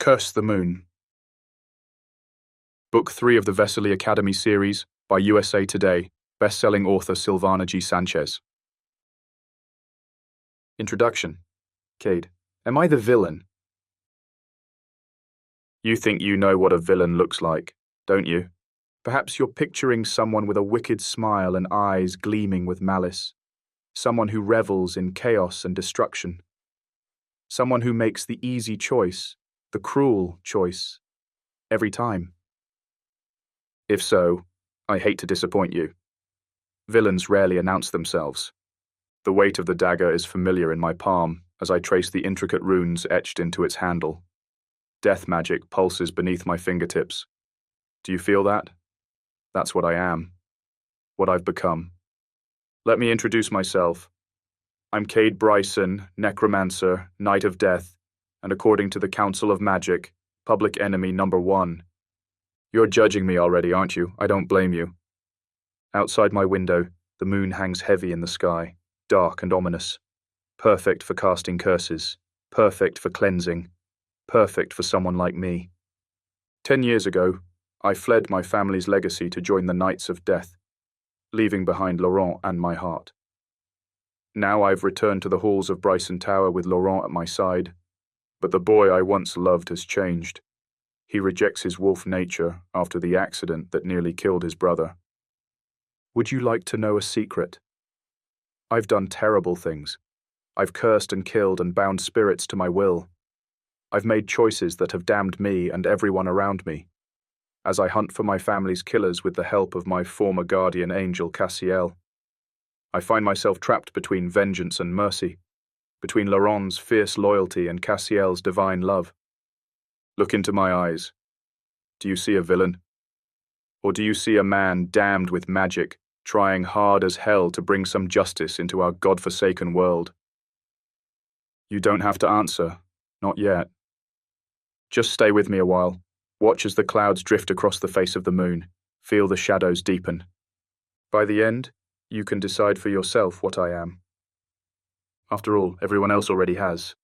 Curse the Moon. Book 3 of the Vesely Academy series by USA Today, best-selling author Silvana G. Sanchez. Introduction. Cade, am I the villain? You think you know what a villain looks like, don't you? Perhaps you're picturing someone with a wicked smile and eyes gleaming with malice. Someone who revels in chaos and destruction. Someone who makes the easy choice, the cruel choice, every time. If so, I hate to disappoint you. Villains rarely announce themselves. The weight of the dagger is familiar in my palm as I trace the intricate runes etched into its handle. Death magic pulses beneath my fingertips. Do you feel that? That's what I am. What I've become. Let me introduce myself. I'm Kade Bryson, necromancer, knight of death, and according to the Council of Magic, public enemy number 1. You're judging me already, aren't you? I don't blame you. Outside my window, the moon hangs heavy in the sky, dark and ominous. Perfect for casting curses, perfect for cleansing, perfect for someone like me. 10 years ago, I fled my family's legacy to join the Knights of Death, leaving behind Laurent and my heart. Now I've returned to the halls of Bryson Tower with Laurent at my side, but the boy I once loved has changed. He rejects his wolf nature after the accident that nearly killed his brother. Would you like to know a secret? I've done terrible things. I've cursed and killed and bound spirits to my will. I've made choices that have damned me and everyone around me. As I hunt for my family's killers with the help of my former guardian angel Cassiel, I find myself trapped between vengeance and mercy, between Laurent's fierce loyalty and Cassiel's divine love. Look into my eyes. Do you see a villain? Or do you see a man damned with magic, trying hard as hell to bring some justice into our God-forsaken world? You don't have to answer, not yet. Just stay with me a while. Watch as the clouds drift across the face of the moon. Feel the shadows deepen. By the end, you can decide for yourself what I am. After all, everyone else already has.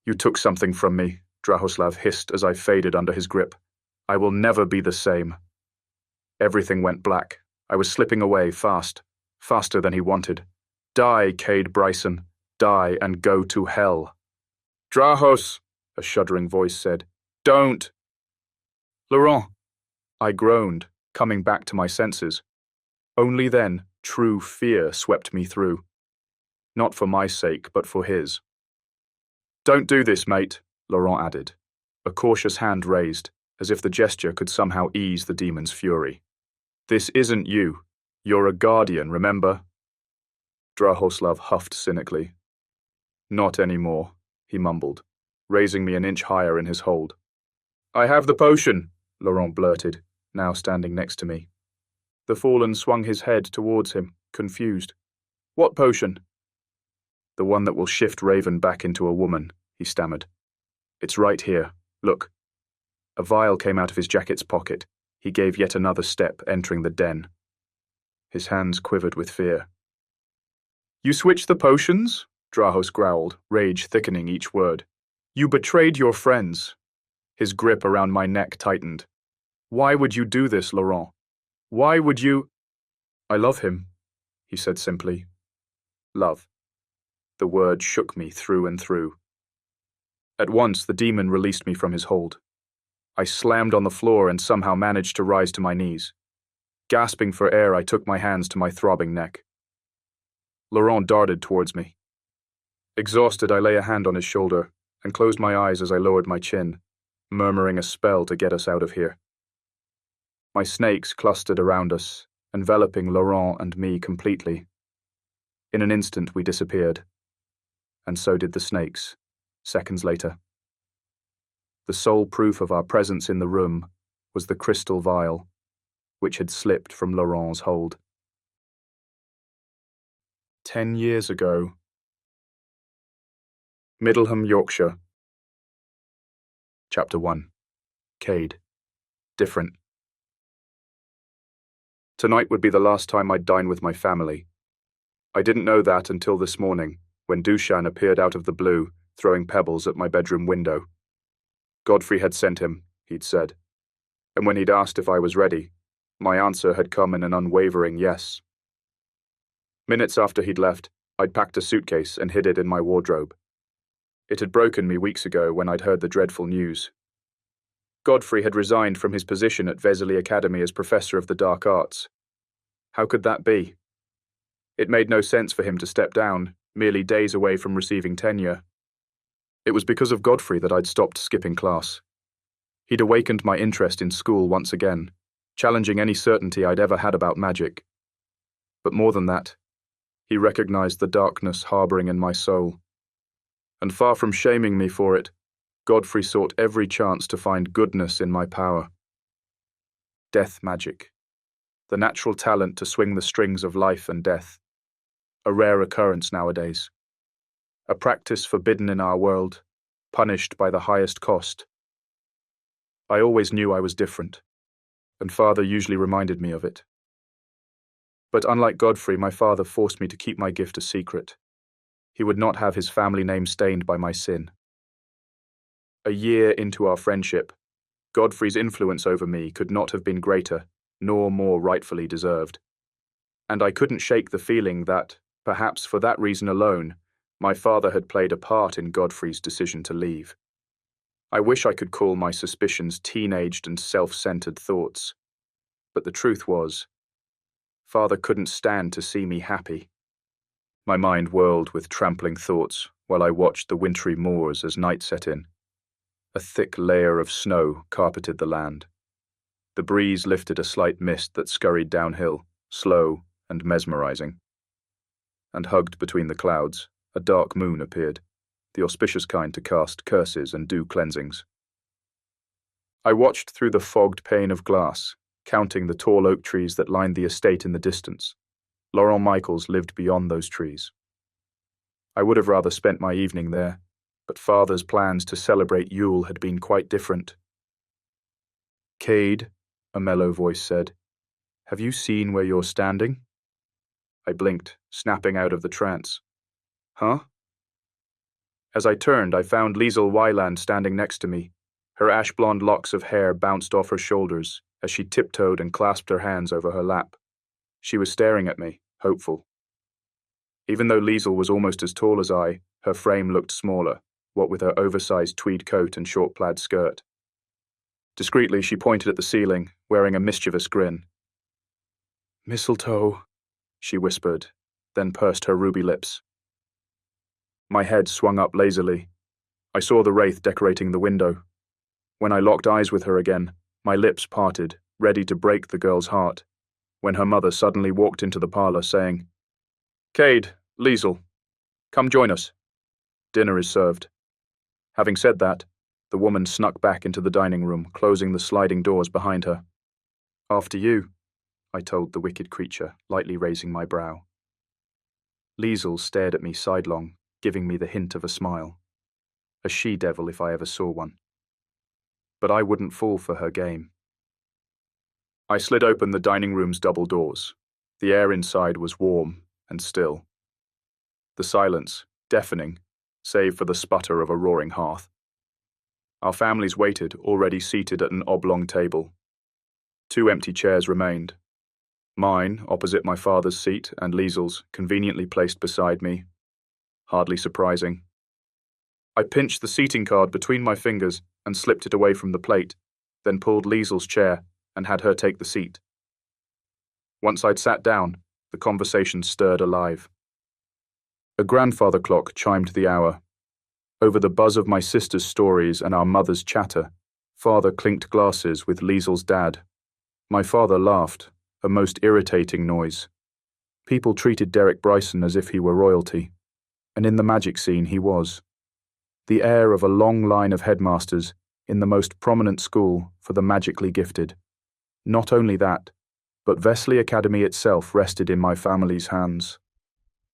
You took something from me, Draos hissed as I faded under his grip. I will never be the same. Everything went black. I was slipping away fast, faster than he wanted. Die, Kade Bryson. Die and go to hell. Draos, a shuddering voice said. Don't. Laurent. I groaned, coming back to my senses. Only then, true fear swept me through. Not for my sake, but for his. Don't do this, mate, Laurent added, a cautious hand raised, as if the gesture could somehow ease the demon's fury. This isn't you. You're a guardian, remember? Draos huffed cynically. Not anymore, he mumbled, raising me an inch higher in his hold. I have the potion, Laurent blurted, now standing next to me. The fallen swung his head towards him, confused. What potion? The one that will shift Raven back into a woman, he stammered. It's right here. Look. A vial came out of his jacket's pocket. He gave yet another step, entering the den. His hands quivered with fear. You switched the potions? Draos growled, rage thickening each word. You betrayed your friends. His grip around my neck tightened. "Why would you do this, Laurent? Why would you—" "I love him," he said simply. Love. The word shook me through and through. At once, the demon released me from his hold. I slammed on the floor and somehow managed to rise to my knees. Gasping for air, I took my hands to my throbbing neck. Laurent darted towards me. Exhausted, I lay a hand on his shoulder and closed my eyes as I lowered my chin, murmuring a spell to get us out of here. My snakes clustered around us, enveloping Laurent and me completely. In an instant, we disappeared. And so did the snakes, seconds later. The sole proof of our presence in the room was the crystal vial, which had slipped from Laurent's hold. 10 years ago. Middleham, Yorkshire. Chapter 1. Cade. Different. Tonight would be the last time I'd dine with my family. I didn't know that until this morning, when Dushan appeared out of the blue, throwing pebbles at my bedroom window. Godfrey had sent him, he'd said, and when he'd asked if I was ready, my answer had come in an unwavering yes. Minutes after he'd left, I'd packed a suitcase and hid it in my wardrobe. It had broken me weeks ago when I'd heard the dreadful news. Godfrey had resigned from his position at Vesely Academy as Professor of the Dark Arts. How could that be? It made no sense for him to step down, merely days away from receiving tenure. It was because of Godfrey that I'd stopped skipping class. He'd awakened my interest in school once again, challenging any certainty I'd ever had about magic. But more than that, he recognized the darkness harboring in my soul. And far from shaming me for it, Godfrey sought every chance to find goodness in my power. Death magic. The natural talent to swing the strings of life and death. A rare occurrence nowadays. A practice forbidden in our world, punished by the highest cost. I always knew I was different, and Father usually reminded me of it. But unlike Godfrey, my father forced me to keep my gift a secret. He would not have his family name stained by my sin. A year into our friendship, Godfrey's influence over me could not have been greater, nor more rightfully deserved. And I couldn't shake the feeling that, perhaps for that reason alone, my father had played a part in Godfrey's decision to leave. I wish I could call my suspicions teenaged and self-centered thoughts. But the truth was, Father couldn't stand to see me happy. My mind whirled with trampling thoughts while I watched the wintry moors as night set in. A thick layer of snow carpeted the land. The breeze lifted a slight mist that scurried downhill, slow and mesmerizing. And hugged between the clouds, a dark moon appeared, the auspicious kind to cast curses and do cleansings. I watched through the fogged pane of glass, counting the tall oak trees that lined the estate in the distance. Laurent Michaels lived beyond those trees. I would have rather spent my evening there, but Father's plans to celebrate Yule had been quite different. "Cade," a mellow voice said, "have you seen where you're standing?" I blinked, snapping out of the trance. "Huh?" As I turned, I found Liesl Weiland standing next to me. Her ash-blonde locks of hair bounced off her shoulders as she tiptoed and clasped her hands over her lap. She was staring at me, hopeful. Even though Liesl was almost as tall as I, her frame looked smaller, what with her oversized tweed coat and short plaid skirt. Discreetly, she pointed at the ceiling, wearing a mischievous grin. "Mistletoe," she whispered, then pursed her ruby lips. My head swung up lazily. I saw the wraith decorating the window. When I locked eyes with her again, my lips parted, ready to break the girl's heart, when her mother suddenly walked into the parlor saying, "Cade, Liesl, come join us. Dinner is served." Having said that, the woman snuck back into the dining room, closing the sliding doors behind her. "After you," I told the wicked creature, lightly raising my brow. Liesl stared at me sidelong, giving me the hint of a smile. A she-devil if I ever saw one. But I wouldn't fall for her game. I slid open the dining room's double doors. The air inside was warm and still. The silence, deafening, save for the sputter of a roaring hearth. Our families waited, already seated at an oblong table. 2 empty chairs remained. Mine, opposite my father's seat, and Liesel's, conveniently placed beside me. Hardly surprising. I pinched the seating card between my fingers and slipped it away from the plate, then pulled Liesel's chair and had her take the seat. Once I'd sat down, the conversation stirred alive. A grandfather clock chimed the hour. Over the buzz of my sister's stories and our mother's chatter, father clinked glasses with Liesel's dad. My father laughed, a most irritating noise. People treated Derek Bryson as if he were royalty, and in the magic scene he was. The heir of a long line of headmasters in the most prominent school for the magically gifted. Not only that, but Vesley Academy itself rested in my family's hands.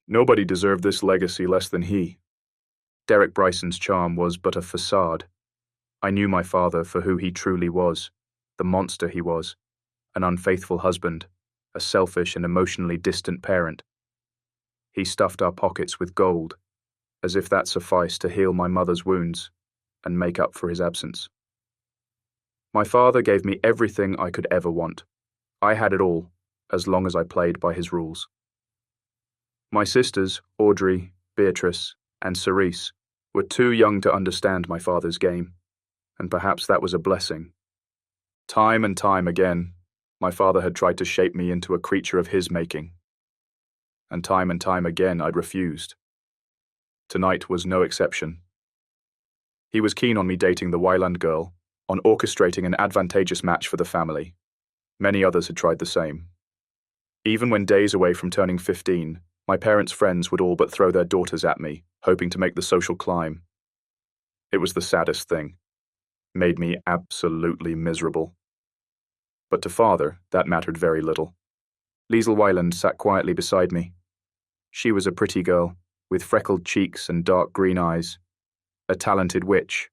Nobody deserved this legacy less than he. Derek Bryson's charm was but a facade. I knew my father for who he truly was, the monster he was, an unfaithful husband, a selfish and emotionally distant parent. He stuffed our pockets with gold, as if that sufficed to heal my mother's wounds and make up for his absence. My father gave me everything I could ever want. I had it all, as long as I played by his rules. My sisters, Audrey, Beatrice, and Cerise, were too young to understand my father's game, and perhaps that was a blessing. Time and time again, my father had tried to shape me into a creature of his making. And time again I'd refused. Tonight was no exception. He was keen on me dating the Wyland girl, on orchestrating an advantageous match for the family. Many others had tried the same. Even when days away from turning 15, my parents' friends would all but throw their daughters at me, hoping to make the social climb. It was the saddest thing. Made me absolutely miserable. But to father, that mattered very little. Liesel Wyland sat quietly beside me. She was a pretty girl, with freckled cheeks and dark green eyes. A talented witch.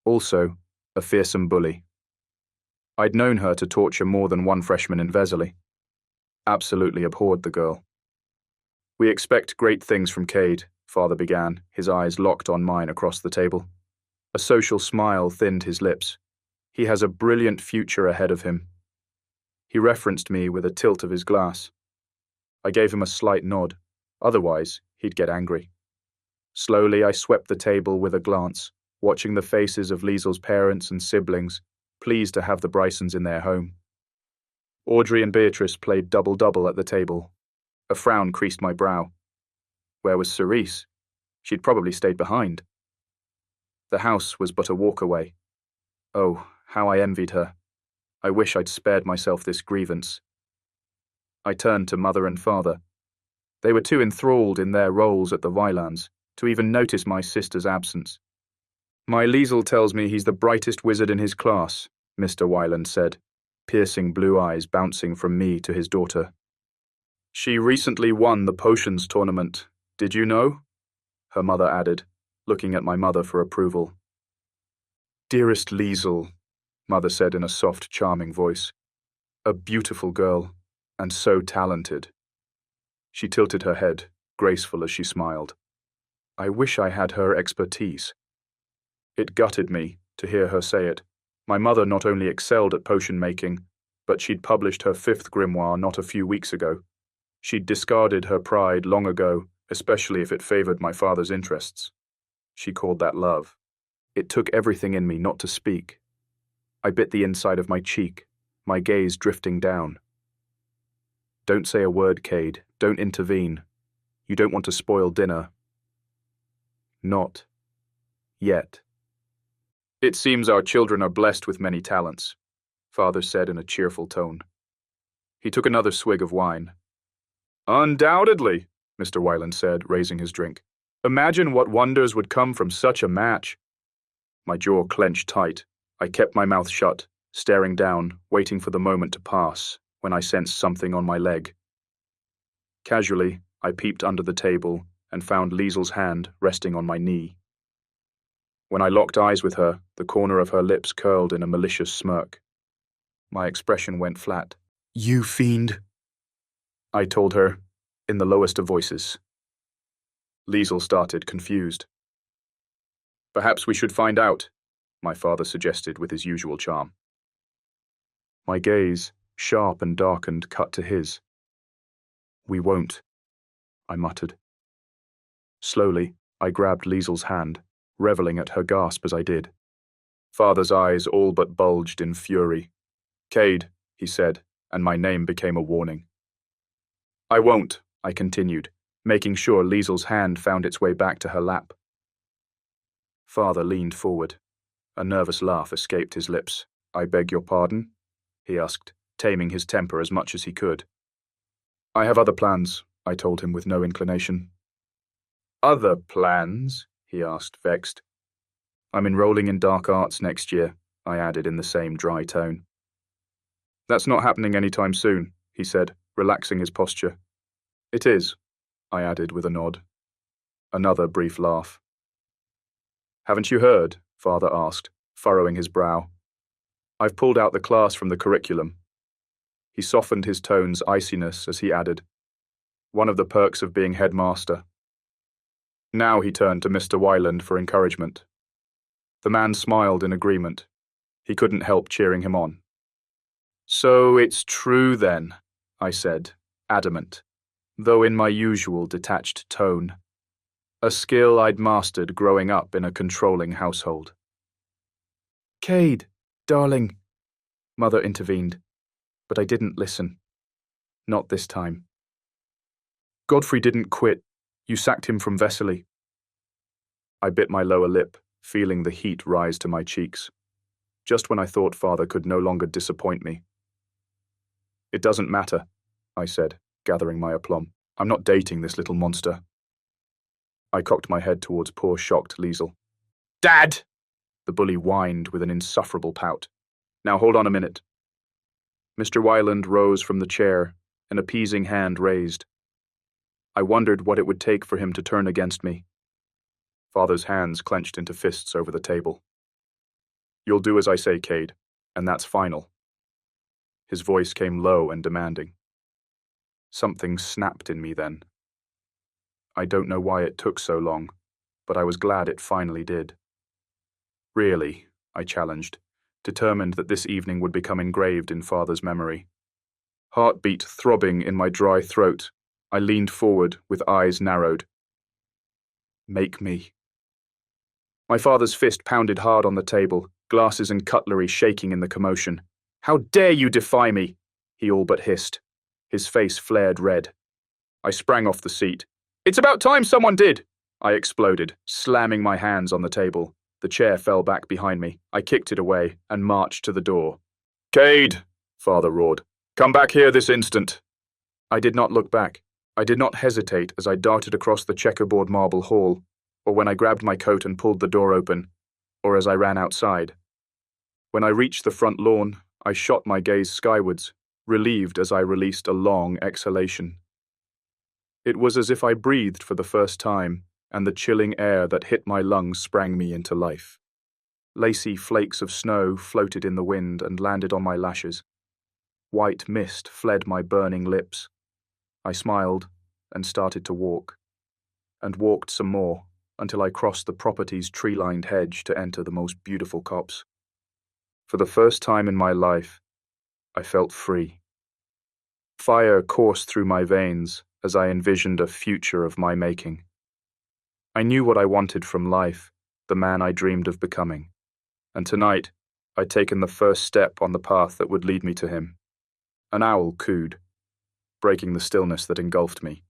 Also, a fearsome bully. I'd known her to torture more than one freshman in Vesley. Absolutely abhorred the girl. We expect great things from Cade, father began, his eyes locked on mine across the table. A social smile thinned his lips. He has a brilliant future ahead of him. He referenced me with a tilt of his glass. I gave him a slight nod. Otherwise, he'd get angry. Slowly, I swept the table with a glance, watching the faces of Liesel's parents and siblings, pleased to have the Brysons in their home. Audrey and Beatrice played double-double at the table. A frown creased my brow. Where was Cerise? She'd probably stayed behind. The house was but a walk away. Oh, how I envied her. I wish I'd spared myself this grievance. I turned to mother and father. They were too enthralled in their roles at the Wylands to even notice my sister's absence. My Liesel tells me he's the brightest wizard in his class, Mr. Wyland said, piercing blue eyes bouncing from me to his daughter. She recently won the potions tournament, did you know? Her mother added, looking at my mother for approval. Dearest Liesel, mother said in a soft, charming voice. A beautiful girl, and so talented. She tilted her head, graceful as she smiled. I wish I had her expertise. It gutted me to hear her say it. My mother not only excelled at potion making, but she'd published her 5th grimoire not a few weeks ago. She'd discarded her pride long ago, especially if it favored my father's interests. She called that love. It took everything in me not to speak. I bit the inside of my cheek, my gaze drifting down. Don't say a word, Cade. Don't intervene. You don't want to spoil dinner. Not yet. It seems our children are blessed with many talents, father said in a cheerful tone. He took another swig of wine. Undoubtedly, Mr. Wyland said, raising his drink. Imagine what wonders would come from such a match. My jaw clenched tight. I kept my mouth shut, staring down, waiting for the moment to pass, when I sensed something on my leg. Casually, I peeped under the table and found Liesel's hand resting on my knee. When I locked eyes with her, the corner of her lips curled in a malicious smirk. My expression went flat. You fiend, I told her, in the lowest of voices. Liesel started, confused. Perhaps we should find out, my father suggested with his usual charm. My gaze, sharp and darkened, cut to his. "We won't," I muttered. Slowly, I grabbed Liesel's hand, reveling at her gasp as I did. Father's eyes all but bulged in fury. "Cade," he said, and my name became a warning. "I won't," I continued, making sure Liesel's hand found its way back to her lap. Father leaned forward. A nervous laugh escaped his lips. "I beg your pardon?" he asked, taming his temper as much as he could. "I have other plans," I told him with no inclination. "Other plans?" he asked, vexed. "I'm enrolling in dark arts next year," I added in the same dry tone. "That's not happening anytime soon," he said, relaxing his posture. "It is," I added with a nod. Another brief laugh. "Haven't you heard?" Father asked, furrowing his brow. "I've pulled out the class from the curriculum." He softened his tone's iciness as he added, "One of the perks of being headmaster." Now he turned to Mr. Wyland for encouragement. The man smiled in agreement. He couldn't help cheering him on. "So it's true then," I said, adamant, though in my usual detached tone. A skill I'd mastered growing up in a controlling household. "Cade, darling," Mother intervened, but I didn't listen. Not this time. "Godfrey didn't quit. You sacked him from Vesely." I bit my lower lip, feeling the heat rise to my cheeks, just when I thought Father could no longer disappoint me. "It doesn't matter," I said, gathering my aplomb. "I'm not dating this little monster." I cocked my head towards poor shocked Liesel. "Dad!" the bully whined with an insufferable pout. "Now hold on a minute." Mr. Wyland rose from the chair, an appeasing hand raised. I wondered what it would take for him to turn against me. Father's hands clenched into fists over the table. "You'll do as I say, Cade, and that's final." His voice came low and demanding. Something snapped in me then. I don't know why it took so long, but I was glad it finally did. "Really?" I challenged, determined that this evening would become engraved in Father's memory. Heartbeat throbbing in my dry throat, I leaned forward with eyes narrowed. "Make me." My father's fist pounded hard on the table, glasses and cutlery shaking in the commotion. "How dare you defy me?" he all but hissed. His face flared red. I sprang off the seat. "It's about time someone did!" I exploded, slamming my hands on the table. The chair fell back behind me. I kicked it away and marched to the door. "Cade!" Father roared. "Come back here this instant!" I did not look back. I did not hesitate as I darted across the checkerboard marble hall, or when I grabbed my coat and pulled the door open, or as I ran outside. When I reached the front lawn, I shot my gaze skywards, relieved as I released a long exhalation. It was as if I breathed for the first time, and the chilling air that hit my lungs sprang me into life. Lacy flakes of snow floated in the wind and landed on my lashes. White mist fled my burning lips. I smiled and started to walk, and walked some more until I crossed the property's tree-lined hedge to enter the most beautiful copse. For the first time in my life, I felt free. Fire coursed through my veins as I envisioned a future of my making. I knew what I wanted from life, the man I dreamed of becoming, and tonight I'd taken the first step on the path that would lead me to him. An owl cooed, breaking the stillness that engulfed me.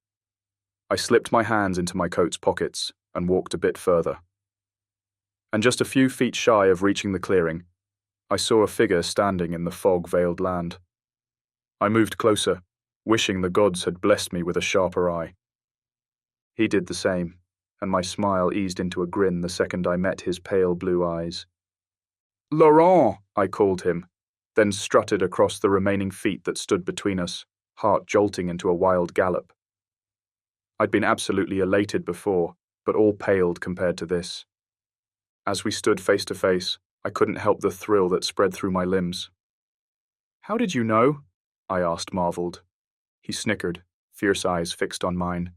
I slipped my hands into my coat's pockets and walked a bit further. And just a few feet shy of reaching the clearing, I saw a figure standing in the fog-veiled land. I moved closer, wishing the gods had blessed me with a sharper eye. He did the same, and my smile eased into a grin the second I met his pale blue eyes. "Laurent!" I called him, then strutted across the remaining feet that stood between us, heart jolting into a wild gallop. I'd been absolutely elated before, but all paled compared to this. As we stood face to face, I couldn't help the thrill that spread through my limbs. "How did you know?" I asked, marveled. He snickered, fierce eyes fixed on mine,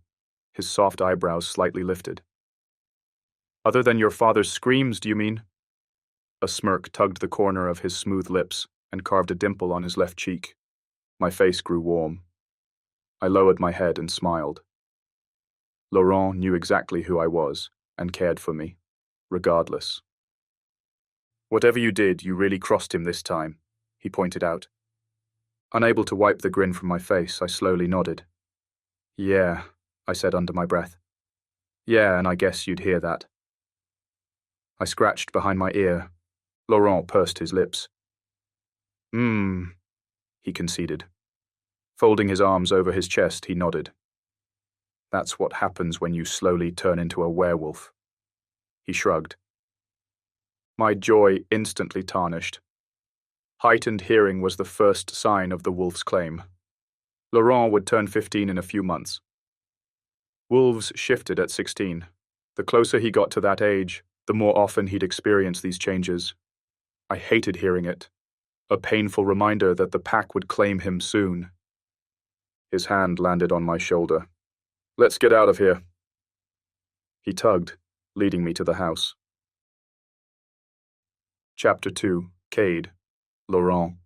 his soft eyebrows slightly lifted. "Other than your father's screams, do you mean?" A smirk tugged the corner of his smooth lips and carved a dimple on his left cheek. My face grew warm. I lowered my head and smiled. Laurent knew exactly who I was and cared for me, regardless. "Whatever you did, you really crossed him this time," he pointed out. Unable to wipe the grin from my face, I slowly nodded. "Yeah," I said under my breath. "Yeah, and I guess you'd hear that." I scratched behind my ear. Laurent pursed his lips. He conceded. Folding his arms over his chest, he nodded. "That's what happens when you slowly turn into a werewolf." He shrugged. My joy instantly tarnished. Heightened hearing was the first sign of the wolf's claim. Laurent would turn 15 in a few months. Wolves shifted at 16. The closer he got to that age, the more often he'd experience these changes. I hated hearing it, a painful reminder that the pack would claim him soon. His hand landed on my shoulder. "Let's get out of here." He tugged, leading me to the house. Chapter 2, Cade, Laurent.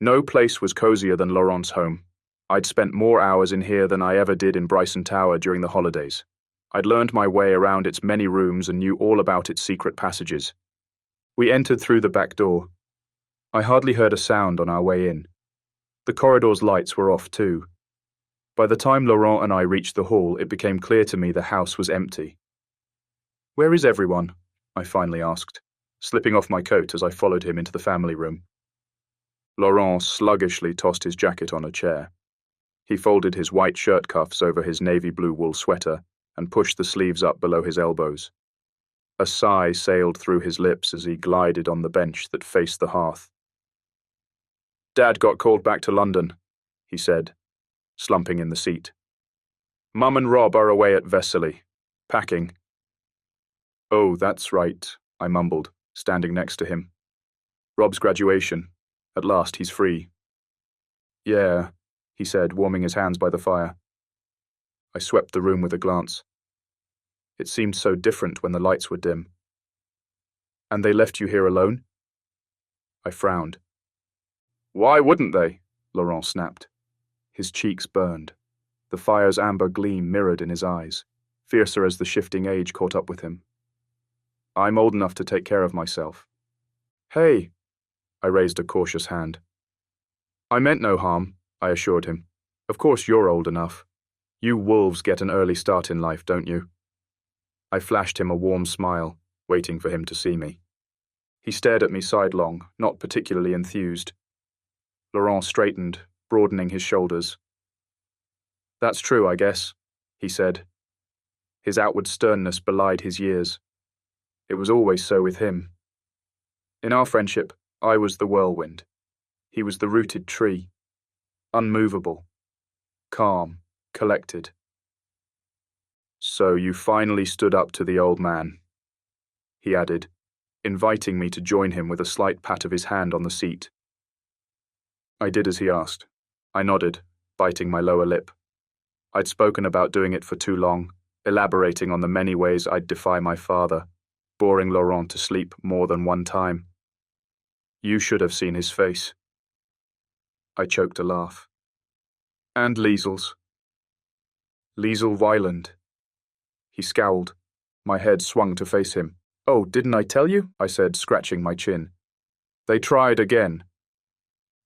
No place was cozier than Laurent's home. I'd spent more hours in here than I ever did in Bryson Tower during the holidays. I'd learned my way around its many rooms and knew all about its secret passages. We entered through the back door. I hardly heard a sound on our way in. The corridor's lights were off too. By the time Laurent and I reached the hall, it became clear to me the house was empty. "Where is everyone?" I finally asked, slipping off my coat as I followed him into the family room. Laurent sluggishly tossed his jacket on a chair. He folded his white shirt cuffs over his navy blue wool sweater and pushed the sleeves up below his elbows. A sigh sailed through his lips as he glided on the bench that faced the hearth. "Dad got called back to London," he said, slumping in the seat. "Mum and Rob are away at Vesely, packing." "Oh, that's right," I mumbled, standing next to him. "Rob's graduation. At last he's free." "Yeah," he said, warming his hands by the fire. I swept the room with a glance. It seemed so different when the lights were dim. "And they left you here alone?" I frowned. "Why wouldn't they?" Laurent snapped. His cheeks burned. The fire's amber gleam mirrored in his eyes, fiercer as the shifting age caught up with him. "I'm old enough to take care of myself." "Hey," I raised a cautious hand. "I meant no harm," I assured him. "Of course you're old enough. You wolves get an early start in life, don't you?" I flashed him a warm smile, waiting for him to see me. He stared at me sidelong, not particularly enthused. Laurent straightened, broadening his shoulders. "That's true, I guess," he said. His outward sternness belied his years. It was always so with him. In our friendship, I was the whirlwind. He was the rooted tree. Unmovable. Calm. Collected. "So you finally stood up to the old man," he added, inviting me to join him with a slight pat of his hand on the seat. I did as he asked. I nodded, biting my lower lip. I'd spoken about doing it for too long, elaborating on the many ways I'd defy my father, boring Laurent to sleep more than one time. You should have seen his face. I choked a laugh. "And Liesel's." "Liesel Weiland." He scowled. My head swung to face him. "Oh, didn't I tell you?" I said, scratching my chin. "They tried again."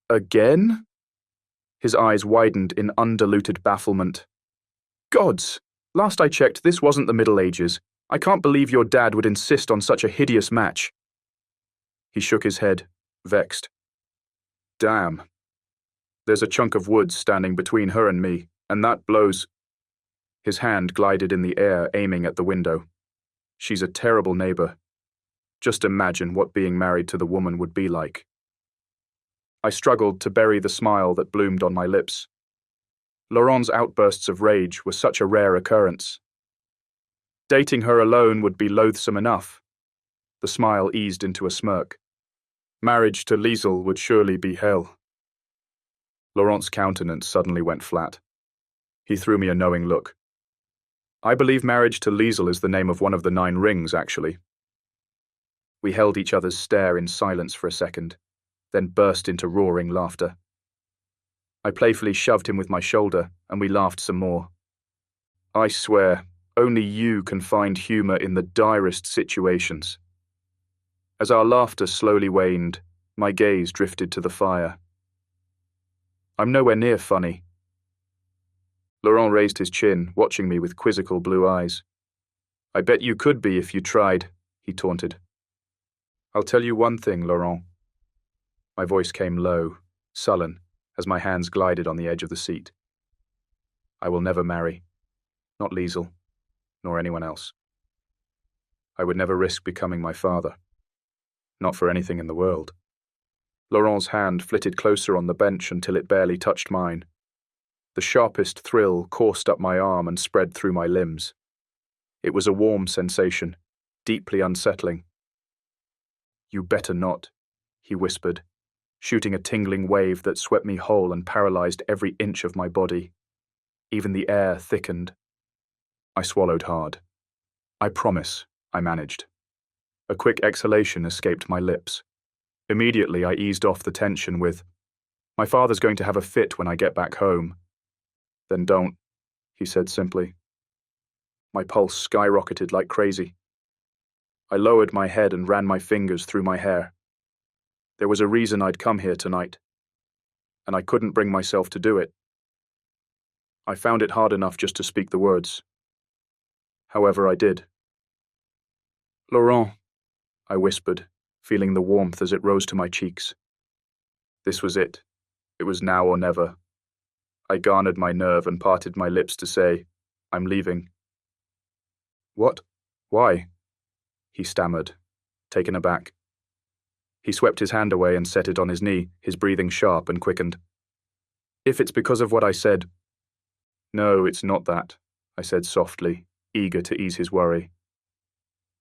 "Again?" His eyes widened in undiluted bafflement. "Gods! Last I checked, this wasn't the Middle Ages. I can't believe your dad would insist on such a hideous match." He shook his head, vexed. "Damn. There's a chunk of wood standing between her and me, and that blows." His hand glided in the air, aiming at the window. "She's a terrible neighbor. Just imagine what being married to the woman would be like." I struggled to bury the smile that bloomed on my lips. Laurent's outbursts of rage were such a rare occurrence. Dating her alone would be loathsome enough. The smile eased into a smirk. Marriage to Liesel would surely be hell. Laurent's countenance suddenly went flat. He threw me a knowing look. "I believe marriage to Liesel is the name of one of the 9 rings, actually." We held each other's stare in silence for a second, then burst into roaring laughter. I playfully shoved him with my shoulder, and we laughed some more. I swear, only you can find humor in the direst situations. As our laughter slowly waned, my gaze drifted to the fire. I'm nowhere near funny. Laurent raised his chin, watching me with quizzical blue eyes. I bet you could be if you tried, he taunted. I'll tell you one thing, Laurent. My voice came low, sullen, as my hands glided on the edge of the seat. I will never marry. Not Liesel, nor anyone else. I would never risk becoming my father. Not for anything in the world. Laurent's hand flitted closer on the bench until it barely touched mine. The sharpest thrill coursed up my arm and spread through my limbs. It was a warm sensation, deeply unsettling. You better not, he whispered, shooting a tingling wave that swept me whole and paralyzed every inch of my body. Even the air thickened. I swallowed hard. I promise, I managed. A quick exhalation escaped my lips. Immediately, I eased off the tension with, My father's going to have a fit when I get back home. Then don't, he said simply. My pulse skyrocketed like crazy. I lowered my head and ran my fingers through my hair. There was a reason I'd come here tonight, and I couldn't bring myself to do it. I found it hard enough just to speak the words. However, I did. Laurent, I whispered, feeling the warmth as it rose to my cheeks. This was it. It was now or never. I garnered my nerve and parted my lips to say, I'm leaving. What? Why? He stammered, taken aback. He swept his hand away and set it on his knee, his breathing sharp and quickened. If it's because of what I said... No, it's not that, I said softly, eager to ease his worry.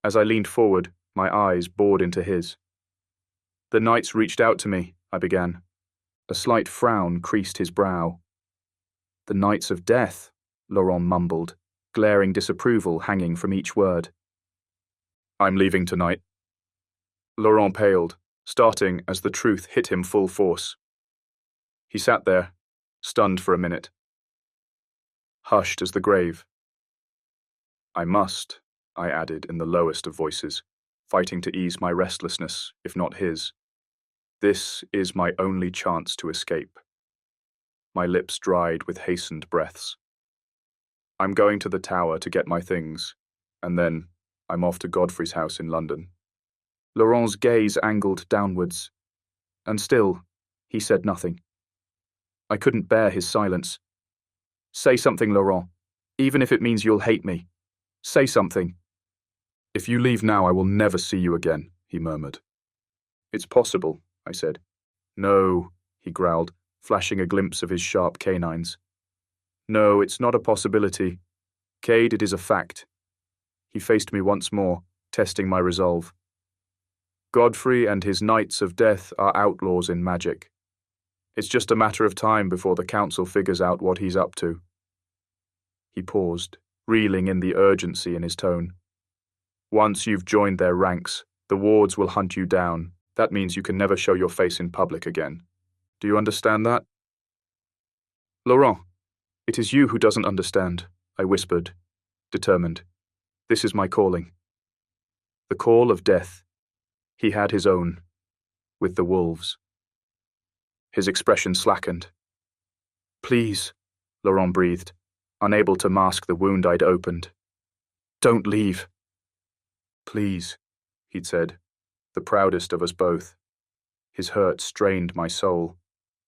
As I leaned forward, my eyes bored into his. The knights reached out to me, I began. A slight frown creased his brow. The Knights of Death, Laurent mumbled, glaring disapproval hanging from each word. I'm leaving tonight. Laurent paled, starting as the truth hit him full force. He sat there, stunned for a minute. Hushed as the grave. I must, I added in the lowest of voices, fighting to ease my restlessness, if not his. This is my only chance to escape. My lips dried with hastened breaths. I'm going to the tower to get my things, and then I'm off to Godfrey's house in London. Laurent's gaze angled downwards, and still, he said nothing. I couldn't bear his silence. Say something, Laurent, even if it means you'll hate me. Say something. If you leave now, I will never see you again, he murmured. It's possible, I said. No, he growled, flashing a glimpse of his sharp canines. No, it's not a possibility. Cade, it is a fact. He faced me once more, testing my resolve. Godfrey and his Knights of Death are outlaws in magic. It's just a matter of time before the council figures out what he's up to. He paused, reeling in the urgency in his tone. Once you've joined their ranks, the wards will hunt you down. That means you can never show your face in public again. Do you understand that? Laurent, it is you who doesn't understand, I whispered, determined. This is my calling. The call of death. He had his own, with the wolves. His expression slackened. Please, Laurent breathed, unable to mask the wound I'd opened. Don't leave. Please, he'd said, the proudest of us both. His hurt strained my soul,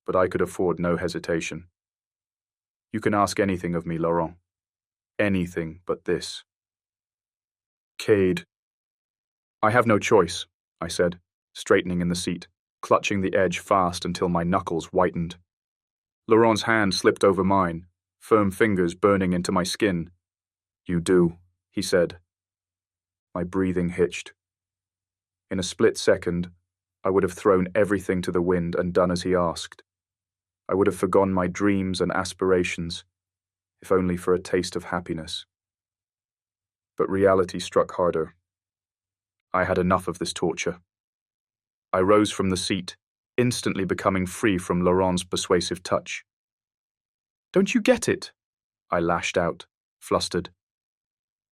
but I could afford no hesitation. You can ask anything of me, Laurent. Anything but this. Cade. I have no choice, I said, straightening in the seat, clutching the edge fast until my knuckles whitened. Laurent's hand slipped over mine, firm fingers burning into my skin. You do, he said. My breathing hitched. In a split second, I would have thrown everything to the wind and done as he asked. I would have forgone my dreams and aspirations, if only for a taste of happiness. But reality struck harder. I had enough of this torture. I rose from the seat, instantly becoming free from Laurent's persuasive touch. "Don't you get it?" I lashed out, flustered.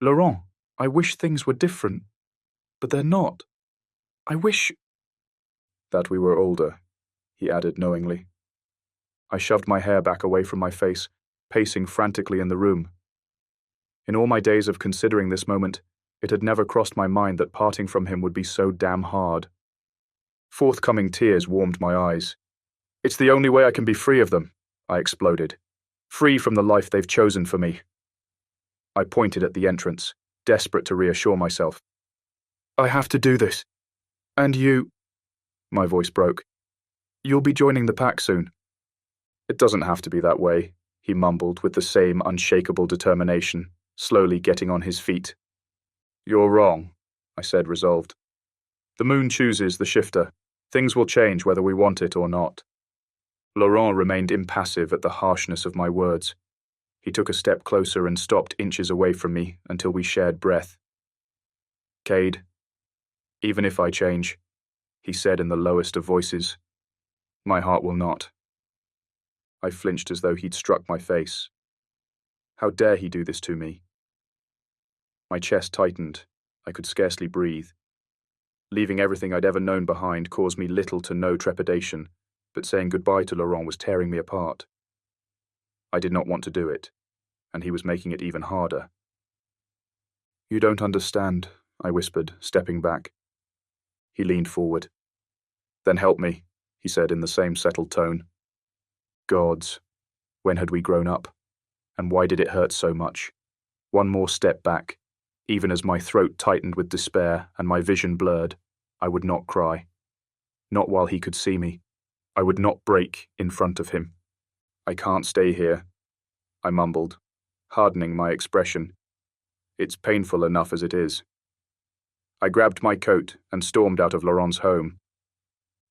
"Laurent, I wish things were different, but they're not. I wish—" "That we were older," he added knowingly. I shoved my hair back away from my face, pacing frantically in the room. In all my days of considering this moment, it had never crossed my mind that parting from him would be so damn hard. Forthcoming tears warmed my eyes. "It's the only way I can be free of them," I exploded. "Free from the life they've chosen for me." I pointed at the entrance, desperate to reassure myself. "I have to do this. And you—" My voice broke. "You'll be joining the pack soon." "It doesn't have to be that way," he mumbled with the same unshakable determination, slowly getting on his feet. "You're wrong," I said, resolved. "The moon chooses the shifter. Things will change whether we want it or not." Laurent remained impassive at the harshness of my words. He took a step closer and stopped inches away from me until we shared breath. "Cade, even if I change," he said in the lowest of voices, "my heart will not." I flinched as though he'd struck my face. How dare he do this to me? My chest tightened. I could scarcely breathe. Leaving everything I'd ever known behind caused me little to no trepidation, but saying goodbye to Laurent was tearing me apart. I did not want to do it, and he was making it even harder. "You don't understand," I whispered, stepping back. He leaned forward. "Then help me," he said in the same settled tone. Gods, when had we grown up? And why did it hurt so much? One more step back. Even as my throat tightened with despair and my vision blurred, I would not cry. Not while he could see me. I would not break in front of him. "I can't stay here," I mumbled, hardening my expression. "It's painful enough as it is." I grabbed my coat and stormed out of Laurent's home.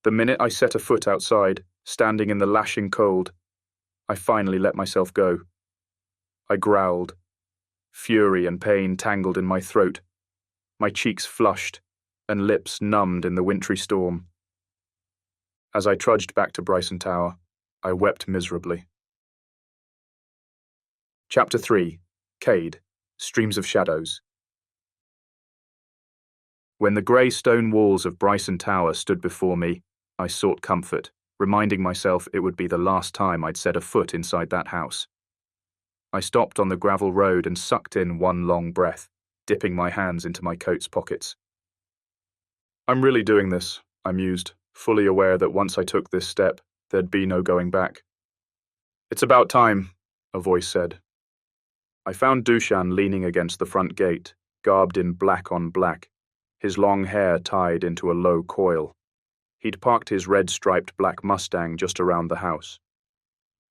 The minute I set a foot outside, standing in the lashing cold, I finally let myself go. I growled. Fury and pain tangled in my throat, my cheeks flushed, and lips numbed in the wintry storm. As I trudged back to Bryson Tower, I wept miserably. Chapter 3. Cade, Streams of Shadows. When the grey stone walls of Bryson Tower stood before me, I sought comfort, reminding myself it would be the last time I'd set a foot inside that house. I stopped on the gravel road and sucked in one long breath, dipping my hands into my coat's pockets. "I'm really doing this," I mused, fully aware that once I took this step, there'd be no going back. "It's about time," a voice said. I found Dushan leaning against the front gate, garbed in black on black, his long hair tied into a low coil. He'd parked his red-striped black Mustang just around the house.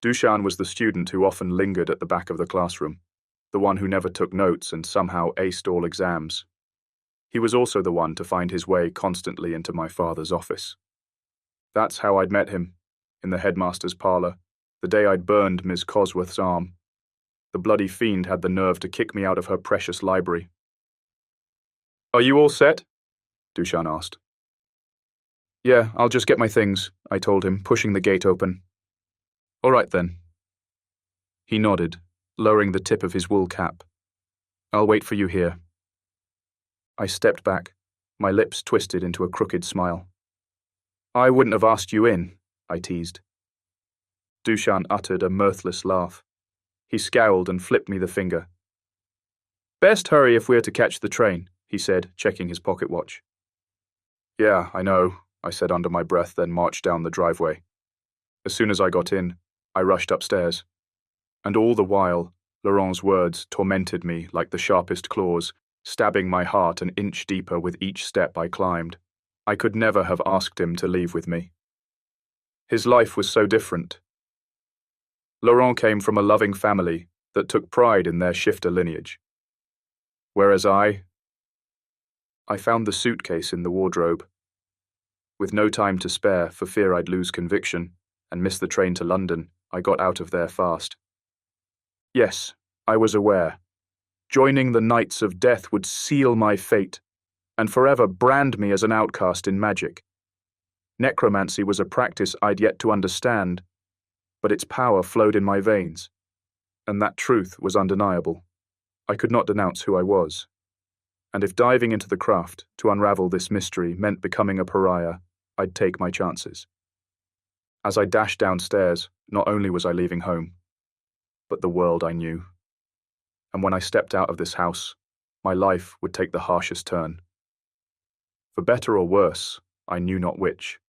Dushan was the student who often lingered at the back of the classroom, the one who never took notes and somehow aced all exams. He was also the one to find his way constantly into my father's office. That's how I'd met him, in the headmaster's parlour, the day I'd burned Miss Cosworth's arm. The bloody fiend had the nerve to kick me out of her precious library. "Are you all set?" Dushan asked. "Yeah, I'll just get my things," I told him, pushing the gate open. "All right, then." He nodded, lowering the tip of his wool cap. "I'll wait for you here." I stepped back, my lips twisted into a crooked smile. "I wouldn't have asked you in," I teased. Dushan uttered a mirthless laugh. He scowled and flipped me the finger. "Best hurry if we're to catch the train," he said, checking his pocket watch. "Yeah, I know," I said under my breath, then marched down the driveway. As soon as I got in, I rushed upstairs. And all the while, Laurent's words tormented me like the sharpest claws, stabbing my heart an inch deeper with each step I climbed. I could never have asked him to leave with me. His life was so different. Laurent came from a loving family that took pride in their shifter lineage. Whereas I found the suitcase in the wardrobe. With no time to spare for fear I'd lose conviction and miss the train to London, I got out of there fast. Yes, I was aware. Joining the Knights of Death would seal my fate, and forever brand me as an outcast in magic. Necromancy was a practice I'd yet to understand, but its power flowed in my veins, and that truth was undeniable. I could not denounce who I was, and if diving into the craft to unravel this mystery meant becoming a pariah, I'd take my chances. As I dashed downstairs, not only was I leaving home, but the world I knew. And when I stepped out of this house, my life would take the harshest turn. For better or worse, I knew not which.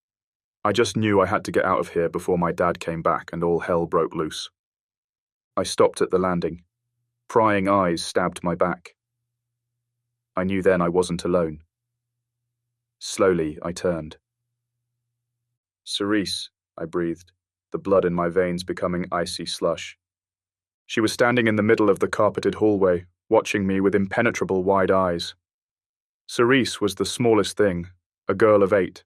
I just knew I had to get out of here before my dad came back and all hell broke loose. I stopped at the landing. Prying eyes stabbed my back. I knew then I wasn't alone. Slowly, I turned. "Cerise," I breathed, the blood in my veins becoming icy slush. She was standing in the middle of the carpeted hallway, watching me with impenetrable wide eyes. Cerise was the smallest thing, a girl of 8,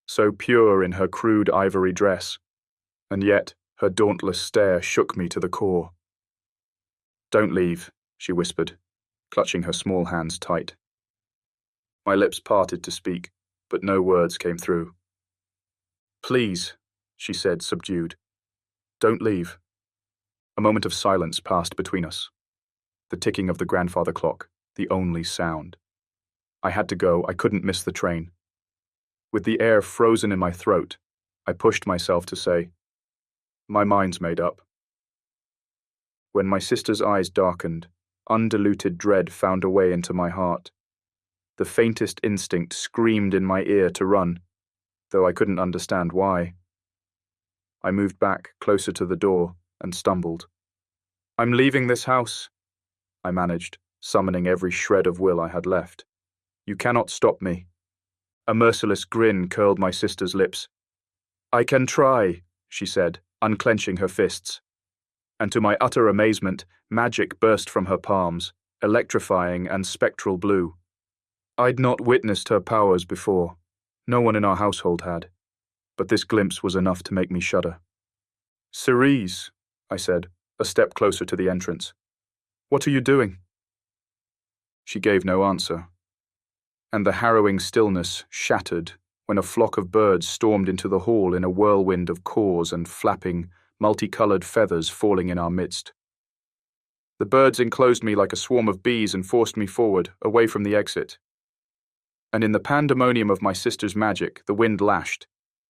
so pure in her crude ivory dress, and yet her dauntless stare shook me to the core. "Don't leave," she whispered, clutching her small hands tight. My lips parted to speak, but no words came through. "Please," she said, subdued. "Don't leave." A moment of silence passed between us. The ticking of the grandfather clock, the only sound. I had to go, I couldn't miss the train. With the air frozen in my throat, I pushed myself to say, "My mind's made up." When my sister's eyes darkened, undiluted dread found a way into my heart. The faintest instinct screamed in my ear to run, though I couldn't understand why. I moved back, closer to the door, and stumbled. "I'm leaving this house," I managed, summoning every shred of will I had left. "You cannot stop me." A merciless grin curled my sister's lips. "I can try," she said, unclenching her fists. And to my utter amazement, magic burst from her palms, electrifying and spectral blue. I'd not witnessed her powers before. No one in our household had. But this glimpse was enough to make me shudder. "Cerise," I said, a step closer to the entrance. "What are you doing?" She gave no answer, and the harrowing stillness shattered when a flock of birds stormed into the hall in a whirlwind of caws and flapping, multicolored feathers falling in our midst. The birds enclosed me like a swarm of bees and forced me forward, away from the exit. And in the pandemonium of my sister's magic, the wind lashed,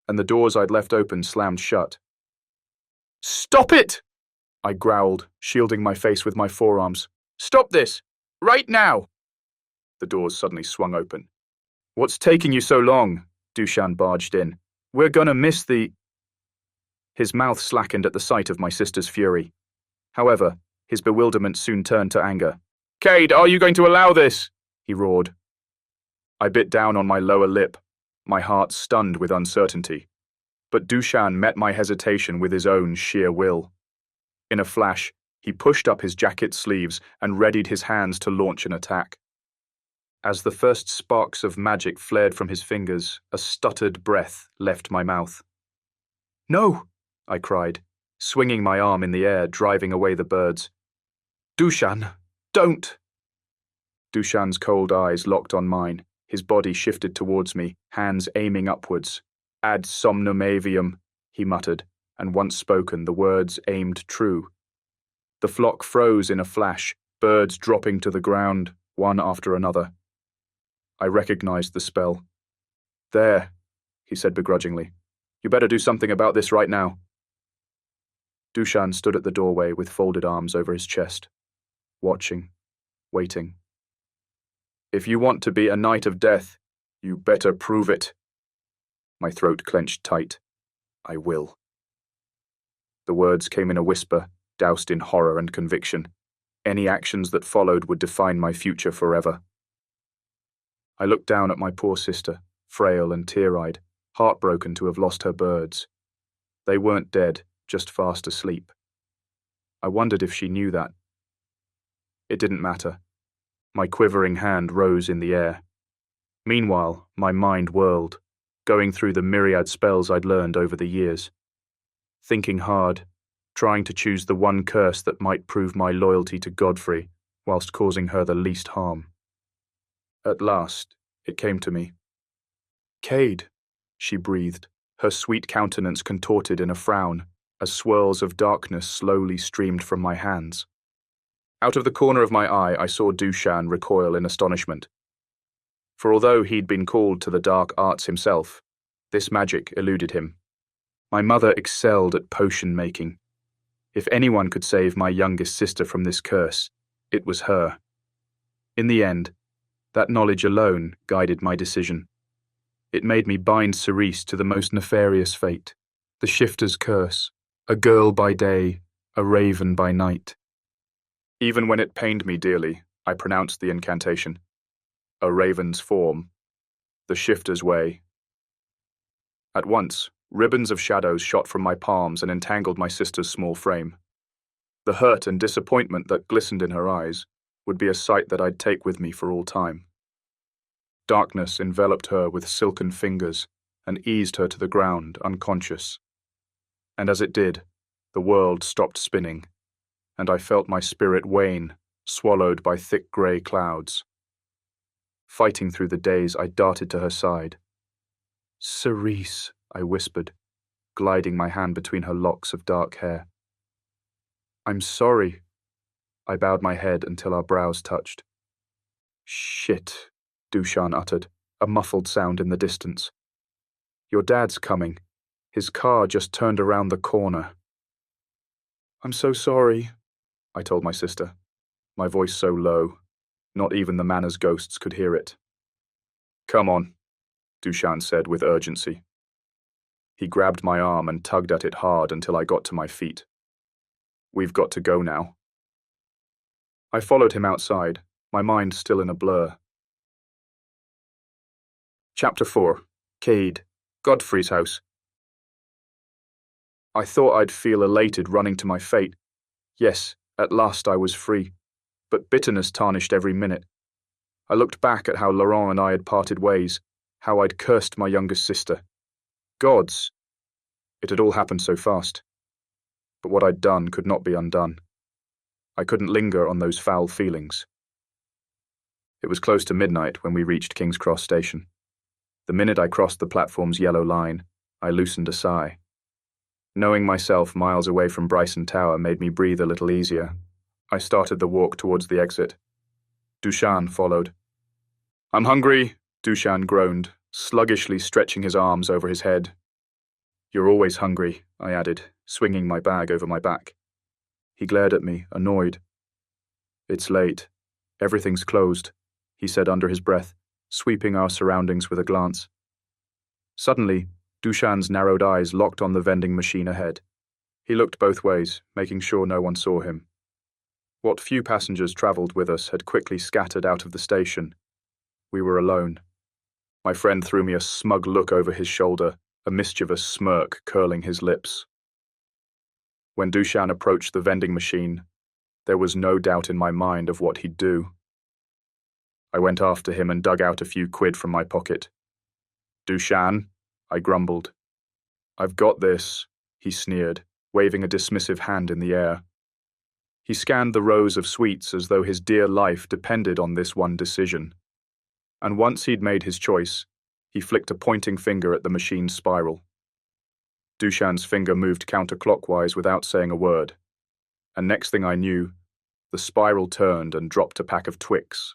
and the doors I'd left open slammed shut. "Stop it!" I growled, shielding my face with my forearms. "Stop this! Right now!" The doors suddenly swung open. "What's taking you so long?" Dushan barged in. "We're gonna miss the—" His mouth slackened at the sight of my sister's fury. However, his bewilderment soon turned to anger. "Cade, are you going to allow this?" he roared. I bit down on my lower lip, my heart stunned with uncertainty. But Dushan met my hesitation with his own sheer will. In a flash, he pushed up his jacket sleeves and readied his hands to launch an attack. As the first sparks of magic flared from his fingers, a stuttered breath left my mouth. "No!" I cried, swinging my arm in the air, driving away the birds. "Dushan, don't!" Dushan's cold eyes locked on mine. His body shifted towards me, hands aiming upwards. "Ad somnomavium," he muttered, and once spoken, the words aimed true. The flock froze in a flash, birds dropping to the ground, one after another. I recognized the spell. "There," he said begrudgingly. "You better do something about this right now." Dushan stood at the doorway with folded arms over his chest, watching, waiting. "If you want to be a knight of death, you better prove it." My throat clenched tight. "I will." The words came in a whisper, doused in horror and conviction. Any actions that followed would define my future forever. I looked down at my poor sister, frail and tear-eyed, heartbroken to have lost her birds. They weren't dead, just fast asleep. I wondered if she knew that. It didn't matter. My quivering hand rose in the air. Meanwhile, my mind whirled, going through the myriad spells I'd learned over the years. Thinking hard, trying to choose the one curse that might prove my loyalty to Godfrey, whilst causing her the least harm. At last, It came to me. "Cade," she breathed, her sweet countenance contorted in a frown, as swirls of darkness slowly streamed from my hands. Out of the corner of my eye, I saw Dushan recoil in astonishment. For although he'd been called to the dark arts himself, this magic eluded him. My mother excelled at potion making. If anyone could save my youngest sister from this curse, it was her. In the end, that knowledge alone guided my decision. It made me bind Cerise to the most nefarious fate, the shifter's curse, a girl by day, a raven by night. Even when it pained me dearly, I pronounced the incantation. A raven's form, the shifter's way. At once, ribbons of shadows shot from my palms and entangled my sister's small frame. The hurt and disappointment that glistened in her eyes would be a sight that I'd take with me for all time. Darkness enveloped her with silken fingers and eased her to the ground, unconscious. And as it did, the world stopped spinning, and I felt my spirit wane, swallowed by thick grey clouds. Fighting through the days, I darted to her side. "Cerise," I whispered, gliding my hand between her locks of dark hair. "I'm sorry." I bowed my head until our brows touched. "Shit," Dushan uttered, a muffled sound in the distance. "Your dad's coming. His car just turned around the corner." "I'm so sorry," I told my sister, my voice so low, not even the manor's ghosts could hear it. "Come on," Dushan said with urgency. He grabbed my arm and tugged at it hard until I got to my feet. "We've got to go now." I followed him outside, my mind still in a blur. Chapter 4. Cade, Godfrey's house. I thought I'd feel elated running to my fate. Yes, at last I was free. But bitterness tarnished every minute. I looked back at how Laurent and I had parted ways, how I'd cursed my youngest sister. Gods! It had all happened so fast. But what I'd done could not be undone. I couldn't linger on those foul feelings. It was close to midnight when we reached King's Cross Station. The minute I crossed the platform's yellow line, I loosened a sigh. Knowing myself miles away from Bryson Tower made me breathe a little easier. I started the walk towards the exit. Dushan followed. "I'm hungry," Dushan groaned, sluggishly stretching his arms over his head. "You're always hungry," I added, swinging my bag over my back. He glared at me, annoyed. "It's late. Everything's closed," he said under his breath, sweeping our surroundings with a glance. Suddenly, Dushan's narrowed eyes locked on the vending machine ahead. He looked both ways, making sure no one saw him. What few passengers travelled with us had quickly scattered out of the station. We were alone. My friend threw me a smug look over his shoulder, a mischievous smirk curling his lips. When Dushan approached the vending machine, there was no doubt in my mind of what he'd do. I went after him and dug out a few quid from my pocket. "Dushan," I grumbled. "I've got this," he sneered, waving a dismissive hand in the air. He scanned the rows of sweets as though his dear life depended on this one decision. And once he'd made his choice, he flicked a pointing finger at the machine's spiral. Dushan's finger moved counterclockwise without saying a word. And next thing I knew, the spiral turned and dropped a pack of Twix.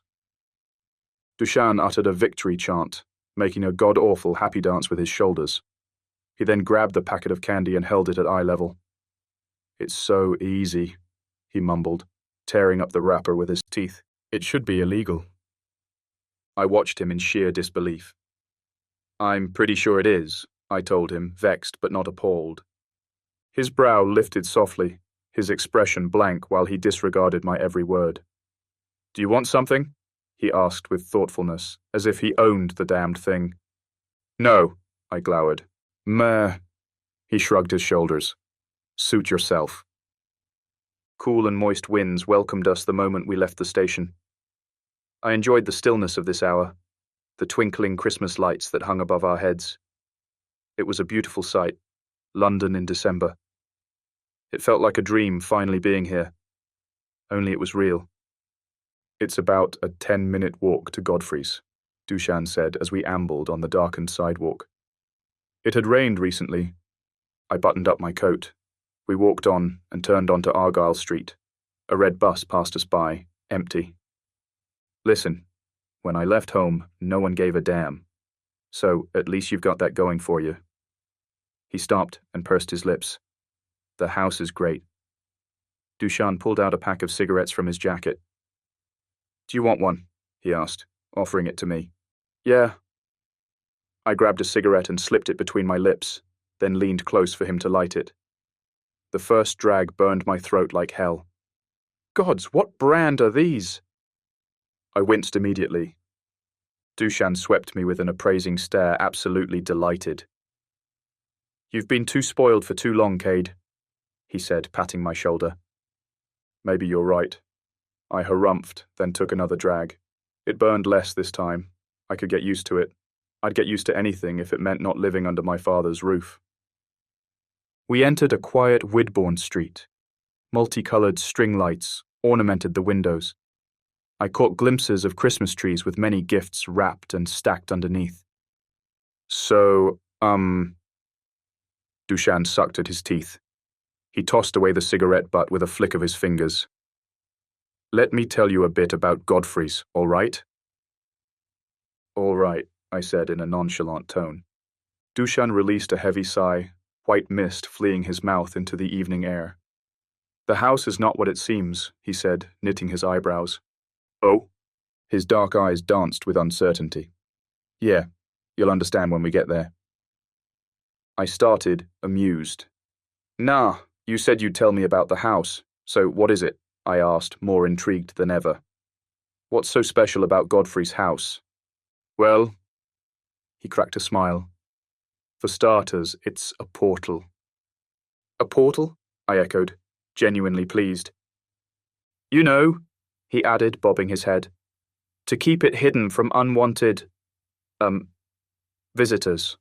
Dushan uttered a victory chant, making a god-awful happy dance with his shoulders. He then grabbed the packet of candy and held it at eye level. "It's so easy," he mumbled, tearing up the wrapper with his teeth. "It should be illegal." I watched him in sheer disbelief. "I'm pretty sure it is," I told him, vexed but not appalled. His brow lifted softly, his expression blank while he disregarded my every word. "Do you want something?" he asked with thoughtfulness, as if he owned the damned thing. "No," I glowered. "Meh." He shrugged his shoulders. "Suit yourself." Cool and moist winds welcomed us the moment we left the station. I enjoyed the stillness of this hour, the twinkling Christmas lights that hung above our heads. It was a beautiful sight, London in December. It felt like a dream finally being here. Only it was real. It's about a 10-minute walk to Godfrey's. Dushan said as we ambled on the darkened sidewalk. It had rained recently. I buttoned up my coat. We walked on and turned onto Argyle Street. A red bus passed us by, empty. Listen, when I left home, no one gave a damn. So, at least you've got that going for you. He stopped and pursed his lips. The house is great. Dushan pulled out a pack of cigarettes from his jacket. Do you want one? He asked, offering it to me. Yeah. I grabbed a cigarette and slipped it between my lips, then leaned close for him to light it. The first drag burned my throat like hell. Gods, what brand are these? I winced immediately. Dushan swept me with an appraising stare, absolutely delighted. You've been too spoiled for too long, Cade, he said, patting my shoulder. Maybe you're right. I harumphed, then took another drag. It burned less this time. I could get used to it. I'd get used to anything if it meant not living under my father's roof. We entered a quiet Widbourne street. Multicolored string lights ornamented the windows. I caught glimpses of Christmas trees with many gifts wrapped and stacked underneath. So, Dushan sucked at his teeth. He tossed away the cigarette butt with a flick of his fingers. Let me tell you a bit about Godfrey's, all right? All right, I said in a nonchalant tone. Dushan released a heavy sigh, white mist fleeing his mouth into the evening air. The house is not what it seems, he said, knitting his eyebrows. Oh? His dark eyes danced with uncertainty. Yeah, you'll understand when we get there. I started, amused. Nah, you said you'd tell me about the house, so what is it? I asked, more intrigued than ever. What's so special about Godfrey's house? Well, he cracked a smile. For starters, it's a portal. A portal? I echoed, genuinely pleased. You know, he added, bobbing his head, to keep it hidden from unwanted, visitors.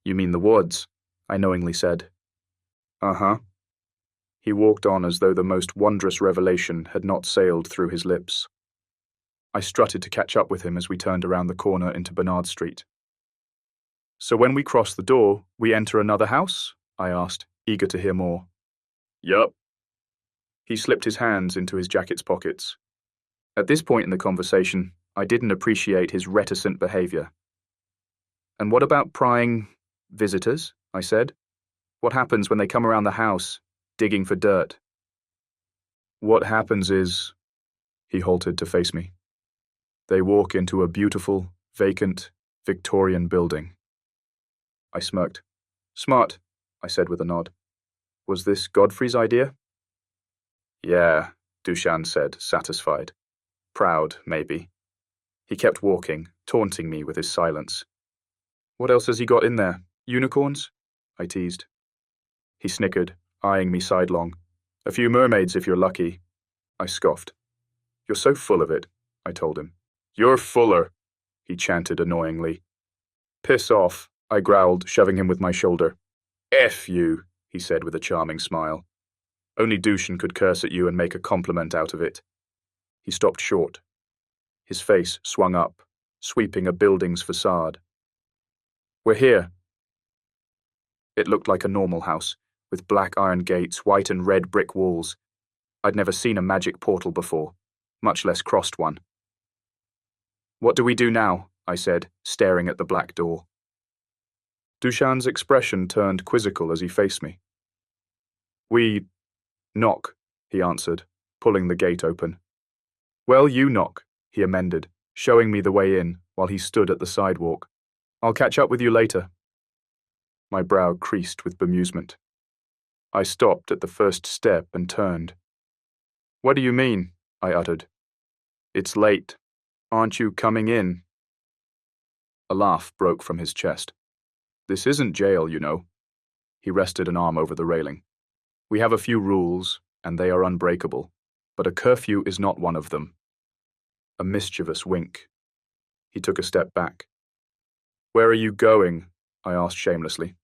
You mean the woods, I knowingly said. Uh-huh. He walked on as though the most wondrous revelation had not sailed through his lips. I strutted to catch up with him as we turned around the corner into Bernard Street. So when we cross the door, we enter another house? I asked, eager to hear more. Yup. He slipped his hands into his jacket's pockets. At this point in the conversation, I didn't appreciate his reticent behavior. And what about prying visitors? I said. What happens when they come around the house, digging for dirt? What happens is, he halted to face me. They walk into a beautiful, vacant, Victorian building. I smirked. Smart, I said with a nod. Was this Godfrey's idea? Yeah, Dushan said, satisfied. Proud, maybe. He kept walking, taunting me with his silence. What else has he got in there? Unicorns? I teased. He snickered, eyeing me sidelong. A few mermaids if you're lucky. I scoffed. You're so full of it, I told him. You're fuller, he chanted annoyingly. Piss off, I growled, shoving him with my shoulder. F you, he said with a charming smile. Only Dushan could curse at you and make a compliment out of it. He stopped short. His face swung up, sweeping a building's facade. We're here. It looked like a normal house, with black iron gates, white and red brick walls. I'd never seen a magic portal before, much less crossed one. What do we do now? I said, staring at the black door. Dushan's expression turned quizzical as he faced me. We knock, he answered, pulling the gate open. Well, you knock, he amended, showing me the way in while he stood at the sidewalk. I'll catch up with you later. My brow creased with bemusement. I stopped at the first step and turned. What do you mean? I uttered. It's late. Aren't you coming in? A laugh broke from his chest. This isn't jail, you know. He rested an arm over the railing. We have a few rules, and they are unbreakable, but a curfew is not one of them. A mischievous wink. He took a step back. Where are you going? I asked shamelessly.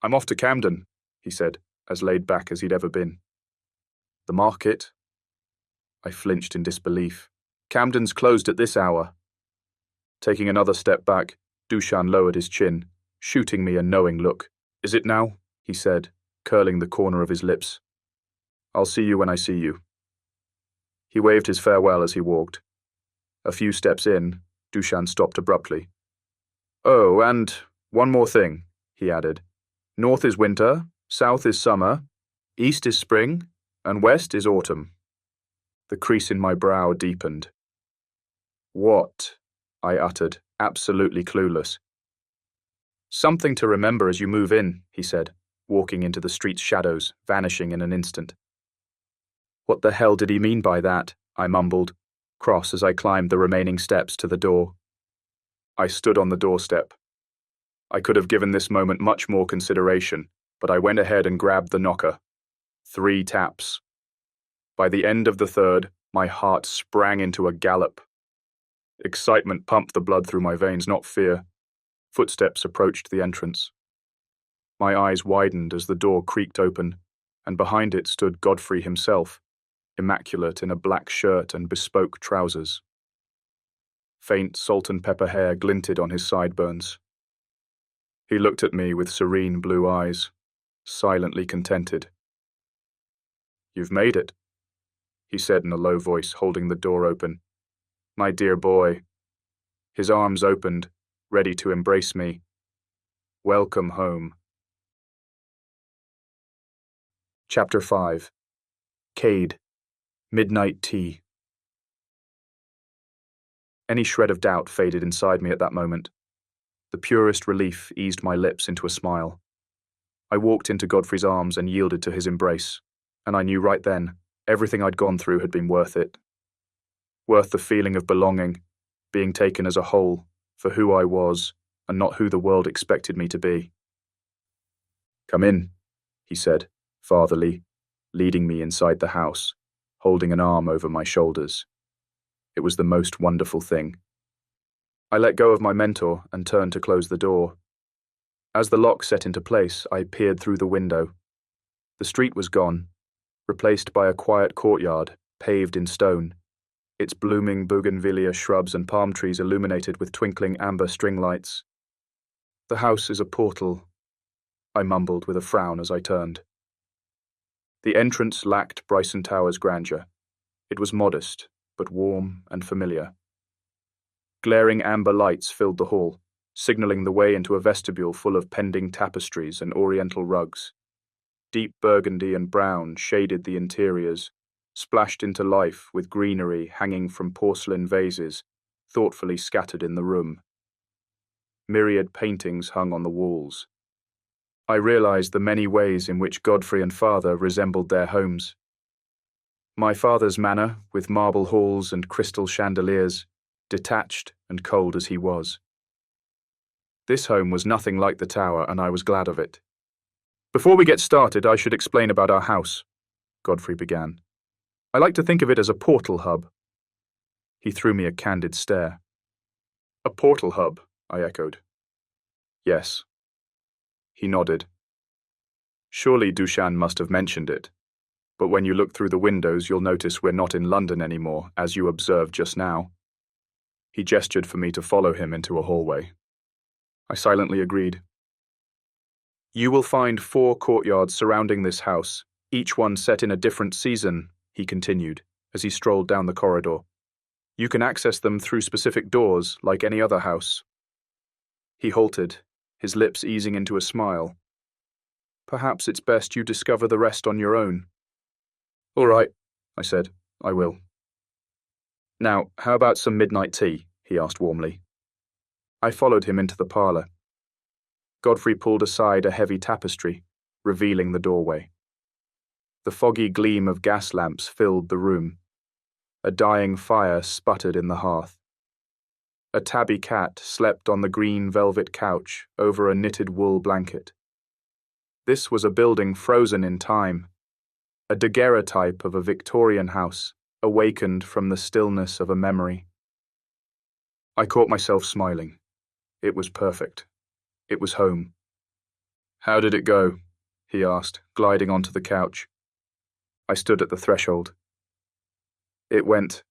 I'm off to Camden, he said, as laid back as he'd ever been. The market? I flinched in disbelief. Camden's closed at this hour. Taking another step back, Dushan lowered his chin, shooting me a knowing look. "Is it now?" he said, curling the corner of his lips. "I'll see you when I see you." He waved his farewell as he walked. A few steps in, Dushan stopped abruptly. "Oh, and one more thing," he added. "North is winter, south is summer, east is spring, and west is autumn." The crease in my brow deepened. "What?" I uttered, absolutely clueless. "Something to remember as you move in," he said, walking into the street's shadows, vanishing in an instant. "What the hell did he mean by that?" I mumbled, cross as I climbed the remaining steps to the door. I stood on the doorstep. I could have given this moment much more consideration, but I went ahead and grabbed the knocker. 3 taps. By the end of the third, my heart sprang into a gallop. Excitement pumped the blood through my veins, not fear. Footsteps approached the entrance. My eyes widened as the door creaked open, and behind it stood Godfrey himself, immaculate in a black shirt and bespoke trousers. Faint salt and pepper hair glinted on his sideburns. He looked at me with serene blue eyes, silently contented. "You've made it," he said in a low voice, holding the door open. "My dear boy." His arms opened, ready to embrace me. "Welcome home." Chapter 5. Cade. Midnight Tea. Any shred of doubt faded inside me at that moment. The purest relief eased my lips into a smile. I walked into Godfrey's arms and yielded to his embrace, and I knew right then everything I'd gone through had been worth it. Worth the feeling of belonging, being taken as a whole, for who I was, and not who the world expected me to be. "Come in," he said, fatherly, leading me inside the house, holding an arm over my shoulders. It was the most wonderful thing. I let go of my mentor and turned to close the door. As the lock set into place, I peered through the window. The street was gone, replaced by a quiet courtyard, paved in stone, its blooming bougainvillea shrubs and palm trees illuminated with twinkling amber string lights. "The house is a portal," I mumbled with a frown as I turned. The entrance lacked Bryson Tower's grandeur. It was modest, but warm and familiar. Glaring amber lights filled the hall, signaling the way into a vestibule full of pending tapestries and oriental rugs. Deep burgundy and brown shaded the interiors, splashed into life with greenery hanging from porcelain vases, thoughtfully scattered in the room. Myriad paintings hung on the walls. I realized the many ways in which Godfrey and father resembled their homes. My father's manor, with marble halls and crystal chandeliers, detached and cold as he was. This home was nothing like the tower, and I was glad of it. "Before we get started, I should explain about our house," Godfrey began. "I like to think of it as a portal hub." He threw me a candid stare. "A portal hub," I echoed. "Yes." He nodded. "Surely Dushan must have mentioned it. But when you look through the windows, you'll notice we're not in London anymore, as you observed just now." He gestured for me to follow him into a hallway. I silently agreed. "You will find 4 courtyards surrounding this house, each one set in a different season," he continued, as he strolled down the corridor. "You can access them through specific doors, like any other house." He halted, his lips easing into a smile. "Perhaps it's best you discover the rest on your own." "All right," I said. "I will." "Now, how about some midnight tea?" he asked warmly. I followed him into the parlour. Godfrey pulled aside a heavy tapestry, revealing the doorway. The foggy gleam of gas lamps filled the room. A dying fire sputtered in the hearth. A tabby cat slept on the green velvet couch over a knitted wool blanket. This was a building frozen in time, a daguerreotype of a Victorian house, awakened from the stillness of a memory. I caught myself smiling. It was perfect. It was home. "How did it go?" he asked, gliding onto the couch. I stood at the threshold. "It went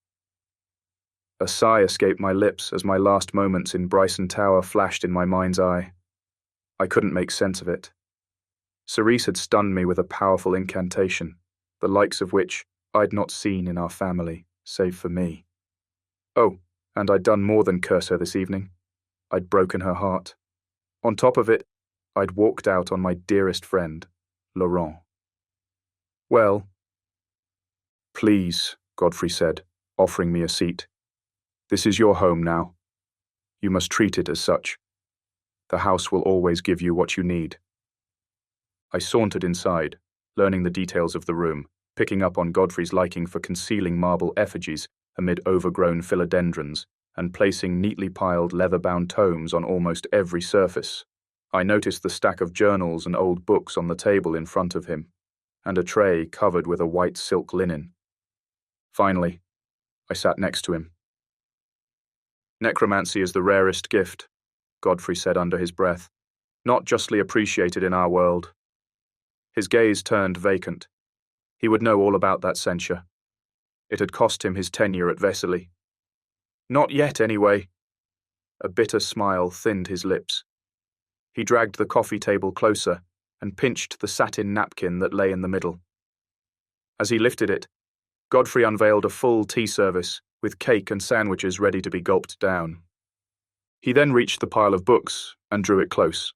A sigh escaped my lips as my last moments in Bryson Tower flashed in my mind's eye. I couldn't make sense of it. Cerise had stunned me with a powerful incantation, the likes of which I'd not seen in our family, save for me. Oh, and I'd done more than curse her this evening. I'd broken her heart. On top of it, I'd walked out on my dearest friend, Laurent. Well, please, Godfrey said, offering me a seat. This is your home now. You must treat it as such. The house will always give you what you need. I sauntered inside, learning the details of the room, picking up on Godfrey's liking for concealing marble effigies amid overgrown philodendrons and placing neatly piled leather-bound tomes on almost every surface. I noticed the stack of journals and old books on the table in front of him, and a tray covered with a white silk linen. Finally, I sat next to him. Necromancy is the rarest gift, Godfrey said under his breath, not justly appreciated in our world. His gaze turned vacant. He would know all about that censure. It had cost him his tenure at Vesely. Not yet, anyway. A bitter smile thinned his lips. He dragged the coffee table closer and pinched the satin napkin that lay in the middle. As he lifted it, Godfrey unveiled a full tea service with cake and sandwiches ready to be gulped down. He then reached the pile of books and drew it close.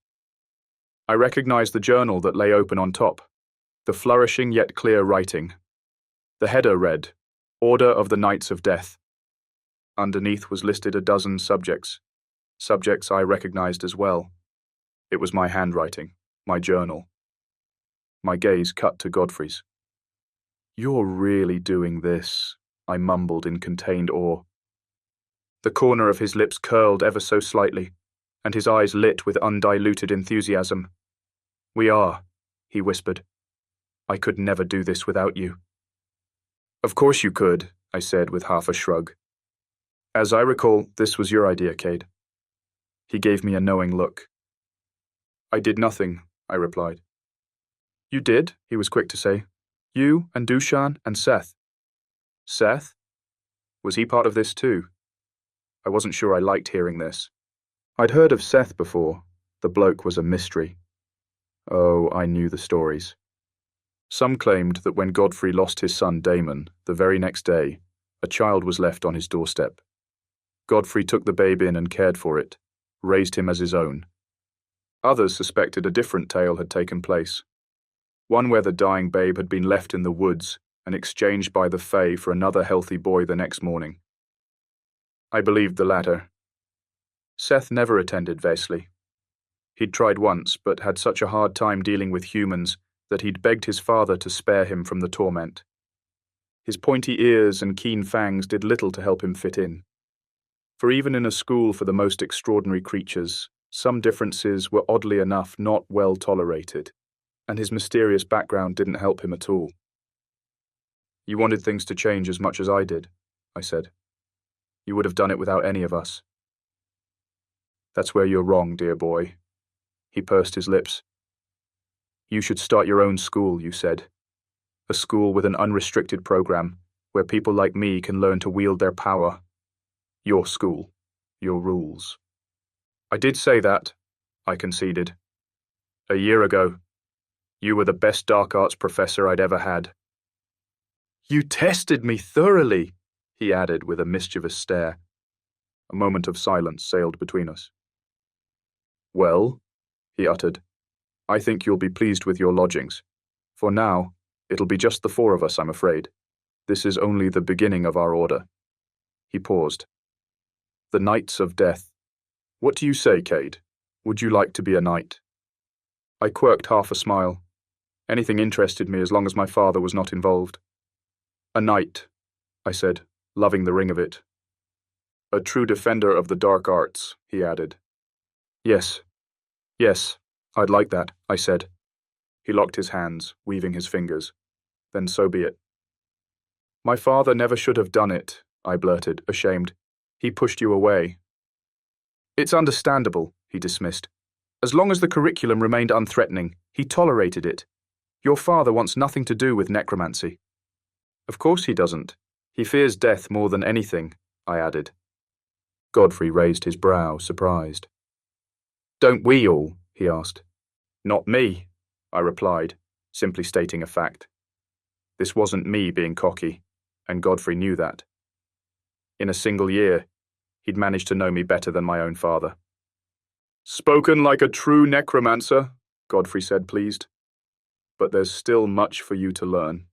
I recognized the journal that lay open on top, the flourishing yet clear writing. The header read, Order of the Knights of Death. Underneath was listed a dozen subjects I recognized as well. It was my handwriting, my journal. My gaze cut to Godfrey's. You're really doing this, I mumbled in contained awe. The corner of his lips curled ever so slightly, and his eyes lit with undiluted enthusiasm. We are, he whispered. I could never do this without you. Of course you could, I said with half a shrug. As I recall, this was your idea, Cade. He gave me a knowing look. I did nothing, I replied. You did, he was quick to say. You and Dushan and Seth. Seth? Was he part of this too? I wasn't sure I liked hearing this. I'd heard of Seth before. The bloke was a mystery. Oh, I knew the stories. Some claimed that when Godfrey lost his son Damon, the very next day, a child was left on his doorstep. Godfrey took the babe in and cared for it, raised him as his own. Others suspected a different tale had taken place, one where the dying babe had been left in the woods and exchanged by the Fae for another healthy boy the next morning. I believed the latter. Seth never attended Vesely. He'd tried once, but had such a hard time dealing with humans that he'd begged his father to spare him from the torment. His pointy ears and keen fangs did little to help him fit in. For even in a school for the most extraordinary creatures, some differences were oddly enough not well tolerated, and his mysterious background didn't help him at all. You wanted things to change as much as I did, I said. You would have done it without any of us. That's where you're wrong, dear boy. He pursed his lips. You should start your own school, you said. A school with an unrestricted program, where people like me can learn to wield their power. Your school. Your rules. I did say that, I conceded. A year ago. You were the best dark arts professor I'd ever had. You tested me thoroughly, he added with a mischievous stare. A moment of silence sailed between us. Well, he uttered, I think you'll be pleased with your lodgings. For now, it'll be just the four of us, I'm afraid. This is only the beginning of our order. He paused. The Knights of Death. What do you say, Cade? Would you like to be a knight? I quirked half a smile. Anything interested me as long as my father was not involved. A knight, I said, loving the ring of it. A true defender of the dark arts, he added. Yes, I'd like that, I said. He locked his hands, weaving his fingers. Then so be it. My father never should have done it, I blurted, ashamed. He pushed you away. It's understandable, he dismissed. As long as the curriculum remained unthreatening, he tolerated it. Your father wants nothing to do with necromancy. Of course he doesn't. He fears death more than anything, I added. Godfrey raised his brow, surprised. Don't we all? He asked. Not me, I replied, simply stating a fact. This wasn't me being cocky, and Godfrey knew that. In a single year, he'd managed to know me better than my own father. Spoken like a true necromancer, Godfrey said, pleased. But there's still much for you to learn.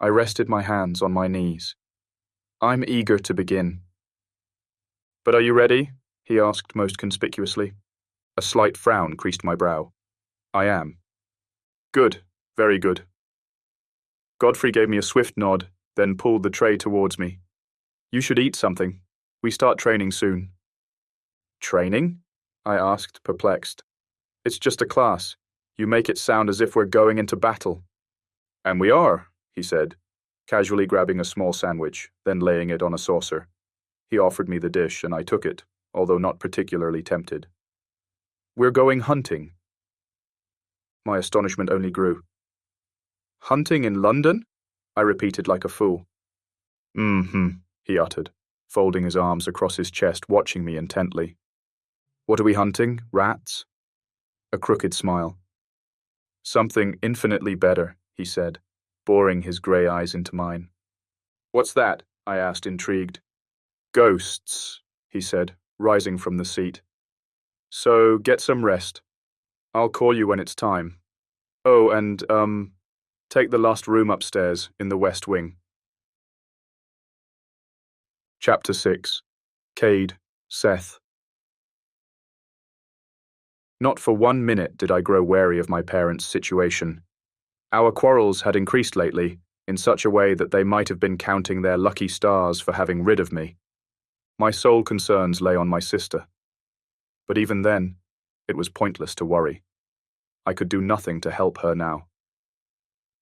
I rested my hands on my knees. I'm eager to begin. But are you ready? He asked most conspicuously. A slight frown creased my brow. I am. Good, very good. Godfrey gave me a swift nod, then pulled the tray towards me. You should eat something. We start training soon. Training? I asked, perplexed. It's just a class. You make it sound as if we're going into battle. And we are, he said, casually grabbing a small sandwich, then laying it on a saucer. He offered me the dish, and I took it, although not particularly tempted. We're going hunting. My astonishment only grew. Hunting in London? I repeated like a fool. He uttered, folding his arms across his chest, watching me intently. What are we hunting? Rats? A crooked smile. Something infinitely better, he said, boring his grey eyes into mine. What's that? I asked, intrigued. Ghosts, he said, rising from the seat. So get some rest. I'll call you when it's time. Oh, and, take the last room upstairs in the west wing. Chapter 6. Cade, Seth. Not for 1 minute did I grow wary of my parents' situation. Our quarrels had increased lately, in such a way that they might have been counting their lucky stars for having rid of me. My sole concerns lay on my sister. But even then, it was pointless to worry. I could do nothing to help her now.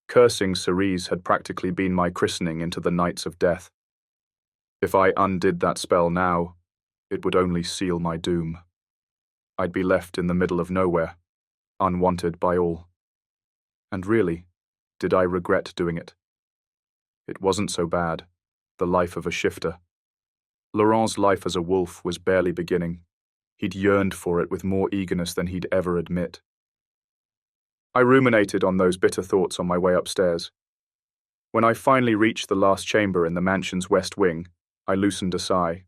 Cursing Cerise had practically been my christening into the Knights of Death. If I undid that spell now, it would only seal my doom. I'd be left in the middle of nowhere, unwanted by all. And really, did I regret doing it? It wasn't so bad, the life of a shifter. Laurent's life as a wolf was barely beginning. He'd yearned for it with more eagerness than he'd ever admit. I ruminated on those bitter thoughts on my way upstairs. When I finally reached the last chamber in the mansion's west wing, I loosened a sigh.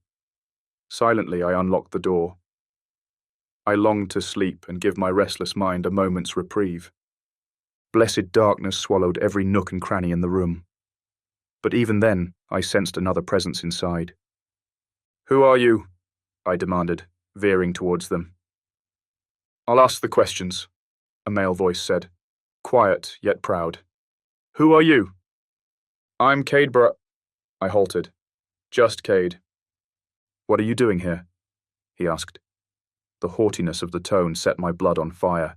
Silently, I unlocked the door. I longed to sleep and give my restless mind a moment's reprieve. Blessed darkness swallowed every nook and cranny in the room. But even then, I sensed another presence inside. Who are you? I demanded, veering towards them. I'll ask the questions, a male voice said, quiet yet proud. Who are you? I'm Kade I halted. Just Cade. What are you doing here? He asked. The haughtiness of the tone set my blood on fire.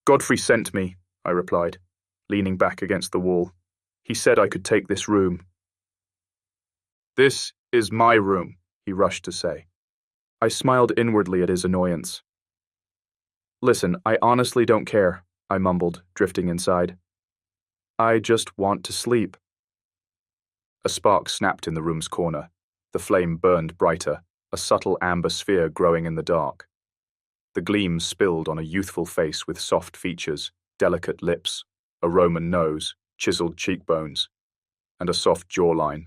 Godfrey sent me, I replied, leaning back against the wall. He said I could take this room. This is my room, he rushed to say. I smiled inwardly at his annoyance. Listen, I honestly don't care, I mumbled, drifting inside. I just want to sleep. A spark snapped in the room's corner. The flame burned brighter, a subtle amber sphere growing in the dark. The gleam spilled on a youthful face with soft features, delicate lips, a Roman nose, chiseled cheekbones, and a soft jawline.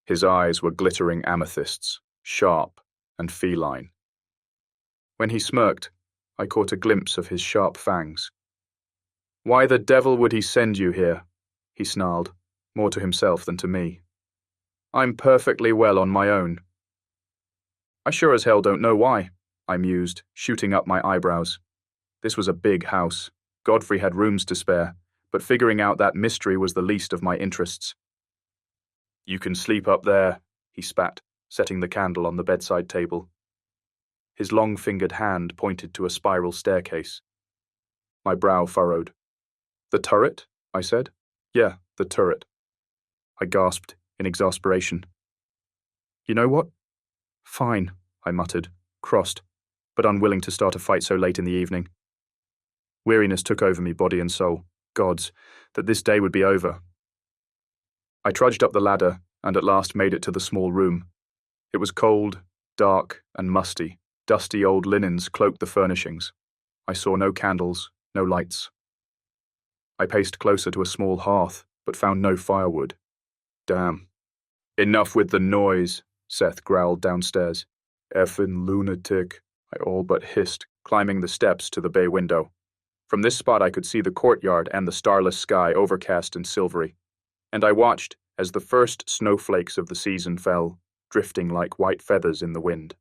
His eyes were glittering amethysts, sharp and feline. When he smirked, I caught a glimpse of his sharp fangs. Why the devil would he send you here? He snarled, more to himself than to me. I'm perfectly well on my own. I sure as hell don't know why, I mused, shooting up my eyebrows. This was a big house. Godfrey had rooms to spare, but figuring out that mystery was the least of my interests. You can sleep up there, he spat, setting the candle on the bedside table. His long-fingered hand pointed to a spiral staircase. My brow furrowed. The turret? I said. Yeah, the turret. I gasped in exasperation. You know what? Fine, I muttered, crossed, but unwilling to start a fight so late in the evening. Weariness took over me, body and soul. Gods, that this day would be over. I trudged up the ladder and at last made it to the small room. It was cold, dark, and musty. Dusty old linens cloaked the furnishings. I saw no candles, no lights. I paced closer to a small hearth, but found no firewood. Damn. Enough with the noise, Seth growled downstairs. Effin' lunatic, I all but hissed, climbing the steps to the bay window. From this spot I could see the courtyard and the starless sky overcast and silvery, and I watched as the first snowflakes of the season fell, drifting like white feathers in the wind.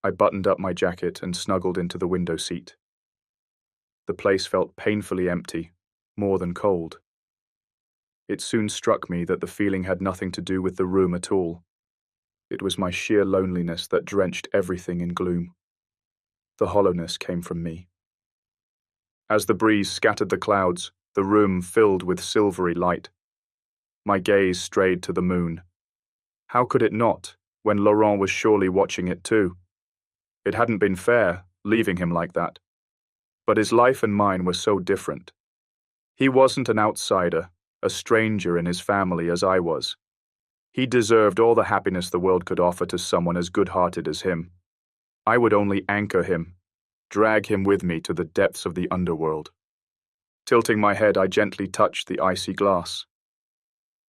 I buttoned up my jacket and snuggled into the window seat. The place felt painfully empty, more than cold. It soon struck me that the feeling had nothing to do with the room at all. It was my sheer loneliness that drenched everything in gloom. The hollowness came from me. As the breeze scattered the clouds, the room filled with silvery light. My gaze strayed to the moon. How could it not, when Laurent was surely watching it too? It hadn't been fair, leaving him like that. But his life and mine were so different. He wasn't an outsider, a stranger in his family as I was. He deserved all the happiness the world could offer to someone as good-hearted as him. I would only anchor him, drag him with me to the depths of the underworld. Tilting my head, I gently touched the icy glass.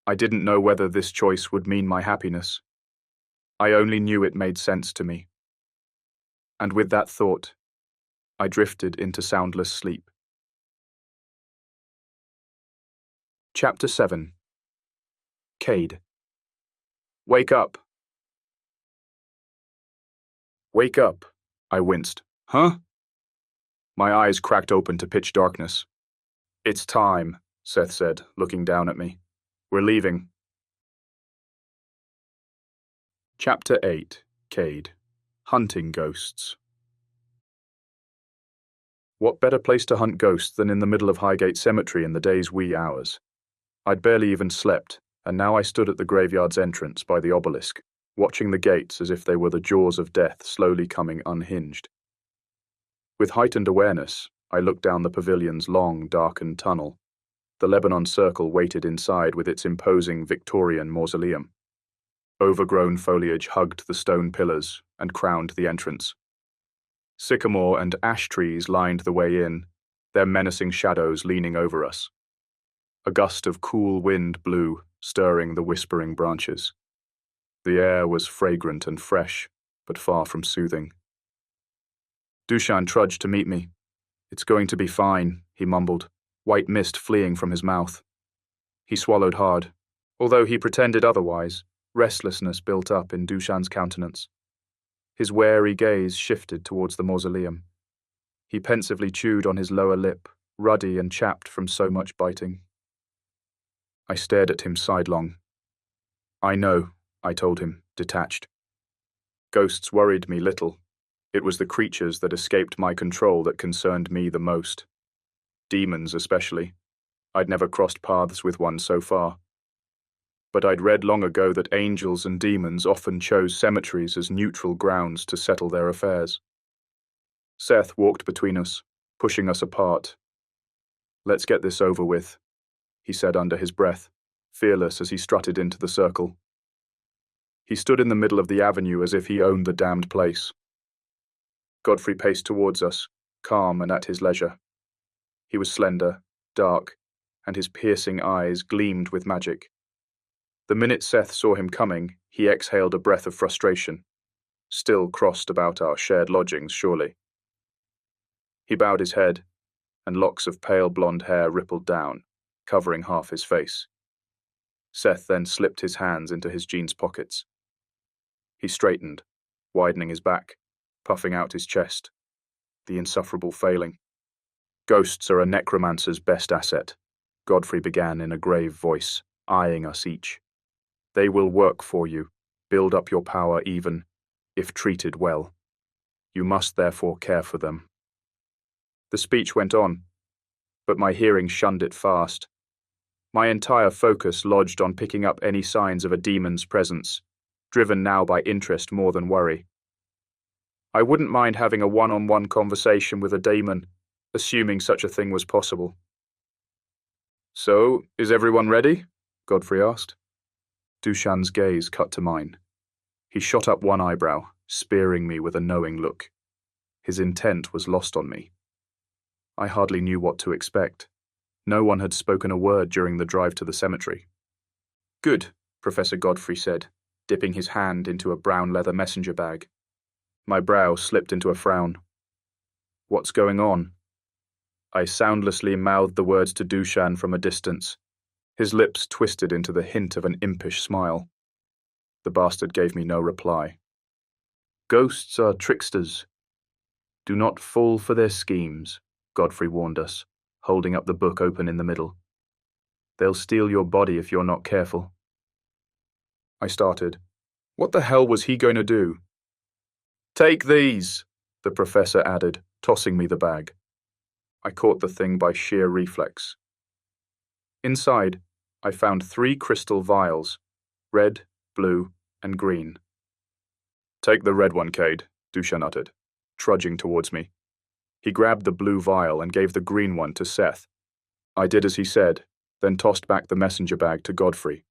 I didn't know whether this choice would mean my happiness. I only knew it made sense to me. And with that thought, I drifted into soundless sleep. Chapter 7. Cade. Wake up. Wake up, I winced. Huh? My eyes cracked open to pitch darkness. It's time, Seth said, looking down at me. We're leaving. Chapter 8. Cade. Hunting Ghosts. What better place to hunt ghosts than in the middle of Highgate Cemetery in the day's wee hours? I'd barely even slept, and now I stood at the graveyard's entrance by the obelisk, watching the gates as if they were the jaws of death slowly coming unhinged. With heightened awareness, I looked down the pavilion's long, darkened tunnel. The Lebanon Circle waited inside with its imposing Victorian mausoleum. Overgrown foliage hugged the stone pillars and crowned the entrance. Sycamore and ash trees lined the way in, their menacing shadows leaning over us. A gust of cool wind blew, stirring the whispering branches. The air was fragrant and fresh, but far from soothing. Dushan trudged to meet me. It's going to be fine, he mumbled, white mist fleeing from his mouth. He swallowed hard. Although he pretended otherwise, restlessness built up in Dushan's countenance. His wary gaze shifted towards the mausoleum. He pensively chewed on his lower lip, ruddy and chapped from so much biting. I stared at him sidelong. I know, I told him, detached. Ghosts worried me little. It was the creatures that escaped my control that concerned me the most. Demons especially. I'd never crossed paths with one so far. But I'd read long ago that angels and demons often chose cemeteries as neutral grounds to settle their affairs. Seth walked between us, pushing us apart. Let's get this over with, he said under his breath, fearless as he strutted into the circle. He stood in the middle of the avenue as if he owned the damned place. Godfrey paced towards us, calm and at his leisure. He was slender, dark, and his piercing eyes gleamed with magic. The minute Seth saw him coming, he exhaled a breath of frustration, still crossed about our shared lodgings, surely. He bowed his head, and locks of pale blonde hair rippled down, covering half his face. Seth then slipped his hands into his jeans pockets. He straightened, widening his back, puffing out his chest, the insufferable failing. Ghosts are a necromancer's best asset, Godfrey began in a grave voice, eyeing us each. They will work for you, build up your power even, if treated well. You must therefore care for them. The speech went on, but my hearing shunned it fast. My entire focus lodged on picking up any signs of a demon's presence, driven now by interest more than worry. I wouldn't mind having a one-on-one conversation with a demon, assuming such a thing was possible. So, is everyone ready? Godfrey asked. Dushan's gaze cut to mine. He shot up one eyebrow, spearing me with a knowing look. His intent was lost on me. I hardly knew what to expect. No one had spoken a word during the drive to the cemetery. Good, Professor Godfrey said, dipping his hand into a brown leather messenger bag. My brow slipped into a frown. What's going on? I soundlessly mouthed the words to Dushan from a distance. His lips twisted into the hint of an impish smile. The bastard gave me no reply. Ghosts are tricksters. Do not fall for their schemes, Godfrey warned us, holding up the book open in the middle. They'll steal your body if you're not careful. I started. What the hell was he going to do? Take these, the professor added, tossing me the bag. I caught the thing by sheer reflex. Inside, I found 3 crystal vials, red, blue, and green. Take the red one, Cade, Dushan uttered, trudging towards me. He grabbed the blue vial and gave the green one to Seth. I did as he said, then tossed back the messenger bag to Godfrey.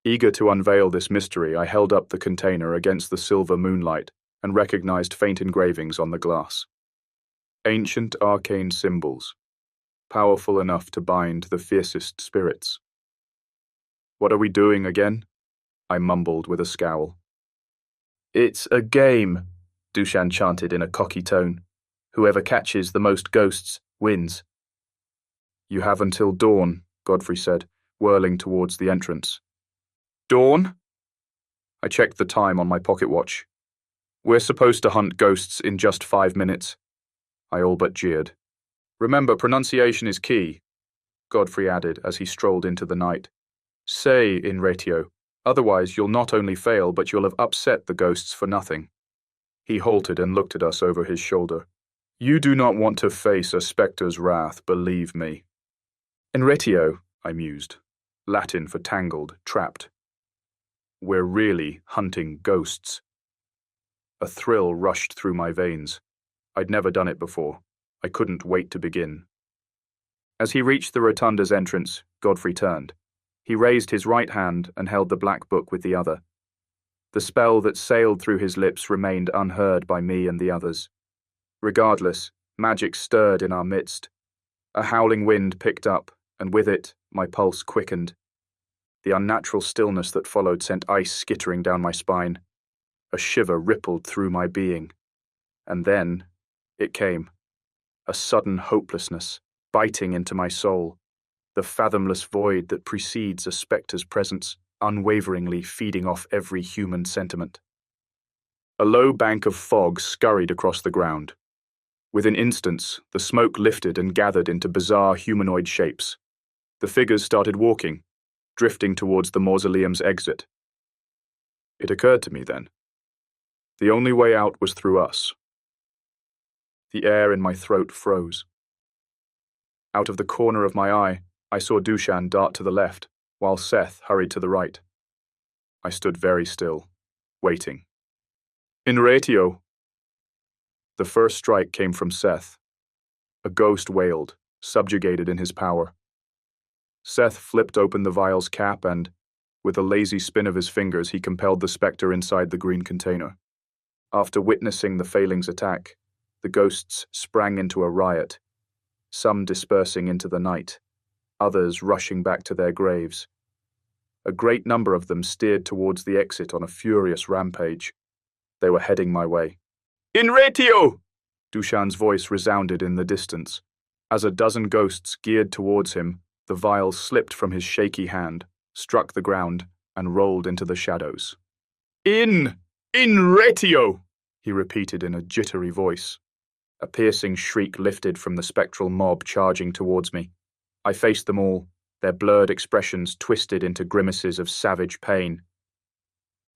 Eager to unveil this mystery, I held up the container against the silver moonlight and recognized faint engravings on the glass. Ancient arcane symbols, powerful enough to bind the fiercest spirits. What are we doing again? I mumbled with a scowl. It's a game, Dushan chanted in a cocky tone. Whoever catches the most ghosts wins. You have until dawn, Godfrey said, whirling towards the entrance. Dawn? I checked the time on my pocket watch. We're supposed to hunt ghosts in just 5 minutes. I all but jeered. Remember, pronunciation is key, Godfrey added as he strolled into the night. Say in ratio, otherwise you'll not only fail, but you'll have upset the ghosts for nothing. He halted and looked at us over his shoulder. You do not want to face a spectre's wrath, believe me. In ratio, I mused, Latin for tangled, trapped. We're really hunting ghosts. A thrill rushed through my veins. I'd never done it before. I couldn't wait to begin. As he reached the rotunda's entrance, Godfrey turned. He raised his right hand and held the black book with the other. The spell that sailed through his lips remained unheard by me and the others. Regardless, magic stirred in our midst. A howling wind picked up, and with it, my pulse quickened. The unnatural stillness that followed sent ice skittering down my spine. A shiver rippled through my being. And then, it came. A sudden hopelessness, biting into my soul. The fathomless void that precedes a spectre's presence, unwaveringly feeding off every human sentiment. A low bank of fog scurried across the ground. Within instants, the smoke lifted and gathered into bizarre humanoid shapes. The figures started walking, drifting towards the mausoleum's exit. It occurred to me then. The only way out was through us. The air in my throat froze. Out of the corner of my eye, I saw Dushan dart to the left, while Seth hurried to the right. I stood very still, waiting. In ratio! The first strike came from Seth. A ghost wailed, subjugated in his power. Seth flipped open the vial's cap and, with a lazy spin of his fingers, he compelled the spectre inside the green container. After witnessing the failing's attack, the ghosts sprang into a riot, some dispersing into the night, others rushing back to their graves. A great number of them steered towards the exit on a furious rampage. They were heading my way. In ratio! Dushan's voice resounded in the distance. As a dozen ghosts geared towards him, the vial slipped from his shaky hand, struck the ground, and rolled into the shadows. In ratio! He repeated in a jittery voice. A piercing shriek lifted from the spectral mob charging towards me. I faced them all, their blurred expressions twisted into grimaces of savage pain.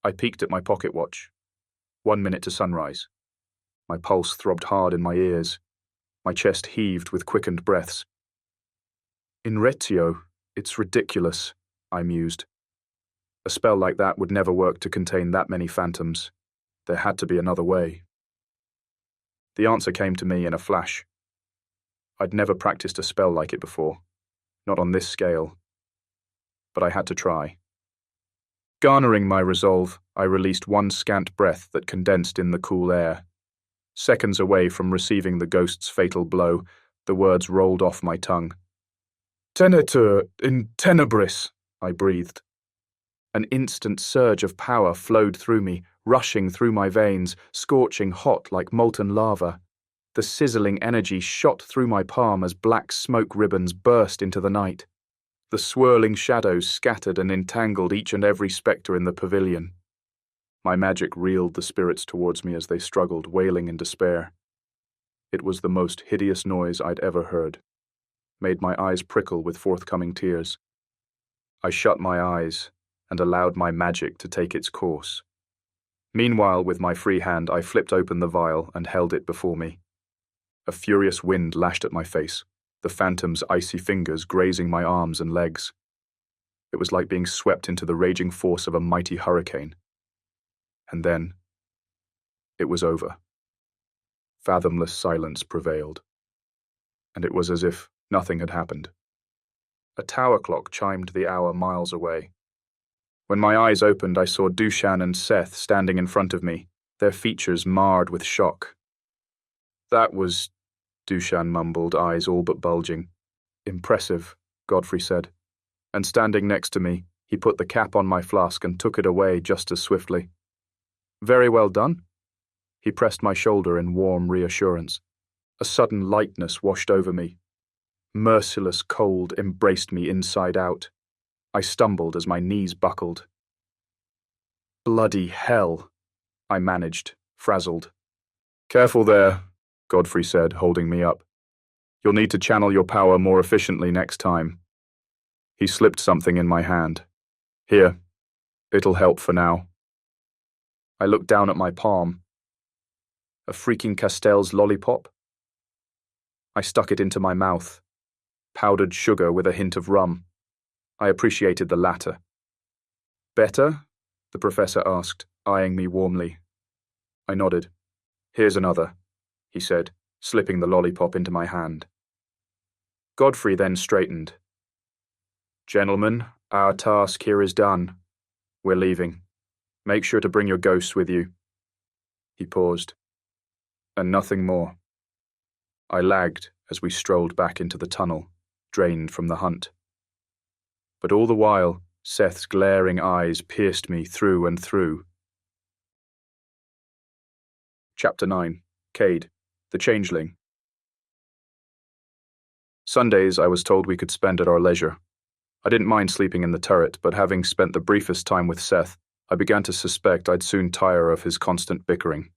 I peeked at my pocket watch. 1 minute to sunrise. My pulse throbbed hard in my ears. My chest heaved with quickened breaths. In retio, it's ridiculous, I mused. A spell like that would never work to contain that many phantoms. There had to be another way. The answer came to me in a flash. I'd never practiced a spell like it before, not on this scale. but I had to try. Garnering my resolve, I released one scant breath that condensed in the cool air. Seconds away from receiving the ghost's fatal blow, the words rolled off my tongue. "Tenetur in tenebris," I breathed. An instant surge of power flowed through me, rushing through my veins, scorching hot like molten lava. The sizzling energy shot through my palm as black smoke ribbons burst into the night. The swirling shadows scattered and entangled each and every spectre in the pavilion. My magic reeled the spirits towards me as they struggled, wailing in despair. It was the most hideous noise I'd ever heard. Made my eyes prickle with forthcoming tears. I shut my eyes and allowed my magic to take its course. Meanwhile, with my free hand, I flipped open the vial and held it before me. A furious wind lashed at my face, the phantom's icy fingers grazing my arms and legs. It was like being swept into the raging force of a mighty hurricane. And then, it was over. Fathomless silence prevailed, and it was as if nothing had happened. A tower clock chimed the hour miles away. When my eyes opened, I saw Dushan and Seth standing in front of me, their features marred with shock. "That was," Dushan mumbled, eyes all but bulging. "Impressive," Godfrey said. And standing next to me, he put the cap on my flask and took it away just as swiftly. "Very well done." He pressed my shoulder in warm reassurance. A sudden lightness washed over me. Merciless cold embraced me inside out. I stumbled as my knees buckled. "Bloody hell," I managed, frazzled. "Careful there," Godfrey said, holding me up. "You'll need to channel your power more efficiently next time." He slipped something in my hand. "Here, it'll help for now." I looked down at my palm. A freaking Castell's lollipop? I stuck it into my mouth. Powdered sugar with a hint of rum. I appreciated the latter. "Better?" the professor asked, eyeing me warmly. I nodded. "Here's another," he said, slipping the lollipop into my hand. Godfrey then straightened. "Gentlemen, our task here is done. We're leaving. Make sure to bring your ghosts with you." He paused. "And nothing more." I lagged as we strolled back into the tunnel, drained from the hunt. But all the while, Seth's glaring eyes pierced me through and through. Chapter 9. Cade, the Changeling. Sundays I was told we could spend at our leisure. I didn't mind sleeping in the turret, but having spent the briefest time with Seth, I began to suspect I'd soon tire of his constant bickering.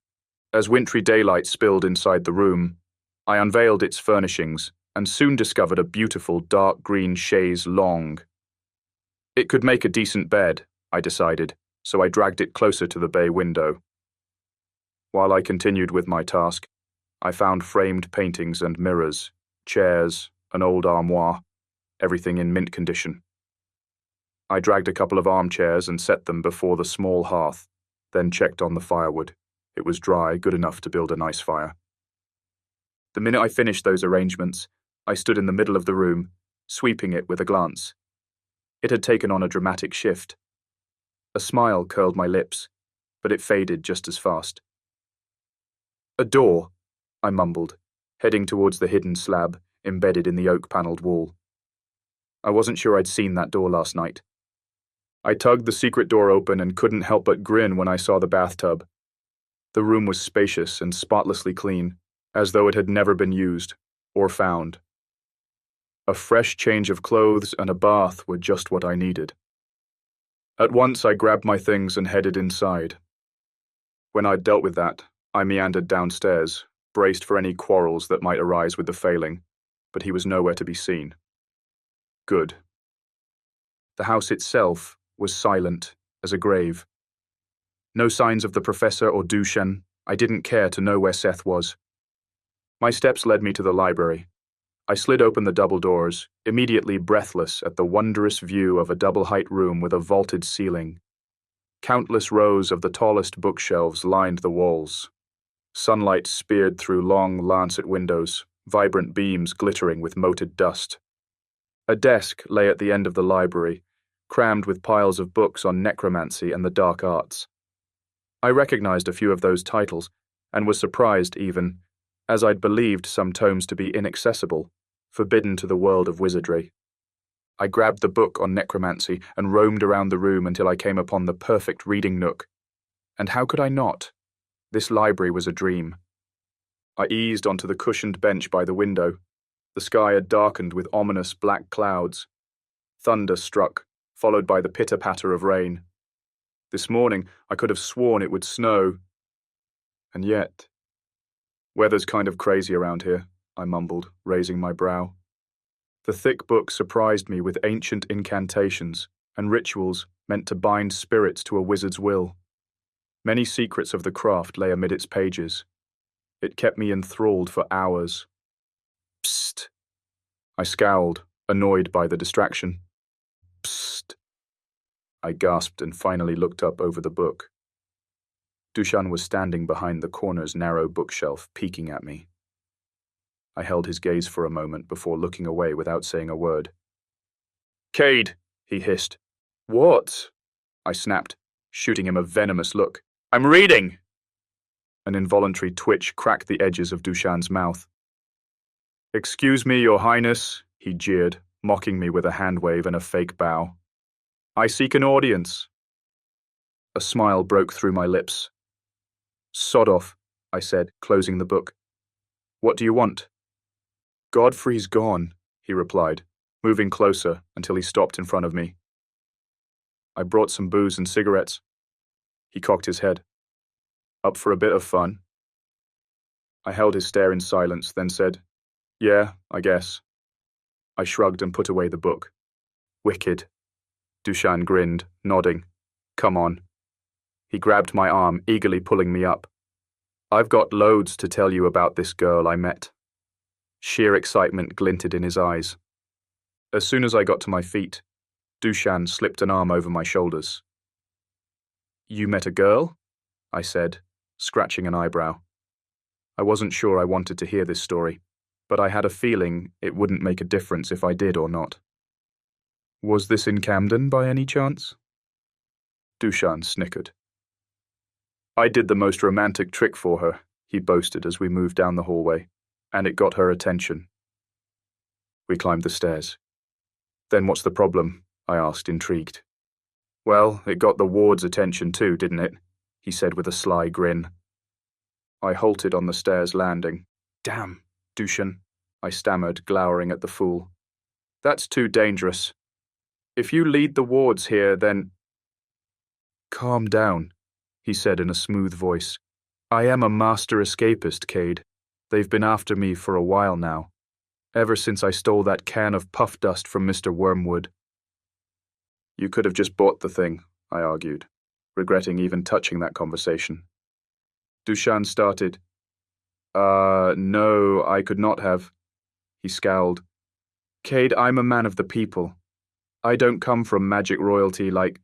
As wintry daylight spilled inside the room, I unveiled its furnishings and soon discovered a beautiful dark green chaise longue. It could make a decent bed, I decided, so I dragged it closer to the bay window. While I continued with my task, I found framed paintings and mirrors, chairs, an old armoire, everything in mint condition. I dragged a couple of armchairs and set them before the small hearth, then checked on the firewood. It was dry, good enough to build a nice fire. The minute I finished those arrangements, I stood in the middle of the room, sweeping it with a glance. It had taken on a dramatic shift. A smile curled my lips, but it faded just as fast. "A door," I mumbled, heading towards the hidden slab embedded in the oak-panelled wall. I wasn't sure I'd seen that door last night. I tugged the secret door open and couldn't help but grin when I saw the bathtub. The room was spacious and spotlessly clean, as though it had never been used or found. A fresh change of clothes and a bath were just what I needed. At once I grabbed my things and headed inside. When I'd dealt with that, I meandered downstairs, braced for any quarrels that might arise with the failing, but he was nowhere to be seen. Good. The house itself was silent as a grave. No signs of the professor or Dushan. I didn't care to know where Seth was. My steps led me to the library. I slid open the double doors, immediately breathless at the wondrous view of a double-height room with a vaulted ceiling. Countless rows of the tallest bookshelves lined the walls. Sunlight speared through long, lancet windows, vibrant beams glittering with moted dust. A desk lay at the end of the library, crammed with piles of books on necromancy and the dark arts. I recognized a few of those titles, and was surprised even, as I'd believed some tomes to be inaccessible, forbidden to the world of wizardry. I grabbed the book on necromancy and roamed around the room until I came upon the perfect reading nook. And how could I not? This library was a dream. I eased onto the cushioned bench by the window. The sky had darkened with ominous black clouds. Thunder struck, followed by the pitter-patter of rain. This morning, I could have sworn it would snow. And yet... "Weather's kind of crazy around here," I mumbled, raising my brow. The thick book surprised me with ancient incantations and rituals meant to bind spirits to a wizard's will. Many secrets of the craft lay amid its pages. It kept me enthralled for hours. Psst. I scowled, annoyed by the distraction. Psst. I gasped and finally looked up over the book. Dushan was standing behind the corner's narrow bookshelf, peeking at me. I held his gaze for a moment before looking away without saying a word. "Cade," he hissed. "What?" I snapped, shooting him a venomous look. "I'm reading!" An involuntary twitch cracked the edges of Dushan's mouth. "Excuse me, Your Highness," he jeered, mocking me with a hand wave and a fake bow. "I seek an audience." A smile broke through my lips. "Sod off," I said, closing the book. "What do you want?" "Godfrey's gone," he replied, moving closer until he stopped in front of me. "I brought some booze and cigarettes." He cocked his head. "Up for a bit of fun?" I held his stare in silence, then said, "Yeah, I guess." I shrugged and put away the book. "Wicked." Dushan grinned, nodding. "Come on." He grabbed my arm, eagerly pulling me up. "I've got loads to tell you about this girl I met." Sheer excitement glinted in his eyes. As soon as I got to my feet, Dushan slipped an arm over my shoulders. "You met a girl?" I said, scratching an eyebrow. I wasn't sure I wanted to hear this story, but I had a feeling it wouldn't make a difference if I did or not. "Was this in Camden by any chance?" Dushan snickered. "I did the most romantic trick for her," he boasted as we moved down the hallway, "and it got her attention." We climbed the stairs. "Then what's the problem?" I asked, intrigued. "Well, it got the ward's attention too, didn't it?" he said with a sly grin. I halted on the stairs landing. "Damn, Dushan," I stammered, glowering at the fool. "That's too dangerous. If you lead the wards here, then—" "Calm down," he said in a smooth voice. "I am a master escapist, Cade. They've been after me for a while now, ever since I stole that can of puff dust from Mr. Wormwood." "You could have just bought the thing," I argued, regretting even touching that conversation. Dushan started. No, I could not have." He scowled. "Cade, I'm a man of the people. I don't come from magic royalty like—"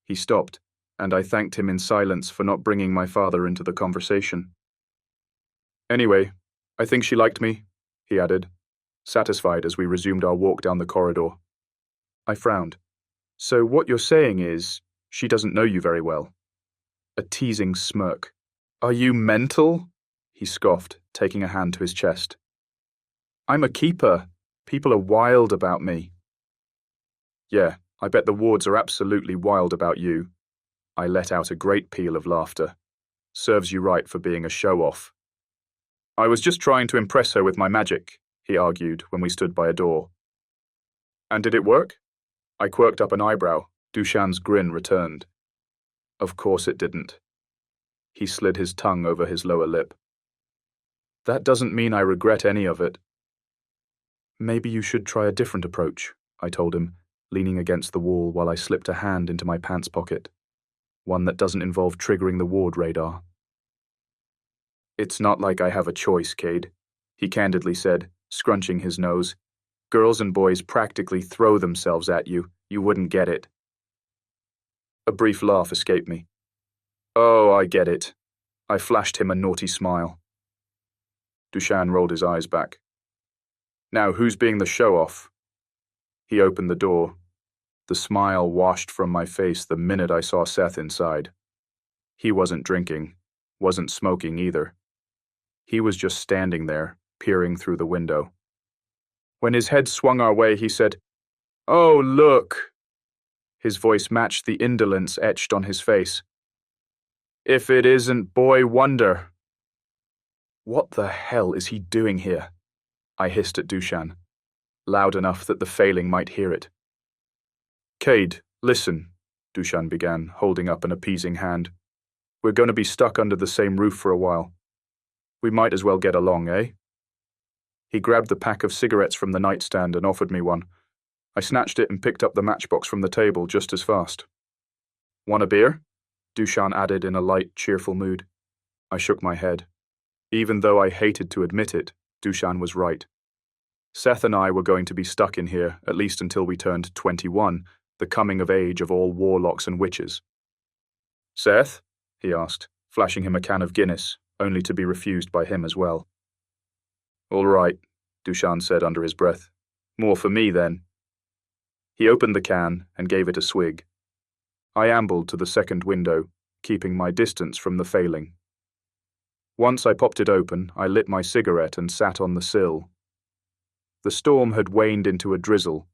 He stopped, and I thanked him in silence for not bringing my father into the conversation. "Anyway, I think she liked me," he added, satisfied as we resumed our walk down the corridor. I frowned. "So what you're saying is, she doesn't know you very well." A teasing smirk. "Are you mental?" he scoffed, taking a hand to his chest. "I'm a keeper. People are wild about me." "Yeah, I bet the wards are absolutely wild about you." I let out a great peal of laughter. "Serves you right for being a show-off." "I was just trying to impress her with my magic," he argued when we stood by a door. "And did it work?" I quirked up an eyebrow. Dushan's grin returned. "Of course it didn't." He slid his tongue over his lower lip. "That doesn't mean I regret any of it." "Maybe you should try a different approach," I told him, leaning against the wall while I slipped a hand into my pants pocket. "One that doesn't involve triggering the ward radar." "It's not like I have a choice, Cade," he candidly said, scrunching his nose. "Girls and boys practically throw themselves at you. You wouldn't get it." A brief laugh escaped me. "Oh, I get it." I flashed him a naughty smile. Dushan rolled his eyes back. "Now who's being the show-off?" He opened the door. The smile washed from my face the minute I saw Seth inside. He wasn't drinking, wasn't smoking either. He was just standing there, peering through the window. When his head swung our way, he said, "Oh, look!" His voice matched the indolence etched on his face. "If it isn't Boy Wonder." "What the hell is he doing here?" I hissed at Dushan, loud enough that the failing might hear it. "Cade, listen," Dushan began, holding up an appeasing hand. "We're going to be stuck under the same roof for a while. We might as well get along, eh?" He grabbed the pack of cigarettes from the nightstand and offered me one. I snatched it and picked up the matchbox from the table just as fast. "Want a beer?" Dushan added in a light, cheerful mood. I shook my head. Even though I hated to admit it, Dushan was right. Seth and I were going to be stuck in here at least until we turned 21, the coming of age of all warlocks and witches. "Seth?" he asked, flashing him a can of Guinness, only to be refused by him as well. "All right," Dushan said under his breath. "More for me, then." He opened the can and gave it a swig. I ambled to the second window, keeping my distance from the failing. Once I popped it open, I lit my cigarette and sat on the sill. The storm had waned into a drizzle.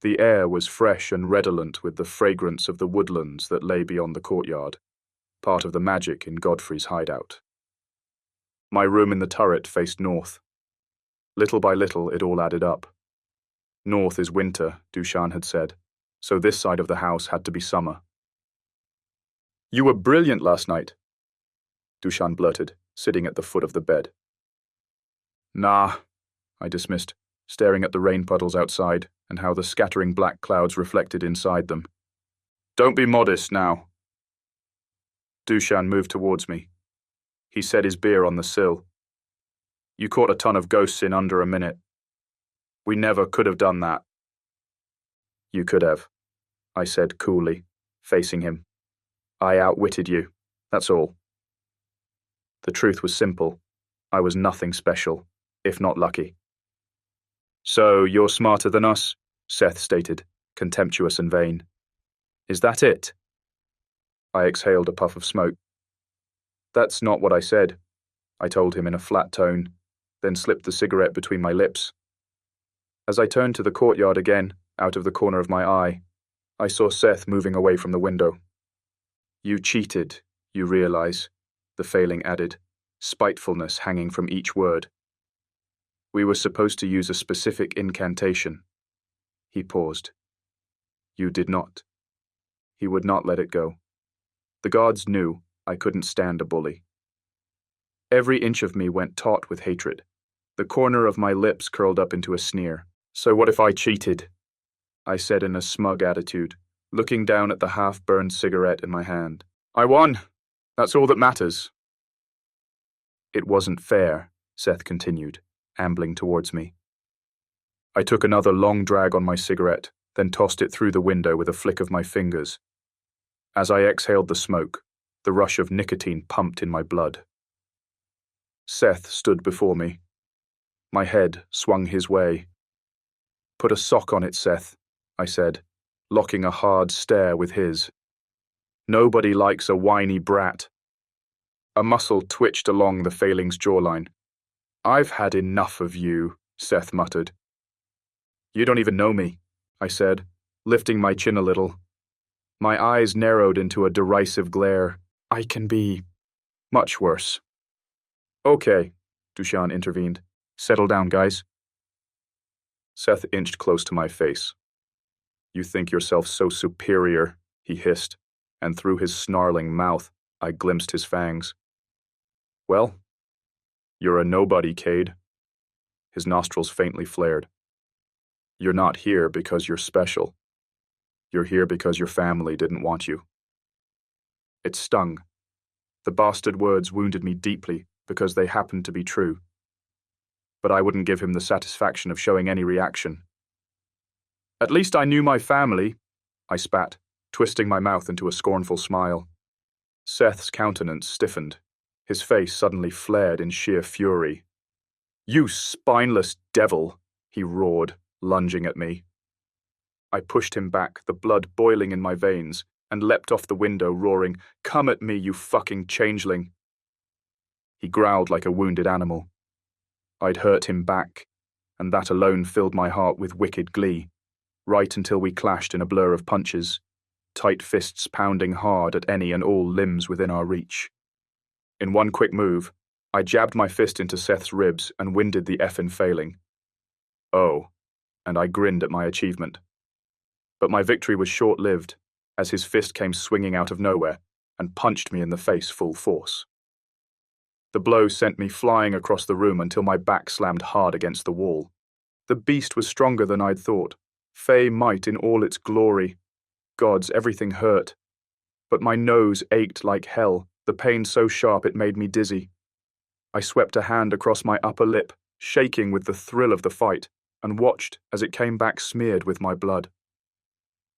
The air was fresh and redolent with the fragrance of the woodlands that lay beyond the courtyard, part of the magic in Godfrey's hideout. My room in the turret faced north. Little by little, it all added up. North is winter, Dushan had said, so this side of the house had to be summer. "You were brilliant last night," Dushan blurted, sitting at the foot of the bed. "Nah," I dismissed, staring at the rain puddles outside and how the scattering black clouds reflected inside them. "Don't be modest now." Dushan moved towards me. He set his beer on the sill. "You caught a ton of ghosts in under a minute. We never could have done that." "You could have," I said coolly, facing him. "I outwitted you, that's all." The truth was simple. I was nothing special, if not lucky. "So you're smarter than us?" Seth stated, contemptuous and vain. "Is that it?" I exhaled a puff of smoke. "That's not what I said," I told him in a flat tone, then slipped the cigarette between my lips. As I turned to the courtyard again, out of the corner of my eye, I saw Seth moving away from the window. "You cheated, you realize," the failing added, spitefulness hanging from each word. "We were supposed to use a specific incantation." He paused. "You did not." He would not let it go. The gods knew I couldn't stand a bully. Every inch of me went taut with hatred. The corner of my lips curled up into a sneer. "So what if I cheated?" I said in a smug attitude, looking down at the half-burned cigarette in my hand. "I won. That's all that matters." "It wasn't fair," Seth continued, ambling towards me. I took another long drag on my cigarette, then tossed it through the window with a flick of my fingers. As I exhaled the smoke, the rush of nicotine pumped in my blood. Seth stood before me. My head swung his way. "Put a sock on it, Seth," I said, locking a hard stare with his. "Nobody likes a whiny brat." A muscle twitched along the failing's jawline. "I've had enough of you," Seth muttered. "You don't even know me," I said, lifting my chin a little. My eyes narrowed into a derisive glare. "I can be much worse." "Okay," Dushan intervened. "Settle down, guys." Seth inched close to my face. "You think yourself so superior," he hissed, and through his snarling mouth, I glimpsed his fangs. "Well, you're a nobody, Cade." His nostrils faintly flared. "You're not here because you're special. You're here because your family didn't want you." It stung. The bastard words wounded me deeply because they happened to be true. But I wouldn't give him the satisfaction of showing any reaction. "At least I knew my family," I spat, twisting my mouth into a scornful smile. Seth's countenance stiffened. His face suddenly flared in sheer fury. "You spineless devil," he roared, lunging at me. I pushed him back, the blood boiling in my veins, and leapt off the window, roaring, "Come at me, you fucking changeling!" He growled like a wounded animal. I'd hurt him back, and that alone filled my heart with wicked glee, right until we clashed in a blur of punches, tight fists pounding hard at any and all limbs within our reach. In one quick move, I jabbed my fist into Seth's ribs and winded the effin' failing. Oh, and I grinned at my achievement. But my victory was short-lived, as his fist came swinging out of nowhere and punched me in the face full force. The blow sent me flying across the room until my back slammed hard against the wall. The beast was stronger than I'd thought, fey might in all its glory. Gods, everything hurt. But my nose ached like hell, the pain so sharp it made me dizzy. I swept a hand across my upper lip, shaking with the thrill of the fight, and watched as it came back smeared with my blood.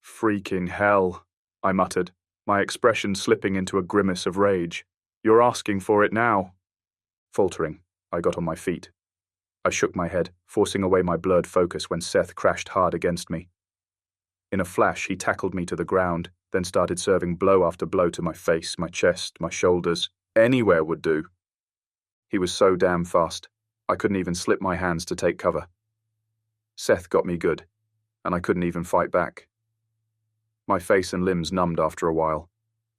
"Freaking hell," I muttered, my expression slipping into a grimace of rage. "You're asking for it now." Faltering, I got on my feet. I shook my head, forcing away my blurred focus when Seth crashed hard against me. In a flash, he tackled me to the ground, then started serving blow after blow to my face, my chest, my shoulders. Anywhere would do. He was so damn fast, I couldn't even slip my hands to take cover. Seth got me good, and I couldn't even fight back. My face and limbs numbed after a while,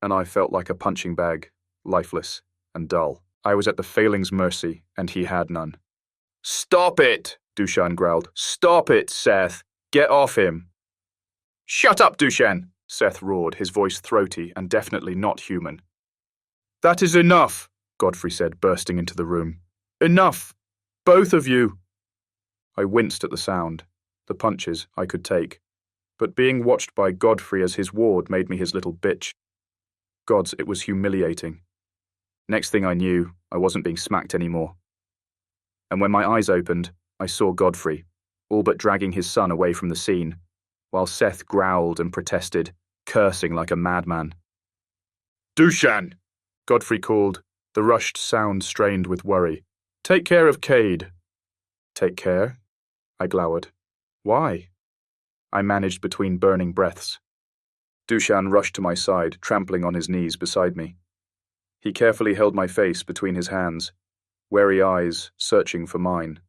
and I felt like a punching bag, lifeless and dull. I was at the failing's mercy, and he had none. "Stop it!" Dushan growled. "Stop it, Seth! Get off him!" "Shut up, Dushan!" Seth roared, his voice throaty and definitely not human. "That is enough," Godfrey said, bursting into the room. "Enough! Both of you!" I winced at the sound. The punches I could take. But being watched by Godfrey as his ward made me his little bitch. Gods, it was humiliating. Next thing I knew, I wasn't being smacked anymore. And when my eyes opened, I saw Godfrey, all but dragging his son away from the scene, while Seth growled and protested, cursing like a madman. "Dushan!" Godfrey called, the rushed sound strained with worry. "Take care of Cade." "Take care?" I glowered. "Why?" I managed between burning breaths. Dushan rushed to my side, trampling on his knees beside me. He carefully held my face between his hands, wary eyes searching for mine.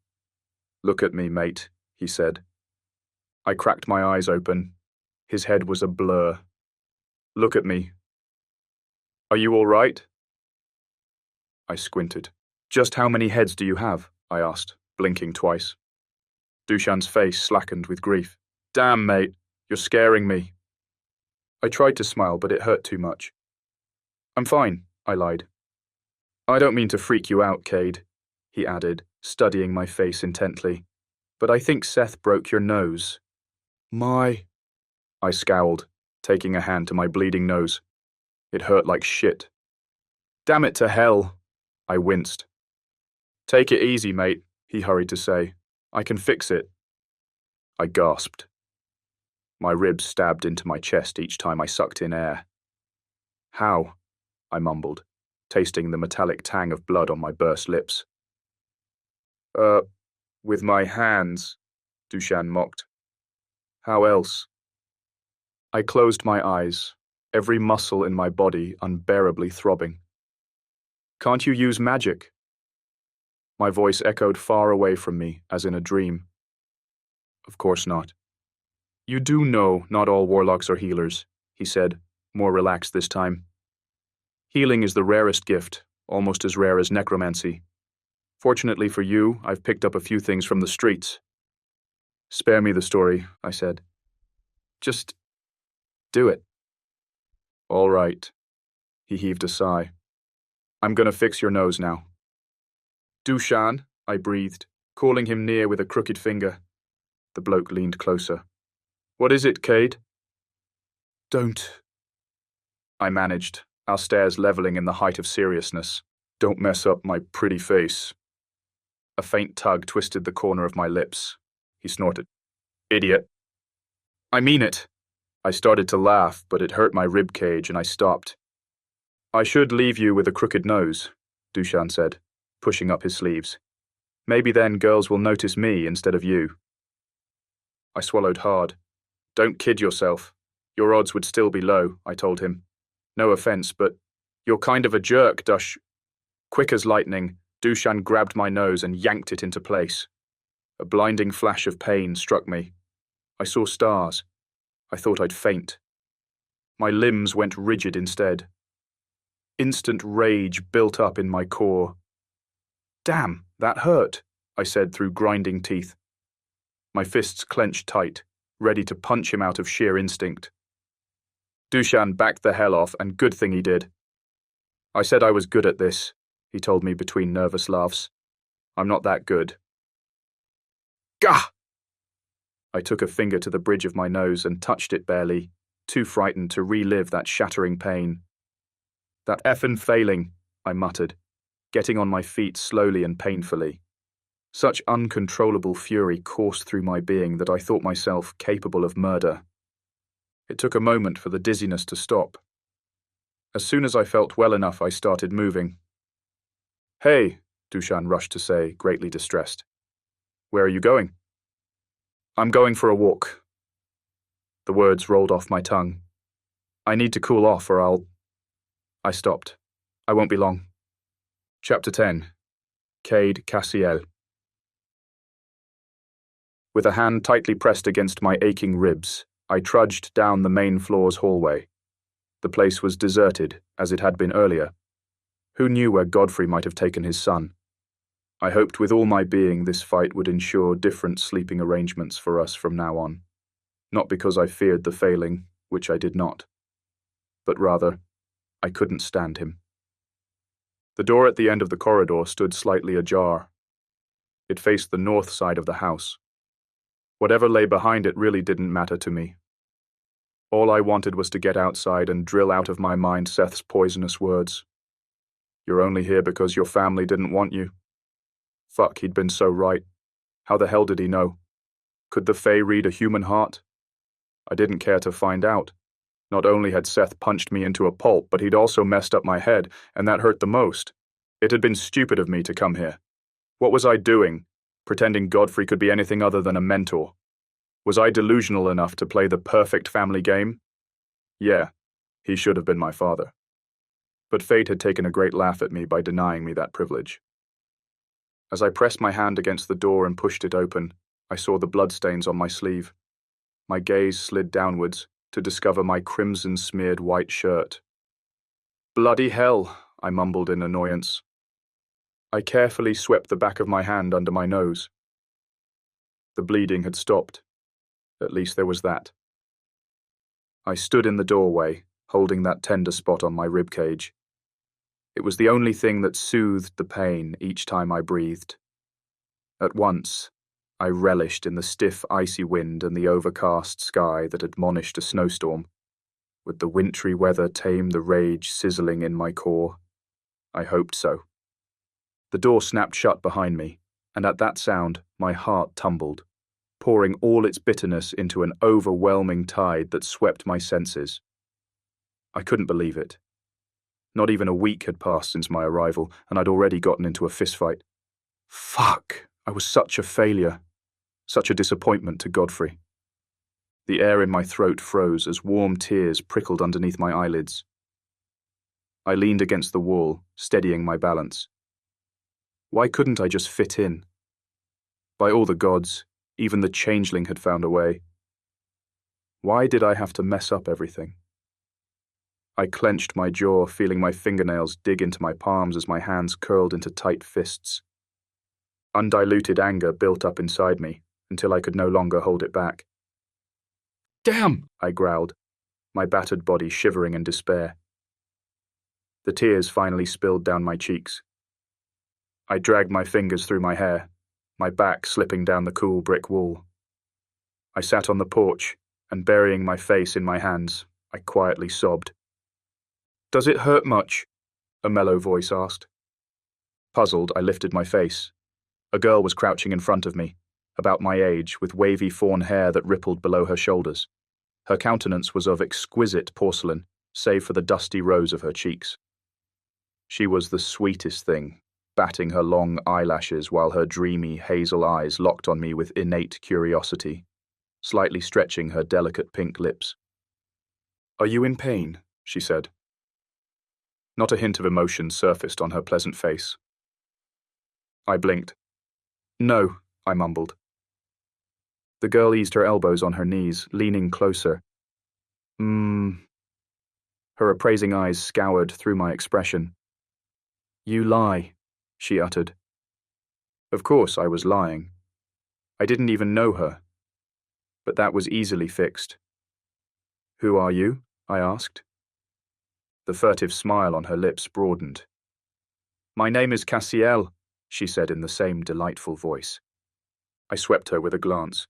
"Look at me, mate," he said. I cracked my eyes open. His head was a blur. "Look at me. Are you all right?" I squinted. "Just how many heads do you have?" I asked, blinking twice. Dushan's face slackened with grief. "Damn, mate, you're scaring me." I tried to smile, but it hurt too much. "I'm fine," I lied. "I don't mean to freak you out, Cade," he added, studying my face intently, "but I think Seth broke your nose." "My..." I scowled, taking a hand to my bleeding nose. It hurt like shit. "Damn it to hell," I winced. "Take it easy, mate," he hurried to say. "I can fix it." I gasped. My ribs stabbed into my chest each time I sucked in air. "How?" I mumbled, tasting the metallic tang of blood on my burst lips. With my hands," Dushan mocked. "How else?" I closed my eyes, every muscle in my body unbearably throbbing. "Can't you use magic?" My voice echoed far away from me, as in a dream. "Of course not." "You do know not all warlocks are healers," he said, more relaxed this time. "Healing is the rarest gift, almost as rare as necromancy. Fortunately for you, I've picked up a few things from the streets." "Spare me the story," I said. "Just do it." "All right." He heaved a sigh. "I'm gonna fix your nose now." "Dushan," I breathed, calling him near with a crooked finger. The bloke leaned closer. "What is it, Cade?" "Don't," I managed, our stares leveling in the height of seriousness. "Don't mess up my pretty face." A faint tug twisted the corner of my lips. He snorted. "Idiot." "I mean it." I started to laugh, but it hurt my rib cage and I stopped. "I should leave you with a crooked nose," Dushan said, pushing up his sleeves. "Maybe then girls will notice me instead of you." I swallowed hard. Don't kid yourself. Your odds would still be low, I told him. No offense, but you're kind of a jerk, Dush. Quick as lightning, Dushan grabbed my nose and yanked it into place. A blinding flash of pain struck me. I saw stars. I thought I'd faint. My limbs went rigid instead. Instant rage built up in my core. Damn, that hurt, I said through grinding teeth. My fists clenched tight, ready to punch him out of sheer instinct. Dushan backed the hell off, and good thing he did. I said I was good at this, he told me between nervous laughs. I'm not that good. Gah! I took a finger to the bridge of my nose and touched it barely, too frightened to relive that shattering pain. That effin' failing, I muttered, getting on my feet slowly and painfully. Such uncontrollable fury coursed through my being that I thought myself capable of murder. It took a moment for the dizziness to stop. As soon as I felt well enough, I started moving. Hey, Dushan rushed to say, greatly distressed. Where are you going? I'm going for a walk. The words rolled off my tongue. I need to cool off or I'll... I stopped. I won't be long. Chapter 10. Cade Cassiel. With a hand tightly pressed against my aching ribs, I trudged down the main floor's hallway. The place was deserted, as it had been earlier. Who knew where Godfrey might have taken his son? I hoped with all my being this fight would ensure different sleeping arrangements for us from now on. Not because I feared the failing, which I did not. But rather, I couldn't stand him. The door at the end of the corridor stood slightly ajar. It faced the north side of the house. Whatever lay behind it really didn't matter to me. All I wanted was to get outside and drill out of my mind Seth's poisonous words. You're only here because your family didn't want you. Fuck, he'd been so right. How the hell did he know? Could the Fae read a human heart? I didn't care to find out. Not only had Seth punched me into a pulp, but he'd also messed up my head, and that hurt the most. It had been stupid of me to come here. What was I doing, pretending Godfrey could be anything other than a mentor? Was I delusional enough to play the perfect family game? Yeah, he should have been my father. But fate had taken a great laugh at me by denying me that privilege. As I pressed my hand against the door and pushed it open, I saw the bloodstains on my sleeve. My gaze slid downwards to discover my crimson-smeared white shirt. Bloody hell, I mumbled in annoyance. I carefully swept the back of my hand under my nose. The bleeding had stopped. At least there was that. I stood in the doorway, holding that tender spot on my ribcage. It was the only thing that soothed the pain each time I breathed. At once, I relished in the stiff, icy wind and the overcast sky that admonished a snowstorm. Would the wintry weather tame the rage sizzling in my core? I hoped so. The door snapped shut behind me, and at that sound, my heart tumbled, pouring all its bitterness into an overwhelming tide that swept my senses. I couldn't believe it. Not even a week had passed since my arrival, and I'd already gotten into a fistfight. Fuck, I was such a failure. Such a disappointment to Godfrey. The air in my throat froze as warm tears prickled underneath my eyelids. I leaned against the wall, steadying my balance. Why couldn't I just fit in? By all the gods, even the changeling had found a way. Why did I have to mess up everything? I clenched my jaw, feeling my fingernails dig into my palms as my hands curled into tight fists. Undiluted anger built up inside me, until I could no longer hold it back. Damn! I growled, my battered body shivering in despair. The tears finally spilled down my cheeks. I dragged my fingers through my hair, my back slipping down the cool brick wall. I sat on the porch, and burying my face in my hands, I quietly sobbed. Does it hurt much? A mellow voice asked. Puzzled, I lifted my face. A girl was crouching in front of me, about my age, with wavy fawn hair that rippled below her shoulders. Her countenance was of exquisite porcelain, save for the dusty rose of her cheeks. She was the sweetest thing, batting her long eyelashes while her dreamy hazel eyes locked on me with innate curiosity. slightly stretching her delicate pink lips. "Are you in pain?" she said. Not a hint of emotion surfaced on her pleasant face. I blinked. "No," I mumbled. The girl eased her elbows on her knees, leaning closer. Her appraising eyes scoured through my expression. "You lie," she uttered. Of course I was lying. I didn't even know her. But that was easily fixed. "Who are you?" I asked. The furtive smile on her lips broadened. "My name is Cassiel," she said in the same delightful voice. I swept her with a glance.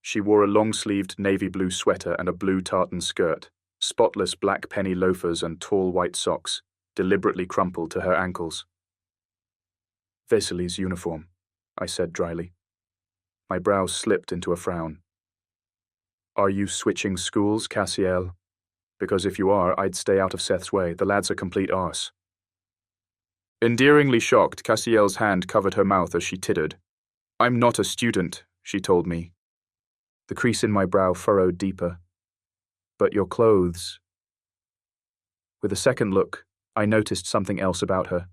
She wore a long-sleeved navy blue sweater and a blue tartan skirt, spotless black penny loafers and tall white socks, deliberately crumpled to her ankles. "Vesely's uniform," I said dryly. My brows slipped into a frown. "Are you switching schools, Cassiel? Because if you are, I'd stay out of Seth's way. The lad's a complete arse." Endearingly shocked, Cassiel's hand covered her mouth as she tittered. "I'm not a student," she told me. The crease in my brow furrowed deeper. "But your clothes." With a second look, I noticed something else about her.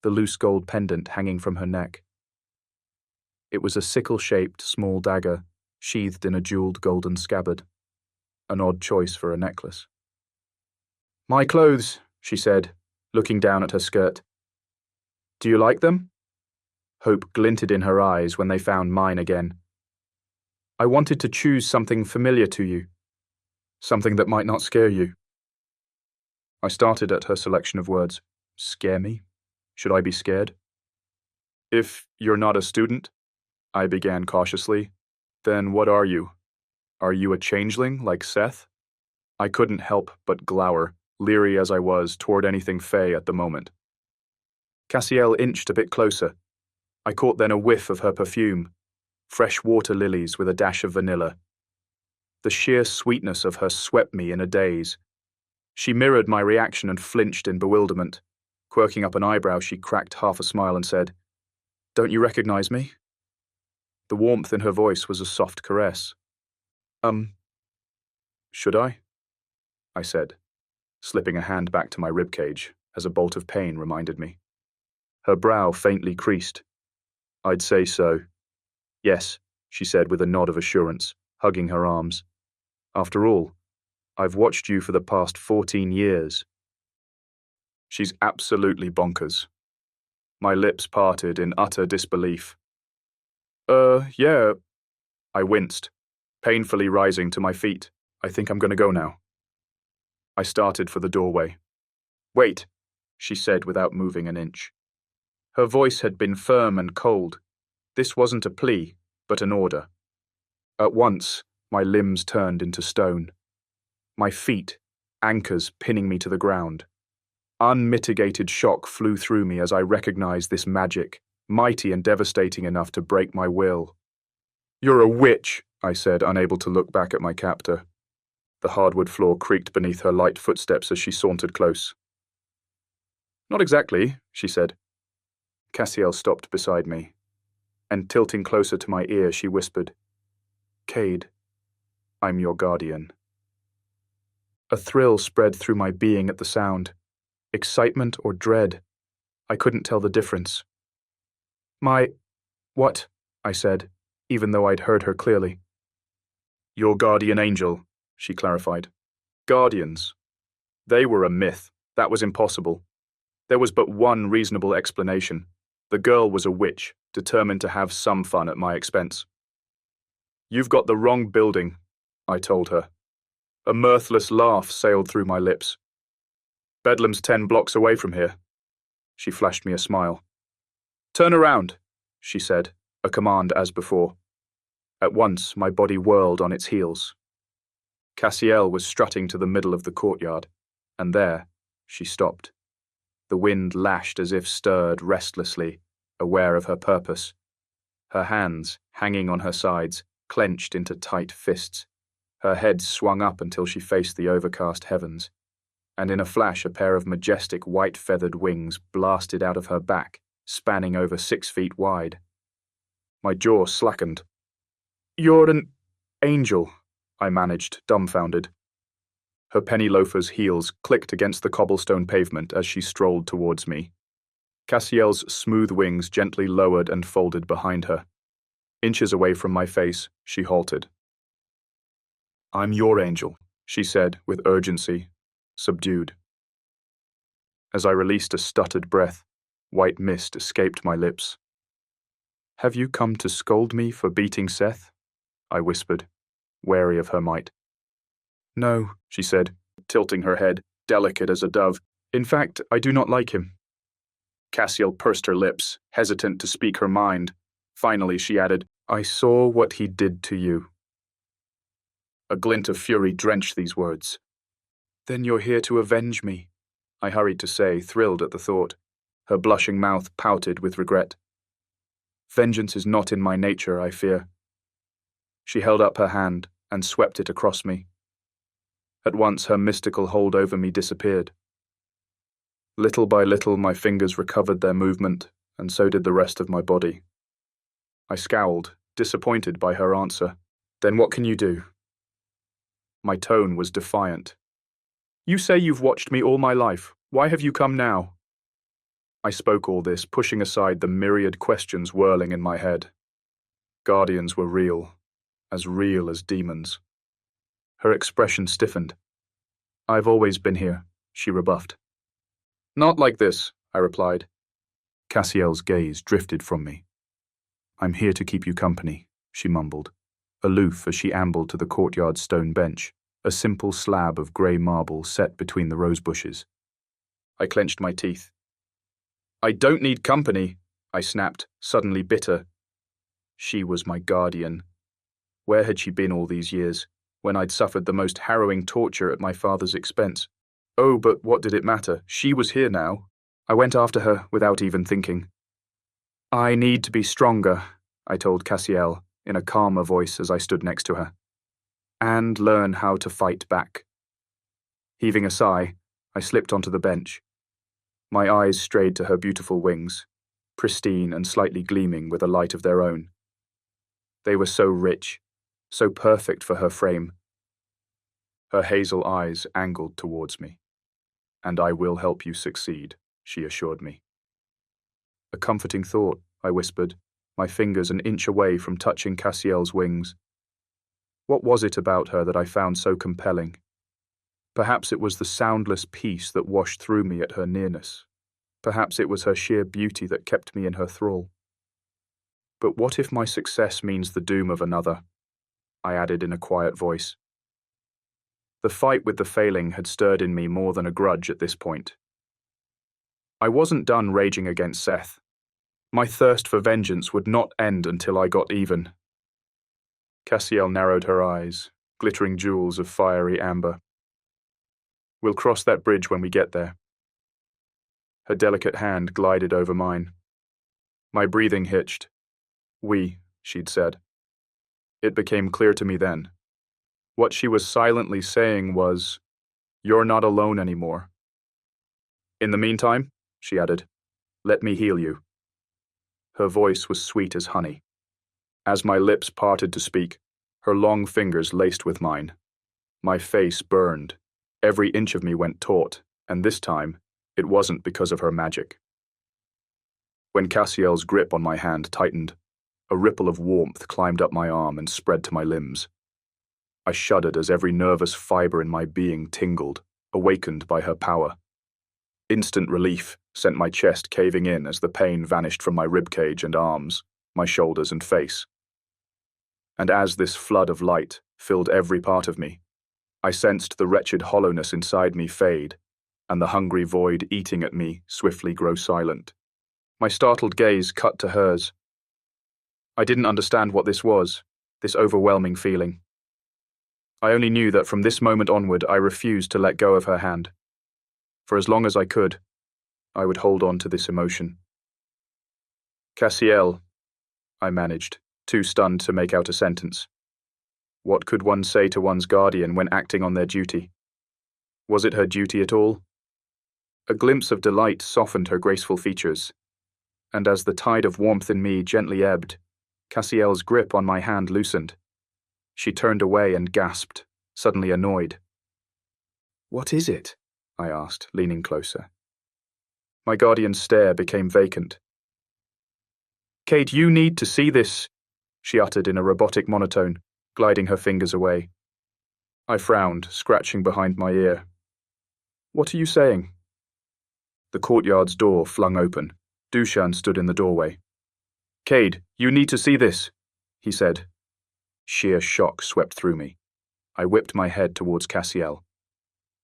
The loose gold pendant hanging from her neck. It was a sickle-shaped small dagger, sheathed in a jeweled golden scabbard. An odd choice for a necklace. "My clothes," she said, looking down at her skirt. "Do you like them?" Hope glinted in her eyes when they found mine again. "I wanted to choose something familiar to you. Something that might not scare you." I started at her selection of words. Scare me? Should I be scared? "If you're not a student," I began cautiously, "then what are you? Are you a changeling like Seth?" I couldn't help but glower, leery as I was toward anything fey at the moment. Cassiel inched a bit closer. I caught then a whiff of her perfume, fresh water lilies with a dash of vanilla. The sheer sweetness of her swept me in a daze. She mirrored my reaction and flinched in bewilderment. Quirking up an eyebrow, she cracked half a smile and said, "Don't you recognize me?" The warmth in her voice was a soft caress. Should I?" I said, slipping a hand back to my ribcage as a bolt of pain reminded me. Her brow faintly creased. "I'd say so." "Yes," she said with a nod of assurance, hugging her arms. "After all, I've watched you for the past 14 years. She's absolutely bonkers." My lips parted in utter disbelief. Yeah." I winced, painfully rising to my feet. "I think I'm going to go now." I started for the doorway. "Wait," she said without moving an inch. Her voice had been firm and cold. This wasn't a plea, but an order. At once, my limbs turned into stone. My feet, anchors pinning me to the ground. Unmitigated shock flew through me as I recognized this magic, mighty and devastating enough to break my will. "You're a witch," I said, unable to look back at my captor. The hardwood floor creaked beneath her light footsteps as she sauntered close. "Not exactly," she said. Cassiel stopped beside me, and tilting closer to my ear, she whispered, "Cade, I'm your guardian." A thrill spread through my being at the sound. Excitement or dread. I couldn't tell the difference. What?" I said, even though I'd heard her clearly. "Your guardian angel," she clarified. "Guardians. They were a myth. That was impossible. There was but one reasonable explanation. The girl was a witch, determined to have some fun at my expense." "You've got the wrong building," I told her. A mirthless laugh sailed through my lips. "Bedlam's 10 blocks away from here." She flashed me a smile. "Turn around," she said, a command as before. At once, my body whirled on its heels. Cassiel was strutting to the middle of the courtyard, and there, she stopped. The wind lashed as if stirred restlessly, aware of her purpose. Her hands, hanging on her sides, clenched into tight fists. Her head swung up until she faced the overcast heavens, and in a flash a pair of majestic white-feathered wings blasted out of her back, spanning over 6 feet wide. My jaw slackened. "You're an..." Angel, I managed, dumbfounded. Her penny loafer's heels clicked against the cobblestone pavement as she strolled towards me. Cassiel's smooth wings gently lowered and folded behind her. Inches away from my face, she halted. "I'm your angel," she said with urgency, subdued. As I released a stuttered breath, white mist escaped my lips. "Have you come to scold me for beating Seth?" I whispered, wary of her might. "No," she said, tilting her head, delicate as a dove. "In fact, I do not like him." Cassiel pursed her lips, hesitant to speak her mind. Finally, she added, "I saw what he did to you." A glint of fury drenched these words. "Then you're here to avenge me," I hurried to say, thrilled at the thought. Her blushing mouth pouted with regret. "Vengeance is not in my nature, I fear." She held up her hand and swept it across me. At once her mystical hold over me disappeared. Little by little my fingers recovered their movement, and so did the rest of my body. I scowled, disappointed by her answer. "Then what can you do?" My tone was defiant. "You say you've watched me all my life. Why have you come now?" I spoke all this, pushing aside the myriad questions whirling in my head. Guardians were real as demons. Her expression stiffened. "I've always been here," she rebuffed. "Not like this," I replied. Cassiel's gaze drifted from me. "I'm here to keep you company," she mumbled, aloof as she ambled to the courtyard stone bench, a simple slab of grey marble set between the rose bushes. I clenched my teeth. "I don't need company," I snapped, suddenly bitter. She was my guardian. Where had she been all these years, when I'd suffered the most harrowing torture at my father's expense? Oh, but what did it matter? She was here now. I went after her without even thinking. "I need to be stronger," I told Cassiel in a calmer voice as I stood next to her, "and learn how to fight back." Heaving a sigh, I slipped onto the bench. My eyes strayed to her beautiful wings, pristine and slightly gleaming with a light of their own. They were so rich, so perfect for her frame. Her hazel eyes angled towards me. "And I will help you succeed," she assured me. "A comforting thought," I whispered, my fingers an inch away from touching Cassiel's wings. What was it about her that I found so compelling? Perhaps it was the soundless peace that washed through me at her nearness. Perhaps it was her sheer beauty that kept me in her thrall. But what if my success means the doom of another? I added in a quiet voice. The fight with the failing had stirred in me more than a grudge at this point. I wasn't done raging against Seth. My thirst for vengeance would not end until I got even. Cassiel narrowed her eyes, glittering jewels of fiery amber. "We'll cross that bridge when we get there." Her delicate hand glided over mine. My breathing hitched. "We," she'd said. It became clear to me then. What she was silently saying was, "You're not alone anymore." "In the meantime," she added, "let me heal you." Her voice was sweet as honey. As my lips parted to speak, her long fingers laced with mine. My face burned. Every inch of me went taut, and this time, it wasn't because of her magic. When Cassiel's grip on my hand tightened, a ripple of warmth climbed up my arm and spread to my limbs. I shuddered as every nervous fiber in my being tingled, awakened by her power. Instant relief sent my chest caving in as the pain vanished from my ribcage and arms, my shoulders and face. And as this flood of light filled every part of me, I sensed the wretched hollowness inside me fade, and the hungry void eating at me swiftly grow silent. My startled gaze cut to hers. I didn't understand what this was, this overwhelming feeling. I only knew that from this moment onward I refused to let go of her hand. For as long as I could, I would hold on to this emotion. "Cassiel," I managed, too stunned to make out a sentence. What could one say to one's guardian when acting on their duty? Was it her duty at all? A glimpse of delight softened her graceful features, and as the tide of warmth in me gently ebbed, Cassiel's grip on my hand loosened. She turned away and gasped, suddenly annoyed. "What is it?" I asked, leaning closer. My guardian's stare became vacant. "Cade, you need to see this," she uttered in a robotic monotone, gliding her fingers away. I frowned, scratching behind my ear. "What are you saying?" The courtyard's door flung open. Dushan stood in the doorway. "Cade, you need to see this," he said. Sheer shock swept through me. I whipped my head towards Cassiel.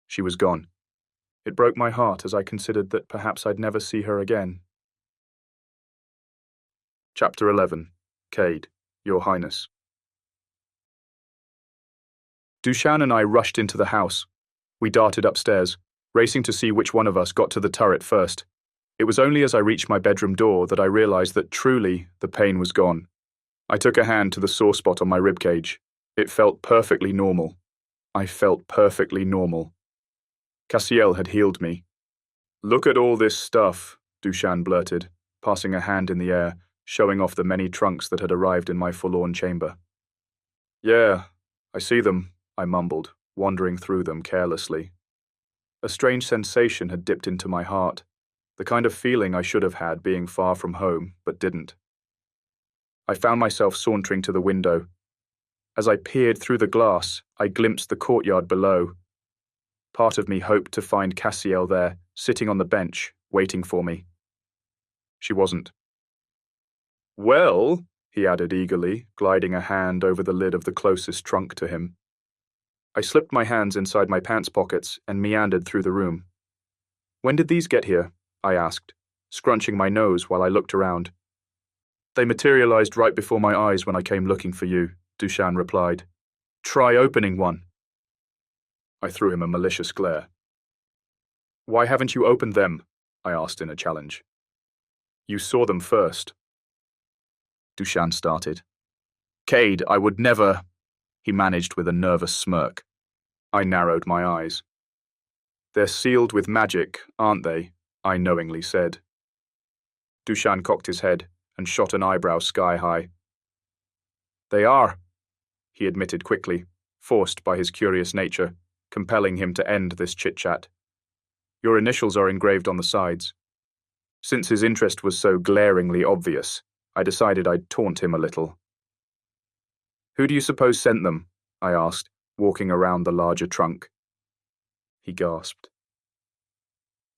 She was gone. It broke my heart as I considered that perhaps I'd never see her again. Chapter 11. Cade, Your Highness. Dushan and I rushed into the house. We darted upstairs, racing to see which one of us got to the turret first. It was only as I reached my bedroom door that I realized that truly the pain was gone. I took a hand to the sore spot on my ribcage. It felt perfectly normal. I felt perfectly normal. Cassiel had healed me. "Look at all this stuff," Dushan blurted, passing a hand in the air, showing off the many trunks that had arrived in my forlorn chamber. "Yeah, I see them," I mumbled, wandering through them carelessly. A strange sensation had dipped into my heart, the kind of feeling I should have had being far from home, but didn't. I found myself sauntering to the window. As I peered through the glass, I glimpsed the courtyard below. Part of me hoped to find Cassiel there, sitting on the bench, waiting for me. She wasn't. "Well," he added eagerly, gliding a hand over the lid of the closest trunk to him. I slipped my hands inside my pants pockets and meandered through the room. "When did these get here?" I asked, scrunching my nose while I looked around. "They materialized right before my eyes when I came looking for you," Dushan replied. "Try opening one." I threw him a malicious glare. "Why haven't you opened them?" I asked in a challenge. "You saw them first." Dushan started. "Cade, I would never," he managed with a nervous smirk. I narrowed my eyes. "They're sealed with magic, aren't they?" I knowingly said. Dushan cocked his head and shot an eyebrow sky high. "They are," he admitted quickly, forced by his curious nature, compelling him to end this chit-chat. "Your initials are engraved on the sides." Since his interest was so glaringly obvious, I decided I'd taunt him a little. "Who do you suppose sent them?" I asked, walking around the larger trunk. He gasped.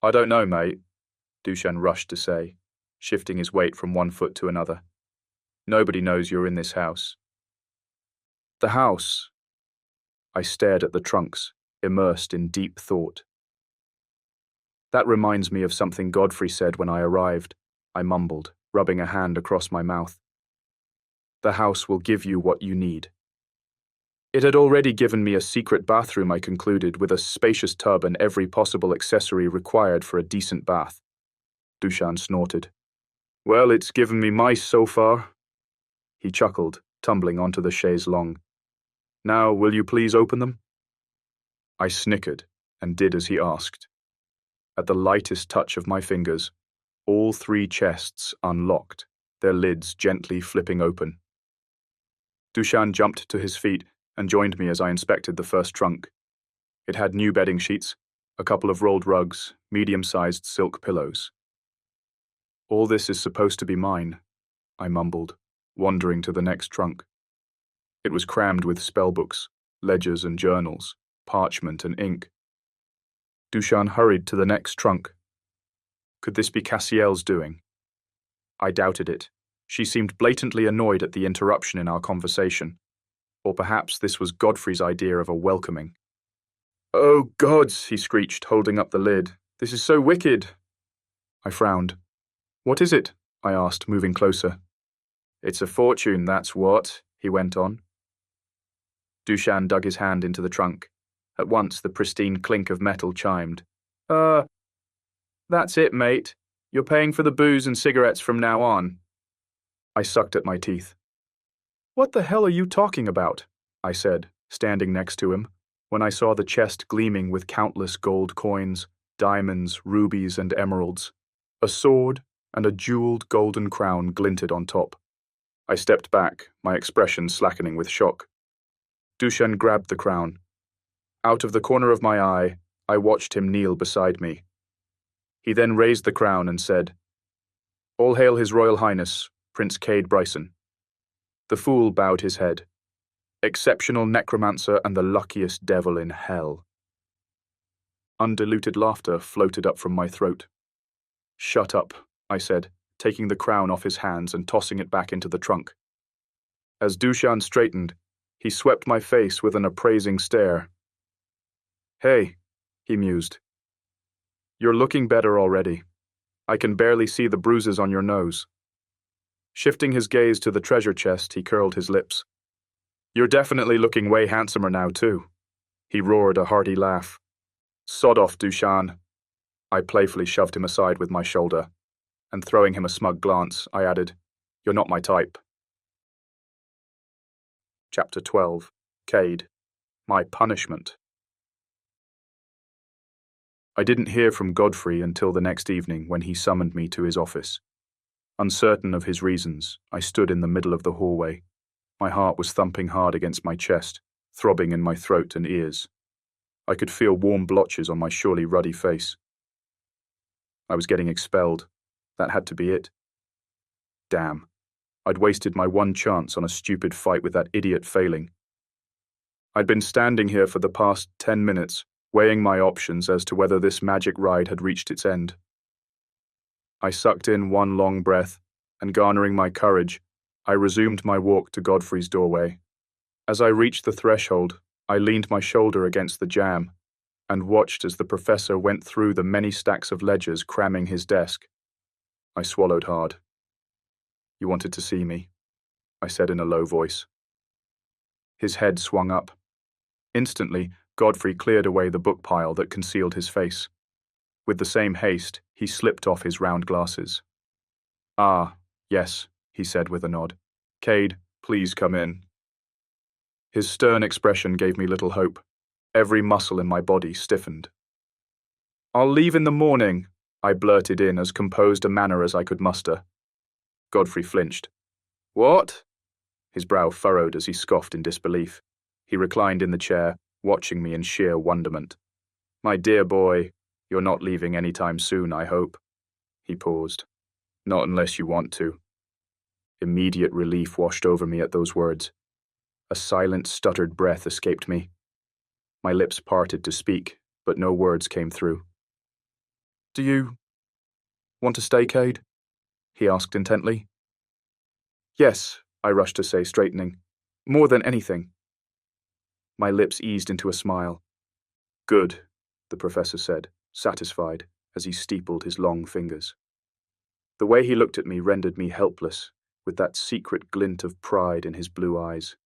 "I don't know, mate," Dushan rushed to say, shifting his weight from one foot to another. "Nobody knows you're in this house." "The house?" I stared at the trunks, immersed in deep thought. "That reminds me of something Godfrey said when I arrived," I mumbled, rubbing a hand across my mouth. "The house will give you what you need." It had already given me a secret bathroom, I concluded, with a spacious tub and every possible accessory required for a decent bath. Dushan snorted. "Well, it's given me mice so far." He chuckled, tumbling onto the chaise longue. "Now, will you please open them?" I snickered and did as he asked. At the lightest touch of my fingers, all three chests unlocked, their lids gently flipping open. Dushan jumped to his feet and joined me as I inspected the first trunk. It had new bedding sheets, a couple of rolled rugs, medium-sized silk pillows. "All this is supposed to be mine," I mumbled, wandering to the next trunk. It was crammed with spellbooks, ledgers and journals, parchment and ink. Dushan hurried to the next trunk. Could this be Cassiel's doing? I doubted it. She seemed blatantly annoyed at the interruption in our conversation. Or perhaps this was Godfrey's idea of a welcoming. "Oh, gods," he screeched, holding up the lid. "This is so wicked." I frowned. "What is it?" I asked, moving closer. "It's a fortune, that's what," he went on. Dushan dug his hand into the trunk. At once the pristine clink of metal chimed. That's it, mate. You're paying for the booze and cigarettes from now on." I sucked at my teeth. "What the hell are you talking about?" I said, standing next to him, when I saw the chest gleaming with countless gold coins, diamonds, rubies, and emeralds. A sword and a jeweled golden crown glinted on top. I stepped back, my expression slackening with shock. Dushan grabbed the crown. Out of the corner of my eye, I watched him kneel beside me. He then raised the crown and said, "All hail His Royal Highness, Prince Kade Bryson." The fool bowed his head. Exceptional necromancer and the luckiest devil in hell. Undiluted laughter floated up from my throat. "Shut up," I said, taking the crown off his hands and tossing it back into the trunk. As Dushan straightened, he swept my face with an appraising stare. "Hey," he mused. "You're looking better already. I can barely see the bruises on your nose." Shifting his gaze to the treasure chest, he curled his lips. "You're definitely looking way handsomer now, too." He roared a hearty laugh. "Sod off, Dushan." I playfully shoved him aside with my shoulder, and throwing him a smug glance, I added, "You're not my type." Chapter 12. Cade. My Punishment. I didn't hear from Godfrey until the next evening when he summoned me to his office. Uncertain of his reasons, I stood in the middle of the hallway. My heart was thumping hard against my chest, throbbing in my throat and ears. I could feel warm blotches on my surely ruddy face. I was getting expelled. That had to be it. Damn. I'd wasted my one chance on a stupid fight with that idiot failing. I'd been standing here for the past 10 minutes, weighing my options as to whether this magic ride had reached its end. I sucked in one long breath, and garnering my courage, I resumed my walk to Godfrey's doorway. As I reached the threshold, I leaned my shoulder against the jamb, and watched as the professor went through the many stacks of ledgers cramming his desk. I swallowed hard. "You wanted to see me," I said in a low voice. His head swung up. Instantly, Godfrey cleared away the book pile that concealed his face. With the same haste, he slipped off his round glasses. "Ah, yes," he said with a nod. "Cade, please come in." His stern expression gave me little hope. Every muscle in my body stiffened. "I'll leave in the morning," I blurted in as composed a manner as I could muster. Godfrey flinched. "What?" His brow furrowed as he scoffed in disbelief. He reclined in the chair, watching me in sheer wonderment. "My dear boy, you're not leaving any time soon, I hope." He paused. "Not unless you want to." Immediate relief washed over me at those words. A silent, stuttered breath escaped me. My lips parted to speak, but no words came through. "Do you want to stay, Cade?" he asked intently. "Yes," I rushed to say, straightening. "More than anything." My lips eased into a smile. "Good," the professor said, satisfied, as he steepled his long fingers. The way he looked at me rendered me helpless, with that secret glint of pride in his blue eyes.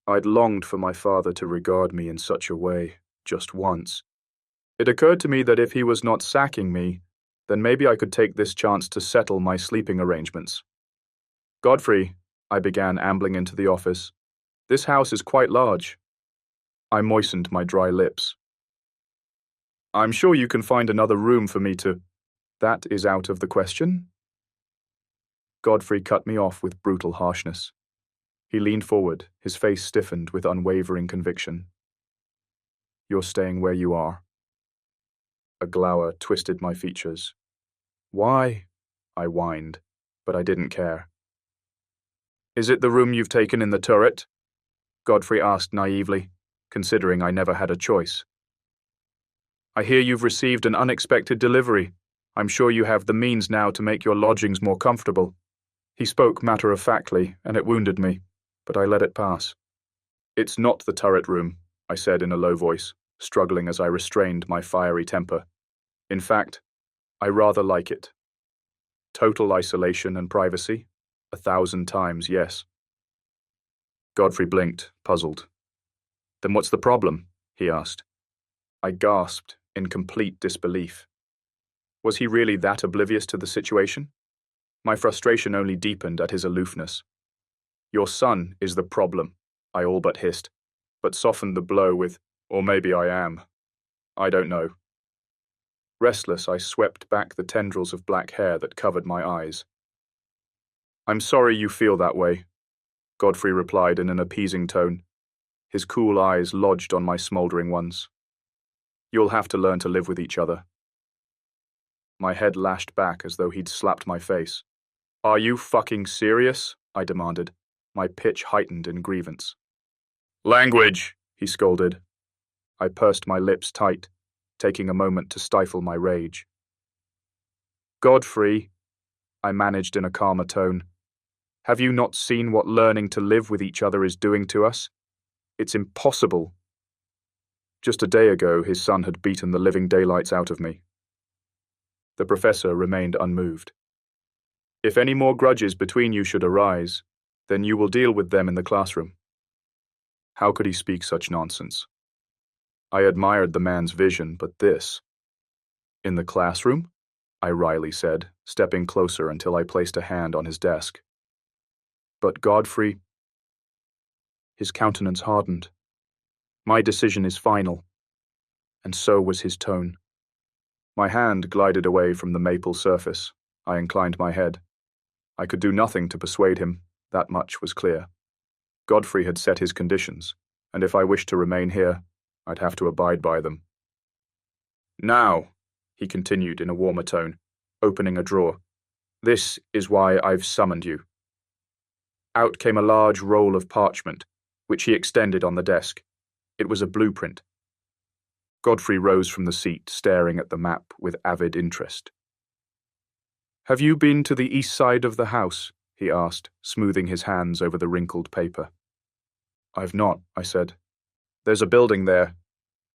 I'd longed for my father to regard me in such a way, just once. It occurred to me that if he was not sacking me, then maybe I could take this chance to settle my sleeping arrangements. "Godfrey," I began, ambling into the office, "this house is quite large." I moistened my dry lips. "I'm sure you can find another room for me to—" "That is out of the question." Godfrey cut me off with brutal harshness. He leaned forward, his face stiffened with unwavering conviction. "You're staying where you are." A glower twisted my features. "Why?" I whined, but I didn't care. "Is it the room you've taken in the turret?" Godfrey asked naively, considering I never had a choice. "I hear you've received an unexpected delivery. I'm sure you have the means now to make your lodgings more comfortable." He spoke matter-of-factly, and it wounded me, but I let it pass. "It's not the turret room," I said in a low voice, struggling as I restrained my fiery temper. "In fact, I rather like it. Total isolation and privacy? 1,000 times yes." Godfrey blinked, puzzled. "Then what's the problem?" he asked. I gasped in complete disbelief. Was he really that oblivious to the situation? My frustration only deepened at his aloofness. "Your son is the problem," I all but hissed, but softened the blow with, "Or maybe I am. I don't know." Restless, I swept back the tendrils of black hair that covered my eyes. "I'm sorry you feel that way," Godfrey replied in an appeasing tone. His cool eyes lodged on my smouldering ones. You'll have to learn to live with each other. My head lashed back as though he'd slapped my face. Are you fucking serious? I demanded, my pitch heightened in grievance. Language, he scolded. I pursed my lips tight, taking a moment to stifle my rage. Godfrey, I managed in a calmer tone, have you not seen what learning to live with each other is doing to us? It's impossible. Just a day ago, his son had beaten the living daylights out of me. The professor remained unmoved. If any more grudges between you should arise, then you will deal with them in the classroom. How could he speak such nonsense? I admired the man's vision, but this... In the classroom? I wryly said, stepping closer until I placed a hand on his desk. But Godfrey... His countenance hardened. My decision is final. And so was his tone. My hand glided away from the maple surface. I inclined my head. I could do nothing to persuade him, that much was clear. Godfrey had set his conditions, and if I wished to remain here, I'd have to abide by them. Now, he continued in a warmer tone, opening a drawer, this is why I've summoned you. Out came a large roll of parchment, which he extended on the desk. It was a blueprint. Godfrey rose from the seat, staring at the map with avid interest. Have you been to the east side of the house? He asked, smoothing his hands over the wrinkled paper. I've not, I said. There's a building there.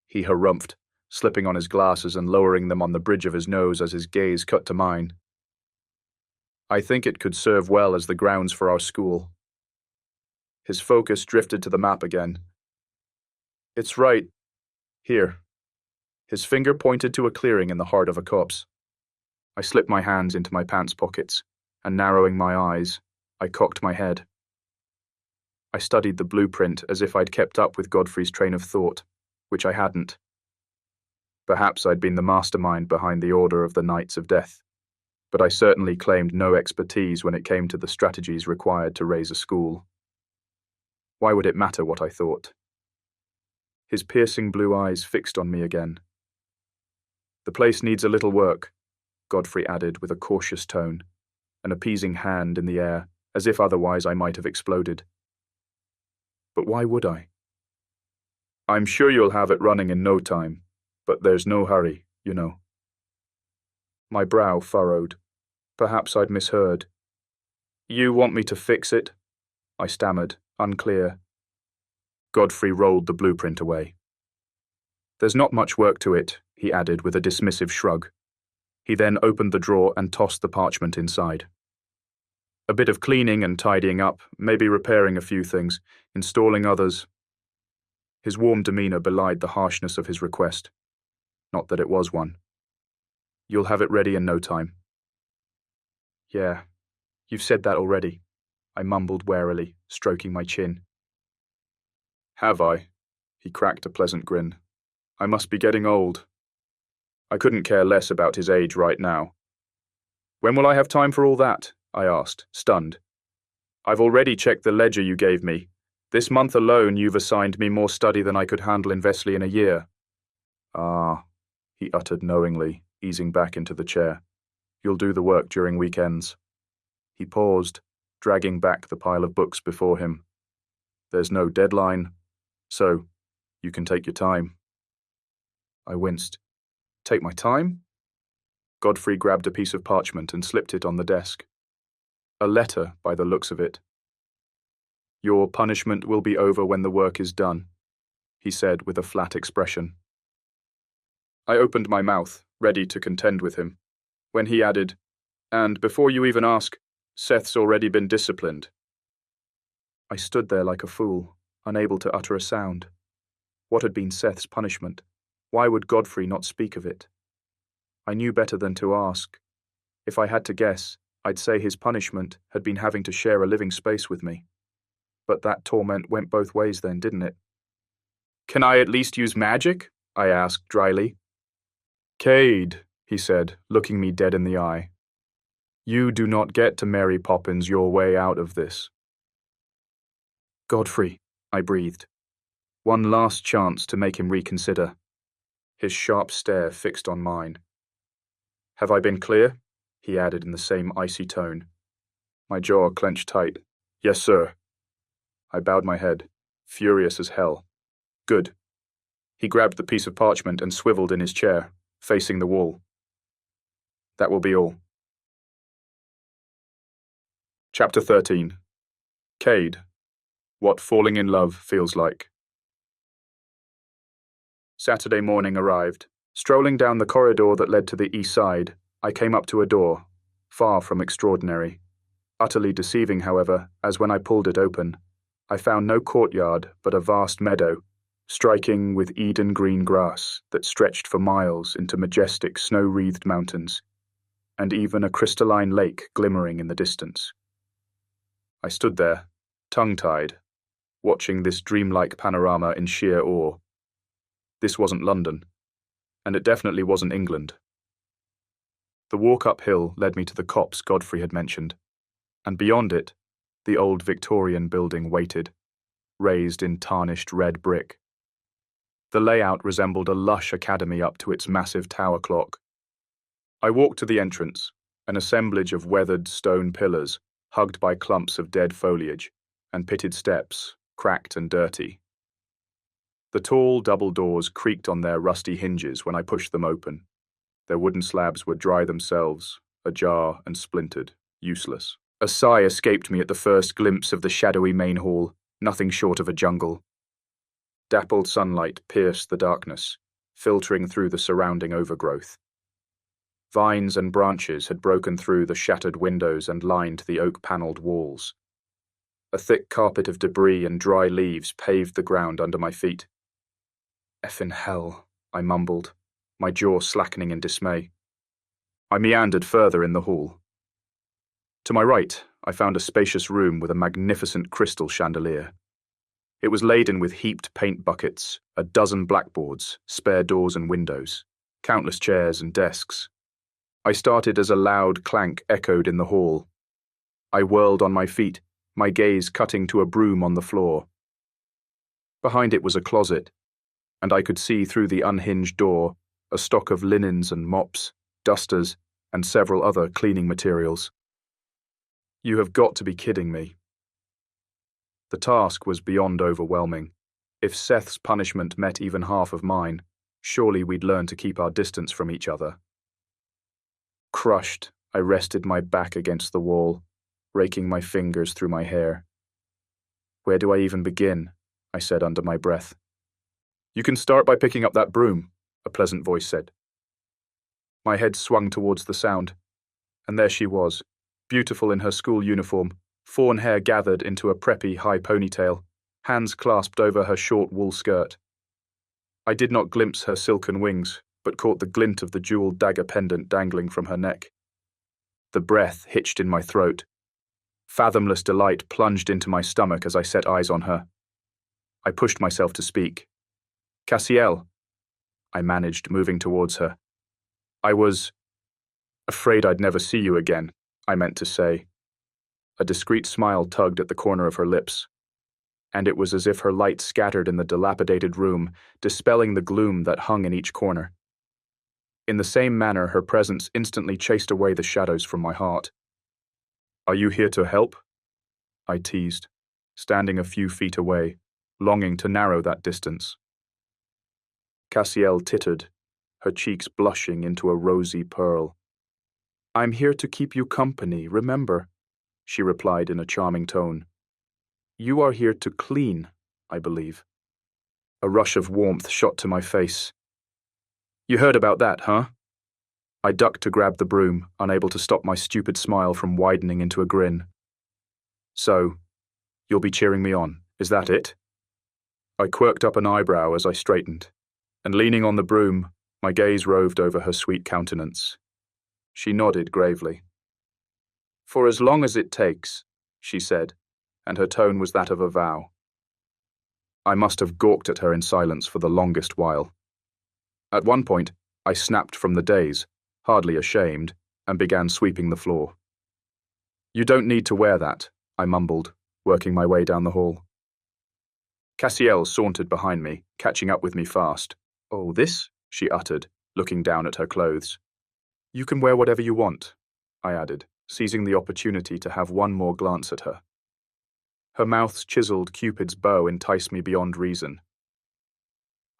He harumphed, slipping on his glasses and lowering them on the bridge of his nose as his gaze cut to mine. I think it could serve well as the grounds for our school. His focus drifted to the map again. It's right here. His finger pointed to a clearing in the heart of a copse. I slipped my hands into my pants pockets, and narrowing my eyes, I cocked my head. I studied the blueprint as if I'd kept up with Godfrey's train of thought, which I hadn't. Perhaps I'd been the mastermind behind the Order of the Knights of Death, but I certainly claimed no expertise when it came to the strategies required to raise a school. Why would it matter what I thought? His piercing blue eyes fixed on me again. The place needs a little work, Godfrey added with a cautious tone, an appeasing hand in the air, as if otherwise I might have exploded. But why would I? I'm sure you'll have it running in no time, but there's no hurry, you know. My brow furrowed. Perhaps I'd misheard. You want me to fix it? I stammered, unclear. Godfrey rolled the blueprint away. There's not much work to it, he added with a dismissive shrug. He then opened the drawer and tossed the parchment inside. A bit of cleaning and tidying up, maybe repairing a few things, installing others. His warm demeanor belied the harshness of his request. Not that it was one. You'll have it ready in no time. Yeah, you've said that already, I mumbled warily, stroking my chin. Have I? He cracked a pleasant grin. I must be getting old. I couldn't care less about his age right now. When will I have time for all that? I asked, stunned. I've already checked the ledger you gave me. This month alone you've assigned me more study than I could handle in Vesely in a year. Ah, he uttered knowingly, easing back into the chair. You'll do the work during weekends. He paused, dragging back the pile of books before him. There's no deadline, so you can take your time. I winced. Take my time? Godfrey grabbed a piece of parchment and slipped it on the desk. A letter, by the looks of it. Your punishment will be over when the work is done, he said with a flat expression. I opened my mouth, ready to contend with him, when he added, and before you even ask, Seth's already been disciplined. I stood there like a fool, unable to utter a sound. What had been Seth's punishment? Why would Godfrey not speak of it? I knew better than to ask. If I had to guess, I'd say his punishment had been having to share a living space with me. But that torment went both ways then, didn't it? Can I at least use magic? I asked dryly. Cade, he said, looking me dead in the eye. You do not get to Mary Poppins your way out of this. Godfrey, I breathed. One last chance to make him reconsider. His sharp stare fixed on mine. "Have I been clear?" he added in the same icy tone. My jaw clenched tight. "Yes, sir." I bowed my head, furious as hell. "Good." He grabbed the piece of parchment and swiveled in his chair, facing the wall. "That will be all." Chapter 13. Cade. What falling in love feels like. Saturday morning arrived. Strolling down the corridor that led to the east side, I came up to a door, far from extraordinary. Utterly deceiving, however, as when I pulled it open, I found no courtyard but a vast meadow, striking with Eden green grass that stretched for miles into majestic snow-wreathed mountains, and even a crystalline lake glimmering in the distance. I stood there, tongue-tied, watching this dreamlike panorama in sheer awe. This wasn't London, and it definitely wasn't England. The walk uphill led me to the copse Godfrey had mentioned, and beyond it, the old Victorian building waited, raised in tarnished red brick. The layout resembled a lush academy up to its massive tower clock. I walked to the entrance, an assemblage of weathered stone pillars, hugged by clumps of dead foliage, and pitted steps, cracked and dirty. The tall double doors creaked on their rusty hinges when I pushed them open. Their wooden slabs were dry themselves, ajar and splintered, useless. A sigh escaped me at the first glimpse of the shadowy main hall, nothing short of a jungle. Dappled sunlight pierced the darkness, filtering through the surrounding overgrowth. Vines and branches had broken through the shattered windows and lined the oak-panelled walls. A thick carpet of debris and dry leaves paved the ground under my feet. "Effin' hell," I mumbled, my jaw slackening in dismay. I meandered further in the hall. To my right, I found a spacious room with a magnificent crystal chandelier. It was laden with heaped paint buckets, a dozen blackboards, spare doors and windows, countless chairs and desks. I started as a loud clank echoed in the hall. I whirled on my feet, my gaze cutting to a broom on the floor. Behind it was a closet, and I could see through the unhinged door a stock of linens and mops, dusters, and several other cleaning materials. You have got to be kidding me. The task was beyond overwhelming. If Seth's punishment met even half of mine, surely we'd learn to keep our distance from each other. Crushed, I rested my back against the wall, raking my fingers through my hair. "Where do I even begin?" I said under my breath. "You can start by picking up that broom," a pleasant voice said. My head swung towards the sound, and there she was, beautiful in her school uniform, fawn hair gathered into a preppy high ponytail, hands clasped over her short wool skirt. I did not glimpse her silken wings, but caught the glint of the jeweled dagger pendant dangling from her neck. The breath hitched in my throat. Fathomless delight plunged into my stomach as I set eyes on her. I pushed myself to speak. "Cassiel," I managed, moving towards her. "I was afraid I'd never see you again," I meant to say. A discreet smile tugged at the corner of her lips, and it was as if her light scattered in the dilapidated room, dispelling the gloom that hung in each corner. In the same manner, her presence instantly chased away the shadows from my heart. "Are you here to help?" I teased, standing a few feet away, longing to narrow that distance. Cassiel tittered, her cheeks blushing into a rosy pearl. "I'm here to keep you company, remember," she replied in a charming tone. "You are here to clean, I believe." A rush of warmth shot to my face. "You heard about that, huh?" I ducked to grab the broom, unable to stop my stupid smile from widening into a grin. "So, you'll be cheering me on, is that it?" I quirked up an eyebrow as I straightened, and leaning on the broom, my gaze roved over her sweet countenance. She nodded gravely. "For as long as it takes," she said, and her tone was that of a vow. I must have gawked at her in silence for the longest while. At one point, I snapped from the daze, hardly ashamed, and began sweeping the floor. "You don't need to wear that," I mumbled, working my way down the hall. Cassiel sauntered behind me, catching up with me fast. "Oh, this?" she uttered, looking down at her clothes. "You can wear whatever you want," I added, seizing the opportunity to have one more glance at her. Her mouth's chiseled Cupid's bow enticed me beyond reason.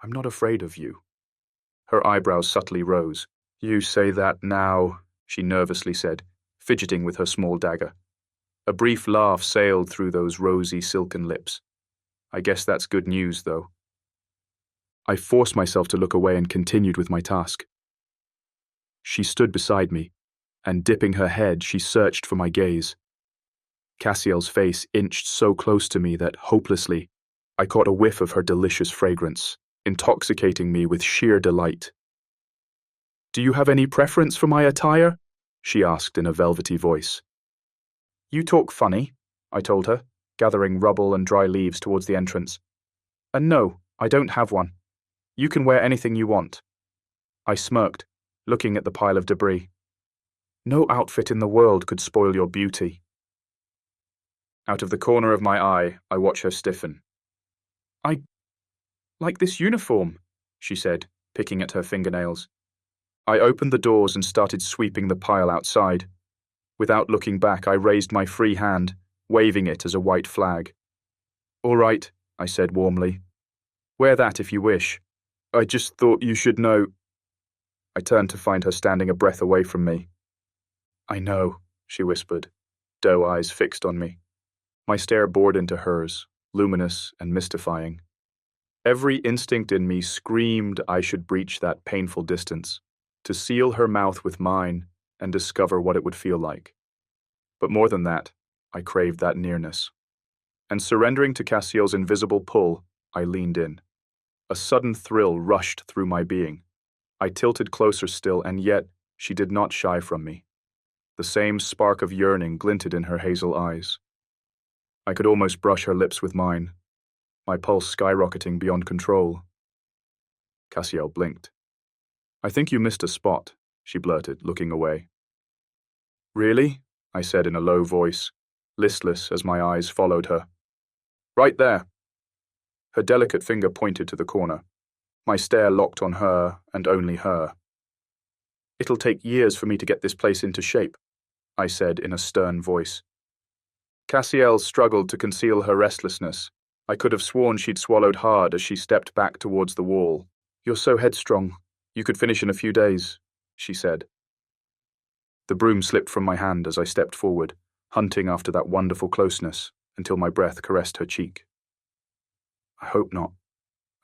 "I'm not afraid of you." Her eyebrows subtly rose. "You say that now," she nervously said, fidgeting with her small dagger. A brief laugh sailed through those rosy, silken lips. "I guess that's good news, though." I forced myself to look away and continued with my task. She stood beside me, and dipping her head, she searched for my gaze. Cassiel's face inched so close to me that, hopelessly, I caught a whiff of her delicious fragrance, intoxicating me with sheer delight. "Do you have any preference for my attire?" she asked in a velvety voice. "You talk funny," I told her, gathering rubble and dry leaves towards the entrance. "And no, I don't have one. You can wear anything you want." I smirked, looking at the pile of debris. "No outfit in the world could spoil your beauty." Out of the corner of my eye, I watch her stiffen. "I like this uniform," she said, picking at her fingernails. I opened the doors and started sweeping the pile outside. Without looking back, I raised my free hand, waving it as a white flag. "All right," I said warmly. "Wear that if you wish. I just thought you should know." I turned to find her standing a breath away from me. "I know," she whispered, doe eyes fixed on me. My stare bored into hers, luminous and mystifying. Every instinct in me screamed I should breach that painful distance, to seal her mouth with mine and discover what it would feel like. But more than that, I craved that nearness. And surrendering to Cassiel's invisible pull, I leaned in. A sudden thrill rushed through my being. I tilted closer still, and yet she did not shy from me. The same spark of yearning glinted in her hazel eyes. I could almost brush her lips with mine, my pulse skyrocketing beyond control. Cassiel blinked. "I think you missed a spot," she blurted, looking away. "Really?" I said in a low voice, listless as my eyes followed her. "Right there." Her delicate finger pointed to the corner. My stare locked on her, and only her. "It'll take years for me to get this place into shape," I said in a stern voice. Cassiel struggled to conceal her restlessness. I could have sworn she'd swallowed hard as she stepped back towards the wall. "You're so headstrong. You could finish in a few days," she said. The broom slipped from my hand as I stepped forward, hunting after that wonderful closeness, until my breath caressed her cheek. "I hope not,"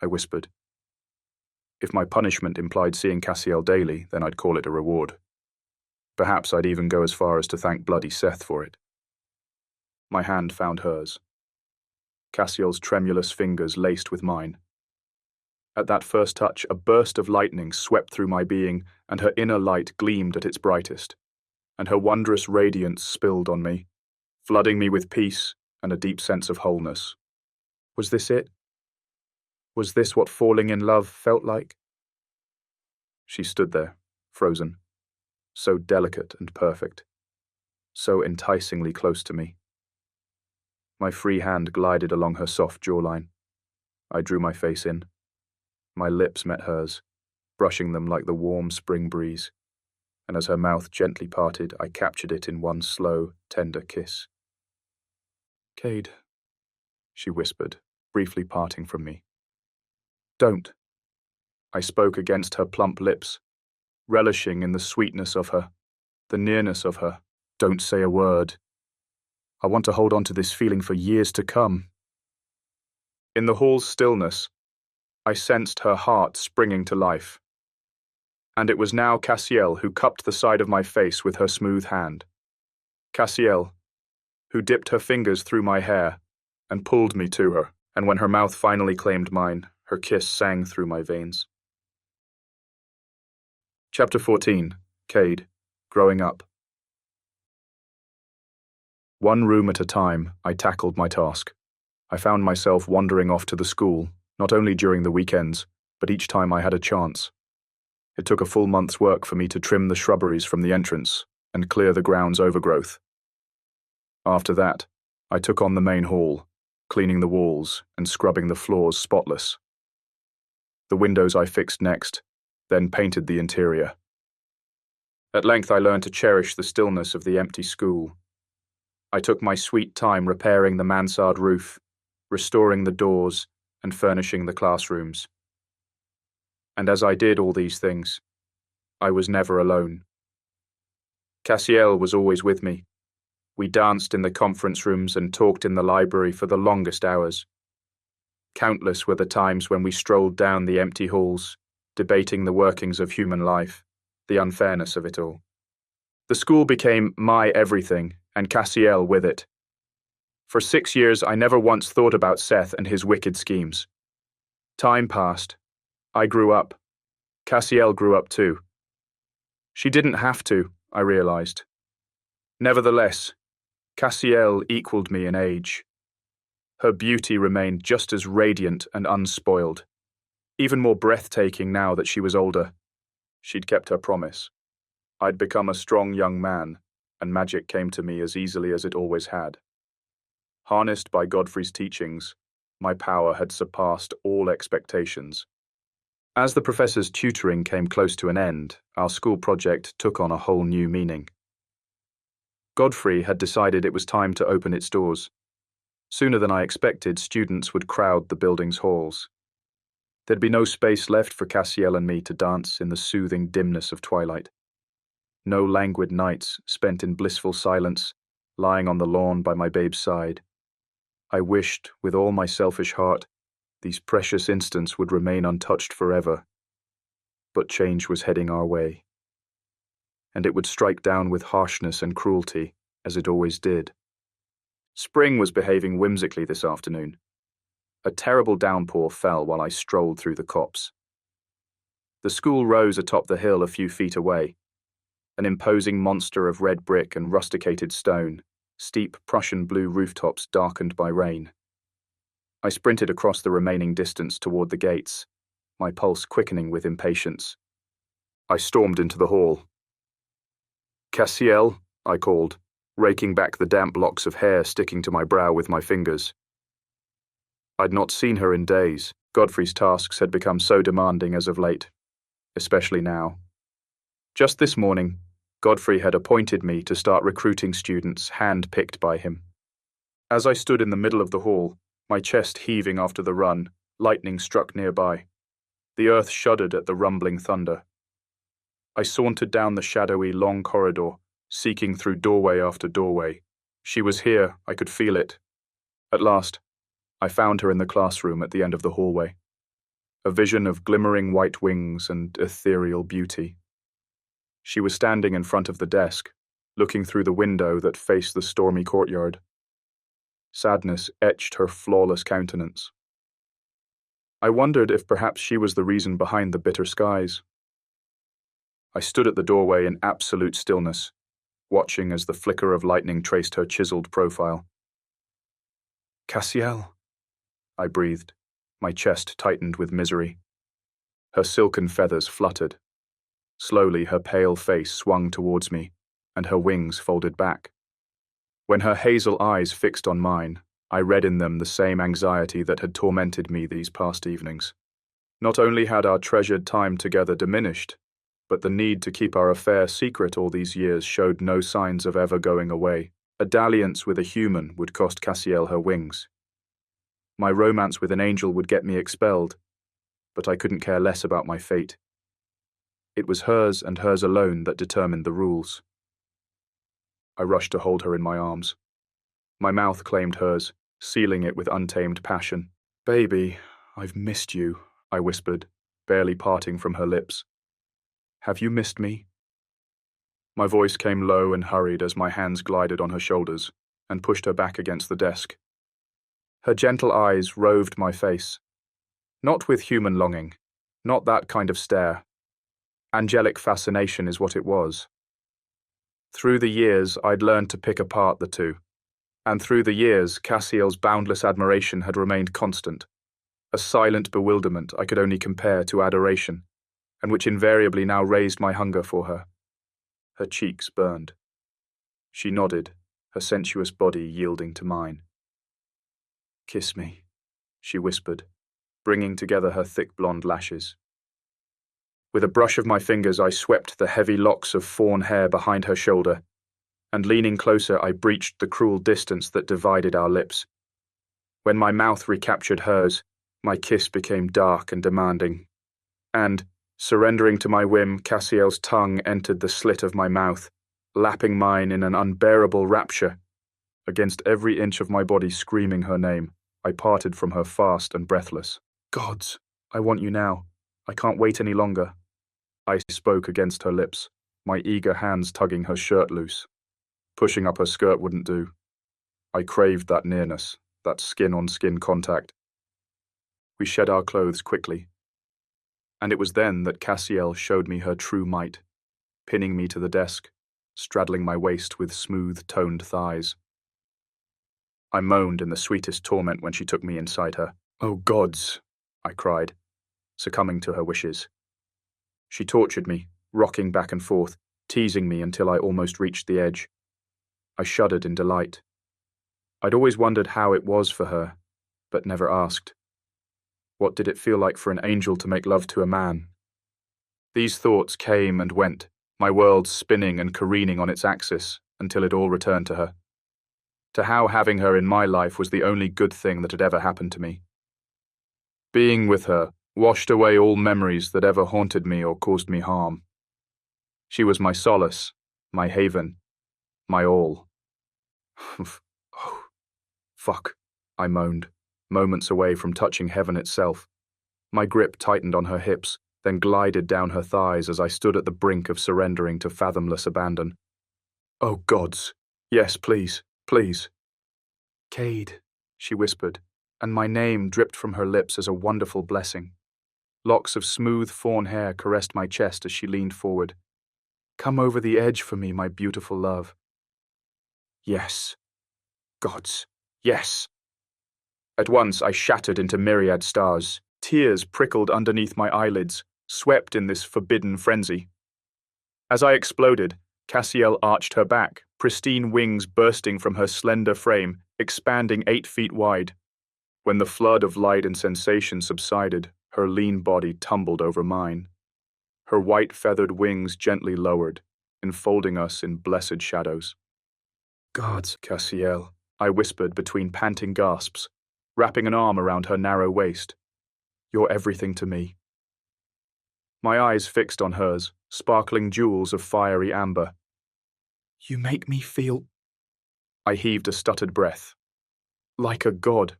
I whispered. If my punishment implied seeing Cassiel daily, then I'd call it a reward. Perhaps I'd even go as far as to thank bloody Seth for it. My hand found hers. Cassiel's tremulous fingers laced with mine. At that first touch, a burst of lightning swept through my being, and her inner light gleamed at its brightest, and her wondrous radiance spilled on me, flooding me with peace and a deep sense of wholeness. Was this it? Was this what falling in love felt like? She stood there, frozen, so delicate and perfect, so enticingly close to me. My free hand glided along her soft jawline. I drew my face in. My lips met hers, brushing them like the warm spring breeze, and as her mouth gently parted, I captured it in one slow, tender kiss. "Cade," she whispered, briefly parting from me. "Don't." I spoke against her plump lips, relishing in the sweetness of her, the nearness of her. "Don't say a word. I want to hold on to this feeling for years to come." In the hall's stillness, I sensed her heart springing to life. And it was now Cassiel who cupped the side of my face with her smooth hand. Cassiel, who dipped her fingers through my hair and pulled me to her, and when her mouth finally claimed mine, her kiss sang through my veins. Chapter 14. Cade, Growing Up. One room at a time, I tackled my task. I found myself wandering off to the school, not only during the weekends, but each time I had a chance. It took a full month's work for me to trim the shrubberies from the entrance and clear the ground's overgrowth. After that, I took on the main hall, cleaning the walls and scrubbing the floors spotless. The windows I fixed next, then painted the interior. At length I learned to cherish the stillness of the empty school. I took my sweet time repairing the mansard roof, restoring the doors, and furnishing the classrooms. And as I did all these things, I was never alone. Cassiel was always with me. We danced in the conference rooms and talked in the library for the longest hours. Countless were the times when we strolled down the empty halls, debating the workings of human life, the unfairness of it all. The school became my everything, and Cassiel with it. For 6 years I never once thought about Seth and his wicked schemes. Time passed. I grew up. Cassiel grew up too. She didn't have to, I realized. Nevertheless, Cassiel equaled me in age. Her beauty remained just as radiant and unspoiled, even more breathtaking now that she was older. She'd kept her promise. I'd become a strong young man, and magic came to me as easily as it always had. Harnessed by Godfrey's teachings, my power had surpassed all expectations. As the professor's tutoring came close to an end, our school project took on a whole new meaning. Godfrey had decided it was time to open its doors. Sooner than I expected, students would crowd the building's halls. There'd be no space left for Cassiel and me to dance in the soothing dimness of twilight. No languid nights spent in blissful silence, lying on the lawn by my babe's side. I wished, with all my selfish heart, these precious instants would remain untouched forever. But change was heading our way. And it would strike down with harshness and cruelty, as it always did. Spring was behaving whimsically this afternoon. A terrible downpour fell while I strolled through the copse. The school rose atop the hill a few feet away, an imposing monster of red brick and rusticated stone, steep Prussian blue rooftops darkened by rain. I sprinted across the remaining distance toward the gates, my pulse quickening with impatience. I stormed into the hall. "Cassiel," I called, raking back the damp locks of hair sticking to my brow with my fingers. I'd not seen her in days. Godfrey's tasks had become so demanding as of late, especially now. Just this morning, Godfrey had appointed me to start recruiting students hand-picked by him. As I stood in the middle of the hall, my chest heaving after the run, lightning struck nearby. The earth shuddered at the rumbling thunder. I sauntered down the shadowy, long corridor, seeking through doorway after doorway. She was here, I could feel it. At last, I found her in the classroom at the end of the hallway. A vision of glimmering white wings and ethereal beauty. She was standing in front of the desk, looking through the window that faced the stormy courtyard. Sadness etched her flawless countenance. I wondered if perhaps she was the reason behind the bitter skies. I stood at the doorway in absolute stillness, watching as the flicker of lightning traced her chiseled profile. "Cassiel," I breathed, my chest tightened with misery. Her silken feathers fluttered. Slowly her pale face swung towards me, and her wings folded back. When her hazel eyes fixed on mine, I read in them the same anxiety that had tormented me these past evenings. Not only had our treasured time together diminished, but the need to keep our affair secret all these years showed no signs of ever going away. A dalliance with a human would cost Cassiel her wings. My romance with an angel would get me expelled, but I couldn't care less about my fate. It was hers and hers alone that determined the rules. I rushed to hold her in my arms. My mouth claimed hers, sealing it with untamed passion. "Baby, I've missed you," I whispered, barely parting from her lips. "Have you missed me?" My voice came low and hurried as my hands glided on her shoulders and pushed her back against the desk. Her gentle eyes roved my face. Not with human longing, not that kind of stare. Angelic fascination is what it was. Through the years, I'd learned to pick apart the two. And through the years, Cassiel's boundless admiration had remained constant. A silent bewilderment I could only compare to adoration, and which invariably now raised my hunger for her. Her cheeks burned. She nodded, her sensuous body yielding to mine. "Kiss me," she whispered, bringing together her thick blonde lashes. With a brush of my fingers, I swept the heavy locks of fawn hair behind her shoulder, and leaning closer, I breached the cruel distance that divided our lips. When my mouth recaptured hers, my kiss became dark and demanding, and, surrendering to my whim, Cassiel's tongue entered the slit of my mouth, lapping mine in an unbearable rapture. Against every inch of my body screaming her name, I parted from her fast and breathless. "Gods, I want you now. I can't wait any longer." I spoke against her lips, my eager hands tugging her shirt loose. Pushing up her skirt wouldn't do. I craved that nearness, that skin-on-skin contact. We shed our clothes quickly. And it was then that Cassiel showed me her true might, pinning me to the desk, straddling my waist with smooth-toned thighs. I moaned in the sweetest torment when she took me inside her. "Oh gods," I cried, succumbing to her wishes. She tortured me, rocking back and forth, teasing me until I almost reached the edge. I shuddered in delight. I'd always wondered how it was for her, but never asked. What did it feel like for an angel to make love to a man? These thoughts came and went, my world spinning and careening on its axis until it all returned to her. To how having her in my life was the only good thing that had ever happened to me. Being with her washed away all memories that ever haunted me or caused me harm. She was my solace, my haven, my all. Oh, fuck, I moaned, moments away from touching heaven itself. My grip tightened on her hips, then glided down her thighs as I stood at the brink of surrendering to fathomless abandon. "Oh gods, yes, please, please." "Cade," she whispered, and my name dripped from her lips as a wonderful blessing. Locks of smooth fawn hair caressed my chest as she leaned forward. "Come over the edge for me, my beautiful love." Yes. Gods, yes. At once I shattered into myriad stars. Tears prickled underneath my eyelids, swept in this forbidden frenzy. As I exploded, Cassiel arched her back, pristine wings bursting from her slender frame, expanding 8 feet wide. When the flood of light and sensation subsided, her lean body tumbled over mine. Her white feathered wings gently lowered, enfolding us in blessed shadows. "Gods, Cassiel," I whispered between panting gasps, wrapping an arm around her narrow waist. "You're everything to me." My eyes fixed on hers, sparkling jewels of fiery amber. "You make me feel—" I heaved a stuttered breath. "Like a god."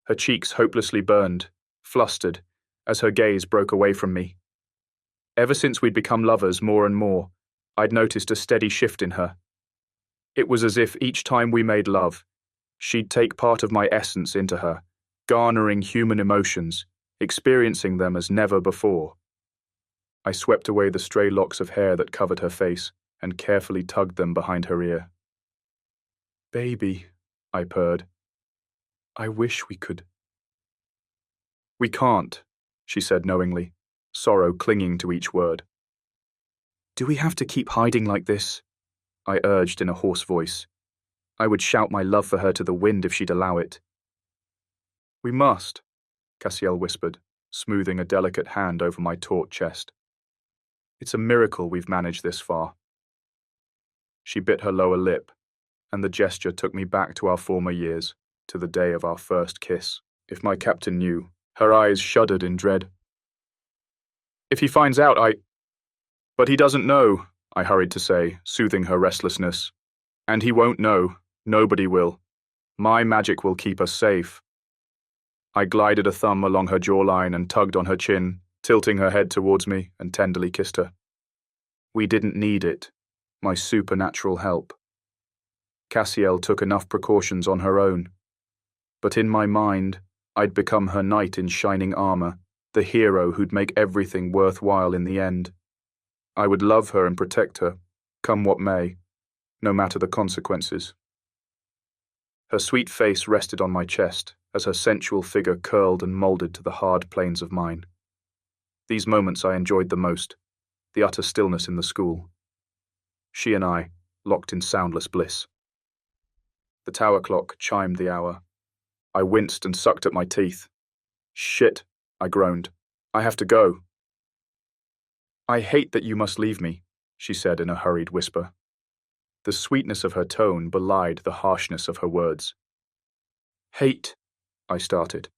Her cheeks hopelessly burned, flustered, as her gaze broke away from me. Ever since we'd become lovers more and more, I'd noticed a steady shift in her. It was as if each time we made love, she'd take part of my essence into her, garnering human emotions, experiencing them as never before. I swept away the stray locks of hair that covered her face and carefully tugged them behind her ear. "Baby," I purred. "I wish we could." "We can't," she said knowingly, sorrow clinging to each word. "Do we have to keep hiding like this?" I urged in a hoarse voice. I would shout my love for her to the wind if she'd allow it. "We must," Cassiel whispered, smoothing a delicate hand over my taut chest. "It's a miracle we've managed this far." She bit her lower lip, and the gesture took me back to our former years, to the day of our first kiss. If my captain knew, her eyes shuddered in dread. "If he finds out, But he doesn't know," I hurried to say, soothing her restlessness. "And he won't know. Nobody will. My magic will keep us safe." I glided a thumb along her jawline and tugged on her chin, tilting her head towards me, and tenderly kissed her. We didn't need it, my supernatural help. Cassiel took enough precautions on her own. But in my mind, I'd become her knight in shining armor, the hero who'd make everything worthwhile in the end. I would love her and protect her, come what may, no matter the consequences. Her sweet face rested on my chest as her sensual figure curled and molded to the hard planes of mine. These moments I enjoyed the most, the utter stillness in the school. She and I, locked in soundless bliss. The tower clock chimed the hour. I winced and sucked at my teeth. Shit, I groaned. I have to go. I hate that you must leave me, she said in a hurried whisper. The sweetness of her tone belied the harshness of her words. Hate, I started.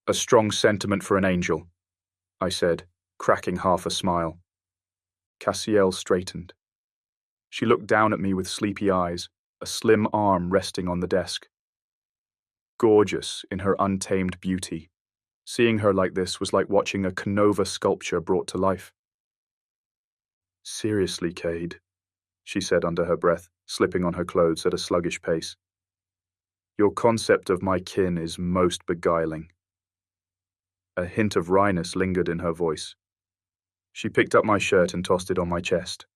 A strong sentiment for an angel, I said, cracking half a smile. Cassiel straightened. She looked down at me with sleepy eyes, a slim arm resting on the desk. Gorgeous in her untamed beauty, seeing her like this was like watching a Canova sculpture brought to life. Seriously, Cade, she said under her breath, slipping on her clothes at a sluggish pace. Your concept of my kin is most beguiling. A hint of wryness lingered in her voice. She picked up my shirt and tossed it on my chest.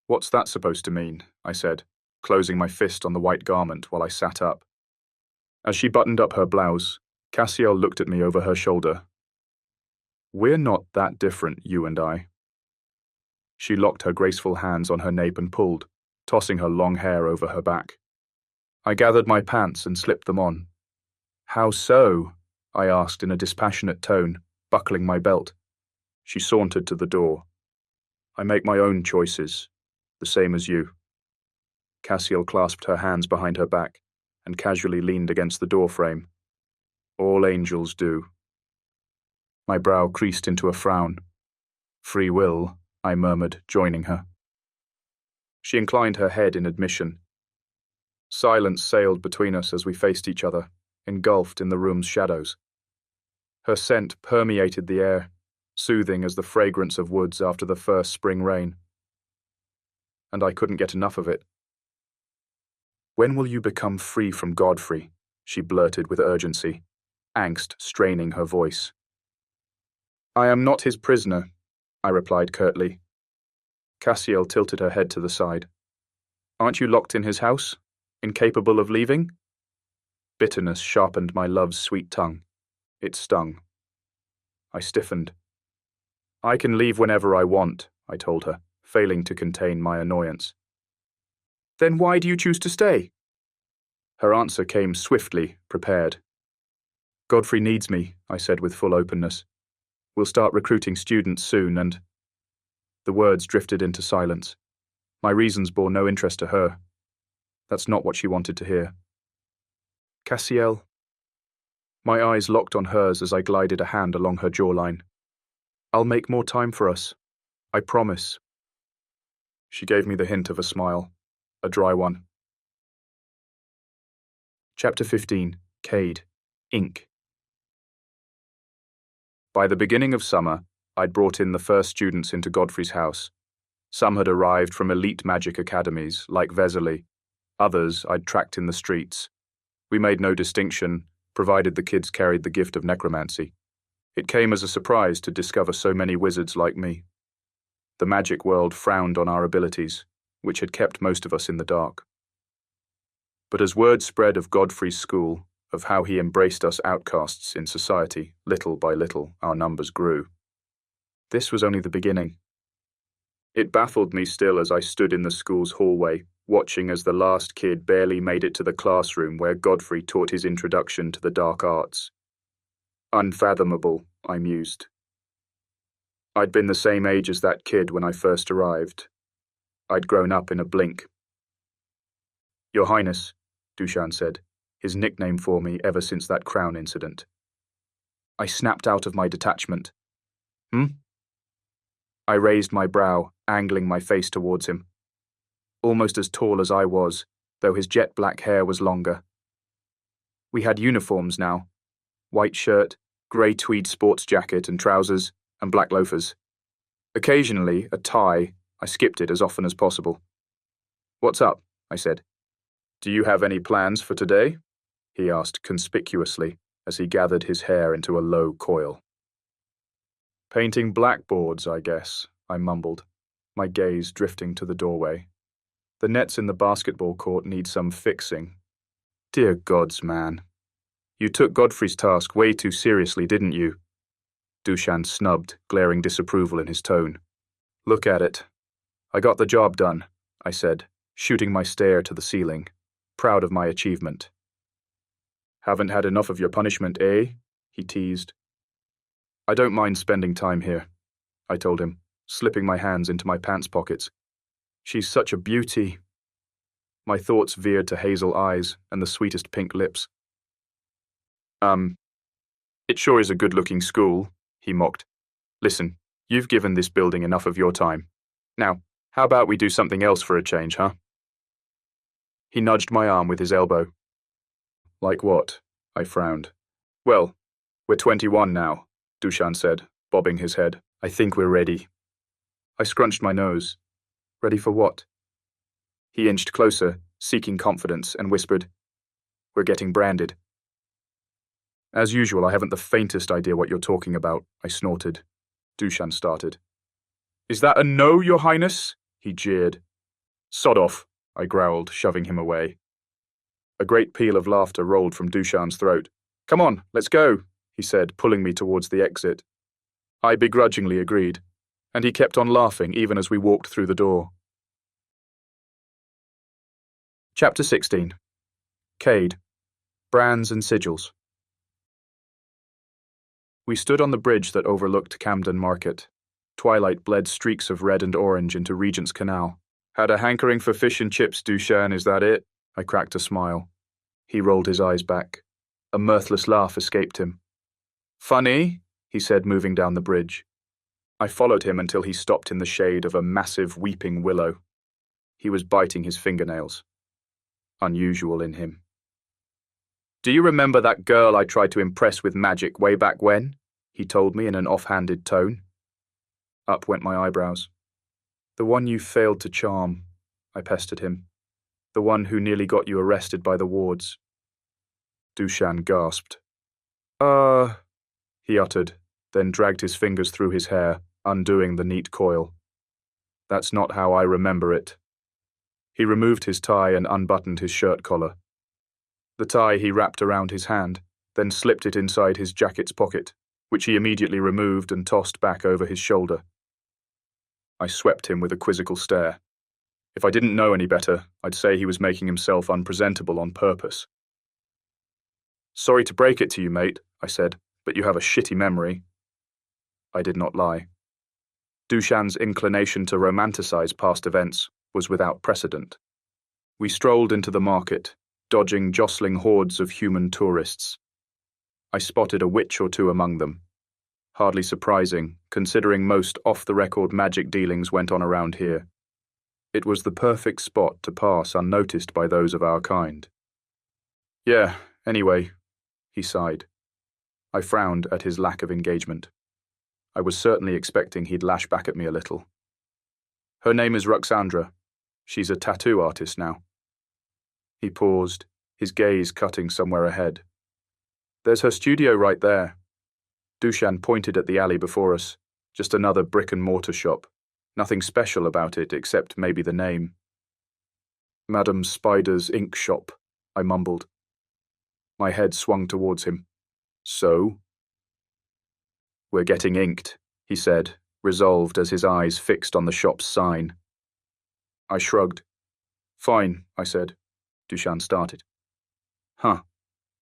What's that supposed to mean? I said, closing my fist on the white garment while I sat up. As she buttoned up her blouse, Cassiel looked at me over her shoulder. We're not that different, you and I. She locked her graceful hands on her nape and pulled, tossing her long hair over her back. I gathered my pants and slipped them on. How so? I asked in a dispassionate tone, buckling my belt. She sauntered to the door. I make my own choices, the same as you. Cassiel clasped her hands behind her back and casually leaned against the doorframe. All angels do. My brow creased into a frown. Free will, I murmured, joining her. She inclined her head in admission. Silence sailed between us as we faced each other, engulfed in the room's shadows. Her scent permeated the air, soothing as the fragrance of woods after the first spring rain. And I couldn't get enough of it. When will you become free from Godfrey? She blurted with urgency, angst straining her voice. I am not his prisoner, I replied curtly. Cassiel tilted her head to the side. Aren't you locked in his house? Incapable of leaving? Bitterness sharpened my love's sweet tongue. It stung. I stiffened. I can leave whenever I want, I told her, failing to contain my annoyance. Then why do you choose to stay? Her answer came swiftly, prepared. Godfrey needs me, I said with full openness. We'll start recruiting students soon and... The words drifted into silence. My reasons bore no interest to her. That's not what she wanted to hear. Cassiel. My eyes locked on hers as I glided a hand along her jawline. I'll make more time for us. I promise. She gave me the hint of a smile, a dry one. Chapter 15, Cade, Ink. By the beginning of summer, I'd brought in the first students into Godfrey's house. Some had arrived from elite magic academies, like Vesely. Others I'd tracked in the streets. We made no distinction, provided the kids carried the gift of necromancy. It came as a surprise to discover so many wizards like me. The magic world frowned on our abilities, which had kept most of us in the dark. But as word spread of Godfrey's school, of how he embraced us outcasts in society, little by little our numbers grew. This was only the beginning. It baffled me still as I stood in the school's hallway, watching as the last kid barely made it to the classroom where Godfrey taught his introduction to the dark arts. Unfathomable, I mused. I'd been the same age as that kid when I first arrived. I'd grown up in a blink. Your Highness, Dushan said, his nickname for me ever since that crown incident. I snapped out of my detachment. I raised my brow, angling my face towards him. Almost as tall as I was, though his jet black hair was longer. We had uniforms now. White shirt, grey tweed sports jacket and trousers, and black loafers. Occasionally, a tie. I skipped it as often as possible. What's up? I said. Do you have any plans for today? He asked conspicuously as he gathered his hair into a low coil. Painting blackboards, I guess, I mumbled, my gaze drifting to the doorway. The nets in the basketball court need some fixing. Dear gods, man. You took Godfrey's task way too seriously, didn't you? Dushan snubbed, glaring disapproval in his tone. Look at it. I got the job done, I said, shooting my stare to the ceiling, proud of my achievement. Haven't had enough of your punishment, eh? He teased. I don't mind spending time here, I told him, slipping my hands into my pants pockets. She's such a beauty. My thoughts veered to hazel eyes and the sweetest pink lips. It sure is a good-looking school, he mocked. Listen, you've given this building enough of your time. Now, how about we do something else for a change, huh? He nudged my arm with his elbow. Like what? I frowned. Well, we're 21 now, Dushan said, bobbing his head. I think we're ready. I scrunched my nose. Ready for what? He inched closer, seeking confidence, and whispered, We're getting branded. As usual, I haven't the faintest idea what you're talking about, I snorted. Dushan started. Is that a no, Your Highness? He jeered. Sod off, I growled, shoving him away. A great peal of laughter rolled from Dushan's throat. Come on, let's go, he said, pulling me towards the exit. I begrudgingly agreed, and he kept on laughing even as we walked through the door. Chapter 16. Cade. Brands and Sigils. We stood on the bridge that overlooked Camden Market. Twilight bled streaks of red and orange into Regent's Canal. Had a hankering for fish and chips, Dushan, is that it? I cracked a smile. He rolled his eyes back. A mirthless laugh escaped him. Funny, he said, moving down the bridge. I followed him until he stopped in the shade of a massive weeping willow. He was biting his fingernails. Unusual in him. Do you remember that girl I tried to impress with magic way back when? He told me in an offhanded tone. Up went my eyebrows. The one you failed to charm, I pestered him. The one who nearly got you arrested by the wards. Dushan gasped. He uttered, then dragged his fingers through his hair, undoing the neat coil. That's not how I remember it. He removed his tie and unbuttoned his shirt collar. The tie he wrapped around his hand, then slipped it inside his jacket's pocket, which he immediately removed and tossed back over his shoulder. I swept him with a quizzical stare. If I didn't know any better, I'd say he was making himself unpresentable on purpose. Sorry to break it to you, mate, I said, but you have a shitty memory. I did not lie. Dushan's inclination to romanticize past events was without precedent. We strolled into the market, dodging jostling hordes of human tourists. I spotted a witch or two among them. Hardly surprising, considering most off-the-record magic dealings went on around here. It was the perfect spot to pass unnoticed by those of our kind. Yeah, anyway, he sighed. I frowned at his lack of engagement. I was certainly expecting he'd lash back at me a little. Her name is Ruxandra. She's a tattoo artist now. He paused, his gaze cutting somewhere ahead. There's her studio right there. Dushan pointed at the alley before us, just another brick-and-mortar shop. Nothing special about it except maybe the name. Madam Spider's ink shop, I mumbled. My head swung towards him. So? We're getting inked, he said, resolved as his eyes fixed on the shop's sign. I shrugged. Fine, I said. Dushan started. Huh,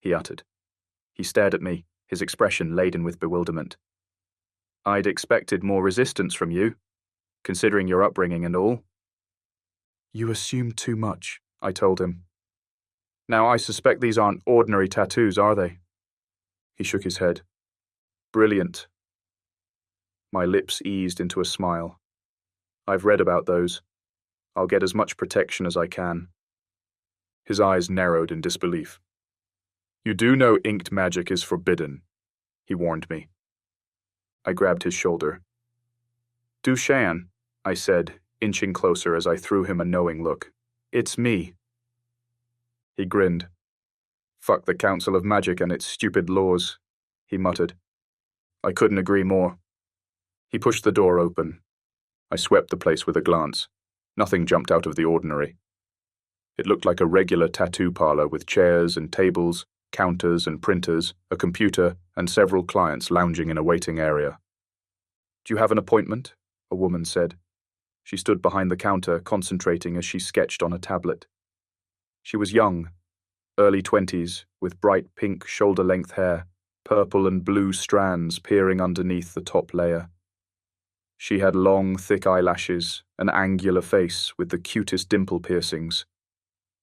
he uttered. He stared at me, his expression laden with bewilderment. I'd expected more resistance from you, considering your upbringing and all. You assume too much, I told him. Now I suspect these aren't ordinary tattoos, are they? He shook his head. Brilliant. My lips eased into a smile. I've read about those. I'll get as much protection as I can. His eyes narrowed in disbelief. You do know inked magic is forbidden, he warned me. I grabbed his shoulder. Dushan, I said, inching closer as I threw him a knowing look. It's me. He grinned. Fuck the Council of Magic and its stupid laws, he muttered. I couldn't agree more. He pushed the door open. I swept the place with a glance. Nothing jumped out of the ordinary. It looked like a regular tattoo parlor with chairs and tables, counters and printers, a computer, and several clients lounging in a waiting area. Do you have an appointment? A woman said. She stood behind the counter, concentrating as she sketched on a tablet. She was young, early 20s, with bright pink shoulder-length hair, purple and blue strands peering underneath the top layer. She had long, thick eyelashes, an angular face with the cutest dimple piercings.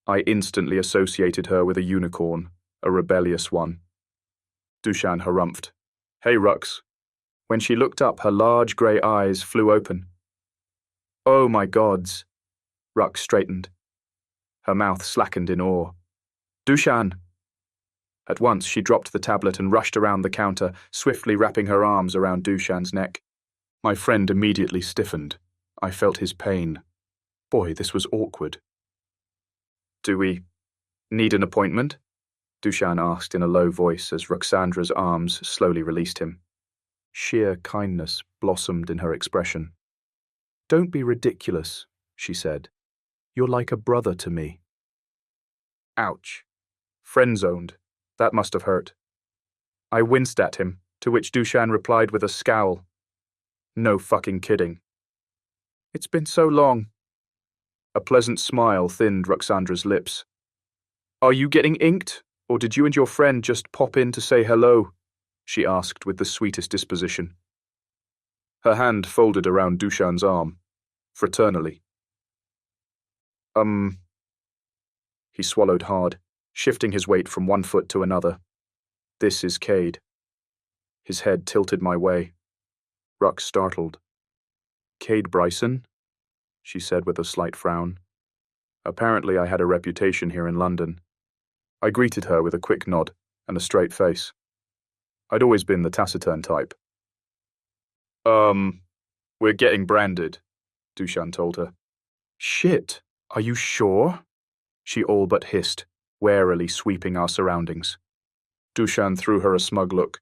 I instantly associated her with a unicorn, a rebellious one. Dushan harumphed. "Hey, Rux." When she looked up, her large grey eyes flew open. "Oh my gods." Rux straightened. Her mouth slackened in awe. "Dushan." At once she dropped the tablet and rushed around the counter, swiftly wrapping her arms around Dushan's neck. My friend immediately stiffened. I felt his pain. Boy, this was awkward. "Do we need an appointment?" Dushan asked in a low voice as Ruxandra's arms slowly released him. Sheer kindness blossomed in her expression. "Don't be ridiculous," she said. "You're like a brother to me." Ouch. Friend-zoned. That must have hurt. I winced at him, to which Dushan replied with a scowl. "No fucking kidding." "It's been so long." A pleasant smile thinned Ruxandra's lips. "Are you getting inked, or did you and your friend just pop in to say hello?" she asked with the sweetest disposition. Her hand folded around Dushan's arm, fraternally. He swallowed hard, shifting his weight from one foot to another. "This is Cade." His head tilted my way. Rux startled. "Kade Bryson?" she said with a slight frown. Apparently I had a reputation here in London. I greeted her with a quick nod and a straight face. I'd always been the taciturn type. We're getting branded," Dushan told her. "Shit, are you sure?" she all but hissed, warily sweeping our surroundings. Dushan threw her a smug look.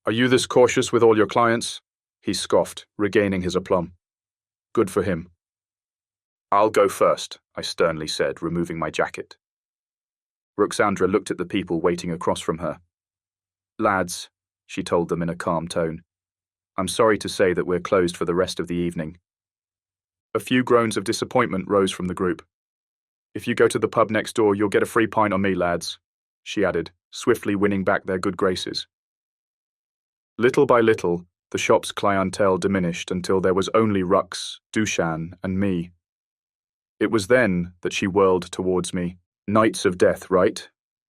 "Are you this cautious with all your clients?" He scoffed, regaining his aplomb. "Good for him." "I'll go first," I sternly said, removing my jacket. Ruxandra looked at the people waiting across from her. "Lads," she told them in a calm tone, "I'm sorry to say that we're closed for the rest of the evening." A few groans of disappointment rose from the group. "If you go to the pub next door, you'll get a free pint on me, lads," she added, swiftly winning back their good graces. Little by little, the shop's clientele diminished until there was only Rux, Dushan, and me. It was then that she whirled towards me. "Knights of Death, right?"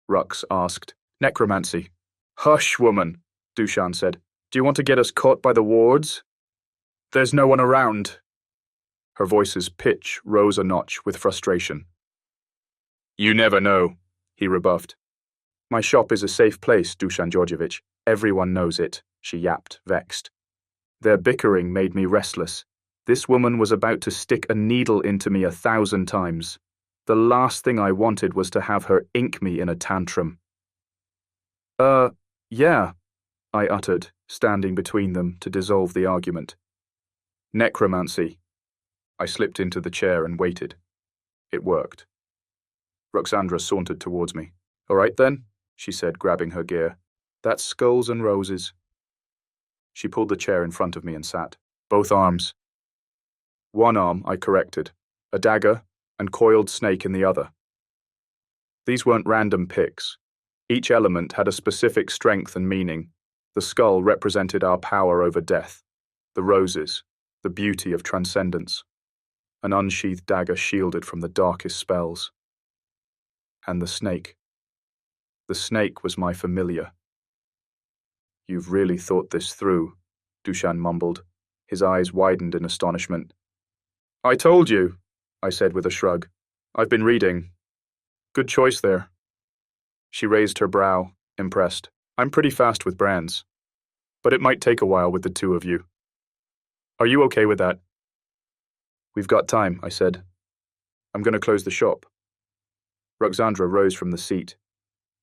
Rux asked. "Necromancy." "Hush, woman," Dushan said. "Do you want to get us caught by the wards?" "There's no one around." Her voice's pitch rose a notch with frustration. "You never know," he rebuffed. "My shop is a safe place, Dushan Georgievich. Everyone knows it," she yapped, vexed. Their bickering made me restless. This woman was about to stick a needle into me 1,000 times. The last thing I wanted was to have her ink me in a tantrum. Yeah," I uttered, standing between them to dissolve the argument. "Necromancy." I slipped into the chair and waited. It worked. Ruxandra sauntered towards me. "All right then," she said, grabbing her gear. "That's skulls and roses." She pulled the chair in front of me and sat. "Both arms." One arm, I corrected. A dagger and coiled snake in the other. These weren't random picks. Each element had a specific strength and meaning. The skull represented our power over death. The roses, the beauty of transcendence. An unsheathed dagger shielded from the darkest spells. And the snake. The snake was my familiar. "You've really thought this through," Dushan mumbled. His eyes widened in astonishment. "I told you," I said with a shrug. "I've been reading. Good choice there." She raised her brow, impressed. "I'm pretty fast with brands. But it might take a while with the two of you. Are you okay with that?" "We've got time," I said. "I'm going to close the shop." Ruxandra rose from the seat.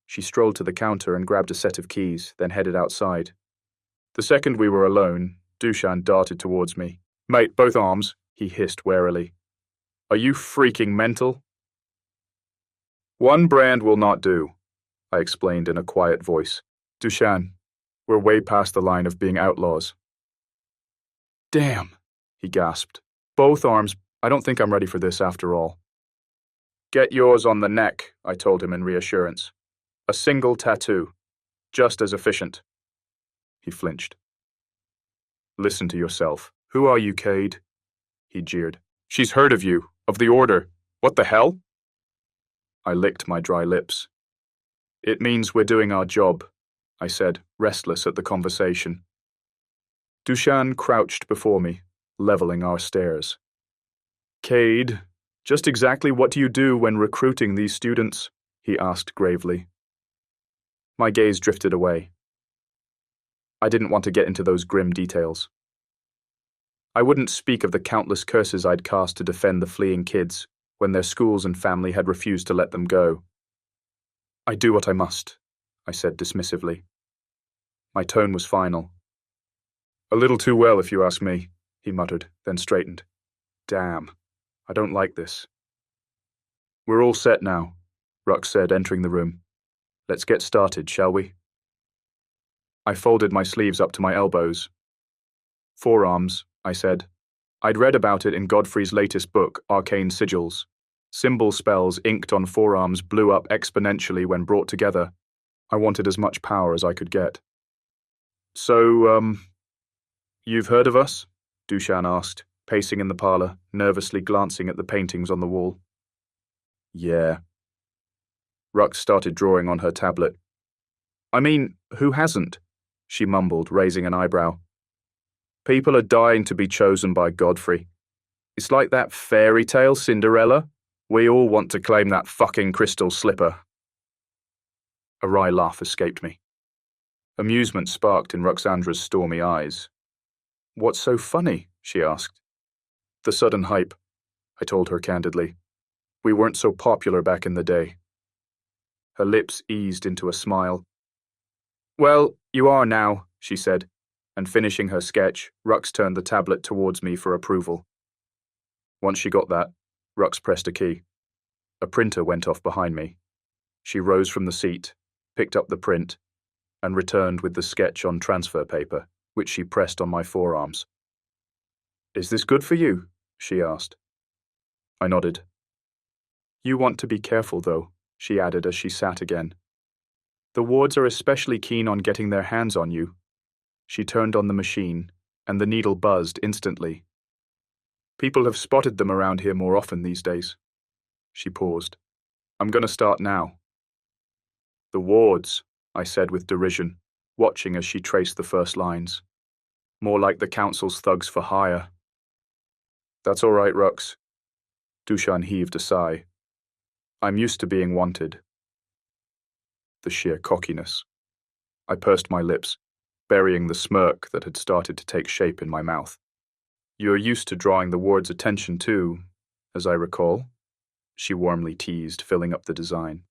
She strolled to the counter and grabbed a set of keys, then headed outside. The second we were alone, Dushan darted towards me. "Mate, both arms," he hissed warily. "Are you freaking mental?" "One brand will not do," I explained in a quiet voice. "Dushan, we're way past the line of being outlaws." "Damn," he gasped. "Both arms. I don't think I'm ready for this after all." Get yours on the neck, I told him in reassurance. A single tattoo. Just as efficient. He flinched. Listen to yourself. Who are you, Cade? He jeered. She's heard of you, of the Order. What the hell? I licked my dry lips. It means we're doing our job, I said, restless at the conversation. Dushan crouched before me, leveling our stares. Cade, just exactly what do you do when recruiting these students? He asked gravely. My gaze drifted away. I didn't want to get into those grim details. I wouldn't speak of the countless curses I'd cast to defend the fleeing kids when their schools and family had refused to let them go. I do what I must, I said dismissively. My tone was final. A little too well, if you ask me, he muttered, then straightened. Damn, I don't like this. We're all set now, Rux said, entering the room. Let's get started, shall we? I folded my sleeves up to my elbows. Forearms, I said. I'd read about it in Godfrey's latest book, Arcane Sigils. Symbol spells inked on forearms blew up exponentially when brought together. I wanted as much power as I could get. So, you've heard of us? Dushan asked, pacing in the parlor, nervously glancing at the paintings on the wall. Yeah. Rux started drawing on her tablet. I mean, who hasn't? She mumbled, raising an eyebrow. People are dying to be chosen by Godfrey. It's like that fairy tale Cinderella. We all want to claim that fucking crystal slipper. A wry laugh escaped me. Amusement sparked in Ruxandra's stormy eyes. What's so funny? She asked. The sudden hype, I told her candidly. We weren't so popular back in the day. Her lips eased into a smile. Well, you are now, she said, and finishing her sketch, Rux turned the tablet towards me for approval. Once she got that, Rux pressed a key. A printer went off behind me. She rose from the seat, picked up the print, and returned with the sketch on transfer paper, which she pressed on my forearms. Is this good for you? She asked. I nodded. You want to be careful, though, she added as she sat again. The wards are especially keen on getting their hands on you. She turned on the machine, and the needle buzzed instantly. People have spotted them around here more often these days. She paused. I'm going to start now. The wards, I said with derision, watching as she traced the first lines. More like the council's thugs for hire. That's all right, Rux. Dushan heaved a sigh. I'm used to being wanted. The sheer cockiness. I pursed my lips, burying the smirk that had started to take shape in my mouth. You're used to drawing the ward's attention too, as I recall, she warmly teased, filling up the design.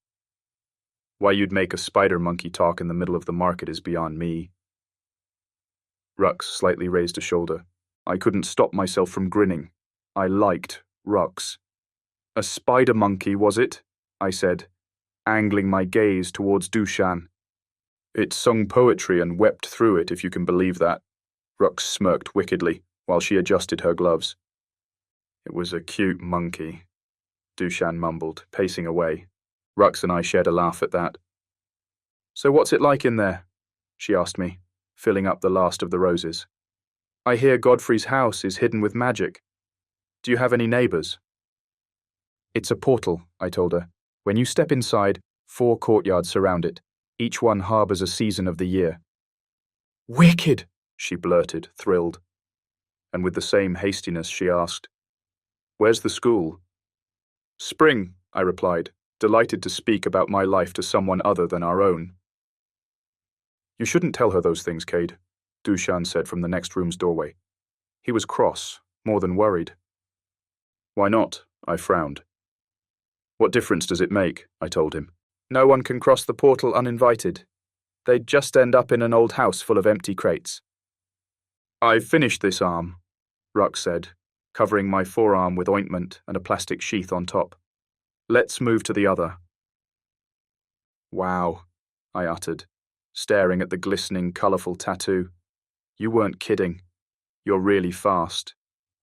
Why you'd make a spider monkey talk in the middle of the market is beyond me. Rux slightly raised a shoulder. I couldn't stop myself from grinning. I liked Rux. A spider monkey, was it? I said, angling my gaze towards Dushan. It sung poetry and wept through it, if you can believe that. Rux smirked wickedly, while she adjusted her gloves. It was a cute monkey, Dushan mumbled, pacing away. Rux and I shared a laugh at that. So what's it like in there? She asked me, filling up the last of the roses. I hear Godfrey's house is hidden with magic. Do you have any neighbours? It's a portal, I told her. When you step inside, 4 courtyards surround it. Each one harbours a season of the year. Wicked, she blurted, thrilled. And with the same hastiness she asked, Where's the school? Spring, I replied, delighted to speak about my life to someone other than our own. You shouldn't tell her those things, Cade, Dushan said from the next room's doorway. He was cross, more than worried. Why not? I frowned. What difference does it make? I told him. No one can cross the portal uninvited. They'd just end up in an old house full of empty crates. I've finished this arm, Rux said, covering my forearm with ointment and a plastic sheath on top. Let's move to the other. Wow, I uttered, staring at the glistening, colourful tattoo. You weren't kidding. You're really fast,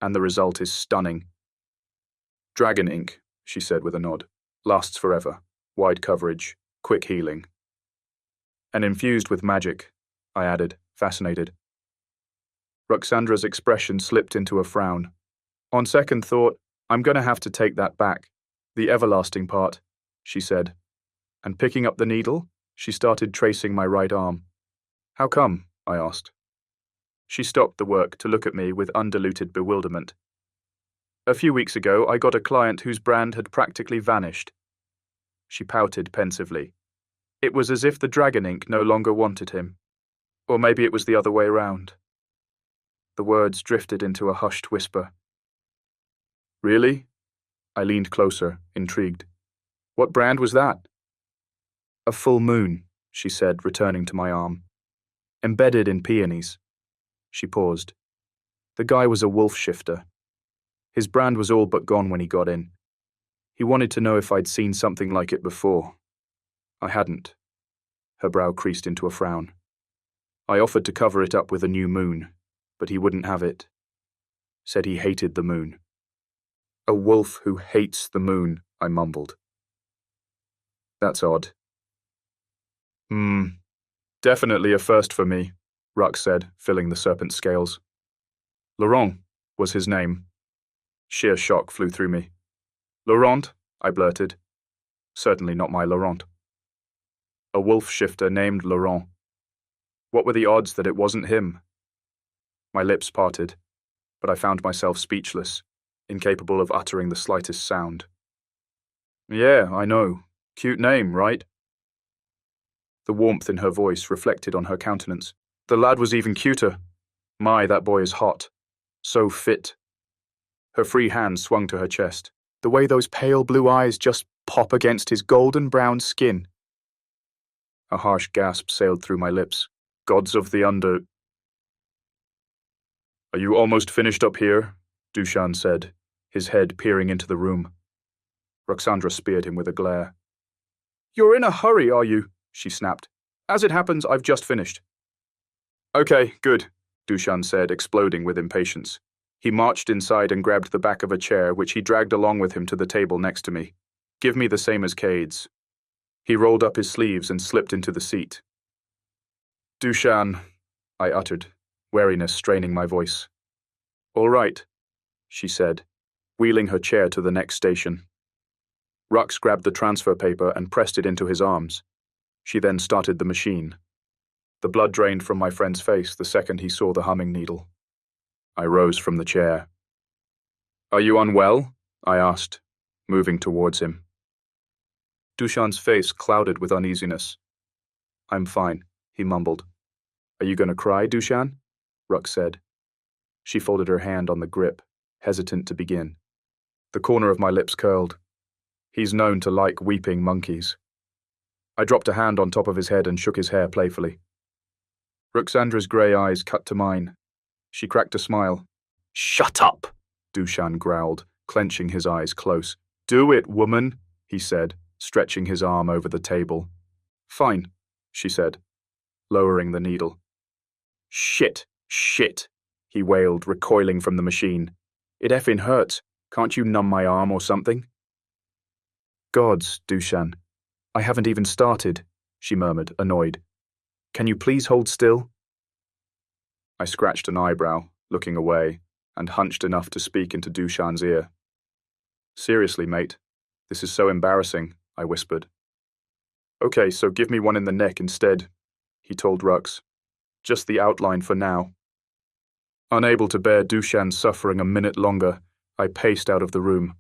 and the result is stunning. Dragon ink, she said with a nod. Lasts forever. Wide coverage. Quick healing. And infused with magic, I added, fascinated. Roxandra's expression slipped into a frown. On second thought, I'm going to have to take that back. The everlasting part, she said. And picking up the needle, she started tracing my right arm. How come? I asked. She stopped the work to look at me with undiluted bewilderment. A few weeks ago, I got a client whose brand had practically vanished. She pouted pensively. It was as if the dragon ink no longer wanted him. Or maybe it was the other way around. The words drifted into a hushed whisper. Really? I leaned closer, intrigued. What brand was that? A full moon, she said, returning to my arm. Embedded in peonies. She paused. The guy was a wolf shifter. His brand was all but gone when he got in. He wanted to know if I'd seen something like it before. I hadn't. Her brow creased into a frown. I offered to cover it up with a new moon, but he wouldn't have it. Said he hated the moon. A wolf who hates the moon, I mumbled. That's odd. Definitely a first for me, Rux said, filling the serpent's scales. Laurent was his name. Sheer shock flew through me. Laurent, I blurted. Certainly not my Laurent. A wolf shifter named Laurent. What were the odds that it wasn't him? My lips parted, but I found myself speechless, incapable of uttering the slightest sound. Yeah, I know. Cute name, right? The warmth in her voice reflected on her countenance. The lad was even cuter. My, that boy is hot. So fit. Her free hand swung to her chest. The way those pale blue eyes just pop against his golden brown skin. A harsh gasp sailed through my lips. Gods of the under... Are you almost finished up here? Dushan said, his head peering into the room. Roxandra speared him with a glare. You're in a hurry, are you? She snapped. As it happens, I've just finished. Okay, good, Dushan said, exploding with impatience. He marched inside and grabbed the back of a chair, which he dragged along with him to the table next to me. Give me the same as Cade's. He rolled up his sleeves and slipped into the seat. Dushan, I uttered, wariness straining my voice. All right, she said, wheeling her chair to the next station. Rux grabbed the transfer paper and pressed it into his arms. She then started the machine. The blood drained from my friend's face the second he saw the humming needle. I rose from the chair. Are you unwell? I asked, moving towards him. Dushan's face clouded with uneasiness. I'm fine, he mumbled. Are you going to cry, Dushan? Rux said. She folded her hand on the grip, hesitant to begin. The corner of my lips curled. He's known to like weeping monkeys. I dropped a hand on top of his head and shook his hair playfully. Roxandra's grey eyes cut to mine. She cracked a smile. Shut up, Dushan growled, clenching his eyes close. Do it, woman, he said, stretching his arm over the table. Fine, she said, lowering the needle. Shit, he wailed, recoiling from the machine. It effing hurts. Can't you numb my arm or something? Gods, Dushan. I haven't even started, she murmured, annoyed. Can you please hold still? I scratched an eyebrow, looking away, and hunched enough to speak into Dushan's ear. Seriously, mate, this is so embarrassing, I whispered. Okay, so give me one in the neck instead, he told Rux. Just the outline for now. Unable to bear Dushan's suffering a minute longer, I paced out of the room.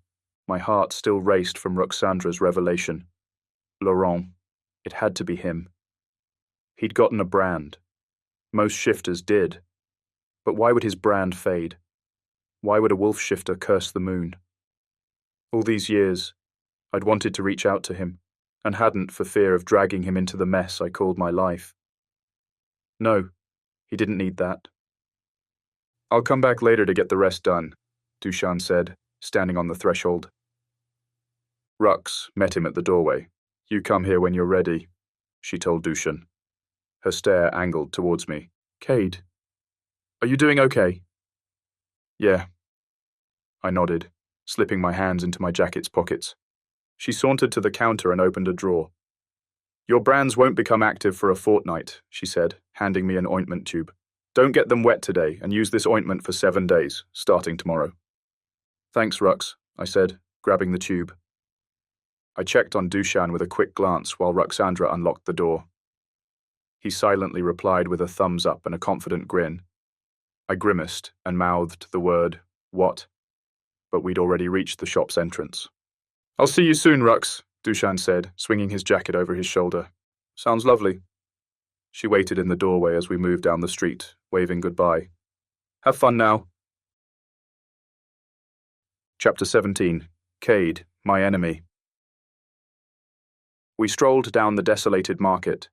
My heart still raced from Roxandra's revelation. Laurent. It had to be him. He'd gotten a brand. Most shifters did. But why would his brand fade? Why would a wolf shifter curse the moon? All these years, I'd wanted to reach out to him, and hadn't for fear of dragging him into the mess I called my life. No, he didn't need that. I'll come back later to get the rest done, Dushan said, standing on the threshold. Rux met him at the doorway. You come here when you're ready, she told Dushan. Her stare angled towards me. Cade, are you doing okay? Yeah. I nodded, slipping my hands into my jacket's pockets. She sauntered to the counter and opened a drawer. "Your brands won't become active for a fortnight," she said, handing me an ointment tube. "Don't get them wet today and use this ointment for 7 days, starting tomorrow." "Thanks, Rux," I said, grabbing the tube. I checked on Dushan with a quick glance while Ruxandra unlocked the door. He silently replied with a thumbs up and a confident grin. I grimaced and mouthed the word, "What?" but we'd already reached the shop's entrance. "I'll see you soon, Rux," Dushan said, swinging his jacket over his shoulder. "Sounds lovely." She waited in the doorway as we moved down the street, waving goodbye. "Have fun now." Chapter 17. Cade, My Enemy. We strolled down the desolated market.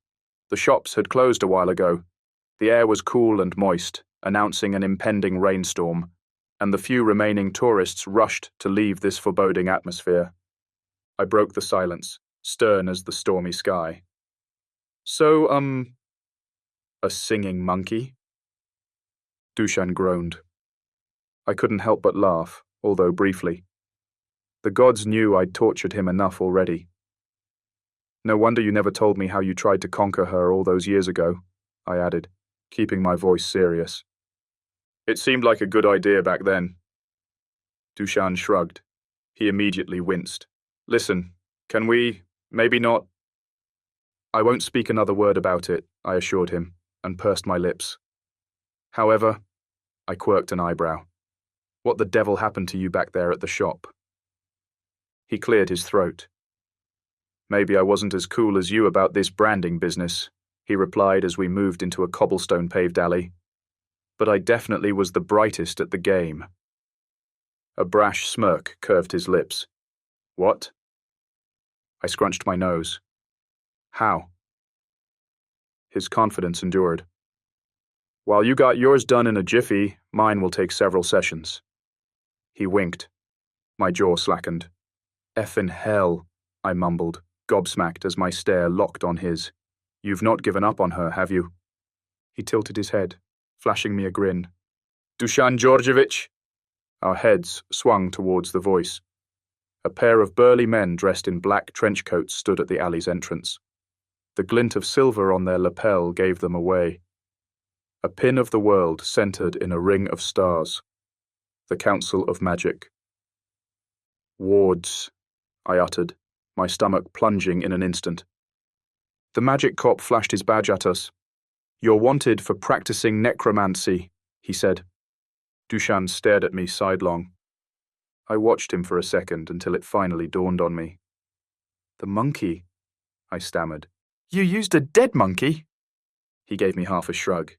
The shops had closed a while ago. The air was cool and moist, announcing an impending rainstorm, and the few remaining tourists rushed to leave this foreboding atmosphere. I broke the silence, stern as the stormy sky. "So, a singing monkey?" Dushan groaned. I couldn't help but laugh, although briefly. The gods knew I'd tortured him enough already. "No wonder you never told me how you tried to conquer her all those years ago," I added, keeping my voice serious. "It seemed like a good idea back then." Dushan shrugged. He immediately winced. "Listen, can we, maybe not—" "I won't speak another word about it," I assured him, and pursed my lips. "However," I quirked an eyebrow, "what the devil happened to you back there at the shop?" He cleared his throat. "Maybe I wasn't as cool as you about this branding business," he replied as we moved into a cobblestone-paved alley. "But I definitely was the brightest at the game." A brash smirk curved his lips. "What?" I scrunched my nose. "How?" His confidence endured. "While you got yours done in a jiffy, mine will take several sessions." He winked. My jaw slackened. "Effin' hell," I mumbled, gobsmacked as my stare locked on his. "You've not given up on her, have you?" He tilted his head, flashing me a grin. "Dushan Georgievich?" Our heads swung towards the voice. A pair of burly men dressed in black trench coats stood at the alley's entrance. The glint of silver on their lapel gave them away. A pin of the world centered in a ring of stars. The Council of Magic. "Wards," I uttered, my stomach plunging in an instant. The magic cop flashed his badge at us. "You're wanted for practicing necromancy," he said. Dushan stared at me sidelong. I watched him for a second until it finally dawned on me. "The monkey," I stammered. "You used a dead monkey?" He gave me half a shrug.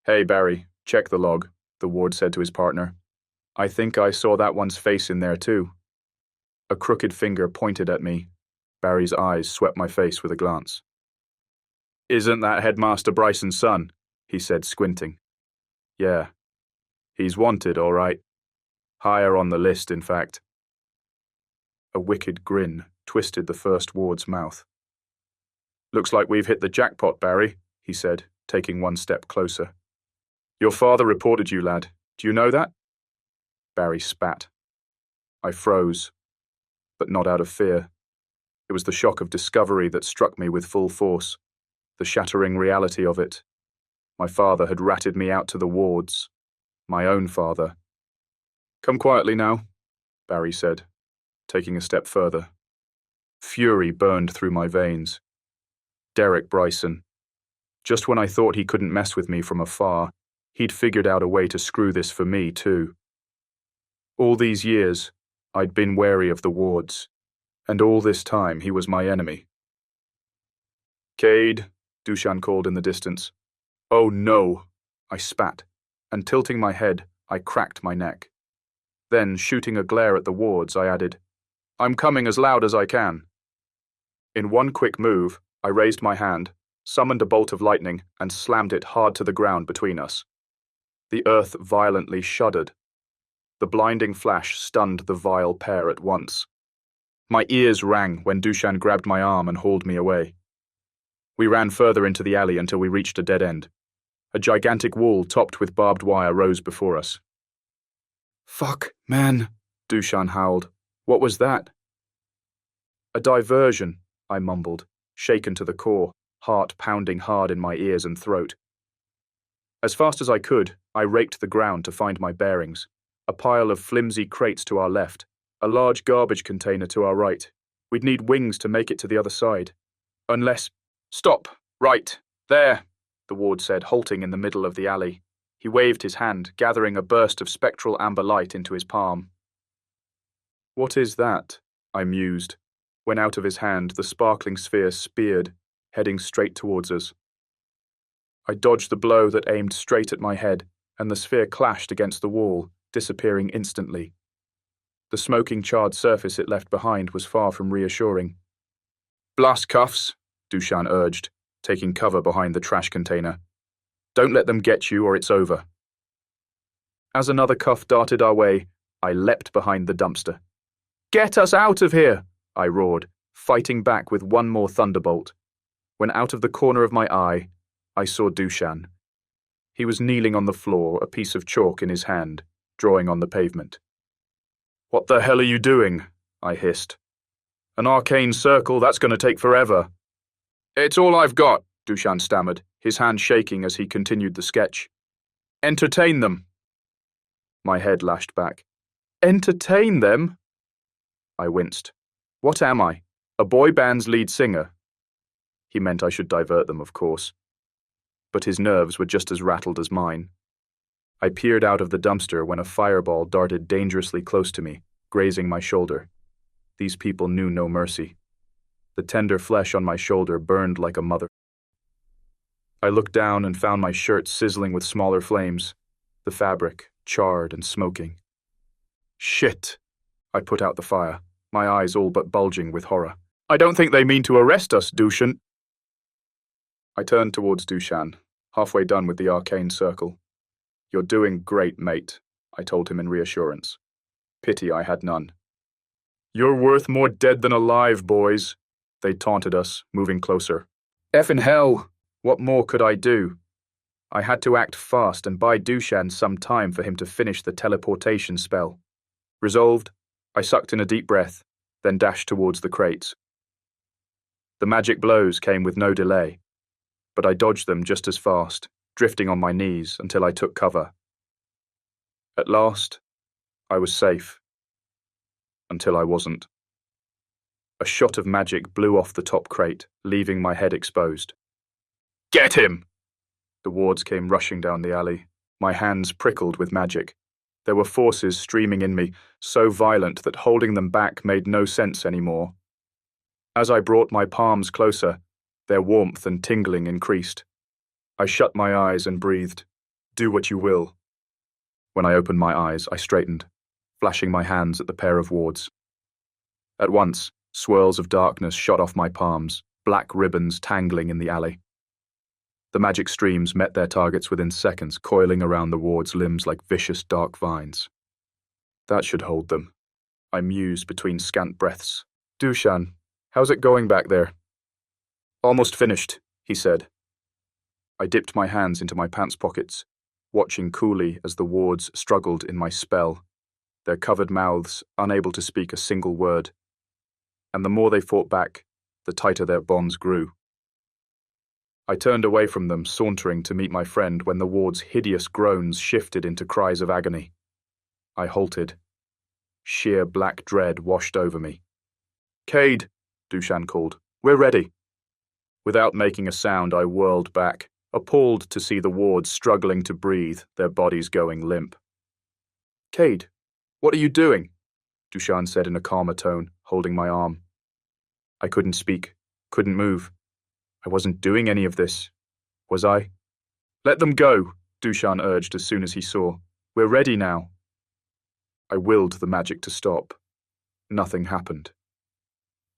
"Hey, Barry, check the log," the ward said to his partner. "I think I saw that one's face in there too." A crooked finger pointed at me. Barry's eyes swept my face with a glance. "Isn't that Headmaster Bryson's son?" he said, squinting. "Yeah. He's wanted, all right. Higher on the list, in fact." A wicked grin twisted the first ward's mouth. "Looks like we've hit the jackpot, Barry," he said, taking one step closer. "Your father reported you, lad. Do you know that?" Barry spat. I froze, but not out of fear. It was the shock of discovery that struck me with full force, the shattering reality of it. My father had ratted me out to the wards. My own father. "Come quietly now," Barry said, taking a step further. Fury burned through my veins. Derek Bryson. Just when I thought he couldn't mess with me from afar, he'd figured out a way to screw this for me, too. All these years, I'd been wary of the wards, and all this time he was my enemy. "Cade," Dushan called in the distance. "Oh no," I spat, and tilting my head, I cracked my neck. Then, shooting a glare at the wards, I added, "I'm coming as loud as I can." In one quick move, I raised my hand, summoned a bolt of lightning, and slammed it hard to the ground between us. The earth violently shuddered. The blinding flash stunned the vile pair at once. My ears rang when Dushan grabbed my arm and hauled me away. We ran further into the alley until we reached a dead end. A gigantic wall topped with barbed wire rose before us. "Fuck, man," Dushan howled. "What was that?" A diversion, I mumbled, shaken to the core, heart pounding hard in my ears and throat. As fast as I could, I raked the ground to find my bearings. A pile of flimsy crates to our left, a large garbage container to our right. We'd need wings to make it to the other side. Unless— Stop! Right! There! The ward said, halting in the middle of the alley. He waved his hand, gathering a burst of spectral amber light into his palm. What is that? I mused, when out of his hand the sparkling sphere speared, heading straight towards us. I dodged the blow that aimed straight at my head, and the sphere clashed against the wall, disappearing instantly. The smoking, charred surface it left behind was far from reassuring. Blast cuffs, Dushan urged, taking cover behind the trash container. Don't let them get you or it's over. As another cuff darted our way, I leapt behind the dumpster. Get us out of here, I roared, fighting back with one more thunderbolt. When out of the corner of my eye, I saw Dushan. He was kneeling on the floor, a piece of chalk in his hand, drawing on the pavement. What the hell are you doing? I hissed. An arcane circle, that's going to take forever. It's all I've got, Dushan stammered, his hand shaking as he continued the sketch. Entertain them. My head lashed back. Entertain them? I winced. What am I? A boy band's lead singer? He meant I should divert them, of course. But his nerves were just as rattled as mine. I peered out of the dumpster when a fireball darted dangerously close to me, grazing my shoulder. These people knew no mercy. The tender flesh on my shoulder burned like a mother. I looked down and found my shirt sizzling with smaller flames, the fabric charred and smoking. Shit! I put out the fire, my eyes all but bulging with horror. I don't think they mean to arrest us, Dushan. I turned towards Dushan, halfway done with the arcane circle. You're doing great, mate, I told him in reassurance. Pity I had none. You're worth more dead than alive, boys. They taunted us, moving closer. Effin' hell! What more could I do? I had to act fast and buy Dushan some time for him to finish the teleportation spell. Resolved, I sucked in a deep breath, then dashed towards the crates. The magic blows came with no delay, but I dodged them just as fast, drifting on my knees until I took cover. At last, I was safe. Until I wasn't. A shot of magic blew off the top crate, leaving my head exposed. Get him! The wards came rushing down the alley. My hands prickled with magic. There were forces streaming in me, so violent that holding them back made no sense anymore. As I brought my palms closer, their warmth and tingling increased. I shut my eyes and breathed. Do what you will. When I opened my eyes, I straightened, flashing my hands at the pair of wards. At once, swirls of darkness shot off my palms, black ribbons tangling in the alley. The magic streams met their targets within seconds, coiling around the ward's limbs like vicious dark vines. That should hold them, I mused between scant breaths. Dushan, how's it going back there? Almost finished, he said. I dipped my hands into my pants pockets, watching coolly as the wards struggled in my spell, their covered mouths unable to speak a single word. And the more they fought back, the tighter their bonds grew. I turned away from them, sauntering to meet my friend when the ward's hideous groans shifted into cries of agony. I halted. Sheer black dread washed over me. Cade, Dushan called. We're ready. Without making a sound, I whirled back, appalled to see the wards struggling to breathe, their bodies going limp. Cade, what are you doing? Dushan said in a calmer tone, holding my arm. I couldn't speak, couldn't move. I wasn't doing any of this, was I? Let them go, Dushan urged as soon as he saw. We're ready now. I willed the magic to stop. Nothing happened.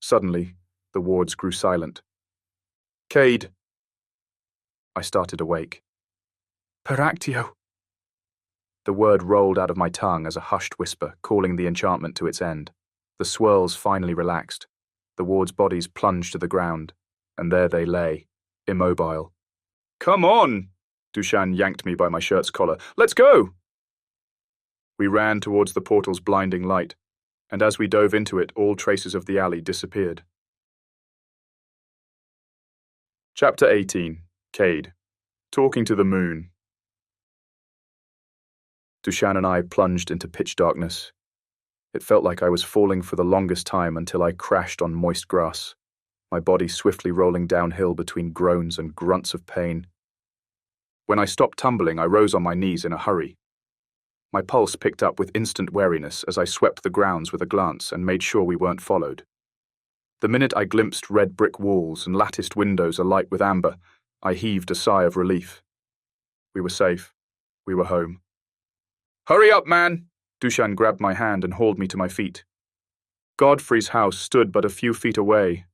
Suddenly, the wards grew silent. Cade. I started awake. Peractio. The word rolled out of my tongue as a hushed whisper, calling the enchantment to its end. The swirls finally relaxed. The wards' bodies plunged to the ground, and there they lay, immobile. Come on! Dushan yanked me by my shirt's collar. Let's go! We ran towards the portal's blinding light. and as we dove into it, all traces of the alley disappeared. Chapter 18. Cade. Talking to the Moon. Dushan and I plunged into pitch darkness. It felt like I was falling for the longest time until I crashed on moist grass, my body swiftly rolling downhill between groans and grunts of pain. When I stopped tumbling, I rose on my knees in a hurry. My pulse picked up with instant wariness as I swept the grounds with a glance and made sure we weren't followed. The minute I glimpsed red brick walls and latticed windows alight with amber, I heaved a sigh of relief. We were safe. We were home. "Hurry up, man!" Dushan grabbed my hand and hauled me to my feet. Godfrey's house stood but a few feet away.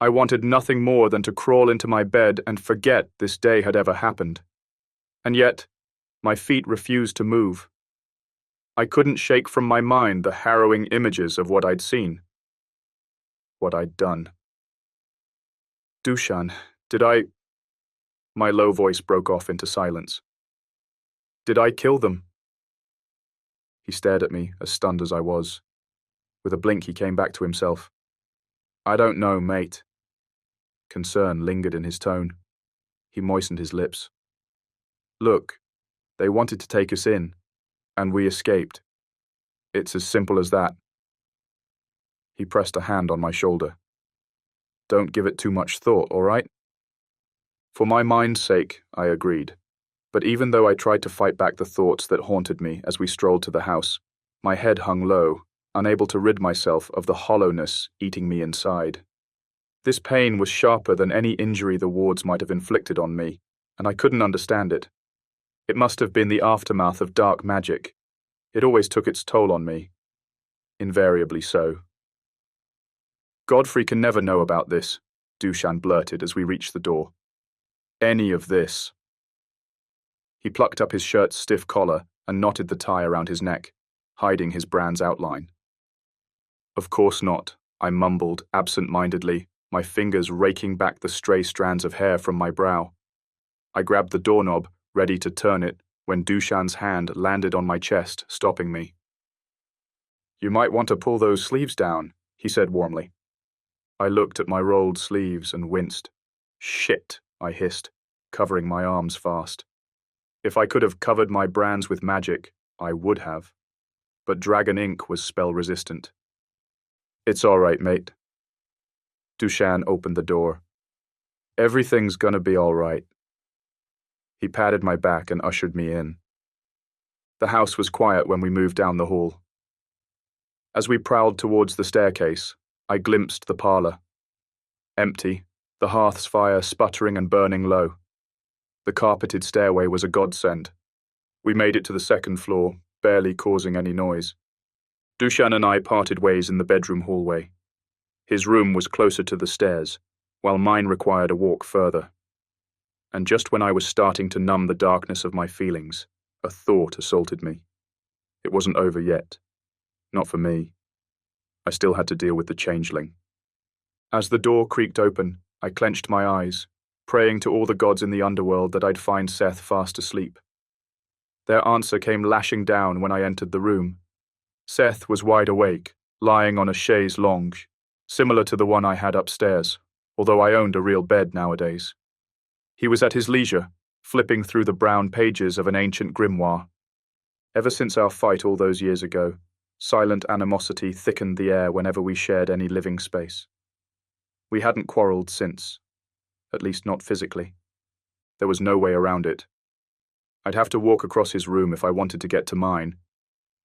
I wanted nothing more than to crawl into my bed and forget this day had ever happened. And yet, my feet refused to move. I couldn't shake from my mind the harrowing images of what I'd seen. What I'd done. "Dushan, did I—" My low voice broke off into silence. "Did I kill them?" He stared at me, as stunned as I was. With a blink, he came back to himself. "I don't know, mate." Concern lingered in his tone. He moistened his lips. "Look, they wanted to take us in, and we escaped. It's as simple as that." He pressed a hand on my shoulder. "Don't give it too much thought, all right?" For my mind's sake, I agreed. But even though I tried to fight back the thoughts that haunted me as we strolled to the house, my head hung low, unable to rid myself of the hollowness eating me inside. This pain was sharper than any injury the wards might have inflicted on me, and I couldn't understand it. It must have been the aftermath of dark magic. It always took its toll on me. Invariably so. "Godfrey can never know about this," Dushan blurted as we reached the door. "Any of this." He plucked up his shirt's stiff collar and knotted the tie around his neck, hiding his brand's outline. "Of course not," I mumbled absent-mindedly, my fingers raking back the stray strands of hair from my brow. I grabbed the doorknob, ready to turn it, when Dushan's hand landed on my chest, stopping me. "You might want to pull those sleeves down," he said warmly. I looked at my rolled sleeves and winced. "Shit," I hissed, covering my arms fast. If I could have covered my brands with magic, I would have. But dragon ink was spell-resistant. "It's all right, mate." Dushan opened the door. "Everything's gonna be all right." He patted my back and ushered me in. The house was quiet when we moved down the hall. As we prowled towards the staircase, I glimpsed the parlor. Empty, the hearth's fire sputtering and burning low. The carpeted stairway was a godsend. We made it to the second floor, barely causing any noise. Dushan and I parted ways in the bedroom hallway. His room was closer to the stairs, while mine required a walk further. And just when I was starting to numb the darkness of my feelings, a thought assaulted me. It wasn't over yet. Not for me. I still had to deal with the changeling. As the door creaked open, I clenched my eyes, praying to all the gods in the underworld that I'd find Seth fast asleep. Their answer came lashing down when I entered the room. Seth was wide awake, lying on a chaise longue, similar to the one I had upstairs, although I owned a real bed nowadays. He was at his leisure, flipping through the brown pages of an ancient grimoire. Ever since our fight all those years ago, silent animosity thickened the air whenever we shared any living space. We hadn't quarreled since, at least not physically. There was no way around it. I'd have to walk across his room if I wanted to get to mine,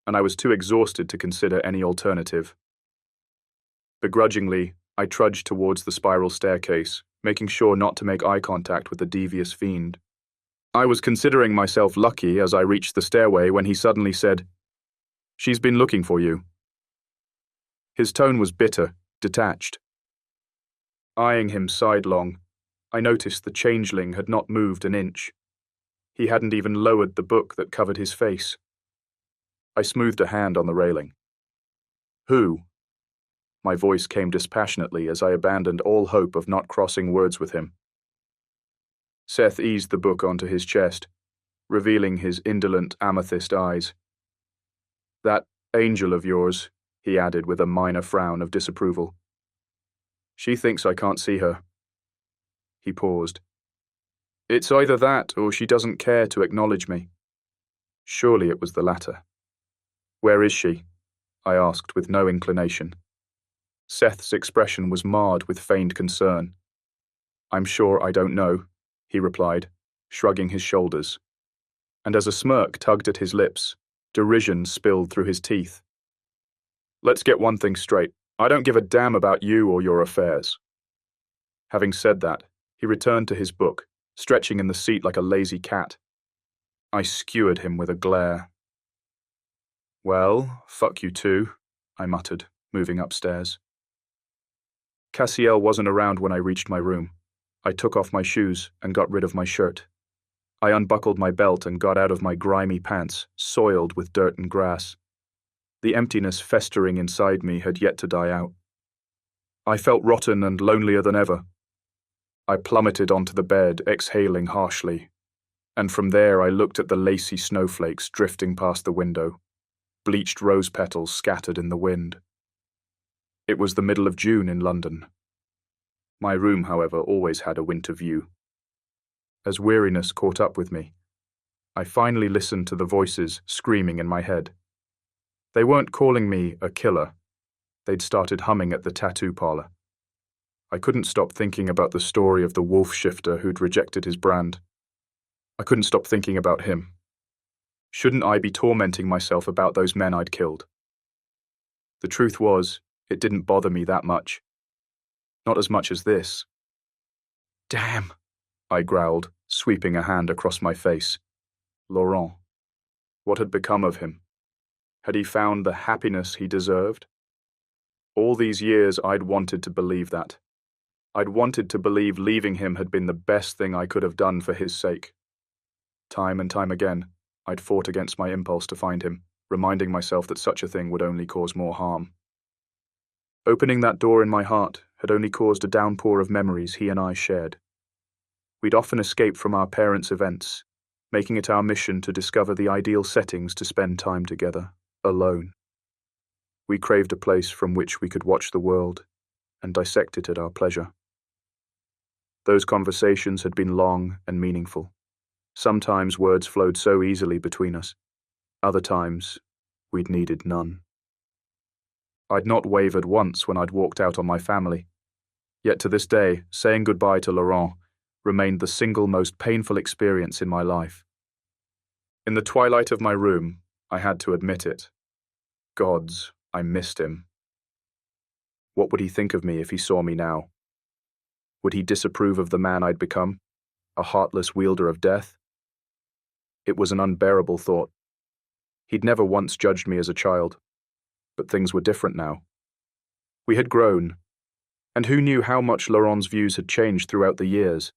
and I was too exhausted to consider any alternative. Begrudgingly, I trudged towards the spiral staircase, making sure not to make eye contact with the devious fiend. I was considering myself lucky as I reached the stairway when he suddenly said, "She's been looking for you." His tone was bitter, detached. Eyeing him sidelong, I noticed the changeling had not moved an inch. He hadn't even lowered the book that covered his face. I smoothed a hand on the railing. "Who?" My voice came dispassionately as I abandoned all hope of not crossing words with him. Seth eased the book onto his chest, revealing his indolent amethyst eyes. "That angel of yours, he added with a minor frown of disapproval. She thinks I can't see her. He paused. It's either that or she doesn't care to acknowledge me. Surely it was the latter. Where is she? I asked with no inclination. Seth's expression was marred with feigned concern. I'm sure I don't know, he replied, shrugging his shoulders. And as a smirk tugged at his lips, derision spilled through his teeth. Let's get one thing straight. I don't give a damn about you or your affairs. Having said that, he returned to his book, stretching in the seat like a lazy cat. I skewered him with a glare. Well, fuck you too, I muttered, moving upstairs. Cassiel wasn't around when I reached my room. I took off my shoes and got rid of my shirt. I unbuckled my belt and got out of my grimy pants, soiled with dirt and grass. The emptiness festering inside me had yet to die out. I felt rotten and lonelier than ever. I plummeted onto the bed, exhaling harshly, and from there I looked at the lacy snowflakes drifting past the window, bleached rose petals scattered in the wind. It was the middle of June in London. My room, however, always had a winter view. As weariness caught up with me, I finally listened to the voices screaming in my head. They weren't calling me a killer. They'd started humming at the tattoo parlor. I couldn't stop thinking about the story of the wolf shifter who'd rejected his brand. I couldn't stop thinking about him. Shouldn't I be tormenting myself about those men I'd killed? The truth was, it didn't bother me that much. Not as much as this. Damn, I growled, sweeping a hand across my face. Laurent. What had become of him? Had he found the happiness he deserved? All these years I'd wanted to believe that. I'd wanted to believe leaving him had been the best thing I could have done for his sake. Time and time again, I'd fought against my impulse to find him, reminding myself that such a thing would only cause more harm. Opening that door in my heart had only caused a downpour of memories he and I shared. We'd often escape from our parents' events, making it our mission to discover the ideal settings to spend time together, alone. We craved a place from which we could watch the world and dissect it at our pleasure. Those conversations had been long and meaningful. Sometimes words flowed so easily between us. Other times, we'd needed none. I'd not wavered once when I'd walked out on my family. Yet to this day, saying goodbye to Laurent remained the single most painful experience in my life. In the twilight of my room, I had to admit it. Gods, I missed him. What would he think of me if he saw me now? Would he disapprove of the man I'd become, a heartless wielder of death? It was an unbearable thought. He'd never once judged me as a child, but things were different now. We had grown, and who knew how much Laurent's views had changed throughout the years?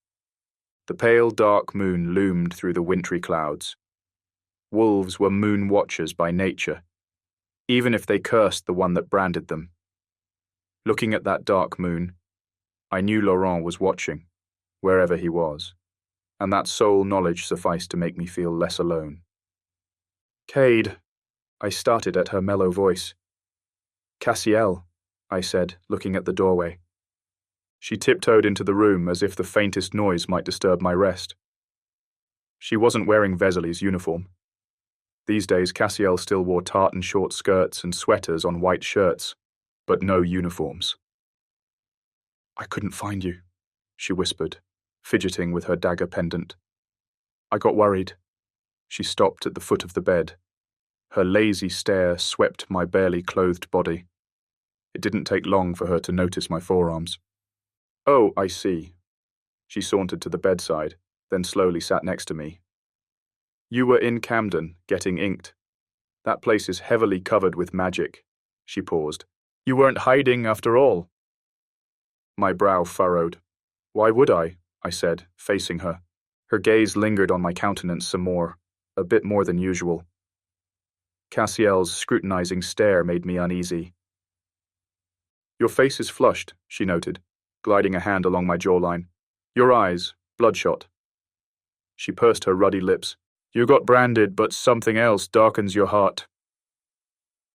The pale, dark moon loomed through the wintry clouds. Wolves were moon watchers by nature, even if they cursed the one that branded them. Looking at that dark moon, I knew Laurent was watching, wherever he was, and that sole knowledge sufficed to make me feel less alone. Cade, I started at her mellow voice. Cassiel, I said, looking at the doorway. She tiptoed into the room as if the faintest noise might disturb my rest. She wasn't wearing Vesely's uniform. These days, Cassiel still wore tartan short skirts and sweaters on white shirts, but no uniforms. I couldn't find you, she whispered, fidgeting with her dagger pendant. I got worried. She stopped at the foot of the bed. Her lazy stare swept my barely clothed body. It didn't take long for her to notice my forearms. Oh, I see. She sauntered to the bedside, then slowly sat next to me. You were in Camden, getting inked. That place is heavily covered with magic. She paused. You weren't hiding after all. My brow furrowed. Why would I said, facing her. Her gaze lingered on my countenance some more, a bit more than usual. Cassiel's scrutinizing stare made me uneasy. Your face is flushed, she noted, gliding a hand along my jawline. Your eyes, bloodshot. She pursed her ruddy lips. You got branded, but something else darkens your heart.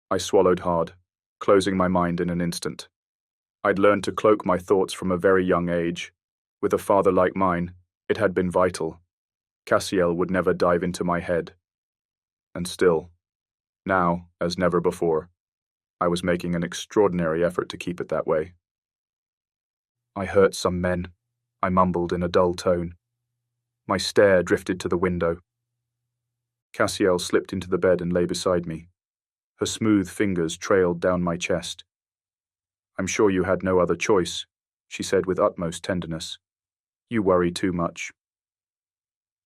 I swallowed hard. closing my mind in an instant. I'd learned to cloak my thoughts from a very young age. With a father like mine, it had been vital. Cassiel would never dive into my head. And still, now, as never before, I was making an extraordinary effort to keep it that way. I hurt some men, I mumbled in a dull tone. My stare drifted to the window. Cassiel slipped into the bed and lay beside me. Her smooth fingers trailed down my chest. "I'm sure you had no other choice," she said with utmost tenderness. "You worry too much."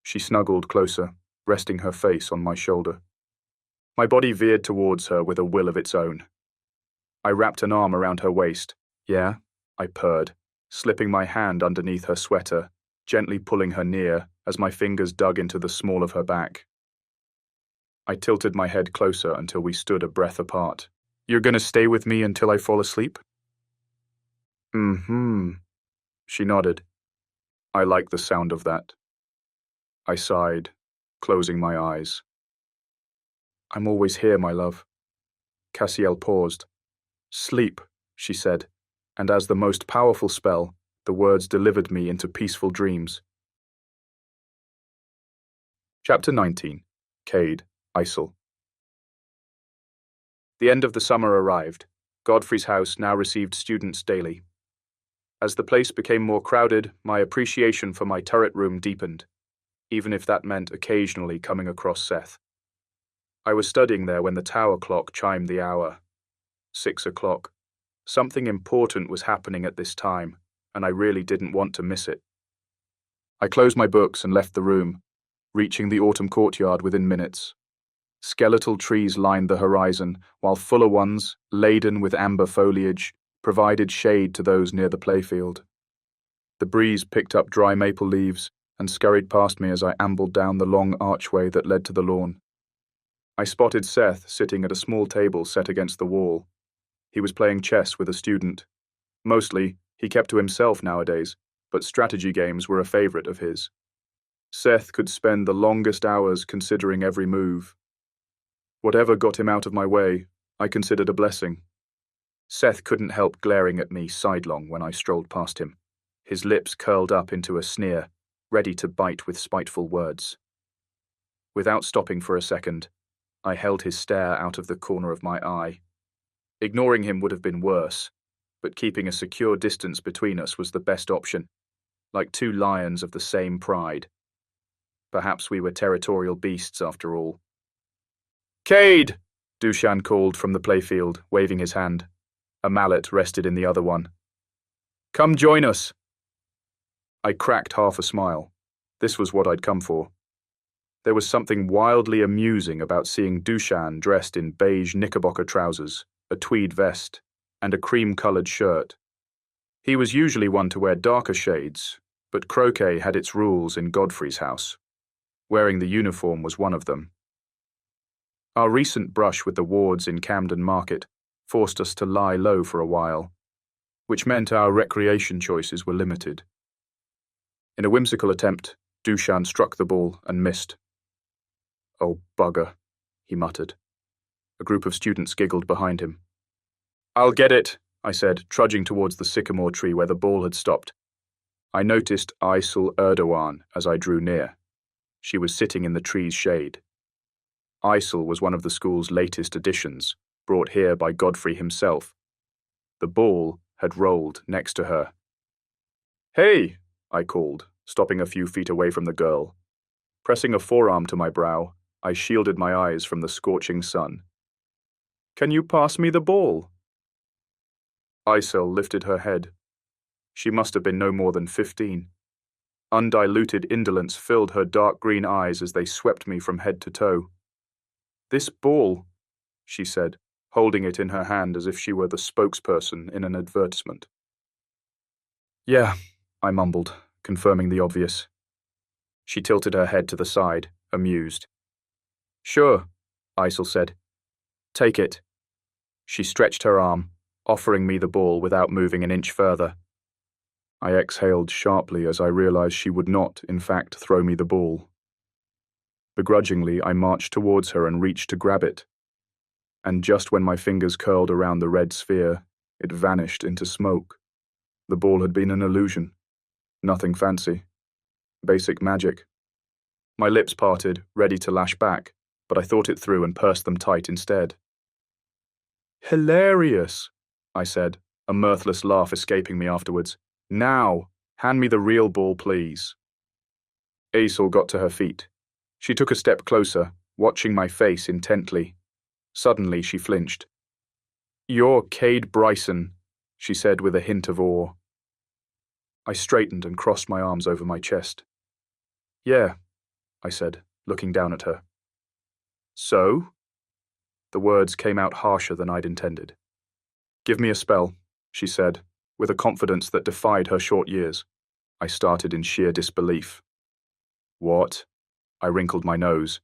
She snuggled closer, resting her face on my shoulder. My body veered towards her with a will of its own. I wrapped an arm around her waist. "Yeah?" I purred, slipping my hand underneath her sweater, gently pulling her near as my fingers dug into the small of her back. I tilted my head closer until we stood a breath apart. "You're gonna stay with me until I fall asleep?" "Mm-hmm," she nodded. I liked the sound of that. I sighed, closing my eyes. "I'm always here, my love." Cassiel paused. "Sleep," she said, and as the most powerful spell, the words delivered me into peaceful dreams. Chapter 19. Cade, Isel. The end of the summer arrived. Godfrey's house now received students daily. As the place became more crowded, my appreciation for my turret room deepened, even if that meant occasionally coming across Seth. I was studying there when the tower clock chimed the hour. 6 o'clock. Something important was happening at this time, and I really didn't want to miss it. I closed my books and left the room, reaching the autumn courtyard within minutes. Skeletal trees lined the horizon, while fuller ones, laden with amber foliage, provided shade to those near the playfield. The breeze picked up dry maple leaves and scurried past me as I ambled down the long archway that led to the lawn. I spotted Seth sitting at a small table set against the wall. He was playing chess with a student. Mostly, he kept to himself nowadays, but strategy games were a favorite of his. Seth could spend the longest hours considering every move. Whatever got him out of my way, I considered a blessing. Seth couldn't help glaring at me sidelong when I strolled past him, his lips curled up into a sneer, ready to bite with spiteful words. Without stopping for a second, I held his stare out of the corner of my eye. Ignoring him would have been worse, but keeping a secure distance between us was the best option, like two lions of the same pride. Perhaps we were territorial beasts after all. "Cade!" Dushan called from the playfield, waving his hand. A mallet rested in the other one. "Come join us." I cracked half a smile. This was what I'd come for. There was something wildly amusing about seeing Dushan dressed in beige knickerbocker trousers, a tweed vest, and a cream-coloured shirt. He was usually one to wear darker shades, but croquet had its rules in Godfrey's house. Wearing the uniform was one of them. Our recent brush with the wards in Camden Market forced us to lie low for a while, which meant our recreation choices were limited. In a whimsical attempt, Dushan struck the ball and missed. "Oh, bugger," he muttered. A group of students giggled behind him. "I'll get it," I said, trudging towards the sycamore tree where the ball had stopped. I noticed Isel Erdogan as I drew near. She was sitting in the tree's shade. Isel was one of the school's latest additions, brought here by Godfrey himself. The ball had rolled next to her. "Hey!" I called, stopping a few feet away from the girl. Pressing a forearm to my brow, I shielded my eyes from the scorching sun. "Can you pass me the ball?" Isel lifted her head. She must have been no more than 15. Undiluted indolence filled her dark green eyes as they swept me from head to toe. "This ball," she said, holding it in her hand as if she were the spokesperson in an advertisement. "Yeah," I mumbled, confirming the obvious. She tilted her head to the side, amused. "Sure," Isel said. "Take it." She stretched her arm, offering me the ball without moving an inch further. I exhaled sharply as I realized she would not, in fact, throw me the ball. Begrudgingly, I marched towards her and reached to grab it. and just when my fingers curled around the red sphere, it vanished into smoke. The ball had been an illusion. Nothing fancy. Basic magic. My lips parted, ready to lash back, but I thought it through and pursed them tight instead. Hilarious, I said, a mirthless laugh escaping me afterwards. Now, hand me the real ball, please. Aisel got to her feet. She took a step closer, watching my face intently. Suddenly she flinched. You're Kade Bryson, she said with a hint of awe. I straightened and crossed my arms over my chest. Yeah, I said, looking down at her. So? The words came out harsher than I'd intended. Give me a spell, she said, with a confidence that defied her short years. I started in sheer disbelief. What? I wrinkled my nose.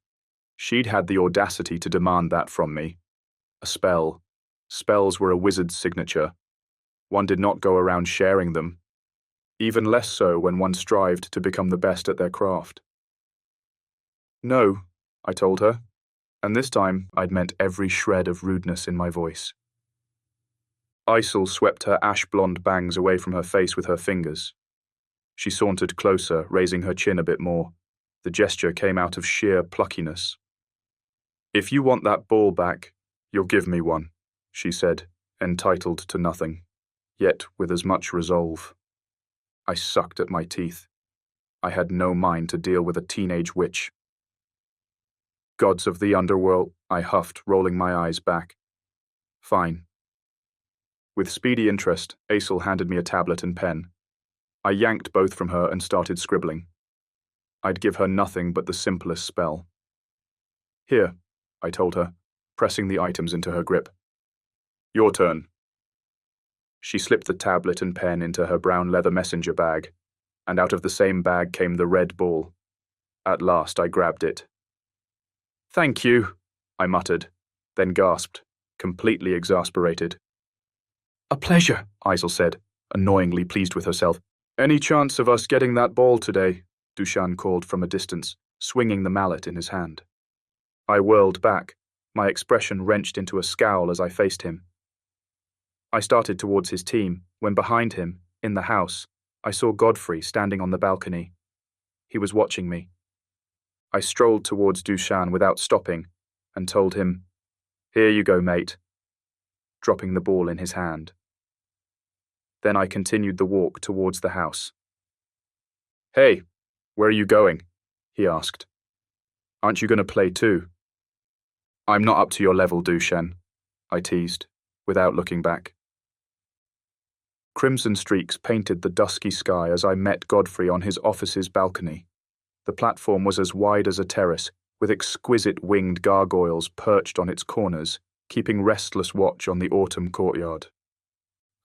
She'd had the audacity to demand that from me. A spell. Spells were a wizard's signature. One did not go around sharing them. Even less so when one strived to become the best at their craft. No, I told her, and this time I'd meant every shred of rudeness in my voice. Aisel swept her ash-blonde bangs away from her face with her fingers. She sauntered closer, raising her chin a bit more. The gesture came out of sheer pluckiness. If you want that ball back, you'll give me one, she said, entitled to nothing, yet with as much resolve. I sucked at my teeth. I had no mind to deal with a teenage witch. Gods of the underworld, I huffed, rolling my eyes back. Fine. With speedy interest, Aisel handed me a tablet and pen. I yanked both from her and started scribbling. I'd give her nothing but the simplest spell. Here, I told her, pressing the items into her grip. Your turn. She slipped the tablet and pen into her brown leather messenger bag, and out of the same bag came the red ball. At last I grabbed it. Thank you, I muttered, then gasped, completely exasperated. A pleasure, Aisel said, annoyingly pleased with herself. Any chance of us getting that ball today? Dushan called from a distance, swinging the mallet in his hand. I whirled back, my expression wrenched into a scowl as I faced him. I started towards his team, when behind him, in the house, I saw Godfrey standing on the balcony. He was watching me. I strolled towards Dushan without stopping, and told him, Here you go, mate, dropping the ball in his hand. Then I continued the walk towards the house. Hey, where are you going? He asked. Aren't you going to play too? I'm not up to your level, Dushan, I teased, without looking back. Crimson streaks painted the dusky sky as I met Godfrey on his office's balcony. The platform was as wide as a terrace, with exquisite winged gargoyles perched on its corners, keeping restless watch on the autumn courtyard.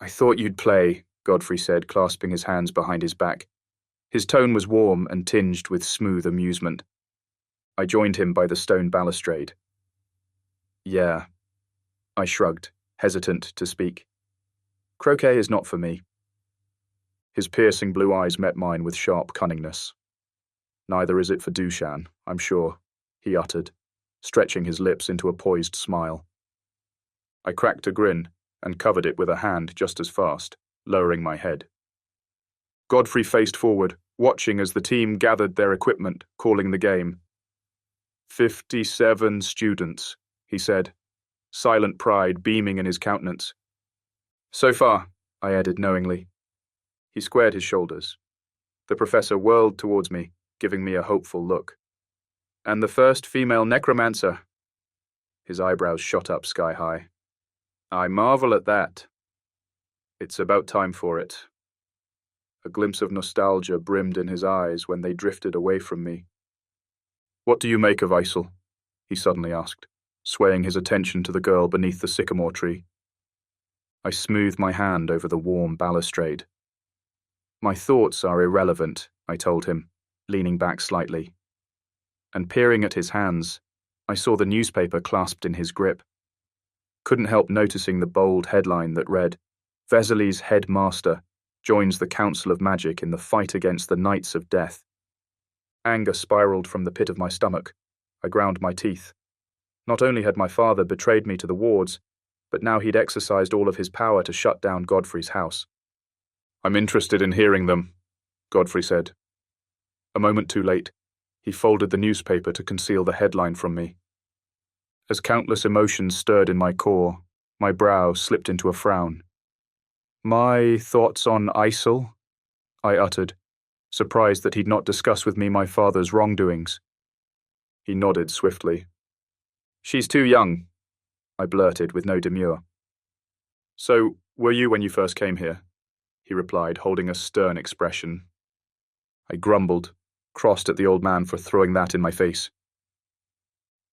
I thought you'd play, Godfrey said, clasping his hands behind his back. His tone was warm and tinged with smooth amusement. I joined him by the stone balustrade. Yeah, I shrugged, hesitant to speak. Croquet is not for me. His piercing blue eyes met mine with sharp cunningness. Neither is it for Dushan, I'm sure, he uttered, stretching his lips into a poised smile. I cracked a grin and covered it with a hand just as fast, lowering my head. Godfrey faced forward, watching as the team gathered their equipment, calling the game. 57 students, he said, silent pride beaming in his countenance. So far, I added knowingly. He squared his shoulders. The professor whirled towards me, giving me a hopeful look. And the first female necromancer. His eyebrows shot up sky-high. I marvel at that. It's about time for it. A glimpse of nostalgia brimmed in his eyes when they drifted away from me. What do you make of Aisel? He suddenly asked, swaying his attention to the girl beneath the sycamore tree. I smoothed my hand over the warm balustrade. My thoughts are irrelevant, I told him, leaning back slightly. And peering at his hands, I saw the newspaper clasped in his grip. Couldn't help noticing the bold headline that read, Vesely's headmaster joins the Council of Magic in the fight against the Knights of Death. Anger spiraled from the pit of my stomach. I ground my teeth. Not only had my father betrayed me to the wards, but now he'd exercised all of his power to shut down Godfrey's house. "I'm interested in hearing them," Godfrey said. A moment too late, he folded the newspaper to conceal the headline from me. As countless emotions stirred in my core, my brow slipped into a frown. "My thoughts on Isel?" I uttered, surprised that he'd not discussed with me my father's wrongdoings. He nodded swiftly. "She's too young," I blurted with no demur. "So, were you when you first came here?" he replied, holding a stern expression. I grumbled, crossed at the old man for throwing that in my face.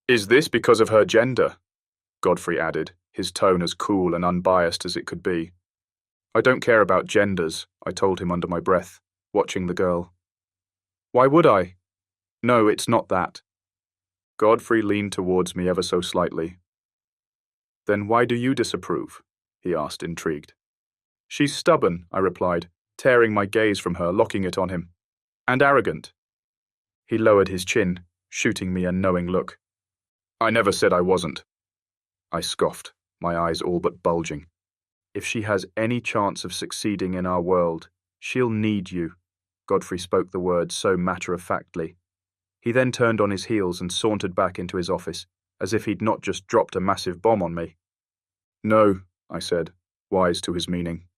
"Is this because of her gender?" Godfrey added, his tone as cool and unbiased as it could be. "I don't care about genders," I told him under my breath, watching the girl. "Why would I?" "No, it's not that." Godfrey leaned towards me ever so slightly. "Then why do you disapprove?" he asked, intrigued. "She's stubborn," I replied, tearing my gaze from her, locking it on him. "And arrogant." He lowered his chin, shooting me a knowing look. "I never said I wasn't." I scoffed, my eyes all but bulging. "If she has any chance of succeeding in our world, she'll need you." Godfrey spoke the words so matter-of-factly. He then turned on his heels and sauntered back into his office, as if he'd not just dropped a massive bomb on me. "No," I said, wise to his meaning.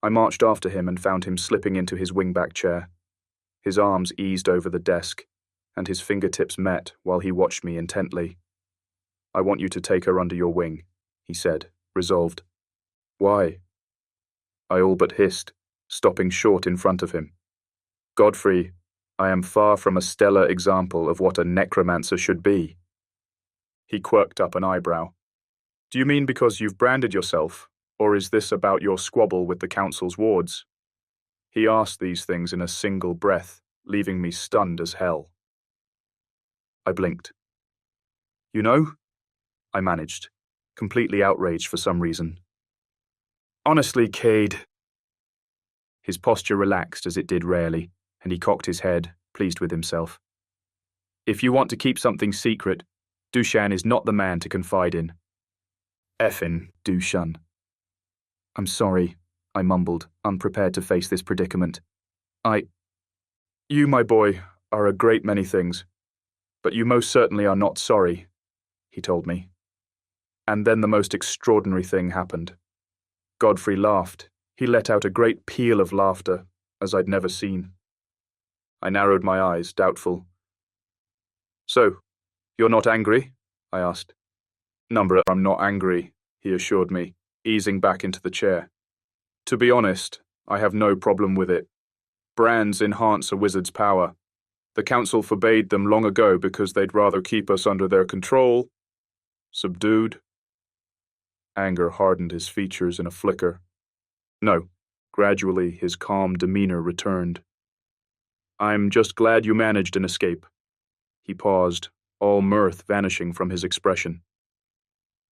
I marched after him and found him slipping into his wingback chair. His arms eased over the desk, and his fingertips met while he watched me intently. "I want you to take her under your wing," he said, resolved. "Why?" I all but hissed, stopping short in front of him. "Godfrey, I am far from a stellar example of what a necromancer should be." He quirked up an eyebrow. "Do you mean because you've branded yourself, or is this about your squabble with the council's wards?" He asked these things in a single breath, leaving me stunned as hell. I blinked. "You know?" I managed, completely outraged for some reason. "Honestly, Cade." His posture relaxed as it did rarely, and he cocked his head, pleased with himself. "If you want to keep something secret, Dushan is not the man to confide in." "Effin' Dushan." "I'm sorry," I mumbled, unprepared to face this predicament. You, my boy, are a great many things, but you most certainly are not sorry," he told me. And then the most extraordinary thing happened. Godfrey laughed. He let out a great peal of laughter, as I'd never seen. I narrowed my eyes, doubtful. "So, you're not angry?" I asked. "I'm not angry," he assured me, easing back into the chair. "To be honest, I have no problem with it. Brands enhance a wizard's power. The council forbade them long ago because they'd rather keep us under their control. Subdued." Anger hardened his features in a flicker. No, gradually his calm demeanor returned. "I'm just glad you managed an escape." He paused, all mirth vanishing from his expression.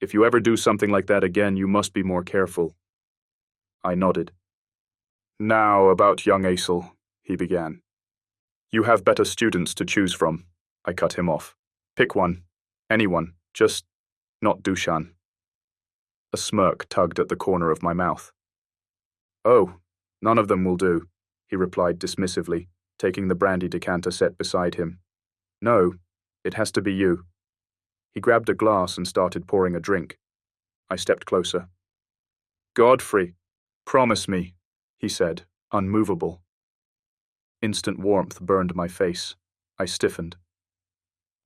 "If you ever do something like that again, you must be more careful." I nodded. "Now about young Aesel," he began. "You have better students to choose from." I cut him off. "Pick one. Anyone. Just not Dushan." A smirk tugged at the corner of my mouth. "Oh, none of them will do," he replied dismissively, taking the brandy decanter set beside him. "No, it has to be you." He grabbed a glass and started pouring a drink. I stepped closer. "Godfrey, promise me," he said, unmovable. Instant warmth burned my face. I stiffened.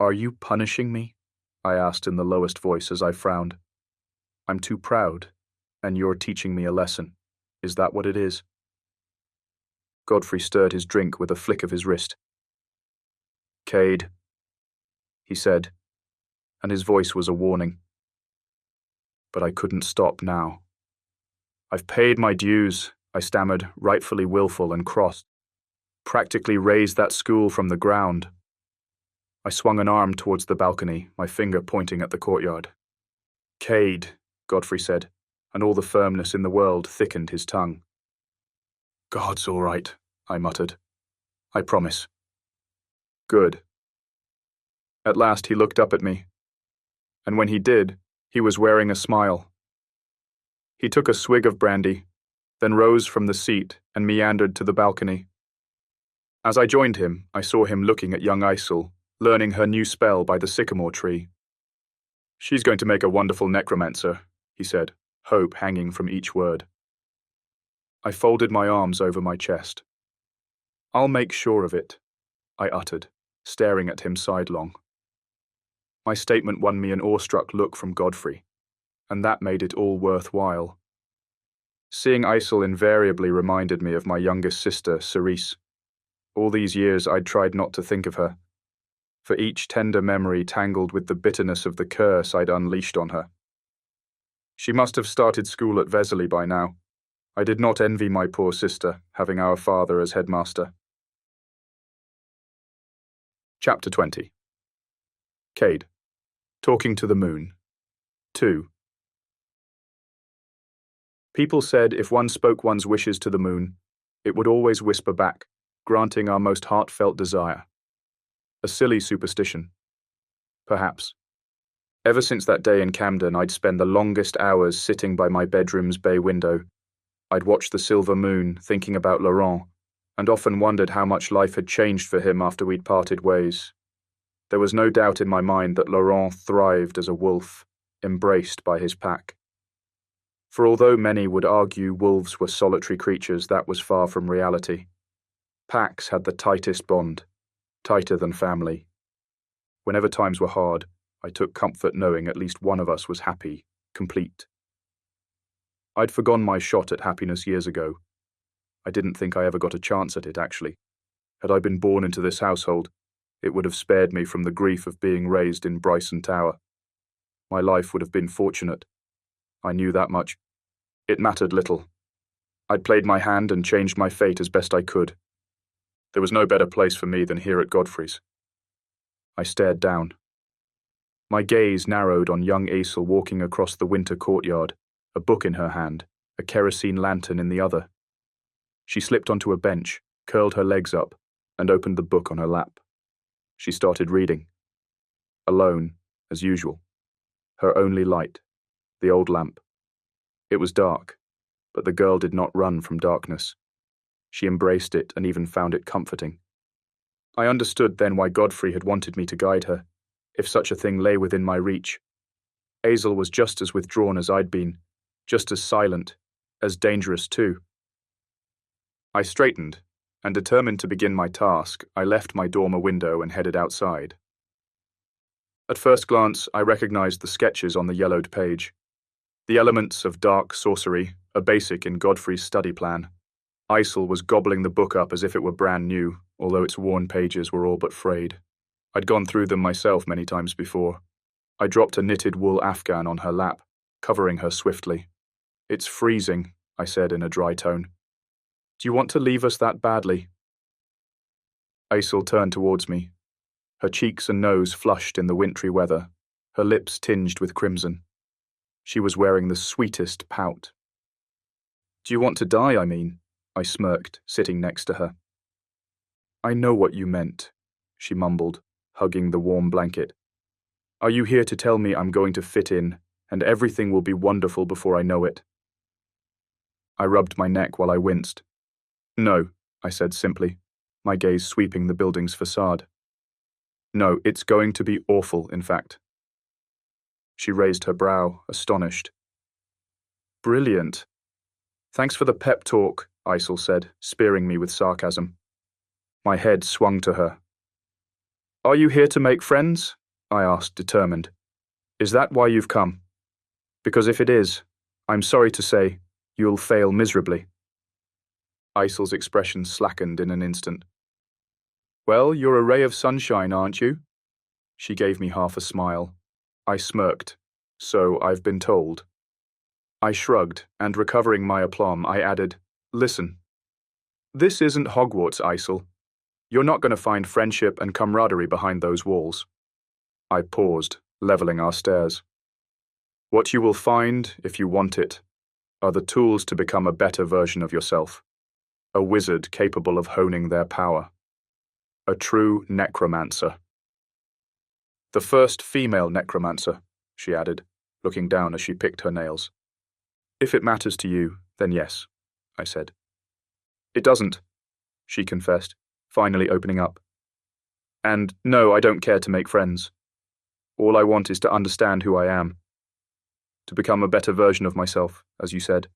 "Are you punishing me?" I asked in the lowest voice as I frowned. "I'm too proud, and you're teaching me a lesson. Is that what it is?" Godfrey stirred his drink with a flick of his wrist. "Cade," he said, and his voice was a warning. But I couldn't stop now. "I've paid my dues," I stammered, rightfully willful and cross. "Practically raised that school from the ground." I swung an arm towards the balcony, my finger pointing at the courtyard. "Cade," Godfrey said, and all the firmness in the world thickened his tongue. "God's all right," I muttered. "I promise." "Good." At last he looked up at me, and when he did, he was wearing a smile. He took a swig of brandy, then rose from the seat and meandered to the balcony. As I joined him, I saw him looking at young Aisel, learning her new spell by the sycamore tree. "She's going to make a wonderful necromancer," he said, hope hanging from each word. I folded my arms over my chest. "I'll make sure of it," I uttered, staring at him sidelong. My statement won me an awestruck look from Godfrey, and that made it all worthwhile. Seeing Aisel invariably reminded me of my youngest sister, Cerise. All these years I'd tried not to think of her, for each tender memory tangled with the bitterness of the curse I'd unleashed on her. She must have started school at Vesely by now. I did not envy my poor sister, having our father as headmaster. Chapter 20. Cade. Talking to the Moon. 2. People said if one spoke one's wishes to the moon, it would always whisper back, granting our most heartfelt desire. A silly superstition. Perhaps. Ever since that day in Camden, I'd spend the longest hours sitting by my bedroom's bay window. I'd watch the silver moon, thinking about Laurent, and often wondered how much life had changed for him after we'd parted ways. There was no doubt in my mind that Laurent thrived as a wolf, embraced by his pack. For although many would argue wolves were solitary creatures, that was far from reality. Packs had the tightest bond, tighter than family. Whenever times were hard, I took comfort knowing at least one of us was happy, complete. I'd forgone my shot at happiness years ago. I didn't think I ever got a chance at it, actually. Had I been born into this household, it would have spared me from the grief of being raised in Bryson Tower. My life would have been fortunate. I knew that much. It mattered little. I'd played my hand and changed my fate as best I could. There was no better place for me than here at Godfrey's. I stared down. My gaze narrowed on young Aisel walking across the winter courtyard, a book in her hand, a kerosene lantern in the other. She slipped onto a bench, curled her legs up, and opened the book on her lap. She started reading. Alone, as usual. Her only light. The old lamp. It was dark, but the girl did not run from darkness. She embraced it and even found it comforting. I understood then why Godfrey had wanted me to guide her, if such a thing lay within my reach. Aisel was just as withdrawn as I'd been, just as silent, as dangerous too. I straightened, and determined to begin my task, I left my dormer window and headed outside. At first glance, I recognized the sketches on the yellowed page. The elements of dark sorcery are basic in Godfrey's study plan. Aisel was gobbling the book up as if it were brand new, although its worn pages were all but frayed. I'd gone through them myself many times before. I dropped a knitted wool afghan on her lap, covering her swiftly. "It's freezing," I said in a dry tone. "Do you want to leave us that badly?" Aisel turned towards me. Her cheeks and nose flushed in the wintry weather, her lips tinged with crimson. She was wearing the sweetest pout. "Do you want to die, I mean?" I smirked, sitting next to her. "I know what you meant," she mumbled, hugging the warm blanket. "Are you here to tell me I'm going to fit in, and everything will be wonderful before I know it?" I rubbed my neck while I winced. "No," I said simply, my gaze sweeping the building's facade. "No, it's going to be awful, in fact." She raised her brow, astonished. "Brilliant. Thanks for the pep talk," Aisel said, spearing me with sarcasm. My head swung to her. "Are you here to make friends?" I asked, determined. "Is that why you've come? Because if it is, I'm sorry to say, you'll fail miserably." Aisel's expression slackened in an instant. "Well, you're a ray of sunshine, aren't you?" She gave me half a smile. I smirked. "So I've been told." I shrugged, and recovering my aplomb, I added, "Listen. This isn't Hogwarts, Aisel. You're not going to find friendship and camaraderie behind those walls." I paused, leveling our stares. "What you will find, if you want it, are the tools to become a better version of yourself. A wizard capable of honing their power. A true necromancer. The first female necromancer," she added, looking down as she picked her nails. If it matters to you, then yes, I said. It doesn't, she confessed, finally opening up. And no, I don't care to make friends. All I want is to understand who I am. To become a better version of myself, as you said.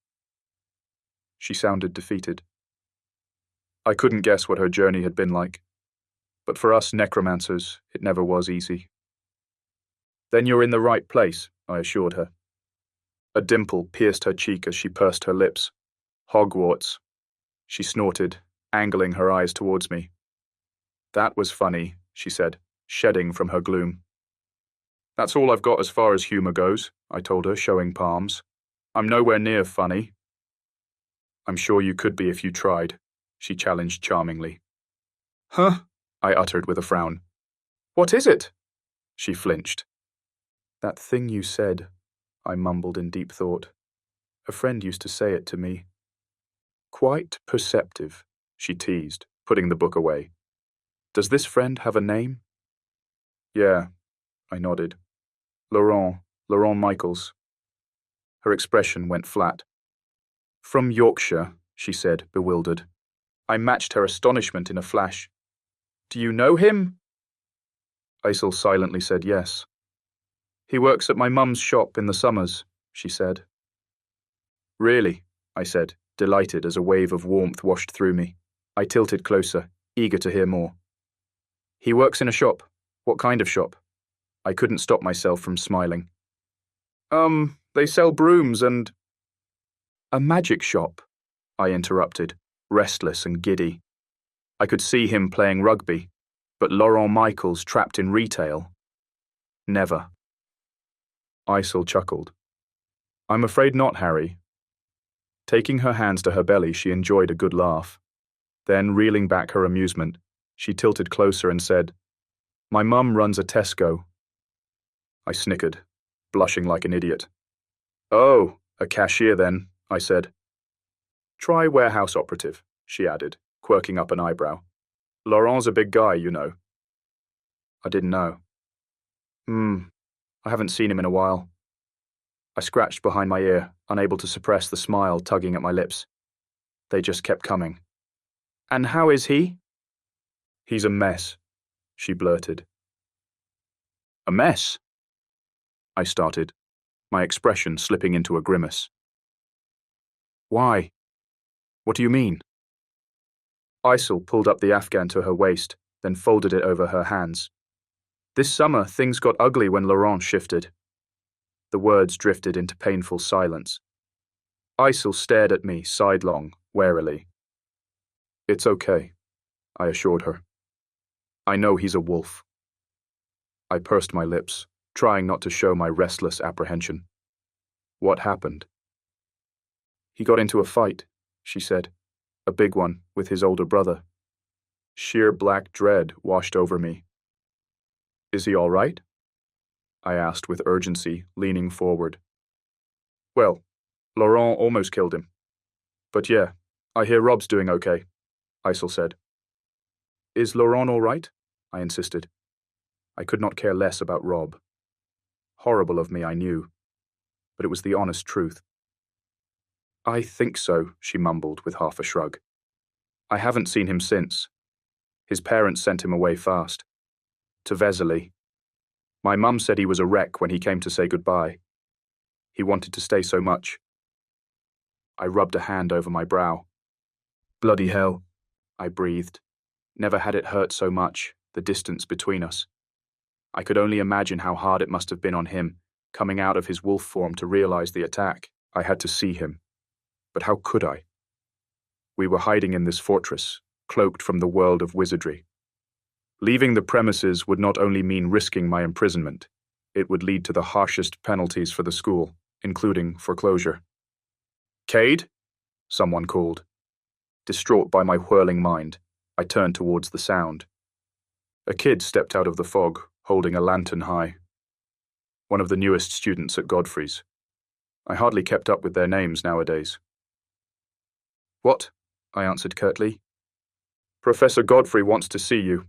She sounded defeated. I couldn't guess what her journey had been like. But for us necromancers, it never was easy. Then you're in the right place, I assured her. A dimple pierced her cheek as she pursed her lips. Hogwarts. She snorted, angling her eyes towards me. That was funny, she said, shedding from her gloom. That's all I've got as far as humour goes, I told her, showing palms. I'm nowhere near funny. I'm sure you could be if you tried, she challenged charmingly. Huh? I uttered with a frown. What is it? She flinched. That thing you said, I mumbled in deep thought. A friend used to say it to me. Quite perceptive, she teased, putting the book away. Does this friend have a name? Yeah, I nodded. Laurent Michaels. Her expression went flat. From Yorkshire, she said, bewildered. I matched her astonishment in a flash. Do you know him? Aisel silently said yes. He works at my mum's shop in the summers, she said. Really, I said, delighted as a wave of warmth washed through me. I tilted closer, eager to hear more. He works in a shop. What kind of shop? I couldn't stop myself from smiling. They sell brooms and... A magic shop, I interrupted, restless and giddy. I could see him playing rugby, but Laurent Michaels trapped in retail? Never. Aisel chuckled. I'm afraid not, Harry. Taking her hands to her belly, she enjoyed a good laugh. Then, reeling back her amusement, she tilted closer and said, My mum runs a Tesco. I snickered, blushing like an idiot. Oh, a cashier then, I said. Try warehouse operative, she added, quirking up an eyebrow. Laurent's a big guy, you know. I didn't know. I haven't seen him in a while. I scratched behind my ear, unable to suppress the smile tugging at my lips. They just kept coming. And how is he? He's a mess, she blurted. A mess? I started, my expression slipping into a grimace. Why? What do you mean? Aisel pulled up the afghan to her waist, then folded it over her hands. This summer, things got ugly when Laurent shifted. The words drifted into painful silence. Aisel stared at me sidelong, warily. It's okay, I assured her. I know he's a wolf. I pursed my lips, trying not to show my restless apprehension. What happened? He got into a fight, she said. A big one, with his older brother. Sheer black dread washed over me. Is he all right? I asked with urgency, leaning forward. Well, Laurent almost killed him. But yeah, I hear Rob's doing okay, Aisel said. Is Laurent all right? I insisted. I could not care less about Rob. Horrible of me, I knew, but it was the honest truth. I think so, she mumbled with half a shrug. I haven't seen him since. His parents sent him away fast. To Vesely. My mum said he was a wreck when he came to say goodbye. He wanted to stay so much. I rubbed a hand over my brow. Bloody hell, I breathed. Never had it hurt so much, the distance between us. I could only imagine how hard it must have been on him, coming out of his wolf form to realize the attack. I had to see him. But how could I? We were hiding in this fortress, cloaked from the world of wizardry. Leaving the premises would not only mean risking my imprisonment, it would lead to the harshest penalties for the school, including foreclosure. Cade? Someone called. Distraught by my whirling mind, I turned towards the sound. A kid stepped out of the fog, holding a lantern high. One of the newest students at Godfrey's. I hardly kept up with their names nowadays. What? I answered curtly. Professor Godfrey wants to see you,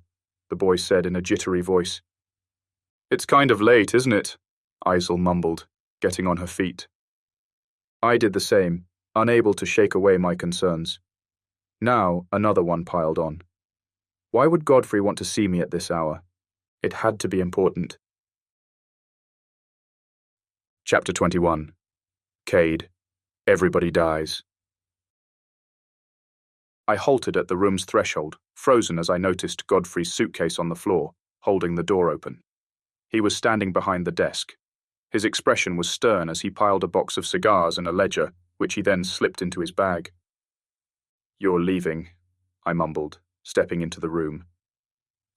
the boy said in a jittery voice. It's kind of late, isn't it? Isel mumbled, getting on her feet. I did the same, unable to shake away my concerns. Now another one piled on. Why would Godfrey want to see me at this hour? It had to be important. Chapter 21. Cade. Everybody dies. I halted at the room's threshold, frozen as I noticed Godfrey's suitcase on the floor, holding the door open. He was standing behind the desk. His expression was stern as he piled a box of cigars and a ledger, which he then slipped into his bag. "You're leaving," I mumbled, stepping into the room.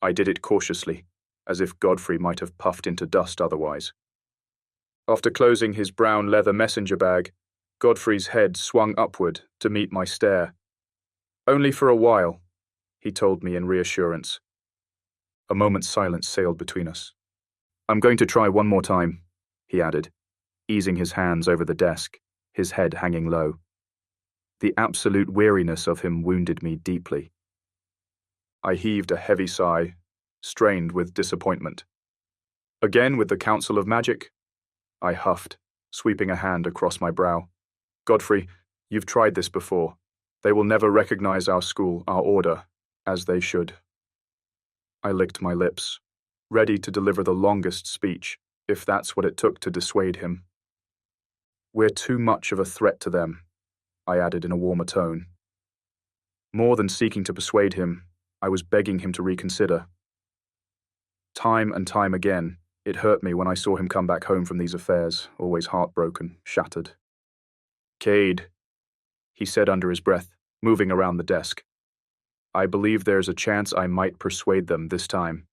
I did it cautiously, as if Godfrey might have puffed into dust otherwise. After closing his brown leather messenger bag, Godfrey's head swung upward to meet my stare. "Only for a while," he told me in reassurance. A moment's silence sailed between us. "I'm going to try one more time," he added, easing his hands over the desk, his head hanging low. The absolute weariness of him wounded me deeply. I heaved a heavy sigh, strained with disappointment. "Again with the Council of Magic?" I huffed, sweeping a hand across my brow. "Godfrey, you've tried this before. They will never recognize our school, our order, as they should." I licked my lips, ready to deliver the longest speech, if that's what it took to dissuade him. "We're too much of a threat to them," I added in a warmer tone. More than seeking to persuade him, I was begging him to reconsider. Time and time again, it hurt me when I saw him come back home from these affairs, always heartbroken, shattered. "Cade," he said under his breath, moving around the desk. "I believe there's a chance I might persuade them this time."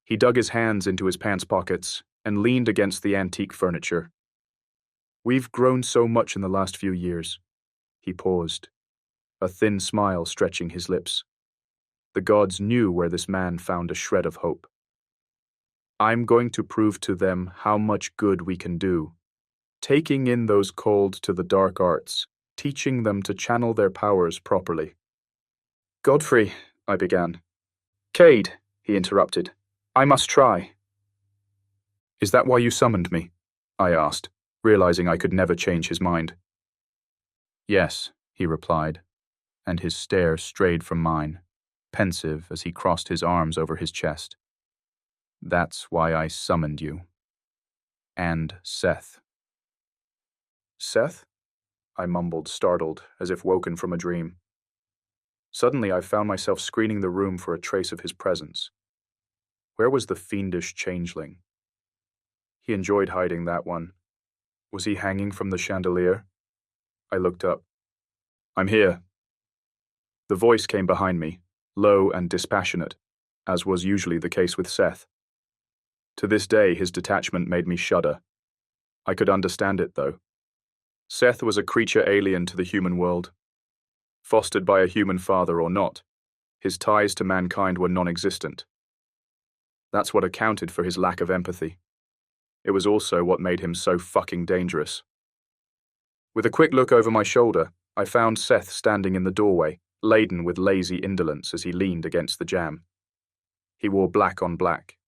He dug his hands into his pants pockets and leaned against the antique furniture. "We've grown so much in the last few years." He paused, a thin smile stretching his lips. The gods knew where this man found a shred of hope. "I'm going to prove to them how much good we can do, taking in those cold to the dark arts, teaching them to channel their powers properly." "Godfrey," I began. "Cade," he interrupted. "I must try." "Is that why you summoned me?" I asked, realizing I could never change his mind. "Yes," he replied, and his stare strayed from mine, pensive as he crossed his arms over his chest. "That's why I summoned you. And Seth." "Seth?" I mumbled, startled, as if woken from a dream. Suddenly I found myself screening the room for a trace of his presence. Where was the fiendish changeling? He enjoyed hiding that one. Was he hanging from the chandelier? I looked up. "I'm here." The voice came behind me, low and dispassionate, as was usually the case with Seth. To this day, his detachment made me shudder. I could understand it, though. Seth was a creature alien to the human world. Fostered by a human father or not, his ties to mankind were non-existent. That's what accounted for his lack of empathy. It was also what made him so fucking dangerous. With a quick look over my shoulder, I found Seth standing in the doorway, laden with lazy indolence as he leaned against the jamb. He wore black on black.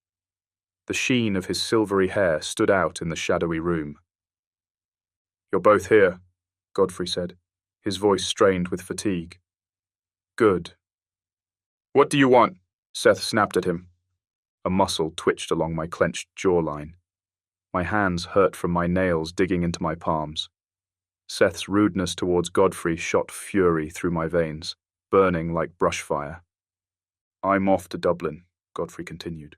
The sheen of his silvery hair stood out in the shadowy room. "You're both here," Godfrey said, his voice strained with fatigue. "Good." "What do you want?" Seth snapped at him. A muscle twitched along my clenched jawline. My hands hurt from my nails digging into my palms. Seth's rudeness towards Godfrey shot fury through my veins, burning like brush fire. "I'm off to Dublin," Godfrey continued.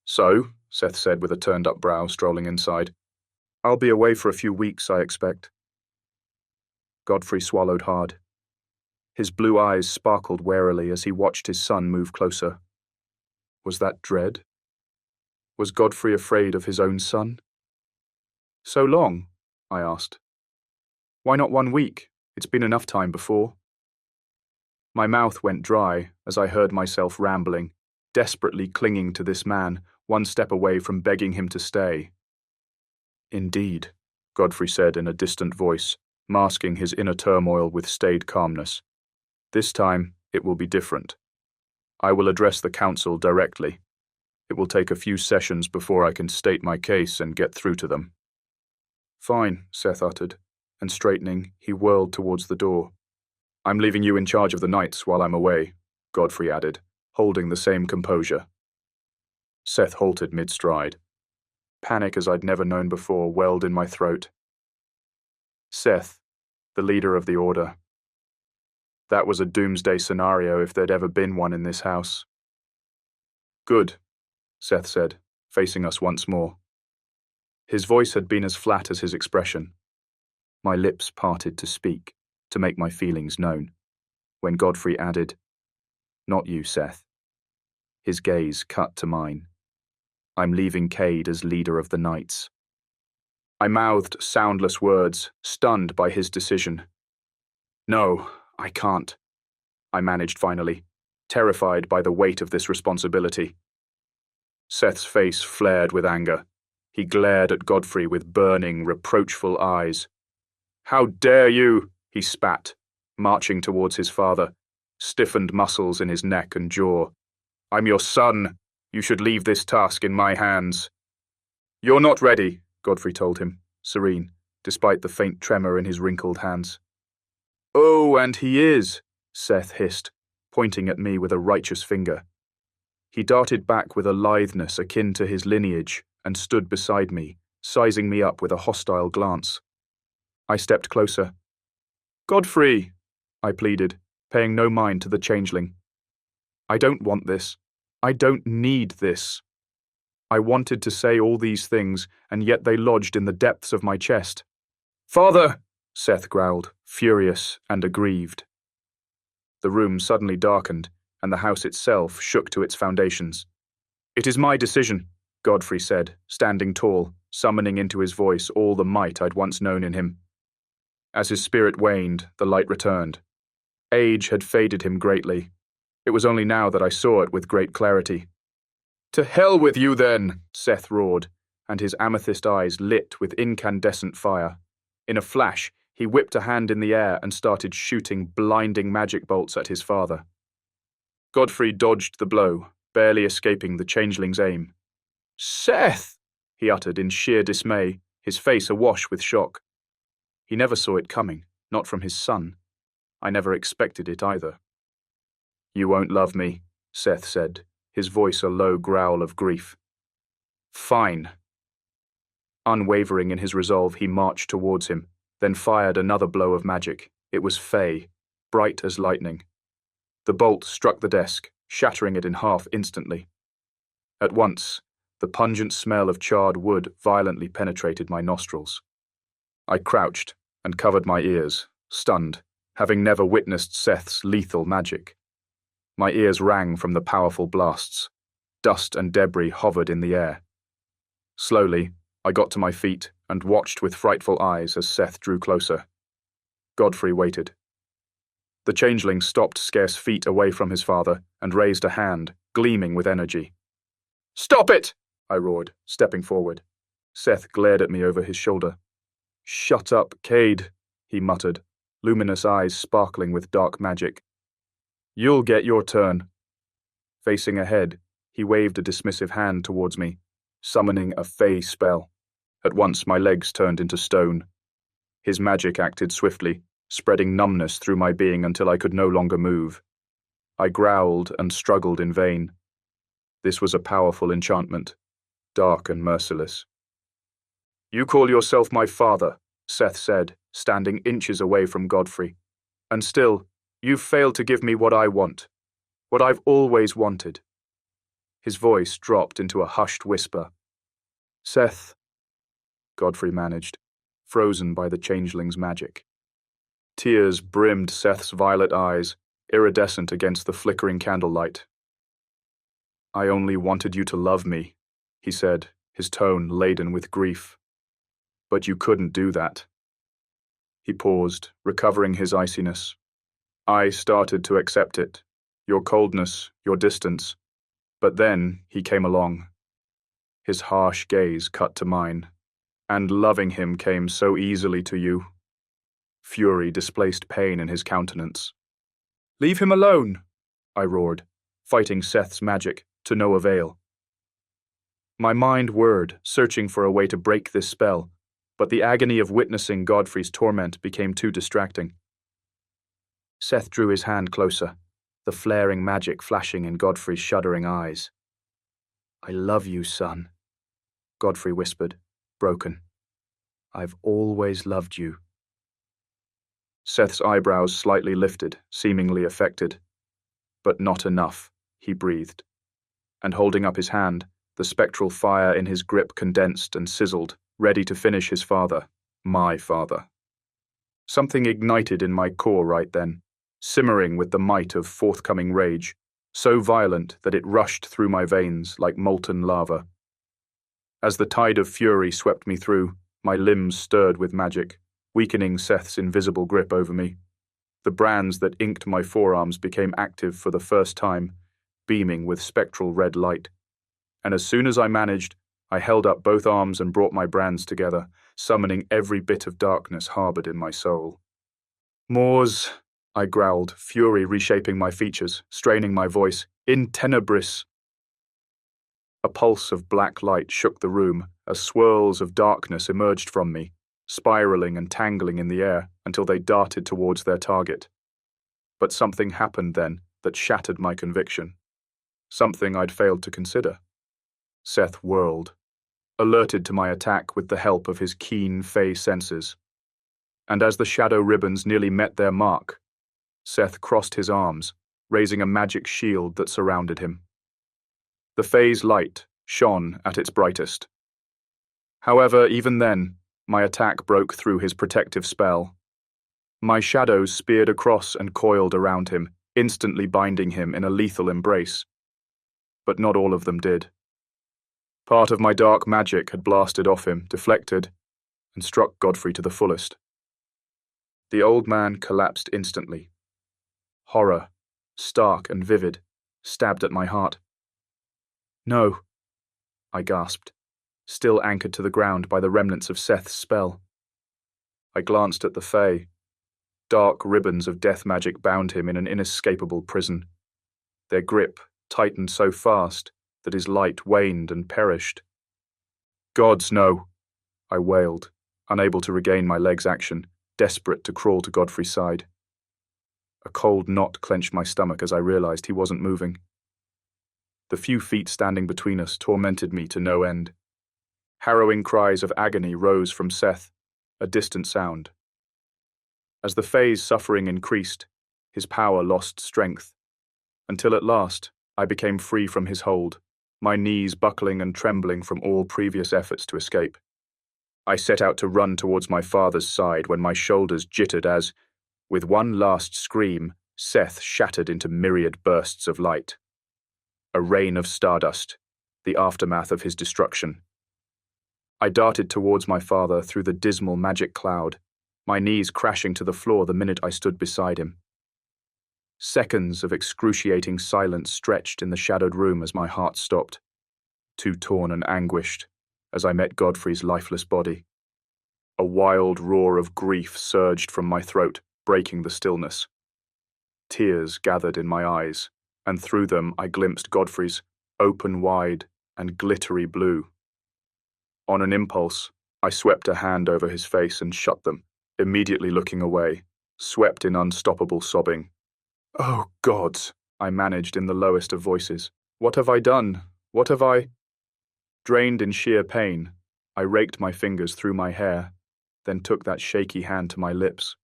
"So," Seth said with a turned-up brow, strolling inside. "I'll be away for a few weeks, I expect." Godfrey swallowed hard. His blue eyes sparkled warily as he watched his son move closer. Was that dread? Was Godfrey afraid of his own son? "So long?" I asked. "Why not 1 week? It's been enough time before." My mouth went dry as I heard myself rambling, desperately clinging to this man, one step away from begging him to stay. "Indeed," Godfrey said in a distant voice, masking his inner turmoil with staid calmness. "This time, it will be different. I will address the council directly. It will take a few sessions before I can state my case and get through to them. Fine, Seth uttered, and straightening, he whirled towards the door. I'm leaving you in charge of the knights while I'm away, Godfrey added, holding the same composure. Seth halted mid-stride. Panic as I'd never known before welled in my throat. Seth, the leader of the Order. That was a doomsday scenario if there'd ever been one in this house. Good, Seth said, facing us once more. His voice had been as flat as his expression. My lips parted to speak, to make my feelings known, when Godfrey added, Not you, Seth. His gaze cut to mine. I'm leaving Cade as leader of the knights. I mouthed soundless words, stunned by his decision. No, I can't, I managed finally, terrified by the weight of this responsibility. Seth's face flared with anger. He glared at Godfrey with burning, reproachful eyes. How dare you, he spat, marching towards his father, stiffened muscles in his neck and jaw. I'm your son. You should leave this task in my hands. You're not ready, Godfrey told him, serene, despite the faint tremor in his wrinkled hands. Oh, and he is, Seth hissed, pointing at me with a righteous finger. He darted back with a litheness akin to his lineage and stood beside me, sizing me up with a hostile glance. I stepped closer. Godfrey, I pleaded, paying no mind to the changeling. I don't want this. I don't need this. I wanted to say all these things, and yet they lodged in the depths of my chest. Father, Seth growled, furious and aggrieved. The room suddenly darkened, and the house itself shook to its foundations. It is my decision, Godfrey said, standing tall, summoning into his voice all the might I'd once known in him. As his spirit waned, the light returned. Age had faded him greatly. It was only now that I saw it with great clarity. To hell with you, then, Seth roared, and his amethyst eyes lit with incandescent fire. In a flash, he whipped a hand in the air and started shooting blinding magic bolts at his father. Godfrey dodged the blow, barely escaping the changeling's aim. Seth! He uttered in sheer dismay, his face awash with shock. He never saw it coming, not from his son. I never expected it either. You won't love me, Seth said, his voice a low growl of grief. Fine. Unwavering in his resolve, he marched towards him, then fired another blow of magic. It was fey, bright as lightning. The bolt struck the desk, shattering it in half instantly. At once, the pungent smell of charred wood violently penetrated my nostrils. I crouched and covered my ears, stunned, having never witnessed Seth's lethal magic. My ears rang from the powerful blasts. Dust and debris hovered in the air. Slowly, I got to my feet and watched with frightful eyes as Seth drew closer. Godfrey waited. The changeling stopped scarce feet away from his father and raised a hand, gleaming with energy. Stop it! I roared, stepping forward. Seth glared at me over his shoulder. Shut up, Cade, he muttered, luminous eyes sparkling with dark magic. You'll get your turn. Facing ahead, he waved a dismissive hand towards me, summoning a fey spell. At once my legs turned into stone. His magic acted swiftly, spreading numbness through my being until I could no longer move. I growled and struggled in vain. This was a powerful enchantment, dark and merciless. You call yourself my father, Seth said, standing inches away from Godfrey. And still, you've failed to give me what I want, what I've always wanted. His voice dropped into a hushed whisper. Seth, Godfrey managed, frozen by the changeling's magic. Tears brimmed Seth's violet eyes, iridescent against the flickering candlelight. I only wanted you to love me, he said, his tone laden with grief. But you couldn't do that. He paused, recovering his iciness. I started to accept it, your coldness, your distance. But then he came along. His harsh gaze cut to mine, and loving him came so easily to you. Fury displaced pain in his countenance. Leave him alone, I roared, fighting Seth's magic, to no avail. My mind whirred, searching for a way to break this spell, but the agony of witnessing Godfrey's torment became too distracting. Seth drew his hand closer, the flaring magic flashing in Godfrey's shuddering eyes. "I love you, son," Godfrey whispered, broken. "I've always loved you." Seth's eyebrows slightly lifted, seemingly affected. "But not enough," he breathed. And holding up his hand, the spectral fire in his grip condensed and sizzled, ready to finish his father, my father. Something ignited in my core right then, simmering with the might of forthcoming rage, so violent that it rushed through my veins like molten lava. As the tide of fury swept me through, my limbs stirred with magic, weakening Seth's invisible grip over me. The brands that inked my forearms became active for the first time, beaming with spectral red light. And as soon as I managed, I held up both arms and brought my brands together, summoning every bit of darkness harbored in my soul. "Mors," I growled, fury reshaping my features, straining my voice, "in tenebris." A pulse of black light shook the room as swirls of darkness emerged from me, spiraling and tangling in the air until they darted towards their target. But something happened then that shattered my conviction. Something I'd failed to consider. Seth whirled, alerted to my attack with the help of his keen Fey senses. And as the shadow ribbons nearly met their mark, Seth crossed his arms, raising a magic shield that surrounded him. The Fey's light shone at its brightest. However, even then, my attack broke through his protective spell. My shadows speared across and coiled around him, instantly binding him in a lethal embrace. But not all of them did. Part of my dark magic had blasted off him, deflected, and struck Godfrey to the fullest. The old man collapsed instantly. Horror, stark and vivid, stabbed at my heart. "No," I gasped, still anchored to the ground by the remnants of Seth's spell. I glanced at the Fae. Dark ribbons of death magic bound him in an inescapable prison. Their grip tightened so fast that his light waned and perished. "Gods, no!" I wailed, unable to regain my leg's action, desperate to crawl to Godfrey's side. A cold knot clenched my stomach as I realized he wasn't moving. The few feet standing between us tormented me to no end. Harrowing cries of agony rose from Seth, a distant sound. As the Fae's suffering increased, his power lost strength, until at last I became free from his hold, my knees buckling and trembling from all previous efforts to escape. I set out to run towards my father's side when my shoulders jittered as, with one last scream, Seth shattered into myriad bursts of light. A rain of stardust, the aftermath of his destruction. I darted towards my father through the dismal magic cloud, my knees crashing to the floor the minute I stood beside him. Seconds of excruciating silence stretched in the shadowed room as my heart stopped, too torn and anguished, as I met Godfrey's lifeless body. A wild roar of grief surged from my throat, breaking the stillness. Tears gathered in my eyes, and through them I glimpsed Godfrey's, open wide and glittery blue. On an impulse, I swept a hand over his face and shut them, immediately looking away, swept in unstoppable sobbing. "Oh, gods," I managed in the lowest of voices. "What have I done? What have I—" Drained in sheer pain, I raked my fingers through my hair, then took that shaky hand to my lips.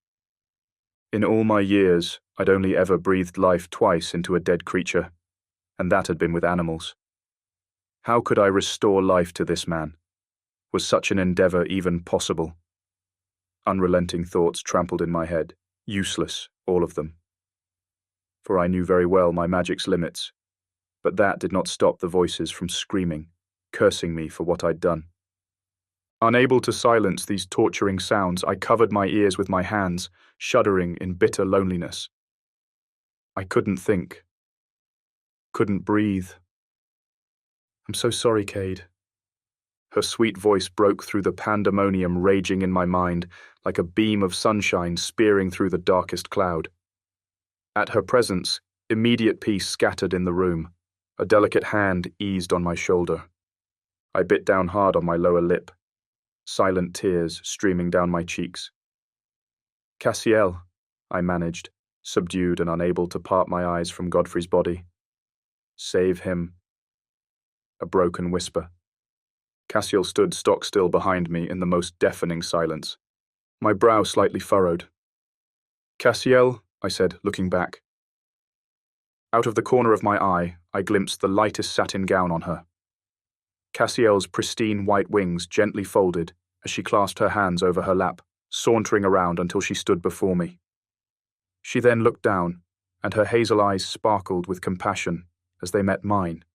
In all my years, I'd only ever breathed life twice into a dead creature, and that had been with animals. How could I restore life to this man? Was such an endeavor even possible? Unrelenting thoughts trampled in my head, useless, all of them. For I knew very well my magic's limits, but that did not stop the voices from screaming, cursing me for what I'd done. Unable to silence these torturing sounds, I covered my ears with my hands, shuddering in bitter loneliness. I couldn't think. Couldn't breathe. "I'm so sorry, Cade." Her sweet voice broke through the pandemonium raging in my mind, like a beam of sunshine spearing through the darkest cloud. At her presence, immediate peace scattered in the room. A delicate hand eased on my shoulder. I bit down hard on my lower lip, silent tears streaming down my cheeks. Cassiel, I managed, subdued and unable to part my eyes from Godfrey's body. Save him. A broken whisper. Cassiel stood stock-still behind me in the most deafening silence, my brow slightly furrowed. Cassiel, I said, looking back. Out of the corner of my eye, I glimpsed the lightest satin gown on her. Cassiel's pristine white wings gently folded as she clasped her hands over her lap, sauntering around until she stood before me. She then looked down, and her hazel eyes sparkled with compassion as they met mine,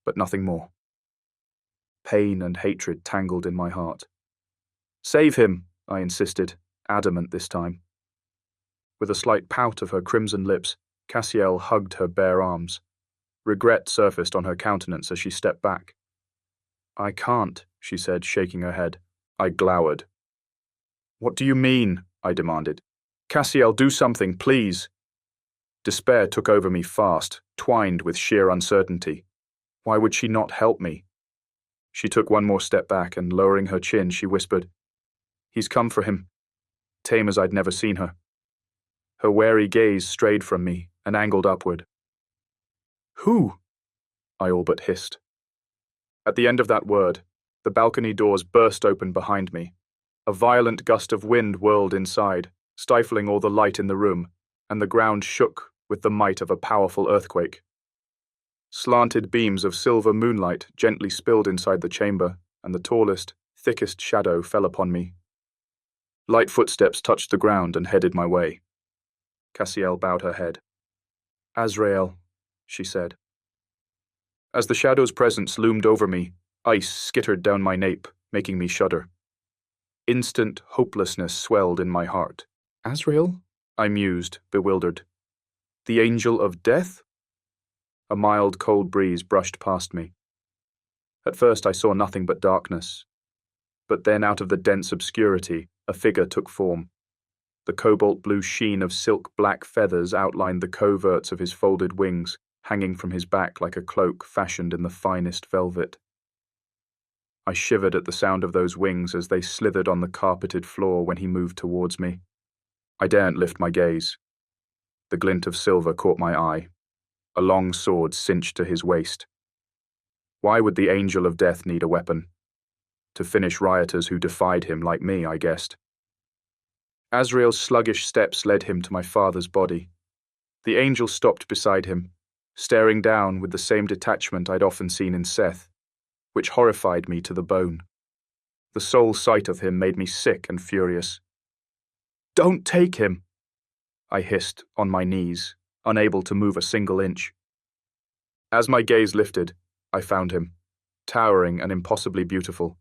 but nothing more. Pain and hatred tangled in my heart. Save him, I insisted, adamant this time. With a slight pout of her crimson lips, Cassiel hugged her bare arms. Regret surfaced on her countenance as she stepped back. I can't, she said, shaking her head. I glowered. What do you mean? I demanded. Cassiel, do something, please. Despair took over me fast, twined with sheer uncertainty. Why would she not help me? She took one more step back and, lowering her chin, she whispered, He's come for him. Tame as I'd never seen her. Her wary gaze strayed from me and angled upward. Who? I all but hissed. At the end of that word, the balcony doors burst open behind me. A violent gust of wind whirled inside, stifling all the light in the room, and the ground shook with the might of a powerful earthquake. Slanted beams of silver moonlight gently spilled inside the chamber, and the tallest, thickest shadow fell upon me. Light footsteps touched the ground and headed my way. Cassiel bowed her head. Azrael, she said. As the shadow's presence loomed over me, ice skittered down my nape, making me shudder. Instant hopelessness swelled in my heart. Azrael? I mused, bewildered. The angel of death? A mild, cold breeze brushed past me. At first I saw nothing but darkness. But then out of the dense obscurity, a figure took form. The cobalt-blue sheen of silk-black feathers outlined the coverts of his folded wings, hanging from his back like a cloak fashioned in the finest velvet. I shivered at the sound of those wings as they slithered on the carpeted floor when he moved towards me. I daren't lift my gaze. The glint of silver caught my eye. A long sword cinched to his waist. Why would the angel of death need a weapon? To finish rioters who defied him like me, I guessed. Azrael's sluggish steps led him to my father's body. The angel stopped beside him, staring down with the same detachment I'd often seen in Seth, which horrified me to the bone. The sole sight of him made me sick and furious. Don't take him, I hissed on my knees, unable to move a single inch. As my gaze lifted, I found him, towering and impossibly beautiful.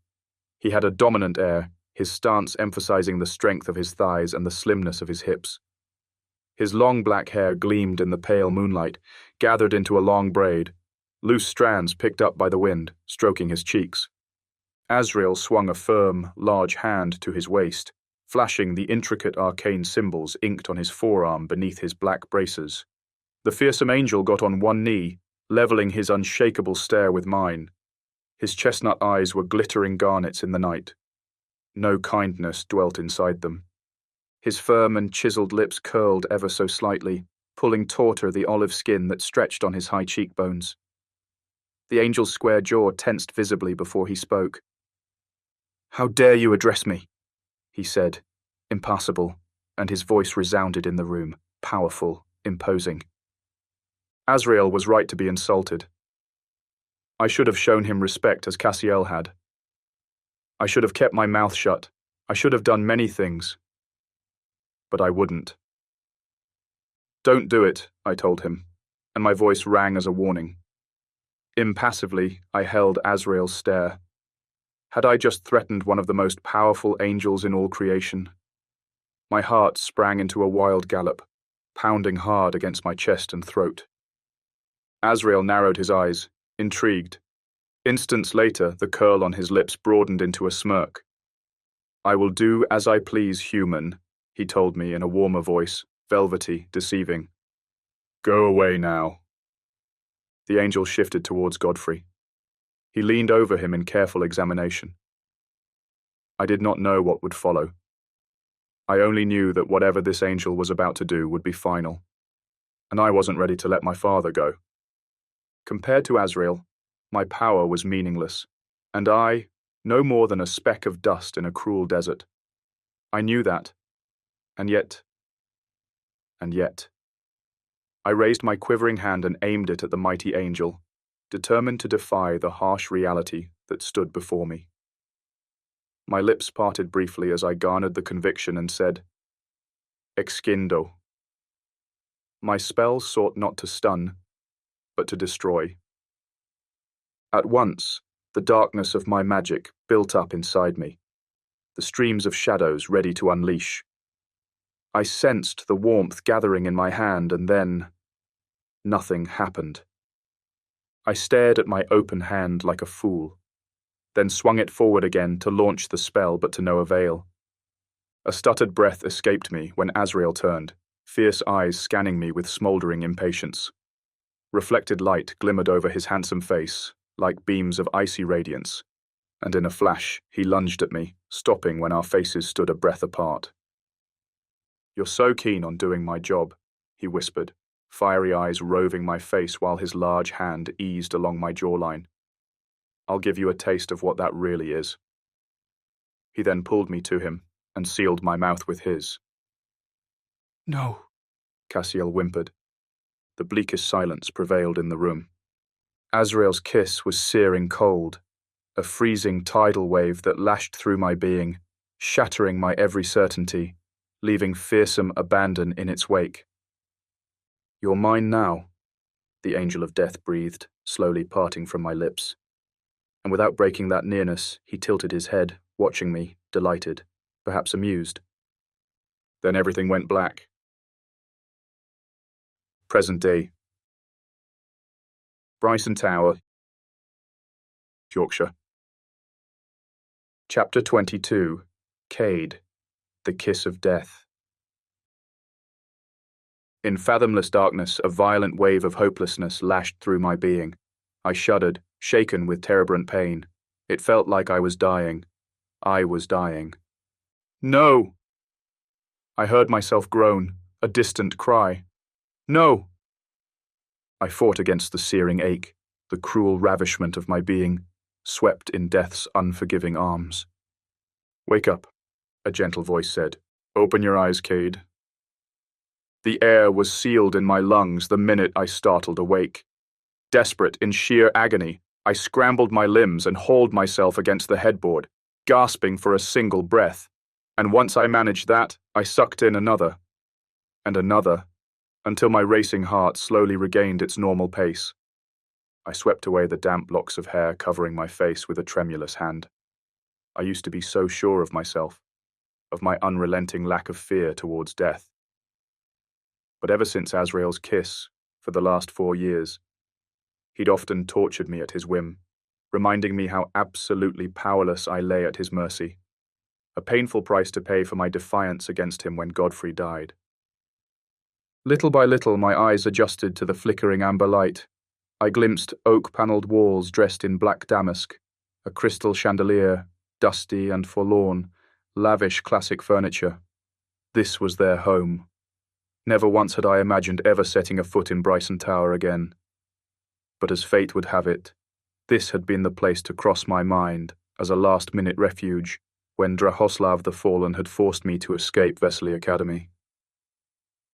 He had a dominant air, his stance emphasizing the strength of his thighs and the slimness of his hips. His long black hair gleamed in the pale moonlight, gathered into a long braid, loose strands picked up by the wind, stroking his cheeks. Azrael swung a firm, large hand to his waist, flashing the intricate arcane symbols inked on his forearm beneath his black braces. The fearsome angel got on one knee, leveling his unshakable stare with mine. His chestnut eyes were glittering garnets in the night. No kindness dwelt inside them. His firm and chiseled lips curled ever so slightly, pulling tauter the olive skin that stretched on his high cheekbones. The angel's square jaw tensed visibly before he spoke. "How dare you address me?" he said, impassible, and his voice resounded in the room, powerful, imposing. Azrael was right to be insulted. I should have shown him respect as Cassiel had. I should have kept my mouth shut. I should have done many things. But I wouldn't. Don't do it, I told him, and my voice rang as a warning. Impassively, I held Azrael's stare. Had I just threatened one of the most powerful angels in all creation? My heart sprang into a wild gallop, pounding hard against my chest and throat. Azrael narrowed his eyes, intrigued. Instants later, the curl on his lips broadened into a smirk. "I will do as I please, human," he told me in a warmer voice, velvety, deceiving. "Go away now." The angel shifted towards Godfrey. He leaned over him in careful examination. I did not know what would follow. I only knew that whatever this angel was about to do would be final, and I wasn't ready to let my father go. Compared to Azrael, my power was meaningless, and I, no more than a speck of dust in a cruel desert. I knew that, and yet. I raised my quivering hand and aimed it at the mighty angel, determined to defy the harsh reality that stood before me. My lips parted briefly as I garnered the conviction and said, Exquindo. My spell sought not to stun, but to destroy. At once, the darkness of my magic built up inside me, the streams of shadows ready to unleash. I sensed the warmth gathering in my hand, and then nothing happened. I stared at my open hand like a fool, then swung it forward again to launch the spell, but to no avail. A stuttered breath escaped me when Azrael turned, fierce eyes scanning me with smouldering impatience. Reflected light glimmered over his handsome face, like beams of icy radiance, and in a flash he lunged at me, stopping when our faces stood a breath apart. You're so keen on doing my job, he whispered, fiery eyes roving my face while his large hand eased along my jawline. I'll give you a taste of what that really is. He then pulled me to him and sealed my mouth with his. No, Cassiel whimpered. The bleakest silence prevailed in the room. Azrael's kiss was searing cold, a freezing tidal wave that lashed through my being, shattering my every certainty, leaving fearsome abandon in its wake. You're mine now, the angel of death breathed, slowly parting from my lips. And without breaking that nearness, he tilted his head, watching me, delighted, perhaps amused. Then everything went black. Present day. Bryson Tower, Yorkshire. Chapter 22. Cade, the Kiss of Death. In fathomless darkness, a violent wave of hopelessness lashed through my being. I shuddered, shaken with terebrant pain. It felt like I was dying. I was dying. No! I heard myself groan, a distant cry. No! I fought against the searing ache, the cruel ravishment of my being, swept in death's unforgiving arms. Wake up, a gentle voice said. Open your eyes, Cade. The air was sealed in my lungs the minute I startled awake. Desperate, in sheer agony, I scrambled my limbs and hauled myself against the headboard, gasping for a single breath. And once I managed that, I sucked in another, and another, until my racing heart slowly regained its normal pace. I swept away the damp locks of hair covering my face with a tremulous hand. I used to be so sure of myself, of my unrelenting lack of fear towards death. But ever since Azrael's kiss, for the last 4 years, he'd often tortured me at his whim, reminding me how absolutely powerless I lay at his mercy. A painful price to pay for my defiance against him when Godfrey died. Little by little, my eyes adjusted to the flickering amber light. I glimpsed oak-panelled walls dressed in black damask, a crystal chandelier, dusty and forlorn, lavish classic furniture. This was their home. Never once had I imagined ever setting a foot in Bryson Tower again. But as fate would have it, this had been the place to cross my mind as a last-minute refuge when Draos the Fallen had forced me to escape Vesely Academy.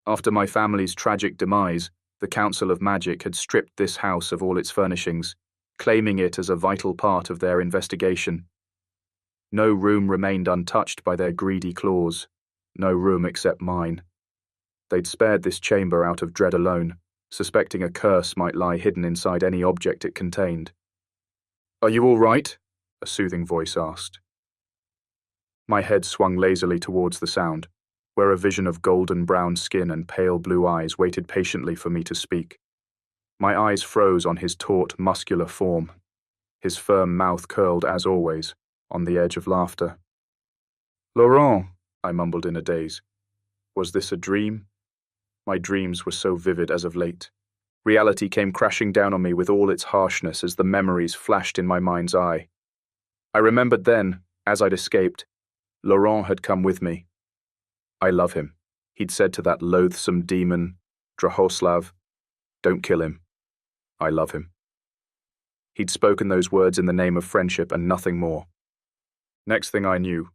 After my family's tragic demise, the Council of Magic had stripped this house of all its furnishings, claiming it as a vital part of their investigation. No room remained untouched by their greedy claws, no room except mine. They'd spared this chamber out of dread alone, suspecting a curse might lie hidden inside any object it contained. "Are you all right?" a soothing voice asked. My head swung lazily towards the sound, where a vision of golden brown skin and pale blue eyes waited patiently for me to speak. My eyes froze on his taut, muscular form, his firm mouth curled as always, on the edge of laughter. "Laurent," I mumbled in a daze. Was this a dream? My dreams were so vivid as of late. Reality came crashing down on me with all its harshness as the memories flashed in my mind's eye. I remembered then, as I'd escaped, Laurent had come with me. I love him, he'd said to that loathsome demon, Draos. Don't kill him. I love him. He'd spoken those words in the name of friendship and nothing more. Next thing I knew,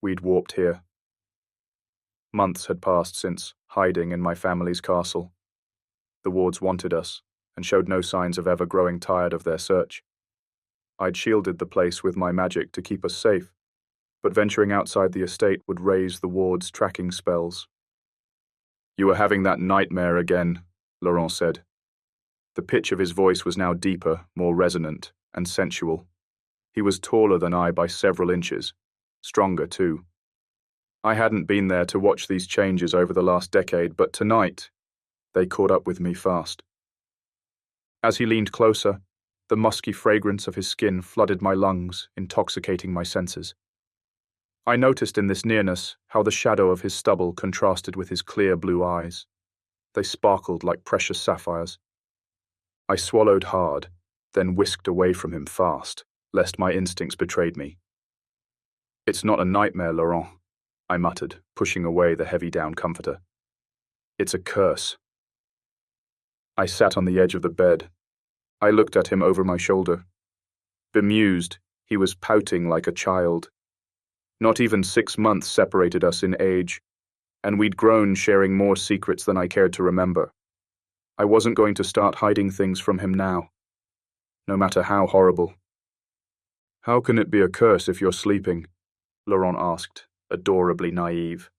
we'd warped here. Months had passed since, hiding in my family's castle. The wards wanted us, and showed no signs of ever growing tired of their search. I'd shielded the place with my magic to keep us safe, but venturing outside the estate would raise the ward's tracking spells. You were having that nightmare again, Laurent said. The pitch of his voice was now deeper, more resonant, and sensual. He was taller than I by several inches, stronger too. I hadn't been there to watch these changes over the last decade, but tonight, they caught up with me fast. As he leaned closer, the musky fragrance of his skin flooded my lungs, intoxicating my senses. I noticed in this nearness how the shadow of his stubble contrasted with his clear blue eyes. They sparkled like precious sapphires. I swallowed hard, then whisked away from him fast, lest my instincts betrayed me. It's not a nightmare, Laurent, I muttered, pushing away the heavy down comforter. It's a curse. I sat on the edge of the bed. I looked at him over my shoulder. Bemused, he was pouting like a child. Not even 6 months separated us in age, and we'd grown sharing more secrets than I cared to remember. I wasn't going to start hiding things from him now, no matter how horrible. How can it be a curse if you're sleeping? Laurent asked, adorably naive.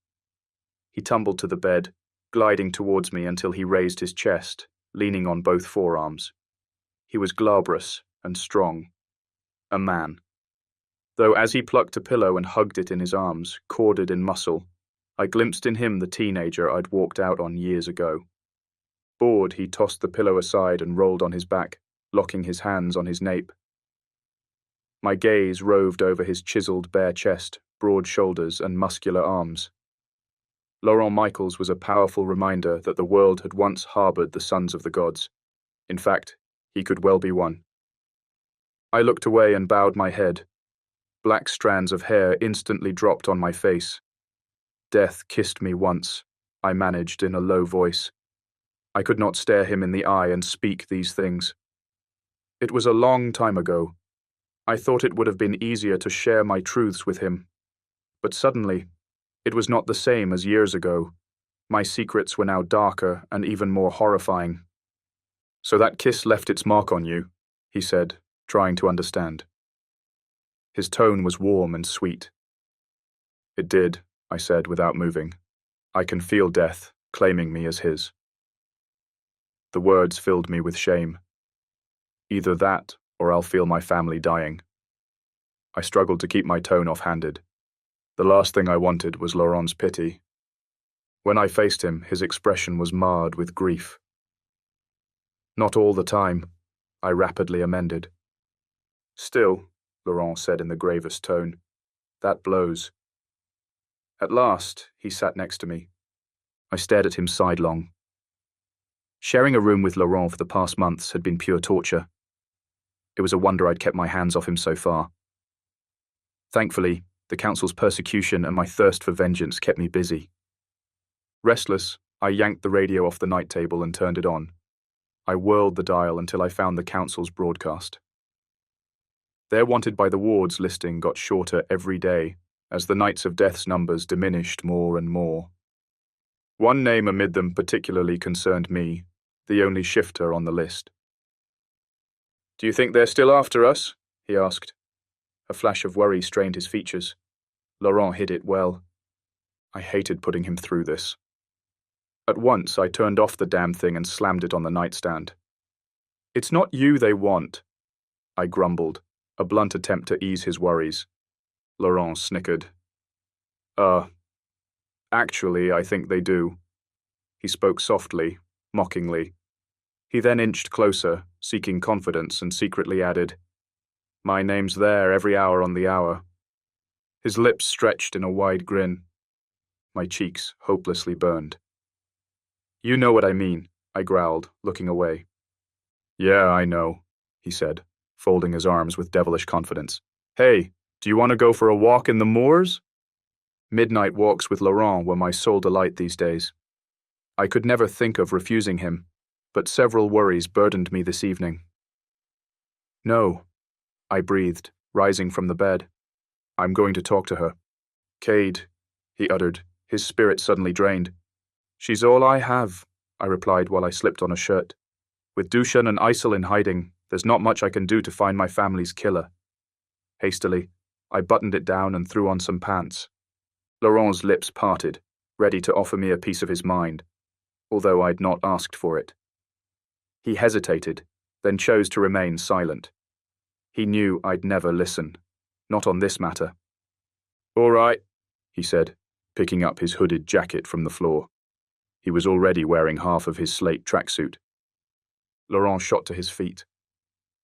He tumbled to the bed, gliding towards me until he raised his chest, leaning on both forearms. He was glabrous and strong. A man. Though as he plucked a pillow and hugged it in his arms, corded in muscle, I glimpsed in him the teenager I'd walked out on years ago. Bored, he tossed the pillow aside and rolled on his back, locking his hands on his nape. My gaze roved over his chiseled bare chest, broad shoulders, and muscular arms. Laurent Michaels was a powerful reminder that the world had once harbored the sons of the gods. In fact, he could well be one. I looked away and bowed my head. Black strands of hair instantly dropped on my face. Death kissed me once, I managed in a low voice. I could not stare him in the eye and speak these things. It was a long time ago. I thought it would have been easier to share my truths with him. But suddenly, it was not the same as years ago. My secrets were now darker and even more horrifying. So that kiss left its mark on you, he said, trying to understand. His tone was warm and sweet. It did, I said without moving. I can feel death claiming me as his. The words filled me with shame. Either that, or I'll feel my family dying. I struggled to keep my tone off-handed. The last thing I wanted was Laurent's pity. When I faced him, his expression was marred with grief. Not all the time, I rapidly amended. Still, Laurent said in the gravest tone, that blows. At last, he sat next to me. I stared at him sidelong. Sharing a room with Laurent for the past months had been pure torture. It was a wonder I'd kept my hands off him so far. Thankfully, the council's persecution and my thirst for vengeance kept me busy. Restless, I yanked the radio off the night table and turned it on. I whirled the dial until I found the council's broadcast. Their wanted by the wards listing got shorter every day, as the Knights of Death's numbers diminished more and more. One name amid them particularly concerned me, the only shifter on the list. Do you think they're still after us? He asked. A flash of worry strained his features. Laurent hid it well. I hated putting him through this. At once, I turned off the damn thing and slammed it on the nightstand. It's not you they want, I grumbled, a blunt attempt to ease his worries. Laurent snickered. Actually, I think they do. He spoke softly, mockingly. He then inched closer, seeking confidence, and secretly added, My name's there every hour on the hour. His lips stretched in a wide grin. My cheeks hopelessly burned. You know what I mean, I growled, looking away. Yeah, I know, he said, folding his arms with devilish confidence. Hey, do you want to go for a walk in the moors? Midnight walks with Laurent were my sole delight these days. I could never think of refusing him, but several worries burdened me this evening. No, I breathed, rising from the bed. I'm going to talk to her. Cade, he uttered, his spirit suddenly drained. She's all I have, I replied while I slipped on a shirt. With Dushan and Isel in hiding, there's not much I can do to find my family's killer. Hastily, I buttoned it down and threw on some pants. Laurent's lips parted, ready to offer me a piece of his mind, although I'd not asked for it. He hesitated, then chose to remain silent. He knew I'd never listen, not on this matter. All right, he said, picking up his hooded jacket from the floor. He was already wearing half of his slate tracksuit. Laurent shot to his feet.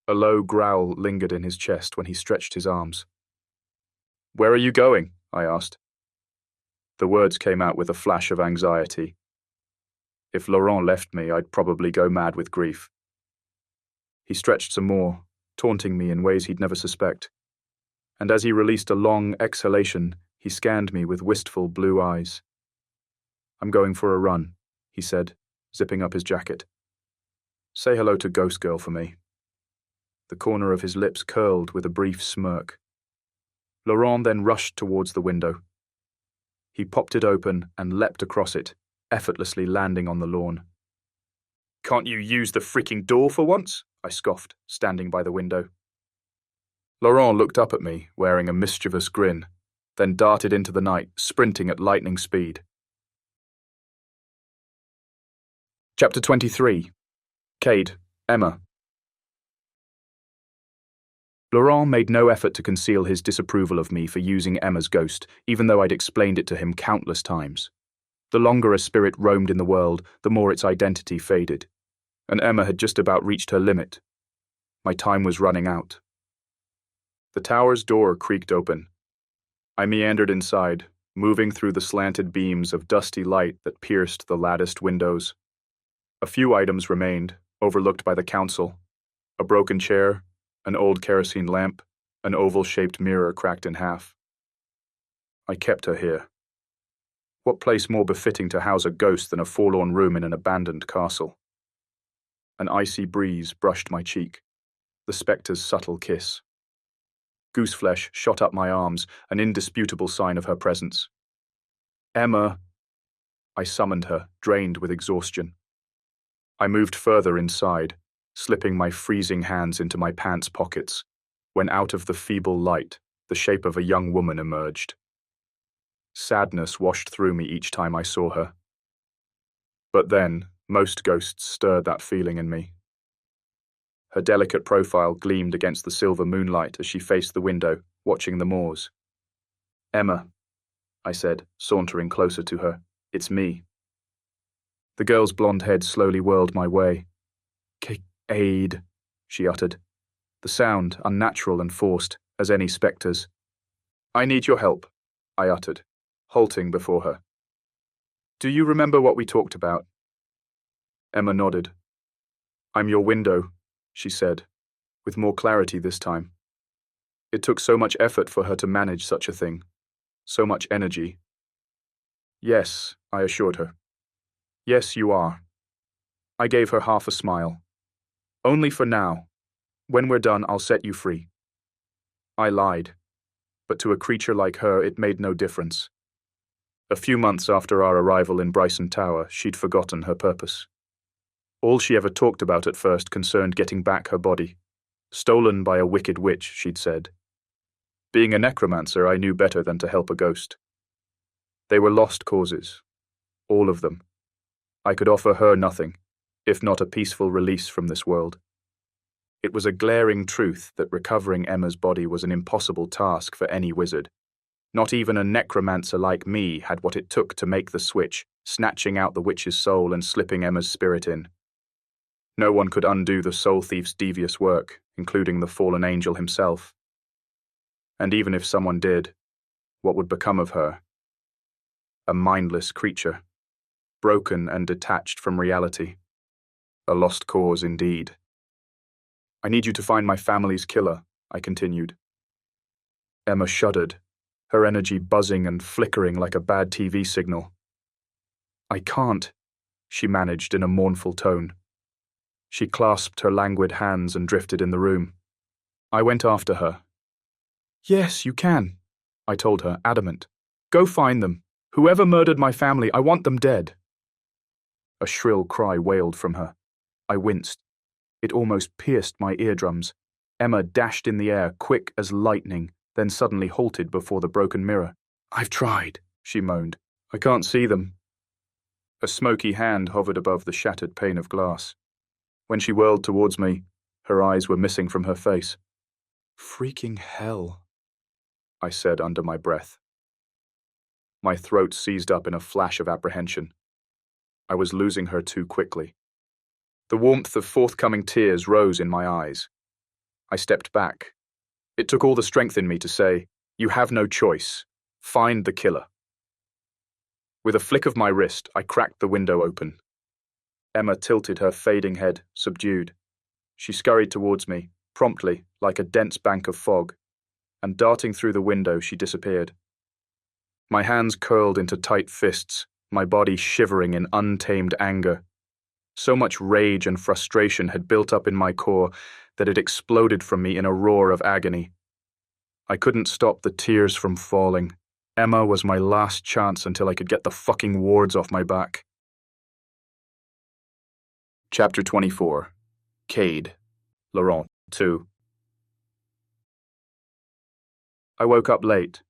A low growl lingered in his chest when he stretched his arms. Where are you going? I asked. The words came out with a flash of anxiety. If Laurent left me, I'd probably go mad with grief. He stretched some more, taunting me in ways he'd never suspect. And as he released a long exhalation, he scanned me with wistful blue eyes. I'm going for a run, he said, zipping up his jacket. Say hello to Ghost Girl for me. The corner of his lips curled with a brief smirk. Laurent then rushed towards the window. He popped it open and leapt across it, effortlessly landing on the lawn. Can't you use the freaking door for once? I scoffed, standing by the window. Laurent looked up at me, wearing a mischievous grin, then darted into the night, sprinting at lightning speed. Chapter 23. Cade, Emma. Laurent made no effort to conceal his disapproval of me for using Emma's ghost, even though I'd explained it to him countless times. The longer a spirit roamed in the world, the more its identity faded. And Emma had just about reached her limit. My time was running out. The tower's door creaked open. I meandered inside, moving through the slanted beams of dusty light that pierced the latticed windows. A few items remained, overlooked by the council. A broken chair, an old kerosene lamp, an oval-shaped mirror cracked in half. I kept her here. What place more befitting to house a ghost than a forlorn room in an abandoned castle? An icy breeze brushed my cheek, the spectre's subtle kiss. Gooseflesh shot up my arms, an indisputable sign of her presence. Emma! I summoned her, drained with exhaustion. I moved further inside, slipping my freezing hands into my pants pockets, when out of the feeble light, the shape of a young woman emerged. Sadness washed through me each time I saw her. But then, most ghosts stirred that feeling in me. Her delicate profile gleamed against the silver moonlight as she faced the window, watching the moors. Emma, I said, sauntering closer to her, it's me. The girl's blonde head slowly whirled my way. Cade, she uttered, the sound unnatural and forced, as any spectre's. I need your help, I uttered, halting before her. Do you remember what we talked about? Emma nodded. I'm your window, she said, with more clarity this time. It took so much effort for her to manage such a thing, so much energy. Yes, I assured her. Yes, you are. I gave her half a smile. Only for now. When we're done, I'll set you free. I lied, but to a creature like her, it made no difference. A few months after our arrival in Bryson Tower, she'd forgotten her purpose. All she ever talked about at first concerned getting back her body. Stolen by a wicked witch, she'd said. Being a necromancer, I knew better than to help a ghost. They were lost causes. All of them. I could offer her nothing, if not a peaceful release from this world. It was a glaring truth that recovering Emma's body was an impossible task for any wizard. Not even a necromancer like me had what it took to make the switch, snatching out the witch's soul and slipping Emma's spirit in. No one could undo the soul thief's devious work, including the fallen angel himself. And even if someone did, what would become of her? A mindless creature, broken and detached from reality. A lost cause indeed. I need you to find my family's killer, I continued. Emma shuddered, her energy buzzing and flickering like a bad TV signal. I can't, she managed in a mournful tone. She clasped her languid hands and drifted in the room. I went after her. Yes, you can, I told her, adamant. Go find them. Whoever murdered my family, I want them dead. A shrill cry wailed from her. I winced. It almost pierced my eardrums. Emma dashed in the air, quick as lightning, then suddenly halted before the broken mirror. I've tried, she moaned. I can't see them. A smoky hand hovered above the shattered pane of glass. When she whirled towards me, her eyes were missing from her face. Freaking hell, I said under my breath. My throat seized up in a flash of apprehension. I was losing her too quickly. The warmth of forthcoming tears rose in my eyes. I stepped back. It took all the strength in me to say, "You have no choice. Find the killer." With a flick of my wrist, I cracked the window open. Emma tilted her fading head, subdued. She scurried towards me, promptly, like a dense bank of fog, and darting through the window, she disappeared. My hands curled into tight fists, my body shivering in untamed anger. So much rage and frustration had built up in my core that it exploded from me in a roar of agony. I couldn't stop the tears from falling. Emma was my last chance until I could get the fucking wards off my back. Chapter 24. Cade. Laurent. 2. I woke up late.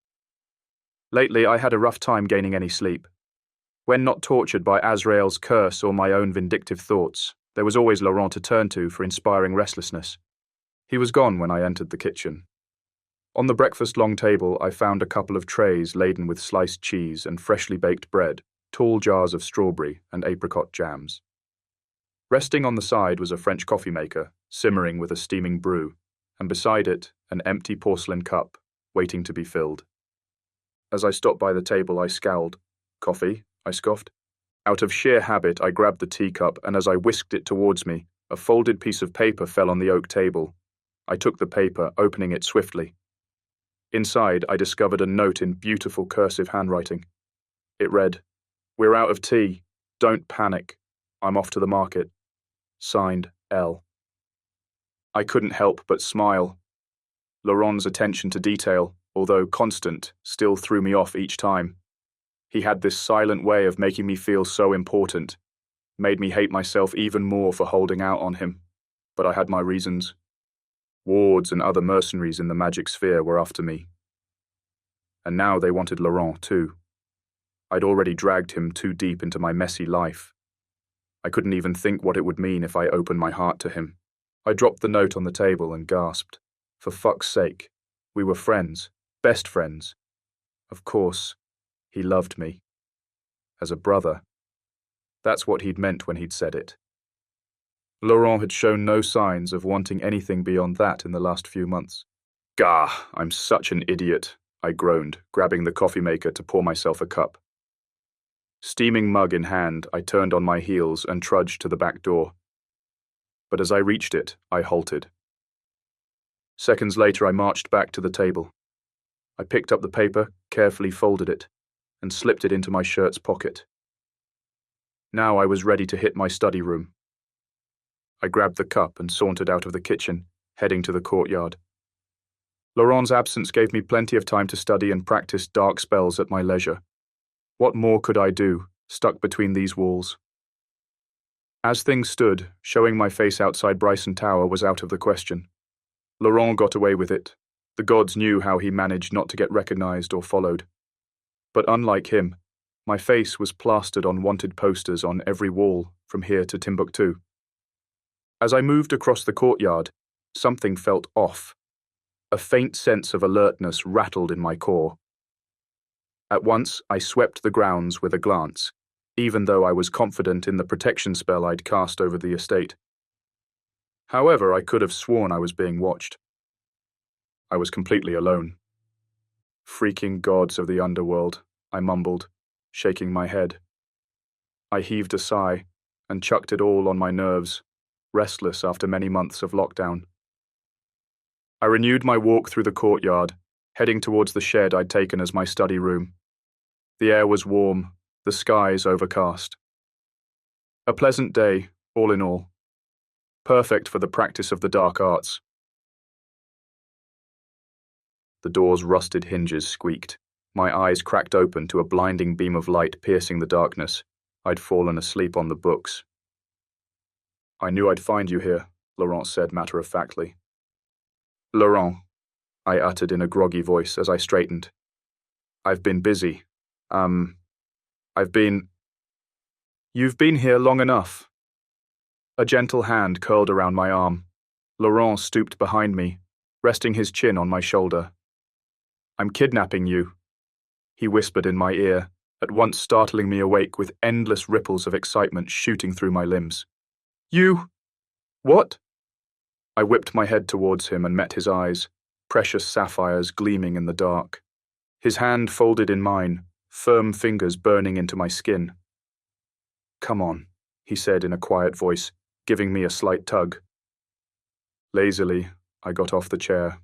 Lately, I had a rough time gaining any sleep. When not tortured by Azrael's curse or my own vindictive thoughts, there was always Laurent to turn to for inspiring restlessness. He was gone when I entered the kitchen. On the breakfast long table, I found a couple of trays laden with sliced cheese and freshly baked bread, tall jars of strawberry and apricot jams. Resting on the side was a French coffee maker, simmering with a steaming brew, and beside it, an empty porcelain cup, waiting to be filled. As I stopped by the table, I scowled. Coffee? I scoffed. Out of sheer habit, I grabbed the teacup, and as I whisked it towards me, a folded piece of paper fell on the oak table. I took the paper, opening it swiftly. Inside, I discovered a note in beautiful cursive handwriting. It read, "We're out of tea. Don't panic. I'm off to the market. Signed, L." I couldn't help but smile. Laurent's attention to detail, although constant, still threw me off each time. He had this silent way of making me feel so important, made me hate myself even more for holding out on him. But I had my reasons. Wards and other mercenaries in the magic sphere were after me. And now they wanted Laurent too. I'd already dragged him too deep into my messy life. I couldn't even think what it would mean if I opened my heart to him. I dropped the note on the table and gasped. For fuck's sake, we were friends, best friends. Of course, he loved me. As a brother. That's what he'd meant when he'd said it. Laurent had shown no signs of wanting anything beyond that in the last few months. Gah, I'm such an idiot, I groaned, grabbing the coffee maker to pour myself a cup. Steaming mug in hand, I turned on my heels and trudged to the back door. But as I reached it, I halted. Seconds later, I marched back to the table. I picked up the paper, carefully folded it, and slipped it into my shirt's pocket. Now I was ready to hit my study room. I grabbed the cup and sauntered out of the kitchen, heading to the courtyard. Laurent's absence gave me plenty of time to study and practice dark spells at my leisure. What more could I do, stuck between these walls? As things stood, showing my face outside Bryson Tower was out of the question. Laurent got away with it. The gods knew how he managed not to get recognized or followed. But unlike him, my face was plastered on wanted posters on every wall from here to Timbuktu. As I moved across the courtyard, something felt off. A faint sense of alertness rattled in my core. At once, I swept the grounds with a glance, even though I was confident in the protection spell I'd cast over the estate. However, I could have sworn I was being watched. I was completely alone. Freaking gods of the underworld, I mumbled, shaking my head. I heaved a sigh and chucked it all on my nerves, restless after many months of lockdown. I renewed my walk through the courtyard, heading towards the shed I'd taken as my study room. The air was warm, the skies overcast. A pleasant day, all in all. Perfect for the practice of the dark arts. The door's rusted hinges squeaked. My eyes cracked open to a blinding beam of light piercing the darkness. I'd fallen asleep on the books. "I knew I'd find you here," Laurent said matter-of-factly. "Laurent," I uttered in a groggy voice as I straightened. "I've been busy. You've been here long enough." A gentle hand curled around my arm. Laurent stooped behind me, resting his chin on my shoulder. "I'm kidnapping you," he whispered in my ear, at once startling me awake with endless ripples of excitement shooting through my limbs. "You? What?" I whipped my head towards him and met his eyes, precious sapphires gleaming in the dark. His hand folded in mine, firm fingers burning into my skin. "Come on," he said in a quiet voice, giving me a slight tug. Lazily, I got off the chair.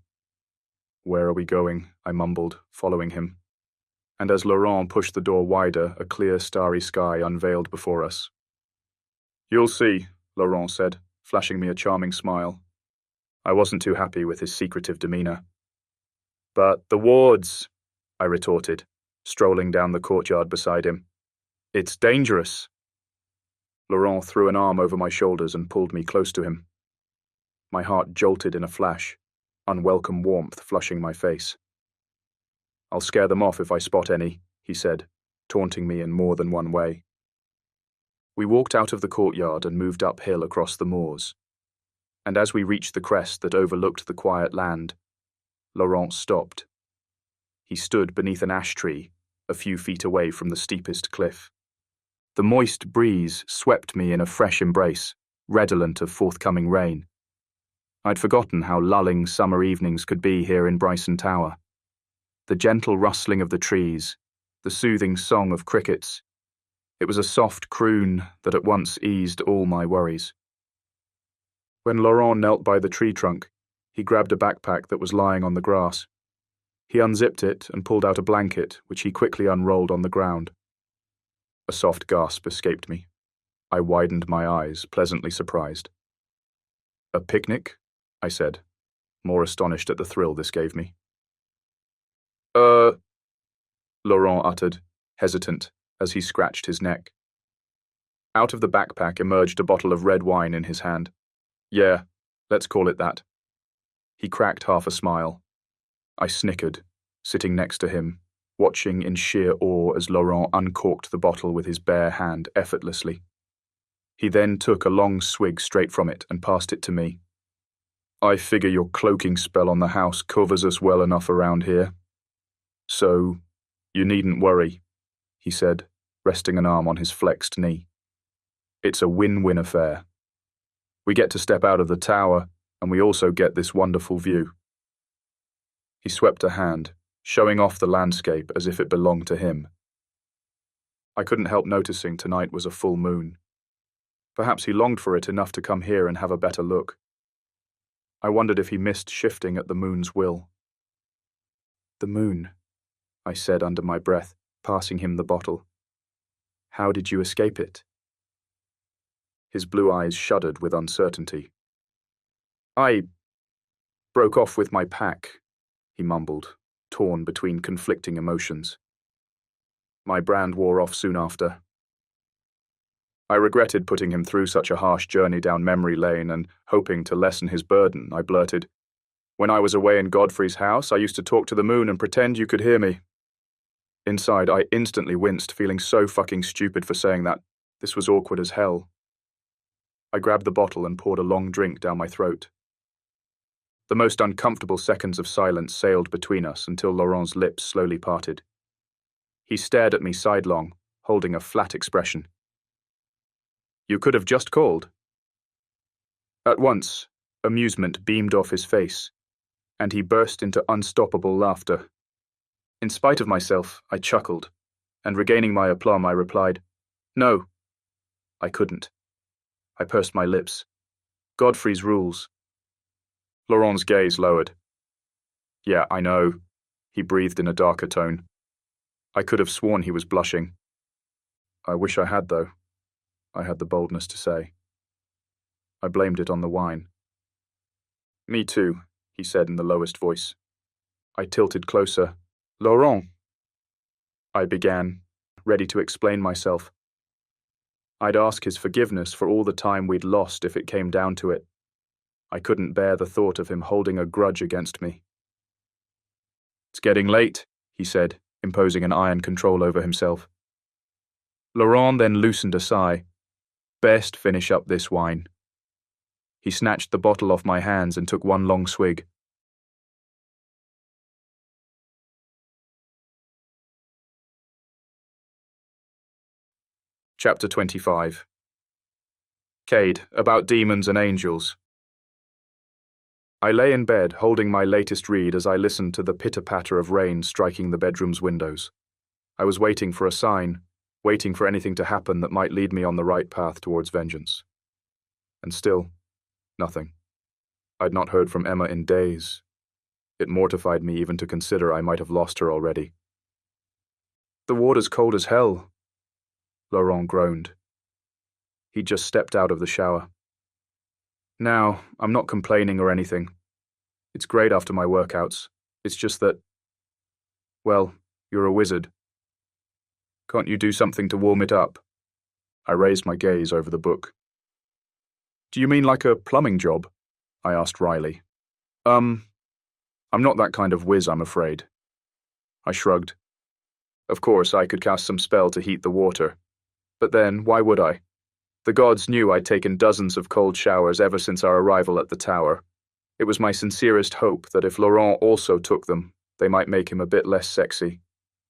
"Where are we going?" I mumbled, following him. And as Laurent pushed the door wider, a clear, starry sky unveiled before us. "You'll see," Laurent said, flashing me a charming smile. I wasn't too happy with his secretive demeanor. "But the wards," I retorted, strolling down the courtyard beside him. "It's dangerous." Laurent threw an arm over my shoulders and pulled me close to him. My heart jolted in a flash, unwelcome warmth flushing my face. "I'll scare them off if I spot any," he said, taunting me in more than one way. We walked out of the courtyard and moved uphill across the moors. And as we reached the crest that overlooked the quiet land, Laurent stopped. He stood beneath an ash tree, a few feet away from the steepest cliff. The moist breeze swept me in a fresh embrace, redolent of forthcoming rain. I'd forgotten how lulling summer evenings could be here in Bryson Tower. The gentle rustling of the trees, the soothing song of crickets. It was a soft croon that at once eased all my worries. When Laurent knelt by the tree trunk, he grabbed a backpack that was lying on the grass. He unzipped it and pulled out a blanket, which he quickly unrolled on the ground. A soft gasp escaped me. I widened my eyes, pleasantly surprised. "A picnic?" I said, more astonished at the thrill this gave me. Laurent uttered, hesitant, as he scratched his neck. Out of the backpack emerged a bottle of red wine in his hand. "Yeah, let's call it that." He cracked half a smile. I snickered, sitting next to him, watching in sheer awe as Laurent uncorked the bottle with his bare hand effortlessly. He then took a long swig straight from it and passed it to me. "I figure your cloaking spell on the house covers us well enough around here. So, you needn't worry," he said, resting an arm on his flexed knee. "It's a win-win affair. We get to step out of the tower, and we also get this wonderful view." He swept a hand, showing off the landscape as if it belonged to him. I couldn't help noticing tonight was a full moon. Perhaps he longed for it enough to come here and have a better look. I wondered if he missed shifting at the moon's will. "The moon," I said under my breath, passing him the bottle. "How did you escape it?" His blue eyes shuddered with uncertainty. "I broke off with my pack," he mumbled, torn between conflicting emotions. "My brand wore off soon after." I regretted putting him through such a harsh journey down memory lane, and hoping to lessen his burden, I blurted, "When I was away in Godfrey's house, I used to talk to the moon and pretend you could hear me." Inside, I instantly winced, feeling so fucking stupid for saying that. This was awkward as hell. I grabbed the bottle and poured a long drink down my throat. The most uncomfortable seconds of silence sailed between us until Laurent's lips slowly parted. He stared at me sidelong, holding a flat expression. "You could have just called." At once, amusement beamed off his face, and he burst into unstoppable laughter. In spite of myself, I chuckled, and regaining my aplomb, I replied, "No, I couldn't." I pursed my lips. "Godfrey's rules." Laurent's gaze lowered, Yeah, I know, he breathed in a darker tone. I could have sworn he was blushing. I wish I had, though, I had the boldness to say. I blamed it on the wine. Me too, he said in the lowest voice. I tilted closer. Laurent, I began, ready to explain myself. I'd ask his forgiveness for all the time we'd lost if it came down to it. I couldn't bear the thought of him holding a grudge against me. It's getting late, he said, imposing an iron control over himself. Laurent then loosened a sigh. Best finish up this wine. He snatched the bottle off my hands and took one long swig. Chapter 25. Cade, about demons and angels. I lay in bed, holding my latest read as I listened to the pitter-patter of rain striking the bedroom's windows. I was waiting for a sign, waiting for anything to happen that might lead me on the right path towards vengeance. And still, nothing. I'd not heard from Emma in days. It mortified me even to consider I might have lost her already. The water's cold as hell, Laurent groaned. He'd just stepped out of the shower. Now, I'm not complaining or anything. It's great after my workouts. It's just that, well, you're a wizard. Can't you do something to warm it up? I raised my gaze over the book. Do you mean like a plumbing job? I asked wryly. I'm not that kind of whiz, I'm afraid. I shrugged. Of course, I could cast some spell to heat the water. But then, why would I? The gods knew I'd taken dozens of cold showers ever since our arrival at the tower. It was my sincerest hope that if Laurent also took them, they might make him a bit less sexy.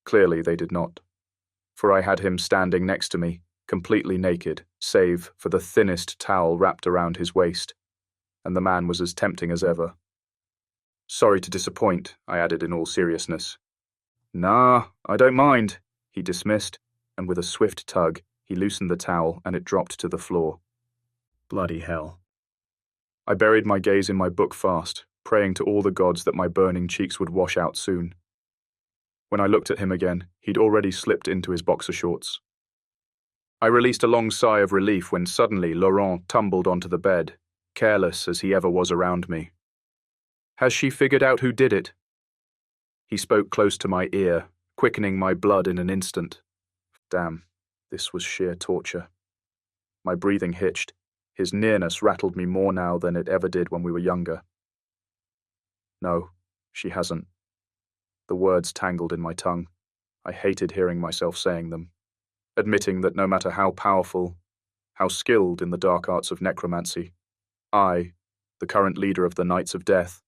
Clearly they did not. For I had him standing next to me, completely naked, save for the thinnest towel wrapped around his waist, and the man was as tempting as ever. Sorry to disappoint, I added in all seriousness. Nah, I don't mind, he dismissed, and with a swift tug, he loosened the towel and it dropped to the floor. Bloody hell. I buried my gaze in my book fast, praying to all the gods that my burning cheeks would wash out soon. When I looked at him again, he'd already slipped into his boxer shorts. I released a long sigh of relief when suddenly Laurent tumbled onto the bed, careless as he ever was around me. Has she figured out who did it? He spoke close to my ear, quickening my blood in an instant. Damn. This was sheer torture. My breathing hitched. His nearness rattled me more now than it ever did when we were younger. No, she hasn't. The words tangled in my tongue. I hated hearing myself saying them, admitting that no matter how powerful, how skilled in the dark arts of necromancy, I, the current leader of the Knights of Death,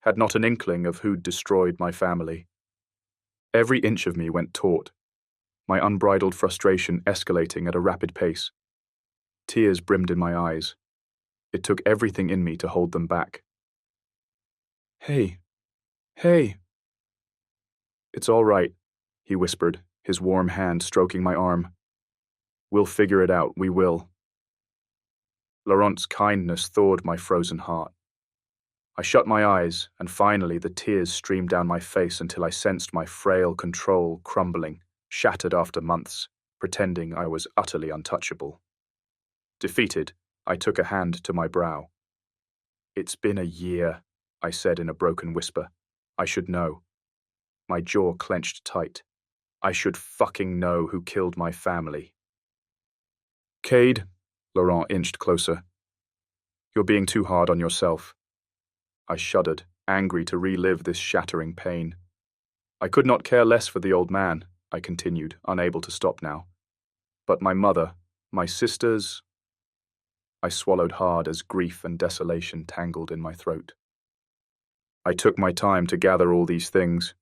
had not an inkling of who'd destroyed my family. Every inch of me went taut, my unbridled frustration escalating at a rapid pace. Tears brimmed in my eyes. It took everything in me to hold them back. Hey. It's all right, he whispered, his warm hand stroking my arm. We'll figure it out, we will. Laurent's kindness thawed my frozen heart. I shut my eyes, and finally the tears streamed down my face until I sensed my frail control crumbling, shattered after months, pretending I was utterly untouchable. Defeated, I took a hand to my brow. It's been a year, I said in a broken whisper. I should know. My jaw clenched tight. I should fucking know who killed my family. Cade, Laurent inched closer. You're being too hard on yourself. I shuddered, angry to relive this shattering pain. I could not care less for the old man, I continued, unable to stop now. But my mother, my sisters... I swallowed hard as grief and desolation tangled in my throat. I took my time to gather all these things,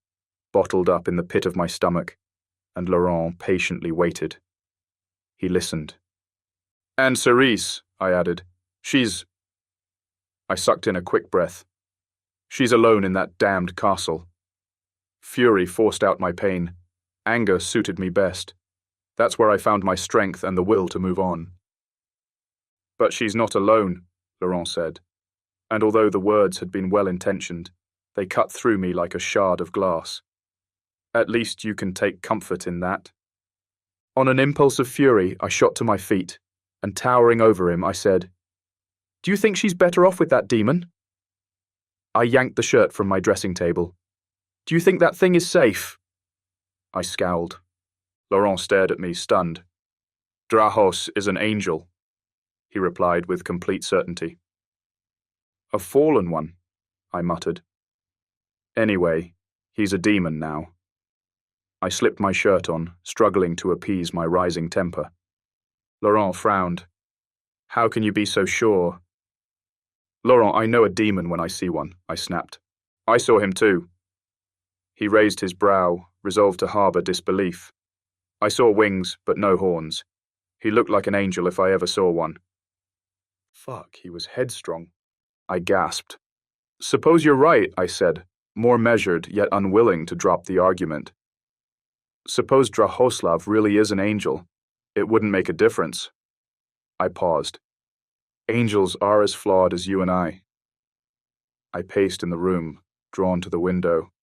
bottled up in the pit of my stomach, and Laurent patiently waited. He listened. And Cerise, I added. She's... I sucked in a quick breath. She's alone in that damned castle. Fury forced out my pain. Anger suited me best. That's where I found my strength and the will to move on. But she's not alone, Laurent said, and although the words had been well-intentioned, They cut through me like a shard of glass. At least you can take comfort in that. On an impulse of fury, I shot to my feet, and towering over him, I said, "Do you think she's better off with that demon?" I yanked the shirt from my dressing table. "Do you think that thing is safe?" I scowled. Laurent stared at me, stunned. "Draos is an angel," he replied with complete certainty. "A fallen one," I muttered. "Anyway, he's a demon now." I slipped my shirt on, struggling to appease my rising temper. Laurent frowned. "How can you be so sure?" "Laurent, I know a demon when I see one," I snapped. "I saw him too." He raised his brow, resolved to harbour disbelief. "I saw wings, but no horns. He looked like an angel if I ever saw one." Fuck, he was headstrong. I gasped. "Suppose you're right," I said, more measured yet unwilling to drop the argument. "Suppose Drahoslav really is an angel. It wouldn't make a difference." I paused. "Angels are as flawed as you and I." I paced in the room, drawn to the window.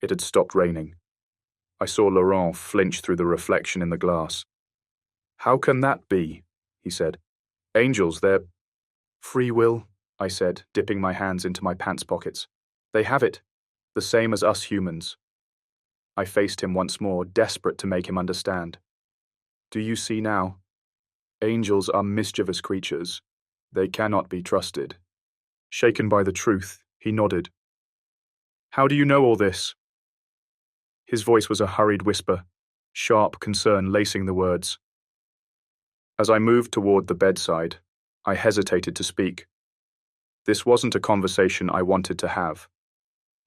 It had stopped raining. I saw Laurent flinch through the reflection in the glass. "How can that be?" he said. "Angels, they're—" "Free will," I said, dipping my hands into my pants pockets. "They have it, the same as us humans." I faced him once more, desperate to make him understand. "Do you see now? Angels are mischievous creatures. They cannot be trusted." Shaken by the truth, he nodded. "How do you know all this?" His voice was a hurried whisper, sharp concern lacing the words. As I moved toward the bedside, I hesitated to speak. This wasn't a conversation I wanted to have.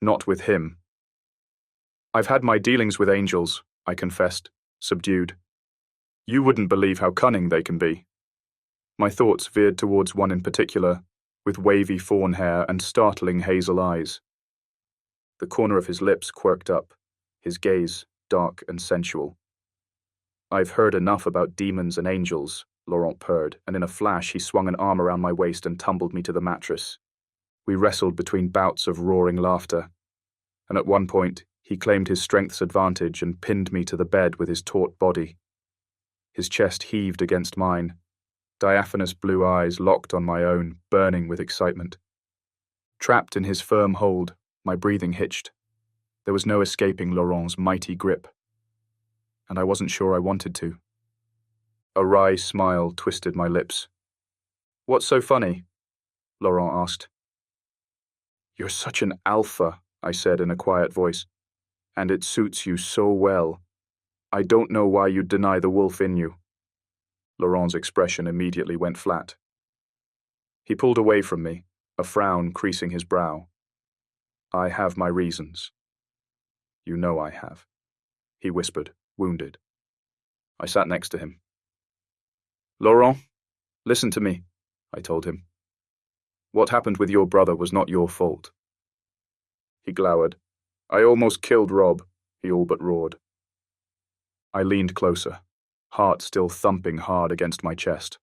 Not with him. "I've had my dealings with angels," I confessed, subdued. "You wouldn't believe how cunning they can be." My thoughts veered towards one in particular, with wavy fawn hair and startling hazel eyes. The corner of his lips quirked up, his gaze dark and sensual. "I've heard enough about demons and angels," Laurent purred, and in a flash he swung an arm around my waist and tumbled me to the mattress. We wrestled between bouts of roaring laughter, and at one point he claimed his strength's advantage and pinned me to the bed with his taut body. His chest heaved against mine, diaphanous blue eyes locked on my own, burning with excitement. Trapped in his firm hold, my breathing hitched. There was no escaping Laurent's mighty grip, and I wasn't sure I wanted to. A wry smile twisted my lips. "What's so funny?" Laurent asked. "You're such an alpha," I said in a quiet voice, "and it suits you so well. I don't know why you'd deny the wolf in you." Laurent's expression immediately went flat. He pulled away from me, a frown creasing his brow. "I have my reasons." "You know I have," he whispered, wounded. I sat next to him. "Laurent, listen to me," I told him. "What happened with your brother was not your fault." He glowered. "I almost killed Rob," he all but roared. I leaned closer, heart still thumping hard against my chest.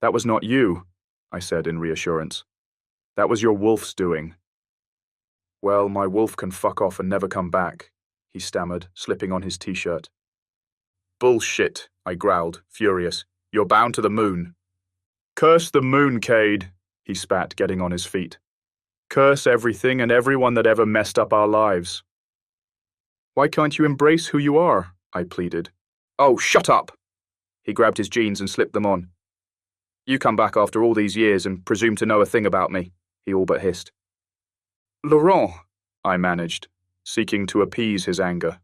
"That was not you," I said in reassurance. "That was your wolf's doing." "Well, my wolf can fuck off and never come back," he stammered, slipping on his t-shirt. "Bullshit," I growled, furious. "You're bound to the moon." "Curse the moon, Cade," he spat, getting on his feet. "Curse everything and everyone that ever messed up our lives." "Why can't you embrace who you are?" I pleaded. "Oh, shut up!" He grabbed his jeans and slipped them on. "You come back after all these years and presume to know a thing about me," he all but hissed. "Laurent," I managed, seeking to appease his anger.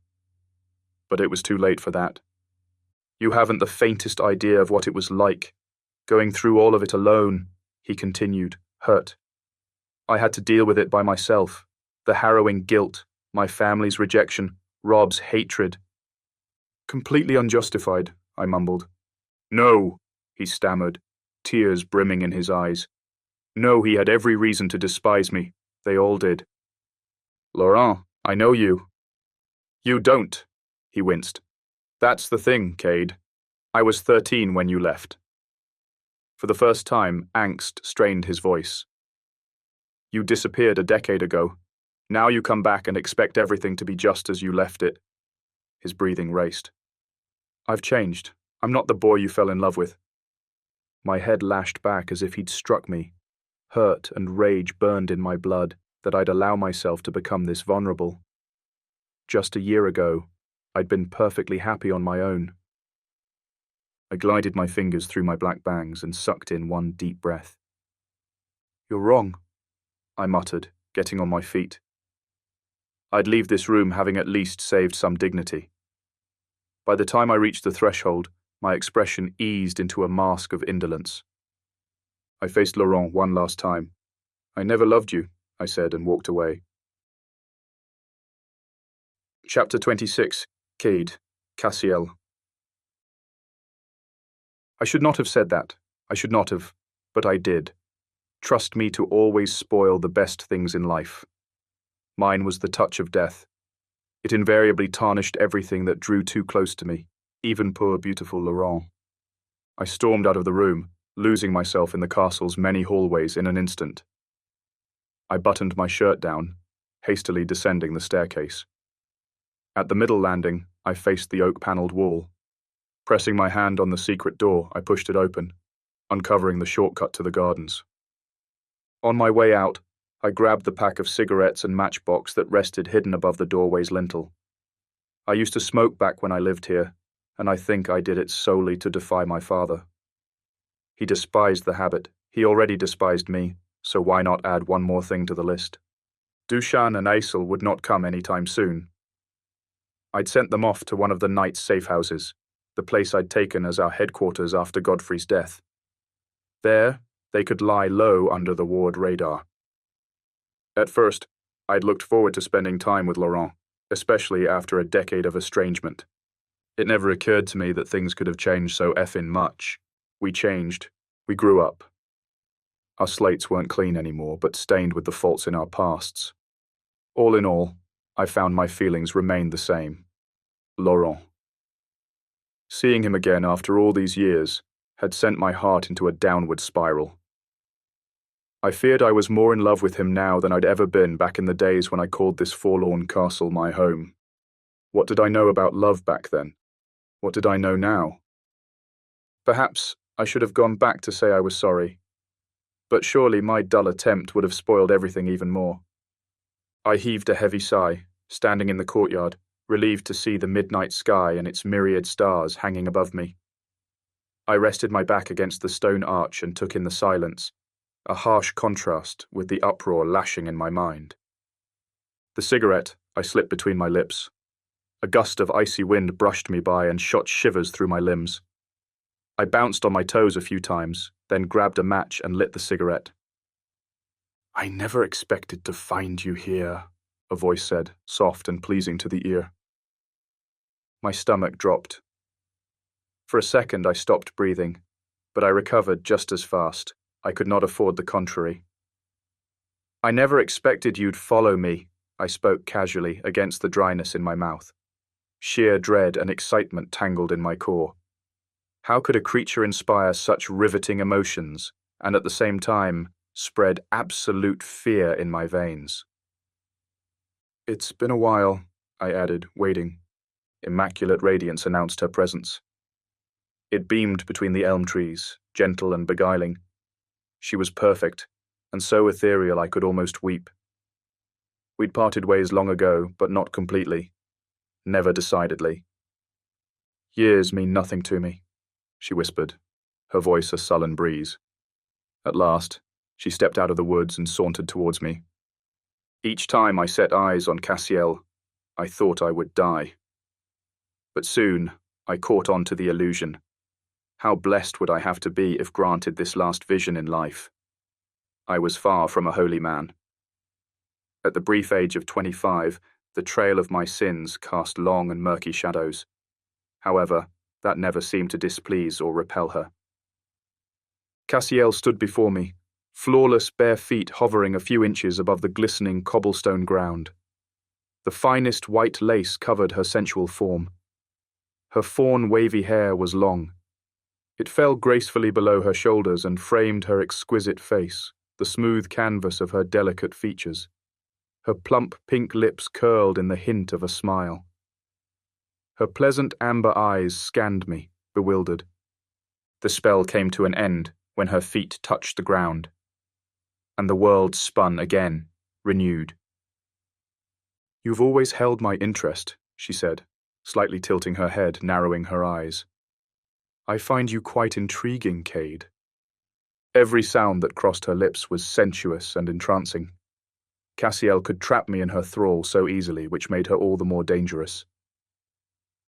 But it was too late for that. "You haven't the faintest idea of what it was like, going through all of it alone," he continued, hurt. "I had to deal with it by myself, the harrowing guilt, my family's rejection, Rob's hatred." "Completely unjustified," I mumbled. "No," he stammered, tears brimming in his eyes. "No, he had every reason to despise me. They all did." "Laurent, I know you." "You don't," he winced. "That's the thing, Cade. I was 13 when you left." For the first time, angst strained his voice. You disappeared a decade ago. Now you come back and expect everything to be just as you left it. His breathing raced. I've changed. I'm not the boy you fell in love with. My head lashed back as if he'd struck me. Hurt and rage burned in my blood that I'd allow myself to become this vulnerable. Just a year ago, I'd been perfectly happy on my own. I glided my fingers through my black bangs and sucked in one deep breath. You're wrong, I muttered, getting on my feet. I'd leave this room having at least saved some dignity. By the time I reached the threshold, my expression eased into a mask of indolence. I faced Laurent one last time. I never loved you, I said, and walked away. Chapter 26. Cade, Cassiel. I should not have said that. I should not have, but I did. Trust me to always spoil the best things in life. Mine was the touch of death. It invariably tarnished everything that drew too close to me, even poor beautiful Laurent. I stormed out of the room, losing myself in the castle's many hallways in an instant. I buttoned my shirt down, hastily descending the staircase. At the middle landing, I faced the oak-panelled wall. Pressing my hand on the secret door, I pushed it open, uncovering the shortcut to the gardens. On my way out, I grabbed the pack of cigarettes and matchbox that rested hidden above the doorway's lintel. I used to smoke back when I lived here, and I think I did it solely to defy my father. He despised the habit. He already despised me, so why not add one more thing to the list? Dushan and Aisel would not come any time soon. I'd sent them off to one of the knight's safe houses, the place I'd taken as our headquarters after Godfrey's death. There, they could lie low under the ward radar. At first, I'd looked forward to spending time with Laurent, especially after a decade of estrangement. It never occurred to me that things could have changed so effing much. We changed. We grew up. Our slates weren't clean anymore, but stained with the faults in our pasts. All in all, I found my feelings remained the same. Laurent. Seeing him again after all these years had sent my heart into a downward spiral. I feared I was more in love with him now than I'd ever been back in the days when I called this forlorn castle my home. What did I know about love back then? What did I know now? Perhaps I should have gone back to say I was sorry, but surely my dull attempt would have spoiled everything even more. I heaved a heavy sigh, standing in the courtyard, relieved to see the midnight sky and its myriad stars hanging above me. I rested my back against the stone arch and took in the silence, a harsh contrast with the uproar lashing in my mind. The cigarette I slipped between my lips. A gust of icy wind brushed me by and shot shivers through my limbs. I bounced on my toes a few times, then grabbed a match and lit the cigarette. I never expected to find you here, a voice said, soft and pleasing to the ear. My stomach dropped. For a second I stopped breathing, but I recovered just as fast. I could not afford the contrary. I never expected you'd follow me, I spoke casually against the dryness in my mouth. Sheer dread and excitement tangled in my core. How could a creature inspire such riveting emotions and at the same time spread absolute fear in my veins? It's been a while, I added, waiting. Immaculate radiance announced her presence. It beamed between the elm trees, gentle and beguiling. She was perfect, and so ethereal I could almost weep. We'd parted ways long ago, but not completely. Never decidedly. Years mean nothing to me, she whispered, her voice a sullen breeze. At last, she stepped out of the woods and sauntered towards me. Each time I set eyes on Cassiel, I thought I would die. But soon, I caught on to the illusion. How blessed would I have to be if granted this last vision in life? I was far from a holy man. At the brief age of 25, the trail of my sins cast long and murky shadows. However, that never seemed to displease or repel her. Cassiel stood before me, flawless bare feet hovering a few inches above the glistening cobblestone ground. The finest white lace covered her sensual form. Her fawn wavy hair was long. It fell gracefully below her shoulders and framed her exquisite face, the smooth canvas of her delicate features. Her plump pink lips curled in the hint of a smile. Her pleasant amber eyes scanned me, bewildered. The spell came to an end when her feet touched the ground, and the world spun again, renewed. "You've always held my interest," she said, slightly tilting her head, narrowing her eyes. "I find you quite intriguing, Cade." Every sound that crossed her lips was sensuous and entrancing. Cassiel could trap me in her thrall so easily, which made her all the more dangerous.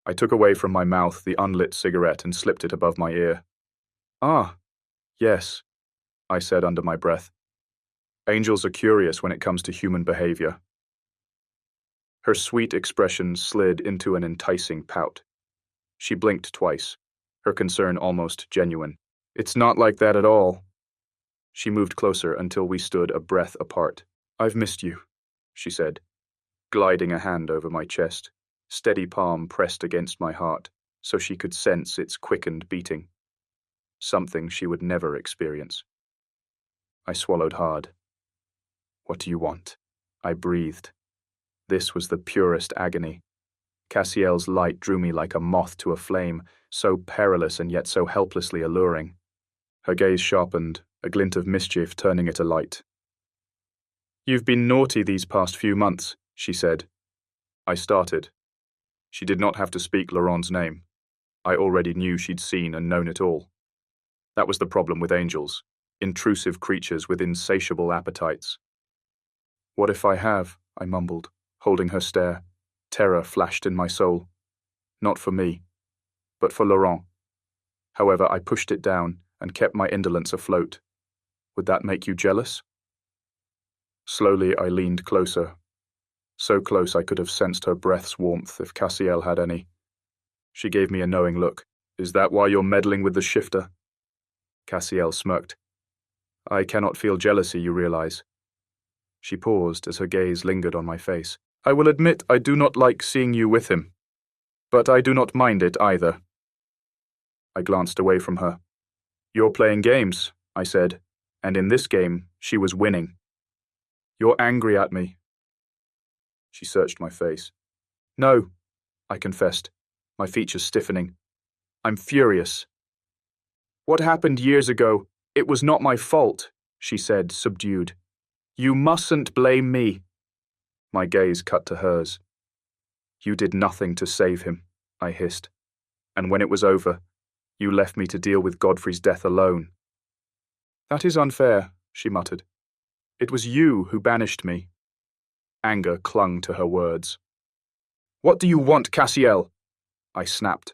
I took away from my mouth the unlit cigarette and slipped it above my ear. "Ah, yes," I said under my breath. "Angels are curious when it comes to human behavior." Her sweet expression slid into an enticing pout. She blinked twice, her concern almost genuine. "It's not like that at all." She moved closer until we stood a breath apart. "I've missed you," she said, gliding a hand over my chest, steady palm pressed against my heart so she could sense its quickened beating. Something she would never experience. I swallowed hard. "What do you want?" I breathed. This was the purest agony. Cassiel's light drew me like a moth to a flame, so perilous and yet so helplessly alluring. Her gaze sharpened, a glint of mischief turning it alight. "You've been naughty these past few months," she said. I started. She did not have to speak Laurent's name. I already knew she'd seen and known it all. That was the problem with angels, intrusive creatures with insatiable appetites. "What if I have?" I mumbled, holding her stare. Terror flashed in my soul. Not for me, but for Laurent. However, I pushed it down and kept my indolence afloat. "Would that make you jealous?" Slowly I leaned closer. So close I could have sensed her breath's warmth if Cassiel had any. She gave me a knowing look. "Is that why you're meddling with the shifter?" Cassiel smirked. "I cannot feel jealousy, you realize." She paused as her gaze lingered on my face. "I will admit I do not like seeing you with him, but I do not mind it either." I glanced away from her. "You're playing games," I said, and in this game, she was winning. "You're angry at me." She searched my face. "No," I confessed, my features stiffening. "I'm furious." "What happened years ago, it was not my fault," she said, subdued. "You mustn't blame me." My gaze cut to hers. "You did nothing to save him," I hissed. "And when it was over, you left me to deal with Godfrey's death alone." "That is unfair," she muttered. "It was you who banished me." Anger clung to her words. "What do you want, Cassiel?" I snapped.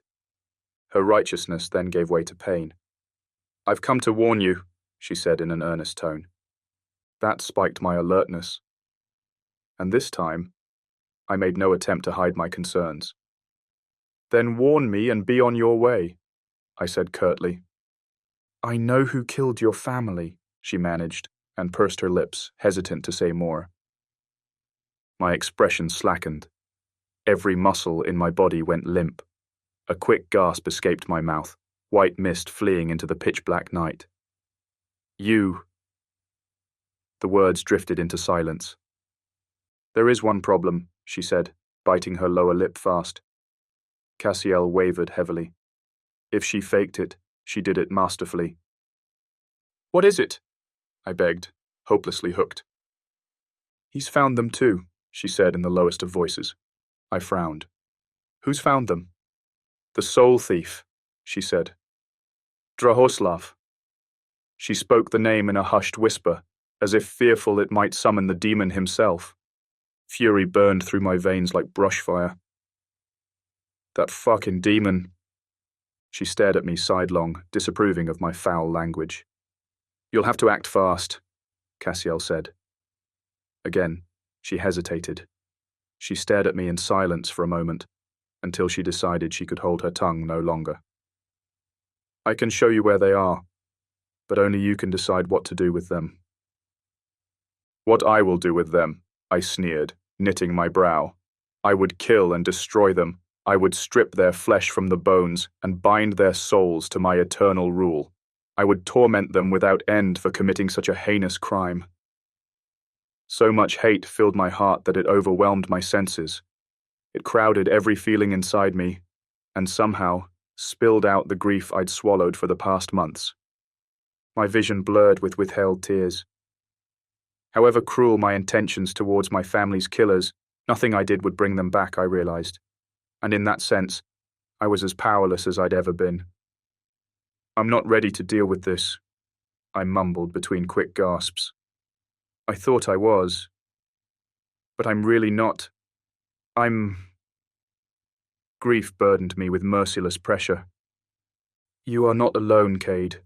Her righteousness then gave way to pain. "I've come to warn you," she said in an earnest tone. That spiked my alertness. And this time, I made no attempt to hide my concerns. "Then warn me and be on your way," I said curtly. "I know who killed your family," she managed, and pursed her lips, hesitant to say more. My expression slackened. Every muscle in my body went limp. A quick gasp escaped my mouth, white mist fleeing into the pitch-black night. "You." The words drifted into silence. "There is one problem," she said, biting her lower lip fast. Cassiel wavered heavily. If she faked it, she did it masterfully. "What is it?" I begged, hopelessly hooked. "He's found them too," she said in the lowest of voices. I frowned. "Who's found them?" "The soul thief," she said. "Draos." She spoke the name in a hushed whisper, as if fearful it might summon the demon himself. Fury burned through my veins like brushfire. "That fucking demon." She stared at me sidelong, disapproving of my foul language. "You'll have to act fast," Cassiel said. Again, she hesitated. She stared at me in silence for a moment, until she decided she could hold her tongue no longer. "I can show you where they are, but only you can decide what to do with them." "What I will do with them," I sneered, knitting my brow. "I would kill and destroy them. I would strip their flesh from the bones and bind their souls to my eternal rule. I would torment them without end for committing such a heinous crime. So much hate filled my heart that it overwhelmed my senses. It crowded every feeling inside me, and somehow spilled out the grief I'd swallowed for the past months. My vision blurred with withheld tears. However cruel my intentions towards my family's killers, nothing I did would bring them back, I realized. And in that sense, I was as powerless as I'd ever been. I'm not ready to deal with this, I mumbled between quick gasps. I thought I was. But I'm really not. Grief burdened me with merciless pressure. You are not alone, Cade.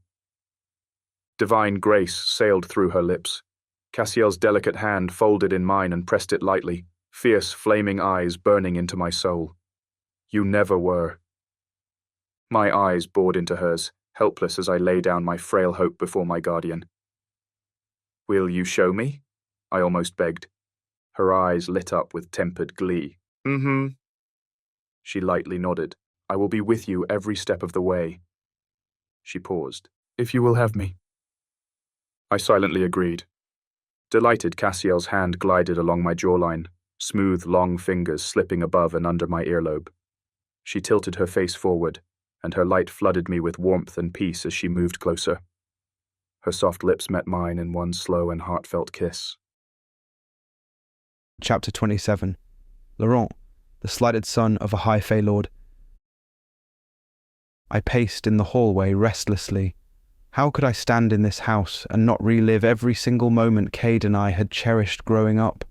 Divine grace sailed through her lips. Cassiel's delicate hand folded in mine and pressed it lightly, fierce, flaming eyes burning into my soul. You never were. My eyes bored into hers, helpless as I lay down my frail hope before my guardian. Will you show me? I almost begged. Her eyes lit up with tempered glee. Mm-hmm. She lightly nodded. I will be with you every step of the way. She paused. If you will have me. I silently agreed. Delighted, Cassiel's hand glided along my jawline, smooth, long fingers slipping above and under my earlobe. She tilted her face forward, and her light flooded me with warmth and peace as she moved closer. Her soft lips met mine in one slow and heartfelt kiss. Chapter 27. Laurent, the slighted son of a high Fey lord. I paced in the hallway restlessly. How could I stand in this house and not relive every single moment Cade and I had cherished growing up?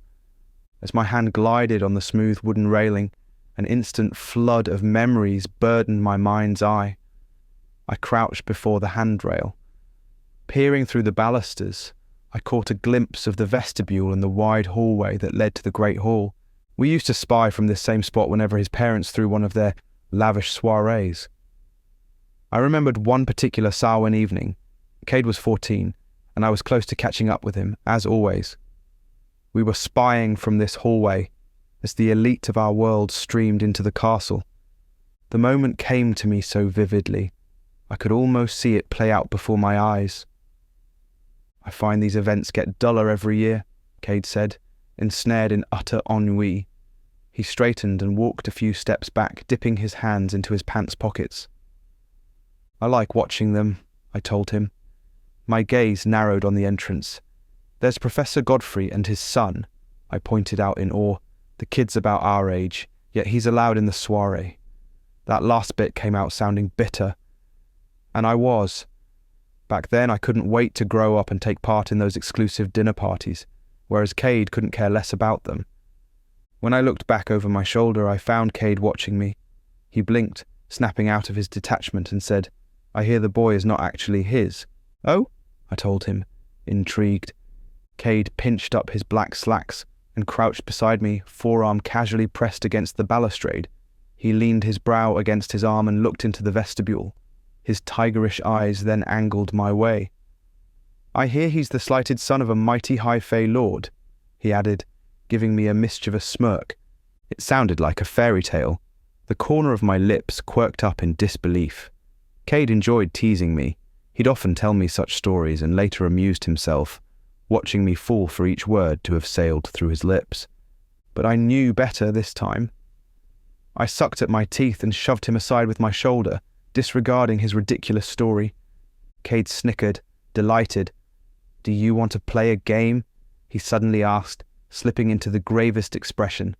As my hand glided on the smooth wooden railing, an instant flood of memories burdened my mind's eye. I crouched before the handrail. Peering through the balusters, I caught a glimpse of the vestibule and the wide hallway that led to the Great Hall. We used to spy from this same spot whenever his parents threw one of their lavish soirees. I remembered one particular Samhain evening. Cade was 14, and I was close to catching up with him, as always. We were spying from this hallway as the elite of our world streamed into the castle. The moment came to me so vividly. I could almost see it play out before my eyes. I find these events get duller every year, Cade said, ensnared in utter ennui. He straightened and walked a few steps back, dipping his hands into his pants pockets. I like watching them, I told him. My gaze narrowed on the entrance. There's Professor Godfrey and his son, I pointed out in awe. The kid's about our age, yet he's allowed in the soiree. That last bit came out sounding bitter. And I was. Back then I couldn't wait to grow up and take part in those exclusive dinner parties, whereas Cade couldn't care less about them. When I looked back over my shoulder, I found Cade watching me. He blinked, snapping out of his detachment, and said, I hear the boy is not actually his. Oh? I told him, intrigued. Cade pinched up his black slacks and crouched beside me, forearm casually pressed against the balustrade. He leaned his brow against his arm and looked into the vestibule. His tigerish eyes then angled my way. I hear he's the slighted son of a mighty high Fey lord, he added, giving me a mischievous smirk. It sounded like a fairy tale. The corner of my lips quirked up in disbelief. Cade enjoyed teasing me. He'd often tell me such stories and later amused himself, watching me fall for each word to have sailed through his lips. But I knew better this time. I sucked at my teeth and shoved him aside with my shoulder, disregarding his ridiculous story. Cade snickered, delighted. Do you want to play a game? He suddenly asked, slipping into the gravest expression.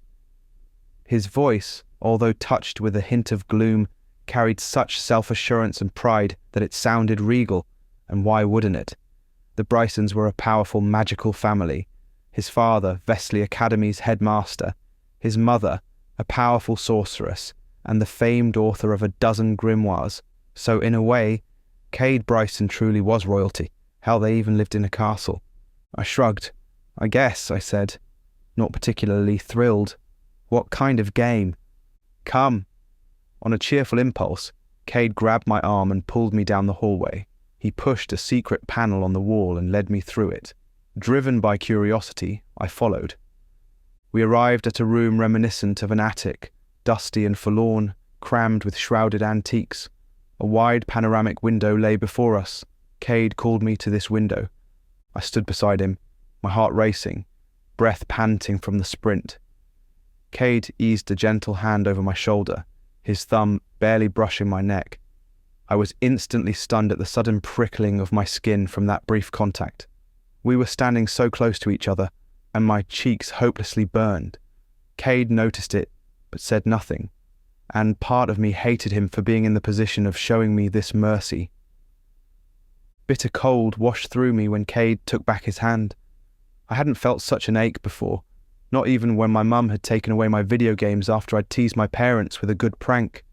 His voice, although touched with a hint of gloom, carried such self-assurance and pride that it sounded regal, and why wouldn't it? The Brysons were a powerful magical family. His father, Vestley Academy's headmaster, his mother, a powerful sorceress, and the famed author of a dozen grimoires. So in a way, Kade Bryson truly was royalty. Hell, they even lived in a castle. I shrugged. I guess, I said, not particularly thrilled. What kind of game? Come. On a cheerful impulse, Cade grabbed my arm and pulled me down the hallway. He pushed a secret panel on the wall and led me through it. Driven by curiosity, I followed. We arrived at a room reminiscent of an attic, dusty and forlorn, crammed with shrouded antiques. A wide panoramic window lay before us, Cade called me to this window. I stood beside him, my heart racing, breath panting from the sprint. Cade eased a gentle hand over my shoulder, his thumb barely brushing my neck. I was instantly stunned at the sudden prickling of my skin from that brief contact. We were standing so close to each other, and my cheeks hopelessly burned. Cade noticed it, but said nothing, and part of me hated him for being in the position of showing me this mercy. Bitter cold washed through me when Cade took back his hand. I hadn't felt such an ache before, not even when my mum had taken away my video games after I'd teased my parents with a good prank.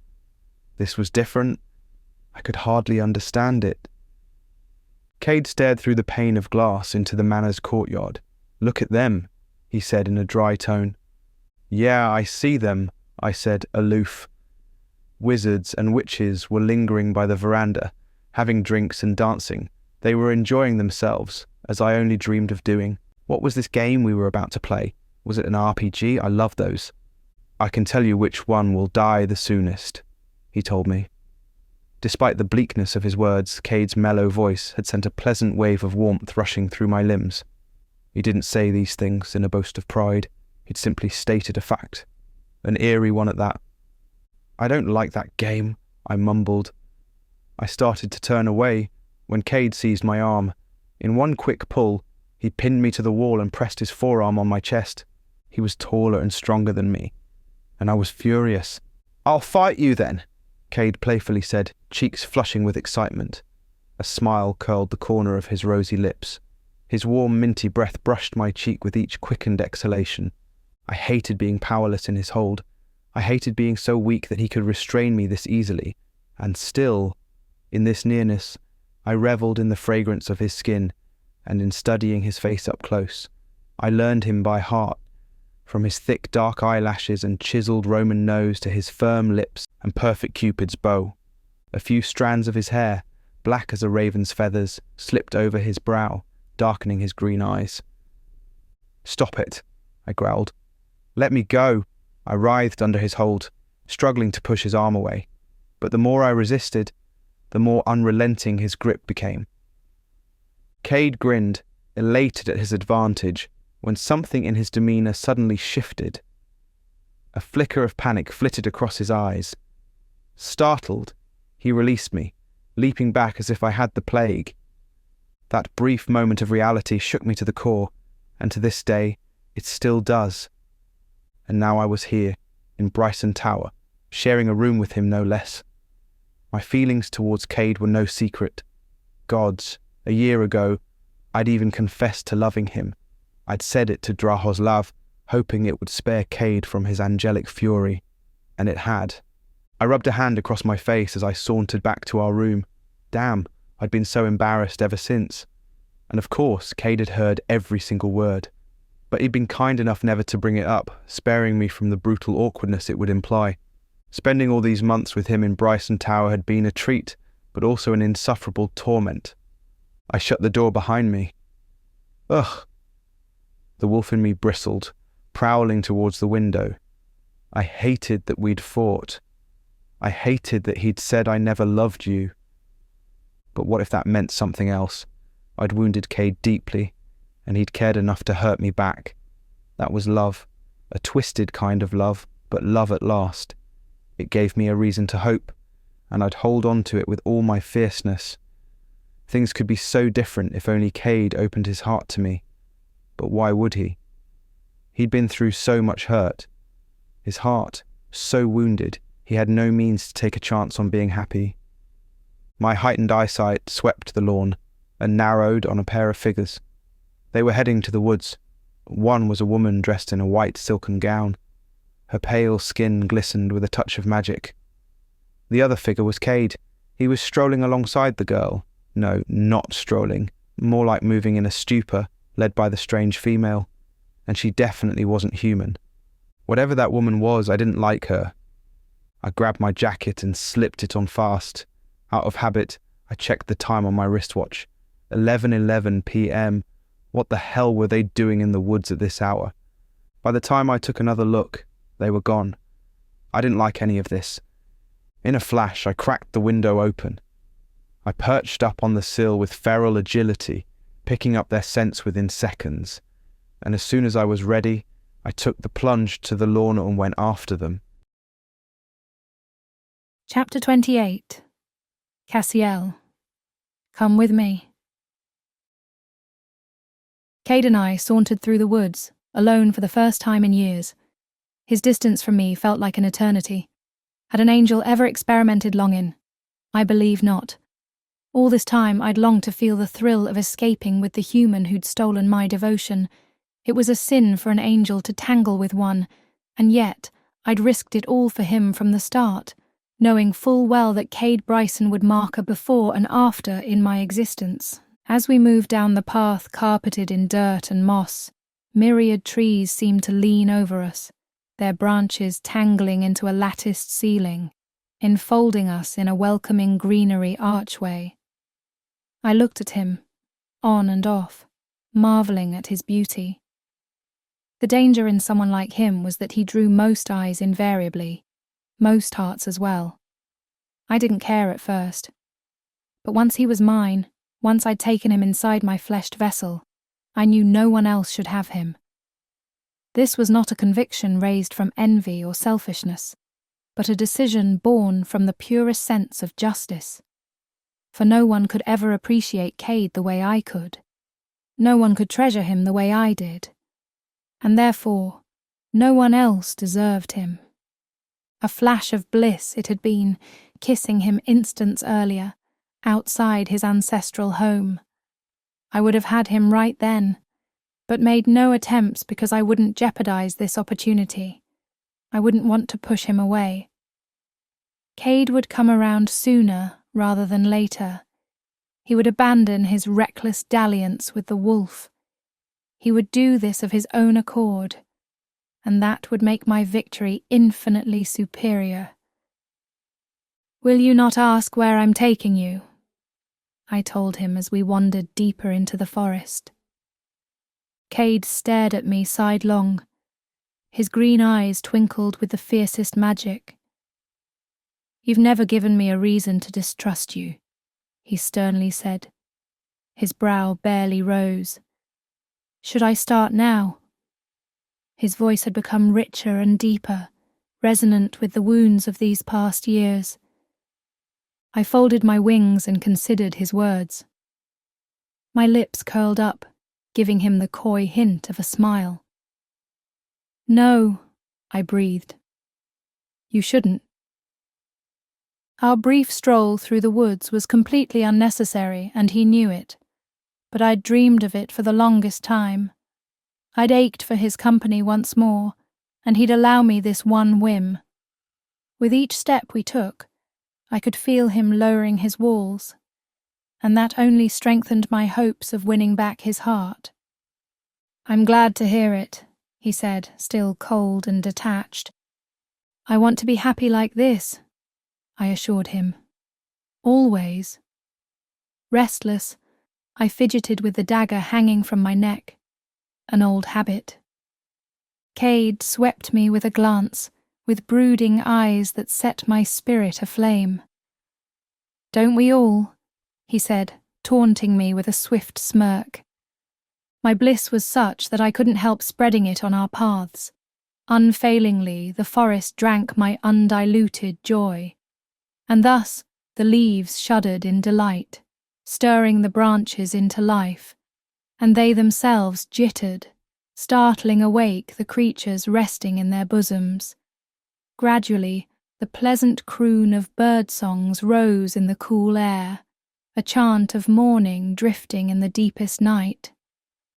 This was different. I could hardly understand it. Cade stared through the pane of glass into the manor's courtyard. "Look at them," he said in a dry tone. "Yeah, I see them," I said, aloof. Wizards and witches were lingering by the veranda, having drinks and dancing. They were enjoying themselves, as I only dreamed of doing. What was this game we were about to play? Was it an RPG? I love those. "I can tell you which one will die the soonest," he told me. Despite the bleakness of his words, Cade's mellow voice had sent a pleasant wave of warmth rushing through my limbs. He didn't say these things in a boast of pride. He'd simply stated a fact. An eerie one at that. "I don't like that game," I mumbled. I started to turn away when Cade seized my arm. In one quick pull, he pinned me to the wall and pressed his forearm on my chest. He was taller and stronger than me, and I was furious. "I'll fight you then," Cade playfully said, cheeks flushing with excitement. A smile curled the corner of his rosy lips. His warm, minty breath brushed my cheek with each quickened exhalation. I hated being powerless in his hold. I hated being so weak that he could restrain me this easily. And still, in this nearness, I revelled in the fragrance of his skin, and in studying his face up close. I learned him by heart, from his thick dark eyelashes and chiselled Roman nose to his firm lips and perfect Cupid's bow. A few strands of his hair, black as a raven's feathers, slipped over his brow, darkening his green eyes. "Stop it," I growled. "Let me go." I writhed under his hold, struggling to push his arm away. But the more I resisted, the more unrelenting his grip became. Cade grinned, elated at his advantage, when something in his demeanour suddenly shifted. A flicker of panic flitted across his eyes. Startled, he released me, leaping back as if I had the plague. That brief moment of reality shook me to the core, and to this day, it still does. And now I was here, in Bryson Tower, sharing a room with him no less. My feelings towards Cade were no secret. Gods, a year ago, I'd even confessed to loving him. I'd said it to Draos, hoping it would spare Cade from his angelic fury. And it had. I rubbed a hand across my face as I sauntered back to our room. Damn, I'd been so embarrassed ever since. And of course, Cade had heard every single word. But he'd been kind enough never to bring it up, sparing me from the brutal awkwardness it would imply. Spending all these months with him in Bryson Tower had been a treat, but also an insufferable torment. I shut the door behind me. Ugh! The wolf in me bristled, prowling towards the window. I hated that we'd fought. I hated that he'd said I never loved you. But what if that meant something else? I'd wounded Cade deeply, and he'd cared enough to hurt me back. That was love, a twisted kind of love, but love at last. It gave me a reason to hope, and I'd hold on to it with all my fierceness. Things could be so different if only Cade opened his heart to me. But why would he? He'd been through so much hurt. His heart, so wounded, he had no means to take a chance on being happy. My heightened eyesight swept the lawn and narrowed on a pair of figures. They were heading to the woods. One was a woman dressed in a white silken gown. Her pale skin glistened with a touch of magic. The other figure was Cade. He was strolling alongside the girl. No, not strolling. More like moving in a stupor, led by the strange female. And she definitely wasn't human. Whatever that woman was, I didn't like her. I grabbed my jacket and slipped it on fast. Out of habit, I checked the time on my wristwatch. 11:11 p.m. What the hell were they doing in the woods at this hour? By the time I took another look, they were gone. I didn't like any of this. In a flash, I cracked the window open. I perched up on the sill with feral agility, picking up their scents within seconds, and as soon as I was ready, I took the plunge to the lawn and went after them. Chapter 28. Cassiel. Come with me. Cade and I sauntered through the woods, alone for the first time in years. His distance from me felt like an eternity. Had an angel ever experimented longing? I believe not. All this time I'd longed to feel the thrill of escaping with the human who'd stolen my devotion. It was a sin for an angel to tangle with one, and yet I'd risked it all for him from the start, knowing full well that Kade Bryson would mark a before and after in my existence. As we moved down the path carpeted in dirt and moss, myriad trees seemed to lean over us, their branches tangling into a latticed ceiling, enfolding us in a welcoming greenery archway. I looked at him, on and off, marvelling at his beauty. The danger in someone like him was that he drew most eyes invariably, most hearts as well. I didn't care at first. But once he was mine, once I'd taken him inside my fleshed vessel, I knew no one else should have him. This was not a conviction raised from envy or selfishness, but a decision born from the purest sense of justice. For no one could ever appreciate Cade the way I could. No one could treasure him the way I did. And therefore, no one else deserved him. A flash of bliss it had been, kissing him instants earlier, outside his ancestral home. I would have had him right then, but made no attempts because I wouldn't jeopardize this opportunity. I wouldn't want to push him away. Cade would come around sooner rather than later. He would abandon his reckless dalliance with the wolf. He would do this of his own accord, and that would make my victory infinitely superior. "Will you not ask where I'm taking you?" I told him as we wandered deeper into the forest. Cade stared at me sidelong. His green eyes twinkled with the fiercest magic. "You've never given me a reason to distrust you," he sternly said. His brow barely rose. "Should I start now?" His voice had become richer and deeper, resonant with the wounds of these past years. I folded my wings and considered his words. My lips curled up, giving him the coy hint of a smile. "No," I breathed. "You shouldn't." Our brief stroll through the woods was completely unnecessary, and he knew it, but I'd dreamed of it for the longest time. I'd ached for his company once more, and he'd allow me this one whim. With each step we took, I could feel him lowering his walls, and that only strengthened my hopes of winning back his heart. "I'm glad to hear it," he said, still cold and detached. "I want to be happy like this," I assured him. "Always." Restless, I fidgeted with the dagger hanging from my neck. An old habit. Cade swept me with a glance, with brooding eyes that set my spirit aflame. "Don't we all?" he said, taunting me with a swift smirk. My bliss was such that I couldn't help spreading it on our paths. Unfailingly, the forest drank my undiluted joy. And thus, the leaves shuddered in delight, stirring the branches into life, and they themselves jittered, startling awake the creatures resting in their bosoms. Gradually, the pleasant croon of bird-songs rose in the cool air, a chant of morning drifting in the deepest night.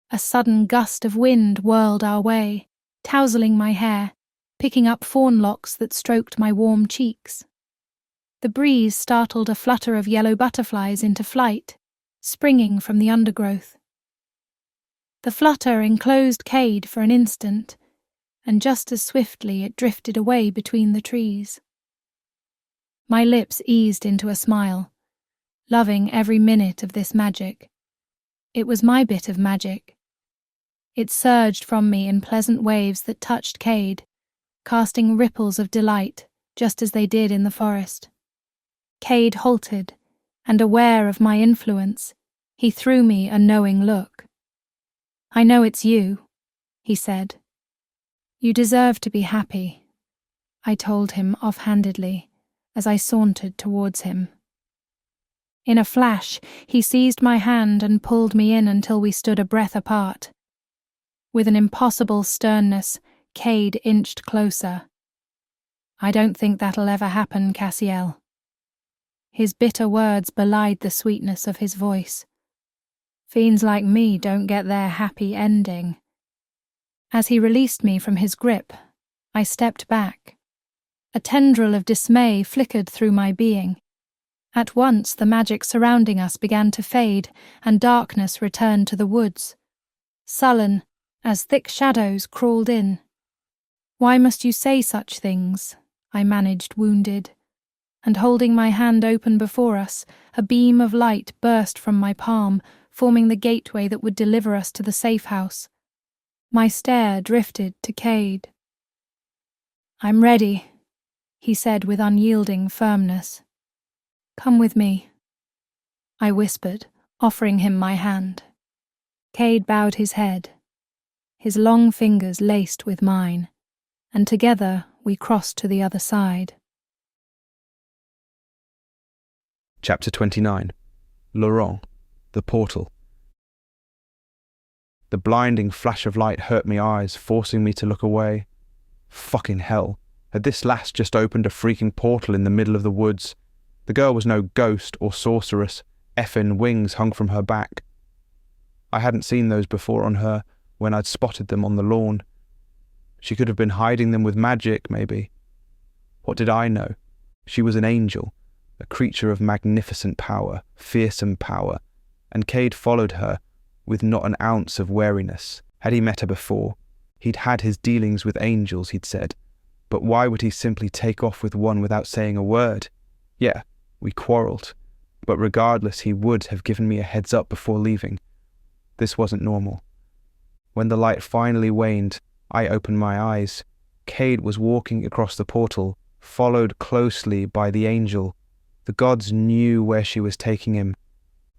A sudden gust of wind whirled our way, tousling my hair, picking up fawn locks that stroked my warm cheeks. The breeze startled a flutter of yellow butterflies into flight, springing from the undergrowth. The flutter enclosed Cade for an instant, and just as swiftly it drifted away between the trees. My lips eased into a smile, loving every minute of this magic. It was my bit of magic. It surged from me in pleasant waves that touched Cade, casting ripples of delight just as they did in the forest. Cade halted, and aware of my influence, he threw me a knowing look. "I know it's you," he said. "You deserve to be happy," I told him offhandedly as I sauntered towards him. In a flash, he seized my hand and pulled me in until we stood a breath apart. With an impossible sternness, Cade inched closer. "I don't think that'll ever happen, Cassiel." His bitter words belied the sweetness of his voice. "Fiends like me don't get their happy ending." As he released me from his grip, I stepped back. A tendril of dismay flickered through my being. At once the magic surrounding us began to fade, and darkness returned to the woods, sullen as thick shadows crawled in. "Why must you say such things?" I managed, wounded. And holding my hand open before us, a beam of light burst from my palm, forming the gateway that would deliver us to the safe house. My stare drifted to Cade. "I'm ready," he said with unyielding firmness. "Come with me," I whispered, offering him my hand. Cade bowed his head, his long fingers laced with mine, and together we crossed to the other side. Chapter 29. Laurent, the Portal. The blinding flash of light hurt my eyes, forcing me to look away. Fucking hell. Had this lass just opened a freaking portal in the middle of the woods? The girl was no ghost or sorceress. Effin' wings hung from her back. I hadn't seen those before on her when I'd spotted them on the lawn. She could have been hiding them with magic, maybe. What did I know? She was an angel, a creature of magnificent power, fearsome power, and Cade followed her with not an ounce of wariness. Had he met her before? He'd had his dealings with angels, he'd said, but why would he simply take off with one without saying a word? Yeah, we quarrelled, but regardless he would have given me a heads up before leaving. This wasn't normal. When the light finally waned, I opened my eyes. Cade was walking across the portal, followed closely by the angel. The gods knew where she was taking him.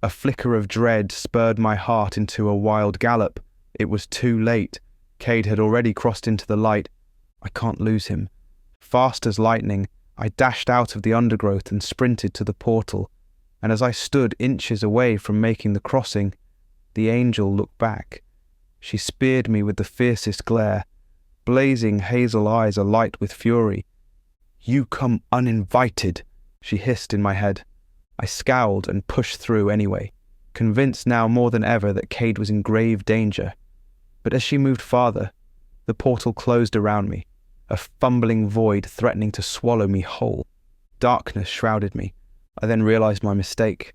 A flicker of dread spurred my heart into a wild gallop. It was too late. Cade had already crossed into the light. I can't lose him. Fast as lightning, I dashed out of the undergrowth and sprinted to the portal, and as I stood inches away from making the crossing, the angel looked back. She speared me with the fiercest glare, blazing hazel eyes alight with fury. "You come uninvited," she hissed in my head. I scowled and pushed through anyway, convinced now more than ever that Cade was in grave danger. But as she moved farther, the portal closed around me, a fumbling void threatening to swallow me whole. Darkness shrouded me. I then realized my mistake.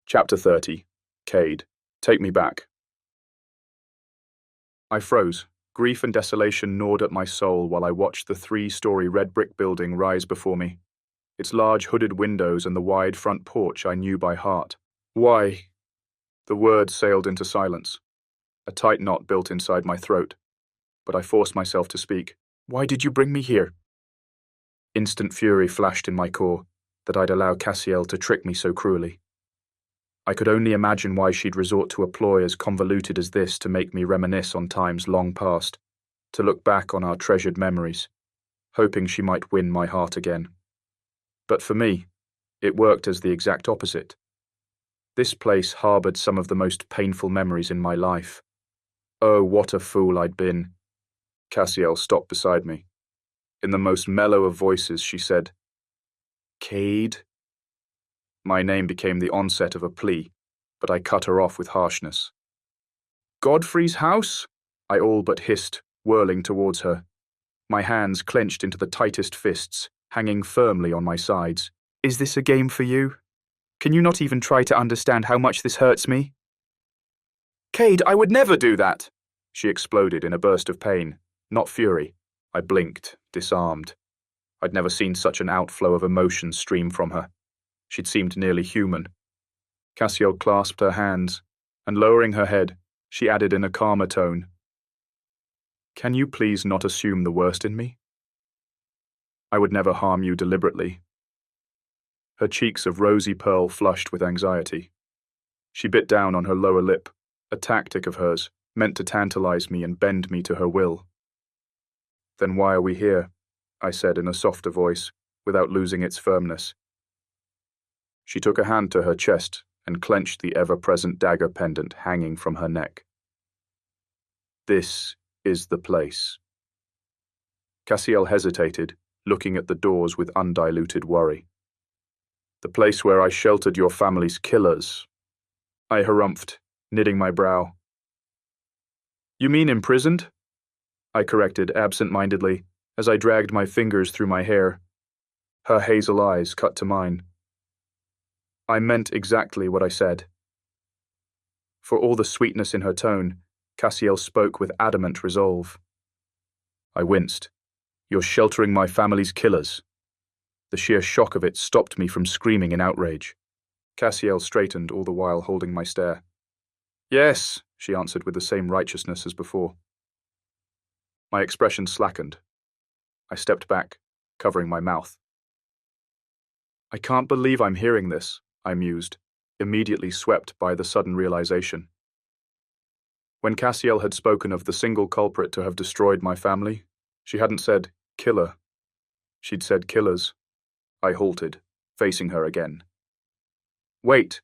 Chapter 30. Cade, take me back. I froze. Grief and desolation gnawed at my soul while I watched the 3-story red brick building rise before me. Its large hooded windows and the wide front porch I knew by heart. Why? The words sailed into silence. A tight knot built inside my throat. But I forced myself to speak. Why did you bring me here? Instant fury flashed in my core, that I'd allow Cassiel to trick me so cruelly. I could only imagine why she'd resort to a ploy as convoluted as this to make me reminisce on times long past, to look back on our treasured memories, hoping she might win my heart again. But for me, it worked as the exact opposite. This place harboured some of the most painful memories in my life. Oh, what a fool I'd been. Cassiel stopped beside me. In the most mellow of voices, she said, "Cade." My name became the onset of a plea, but I cut her off with harshness. "Godfrey's house?" I all but hissed, whirling towards her. My hands clenched into the tightest fists, hanging firmly on my sides. "Is this a game for you? Can you not even try to understand how much this hurts me?" "Cade, I would never do that!" She exploded in a burst of pain, not fury. I blinked, disarmed. I'd never seen such an outflow of emotion stream from her. She'd seemed nearly human. Cassiel clasped her hands, and lowering her head, she added in a calmer tone, "Can you please not assume the worst in me? I would never harm you deliberately." her cheeks of rosy pearl flushed with anxiety. She bit down on her lower lip, a tactic of hers, meant to tantalize me and bend me to her will. "Then why are we here?" I said in a softer voice, without losing its firmness. She took a hand to her chest and clenched the ever-present dagger pendant hanging from her neck. "This is the place." Cassiel hesitated, looking at the doors with undiluted worry. "The place where I sheltered your family's killers," I harumphed, knitting my brow. "You mean imprisoned?" I corrected absent-mindedly, as I dragged my fingers through my hair. Her hazel eyes cut to mine. I meant exactly what I said. For all the sweetness in her tone, Cassiel spoke with adamant resolve. I winced. "You're sheltering my family's killers." The sheer shock of it stopped me from screaming in outrage. Cassiel straightened, all the while holding my stare. "Yes," she answered with the same righteousness as before. My expression slackened. I stepped back, covering my mouth. "I can't believe I'm hearing this," I mused, immediately swept by the sudden realization. When Cassiel had spoken of the single culprit to have destroyed my family, she hadn't said killer. She'd said killers. I halted, facing her again. "Wait,"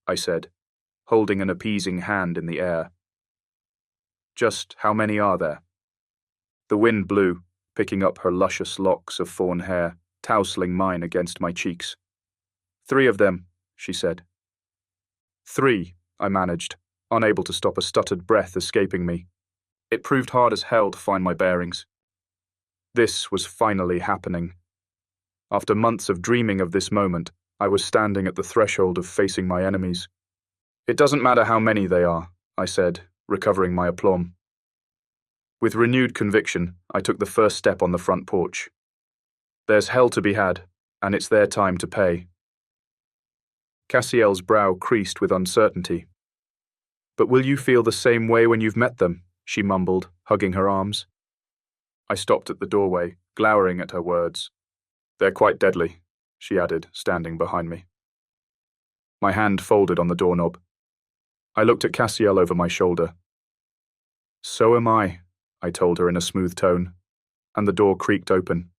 I said, holding an appeasing hand in the air. "Just how many are there?" The wind blew, picking up her luscious locks of fawn hair, tousling mine against my cheeks. "3 of them," she said. "3," I managed, unable to stop a stuttered breath escaping me. It proved hard as hell to find my bearings. This was finally happening. After months of dreaming of this moment, I was standing at the threshold of facing my enemies. "It doesn't matter how many they are," I said, recovering my aplomb. With renewed conviction, I took the first step on the front porch. "There's hell to be had, and it's their time to pay." Cassiel's brow creased with uncertainty. "But will you feel the same way when you've met them?" she mumbled, hugging her arms. I stopped at the doorway, glowering at her words. "They're quite deadly," she added, standing behind me. My hand folded on the doorknob. I looked at Cassiel over my shoulder. "So am I," I told her in a smooth tone, and the door creaked open.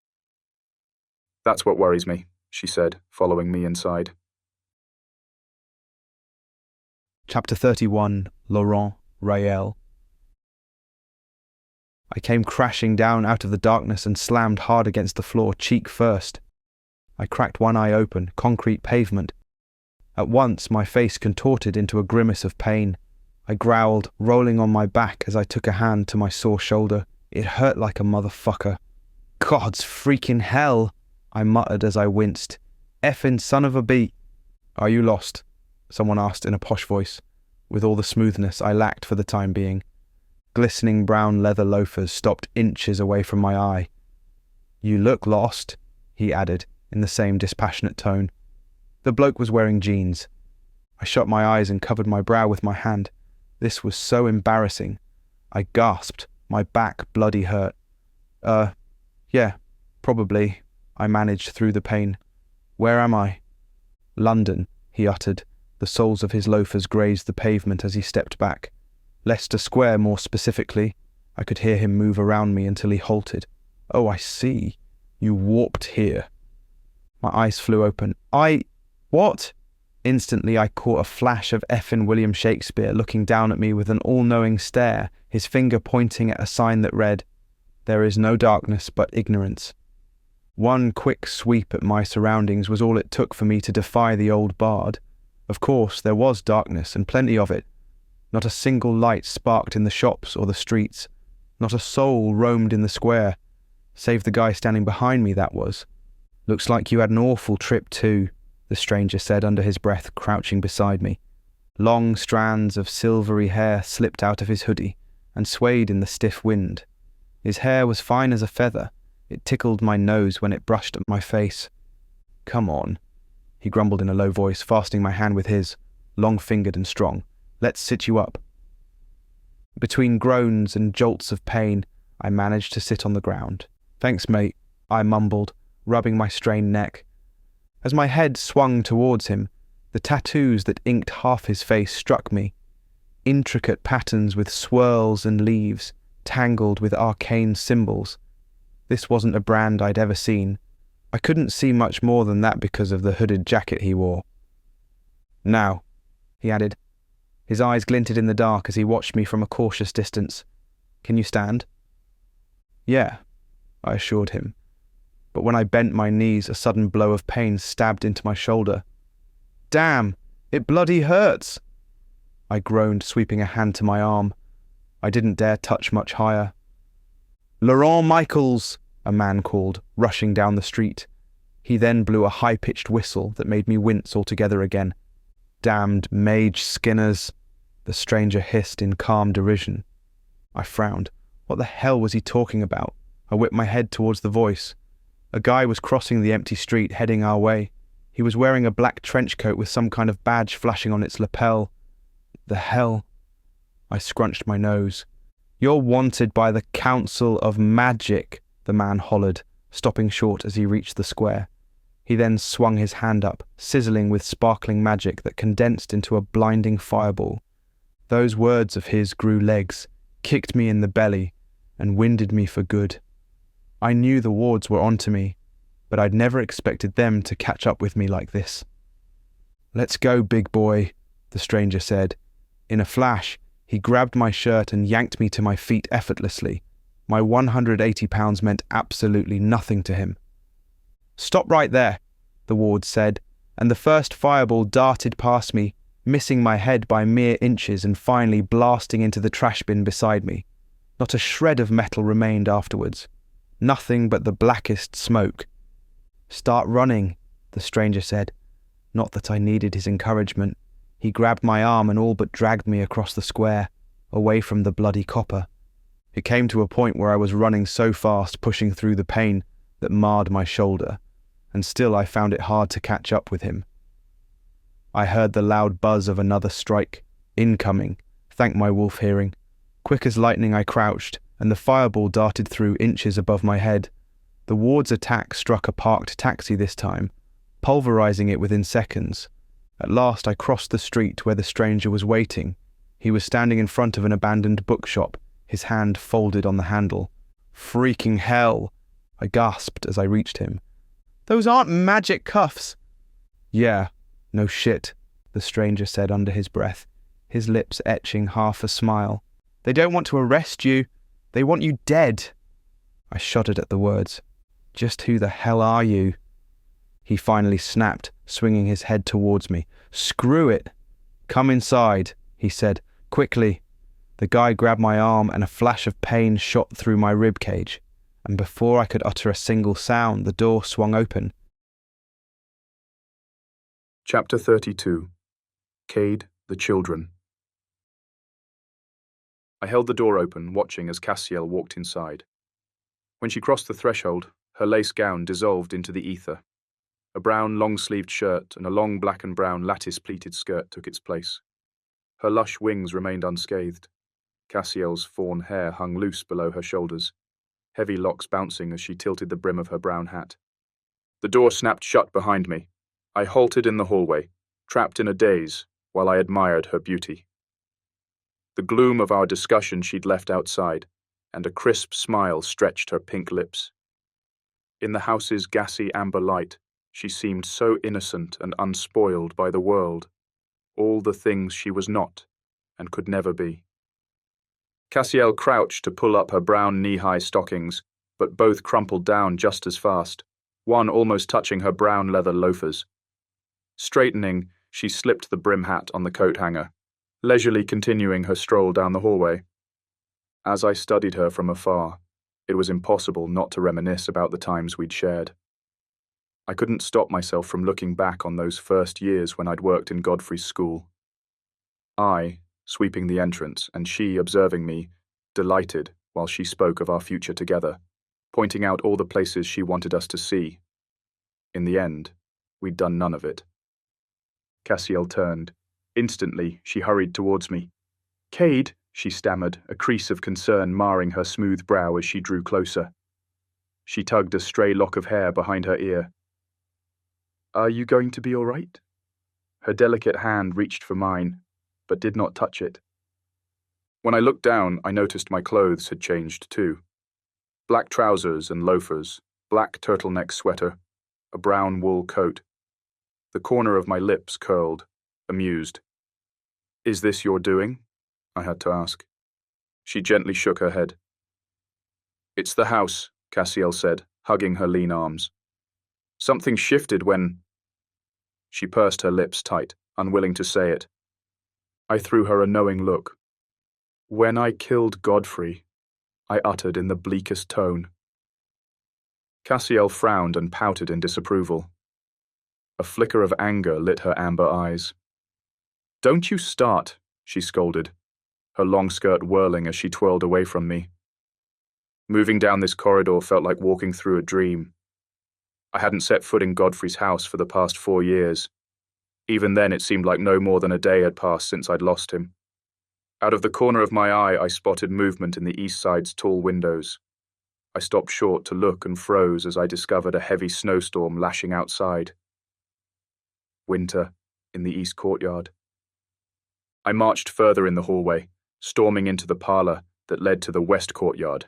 "That's what worries me," she said, following me inside. Chapter 31, Laurent, Raël. I came crashing down out of the darkness and slammed hard against the floor, cheek first. I cracked one eye open, concrete pavement. At once, my face contorted into a grimace of pain. I growled, rolling on my back as I took a hand to my sore shoulder. It hurt like a motherfucker. "God's freaking hell," I muttered as I winced. "Effing son of a bee." "Are you lost?" someone asked in a posh voice, with all the smoothness I lacked for the time being. Glistening brown leather loafers stopped inches away from my eye. "You look lost," he added, in the same dispassionate tone. The bloke was wearing jeans. I shut my eyes and covered my brow with my hand. This was so embarrassing. I gasped, my back bloody hurt. Yeah, probably," I managed through the pain. "Where am I?" "London," he uttered. The soles of his loafers grazed the pavement as he stepped back. Leicester Square, more specifically. I could hear him move around me until he halted. "Oh, I see. You warped here." My eyes flew open. What? Instantly I caught a flash of effin' William Shakespeare looking down at me with an all-knowing stare, his finger pointing at a sign that read, "There is no darkness but ignorance." One quick sweep at my surroundings was all it took for me to defy the old bard. Of course, there was darkness, and plenty of it. Not a single light sparked in the shops or the streets. Not a soul roamed in the square. Save the guy standing behind me, that was. "Looks like you had an awful trip too," the stranger said under his breath, crouching beside me. Long strands of silvery hair slipped out of his hoodie and swayed in the stiff wind. His hair was fine as a feather. It tickled my nose when it brushed at my face. "Come on," he grumbled in a low voice, fastening my hand with his, long-fingered and strong. "Let's sit you up." Between groans and jolts of pain, I managed to sit on the ground. "Thanks, mate," I mumbled, rubbing my strained neck. As my head swung towards him, the tattoos that inked half his face struck me. Intricate patterns with swirls and leaves, tangled with arcane symbols. This wasn't a brand I'd ever seen. I couldn't see much more than that because of the hooded jacket he wore. "Now," he added. His eyes glinted in the dark as he watched me from a cautious distance. "Can you stand?" "Yeah," I assured him. But when I bent my knees, a sudden blow of pain stabbed into my shoulder. "Damn, it bloody hurts!" I groaned, sweeping a hand to my arm. I didn't dare touch much higher. "Laurent Michaels!" a man called, rushing down the street. He then blew a high-pitched whistle that made me wince altogether again. "Damned mage skinners," the stranger hissed in calm derision. I frowned. What the hell was he talking about? I whipped my head towards the voice. A guy was crossing the empty street, heading our way. He was wearing a black trench coat with some kind of badge flashing on its lapel. The hell? I scrunched my nose. "You're wanted by the Council of Magic," the man hollered, stopping short as he reached the square. He then swung his hand up, sizzling with sparkling magic that condensed into a blinding fireball. Those words of his grew legs, kicked me in the belly, and winded me for good. I knew the wards were onto me, but I'd never expected them to catch up with me like this. "Let's go, big boy," the stranger said. In a flash, he grabbed my shirt and yanked me to my feet effortlessly. My 180 pounds meant absolutely nothing to him. "Stop right there," the ward said, and the first fireball darted past me, missing my head by mere inches and finally blasting into the trash bin beside me. Not a shred of metal remained afterwards. Nothing but the blackest smoke. "Start running," the stranger said. Not that I needed his encouragement. He grabbed my arm and all but dragged me across the square, away from the bloody copper. It came to a point where I was running so fast, pushing through the pain, that marred my shoulder, and still I found it hard to catch up with him. I heard the loud buzz of another strike. Incoming, thank my wolf hearing. Quick as lightning I crouched, and the fireball darted through inches above my head. The ward's attack struck a parked taxi this time, pulverizing it within seconds. At last I crossed the street where the stranger was waiting. He was standing in front of an abandoned bookshop, his hand folded on the handle. "Freaking hell!" I gasped as I reached him. "Those aren't magic cuffs!" "Yeah, no shit," the stranger said under his breath, his lips etching half a smile. "They don't want to arrest you. They want you dead." I shuddered at the words. "Just who the hell are you?" He finally snapped, swinging his head towards me. "Screw it! Come inside," he said, quickly. The guy grabbed my arm and a flash of pain shot through my rib cage. And before I could utter a single sound, the door swung open. Chapter 32. Cade, the Children. I held the door open, watching as Cassiel walked inside. When she crossed the threshold, her lace gown dissolved into the ether. A brown long-sleeved shirt and a long black and brown lattice-pleated skirt took its place. Her lush wings remained unscathed. Cassiel's fawn hair hung loose below her shoulders, heavy locks bouncing as she tilted the brim of her brown hat. The door snapped shut behind me. I halted in the hallway, trapped in a daze, while I admired her beauty. The gloom of our discussion she'd left outside, and a crisp smile stretched her pink lips. In the house's gassy amber light, she seemed so innocent and unspoiled by the world, all the things she was not and could never be. Cassiel crouched to pull up her brown knee-high stockings, but both crumpled down just as fast, one almost touching her brown leather loafers. Straightening, she slipped the brim hat on the coat hanger, leisurely continuing her stroll down the hallway. As I studied her from afar, it was impossible not to reminisce about the times we'd shared. I couldn't stop myself from looking back on those first years when I'd worked in Godfrey's school. I, sweeping the entrance, and she observing me, delighted while she spoke of our future together, pointing out all the places she wanted us to see. In the end, we'd done none of it. Cassiel turned. Instantly, she hurried towards me. "Cade," she stammered, a crease of concern marring her smooth brow as she drew closer. She tugged a stray lock of hair behind her ear. Are you going to be all right? Her delicate hand reached for mine, but did not touch it. When I looked down, I noticed my clothes had changed too. Black trousers and loafers, black turtleneck sweater, a brown wool coat. The corner of my lips curled, amused. Is this your doing? I had to ask. She gently shook her head. It's the house, Cassiel said, hugging her lean arms. Something shifted when... She pursed her lips tight, unwilling to say it. I threw her a knowing look. When I killed Godfrey, I uttered in the bleakest tone. Cassiel frowned and pouted in disapproval. A flicker of anger lit her amber eyes. Don't you start, she scolded, her long skirt whirling as she twirled away from me. Moving down this corridor felt like walking through a dream. I hadn't set foot in Godfrey's house for the past 4 years. Even then it seemed like no more than a day had passed since I'd lost him. Out of the corner of my eye I spotted movement in the east side's tall windows. I stopped short to look and froze as I discovered a heavy snowstorm lashing outside. Winter in the east courtyard. I marched further in the hallway, storming into the parlor that led to the west courtyard.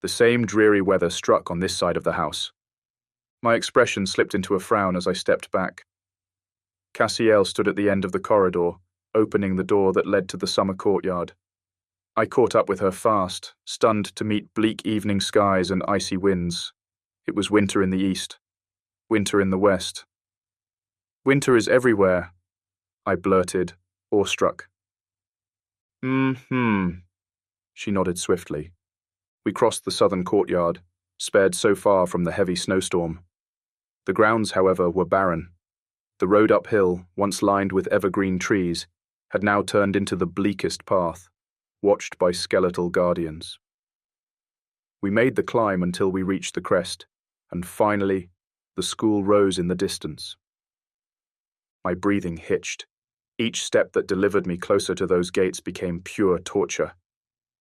The same dreary weather struck on this side of the house. My expression slipped into a frown as I stepped back. Cassiel stood at the end of the corridor, opening the door that led to the summer courtyard. I caught up with her fast, stunned to meet bleak evening skies and icy winds. It was winter in the east, winter in the west. Winter is everywhere, I blurted, awestruck. She nodded swiftly. We crossed the southern courtyard, spared so far from the heavy snowstorm. The grounds, however, were barren. The road uphill, once lined with evergreen trees, had now turned into the bleakest path, watched by skeletal guardians. We made the climb until we reached the crest, and finally, the school rose in the distance. My breathing hitched. Each step that delivered me closer to those gates became pure torture.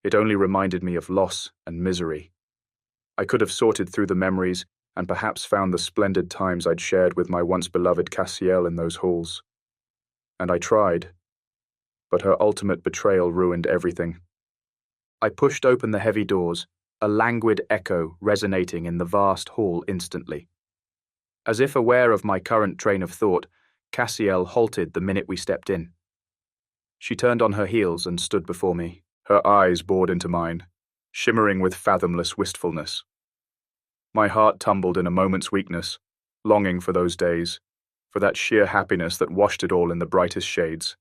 It only reminded me of loss and misery. I could have sorted through the memories and perhaps found the splendid times I'd shared with my once-beloved Cassiel in those halls. And I tried, but her ultimate betrayal ruined everything. I pushed open the heavy doors, a languid echo resonating in the vast hall instantly. As if aware of my current train of thought, Cassiel halted the minute we stepped in. She turned on her heels and stood before me, her eyes bored into mine, shimmering with fathomless wistfulness. My heart tumbled in a moment's weakness, longing for those days, for that sheer happiness that washed it all in the brightest shades.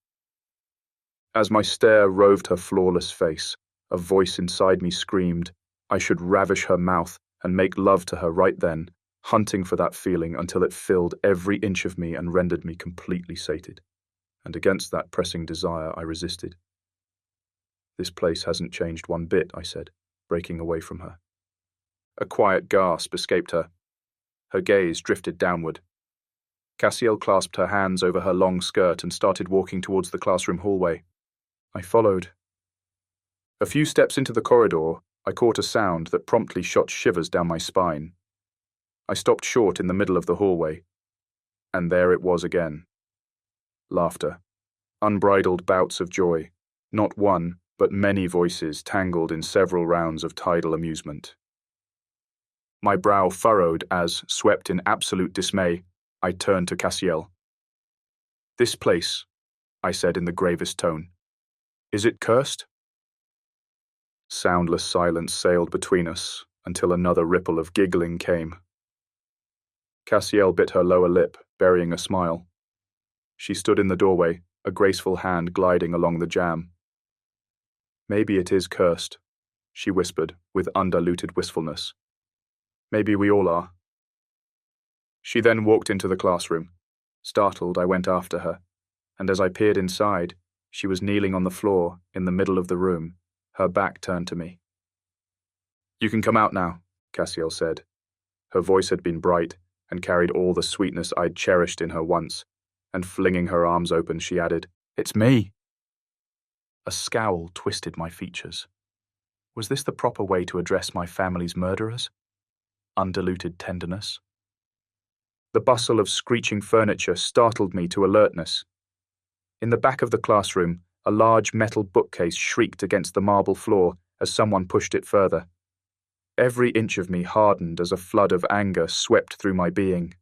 As my stare roved her flawless face, a voice inside me screamed, I should ravish her mouth and make love to her right then, hunting for that feeling until it filled every inch of me and rendered me completely sated. And against that pressing desire I resisted. This place hasn't changed one bit, I said, breaking away from her. A quiet gasp escaped her. Her gaze drifted downward. Cassiel clasped her hands over her long skirt and started walking towards the classroom hallway. I followed. A few steps into the corridor, I caught a sound that promptly shot shivers down my spine. I stopped short in the middle of the hallway, and there it was again. Laughter. Unbridled bouts of joy. Not one, but many voices tangled in several rounds of tidal amusement. My brow furrowed as, swept in absolute dismay, I turned to Cassiel. This place, I said in the gravest tone. Is it cursed? Soundless silence sailed between us until another ripple of giggling came. Cassiel bit her lower lip, burying a smile. She stood in the doorway, a graceful hand gliding along the jamb. Maybe it is cursed, she whispered with undiluted wistfulness. Maybe we all are. She then walked into the classroom. Startled, I went after her, and as I peered inside, she was kneeling on the floor in the middle of the room, her back turned to me. You can come out now, Cassiel said. Her voice had been bright and carried all the sweetness I'd cherished in her once, and flinging her arms open, she added, It's me. A scowl twisted my features. Was this the proper way to address my family's murderers? Undiluted tenderness? The bustle of screeching furniture startled me to alertness. In the back of the classroom, a large metal bookcase shrieked against the marble floor as someone pushed it further. Every inch of me hardened as a flood of anger swept through my being.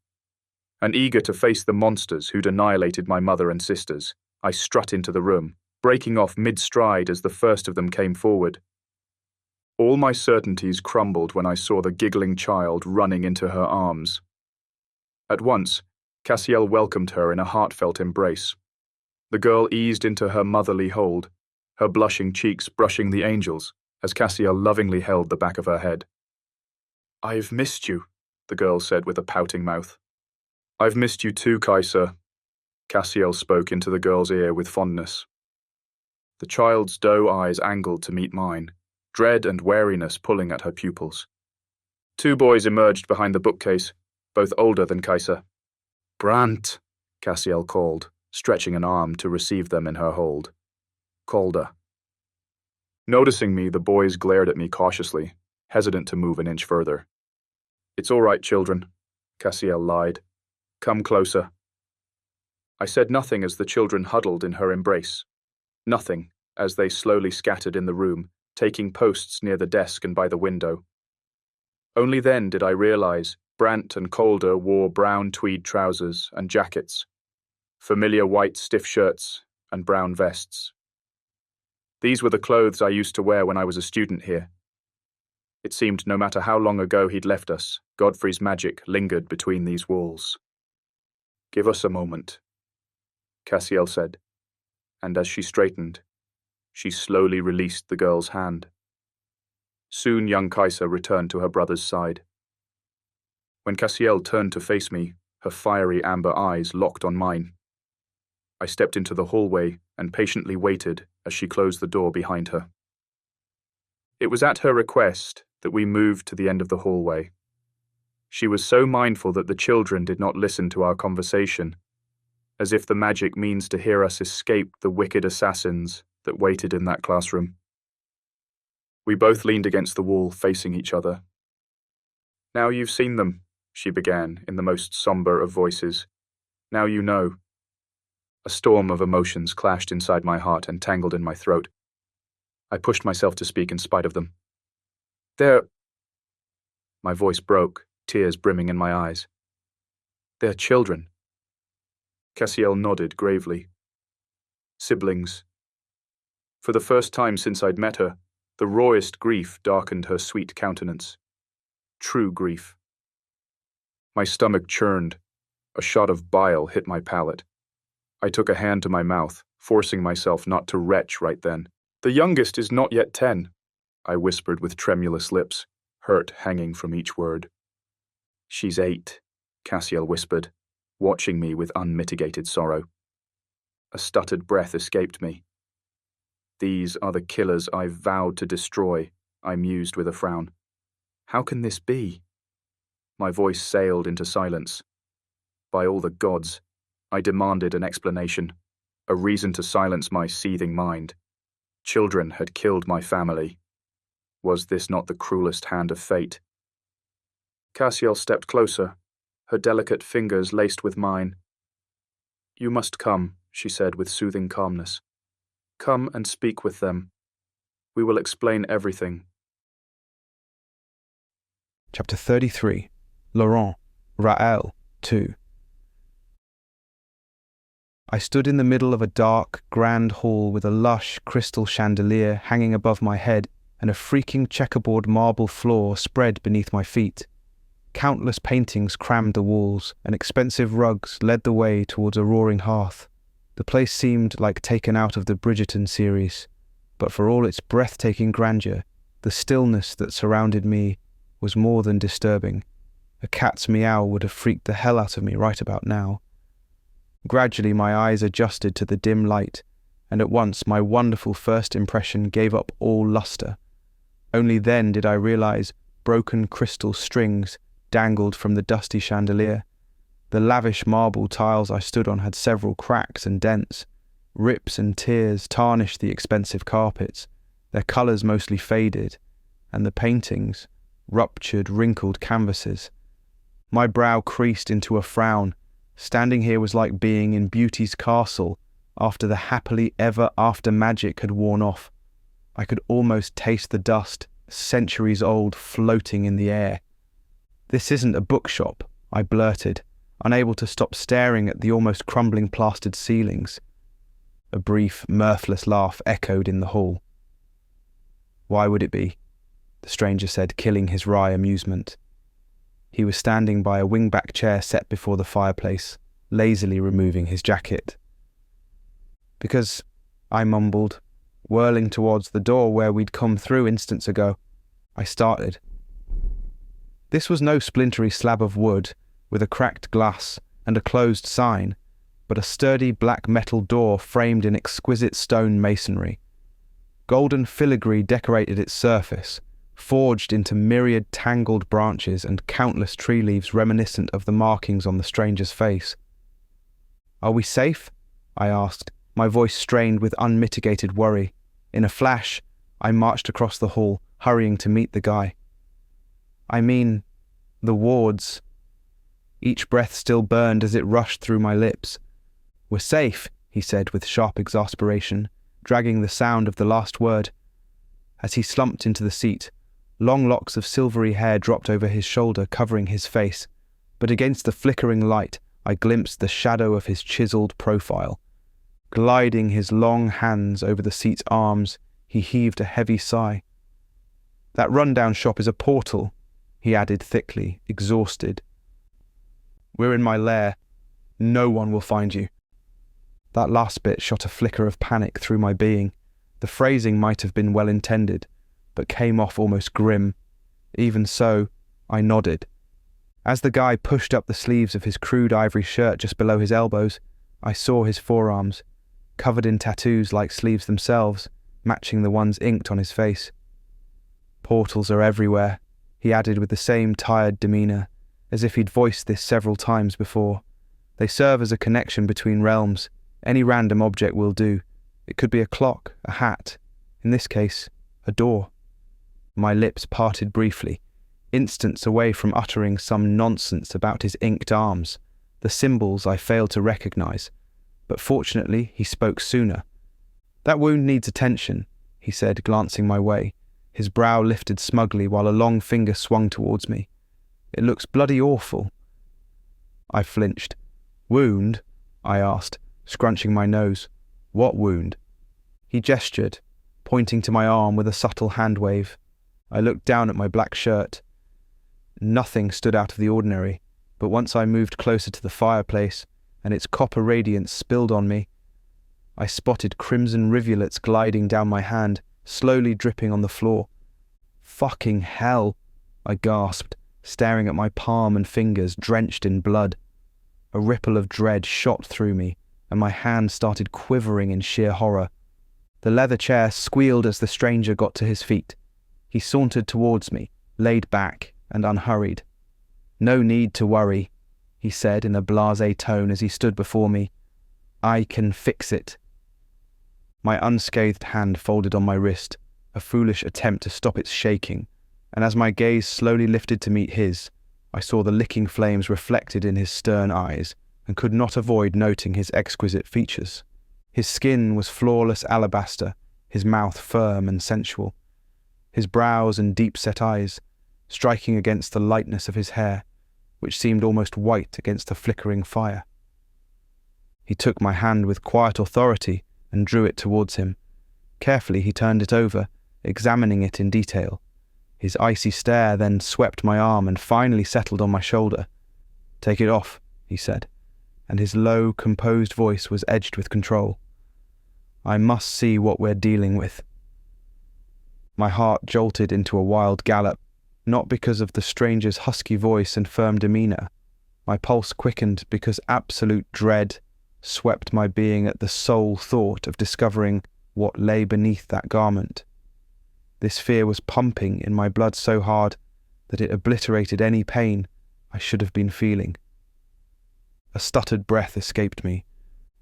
And eager to face the monsters who'd annihilated my mother and sisters, I strut into the room, breaking off mid-stride as the first of them came forward. All my certainties crumbled when I saw the giggling child running into her arms. At once, Cassiel welcomed her in a heartfelt embrace. The girl eased into her motherly hold, her blushing cheeks brushing the angels, as Cassiel lovingly held the back of her head. "I've missed you," the girl said with a pouting mouth. "I've missed you too, Kaiser," Cassiel spoke into the girl's ear with fondness. The child's doe eyes angled to meet mine, dread and wariness pulling at her pupils. Two boys emerged behind the bookcase, both older than Kaiser. "Brant," Cassiel called, stretching an arm to receive them in her hold. "Calder." Noticing me, the boys glared at me cautiously, hesitant to move an inch further. "It's all right, children," Cassiel lied. "Come closer." I said nothing as the children huddled in her embrace. Nothing as they slowly scattered in the room, taking posts near the desk and by the window. Only then did I realize Brant and Calder wore brown tweed trousers and jackets, familiar white stiff shirts and brown vests. These were the clothes I used to wear when I was a student here. It seemed no matter how long ago he'd left us, Godfrey's magic lingered between these walls. "Give us a moment," Cassiel said, and as she straightened, she slowly released the girl's hand. Soon young Kaiser returned to her brother's side. When Cassiel turned to face me, her fiery amber eyes locked on mine. I stepped into the hallway and patiently waited as she closed the door behind her. It was at her request that we moved to the end of the hallway. She was so mindful that the children did not listen to our conversation, as if the magic means to hear us escape the wicked assassins that waited in that classroom. We both leaned against the wall, facing each other. "Now you've seen them," she began in the most somber of voices. "Now you know." A storm of emotions clashed inside my heart and tangled in my throat. I pushed myself to speak in spite of them. "They're—" My voice broke, tears brimming in my eyes. "They're children." Cassiel nodded gravely. "Siblings." For the first time since I'd met her, the rawest grief darkened her sweet countenance. True grief. My stomach churned. A shot of bile hit my palate. I took a hand to my mouth, forcing myself not to retch right then. "The youngest is not yet 10, I whispered with tremulous lips, hurt hanging from each word. "She's 8, Cassiel whispered, watching me with unmitigated sorrow. A stuttered breath escaped me. "These are the killers I've vowed to destroy," I mused with a frown. "How can this be?" My voice sailed into silence. By all the gods, I demanded an explanation, a reason to silence my seething mind. Children had killed my family. Was this not the cruelest hand of fate? Cassiel stepped closer, her delicate fingers laced with mine. "You must come," she said with soothing calmness. "Come and speak with them. We will explain everything." Chapter 33. Laurent, Raël, 2. I stood in the middle of a dark, grand hall with a lush crystal chandelier hanging above my head and a freaking checkerboard marble floor spread beneath my feet. Countless paintings crammed the walls, and expensive rugs led the way towards a roaring hearth. The place seemed like taken out of the Bridgerton series, but for all its breathtaking grandeur, the stillness that surrounded me was more than disturbing. A cat's meow would have freaked the hell out of me right about now. Gradually my eyes adjusted to the dim light, and at once my wonderful first impression gave up all luster. Only then did I realize broken crystal strings dangled from the dusty chandelier. The lavish marble tiles I stood on had several cracks and dents. Rips and tears tarnished the expensive carpets, their colours mostly faded, and the paintings, ruptured, wrinkled canvases. My brow creased into a frown. Standing here was like being in Beauty's castle after the happily ever after magic had worn off. I could almost taste the dust, centuries old, floating in the air. "This isn't a bookshop," I blurted, unable to stop staring at the almost crumbling plastered ceilings. A brief, mirthless laugh echoed in the hall. "Why would it be?" the stranger said, killing his wry amusement. He was standing by a wing-back chair set before the fireplace, lazily removing his jacket. "Because," I mumbled, whirling towards the door where we'd come through instants ago. I started. This was no splintery slab of wood with a cracked glass and a closed sign, but a sturdy black metal door framed in exquisite stone masonry. Golden filigree decorated its surface, forged into myriad tangled branches and countless tree leaves reminiscent of the markings on the stranger's face. "Are we safe?" I asked, my voice strained with unmitigated worry. In a flash, I marched across the hall, hurrying to meet the guy. "I mean, the wards." Each breath still burned as it rushed through my lips. "We're safe," he said with sharp exasperation, dragging the sound of the last word. As he slumped into the seat, long locks of silvery hair dropped over his shoulder, covering his face, but against the flickering light I glimpsed the shadow of his chiseled profile. Gliding his long hands over the seat's arms, he heaved a heavy sigh. "That rundown shop is a portal," he added thickly, exhausted. "We're in my lair. No one will find you." That last bit shot a flicker of panic through my being. The phrasing might have been well intended, but came off almost grim. Even so, I nodded. As the guy pushed up the sleeves of his crude ivory shirt just below his elbows, I saw his forearms, covered in tattoos like sleeves themselves, matching the ones inked on his face. "Portals are everywhere," he added with the same tired demeanour, as if he'd voiced this several times before. "They serve as a connection between realms. Any random object will do. It could be a clock, a hat, in this case, a door." My lips parted briefly, instants away from uttering some nonsense about his inked arms, the symbols I failed to recognise, but fortunately he spoke sooner. "That wound needs attention," he said, glancing my way. His brow lifted smugly while a long finger swung towards me. "It looks bloody awful." I flinched. "Wound?" I asked, scrunching my nose. "What wound?" He gestured, pointing to my arm with a subtle hand wave. I looked down at my black shirt. Nothing stood out of the ordinary, but once I moved closer to the fireplace and its copper radiance spilled on me, I spotted crimson rivulets gliding down my hand, slowly dripping on the floor. "Fucking hell," I gasped, staring at my palm and fingers drenched in blood. A ripple of dread shot through me, and my hand started quivering in sheer horror. The leather chair squealed as the stranger got to his feet. He sauntered towards me, laid back and unhurried. "No need to worry," he said in a blasé tone as he stood before me. "I can fix it." My unscathed hand folded on my wrist, a foolish attempt to stop its shaking, and as my gaze slowly lifted to meet his, I saw the licking flames reflected in his stern eyes and could not avoid noting his exquisite features. His skin was flawless alabaster, his mouth firm and sensual. His brows and deep-set eyes, striking against the lightness of his hair, which seemed almost white against the flickering fire. He took my hand with quiet authority and drew it towards him. Carefully he turned it over, examining it in detail. His icy stare then swept my arm and finally settled on my shoulder. "Take it off," he said, and his low, composed voice was edged with control. "I must see what we're dealing with." My heart jolted into a wild gallop, not because of the stranger's husky voice and firm demeanour. My pulse quickened because absolute dread swept my being at the sole thought of discovering what lay beneath that garment. This fear was pumping in my blood so hard that it obliterated any pain I should have been feeling. A stuttered breath escaped me.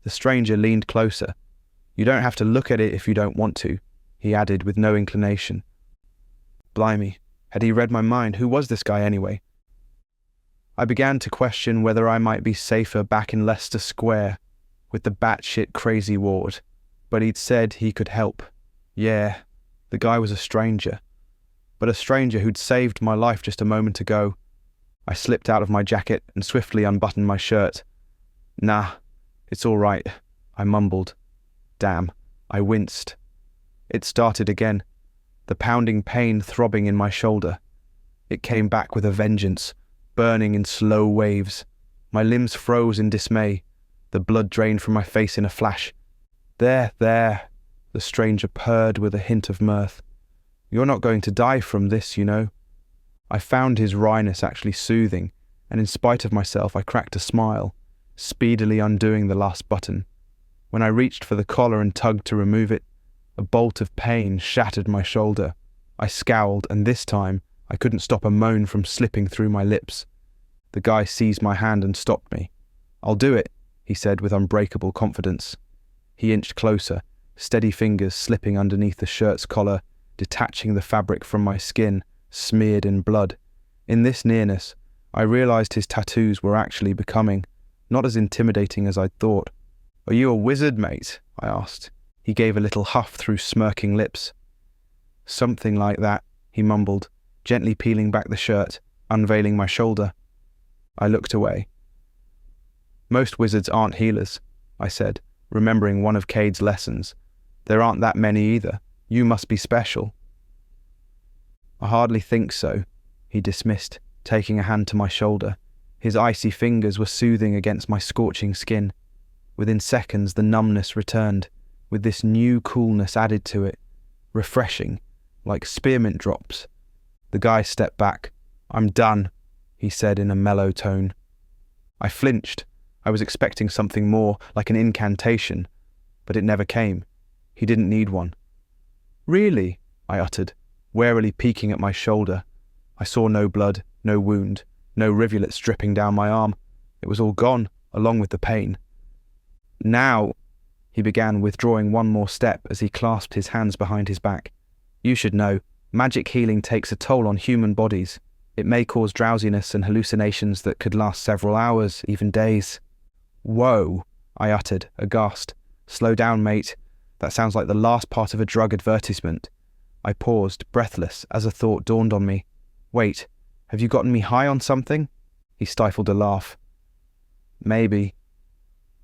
The stranger leaned closer. "You don't have to look at it if you don't want to," he added with no inclination. Blimey, had he read my mind? Who was this guy anyway? I began to question whether I might be safer back in Leicester Square with the batshit crazy ward, but he'd said he could help. Yeah, the guy was a stranger, but a stranger who'd saved my life just a moment ago. I slipped out of my jacket and swiftly unbuttoned my shirt. Nah, it's all right, I mumbled. Damn, I winced. It started again, the pounding pain throbbing in my shoulder. It came back with a vengeance, burning in slow waves. My limbs froze in dismay. The blood drained from my face in a flash. There, the stranger purred with a hint of mirth. You're not going to die from this, you know. I found his wryness actually soothing, and in spite of myself I cracked a smile, speedily undoing the last button. When I reached for the collar and tugged to remove it, a bolt of pain shattered my shoulder. I scowled, and this time I couldn't stop a moan from slipping through my lips. The guy seized my hand and stopped me. I'll do it, he said with unbreakable confidence. He inched closer, steady fingers slipping underneath the shirt's collar, detaching the fabric from my skin, smeared in blood. In this nearness, I realized his tattoos were actually becoming, not as intimidating as I'd thought. Are you a wizard, mate? I asked. He gave a little huff through smirking lips. Something like that, he mumbled, gently peeling back the shirt, unveiling my shoulder. I looked away. Most wizards aren't healers, I said, remembering one of Cade's lessons. There aren't that many either. You must be special. I hardly think so, he dismissed, taking a hand to my shoulder. His icy fingers were soothing against my scorching skin. Within seconds the numbness returned, with this new coolness added to it, refreshing, like spearmint drops. The guy stepped back. I'm done, he said in a mellow tone. I flinched. I was expecting something more, like an incantation, but it never came. He didn't need one. Really? I uttered, warily peeking at my shoulder. I saw no blood, no wound, no rivulets dripping down my arm. It was all gone, along with the pain. Now, he began, withdrawing one more step as he clasped his hands behind his back. You should know, magic healing takes a toll on human bodies. It may cause drowsiness and hallucinations that could last several hours, even days. Whoa, I uttered, aghast. Slow down, mate. That sounds like the last part of a drug advertisement. I paused, breathless, as a thought dawned on me. Wait, have you gotten me high on something? He stifled a laugh. Maybe.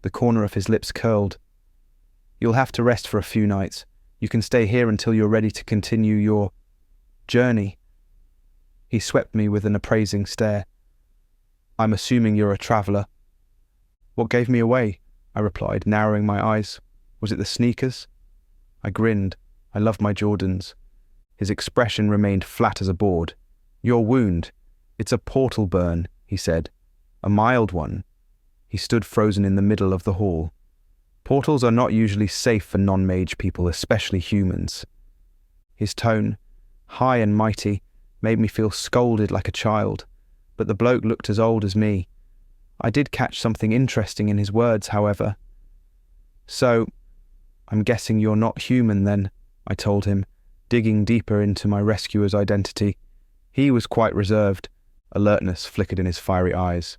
The corner of his lips curled. You'll have to rest for a few nights. You can stay here until you're ready to continue your journey. He swept me with an appraising stare. I'm assuming you're a traveller. What gave me away? I replied, narrowing my eyes. Was it the sneakers? I grinned. I loved my Jordans. His expression remained flat as a board. Your wound. It's a portal burn, he said. A mild one. He stood frozen in the middle of the hall. Portals are not usually safe for non-mage people, especially humans. His tone, high and mighty, made me feel scolded like a child, but the bloke looked as old as me. I did catch something interesting in his words, however. So, I'm guessing you're not human then, I told him, digging deeper into my rescuer's identity. He was quite reserved. Alertness flickered in his fiery eyes.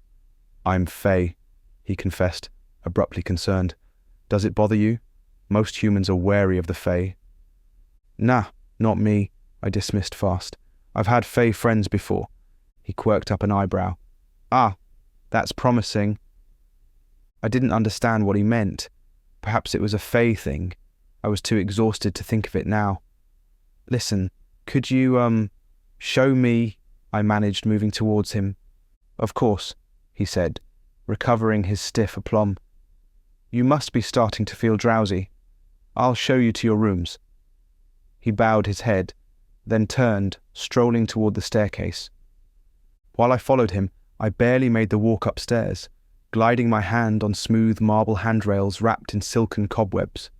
I'm Fae, he confessed, abruptly concerned. Does it bother you? Most humans are wary of the Fae. Nah, not me, I dismissed fast. I've had Fae friends before. He quirked up an eyebrow. Ah, that's promising. I didn't understand what he meant. Perhaps it was a Fae thing. I was too exhausted to think of it now. Listen, could you, show me? I managed, moving towards him. Of course, he said, recovering his stiff aplomb. You must be starting to feel drowsy. I'll show you to your rooms. He bowed his head, then turned, strolling toward the staircase. While I followed him, I barely made the walk upstairs, gliding my hand on smooth marble handrails wrapped in silken cobwebs.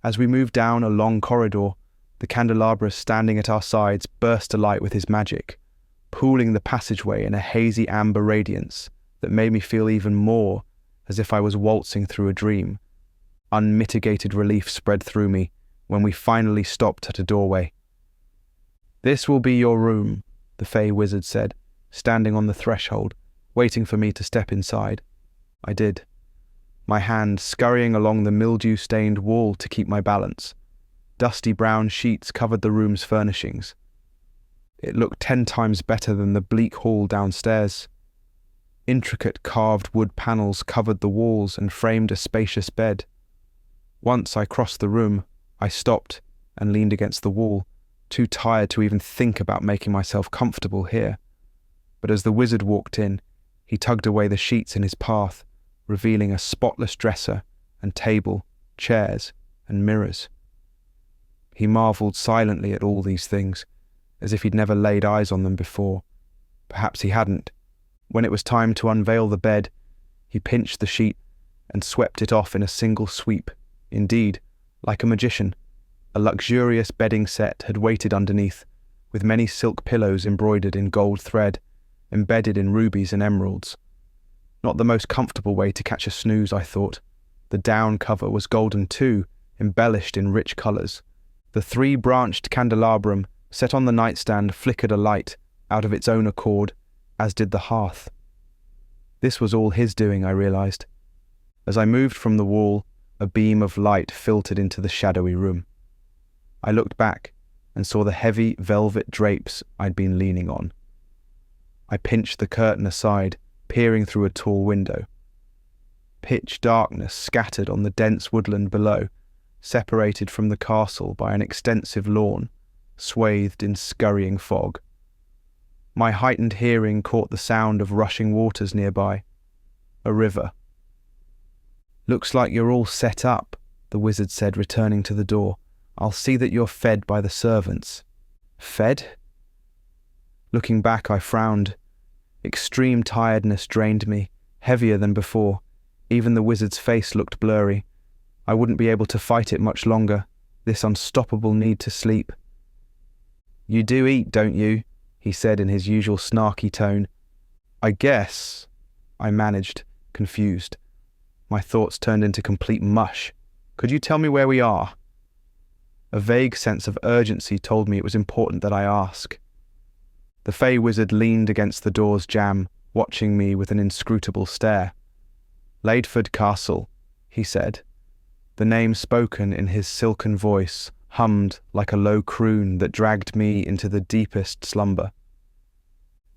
As we moved down a long corridor, the candelabras standing at our sides burst alight with his magic, pooling the passageway in a hazy amber radiance that made me feel even more as if I was waltzing through a dream. Unmitigated relief spread through me when we finally stopped at a doorway. This will be your room, the Fey wizard said, standing on the threshold, waiting for me to step inside. I did, my hand scurrying along the mildew-stained wall to keep my balance. Dusty brown sheets covered the room's furnishings. It looked 10 times better than the bleak hall downstairs. Intricate carved wood panels covered the walls and framed a spacious bed. Once I crossed the room, I stopped and leaned against the wall, too tired to even think about making myself comfortable here. But as the wizard walked in, he tugged away the sheets in his path, revealing a spotless dresser and table, chairs and mirrors. He marvelled silently at all these things, as if he'd never laid eyes on them before. Perhaps he hadn't. When it was time to unveil the bed, he pinched the sheet and swept it off in a single sweep. Indeed, like a magician, a luxurious bedding set had waited underneath, with many silk pillows embroidered in gold thread, embedded in rubies and emeralds. Not the most comfortable way to catch a snooze, I thought. The down cover was golden too, embellished in rich colours. The 3-branched candelabrum set on the nightstand flickered a light out of its own accord, as did the hearth. This was all his doing, I realised. As I moved from the wall, a beam of light filtered into the shadowy room. I looked back and saw the heavy velvet drapes I'd been leaning on. I pinched the curtain aside, peering through a tall window. Pitch darkness scattered on the dense woodland below, separated from the castle by an extensive lawn, swathed in scurrying fog. My heightened hearing caught the sound of rushing waters nearby. A river. "Looks like you're all set up," the wizard said, returning to the door. "I'll see that you're fed by the servants." Fed? Looking back, I frowned. Extreme tiredness drained me, heavier than before. Even the wizard's face looked blurry. I wouldn't be able to fight it much longer, this unstoppable need to sleep. "You do eat, don't you?" he said in his usual snarky tone. "I guess," I managed, confused. My thoughts turned into complete mush. "Could you tell me where we are?" A vague sense of urgency told me it was important that I ask. The Fey Wizard leaned against the door's jamb, watching me with an inscrutable stare. "Ladeford Castle," he said. The name spoken in his silken voice hummed like a low croon that dragged me into the deepest slumber.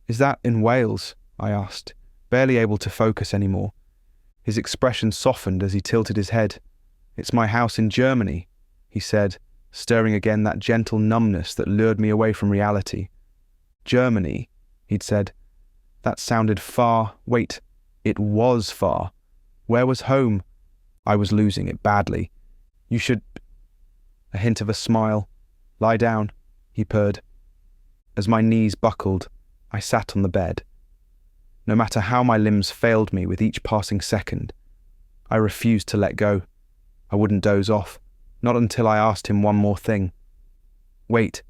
"Is that in Wales?" I asked, barely able to focus anymore. His expression softened as he tilted his head. "It's my house in Germany," he said, stirring again that gentle numbness that lured me away from reality. "Germany," he'd said. That sounded far. Wait, it was far. Where was home? I was losing it badly. "You should..." A hint of a smile. "Lie down," he purred. As my knees buckled, I sat on the bed. No matter how my limbs failed me with each passing second, I refused to let go. I wouldn't doze off, not until I asked him one more thing. "Wait,"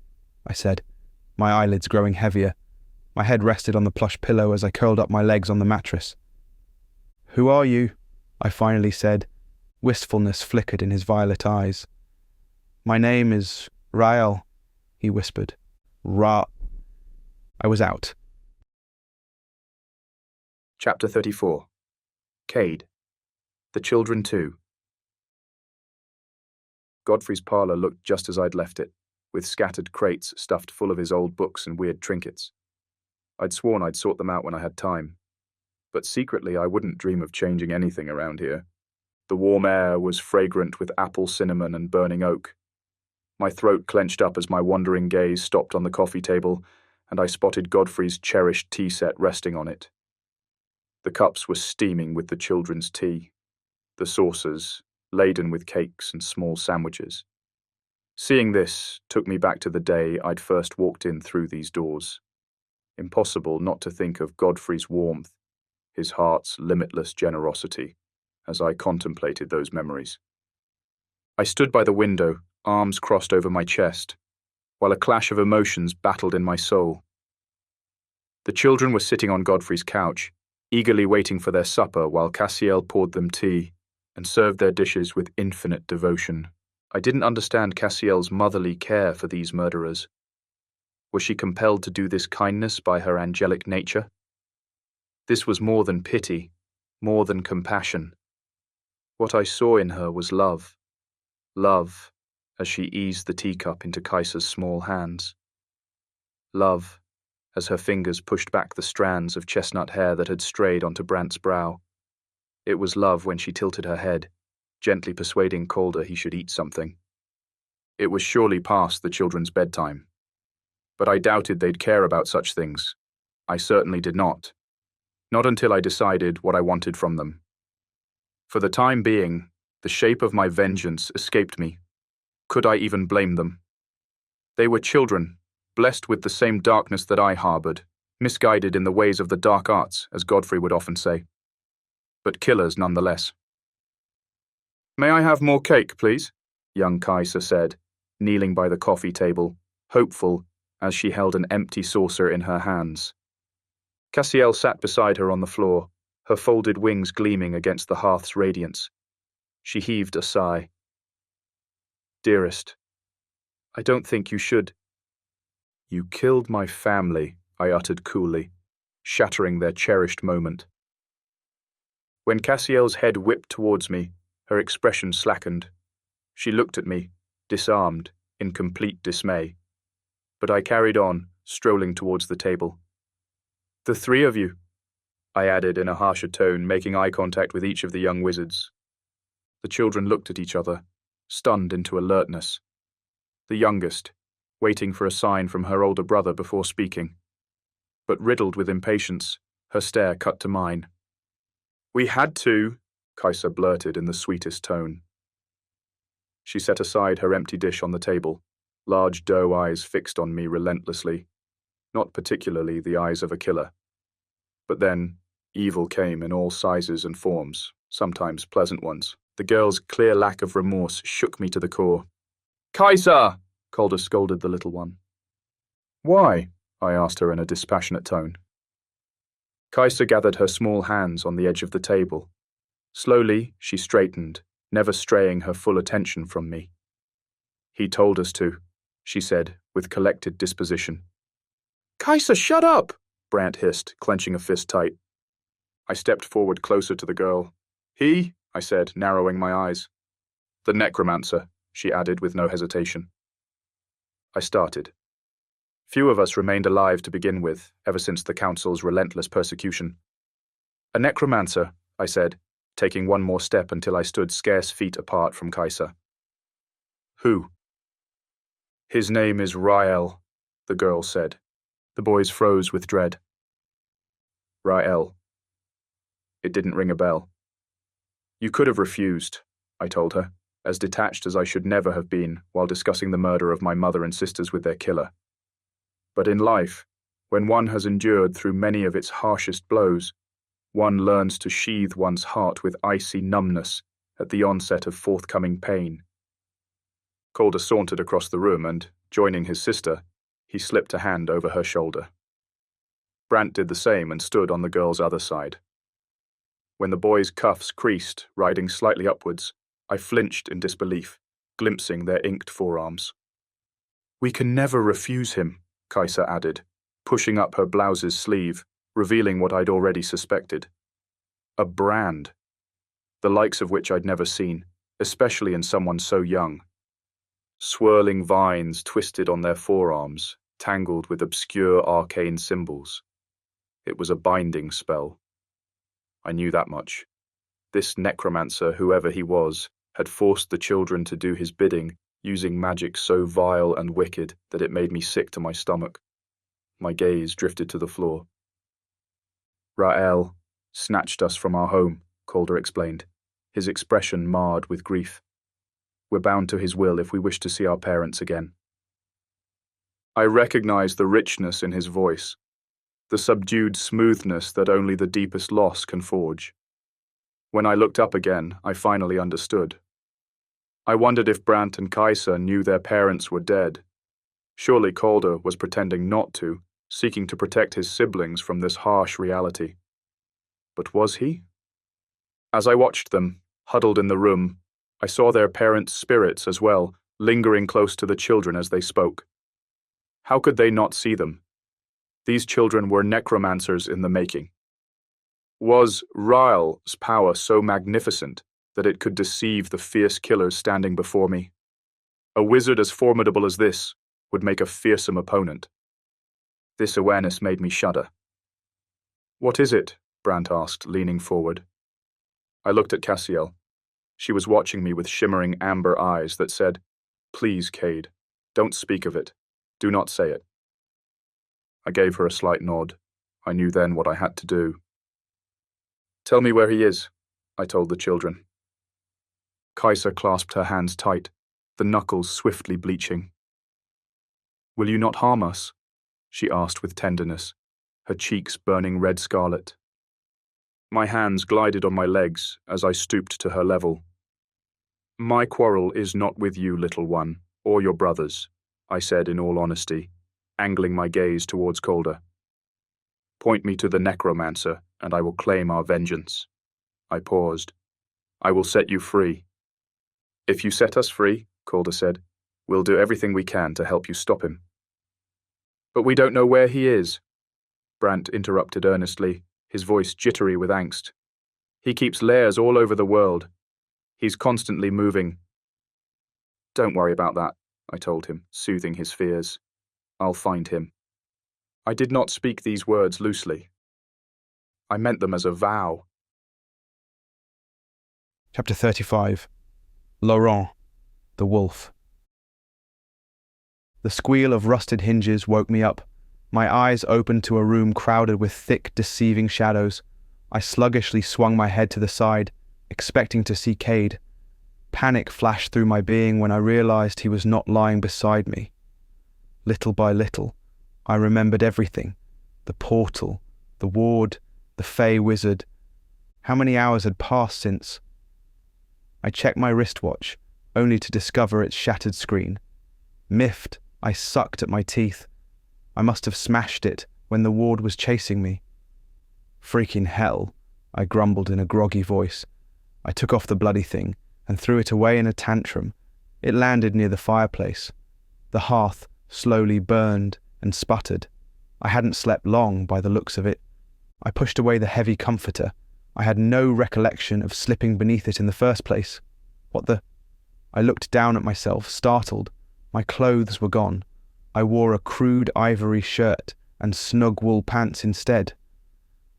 I said, my eyelids growing heavier. My head rested on the plush pillow as I curled up my legs on the mattress. "Who are you?" I finally said. Wistfulness flickered in his violet eyes. "My name is Rael," he whispered. I was out. Chapter 34. Cade. The Children Too. Godfrey's parlour looked just as I'd left it, with scattered crates stuffed full of his old books and weird trinkets. I'd sworn I'd sort them out when I had time, but secretly I wouldn't dream of changing anything around here. The warm air was fragrant with apple cinnamon and burning oak. My throat clenched up as my wandering gaze stopped on the coffee table, and I spotted Godfrey's cherished tea set resting on it. The cups were steaming with the children's tea, the saucers laden with cakes and small sandwiches. Seeing this took me back to the day I'd first walked in through these doors. Impossible not to think of Godfrey's warmth, his heart's limitless generosity, as I contemplated those memories. I stood by the window, arms crossed over my chest, while a clash of emotions battled in my soul. The children were sitting on Godfrey's couch, eagerly waiting for their supper while Cassiel poured them tea and served their dishes with infinite devotion. I didn't understand Cassiel's motherly care for these murderers. Was she compelled to do this kindness by her angelic nature? This was more than pity, more than compassion. What I saw in her was love. Love, as she eased the teacup into Kaisa's small hands. Love, as her fingers pushed back the strands of chestnut hair that had strayed onto Brant's brow. It was love when she tilted her head, gently persuading Calder he should eat something. It was surely past the children's bedtime. But I doubted they'd care about such things. I certainly did not. Not until I decided what I wanted from them. For the time being, the shape of my vengeance escaped me. Could I even blame them? They were children, blessed with the same darkness that I harbored, misguided in the ways of the dark arts, as Godfrey would often say. But killers nonetheless. "May I have more cake, please?" young Kaisa said, kneeling by the coffee table, hopeful as she held an empty saucer in her hands. Cassiel sat beside her on the floor, her folded wings gleaming against the hearth's radiance. She heaved a sigh. "Dearest, I don't think you should." "You killed my family," I uttered coolly, shattering their cherished moment. When Cassiel's head whipped towards me, her expression slackened. She looked at me, disarmed, in complete dismay. But I carried on, strolling towards the table. "The three of you," I added in a harsher tone, making eye contact with each of the young wizards. The children looked at each other, stunned into alertness. The youngest, waiting for a sign from her older brother before speaking. But riddled with impatience, her stare cut to mine. "We had to," Kaisa blurted in the sweetest tone. She set aside her empty dish on the table, large doe eyes fixed on me relentlessly, not particularly the eyes of a killer. But then, evil came in all sizes and forms, sometimes pleasant ones. The girl's clear lack of remorse shook me to the core. "Kaisa!" Calder scolded the little one. "Why?" I asked her in a dispassionate tone. Kaisa gathered her small hands on the edge of the table. Slowly, she straightened, never straying her full attention from me. "He told us to," she said, with collected disposition. "Kaisa, shut up!" Brant hissed, clenching a fist tight. I stepped forward closer to the girl. "He?" I said, narrowing my eyes. "The necromancer," she added with no hesitation. I started. Few of us remained alive to begin with, ever since the Council's relentless persecution. "A necromancer," I said, taking one more step until I stood scarce feet apart from Kaisa. "Who?" "His name is Rael," the girl said. The boys froze with dread. Rael. It didn't ring a bell. "You could have refused," I told her, as detached as I should never have been while discussing the murder of my mother and sisters with their killer. But in life, when one has endured through many of its harshest blows, one learns to sheathe one's heart with icy numbness at the onset of forthcoming pain. Calder sauntered across the room and, joining his sister, he slipped a hand over her shoulder. Brant did the same and stood on the girl's other side. When the boy's cuffs creased, riding slightly upwards, I flinched in disbelief, glimpsing their inked forearms. "We can never refuse him," Kaisa added, pushing up her blouse's sleeve, revealing what I'd already suspected. A brand, the likes of which I'd never seen, especially in someone so young. Swirling vines twisted on their forearms, tangled with obscure arcane symbols. It was a binding spell. I knew that much. This necromancer, whoever he was, had forced the children to do his bidding, using magic so vile and wicked that it made me sick to my stomach. My gaze drifted to the floor. "Rael snatched us from our home," Calder explained, his expression marred with grief. "We're bound to his will if we wish to see our parents again." I recognized the richness in his voice, the subdued smoothness that only the deepest loss can forge. When I looked up again, I finally understood. I wondered if Brant and Kaisa knew their parents were dead. Surely Calder was pretending not to, seeking to protect his siblings from this harsh reality. But was he? As I watched them, huddled in the room, I saw their parents' spirits as well, lingering close to the children as they spoke. How could they not see them? These children were necromancers in the making. Was Ryle's power so magnificent that it could deceive the fierce killers standing before me? A wizard as formidable as this would make a fearsome opponent. This awareness made me shudder. "What is it?" Brant asked, leaning forward. I looked at Cassiel. She was watching me with shimmering amber eyes that said, "Please, Cade, don't speak of it. Do not say it." I gave her a slight nod. I knew then what I had to do. "Tell me where he is," I told the children. Kaisa clasped her hands tight, the knuckles swiftly bleaching. "Will you not harm us?" she asked with tenderness, her cheeks burning red scarlet. My hands glided on my legs as I stooped to her level. "My quarrel is not with you, little one, or your brothers," I said in all honesty, angling my gaze towards Calder. "Point me to the necromancer, and I will claim our vengeance." I paused. "I will set you free." "If you set us free," Calder said, "we'll do everything we can to help you stop him." "But we don't know where he is," Brant interrupted earnestly, his voice jittery with angst. "He keeps lairs all over the world. He's constantly moving." "Don't worry about that," I told him, soothing his fears. "I'll find him." I did not speak these words loosely. I meant them as a vow. Chapter 35. Laurent, the Wolf. The squeal of rusted hinges woke me up. My eyes opened to a room crowded with thick, deceiving shadows. I sluggishly swung my head to the side, expecting to see Cade. Panic flashed through my being when I realized he was not lying beside me. Little by little, I remembered everything. The portal, the ward, the Fey wizard. How many hours had passed since? I checked my wristwatch, only to discover its shattered screen. Miffed, I sucked at my teeth. I must have smashed it when the ward was chasing me. "Freaking hell," I grumbled in a groggy voice. I took off the bloody thing and threw it away in a tantrum. It landed near the fireplace. The hearth slowly burned and sputtered. I hadn't slept long by the looks of it. I pushed away the heavy comforter. I had no recollection of slipping beneath it in the first place. What the? I looked down at myself, startled. My clothes were gone. I wore a crude ivory shirt and snug wool pants instead.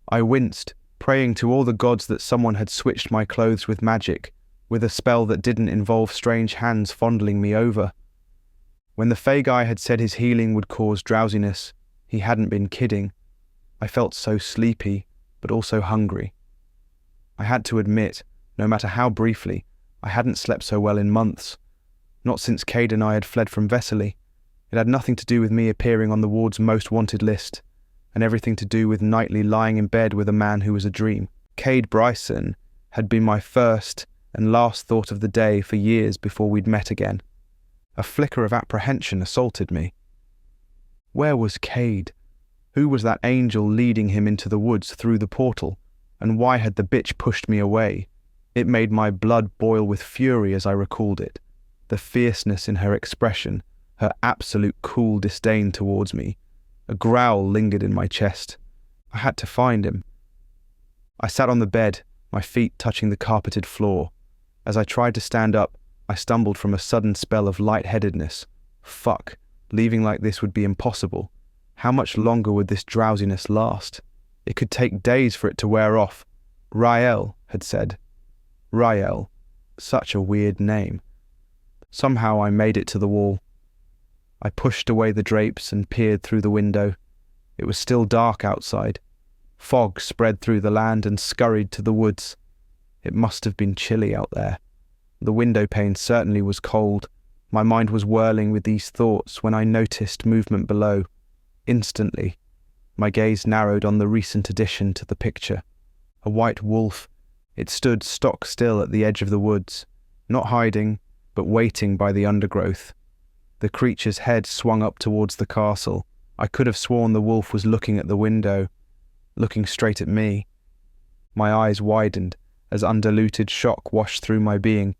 I winced, praying to all the gods that someone had switched my clothes with magic, with a spell that didn't involve strange hands fondling me over. When the Fey guy had said his healing would cause drowsiness, he hadn't been kidding. I felt so sleepy, but also hungry. I had to admit, no matter how briefly, I hadn't slept so well in months. Not since Cade and I had fled from Vesely. It had nothing to do with me appearing on the ward's most wanted list, and everything to do with nightly lying in bed with a man who was a dream. Kade Bryson had been my first and last thought of the day for years before we'd met again. A flicker of apprehension assaulted me. Where was Cade? Who was that angel leading him into the woods through the portal? And why had the bitch pushed me away? It made my blood boil with fury as I recalled it. The fierceness in her expression, her absolute cool disdain towards me. A growl lingered in my chest. I had to find him. I sat on the bed, my feet touching the carpeted floor. As I tried to stand up, I stumbled from a sudden spell of lightheadedness. Fuck, leaving like this would be impossible. How much longer would this drowsiness last? It could take days for it to wear off. Rael had said. Rael. Such a weird name. Somehow I made it to the wall. I pushed away the drapes and peered through the window. It was still dark outside. Fog spread through the land and scurried to the woods. It must have been chilly out there. The window pane certainly was cold. My mind was whirling with these thoughts when I noticed movement below. Instantly, my gaze narrowed on the recent addition to the picture. A white wolf. It stood stock still at the edge of the woods, not hiding, but waiting by the undergrowth. The creature's head swung up towards the castle. I could have sworn the wolf was looking at the window, looking straight at me. My eyes widened as undiluted shock washed through my being.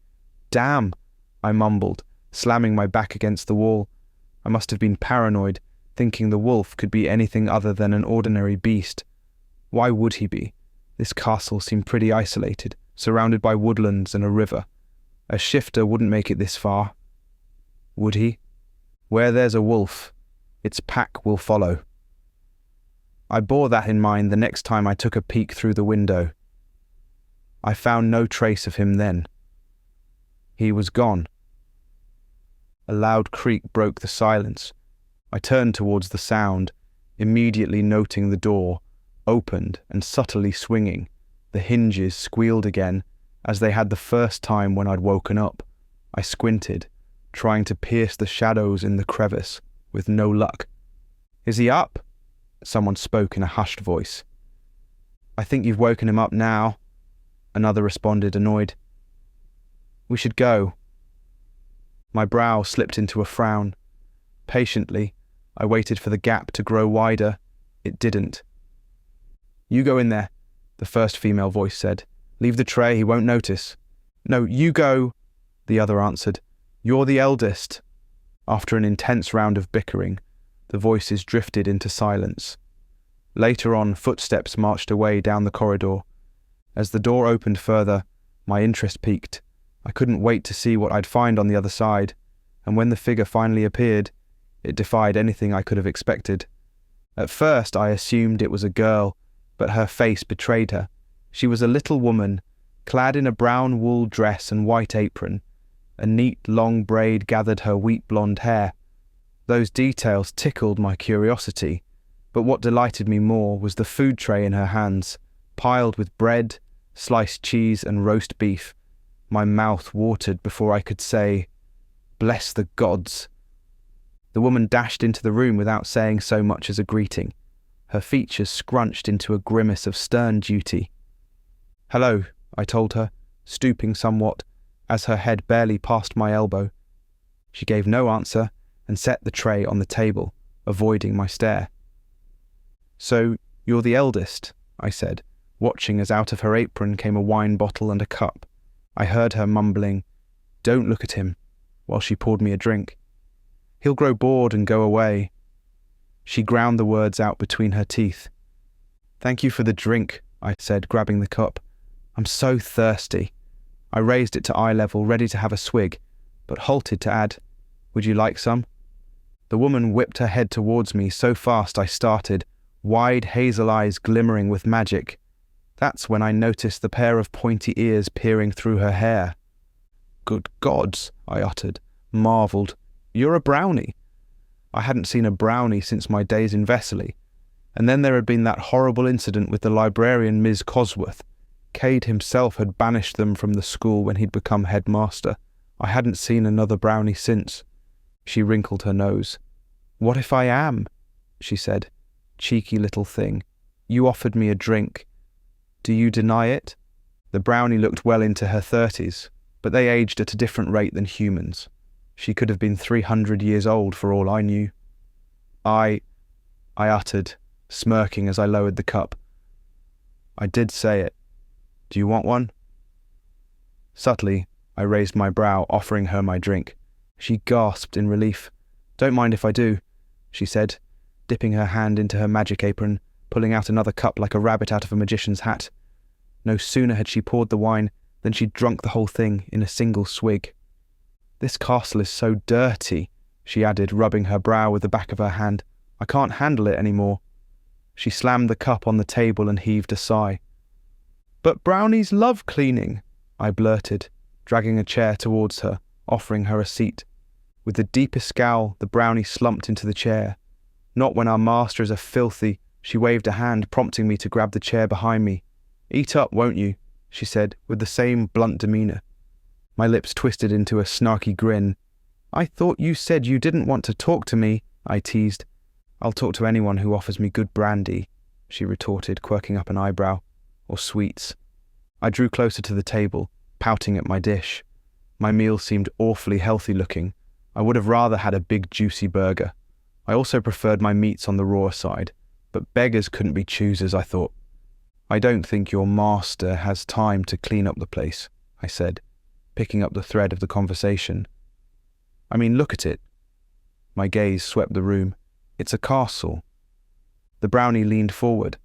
"Damn," I mumbled, slamming my back against the wall. I must have been paranoid, thinking the wolf could be anything other than an ordinary beast. Why would he be? This castle seemed pretty isolated, surrounded by woodlands and a river. A shifter wouldn't make it this far. Would he? Where there's a wolf, its pack will follow. I bore that in mind the next time I took a peek through the window. I found no trace of him then. He was gone. A loud creak broke the silence. I turned towards the sound, immediately noting the door, opened and subtly swinging. The hinges squealed again, as they had the first time when I'd woken up. I squinted, trying to pierce the shadows in the crevice, with no luck. "Is he up?" Someone spoke in a hushed voice. "I think you've woken him up now," another responded, annoyed. "We should go." My brow slipped into a frown. Patiently, I waited for the gap to grow wider. It didn't. "You go in there," the first female voice said. "Leave the tray, he won't notice." "No, you go," the other answered. "You're the eldest." After an intense round of bickering, the voices drifted into silence. Later on, footsteps marched away down the corridor. As the door opened further, my interest peaked. I couldn't wait to see what I'd find on the other side, and when the figure finally appeared, it defied anything I could have expected. At first, I assumed it was a girl, but her face betrayed her. She was a little woman, clad in a brown wool dress and white apron. A neat, long braid gathered her wheat blonde hair. Those details tickled my curiosity, but what delighted me more was the food tray in her hands, piled with bread, sliced cheese and roast beef. My mouth watered before I could say, "Bless the gods." The woman dashed into the room without saying so much as a greeting, her features scrunched into a grimace of stern duty. "Hello," I told her, stooping somewhat, as her head barely passed my elbow. She gave no answer and set the tray on the table, avoiding my stare. "So, you're the eldest," I said, watching as out of her apron came a wine bottle and a cup. I heard her mumbling, "Don't look at him," while she poured me a drink. "He'll grow bored and go away." She ground the words out between her teeth. "Thank you for the drink," I said, grabbing the cup. "I'm so thirsty." I raised it to eye level, ready to have a swig, but halted to add, "Would you like some?" The woman whipped her head towards me so fast I started, wide hazel eyes glimmering with magic. That's when I noticed the pair of pointy ears peering through her hair. "Good gods," I uttered, marvelled. "You're a brownie." I hadn't seen a brownie since my days in Vesely, and then there had been that horrible incident with the librarian Ms. Cosworth. Cade himself had banished them from the school when he'd become headmaster. I hadn't seen another brownie since. She wrinkled her nose. "What if I am?" she said. "Cheeky little thing. You offered me a drink. Do you deny it?" The brownie looked well into her 30s, but they aged at a different rate than humans. She could have been 300 years old for all I knew. I uttered, smirking as I lowered the cup. "I did say it. Do you want one?" Subtly, I raised my brow, offering her my drink. She gasped in relief. "Don't mind if I do," she said, dipping her hand into her magic apron, pulling out another cup like a rabbit out of a magician's hat. No sooner had she poured the wine than she'd drunk the whole thing in a single swig. "This castle is so dirty," she added, rubbing her brow with the back of her hand. "I can't handle it anymore." She slammed the cup on the table and heaved a sigh. "But brownies love cleaning," I blurted, dragging a chair towards her, offering her a seat. With the deepest scowl, the brownie slumped into the chair. "Not when our master is a filthy—" She waved a hand, prompting me to grab the chair behind me. "Eat up, won't you?" she said, with the same blunt demeanour. My lips twisted into a snarky grin. "I thought you said you didn't want to talk to me," I teased. "I'll talk to anyone who offers me good brandy," she retorted, quirking up an eyebrow. "Or sweets." I drew closer to the table, pouting at my dish. My meal seemed awfully healthy looking. I would have rather had a big juicy burger. I also preferred my meats on the raw side, but beggars couldn't be choosers, I thought. "I don't think your master has time to clean up the place," I said, picking up the thread of the conversation. "I mean, look at it." My gaze swept the room. "It's a castle." The brownie leaned forward.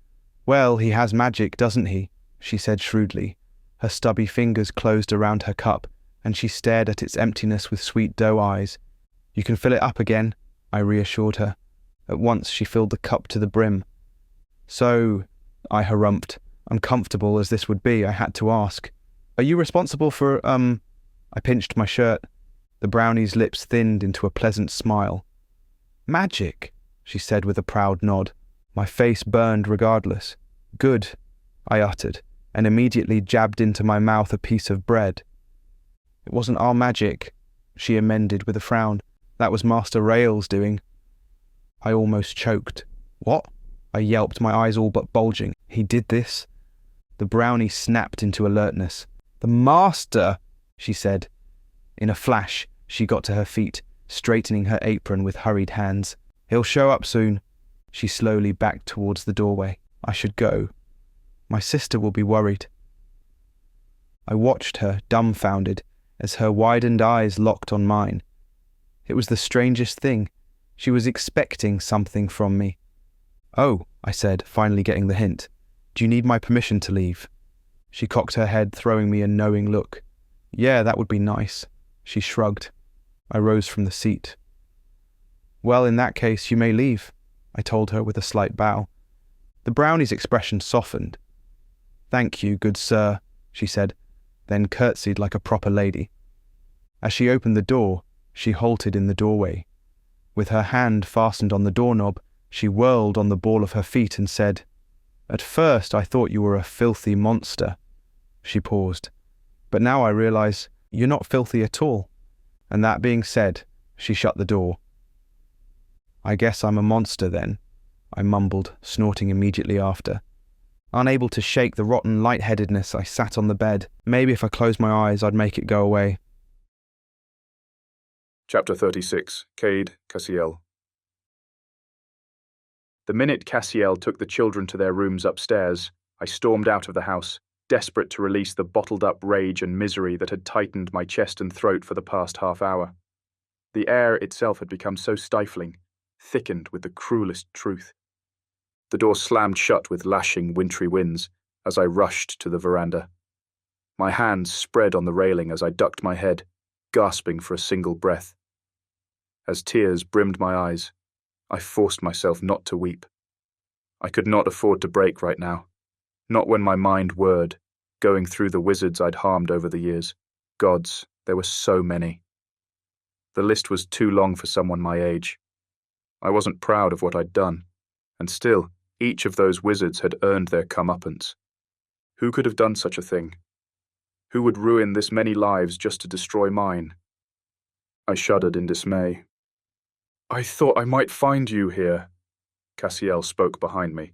"Well, he has magic, doesn't he? she said shrewdly. Her stubby fingers closed around her cup, and she stared at its emptiness with sweet doe eyes. You can fill it up again, I reassured her. At once she filled the cup to the brim. So, I harumphed. Uncomfortable as this would be, I had to ask, are you responsible for, I pinched my shirt. The brownie's lips thinned into a pleasant smile. Magic, she said with a proud nod. My face burned regardless. Good, I uttered, and immediately jabbed into my mouth a piece of bread. It wasn't our magic, she amended with a frown. That was Master Rael's doing. I almost choked. What? I yelped, my eyes all but bulging. He did this? The brownie snapped into alertness. The Master, she said. In a flash, she got to her feet, straightening her apron with hurried hands. He'll show up soon. She slowly backed towards the doorway. I should go. My sister will be worried. I watched her, dumbfounded, as her widened eyes locked on mine. It was the strangest thing. She was expecting something from me. Oh, I said, finally getting the hint. Do you need my permission to leave? She cocked her head, throwing me a knowing look. Yeah, that would be nice. She shrugged. I rose from the seat. Well, in that case, you may leave, I told her with a slight bow. The brownie's expression softened. Thank you, good sir, she said, then curtsied like a proper lady. As she opened the door, she halted in the doorway. With her hand fastened on the doorknob, she whirled on the ball of her feet and said, At first I thought you were a filthy monster. She paused. But now I realize you're not filthy at all. And that being said, she shut the door. I guess I'm a monster then, I mumbled, snorting immediately after. Unable to shake the rotten lightheadedness, I sat on the bed. Maybe if I closed my eyes, I'd make it go away. Chapter 36. Cade, Cassiel. The minute Cassiel took the children to their rooms upstairs, I stormed out of the house, desperate to release the bottled-up rage and misery that had tightened my chest and throat for the past half hour. The air itself had become so stifling, thickened with the cruelest truth. The door slammed shut with lashing wintry winds as I rushed to the veranda. My hands spread on the railing as I ducked my head, gasping for a single breath. As tears brimmed my eyes, I forced myself not to weep. I could not afford to break right now, not when my mind whirred, going through the wizards I'd harmed over the years. Gods, there were so many. The list was too long for someone my age. I wasn't proud of what I'd done, and still, each of those wizards had earned their comeuppance. Who could have done such a thing? Who would ruin this many lives just to destroy mine? I shuddered in dismay. I thought I might find you here, Cassiel spoke behind me,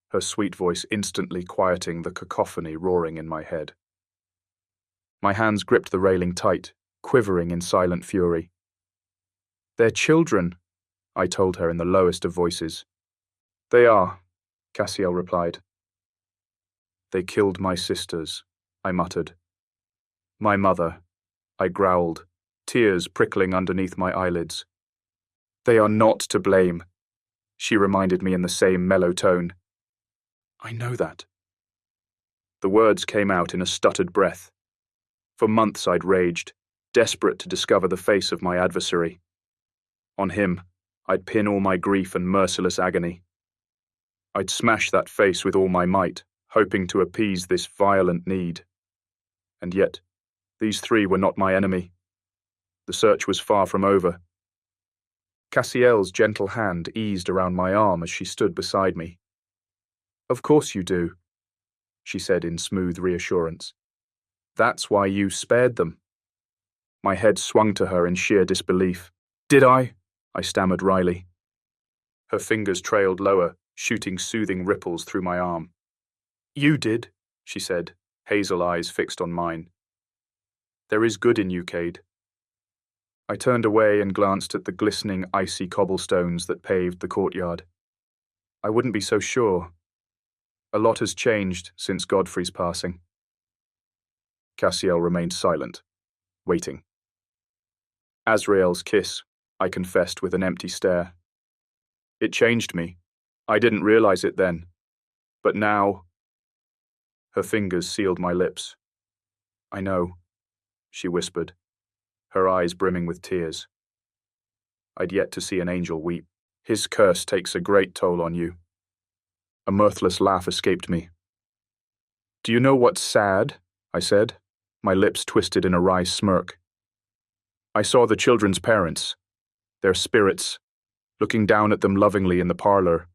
her sweet voice instantly quieting the cacophony roaring in my head. My hands gripped the railing tight, quivering in silent fury. They're children, I told her in the lowest of voices. They are, Cassiel replied. They killed my sisters, I muttered. My mother, I growled, tears prickling underneath my eyelids. They are not to blame, she reminded me in the same mellow tone. I know that. The words came out in a stuttered breath. For months I'd raged, desperate to discover the face of my adversary. On him, I'd pin all my grief and merciless agony. I'd smash that face with all my might, hoping to appease this violent need. And yet, these three were not my enemy. The search was far from over. Cassiel's gentle hand eased around my arm as she stood beside me. Of course you do, she said in smooth reassurance. That's why you spared them. My head swung to her in sheer disbelief. Did I? I stammered wryly. Her fingers trailed lower, shooting soothing ripples through my arm. You did, she said, hazel eyes fixed on mine. There is good in you, Cade. I turned away and glanced at the glistening, icy cobblestones that paved the courtyard. I wouldn't be so sure. A lot has changed since Godfrey's passing. Cassiel remained silent, waiting. Azrael's kiss, I confessed with an empty stare. It changed me. I didn't realize it then. But now... Her fingers sealed my lips. "I know," she whispered, her eyes brimming with tears. I'd yet to see an angel weep. "His curse takes a great toll on you." A mirthless laugh escaped me. "Do you know what's sad?" I said, my lips twisted in a wry smirk. "I saw the children's parents, their spirits, looking down at them lovingly in the parlor.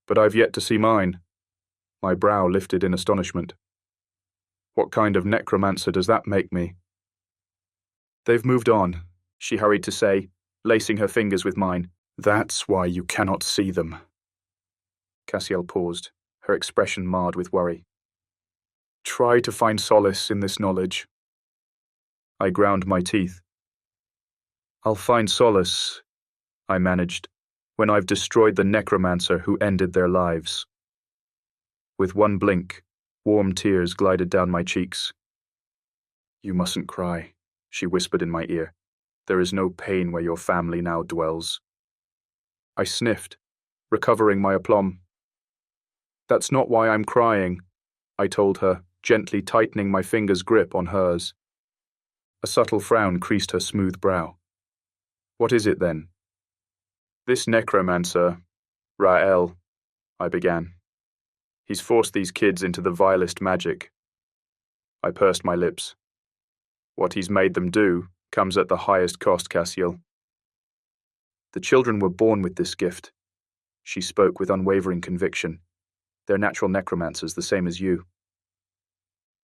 But I've yet to see mine." My brow lifted in astonishment. "What kind of necromancer does that make me?" "They've moved on," she hurried to say, lacing her fingers with mine. "That's why you cannot see them." Cassiel paused, her expression marred with worry. "Try to find solace in this knowledge." I ground my teeth. "I'll find solace," I managed, "when I've destroyed the necromancer who ended their lives." With one blink, warm tears glided down my cheeks. "You mustn't cry," she whispered in my ear. "There is no pain where your family now dwells." I sniffed, recovering my aplomb. "That's not why I'm crying," I told her, gently tightening my finger's grip on hers. A subtle frown creased her smooth brow. "What is it then?" "This necromancer, Rael," I began. "He's forced these kids into the vilest magic." I pursed my lips. "What he's made them do comes at the highest cost, Cassiel." "The children were born with this gift," she spoke with unwavering conviction. "They're natural necromancers, the same as you."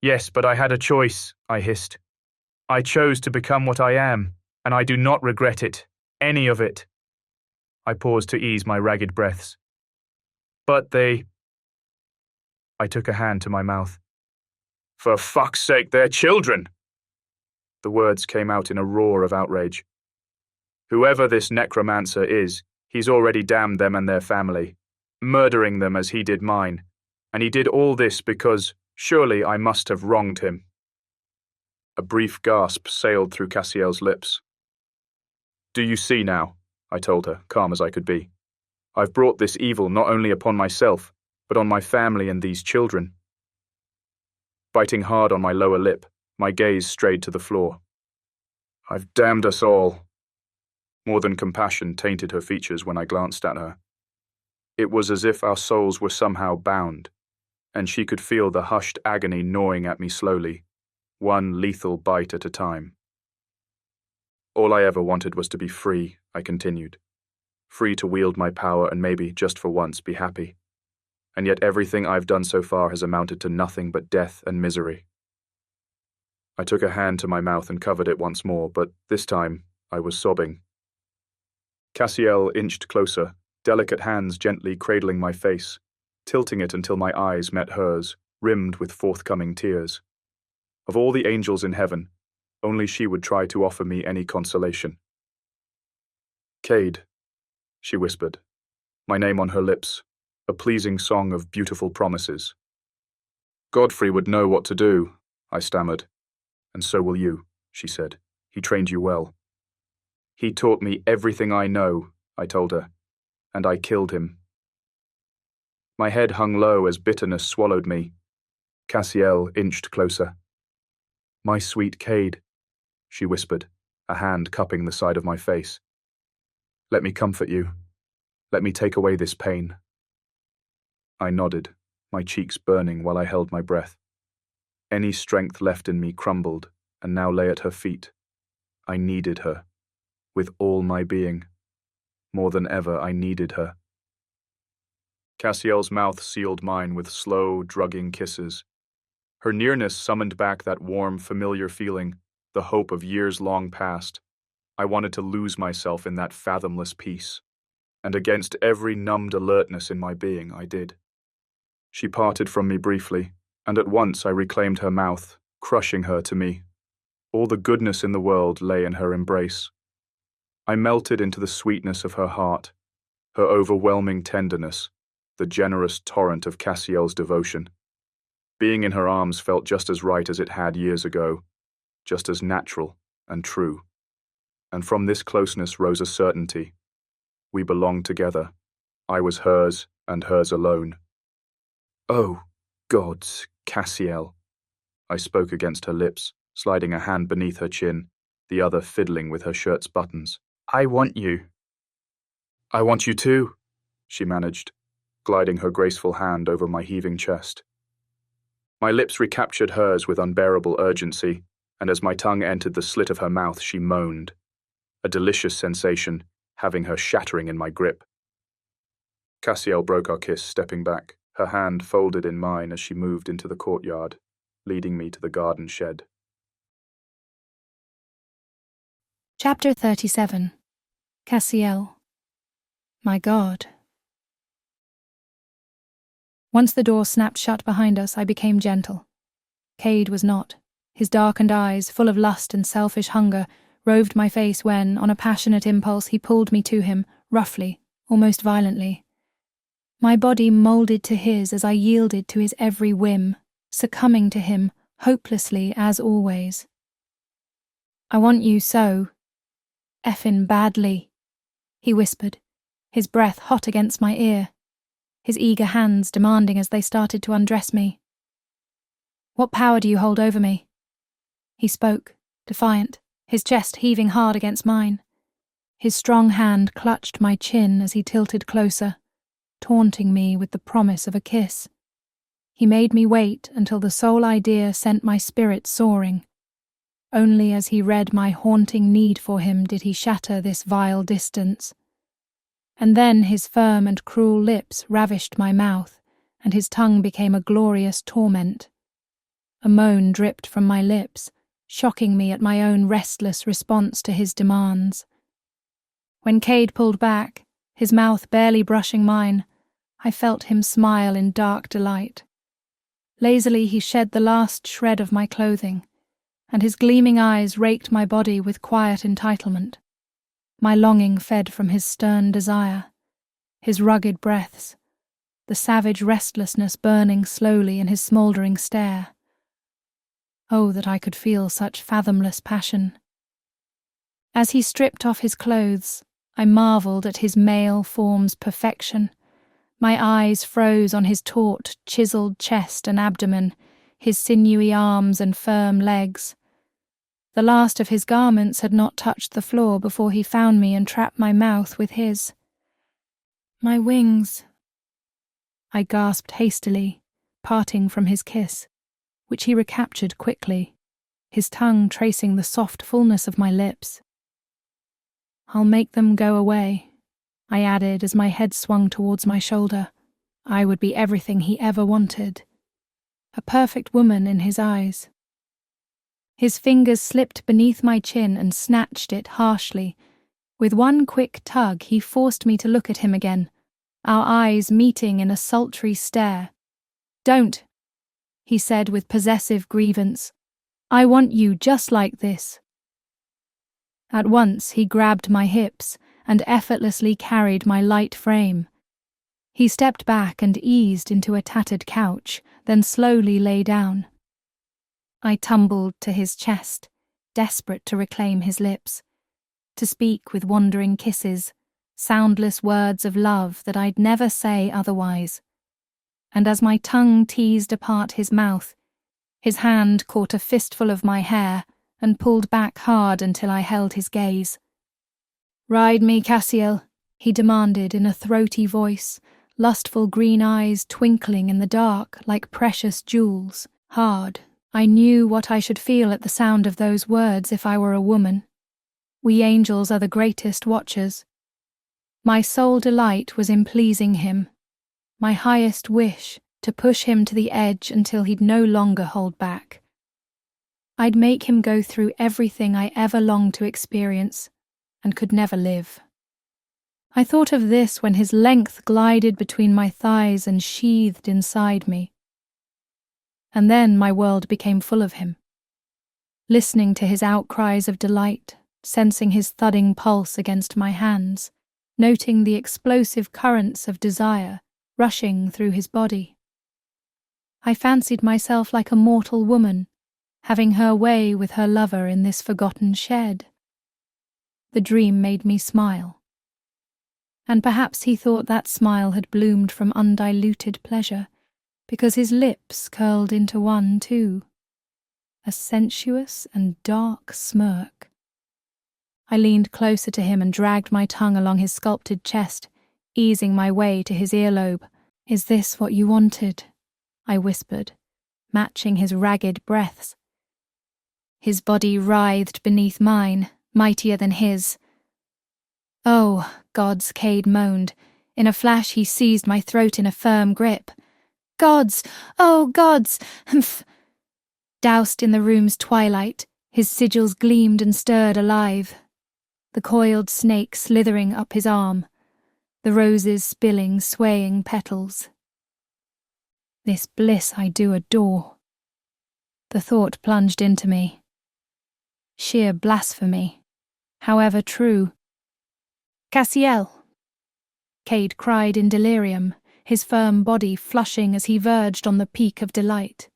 "Yes, but I had a choice," I hissed. "I chose to become what I am, and I do not regret it. Any of it." I paused to ease my ragged breaths. "But they—" I took a hand to my mouth. "For fuck's sake, they're children!" The words came out in a roar of outrage. "Whoever this necromancer is, he's already damned them and their family, murdering them as he did mine, and he did all this because surely I must have wronged him." A brief gasp sailed through Cassiel's lips. "Do you see now?" I told her, calm as I could be. "I've brought this evil not only upon myself, but on my family and these children." Biting hard on my lower lip, my gaze strayed to the floor. "I've damned us all." More than compassion tainted her features when I glanced at her. It was as if our souls were somehow bound, and she could feel the hushed agony gnawing at me slowly, one lethal bite at a time. "All I ever wanted was to be free," I continued. "Free to wield my power and maybe, just for once, be happy. And yet everything I've done so far has amounted to nothing but death and misery." I took a hand to my mouth and covered it once more, but this time I was sobbing. Cassiel inched closer, delicate hands gently cradling my face, tilting it until my eyes met hers, rimmed with forthcoming tears. Of all the angels in heaven, only she would try to offer me any consolation. "Cade," she whispered, my name on her lips, a pleasing song of beautiful promises. "Godfrey would know what to do," I stammered. "And so will you," she said. "He trained you well." "He taught me everything I know," I told her, "and I killed him." My head hung low as bitterness swallowed me. Cassiel inched closer. "My sweet Cade," she whispered, a hand cupping the side of my face. "Let me comfort you. Let me take away this pain." I nodded, my cheeks burning while I held my breath. Any strength left in me crumbled and now lay at her feet. I needed her, with all my being. More than ever, I needed her. Cassiel's mouth sealed mine with slow, drugging kisses. Her nearness summoned back that warm, familiar feeling, the hope of years long past. I wanted to lose myself in that fathomless peace. And against every numbed alertness in my being, I did. She parted from me briefly, and at once I reclaimed her mouth, crushing her to me. All the goodness in the world lay in her embrace. I melted into the sweetness of her heart, her overwhelming tenderness, the generous torrent of Cassiel's devotion. Being in her arms felt just as right as it had years ago, just as natural and true. And from this closeness rose a certainty. We belonged together. I was hers and hers alone. Oh, gods, Cassiel. I spoke against her lips, sliding a hand beneath her chin, the other fiddling with her shirt's buttons. I want you. I want you too, she managed, gliding her graceful hand over my heaving chest. My lips recaptured hers with unbearable urgency, and as my tongue entered the slit of her mouth, she moaned. A delicious sensation, having her shattering in my grip. Cassiel broke our kiss, stepping back, her hand folded in mine as she moved into the courtyard, leading me to the garden shed. Chapter 37. Cassiel. My God. Once the door snapped shut behind us, I became gentle. Cade was not. His darkened eyes, full of lust and selfish hunger, roved my face when, on a passionate impulse, he pulled me to him, roughly, almost violently. My body moulded to his as I yielded to his every whim, succumbing to him, hopelessly as always. I want you so. Effin' badly, he whispered, his breath hot against my ear, his eager hands demanding as they started to undress me. What power do you hold over me? He spoke, defiant, his chest heaving hard against mine. His strong hand clutched my chin as he tilted closer, taunting me with the promise of a kiss. He made me wait until the sole idea sent my spirit soaring. Only as he read my haunting need for him did he shatter this vile distance. And then his firm and cruel lips ravished my mouth, and his tongue became a glorious torment. A moan dripped from my lips, shocking me at my own restless response to his demands. When Cade pulled back, his mouth barely brushing mine, I felt him smile in dark delight. Lazily he shed the last shred of my clothing, and his gleaming eyes raked my body with quiet entitlement. My longing fed from his stern desire, his rugged breaths, the savage restlessness burning slowly in his smouldering stare. Oh, that I could feel such fathomless passion. As he stripped off his clothes, I marvelled at his male form's perfection. My eyes froze on his taut, chiselled chest and abdomen, his sinewy arms and firm legs. The last of his garments had not touched the floor before he found me and trapped my mouth with his. My wings. I gasped hastily, parting from his kiss, which he recaptured quickly, his tongue tracing the soft fullness of my lips. I'll make them go away, I added as my head swung towards my shoulder. I would be everything he ever wanted. A perfect woman in his eyes. His fingers slipped beneath my chin and snatched it harshly. With one quick tug, he forced me to look at him again, our eyes meeting in a sultry stare. Don't, he said with possessive grievance. I want you just like this. At once he grabbed my hips and effortlessly carried my light frame. He stepped back and eased into a tattered couch, then slowly lay down. I tumbled to his chest, desperate to reclaim his lips, to speak with wandering kisses, soundless words of love that I'd never say otherwise. And as my tongue teased apart his mouth, his hand caught a fistful of my hair and pulled back hard until I held his gaze. Ride me, Cassiel, he demanded in a throaty voice, lustful green eyes twinkling in the dark like precious jewels, hard. I knew what I should feel at the sound of those words if I were a woman. We angels are the greatest watchers. My sole delight was in pleasing him, my highest wish to push him to the edge until he'd no longer hold back. I'd make him go through everything I ever longed to experience and could never live. I thought of this when his length glided between my thighs and sheathed inside me. And then my world became full of him. Listening to his outcries of delight, sensing his thudding pulse against my hands, noting the explosive currents of desire rushing through his body. I fancied myself like a mortal woman, having her way with her lover in this forgotten shed. The dream made me smile. And perhaps he thought that smile had bloomed from undiluted pleasure, because his lips curled into one too, a sensuous and dark smirk. I leaned closer to him and dragged my tongue along his sculpted chest, easing my way to his earlobe. "Is this what you wanted?" I whispered, matching his ragged breaths. His body writhed beneath mine, mightier than his. "Oh, gods," Cade moaned. In a flash he seized my throat in a firm grip. "Gods! Oh, gods!" Humph! Doused in the room's twilight, his sigils gleamed and stirred alive. The coiled snake slithering up his arm, the roses spilling swaying petals. This bliss I do adore. The thought plunged into me. Sheer blasphemy, however true. "Cassiel!" Cade cried in delirium, his firm body flushing as he verged on the peak of delight.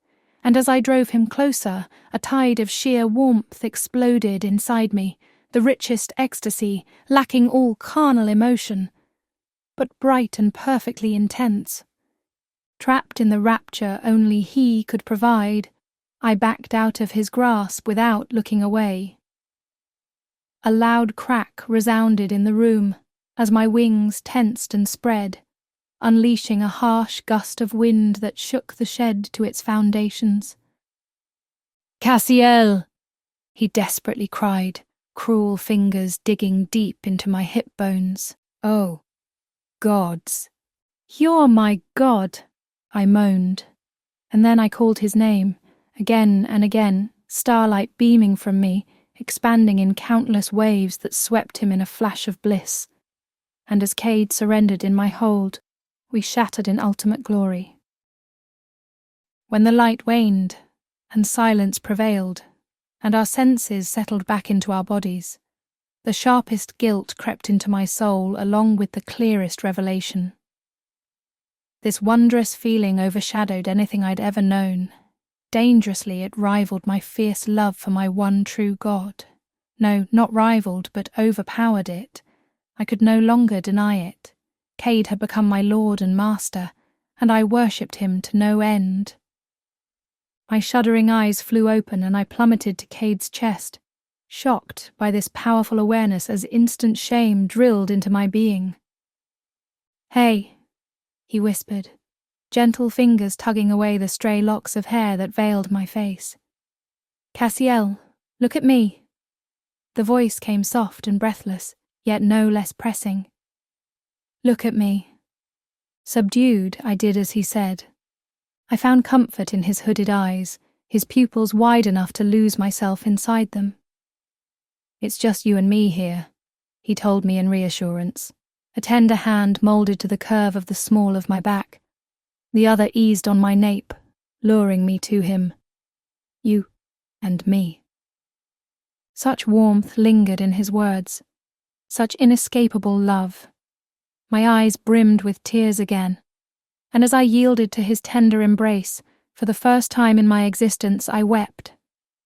And as I drove him closer, a tide of sheer warmth exploded inside me, the richest ecstasy, lacking all carnal emotion, but bright and perfectly intense. Trapped in the rapture only he could provide, I backed out of his grasp without looking away. A loud crack resounded in the room as my wings tensed and spread, unleashing a harsh gust of wind that shook the shed to its foundations. "Cassiel!" he desperately cried, cruel fingers digging deep into my hip bones. "Oh, gods! You're my god!" I moaned, and then I called his name, again and again, starlight beaming from me, expanding in countless waves that swept him in a flash of bliss. And as Cade surrendered in my hold, we shattered in ultimate glory. When the light waned, and silence prevailed, and our senses settled back into our bodies, the sharpest guilt crept into my soul along with the clearest revelation. This wondrous feeling overshadowed anything I'd ever known. Dangerously it rivaled my fierce love for my one true God. No, not rivaled, but overpowered it. I could no longer deny it. Cade had become my lord and master, and I worshipped him to no end. My shuddering eyes flew open and I plummeted to Cade's chest, shocked by this powerful awareness as instant shame drilled into my being. "Hey," he whispered, gentle fingers tugging away the stray locks of hair that veiled my face. "Cassiel, look at me." The voice came soft and breathless, yet no less pressing. "Look at me." Subdued, I did as he said. I found comfort in his hooded eyes, his pupils wide enough to lose myself inside them. "It's just you and me here," he told me in reassurance. A tender hand moulded to the curve of the small of my back. The other eased on my nape, luring me to him. "You and me." Such warmth lingered in his words, such inescapable love. My eyes brimmed with tears again, and as I yielded to his tender embrace, for the first time in my existence I wept,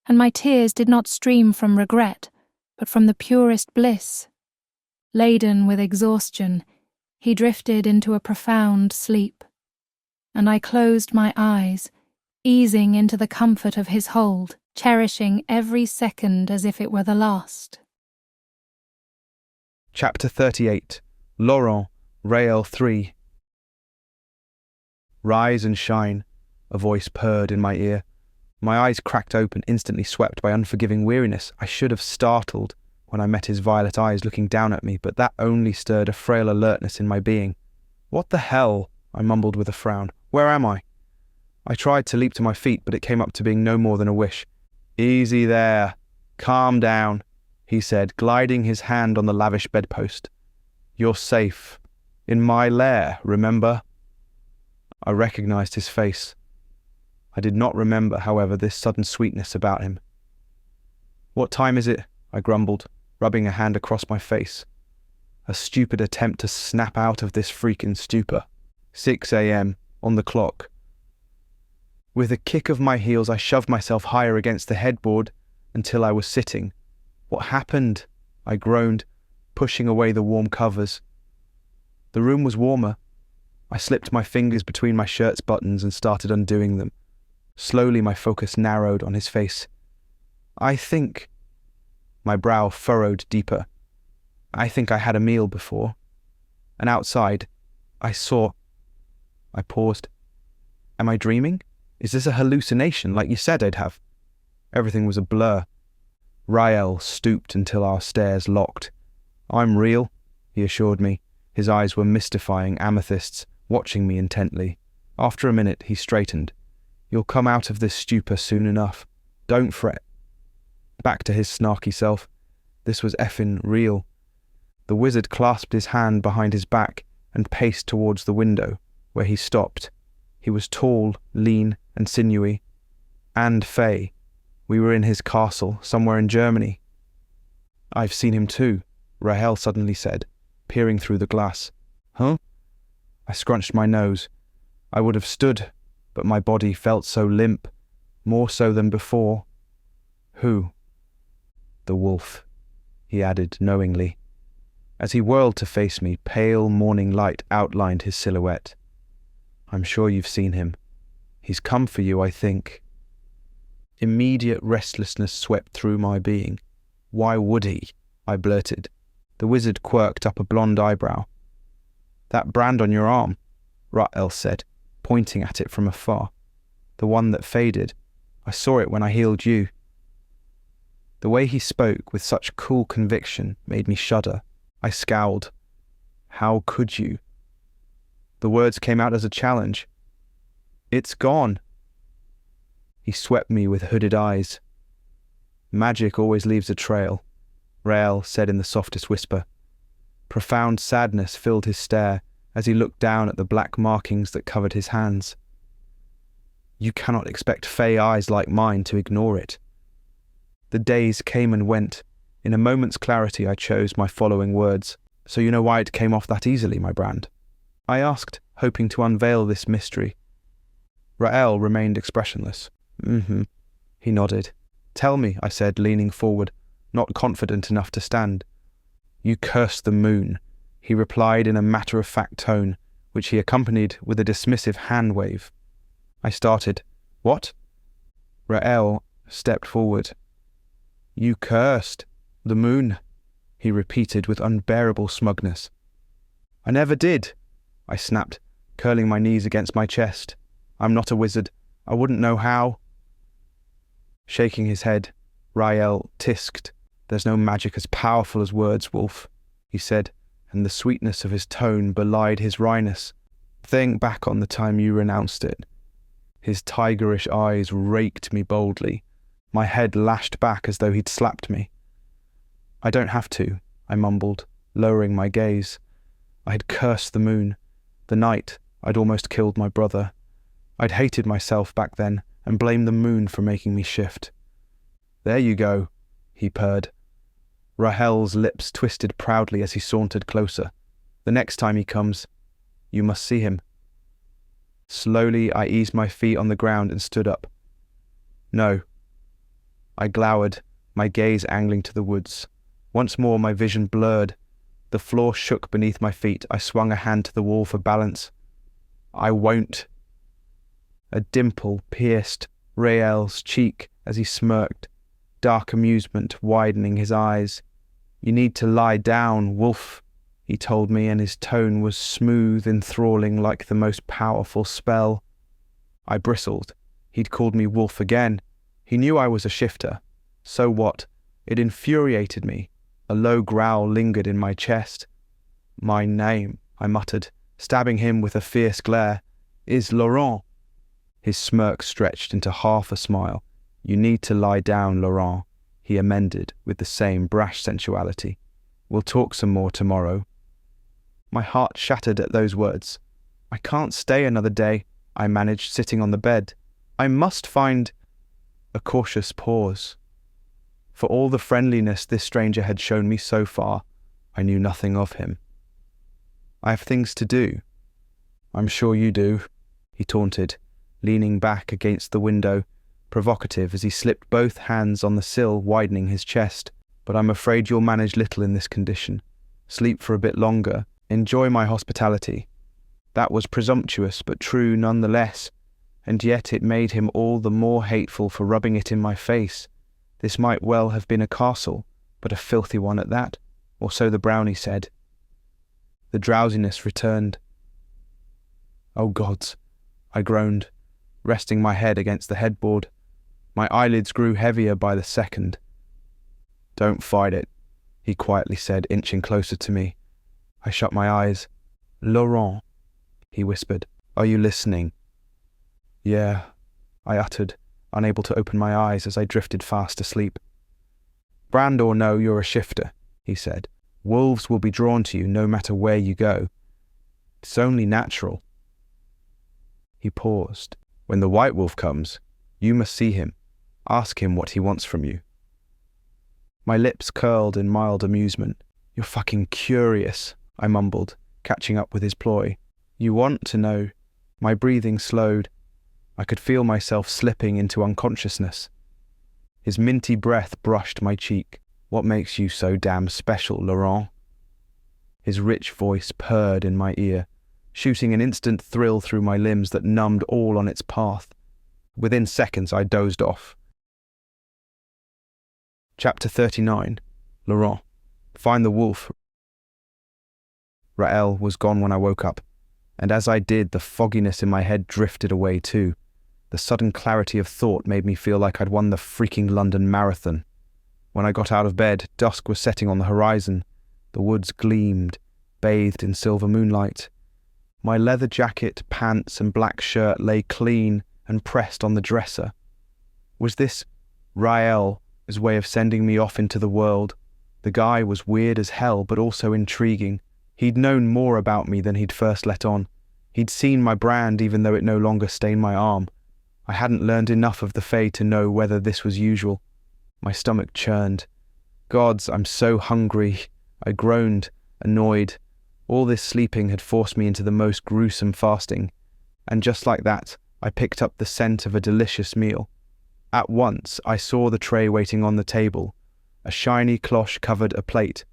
and my tears did not stream from regret, but from the purest bliss. Laden with exhaustion, he drifted into a profound sleep, and I closed my eyes, easing into the comfort of his hold, cherishing every second as if it were the last. Chapter 38. Laurent, Rail 3. "Rise and shine," a voice purred in my ear. My eyes cracked open, instantly swept by unforgiving weariness. I should have startled when I met his violet eyes looking down at me, but that only stirred a frail alertness in my being. "What the hell?" I mumbled with a frown. "Where am I?" I tried to leap to my feet, but it came up to being no more than a wish. "Easy there. Calm down," he said, gliding his hand on the lavish bedpost. "You're safe. In my lair, remember?" I recognized his face. I did not remember, however, this sudden sweetness about him. "What time is it?" I grumbled, rubbing a hand across my face. A stupid attempt to snap out of this freaking stupor. 6 a.m. on the clock. With a kick of my heels, I shoved myself higher against the headboard until I was sitting. "What happened?" I groaned, pushing away the warm covers. The room was warmer. I slipped my fingers between my shirt's buttons and started undoing them. Slowly my focus narrowed on his face. I think... My brow furrowed deeper. I think I had a meal before. And outside, I saw... I paused. Am I dreaming? Is this a hallucination like you said I'd have? Everything was a blur. Rael stooped until our stares locked. I'm real, he assured me. His eyes were mystifying amethysts, watching me intently. After a minute, he straightened. You'll come out of this stupor soon enough. Don't fret. Back to his snarky self. This was effin' real. The wizard clasped his hand behind his back and paced towards the window, where he stopped. He was tall, lean, and sinewy. And fey. We were in his castle, somewhere in Germany. I've seen him too, Rahel suddenly said, peering through the glass. Huh? I scrunched my nose. I would have stood, but my body felt so limp, more so than before. Who? The wolf, he added knowingly. As he whirled to face me, pale morning light outlined his silhouette. I'm sure you've seen him. He's come for you, I think. Immediate restlessness swept through my being. Why would he? I blurted. The wizard quirked up a blonde eyebrow. That brand on your arm, Rael said, pointing at it from afar. The one that faded. I saw it when I healed you. The way he spoke with such cool conviction made me shudder. I scowled. How could you? The words came out as a challenge. It's gone. He swept me with hooded eyes. Magic always leaves a trail, Rael said in the softest whisper. Profound sadness filled his stare as he looked down at the black markings that covered his hands. You cannot expect fey eyes like mine to ignore it. The days came and went. In a moment's clarity I chose my following words. So you know why it came off that easily, my brand? I asked, hoping to unveil this mystery. Rael remained expressionless. He nodded. Tell me, I said, leaning forward, not confident enough to stand. You cursed the moon, he replied in a matter-of-fact tone, which he accompanied with a dismissive hand wave. I started. What? Rael stepped forward. You cursed the moon, he repeated with unbearable smugness. I never did, I snapped, curling my knees against my chest. I'm not a wizard. I wouldn't know how. Shaking his head, Rael tisked. There's no magic as powerful as words, Wolf, he said, and the sweetness of his tone belied his wryness. Think back on the time you renounced it. His tigerish eyes raked me boldly. My head lashed back as though he'd slapped me. I don't have to, I mumbled, lowering my gaze. I had cursed the moon. The night I'd almost killed my brother. I'd hated myself back then and blamed the moon for making me shift. There you go, he purred. Rahel's lips twisted proudly as he sauntered closer. The next time he comes, you must see him. Slowly I eased my feet on the ground and stood up. No. I glowered, my gaze angling to the woods. Once more my vision blurred. The floor shook beneath my feet. I swung a hand to the wall for balance. I won't. A dimple pierced Rael's cheek as he smirked, dark amusement widening his eyes. You need to lie down, Wolf, he told me, and his tone was smooth, enthralling like the most powerful spell. I bristled. He'd called me Wolf again. He knew I was a shifter. So what? It infuriated me. A low growl lingered in my chest. My name, I muttered, stabbing him with a fierce glare, is Laurent. His smirk stretched into half a smile. You need to lie down, Laurent, he amended with the same brash sensuality. We'll talk some more tomorrow. My heart shattered at those words. I can't stay another day, I managed, sitting on the bed. I must find... A cautious pause. For all the friendliness this stranger had shown me so far, I knew nothing of him. I have things to do. I'm sure you do, he taunted, leaning back against the window, provocative as he slipped both hands on the sill, widening his chest. But I'm afraid you'll manage little in this condition. Sleep for a bit longer. Enjoy my hospitality. That was presumptuous, but true nonetheless, and yet it made him all the more hateful for rubbing it in my face. This might well have been a castle, but a filthy one at that, or so the brownie said. The drowsiness returned. "Oh gods," I groaned, resting my head against the headboard. My eyelids grew heavier by the second. "Don't fight it," he quietly said, inching closer to me. I shut my eyes. "Laurent," he whispered, "are you listening?" "Yeah," I uttered, unable to open my eyes as I drifted fast asleep. "Brand or no, you're a shifter," he said. "Wolves will be drawn to you no matter where you go. It's only natural." He paused. "When the white wolf comes, you must see him. Ask him what he wants from you." My lips curled in mild amusement. "You're fucking curious," I mumbled, catching up with his ploy. "You want to know." My breathing slowed. I could feel myself slipping into unconsciousness. His minty breath brushed my cheek. "What makes you so damn special, Laurent?" His rich voice purred in my ear, shooting an instant thrill through my limbs that numbed all on its path. Within seconds, I dozed off. Chapter 39. Laurent. Find the wolf. Raël was gone when I woke up, and as I did, the fogginess in my head drifted away too. The sudden clarity of thought made me feel like I'd won the freaking London Marathon. When I got out of bed, dusk was setting on the horizon. The woods gleamed, bathed in silver moonlight. My leather jacket, pants, and black shirt lay clean and pressed on the dresser. Was this Raël's way of sending me off into the world? The guy was weird as hell, but also intriguing. He'd known more about me than he'd first let on. He'd seen my brand even though it no longer stained my arm. I hadn't learned enough of the Fae to know whether this was usual. My stomach churned. "Gods, I'm so hungry," I groaned, annoyed. All this sleeping had forced me into the most gruesome fasting. And just like that, I picked up the scent of a delicious meal. At once, I saw the tray waiting on the table. A shiny cloche covered a plate,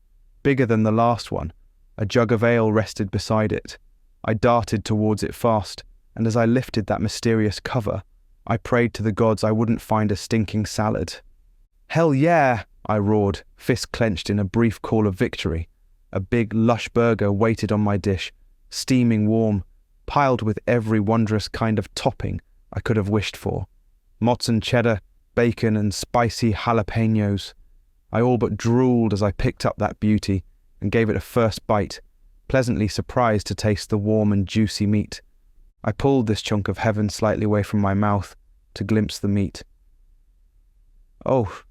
bigger than the last one. A jug of ale rested beside it. I darted towards it fast, and as I lifted that mysterious cover, I prayed to the gods I wouldn't find a stinking salad. "Hell yeah!" I roared, fist clenched in a brief call of victory. A big, lush burger waited on my dish, steaming warm, piled with every wondrous kind of topping I could have wished for. Mozz and cheddar, bacon and spicy jalapenos. I all but drooled as I picked up that beauty and gave it a first bite, pleasantly surprised to taste the warm and juicy meat. I pulled this chunk of heaven slightly away from my mouth to glimpse the meat. "Oh,"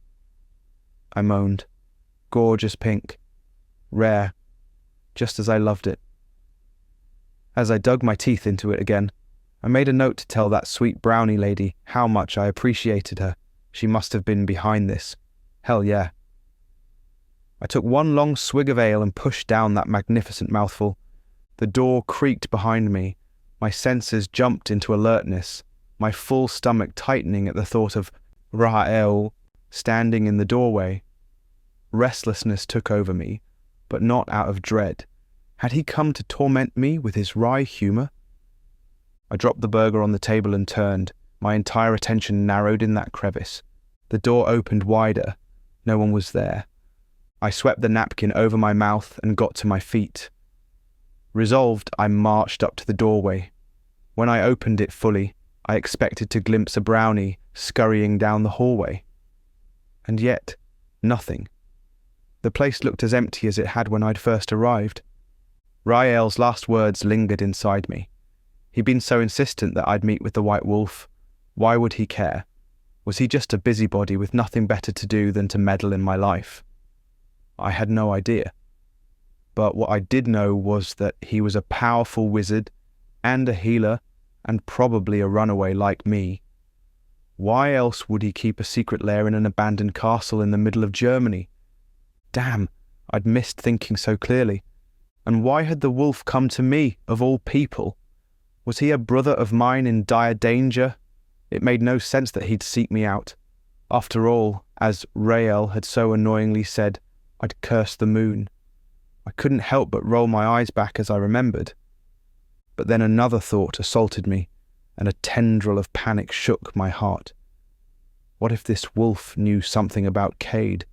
I moaned. "Gorgeous pink. Rare. Just as I loved it." As I dug my teeth into it again, I made a note to tell that sweet brownie lady how much I appreciated her. She must have been behind this. Hell yeah. I took one long swig of ale and pushed down that magnificent mouthful. The door creaked behind me. My senses jumped into alertness, my full stomach tightening at the thought of Raël standing in the doorway. Restlessness took over me, but not out of dread. Had he come to torment me with his wry humour? I dropped the burger on the table and turned, my entire attention narrowed in that crevice. The door opened wider. No one was there. I swept the napkin over my mouth and got to my feet. Resolved, I marched up to the doorway. When I opened it fully, I expected to glimpse a brownie scurrying down the hallway. And yet, nothing. The place looked as empty as it had when I'd first arrived. Raël's last words lingered inside me. He'd been so insistent that I'd meet with the White Wolf. Why would he care? Was he just a busybody with nothing better to do than to meddle in my life? I had no idea. But what I did know was that he was a powerful wizard and a healer and probably a runaway like me. Why else would he keep a secret lair in an abandoned castle in the middle of Germany? Damn, I'd missed thinking so clearly. And why had the wolf come to me, of all people? Was he a brother of mine in dire danger? It made no sense that he'd seek me out. After all, as Raël had so annoyingly said, I'd cursed the moon. I couldn't help but roll my eyes back as I remembered. But then another thought assaulted me, and a tendril of panic shook my heart. What if this wolf knew something about Cade?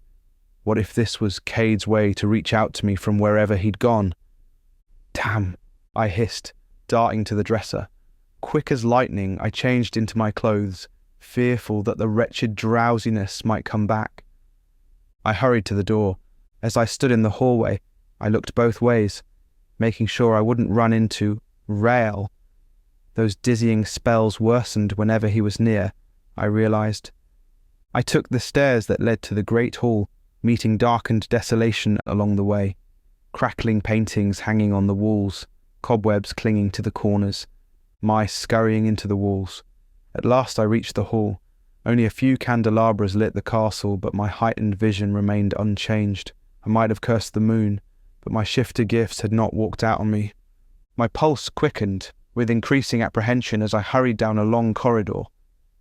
What if this was Cade's way to reach out to me from wherever he'd gone? Damn, I hissed, darting to the dresser. Quick as lightning, I changed into my clothes, fearful that the wretched drowsiness might come back. I hurried to the door. As I stood in the hallway, I looked both ways, making sure I wouldn't run into Rael. Those dizzying spells worsened whenever he was near, I realized. I took the stairs that led to the great hall, meeting darkened desolation along the way. Crackling paintings hanging on the walls, cobwebs clinging to the corners, mice scurrying into the walls. At last I reached the hall. Only a few candelabras lit the castle, but my heightened vision remained unchanged. I might have cursed the moon, but my shifter gifts had not walked out on me. My pulse quickened, with increasing apprehension as I hurried down a long corridor.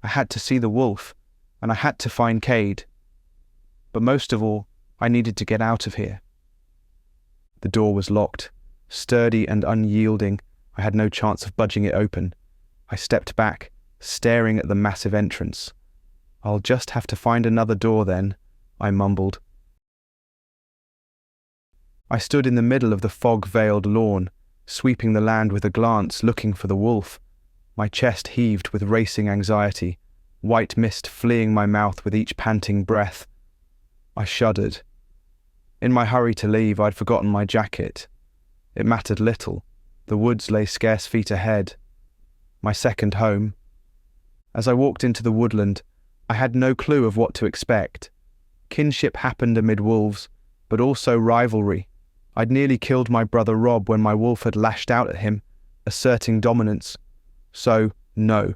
I had to see the wolf, and I had to find Cade. But most of all, I needed to get out of here. The door was locked. Sturdy and unyielding, I had no chance of budging it open. I stepped back, staring at the massive entrance. I'll just have to find another door then, I mumbled. I stood in the middle of the fog-veiled lawn, sweeping the land with a glance, looking for the wolf. My chest heaved with racing anxiety, white mist fleeing my mouth with each panting breath. I shuddered. In my hurry to leave, I'd forgotten my jacket. It mattered little. The woods lay scarce feet ahead. My second home. As I walked into the woodland, I had no clue of what to expect. Kinship happened amid wolves, but also rivalry. I'd nearly killed my brother Rob when my wolf had lashed out at him, asserting dominance. So, no,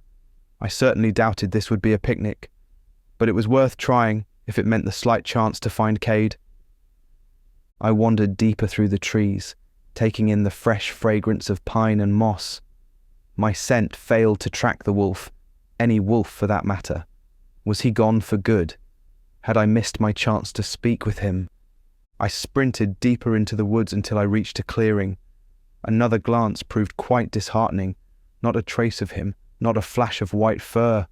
I certainly doubted this would be a picnic. But it was worth trying if it meant the slight chance to find Cade. I wandered deeper through the trees, taking in the fresh fragrance of pine and moss. My scent failed to track the wolf, any wolf for that matter. Was he gone for good? Had I missed my chance to speak with him? I sprinted deeper into the woods until I reached a clearing. Another glance proved quite disheartening. Not a trace of him, not a flash of white fur.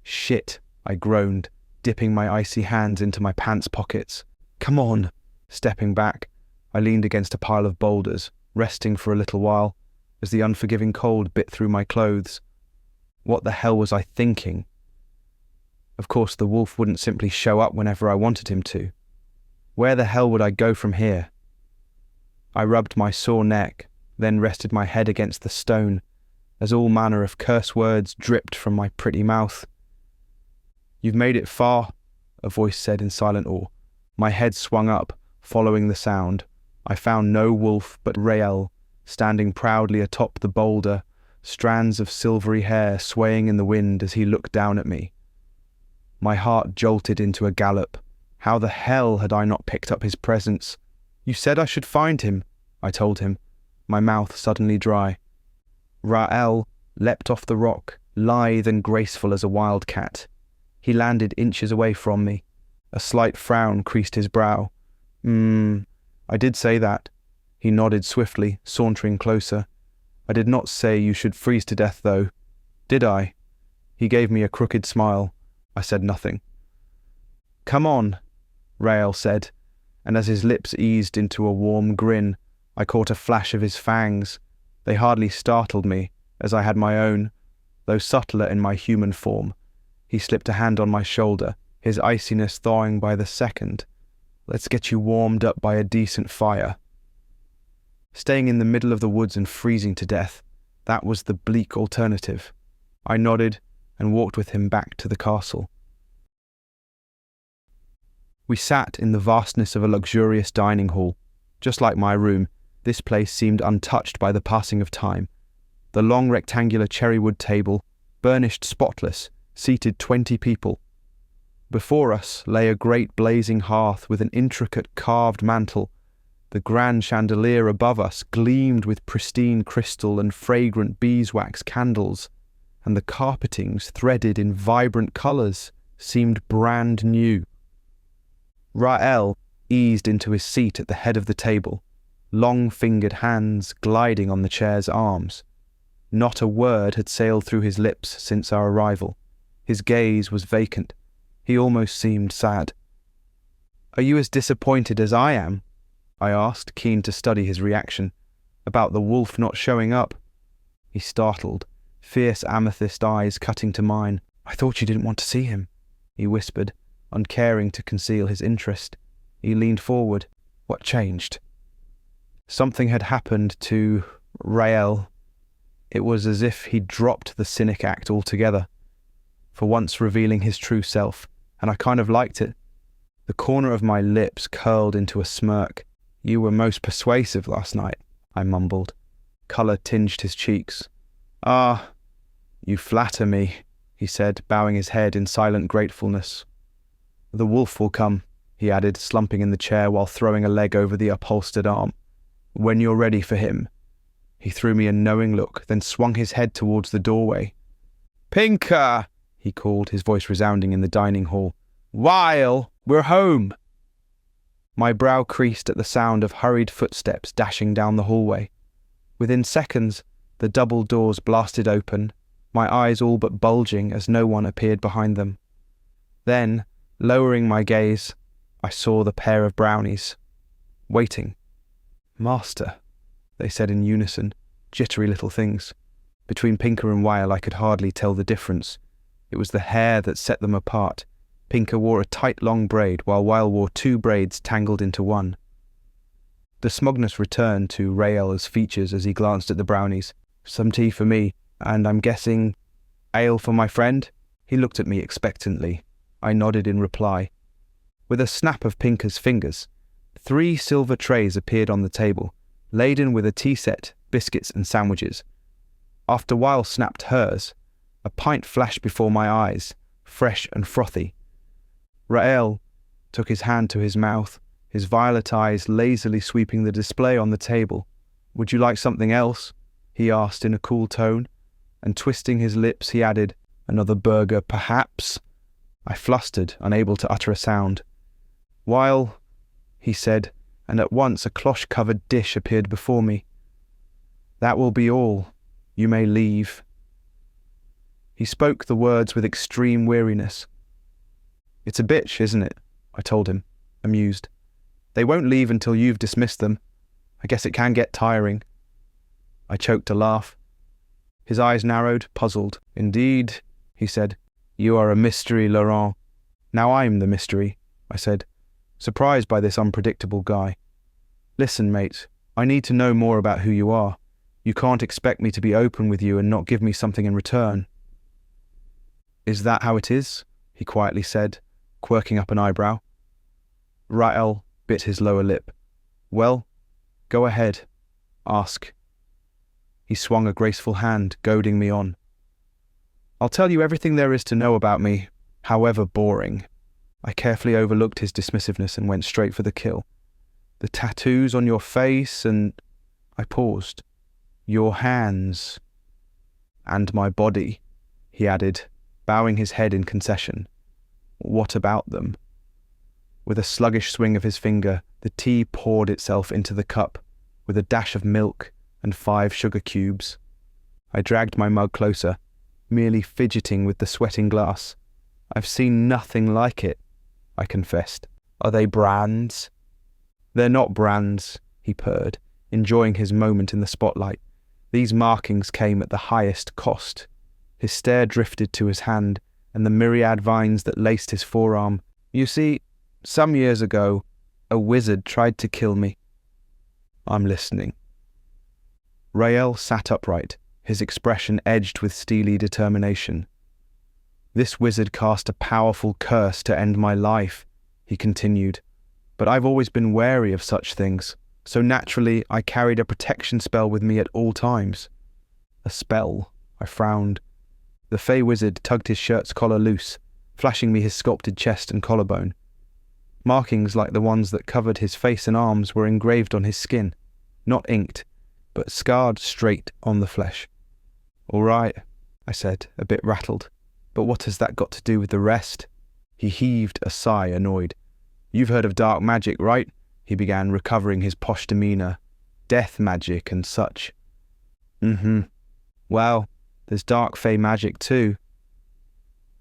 Shit, I groaned, dipping my icy hands into my pants pockets. Come on! Stepping back, I leaned against a pile of boulders, resting for a little while, as the unforgiving cold bit through my clothes. What the hell was I thinking? Of course, the wolf wouldn't simply show up whenever I wanted him to. Where the hell would I go from here? I rubbed my sore neck, then rested my head against the stone, as all manner of curse words dripped from my pretty mouth. You've made it far, a voice said in silent awe. My head swung up, following the sound. I found no wolf but Rael, standing proudly atop the boulder, strands of silvery hair swaying in the wind as he looked down at me. My heart jolted into a gallop. How the hell had I not picked up his presence? You said I should find him, I told him, my mouth suddenly dry. Rael leapt off the rock, lithe and graceful as a wildcat. He landed inches away from me. A slight frown creased his brow. I did say that. He nodded swiftly, sauntering closer. I did not say you should freeze to death, though. Did I? He gave me a crooked smile. I said nothing. Come on, Rael said, and as his lips eased into a warm grin, I caught a flash of his fangs. They hardly startled me, as I had my own, though subtler in my human form. He slipped a hand on my shoulder, his iciness thawing by the second. Let's get you warmed up by a decent fire. Staying in the middle of the woods and freezing to death, that was the bleak alternative. I nodded and walked with him back to the castle. We sat in the vastness of a luxurious dining hall. Just like my room, this place seemed untouched by the passing of time. The long rectangular cherrywood table, burnished spotless, seated 20 people. Before us lay a great blazing hearth with an intricate carved mantel. The grand chandelier above us gleamed with pristine crystal and fragrant beeswax candles, and the carpetings, threaded in vibrant colours, seemed brand new. Rael eased into his seat at the head of the table, long-fingered hands gliding on the chair's arms. Not a word had sailed through his lips since our arrival. His gaze was vacant. He almost seemed sad. "Are you as disappointed as I am?" I asked, keen to study his reaction. "About the wolf not showing up?" He startled, fierce amethyst eyes cutting to mine. "I thought you didn't want to see him," he whispered, uncaring to conceal his interest. He leaned forward. "What changed?" Something had happened to Rael. It was as if he'd dropped the cynic act altogether, for once revealing his true self, and I kind of liked it. The corner of my lips curled into a smirk. "You were most persuasive last night," I mumbled. Colour tinged his cheeks. "Ah, you flatter me," he said, bowing his head in silent gratefulness. "The wolf will come," he added, slumping in the chair while throwing a leg over the upholstered arm. "When you're ready for him." He threw me a knowing look, then swung his head towards the doorway. "Pinker!" he called, his voice resounding in the dining hall. "Weil, we're home!" My brow creased at the sound of hurried footsteps dashing down the hallway. Within seconds, the double doors blasted open, my eyes all but bulging as no one appeared behind them. Then, lowering my gaze, I saw the pair of brownies, waiting. "Master," they said in unison, jittery little things. Between Pinker and Weil I could hardly tell the difference. It was the hair that set them apart. Pinker wore a tight long braid, while Weil wore two braids tangled into one. The smugness returned to Rael's features as he glanced at the brownies. "Some tea for me, and I'm guessing ale for my friend?" He looked at me expectantly. I nodded in reply. With a snap of Pinker's fingers, 3 silver trays appeared on the table, laden with a tea set, biscuits and sandwiches. After Weil snapped hers, a pint flashed before my eyes, fresh and frothy. Rael took his hand to his mouth, his violet eyes lazily sweeping the display on the table. "Would you like something else?" he asked in a cool tone, and twisting his lips he added, "Another burger, perhaps?" I flustered, unable to utter a sound. "Weil," he said, and at once a cloche-covered dish appeared before me. "That will be all. You may leave." He spoke the words with extreme weariness. "It's a bitch, isn't it?" I told him, amused. "They won't leave until you've dismissed them. I guess it can get tiring." I choked a laugh. His eyes narrowed, puzzled. "Indeed," he said. "You are a mystery, Laurent." "Now I'm the mystery," I said, surprised by this unpredictable guy. "Listen, mate, I need to know more about who you are. You can't expect me to be open with you and not give me something in return." "Is that how it is?" he quietly said, quirking up an eyebrow. Rael bit his lower lip. "Well, go ahead. Ask." He swung a graceful hand, goading me on. "I'll tell you everything there is to know about me, however boring." I carefully overlooked his dismissiveness and went straight for the kill. "The tattoos on your face and..." I paused. "Your hands." "And my body," he added, bowing his head in concession. "What about them?" With a sluggish swing of his finger, the tea poured itself into the cup, with a dash of milk and 5 sugar cubes. I dragged my mug closer, merely fidgeting with the sweating glass. "I've seen nothing like it," I confessed. "Are they brands?" "They're not brands," he purred, enjoying his moment in the spotlight. "These markings came at the highest cost." His stare drifted to his hand and the myriad vines that laced his forearm. "You see, some years ago, a wizard tried to kill me." "I'm listening." Rael sat upright, his expression edged with steely determination. "This wizard cast a powerful curse to end my life," he continued, "but I've always been wary of such things, so naturally I carried a protection spell with me at all times." "A spell?" I frowned. The Fey wizard tugged his shirt's collar loose, flashing me his sculpted chest and collarbone. Markings like the ones that covered his face and arms were engraved on his skin, not inked, but scarred straight on the flesh. "All right," I said, a bit rattled. "But what has that got to do with the rest?" He heaved a sigh, annoyed. "You've heard of dark magic, right?" he began, recovering his posh demeanour. "Death magic and such." Well, there's dark fey magic too.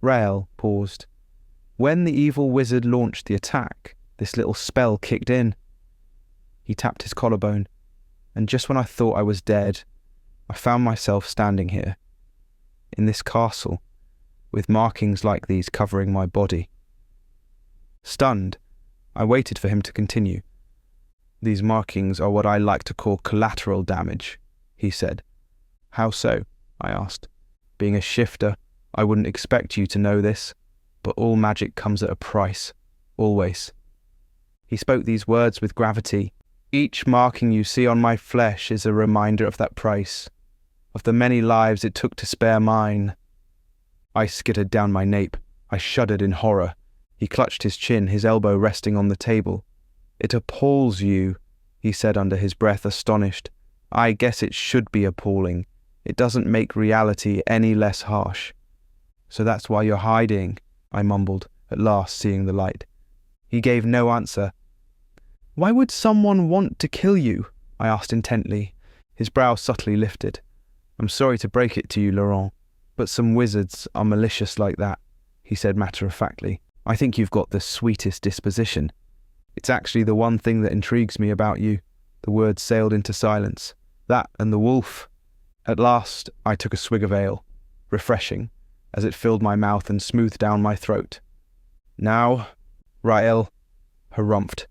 Rael paused. When the evil wizard launched the attack, this little spell kicked in. He tapped his collarbone, and just when I thought I was dead, I found myself standing here, in this castle, with markings like these covering my body. Stunned, I waited for him to continue. These markings are what I like to call collateral damage, he said. How so? I asked. Being a shifter, I wouldn't expect you to know this, but all magic comes at a price, always. He spoke these words with gravity. Each marking you see on my flesh is a reminder of that price, of the many lives it took to spare mine. I skittered down my nape. I shuddered in horror. He clutched his chin, his elbow resting on the table. It appalls you, he said under his breath, astonished. I guess it should be appalling. It doesn't make reality any less harsh. So that's why you're hiding, I mumbled, at last seeing the light. He gave no answer. Why would someone want to kill you? I asked intently. His brow subtly lifted. I'm sorry to break it to you, Laurent, but some wizards are malicious like that, he said matter-of-factly. I think you've got the sweetest disposition. It's actually the one thing that intrigues me about you. The words sailed into silence. That and the wolf. At last, I took a swig of ale, refreshing, as it filled my mouth and smoothed down my throat. Now, Rael harumphed.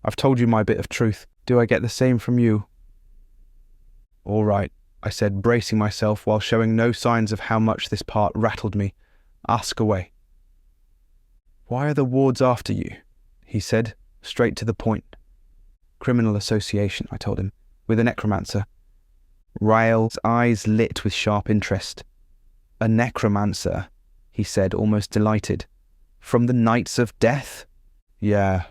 I've told you my bit of truth. Do I get the same from you? All right, I said, bracing myself while showing no signs of how much this part rattled me. Ask away. Why are the wards after you? He said, straight to the point. Criminal association, I told him, with a necromancer. Rael's eyes lit with sharp interest. A necromancer, he said, almost delighted. From the Knights of Death? Yeah,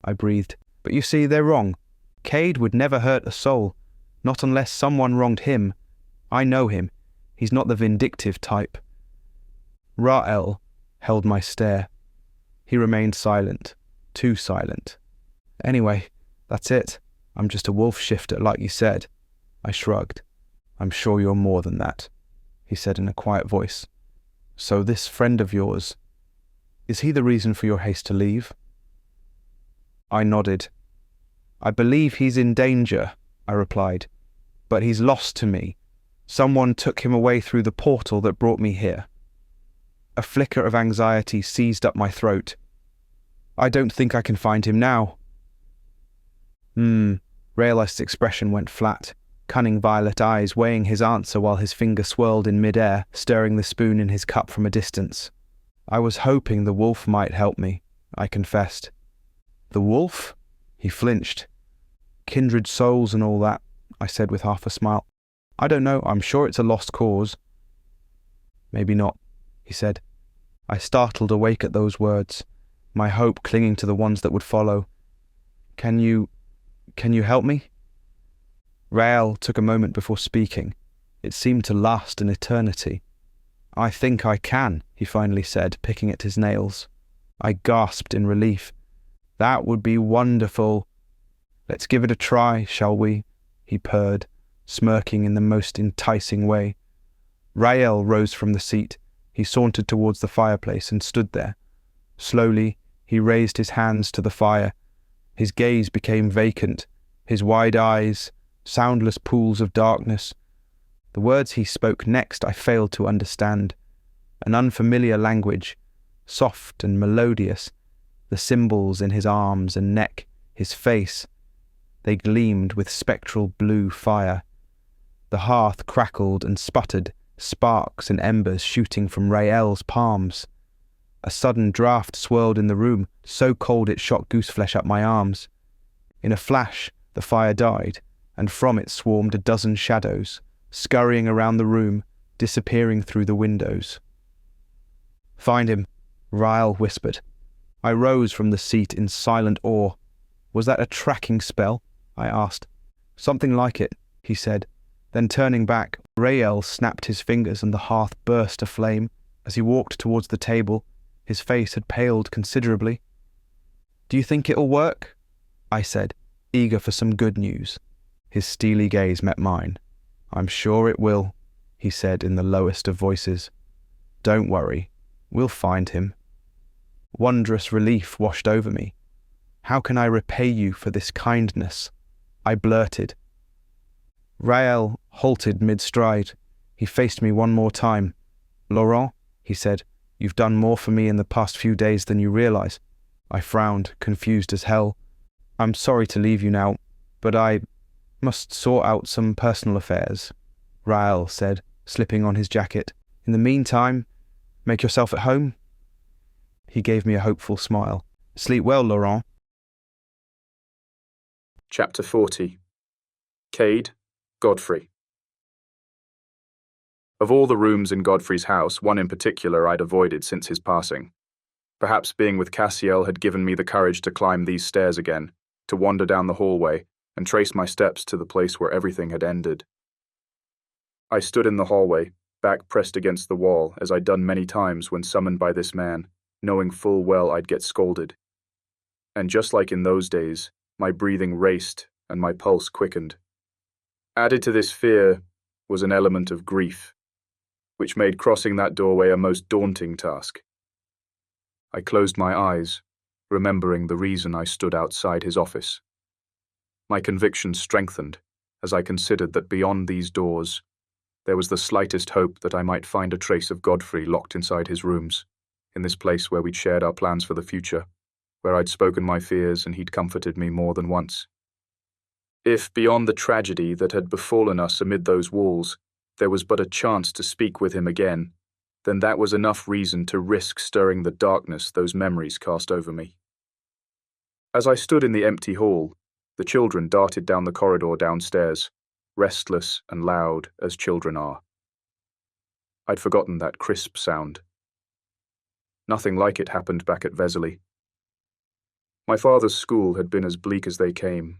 I breathed. But you see, they're wrong. Cade would never hurt a soul, not unless someone wronged him. I know him. He's not the vindictive type. Rael held my stare. He remained silent, too silent. Anyway, that's it. I'm just a wolf shifter, like you said. I shrugged. I'm sure you're more than that, he said in a quiet voice. So this friend of yours, is he the reason for your haste to leave? I nodded. I believe he's in danger, I replied, but he's lost to me. Someone took him away through the portal that brought me here. A flicker of anxiety seized up my throat. I don't think I can find him now. Rael's expression went flat, cunning violet eyes weighing his answer while his finger swirled in mid-air, stirring the spoon in his cup from a distance. I was hoping the wolf might help me, I confessed. The wolf? He flinched. Kindred souls and all that, I said with half a smile. I don't know, I'm sure it's a lost cause. Maybe not, he said. I startled awake at those words, my hope clinging to the ones that would follow. Can you help me? Rael took a moment before speaking. It seemed to last an eternity. I think I can, he finally said, picking at his nails. I gasped in relief. That would be wonderful. Let's give it a try, shall we? He purred, smirking in the most enticing way. Rael rose from the seat. He sauntered towards the fireplace and stood there. Slowly, he raised his hands to the fire. His gaze became vacant, his wide eyes, soundless pools of darkness. The words he spoke next I failed to understand. An unfamiliar language, soft and melodious. The symbols in his arms and neck, his face, they gleamed with spectral blue fire. The hearth crackled and sputtered, sparks and embers shooting from Rael's palms. A sudden draught swirled in the room, so cold it shot gooseflesh up my arms. In a flash, the fire died, and from it swarmed a dozen shadows, scurrying around the room, disappearing through the windows. Find him, Rael whispered. I rose from the seat in silent awe. Was that a tracking spell? I asked. Something like it, he said. Then turning back, Rael snapped his fingers and the hearth burst aflame. As he walked towards the table, his face had paled considerably. Do you think it'll work? I said, eager for some good news. His steely gaze met mine. I'm sure it will, he said in the lowest of voices. Don't worry, we'll find him. Wondrous relief washed over me. How can I repay you for this kindness? I blurted. Rael halted mid-stride. He faced me one more time. Laurent, he said, you've done more for me in the past few days than you realize. I frowned, confused as hell. I'm sorry to leave you now, but I must sort out some personal affairs, Rael said, slipping on his jacket. In the meantime, make yourself at home. He gave me a hopeful smile. Sleep well, Laurent. Chapter 40. Cade, Godfrey. Of all the rooms in Godfrey's house, one in particular I'd avoided since his passing. Perhaps being with Cassiel had given me the courage to climb these stairs again, to wander down the hallway, and trace my steps to the place where everything had ended. I stood in the hallway, back pressed against the wall, as I'd done many times when summoned by this man, knowing full well I'd get scolded. And just like in those days, my breathing raced and my pulse quickened. Added to this fear was an element of grief, which made crossing that doorway a most daunting task. I closed my eyes, remembering the reason I stood outside his office. My conviction strengthened as I considered that beyond these doors, there was the slightest hope that I might find a trace of Godfrey locked inside his rooms, in this place where we'd shared our plans for the future, where I'd spoken my fears and he'd comforted me more than once. If, beyond the tragedy that had befallen us amid those walls, there was but a chance to speak with him again, then that was enough reason to risk stirring the darkness those memories cast over me. As I stood in the empty hall, the children darted down the corridor downstairs, restless and loud as children are. I'd forgotten that crisp sound. Nothing like it happened back at Vesely. My father's school had been as bleak as they came.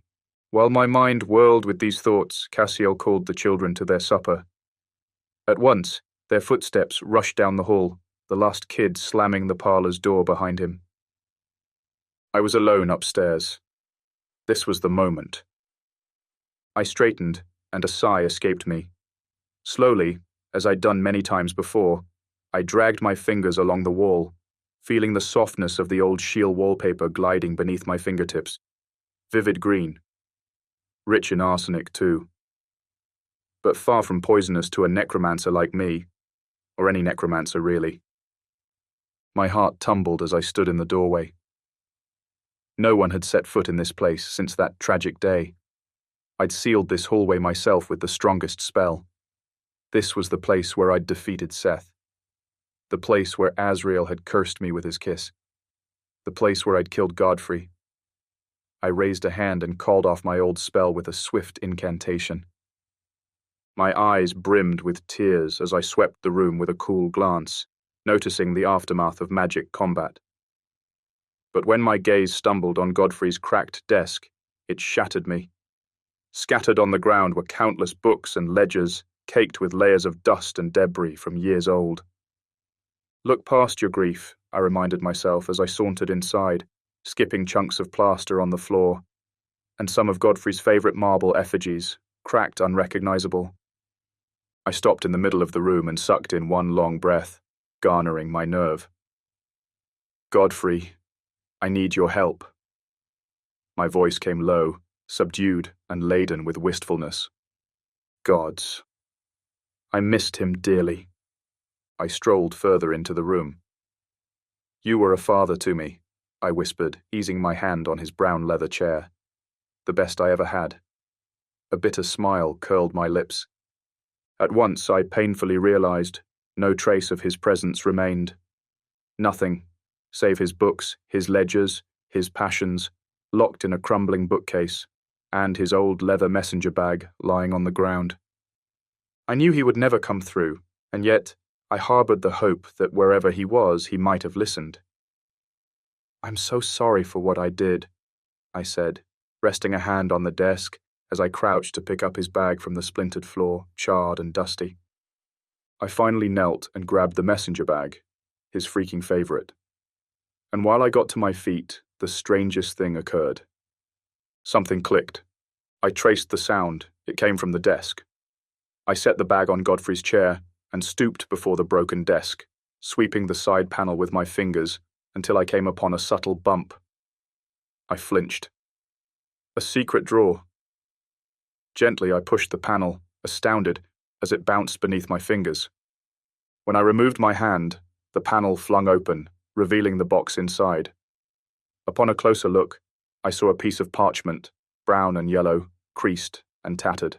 While my mind whirled with these thoughts, Cassiel called the children to their supper. At once, their footsteps rushed down the hall, the last kid slamming the parlour's door behind him. I was alone upstairs. This was the moment. I straightened, and a sigh escaped me. Slowly, as I'd done many times before, I dragged my fingers along the wall, feeling the softness of the old Shield wallpaper gliding beneath my fingertips. Vivid green. Rich in arsenic, too. But far from poisonous to a necromancer like me, or any necromancer, really. My heart tumbled as I stood in the doorway. No one had set foot in this place since that tragic day. I'd sealed this hallway myself with the strongest spell. This was the place where I'd defeated Seth. The place where Azrael had cursed me with his kiss. The place where I'd killed Godfrey. I raised a hand and called off my old spell with a swift incantation. My eyes brimmed with tears as I swept the room with a cool glance, noticing the aftermath of magic combat. But when my gaze stumbled on Godfrey's cracked desk, it shattered me. Scattered on the ground were countless books and ledgers, caked with layers of dust and debris from years old. Look past your grief, I reminded myself as I sauntered inside, skipping chunks of plaster on the floor, and some of Godfrey's favourite marble effigies, cracked unrecognisable. I stopped in the middle of the room and sucked in one long breath, garnering my nerve. Godfrey, I need your help. My voice came low, subdued and laden with wistfulness. Gods. I missed him dearly. I strolled further into the room. You were a father to me, I whispered, easing my hand on his brown leather chair. The best I ever had. A bitter smile curled my lips. At once I painfully realized no trace of his presence remained. Nothing, save his books, his ledgers, his passions, locked in a crumbling bookcase, and his old leather messenger bag lying on the ground. I knew he would never come through, and yet I harbored the hope that wherever he was, he might have listened. I'm so sorry for what I did, I said, resting a hand on the desk as I crouched to pick up his bag from the splintered floor, charred and dusty. I finally knelt and grabbed the messenger bag, his freaking favorite. And while I got to my feet, the strangest thing occurred. Something clicked. I traced the sound. It came from the desk. I set the bag on Godfrey's chair and stooped before the broken desk, sweeping the side panel with my fingers until I came upon a subtle bump. I flinched. A secret drawer. Gently, I pushed the panel, astounded, as it bounced beneath my fingers. When I removed my hand, the panel flung open, revealing the box inside. Upon a closer look, I saw a piece of parchment, brown and yellow, creased and tattered.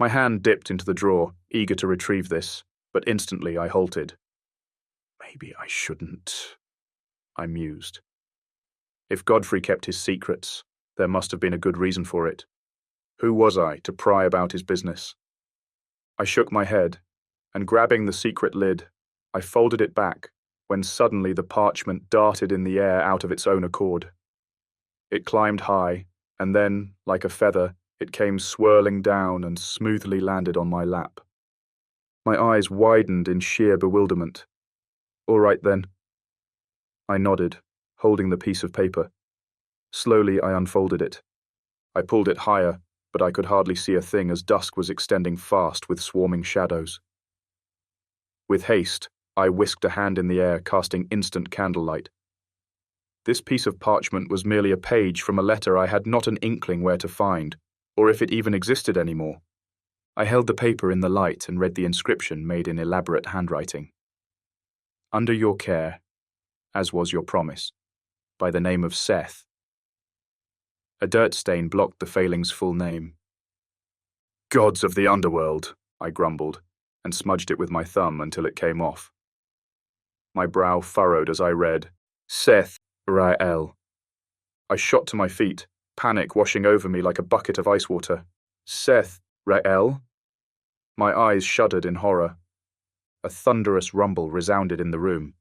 My hand dipped into the drawer, eager to retrieve this, but instantly I halted. Maybe I shouldn't, I mused. If Godfrey kept his secrets, there must have been a good reason for it. Who was I to pry about his business? I shook my head, and grabbing the secret lid, I folded it back, when suddenly the parchment darted in the air out of its own accord. It climbed high, and then, like a feather, it came swirling down and smoothly landed on my lap. My eyes widened in sheer bewilderment. All right then. I nodded, holding the piece of paper. Slowly I unfolded it. I pulled it higher, but I could hardly see a thing as dusk was extending fast with swarming shadows. With haste, I whisked a hand in the air, casting instant candlelight. This piece of parchment was merely a page from a letter I had not an inkling where to find, or if it even existed anymore. I held the paper in the light and read the inscription made in elaborate handwriting. Under your care, as was your promise, by the name of Seth. A dirt stain blocked the failing's full name. Gods of the underworld, I grumbled, and smudged it with my thumb until it came off. My brow furrowed as I read, Seth Rael. I shot to my feet, panic washing over me like a bucket of ice water. Seth Rael? My eyes shuddered in horror. A thunderous rumble resounded in the room.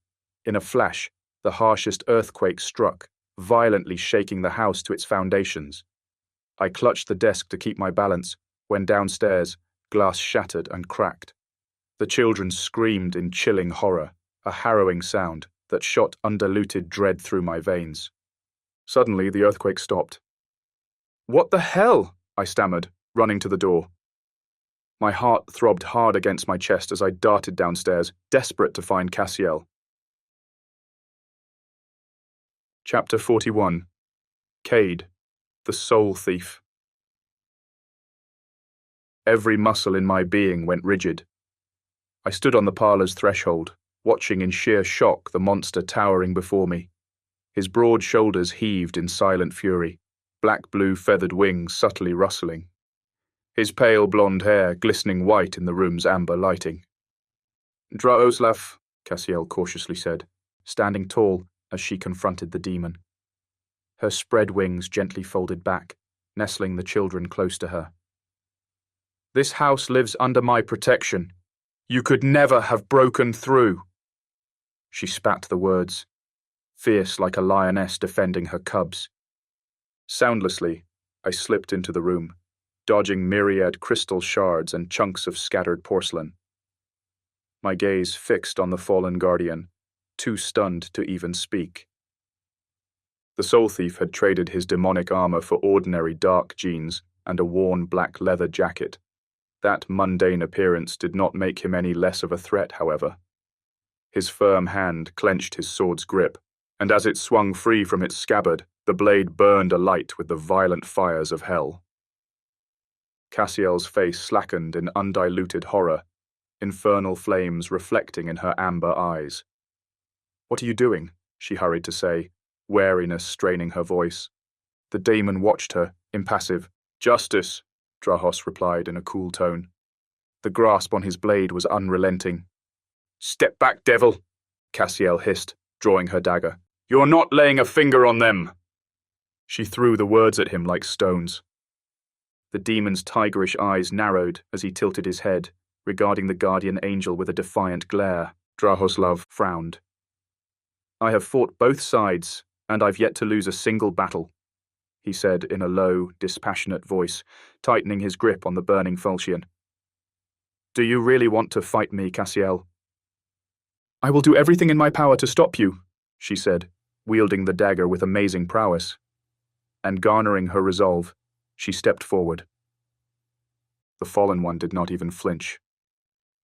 In a flash, the harshest earthquake struck, violently shaking the house to its foundations. I clutched the desk to keep my balance, when downstairs, glass shattered and cracked. The children screamed in chilling horror, a harrowing sound that shot undiluted dread through my veins. Suddenly, the earthquake stopped. What the hell? I stammered, running to the door. My heart throbbed hard against my chest as I darted downstairs, desperate to find Cassiel. Chapter 41. Cade, the Soul Thief. Every muscle in my being went rigid. I stood on the parlour's threshold, watching in sheer shock the monster towering before me. His broad shoulders heaved in silent fury, black-blue feathered wings subtly rustling. His pale blonde hair glistening white in the room's amber lighting. Draos, Cassiel cautiously said, standing tall as she confronted the demon. Her spread wings gently folded back, nestling the children close to her. This house lives under my protection. You could never have broken through. She spat the words, fierce like a lioness defending her cubs. Soundlessly, I slipped into the room, dodging myriad crystal shards and chunks of scattered porcelain. My gaze fixed on the fallen guardian, too stunned to even speak. The soul thief had traded his demonic armor for ordinary dark jeans and a worn black leather jacket. That mundane appearance did not make him any less of a threat, however. His firm hand clenched his sword's grip, and as it swung free from its scabbard, the blade burned alight with the violent fires of hell. Cassiel's face slackened in undiluted horror, infernal flames reflecting in her amber eyes. What are you doing? She hurried to say, wariness straining her voice. The demon watched her, impassive. Justice, Draos replied in a cool tone. The grasp on his blade was unrelenting. Step back, devil, Cassiel hissed, drawing her dagger. You're not laying a finger on them. She threw the words at him like stones. The demon's tigerish eyes narrowed as he tilted his head, regarding the guardian angel with a defiant glare. Draos frowned. I have fought both sides, and I've yet to lose a single battle, he said in a low, dispassionate voice, tightening his grip on the burning falchion. Do you really want to fight me, Cassiel? I will do everything in my power to stop you, she said, wielding the dagger with amazing prowess. And garnering her resolve, she stepped forward. The fallen one did not even flinch.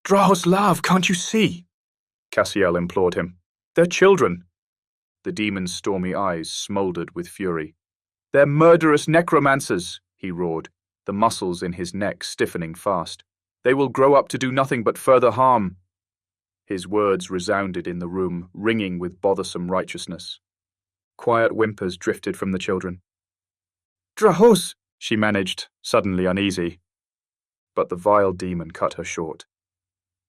"Draos, love, can't you see?" Cassiel implored him. "They're children." The demon's stormy eyes smoldered with fury. "They're murderous necromancers," he roared, the muscles in his neck stiffening fast. "They will grow up to do nothing but further harm." His words resounded in the room, ringing with bothersome righteousness. Quiet whimpers drifted from the children. "Draos," she managed, suddenly uneasy. But the vile demon cut her short.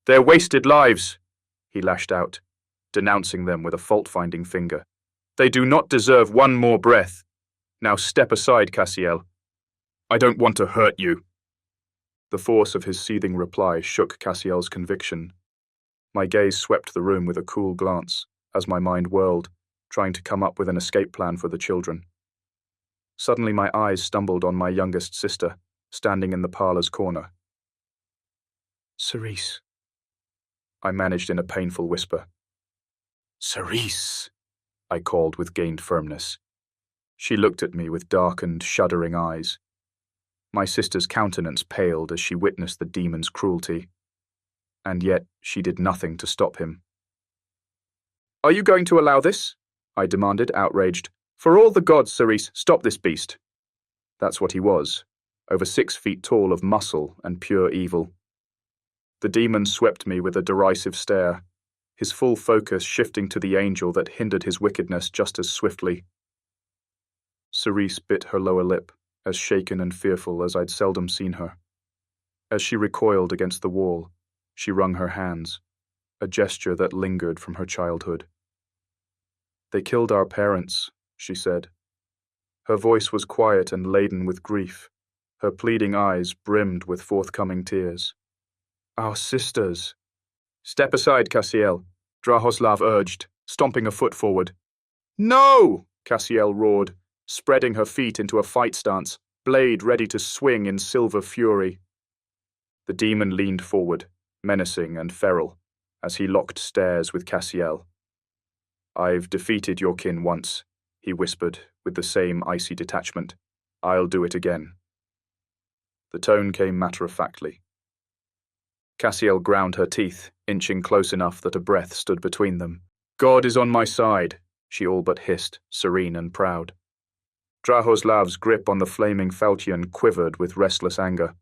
"They're wasted lives," he lashed out, denouncing them with a fault-finding finger. "They do not deserve one more breath. Now step aside, Cassiel. I don't want to hurt you." The force of his seething reply shook Cassiel's conviction. My gaze swept the room with a cool glance, as my mind whirled, trying to come up with an escape plan for the children. Suddenly my eyes stumbled on my youngest sister, standing in the parlour's corner. "Cerise," I managed in a painful whisper. "Cerise," I called with gained firmness. She looked at me with darkened, shuddering eyes. My sister's countenance paled as she witnessed the demon's cruelty, and yet she did nothing to stop him. "Are you going to allow this?" I demanded, outraged. "For all the gods, Cerise, stop this beast." That's what he was, over 6 feet tall of muscle and pure evil. The demon swept me with a derisive stare, his full focus shifting to the angel that hindered his wickedness just as swiftly. Cerise bit her lower lip, as shaken and fearful as I'd seldom seen her. As she recoiled against the wall, she wrung her hands, a gesture that lingered from her childhood. "They killed our parents," she said. Her voice was quiet and laden with grief. Her pleading eyes brimmed with forthcoming tears. "Our sisters." "Step aside, Cassiel," Drahoslav urged, stomping a foot forward. "No!" Cassiel roared, spreading her feet into a fight stance, blade ready to swing in silver fury. The demon leaned forward, menacing and feral, as he locked stares with Cassiel. "I've defeated your kin once," he whispered, with the same icy detachment. "I'll do it again." The tone came matter-of-factly. Cassiel ground her teeth, inching close enough that a breath stood between them. "God is on my side," she all but hissed, serene and proud. Drahoslav's grip on the flaming falchion quivered with restless anger.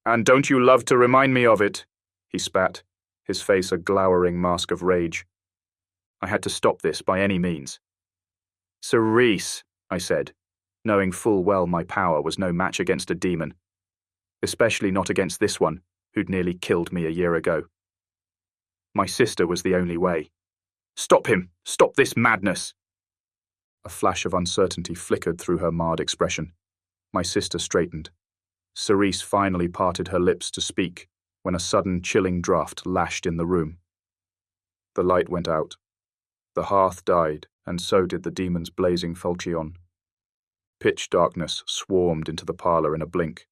"And don't you love to remind me of it?" he spat, his face a glowering mask of rage. I had to stop this by any means. "Cerise," I said, knowing full well my power was no match against a demon, especially not against this one, who'd nearly killed me a year ago. My sister was the only way. "Stop him! Stop this madness!" A flash of uncertainty flickered through her marred expression. My sister straightened. Cerise finally parted her lips to speak when a sudden chilling draught lashed in the room. The light went out. The hearth died, and so did the demon's blazing falchion. Pitch darkness swarmed into the parlour in a blink.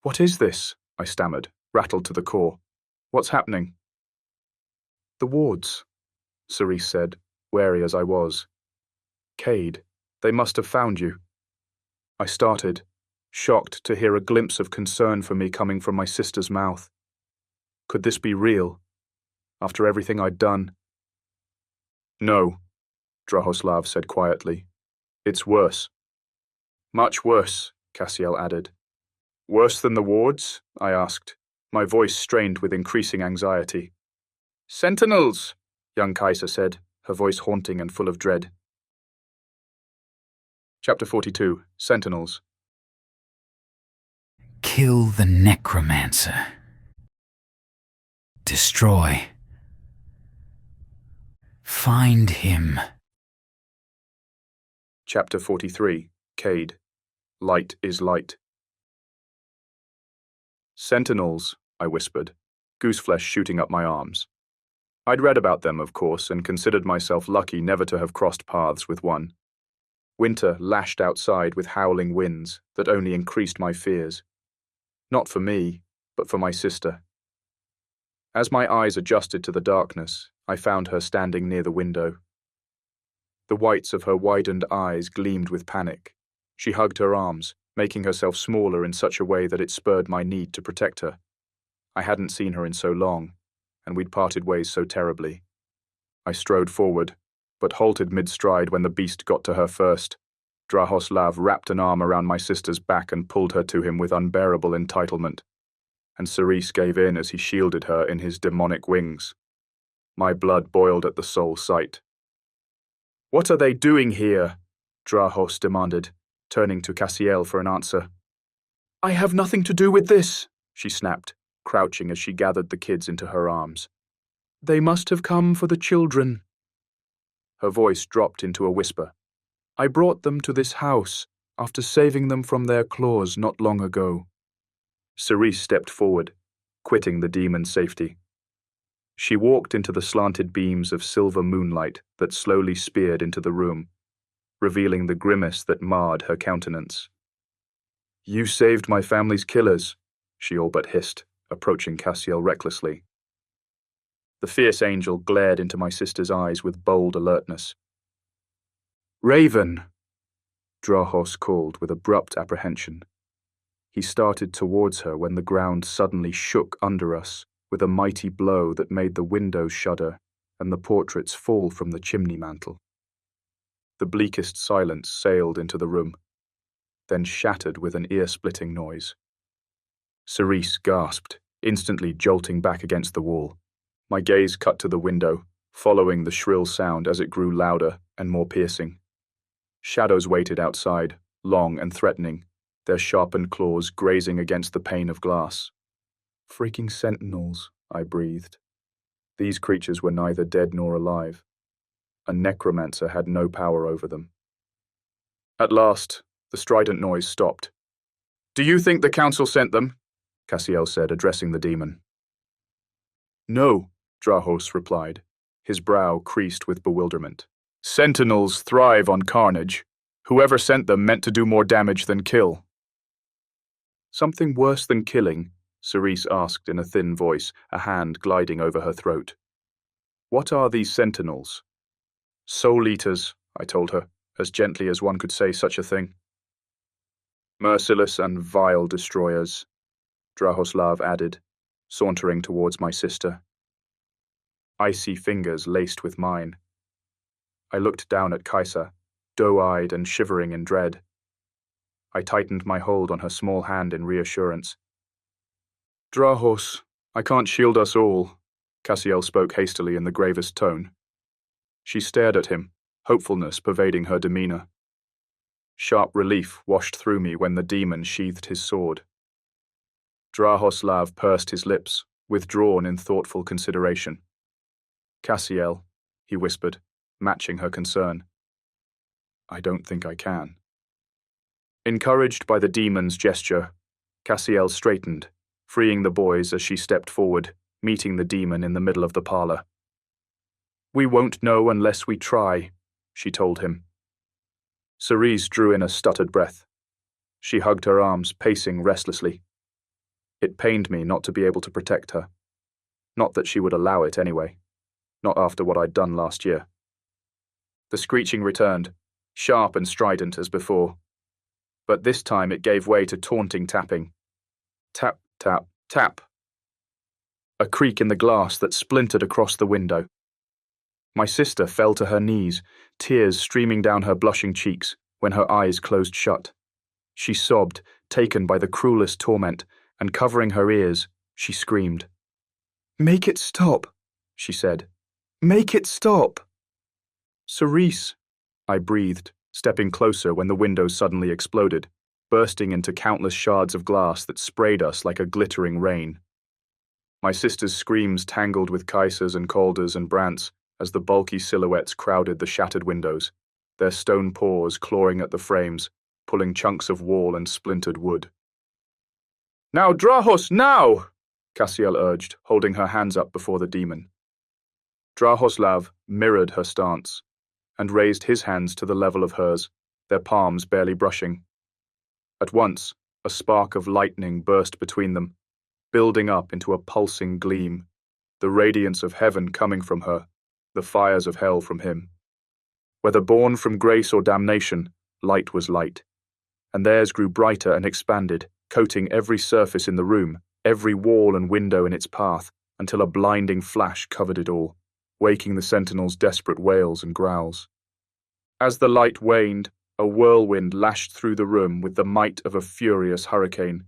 "What is this?" I stammered, rattled to the core. "What's happening?" "The wards," Cerise said, wary as I was. "Cade, they must have found you." I started, shocked to hear a glimpse of concern for me coming from my sister's mouth. Could this be real? After everything I'd done? "No," Drahoslav said quietly. "It's worse." "Much worse," Cassiel added. "Worse than the wards?" I asked, my voice strained with increasing anxiety. "Sentinels," young Kaiser said, her voice haunting and full of dread. Chapter 42, Sentinels. Kill the necromancer. Destroy. Find him. Chapter 43, Cade. Light is light. "Sentinels," I whispered, gooseflesh shooting up my arms. I'd read about them, of course, and considered myself lucky never to have crossed paths with one. Winter lashed outside with howling winds that only increased my fears. Not for me, but for my sister. As my eyes adjusted to the darkness, I found her standing near the window. The whites of her widened eyes gleamed with panic. She hugged her arms, making herself smaller in such a way that it spurred my need to protect her. I hadn't seen her in so long, and we'd parted ways so terribly. I strode forward, but halted mid-stride when the beast got to her first. Draos wrapped an arm around my sister's back and pulled her to him with unbearable entitlement, and Cerise gave in as he shielded her in his demonic wings. My blood boiled at the sole sight. "What are they doing here?" Draos demanded, turning to Cassiel for an answer. "I have nothing to do with this," she snapped, crouching as she gathered the kids into her arms. "They must have come for the children." Her voice dropped into a whisper. "I brought them to this house after saving them from their claws not long ago." Cerise stepped forward, quitting the demon's safety. She walked into the slanted beams of silver moonlight that slowly speared into the room, revealing the grimace that marred her countenance. "You saved my family's killers," she all but hissed, approaching Cassiel recklessly. The fierce angel glared into my sister's eyes with bold alertness. "Raven!" Draos called with abrupt apprehension. He started towards her when the ground suddenly shook under us with a mighty blow that made the windows shudder and the portraits fall from the chimney mantle. The bleakest silence sailed into the room, then shattered with an ear-splitting noise. Cerise gasped, instantly jolting back against the wall. My gaze cut to the window, following the shrill sound as it grew louder and more piercing. Shadows waited outside, long and threatening, their sharpened claws grazing against the pane of glass. "Freaking sentinels," I breathed. These creatures were neither dead nor alive. A necromancer had no power over them. At last, the strident noise stopped. "Do you think the council sent them?" Cassiel said, addressing the demon. "No," Draos replied, his brow creased with bewilderment. "Sentinels thrive on carnage. Whoever sent them meant to do more damage than kill." "Something worse than killing?" Cerise asked in a thin voice, a hand gliding over her throat. "What are these sentinels?" "Soul eaters," I told her, as gently as one could say such a thing. "Merciless and vile destroyers," Draos added, sauntering towards my sister. Icy fingers laced with mine. I looked down at Kaisa, doe-eyed and shivering in dread. I tightened my hold on her small hand in reassurance. "Draos, I can't shield us all," Cassiel spoke hastily in the gravest tone. She stared at him, hopefulness pervading her demeanor. Sharp relief washed through me when the demon sheathed his sword. Draos pursed his lips, withdrawn in thoughtful consideration. "Cassiel," he whispered, matching her concern. "I don't think I can." Encouraged by the demon's gesture, Cassiel straightened, freeing the boys as she stepped forward, meeting the demon in the middle of the parlor. "We won't know unless we try," she told him. Cerise drew in a stuttered breath. She hugged her arms, pacing restlessly. It pained me not to be able to protect her. Not that she would allow it anyway. Not after what I'd done last year. The screeching returned, sharp and strident as before. But this time it gave way to taunting tapping. Tap, tap, tap. A creak in the glass that splintered across the window. My sister fell to her knees, tears streaming down her blushing cheeks when her eyes closed shut. She sobbed, taken by the cruelest torment, and covering her ears, she screamed. "Make it stop," she said. "Make it stop." "Cerise," I breathed, stepping closer when the window suddenly exploded, bursting into countless shards of glass that sprayed us like a glittering rain. My sister's screams tangled with Kaisa's and Calder's and Brant's as the bulky silhouettes crowded the shattered windows, their stone paws clawing at the frames, pulling chunks of wall and splintered wood. "Now, Draos, now!" Cassiel urged, holding her hands up before the demon. Draos mirrored her stance, and raised his hands to the level of hers, their palms barely brushing. At once, a spark of lightning burst between them, building up into a pulsing gleam, the radiance of heaven coming from her, the fires of hell from him. Whether born from grace or damnation, light was light, and theirs grew brighter and expanded, coating every surface in the room, every wall and window in its path, until a blinding flash covered it all, waking the sentinels' desperate wails and growls. As the light waned, a whirlwind lashed through the room with the might of a furious hurricane.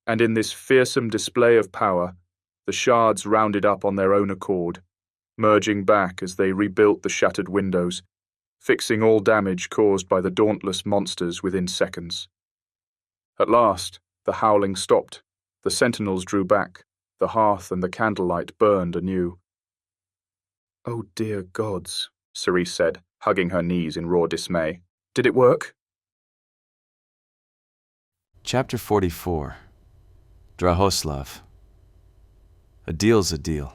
And in this fearsome display of power, the shards rounded up on their own accord, merging back as they rebuilt the shattered windows, fixing all damage caused by the dauntless monsters within seconds. At last, the howling stopped, the sentinels drew back, the hearth and the candlelight burned anew. "Oh dear gods," Cerise said, hugging her knees in raw dismay. "Did it work?" Chapter 44. Drahoslav. A deal's a deal.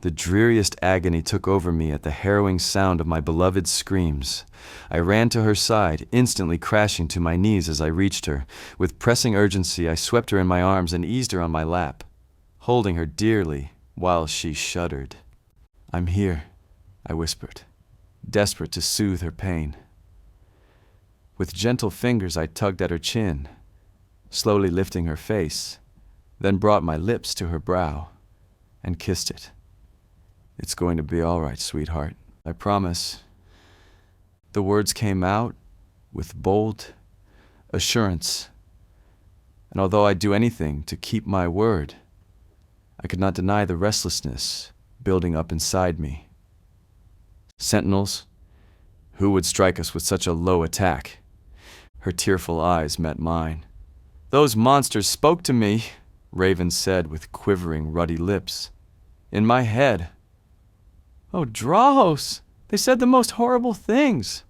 The dreariest agony took over me at the harrowing sound of my beloved's screams. I ran to her side, instantly crashing to my knees as I reached her. With pressing urgency, I swept her in my arms and eased her on my lap, holding her dearly while she shuddered. "I'm here," I whispered, desperate to soothe her pain. With gentle fingers, I tugged at her chin, slowly lifting her face, then brought my lips to her brow and kissed it. "It's going to be all right, sweetheart, I promise." The words came out with bold assurance, and although I'd do anything to keep my word, I could not deny the restlessness building up inside me. Sentinels, who would strike us with such a low attack? Her tearful eyes met mine. "Those monsters spoke to me," Raven said with quivering, ruddy lips. "In my head. Oh, Draos! They said the most horrible things."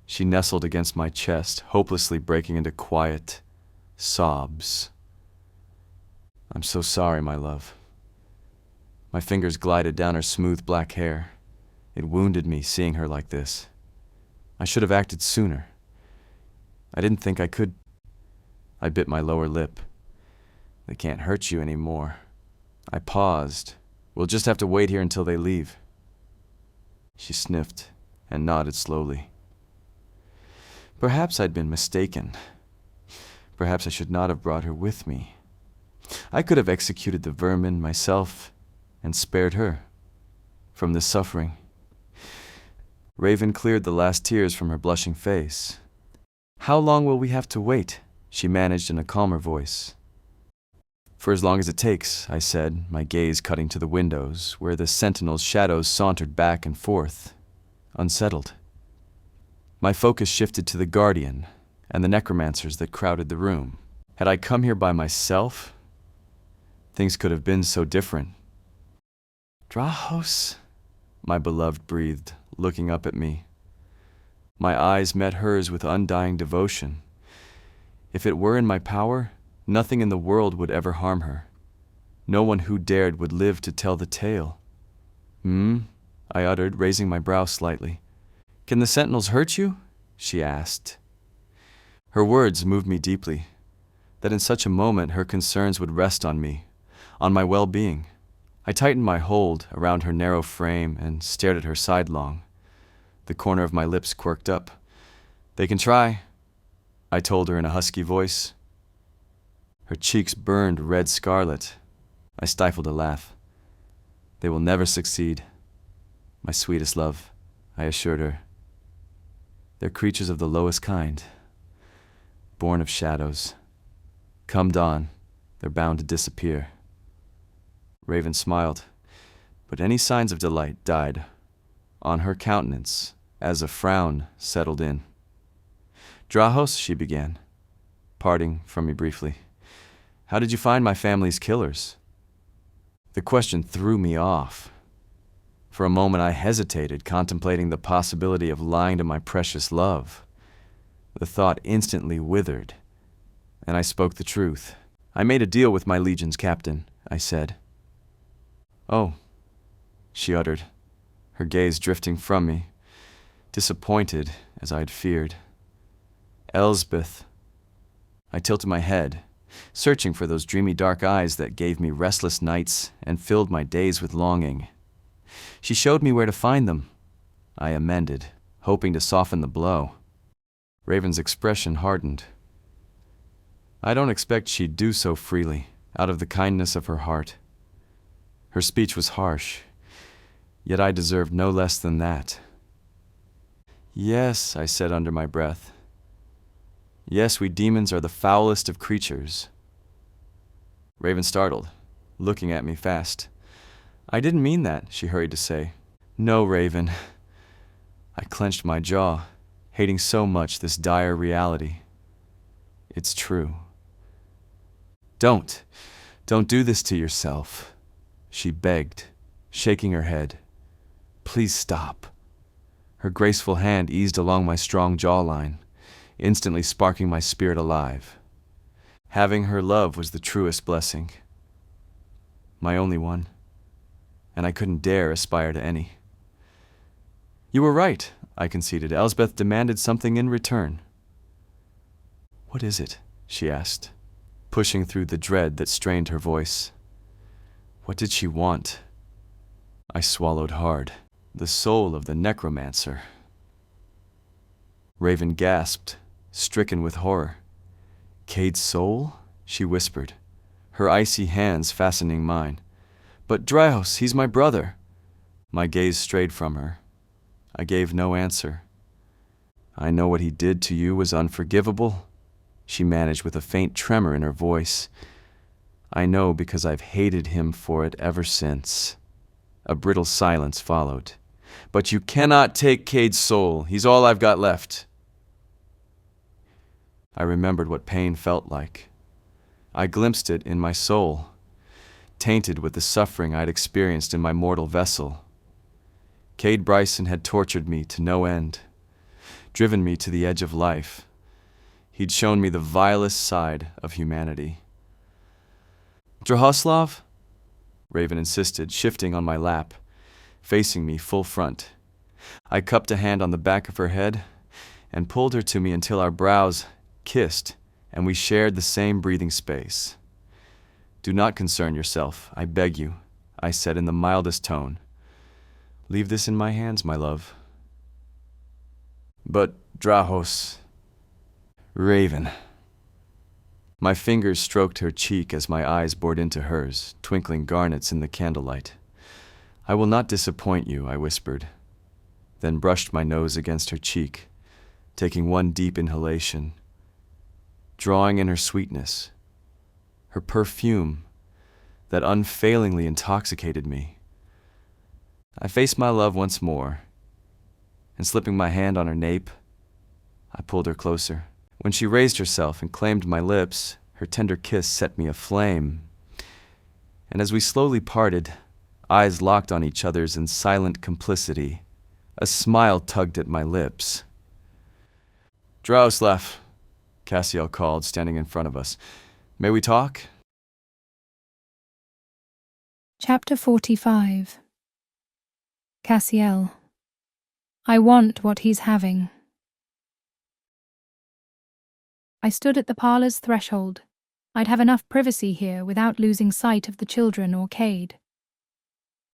She nestled against my chest, hopelessly breaking into quiet sobs. "I'm so sorry, my love." My fingers glided down her smooth black hair. It wounded me seeing her like this. I should have acted sooner. I didn't think I could. I bit my lower lip. "They can't hurt you anymore." I paused. "We'll just have to wait here until they leave." She sniffed and nodded slowly. Perhaps I'd been mistaken. Perhaps I should not have brought her with me. I could have executed the vermin myself and spared her from this suffering. Raven cleared the last tears from her blushing face. "How long will we have to wait?" she managed in a calmer voice. "For as long as it takes," I said, my gaze cutting to the windows, where the sentinels' shadows sauntered back and forth, unsettled. My focus shifted to the Guardian and the necromancers that crowded the room. Had I come here by myself, things could have been so different. "Draos," my beloved breathed, looking up at me. My eyes met hers with undying devotion. If it were in my power, nothing in the world would ever harm her. No one who dared would live to tell the tale. I uttered, raising my brow slightly. "Can the sentinels hurt you?" she asked. Her words moved me deeply, that in such a moment her concerns would rest on me, on my well-being. I tightened my hold around her narrow frame and stared at her sidelong. The corner of my lips quirked up. "They can try," I told her in a husky voice. Her cheeks burned red scarlet. I stifled a laugh. "They will never succeed, my sweetest love," I assured her. "They're creatures of the lowest kind, born of shadows. Come dawn, they're bound to disappear." Raven smiled, but any signs of delight died on her countenance as a frown settled in. "Draos," she began, parting from me briefly, "how did you find my family's killers?" The question threw me off. For a moment I hesitated, contemplating the possibility of lying to my precious love. The thought instantly withered, and I spoke the truth. "I made a deal with my legion's captain," I said. "Oh," she uttered, her gaze drifting from me, disappointed as I had feared. "Elsbeth." I tilted my head, searching for those dreamy dark eyes that gave me restless nights and filled my days with longing. "She showed me where to find them," I amended, hoping to soften the blow. Raven's expression hardened. I don't expect she'd do so freely, out of the kindness of her heart. Her speech was harsh, yet I deserved no less than that. Yes, I said under my breath. Yes, we demons are the foulest of creatures. Raven startled, looking at me fast. I didn't mean that, she hurried to say. No, Raven. I clenched my jaw, hating so much this dire reality. It's true. Don't do this to yourself, she begged, shaking her head. Please stop. Her graceful hand eased along my strong jawline, instantly sparking my spirit alive. Having her love was the truest blessing. My only one, and I couldn't dare aspire to any. You were right, I conceded. Elsbeth demanded something in return. What is it? She asked, pushing through the dread that strained her voice. What did she want? I swallowed hard. The soul of the necromancer. Raven gasped, stricken with horror. Cade's soul? She whispered, her icy hands fastening mine. But Draos, he's my brother. My gaze strayed from her. I gave no answer. I know what he did to you was unforgivable, she managed with a faint tremor in her voice. I know because I've hated him for it ever since. A brittle silence followed. But you cannot take Cade's soul. He's all I've got left. I remembered what pain felt like. I glimpsed it in my soul, tainted with the suffering I'd experienced in my mortal vessel. Kade Bryson had tortured me to no end, driven me to the edge of life. He'd shown me the vilest side of humanity. Drahoslav? Raven insisted, shifting on my lap, facing me full front. I cupped a hand on the back of her head and pulled her to me until our brows kissed and we shared the same breathing space. Do not concern yourself, I beg you, I said in the mildest tone. Leave this in my hands, my love. But Draos, Raven. My fingers stroked her cheek as my eyes bored into hers, twinkling garnets in the candlelight. I will not disappoint you, I whispered, then brushed my nose against her cheek, taking one deep inhalation, drawing in her sweetness, her perfume that unfailingly intoxicated me. I faced my love once more, and slipping my hand on her nape, I pulled her closer. When she raised herself and claimed my lips, her tender kiss set me aflame. And as we slowly parted, eyes locked on each other's in silent complicity, a smile tugged at my lips. Draoslav, Cassiel called, standing in front of us. May we talk? Chapter 45. Cassiel. I want what he's having. I stood at the parlour's threshold. I'd have enough privacy here without losing sight of the children or Cade.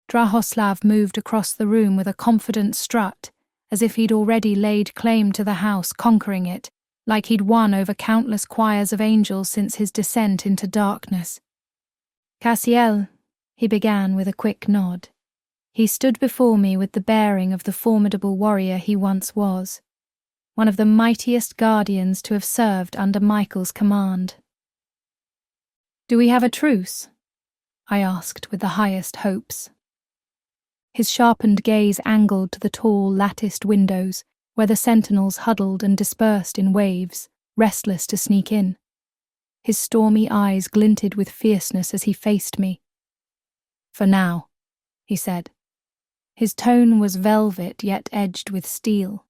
Drahoslav moved across the room with a confident strut, as if he'd already laid claim to the house, conquering it, like he'd won over countless choirs of angels since his descent into darkness. Cassiel, he began with a quick nod. He stood before me with the bearing of the formidable warrior he once was, one of the mightiest guardians to have served under Michael's command. Do we have a truce? I asked with the highest hopes. His sharpened gaze angled to the tall, latticed windows, where the sentinels huddled and dispersed in waves, restless to sneak in. His stormy eyes glinted with fierceness as he faced me. For now, he said. His tone was velvet yet edged with steel.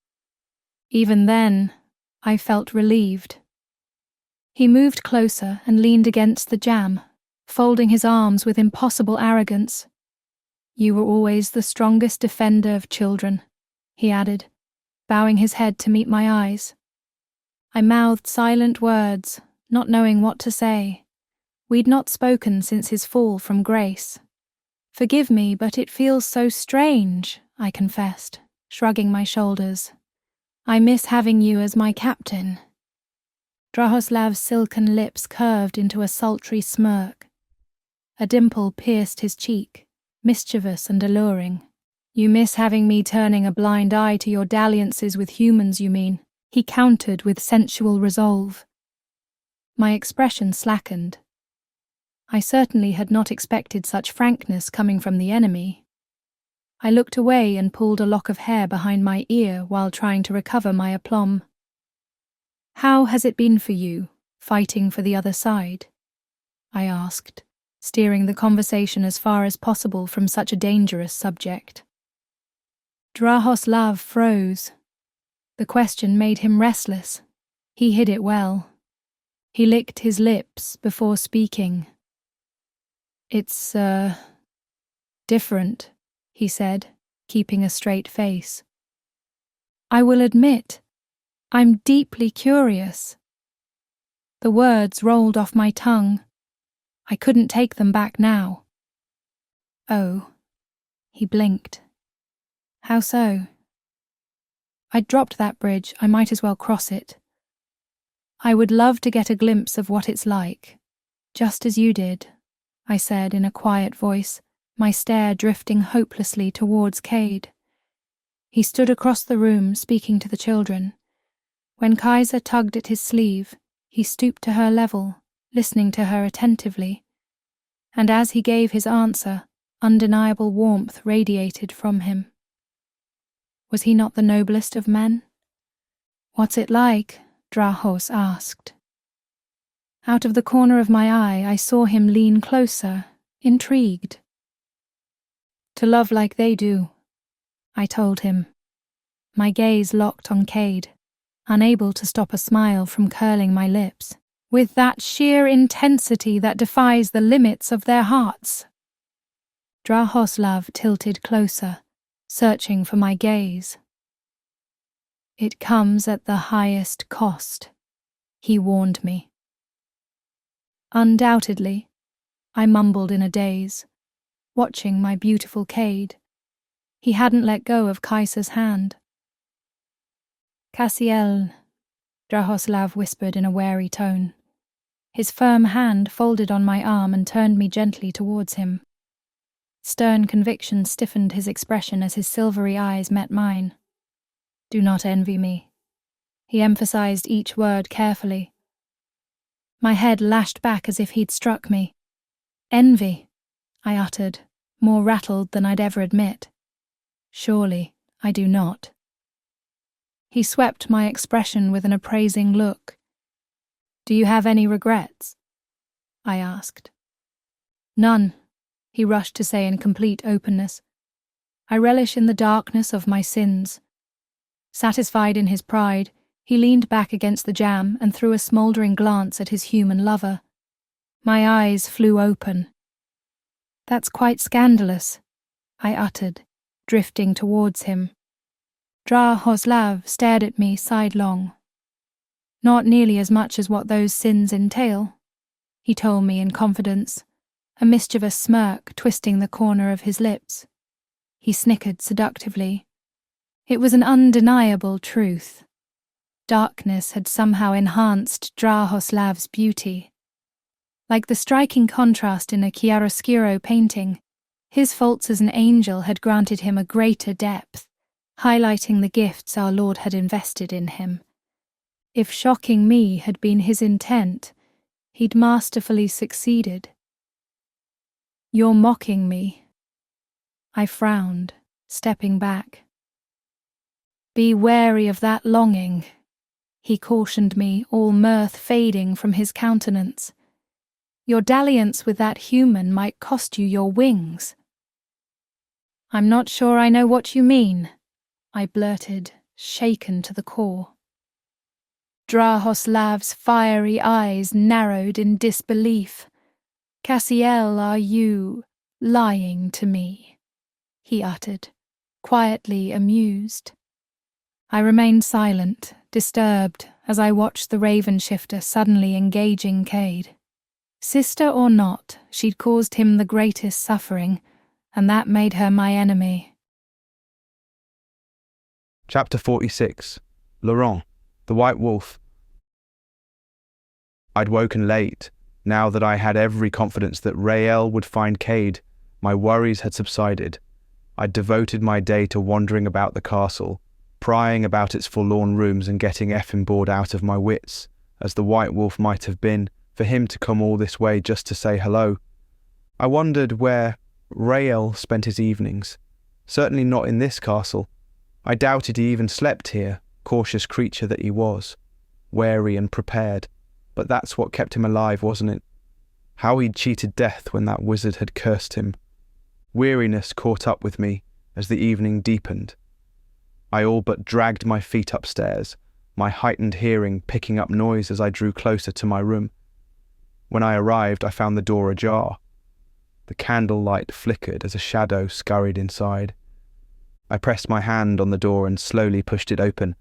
Even then, I felt relieved. He moved closer and leaned against the jamb, folding his arms with impossible arrogance. You were always the strongest defender of children, he added, bowing his head to meet my eyes. I mouthed silent words, not knowing what to say. We'd not spoken since his fall from grace. Forgive me, but it feels so strange, I confessed, shrugging my shoulders, I miss having you as my captain. Drahoslav's silken lips curved into a sultry smirk. A dimple pierced his cheek, mischievous and alluring. You miss having me turning a blind eye to your dalliances with humans, you mean? He countered with sensual resolve. My expression slackened. I certainly had not expected such frankness coming from the enemy. I looked away and pulled a lock of hair behind my ear while trying to recover my aplomb. How has it been for you, fighting for the other side? I asked, steering the conversation as far as possible from such a dangerous subject. Drahoslav froze. The question made him restless. He hid it well. He licked his lips before speaking. It's, different, he said, keeping a straight face. I will admit, I'm deeply curious. The words rolled off my tongue. I couldn't take them back now. Oh, he blinked. How so? I'd dropped that bridge, I might as well cross it. I would love to get a glimpse of what it's like, just as you did, I said in a quiet voice, my stare drifting hopelessly towards Cade. He stood across the room, speaking to the children. When Kaiser tugged at his sleeve, he stooped to her level, listening to her attentively. And as he gave his answer, undeniable warmth radiated from him. Was he not the noblest of men? What's it like? Draos asked. Out of the corner of my eye, I saw him lean closer, intrigued. To love like they do, I told him. My gaze locked on Cade, unable to stop a smile from curling my lips, with that sheer intensity that defies the limits of their hearts. Drahoslav tilted closer, searching for my gaze. It comes at the highest cost, he warned me. Undoubtedly, I mumbled in a daze, watching my beautiful Cade. He hadn't let go of Kaiser's hand. Cassiel, Drahoslav whispered in a wary tone. His firm hand folded on my arm and turned me gently towards him. Stern conviction stiffened his expression as his silvery eyes met mine. Do not envy me. He emphasized each word carefully. My head lashed back as if he'd struck me. Envy, I uttered, more rattled than I'd ever admit. Surely, I do not. He swept my expression with an appraising look. Do you have any regrets? I asked. None, he rushed to say in complete openness. I relish in the darkness of my sins. Satisfied in his pride, he leaned back against the jamb and threw a smouldering glance at his human lover. My eyes flew open. That's quite scandalous, I uttered, drifting towards him. Drahoslav stared at me sidelong. Not nearly as much as what those sins entail, he told me in confidence, a mischievous smirk twisting the corner of his lips. He snickered seductively. It was an undeniable truth. Darkness had somehow enhanced Drahoslav's beauty. Like the striking contrast in a chiaroscuro painting, his faults as an angel had granted him a greater depth, highlighting the gifts our Lord had invested in him. If shocking me had been his intent, he'd masterfully succeeded. You're mocking me. I frowned, stepping back. Be wary of that longing, he cautioned me, all mirth fading from his countenance. Your dalliance with that human might cost you your wings. I'm not sure I know what you mean, I blurted, shaken to the core. Drahoslav's fiery eyes narrowed in disbelief. Cassiel, are you lying to me? He uttered, quietly amused. I remained silent, disturbed, as I watched the raven shifter suddenly engaging Cade. Sister or not, she'd caused him the greatest suffering, and that made her my enemy. Chapter 46. Laurent, the white wolf. I'd woken late. Now that I had every confidence that Rael would find Cade, my worries had subsided. I'd devoted my day to wandering about the castle, prying about its forlorn rooms and getting effing bored out of my wits, as the white wolf might have been, for him to come all this way just to say hello. I wondered where Rael spent his evenings. Certainly not in this castle. I doubted he even slept here, cautious creature that he was, wary and prepared. But that's what kept him alive, wasn't it? How he'd cheated death when that wizard had cursed him. Weariness caught up with me as the evening deepened. I all but dragged my feet upstairs, my heightened hearing picking up noise as I drew closer to my room. When I arrived, I found the door ajar. The candlelight flickered as a shadow scurried inside. I pressed my hand on the door and slowly pushed it open.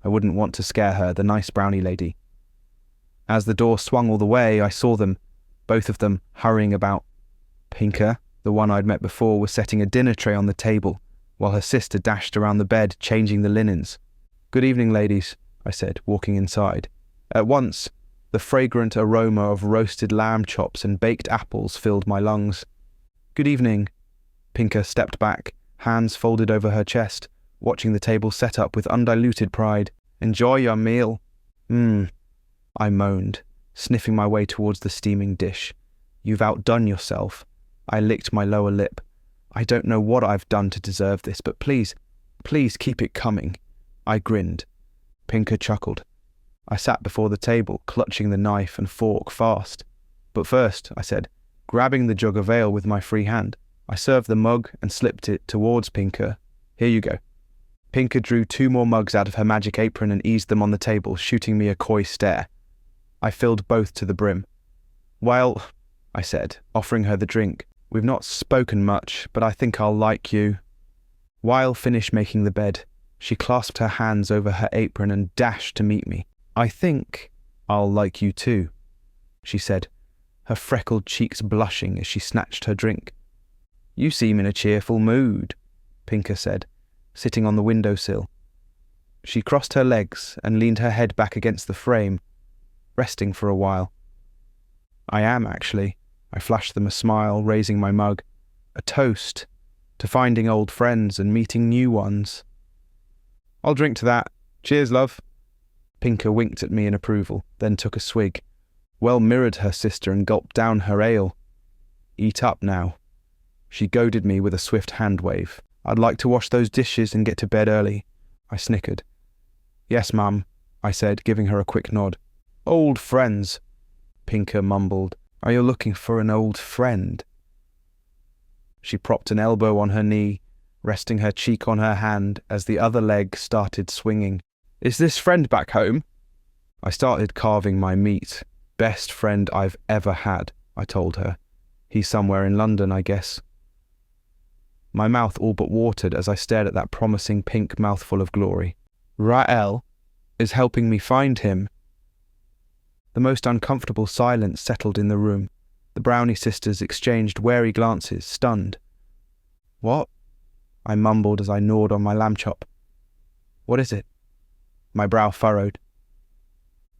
I wouldn't want to scare her, the nice brownie lady. As the door swung all the way, I saw them, both of them, hurrying about. Pinker, the one I'd met before, was setting a dinner tray on the table, while her sister dashed around the bed, changing the linens. "Good evening, ladies," I said, walking inside. At once, the fragrant aroma of roasted lamb chops and baked apples filled my lungs. "Good evening." Pinker stepped back, hands folded over her chest, watching the table set up with undiluted pride. "Enjoy your meal." I moaned, sniffing my way towards the steaming dish. "You've outdone yourself." I licked my lower lip. "I don't know what I've done to deserve this, but please keep it coming." I grinned. Pinker chuckled. I sat before the table, clutching the knife and fork fast. "But first," I said, grabbing the jug of ale with my free hand. I served the mug and slipped it towards Pinker. "Here you go." Pinker drew 2 more mugs out of her magic apron and eased them on the table, shooting me a coy stare. I filled both to the brim. "Well," I said, offering her the drink, "we've not spoken much, but I think I'll like you." Weil finished making the bed. She clasped her hands over her apron and dashed to meet me. "I think I'll like you too," she said, her freckled cheeks blushing as she snatched her drink. "You seem in a cheerful mood," Pinker said, sitting on the windowsill. She crossed her legs and leaned her head back against the frame, resting for a while. "I am, actually." I flashed them a smile, raising my mug. "A toast to finding old friends and meeting new ones." "I'll drink to that. Cheers, love." Pinker winked at me in approval, then took a swig. Well mirrored her sister and gulped down her ale. "Eat up now." She goaded me with a swift hand wave. "I'd like to wash those dishes and get to bed early." I snickered. "Yes, ma'am," I said, giving her a quick nod. "Old friends," Pinker mumbled. "Are you looking for an old friend?" She propped an elbow on her knee, resting her cheek on her hand as the other leg started swinging. "Is this friend back home?" I started carving my meat. "Best friend I've ever had," I told her. "He's somewhere in London, I guess." My mouth all but watered as I stared at that promising pink mouthful of glory. "Rael is helping me find him." The most uncomfortable silence settled in the room. The Brownie sisters exchanged wary glances, stunned. "What?" I mumbled as I gnawed on my lamb chop. "What is it?" My brow furrowed.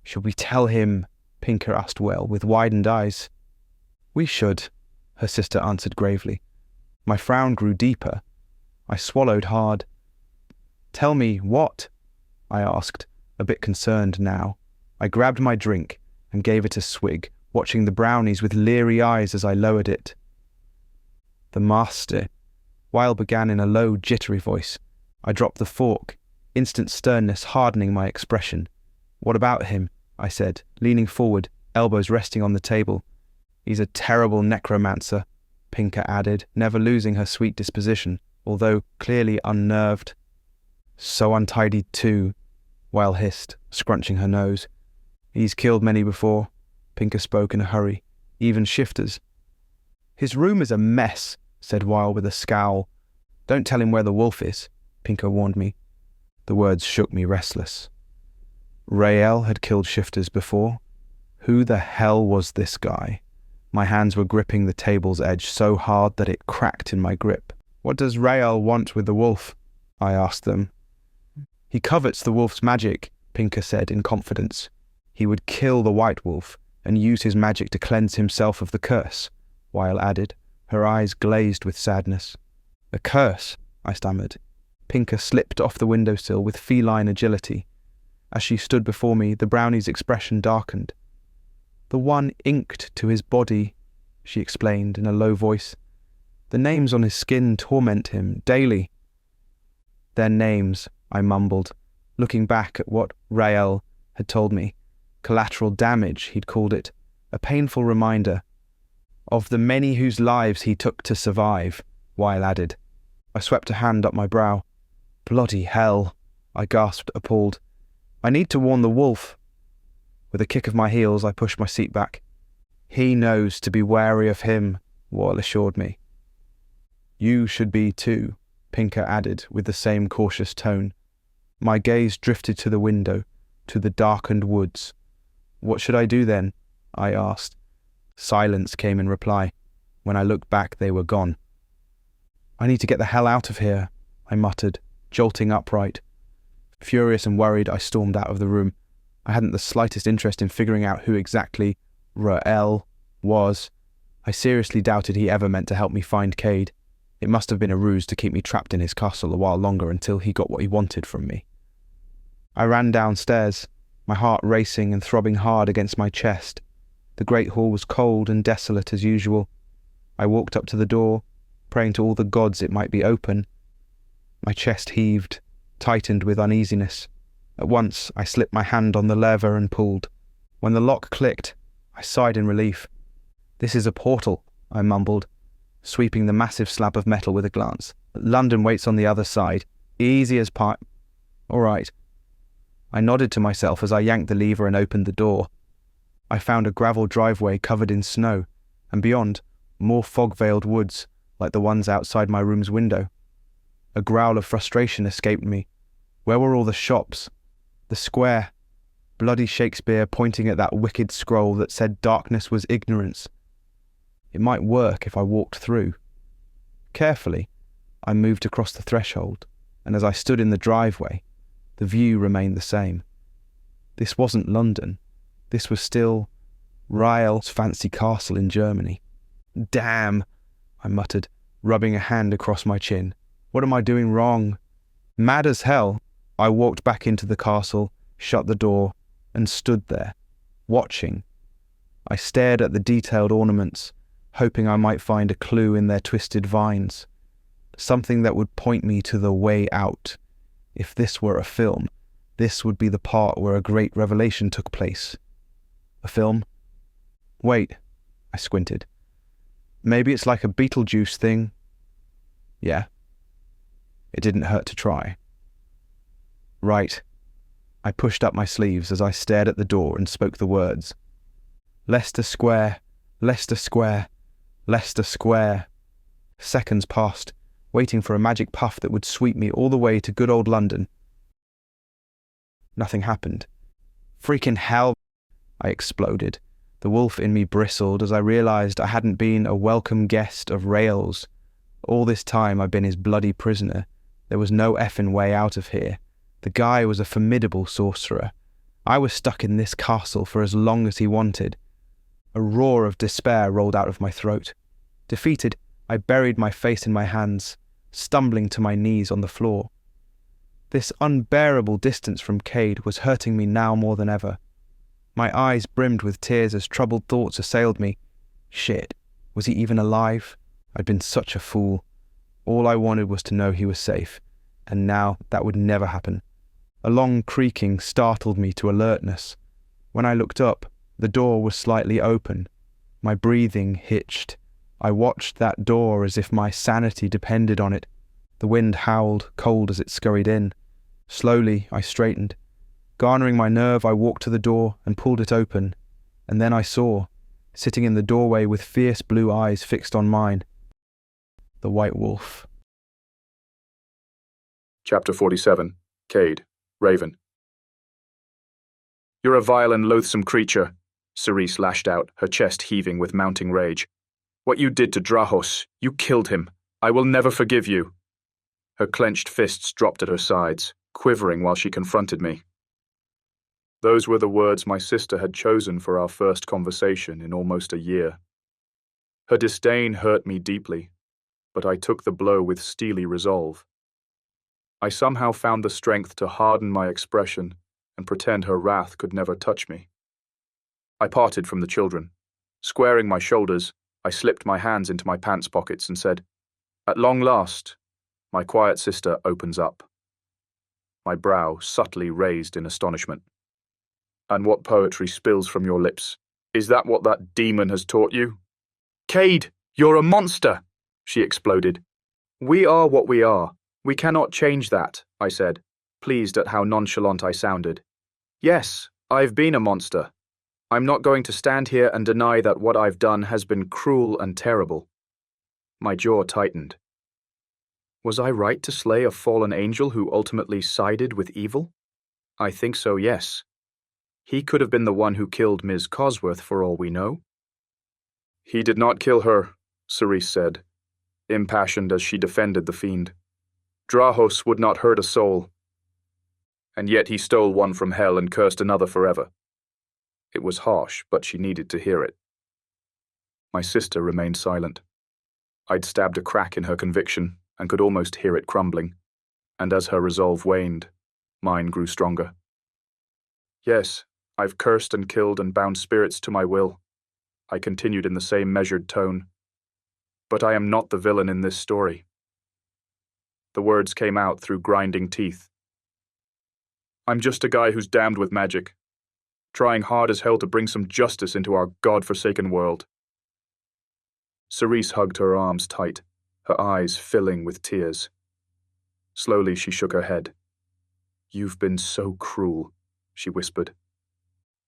"Should we tell him?" Pinker asked Well, with widened eyes. "We should," her sister answered gravely. My frown grew deeper. I swallowed hard. "Tell me what?" I asked, a bit concerned now. I grabbed my drink and gave it a swig, watching the brownies with leery eyes as I lowered it. "The master," Weil began in a low, jittery voice. I dropped the fork, instant sternness hardening my expression. "What about him?" I said, leaning forward, elbows resting on the table. "He's a terrible necromancer," Pinker added, never losing her sweet disposition, although clearly unnerved. "So untidy too," Weil hissed, scrunching her nose. "He's killed many before," Pinker spoke in a hurry, "even shifters." "His room is a mess," said Weil with a scowl. "Don't tell him where the wolf is," Pinker warned me. The words shook me restless. Rael had killed shifters before. Who the hell was this guy? My hands were gripping the table's edge so hard that it cracked in my grip. "What does Rael want with the wolf?" I asked them. He covets the wolf's magic, Pinker said in confidence. He would kill the white wolf and use his magic to cleanse himself of the curse, Weil added, her eyes glazed with sadness. A curse, I stammered. Pinker slipped off the windowsill with feline agility. As she stood before me, the brownie's expression darkened. The one inked to his body, she explained in a low voice. The names on his skin torment him daily. Their names, I mumbled, looking back at what Rael had told me. Collateral damage, he'd called it, a painful reminder of the many whose lives he took to survive, Weil added. I swept a hand up my brow. Bloody hell, I gasped, appalled. I need to warn the wolf. With a kick of my heels, I pushed my seat back. He knows to be wary of him, Weil assured me. You should be too, Pinker added with the same cautious tone. My gaze drifted to the window, to the darkened woods. What should I do then? I asked. Silence came in reply. When I looked back, they were gone. I need to get the hell out of here, I muttered, jolting upright. Furious and worried, I stormed out of the room. I hadn't the slightest interest in figuring out who exactly Rael was. I seriously doubted he ever meant to help me find Cade. It must have been a ruse to keep me trapped in his castle a while longer until he got what he wanted from me. I ran downstairs, my heart racing and throbbing hard against my chest. The great hall was cold and desolate as usual. I walked up to the door, praying to all the gods it might be open. My chest heaved, tightened with uneasiness. At once, I slipped my hand on the lever and pulled. When the lock clicked, I sighed in relief. This is a portal, I mumbled, sweeping the massive slab of metal with a glance. London waits on the other side. Easy as pie. All right. I nodded to myself as I yanked the lever and opened the door. I found a gravel driveway covered in snow, and beyond, more fog-veiled woods, like the ones outside my room's window. A growl of frustration escaped me. Where were all the shops? The square. Bloody Shakespeare pointing at that wicked scroll that said darkness was ignorance. It might work if I walked through. Carefully, I moved across the threshold, and as I stood in the driveway, the view remained the same. This wasn't London. This was still Rael's fancy castle in Germany. Damn, I muttered, rubbing a hand across my chin. What am I doing wrong? Mad as hell, I walked back into the castle, shut the door, and stood there, watching. I stared at the detailed ornaments, hoping I might find a clue in their twisted vines. Something that would point me to the way out. If this were a film, this would be the part where a great revelation took place. A film? Wait, I squinted. Maybe it's like a Beetlejuice thing. Yeah. It didn't hurt to try. Right. I pushed up my sleeves as I stared at the door and spoke the words. Leicester Square, Leicester Square, Leicester Square. Seconds passed, waiting for a magic puff that would sweep me all the way to good old London. Nothing happened. Freaking hell, I exploded. The wolf in me bristled as I realized I hadn't been a welcome guest of Rael's. All this time I'd been his bloody prisoner. There was no effing way out of here. The guy was a formidable sorcerer. I was stuck in this castle for as long as he wanted. A roar of despair rolled out of my throat. Defeated, I buried my face in my hands, stumbling to my knees on the floor. This unbearable distance from Cade was hurting me now more than ever. My eyes brimmed with tears as troubled thoughts assailed me. Shit, was he even alive? I'd been such a fool. All I wanted was to know he was safe, and now that would never happen. A long creaking startled me to alertness. When I looked up, the door was slightly open. My breathing hitched. I watched that door as if my sanity depended on it. The wind howled, cold as it scurried in. Slowly, I straightened. Garnering my nerve, I walked to the door and pulled it open. And then I saw, sitting in the doorway with fierce blue eyes fixed on mine, the White Wolf. Chapter 47. Cade, Raven. You're a vile and loathsome creature, Cerise lashed out, her chest heaving with mounting rage. What you did to Draos, you killed him. I will never forgive you. Her clenched fists dropped at her sides, quivering while she confronted me. Those were the words my sister had chosen for our first conversation in almost a year. Her disdain hurt me deeply, but I took the blow with steely resolve. I somehow found the strength to harden my expression and pretend her wrath could never touch me. I parted from the children. Squaring my shoulders, I slipped my hands into my pants pockets and said, "At long last, my quiet sister opens up." My brow subtly raised in astonishment. "And what poetry spills from your lips? Is that what that demon has taught you?" "Cade, you're a monster!" she exploded. "We are what we are. We cannot change that," I said, pleased at how nonchalant I sounded. "Yes, I've been a monster. I'm not going to stand here and deny that what I've done has been cruel and terrible." My jaw tightened. Was I right to slay a fallen angel who ultimately sided with evil? I think so, yes. He could have been the one who killed Ms. Cosworth for all we know. "He did not kill her," Cerise said, impassioned as she defended the fiend. "Draos would not hurt a soul. And yet he stole one from hell and cursed another forever." It was harsh, but she needed to hear it. My sister remained silent. I'd stabbed a crack in her conviction and could almost hear it crumbling, and as her resolve waned, mine grew stronger. "Yes, I've cursed and killed and bound spirits to my will," I continued in the same measured tone. "But I am not the villain in this story." The words came out through grinding teeth. "I'm just a guy who's damned with magic, trying hard as hell to bring some justice into our God-forsaken world." Cerise hugged her arms tight, her eyes filling with tears. Slowly she shook her head. "You've been so cruel," she whispered.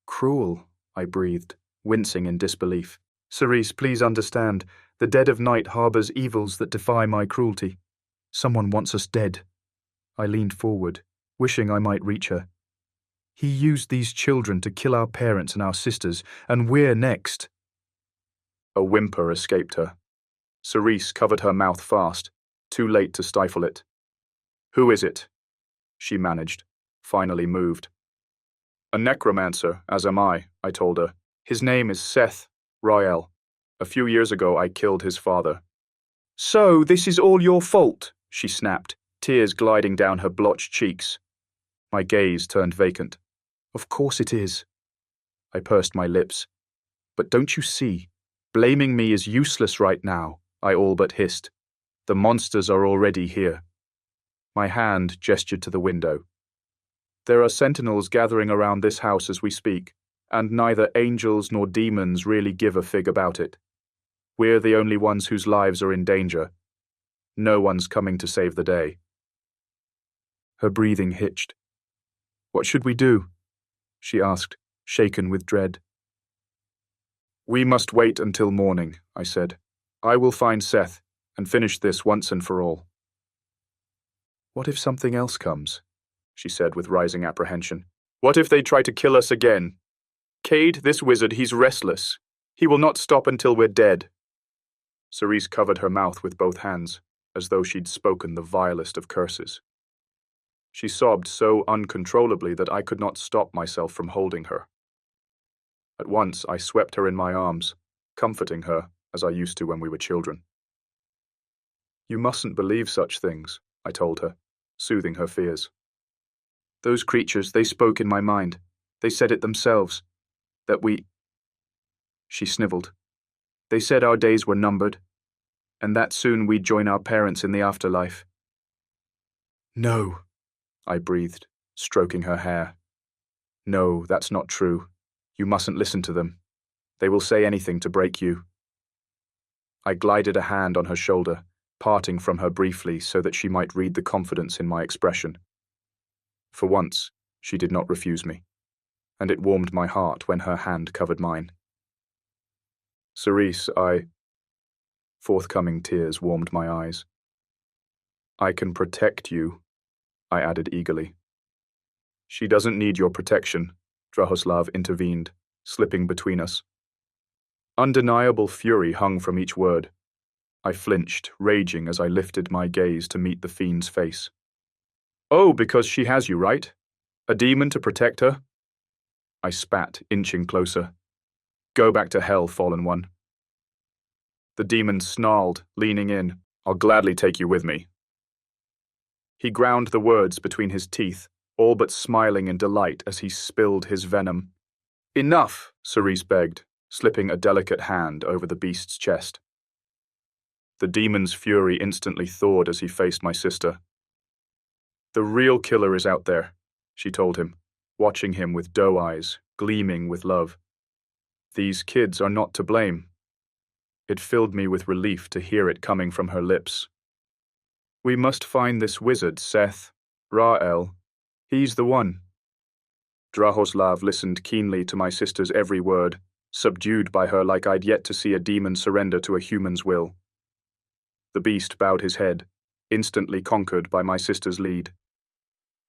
"Cruel," I breathed, wincing in disbelief. "Cerise, please understand. The dead of night harbors evils that defy my cruelty. Someone wants us dead." I leaned forward, wishing I might reach her. "He used these children to kill our parents and our sisters, and we're next." A whimper escaped her. Cerise covered her mouth fast, too late to stifle it. "Who is it?" she managed, finally moved. "A necromancer, as am I told her. "His name is Seth Royal. A few years ago I killed his father." "So this is all your fault," she snapped, tears gliding down her blotched cheeks. My gaze turned vacant. "Of course it is." I pursed my lips. "But don't you see? Blaming me is useless right now," I all but hissed. "The monsters are already here." My hand gestured to the window. "There are sentinels gathering around this house as we speak, and neither angels nor demons really give a fig about it. We're the only ones whose lives are in danger. No one's coming to save the day." Her breathing hitched. "What should we do?" she asked, shaken with dread. "We must wait until morning," I said. "I will find Seth and finish this once and for all." "What if something else comes?" she said with rising apprehension. "What if they try to kill us again? Cade, this wizard, he's restless. He will not stop until we're dead." Cerise covered her mouth with both hands, as though she'd spoken the vilest of curses. She sobbed so uncontrollably that I could not stop myself from holding her. At once I swept her in my arms, comforting her as I used to when we were children. "You mustn't believe such things," I told her, soothing her fears. "Those creatures, they spoke in my mind. They said it themselves. That we—" She snivelled. "They said our days were numbered, and that soon we'd join our parents in the afterlife." "No," I breathed, stroking her hair. "No, that's not true. You mustn't listen to them. They will say anything to break you." I glided a hand on her shoulder, parting from her briefly so that she might read the confidence in my expression. For once, she did not refuse me, and it warmed my heart when her hand covered mine. "Cerise, Forthcoming tears warmed my eyes. "I can protect you," I added eagerly. "She doesn't need your protection," Drahoslav intervened, slipping between us. Undeniable fury hung from each word. I flinched, raging as I lifted my gaze to meet the fiend's face. Oh, because she has you, right? A demon to protect her? I spat, inching closer. Go back to hell, fallen one. The demon snarled, leaning in. I'll gladly take you with me. He ground the words between his teeth, all but smiling in delight as he spilled his venom. Enough, Cerise begged, slipping a delicate hand over the beast's chest. The demon's fury instantly thawed as he faced my sister. The real killer is out there, she told him, watching him with doe eyes, gleaming with love. These kids are not to blame. It filled me with relief to hear it coming from her lips. We must find this wizard, Seth. Ra-El. He's the one. Drahoslav listened keenly to my sister's every word, subdued by her like I'd yet to see a demon surrender to a human's will. The beast bowed his head, instantly conquered by my sister's lead.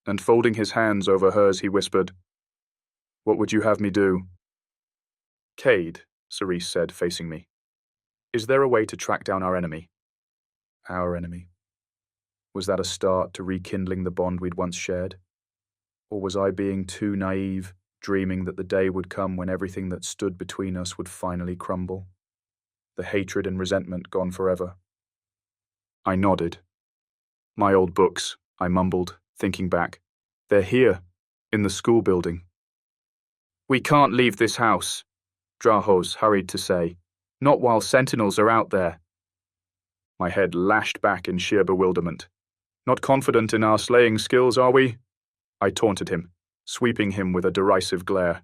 And folding his hands over hers, he whispered, What would you have me do? Cade, Cerise said, facing me. Is there a way to track down our enemy? Our enemy. Was that a start to rekindling the bond we'd once shared? Or was I being too naive, dreaming that the day would come when everything that stood between us would finally crumble? The hatred and resentment gone forever. I nodded. My old books, I mumbled, thinking back. They're here, in the school building. We can't leave this house, Draos hurried to say. Not while sentinels are out there. My head lashed back in sheer bewilderment. Not confident in our slaying skills, are we? I taunted him, sweeping him with a derisive glare.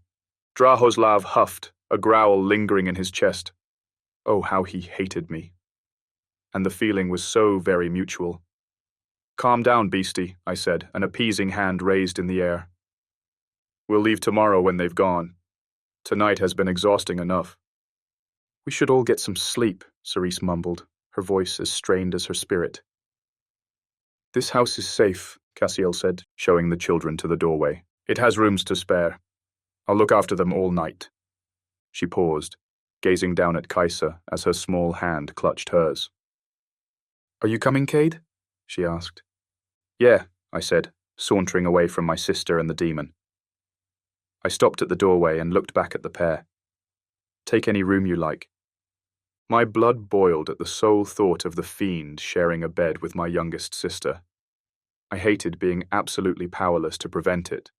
Drahoslav huffed, a growl lingering in his chest. Oh, how he hated me. And the feeling was so very mutual. Calm down, beastie, I said, an appeasing hand raised in the air. We'll leave tomorrow when they've gone. Tonight has been exhausting enough. We should all get some sleep, Cerise mumbled, her voice as strained as her spirit. This house is safe, Cassiel said, showing the children to the doorway. It has rooms to spare. I'll look after them all night. She paused, gazing down at Kaisa as her small hand clutched hers. Are you coming, Cade? She asked. Yeah, I said, sauntering away from my sister and the demon. I stopped at the doorway and looked back at the pair. Take any room you like. My blood boiled at the sole thought of the fiend sharing a bed with my youngest sister. I hated being absolutely powerless to prevent it.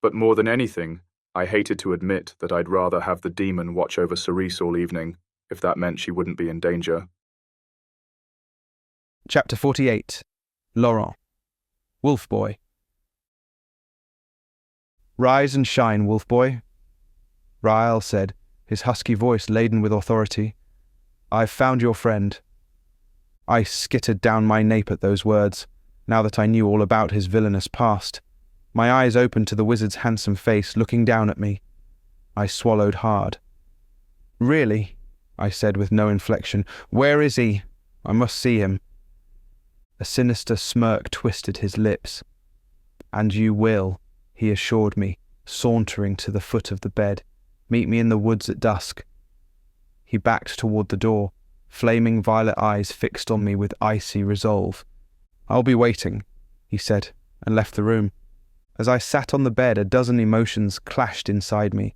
But more than anything, I hated to admit that I'd rather have the demon watch over Cerise all evening, if that meant she wouldn't be in danger. Chapter 48. Laurent. Wolf Boy. Rise and shine, Wolf Boy, Ra-El said, his husky voice laden with authority. I've found your friend. I skittered down my nape at those words, now that I knew all about his villainous past. My eyes opened to the wizard's handsome face looking down at me. I swallowed hard. Really? I said with no inflection. Where is he? I must see him. A sinister smirk twisted his lips. And you will, he assured me, sauntering to the foot of the bed. Meet me in the woods at dusk. He backed toward the door, flaming violet eyes fixed on me with icy resolve. I'll be waiting, he said, and left the room. As I sat on the bed, a dozen emotions clashed inside me.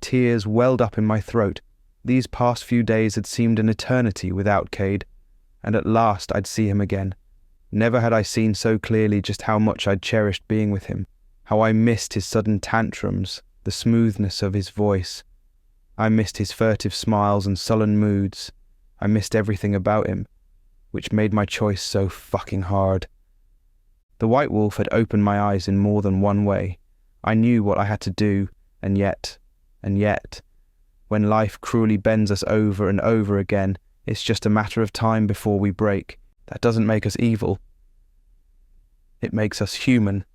Tears welled up in my throat. These past few days had seemed an eternity without Cade, and at last I'd see him again. Never had I seen so clearly just how much I'd cherished being with him, how I missed his sudden tantrums, the smoothness of his voice. I missed his furtive smiles and sullen moods. I missed everything about him, which made my choice so fucking hard. The White Wolf had opened my eyes in more than one way. I knew what I had to do, and yet, when life cruelly bends us over and over again, it's just a matter of time before we break. That doesn't make us evil. It makes us human.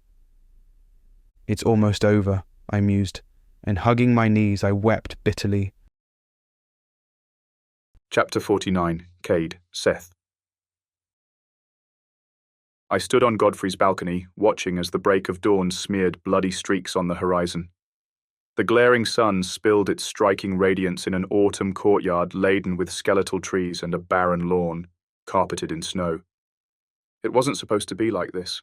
It's almost over, I mused, and hugging my knees I wept bitterly. Chapter 49. Cade, Seth. I stood on Godfrey's balcony, watching as the break of dawn smeared bloody streaks on the horizon. The glaring sun spilled its striking radiance in an autumn courtyard laden with skeletal trees and a barren lawn, carpeted in snow. It wasn't supposed to be like this.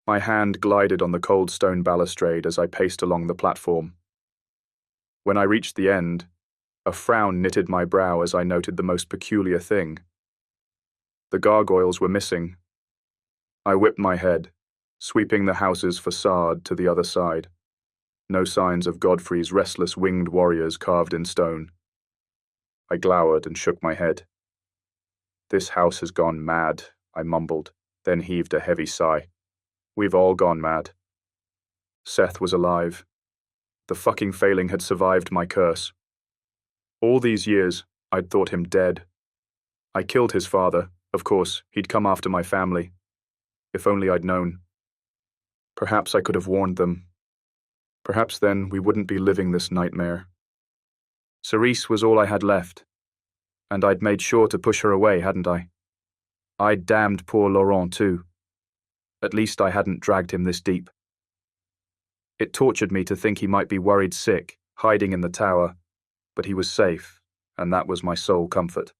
My hand glided on the cold stone balustrade as I paced along the platform. When I reached the end, a frown knitted my brow as I noted the most peculiar thing. The gargoyles were missing. I whipped my head, sweeping the house's facade to the other side. No signs of Godfrey's restless winged warriors carved in stone. I glowered and shook my head. This house has gone mad, I mumbled, then heaved a heavy sigh. We've all gone mad. Seth was alive. The fucking failing had survived my curse. All these years, I'd thought him dead. I killed his father. Of course, he'd come after my family. If only I'd known. Perhaps I could have warned them. Perhaps then we wouldn't be living this nightmare. Cerise was all I had left, and I'd made sure to push her away, hadn't I? I'd damned poor Laurent too. At least I hadn't dragged him this deep. It tortured me to think he might be worried sick, hiding in the tower, but he was safe, and that was my sole comfort.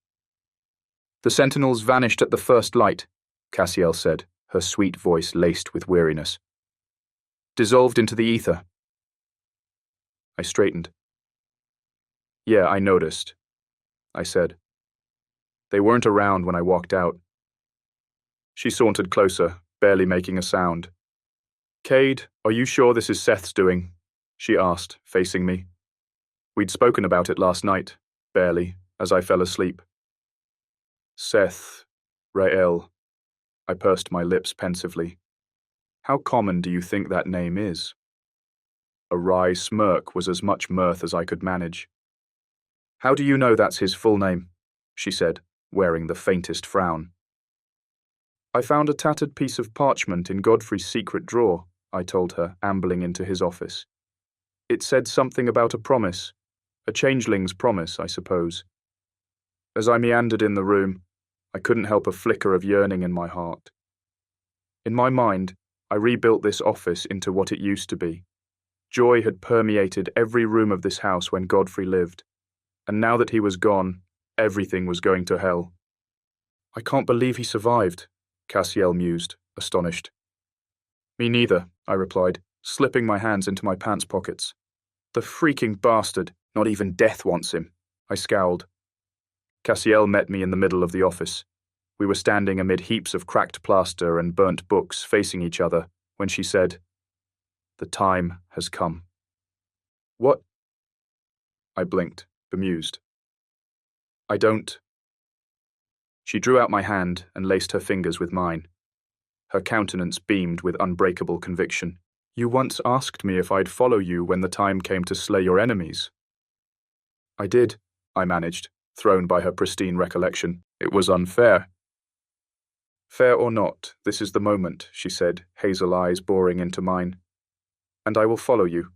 The sentinels vanished at the first light, Cassiel said, her sweet voice laced with weariness. Dissolved into the ether. I straightened. Yeah, I noticed, I said. They weren't around when I walked out. She sauntered closer, barely making a sound. Cade, are you sure this is Seth's doing? She asked, facing me. We'd spoken about it last night, barely, as I fell asleep. Seth, Rael. I pursed my lips pensively. How common do you think that name is? A wry smirk was as much mirth as I could manage. How do you know that's his full name? She said, wearing the faintest frown. I found a tattered piece of parchment in Godfrey's secret drawer, I told her, ambling into his office. It said something about a promise, a changeling's promise, I suppose. As I meandered in the room, I couldn't help a flicker of yearning in my heart. In my mind, I rebuilt this office into what it used to be. Joy had permeated every room of this house when Godfrey lived, and now that he was gone, everything was going to hell. I can't believe he survived, Cassiel mused, astonished. Me neither, I replied, slipping my hands into my pants pockets. The freaking bastard, not even death wants him, I scowled. Cassiel met me in the middle of the office. We were standing amid heaps of cracked plaster and burnt books facing each other when she said, The time has come. What? I blinked, bemused. I don't. She drew out my hand and laced her fingers with mine. Her countenance beamed with unbreakable conviction. You once asked me if I'd follow you when the time came to slay your enemies. I did, I managed, thrown by her pristine recollection. It was unfair. Fair or not, this is the moment, she said, hazel eyes boring into mine. And I will follow you.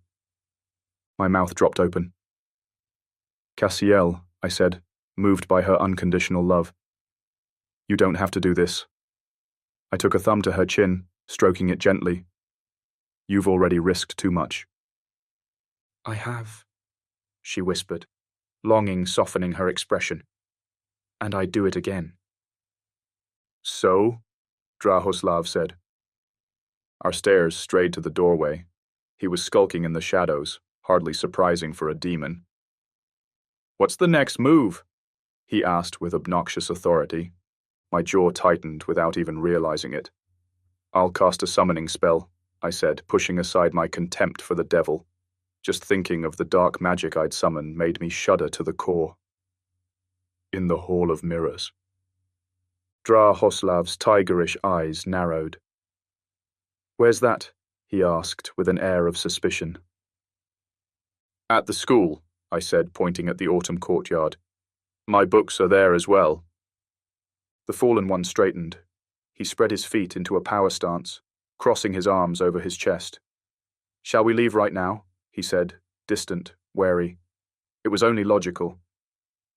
My mouth dropped open. Cassiel, I said, moved by her unconditional love. You don't have to do this. I took a thumb to her chin, stroking it gently. You've already risked too much. I have, she whispered, longing softening her expression. And I'd do it again. So? Draos said. Our stares strayed to the doorway. He was skulking in the shadows, hardly surprising for a demon. What's the next move? He asked with obnoxious authority. My jaw tightened without even realizing it. I'll cast a summoning spell, I said, pushing aside my contempt for the devil. Just thinking of the dark magic I'd summon made me shudder to the core. In the Hall of Mirrors. Drahoslav's tigerish eyes narrowed. Where's that? He asked with an air of suspicion. At the school, I said, pointing at the autumn courtyard. My books are there as well. The fallen one straightened. He spread his feet into a power stance, crossing his arms over his chest. Shall we leave right now? He said, distant, wary. It was only logical.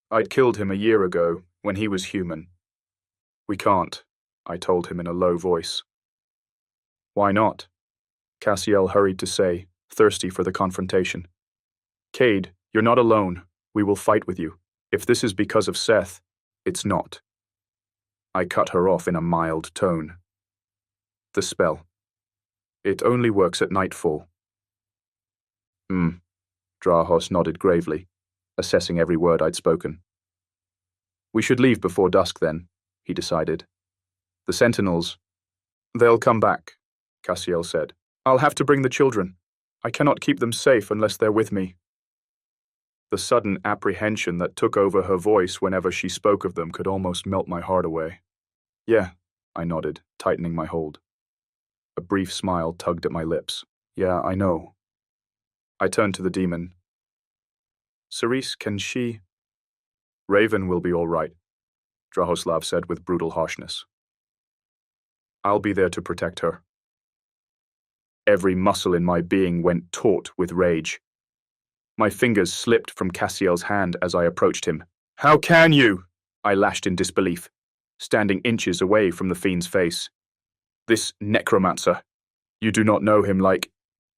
I'd killed him a year ago, when he was human. We can't, I told him in a low voice. Why not? Cassiel hurried to say, thirsty for the confrontation. Cade, you're not alone. We will fight with you. If this is because of Seth, it's not. I cut her off in a mild tone. The spell. It only works at nightfall. Draos nodded gravely, assessing every word I'd spoken. We should leave before dusk then, he decided. The sentinels. They'll come back, Cassiel said. I'll have to bring the children. I cannot keep them safe unless they're with me. The sudden apprehension that took over her voice whenever she spoke of them could almost melt my heart away. Yeah, I nodded, tightening my hold. A brief smile tugged at my lips. Yeah, I know. I turned to the demon. Cerise, can she? Raven will be all right, Drahoslav said with brutal harshness. I'll be there to protect her. Every muscle in my being went taut with rage. My fingers slipped from Cassiel's hand as I approached him. How can you? I lashed in disbelief, standing inches away from the fiend's face. This necromancer. You do not know him like...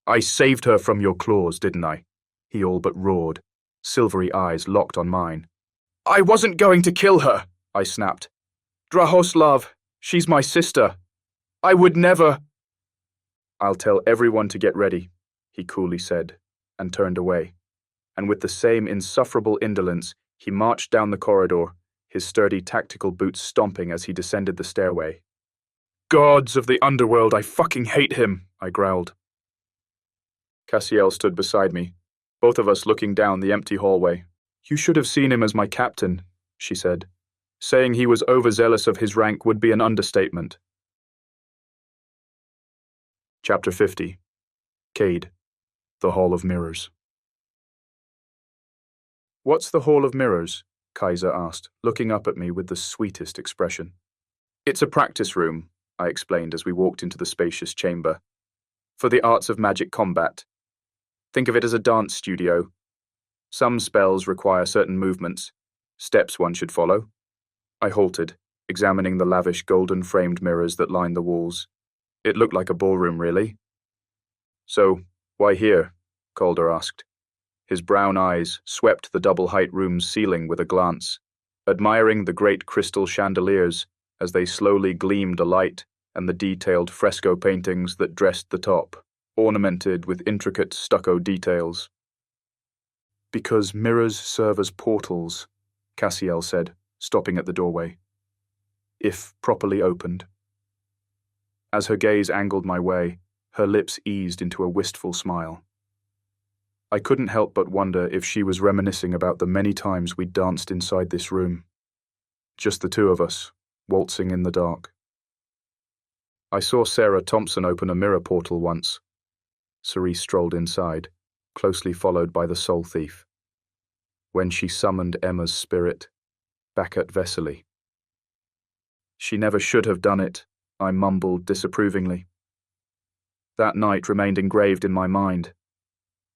I saved her from your claws, didn't I? He all but roared, silvery eyes locked on mine. I wasn't going to kill her, I snapped. Drahoslav, she's my sister. I would never... I'll tell everyone to get ready, he coolly said, and turned away. And with the same insufferable indolence, he marched down the corridor, his sturdy tactical boots stomping as he descended the stairway. Gods of the underworld, I fucking hate him, I growled. Cassiel stood beside me, both of us looking down the empty hallway. You should have seen him as my captain, she said. Saying he was overzealous of his rank would be an understatement. Chapter 50. Cade, the Hall of Mirrors. What's the Hall of Mirrors? Kaiser asked, looking up at me with the sweetest expression. It's a practice room, I explained as we walked into the spacious chamber. For the arts of magic combat. Think of it as a dance studio. Some spells require certain movements, steps one should follow. I halted, examining the lavish golden-framed mirrors that lined the walls. It looked like a ballroom, really. So, why here? Calder asked. His brown eyes swept the double-height room's ceiling with a glance, admiring the great crystal chandeliers as they slowly gleamed alight and the detailed fresco paintings that dressed the top, ornamented with intricate stucco details. Because mirrors serve as portals, Cassiel said, stopping at the doorway. If properly opened. As her gaze angled my way, her lips eased into a wistful smile. I couldn't help but wonder if she was reminiscing about the many times we'd danced inside this room. Just the two of us, waltzing in the dark. I saw Sarah Thompson open a mirror portal once. Cerise strolled inside, closely followed by the soul thief. When she summoned Emma's spirit, back at Vesely. She never should have done it, I mumbled disapprovingly. That night remained engraved in my mind.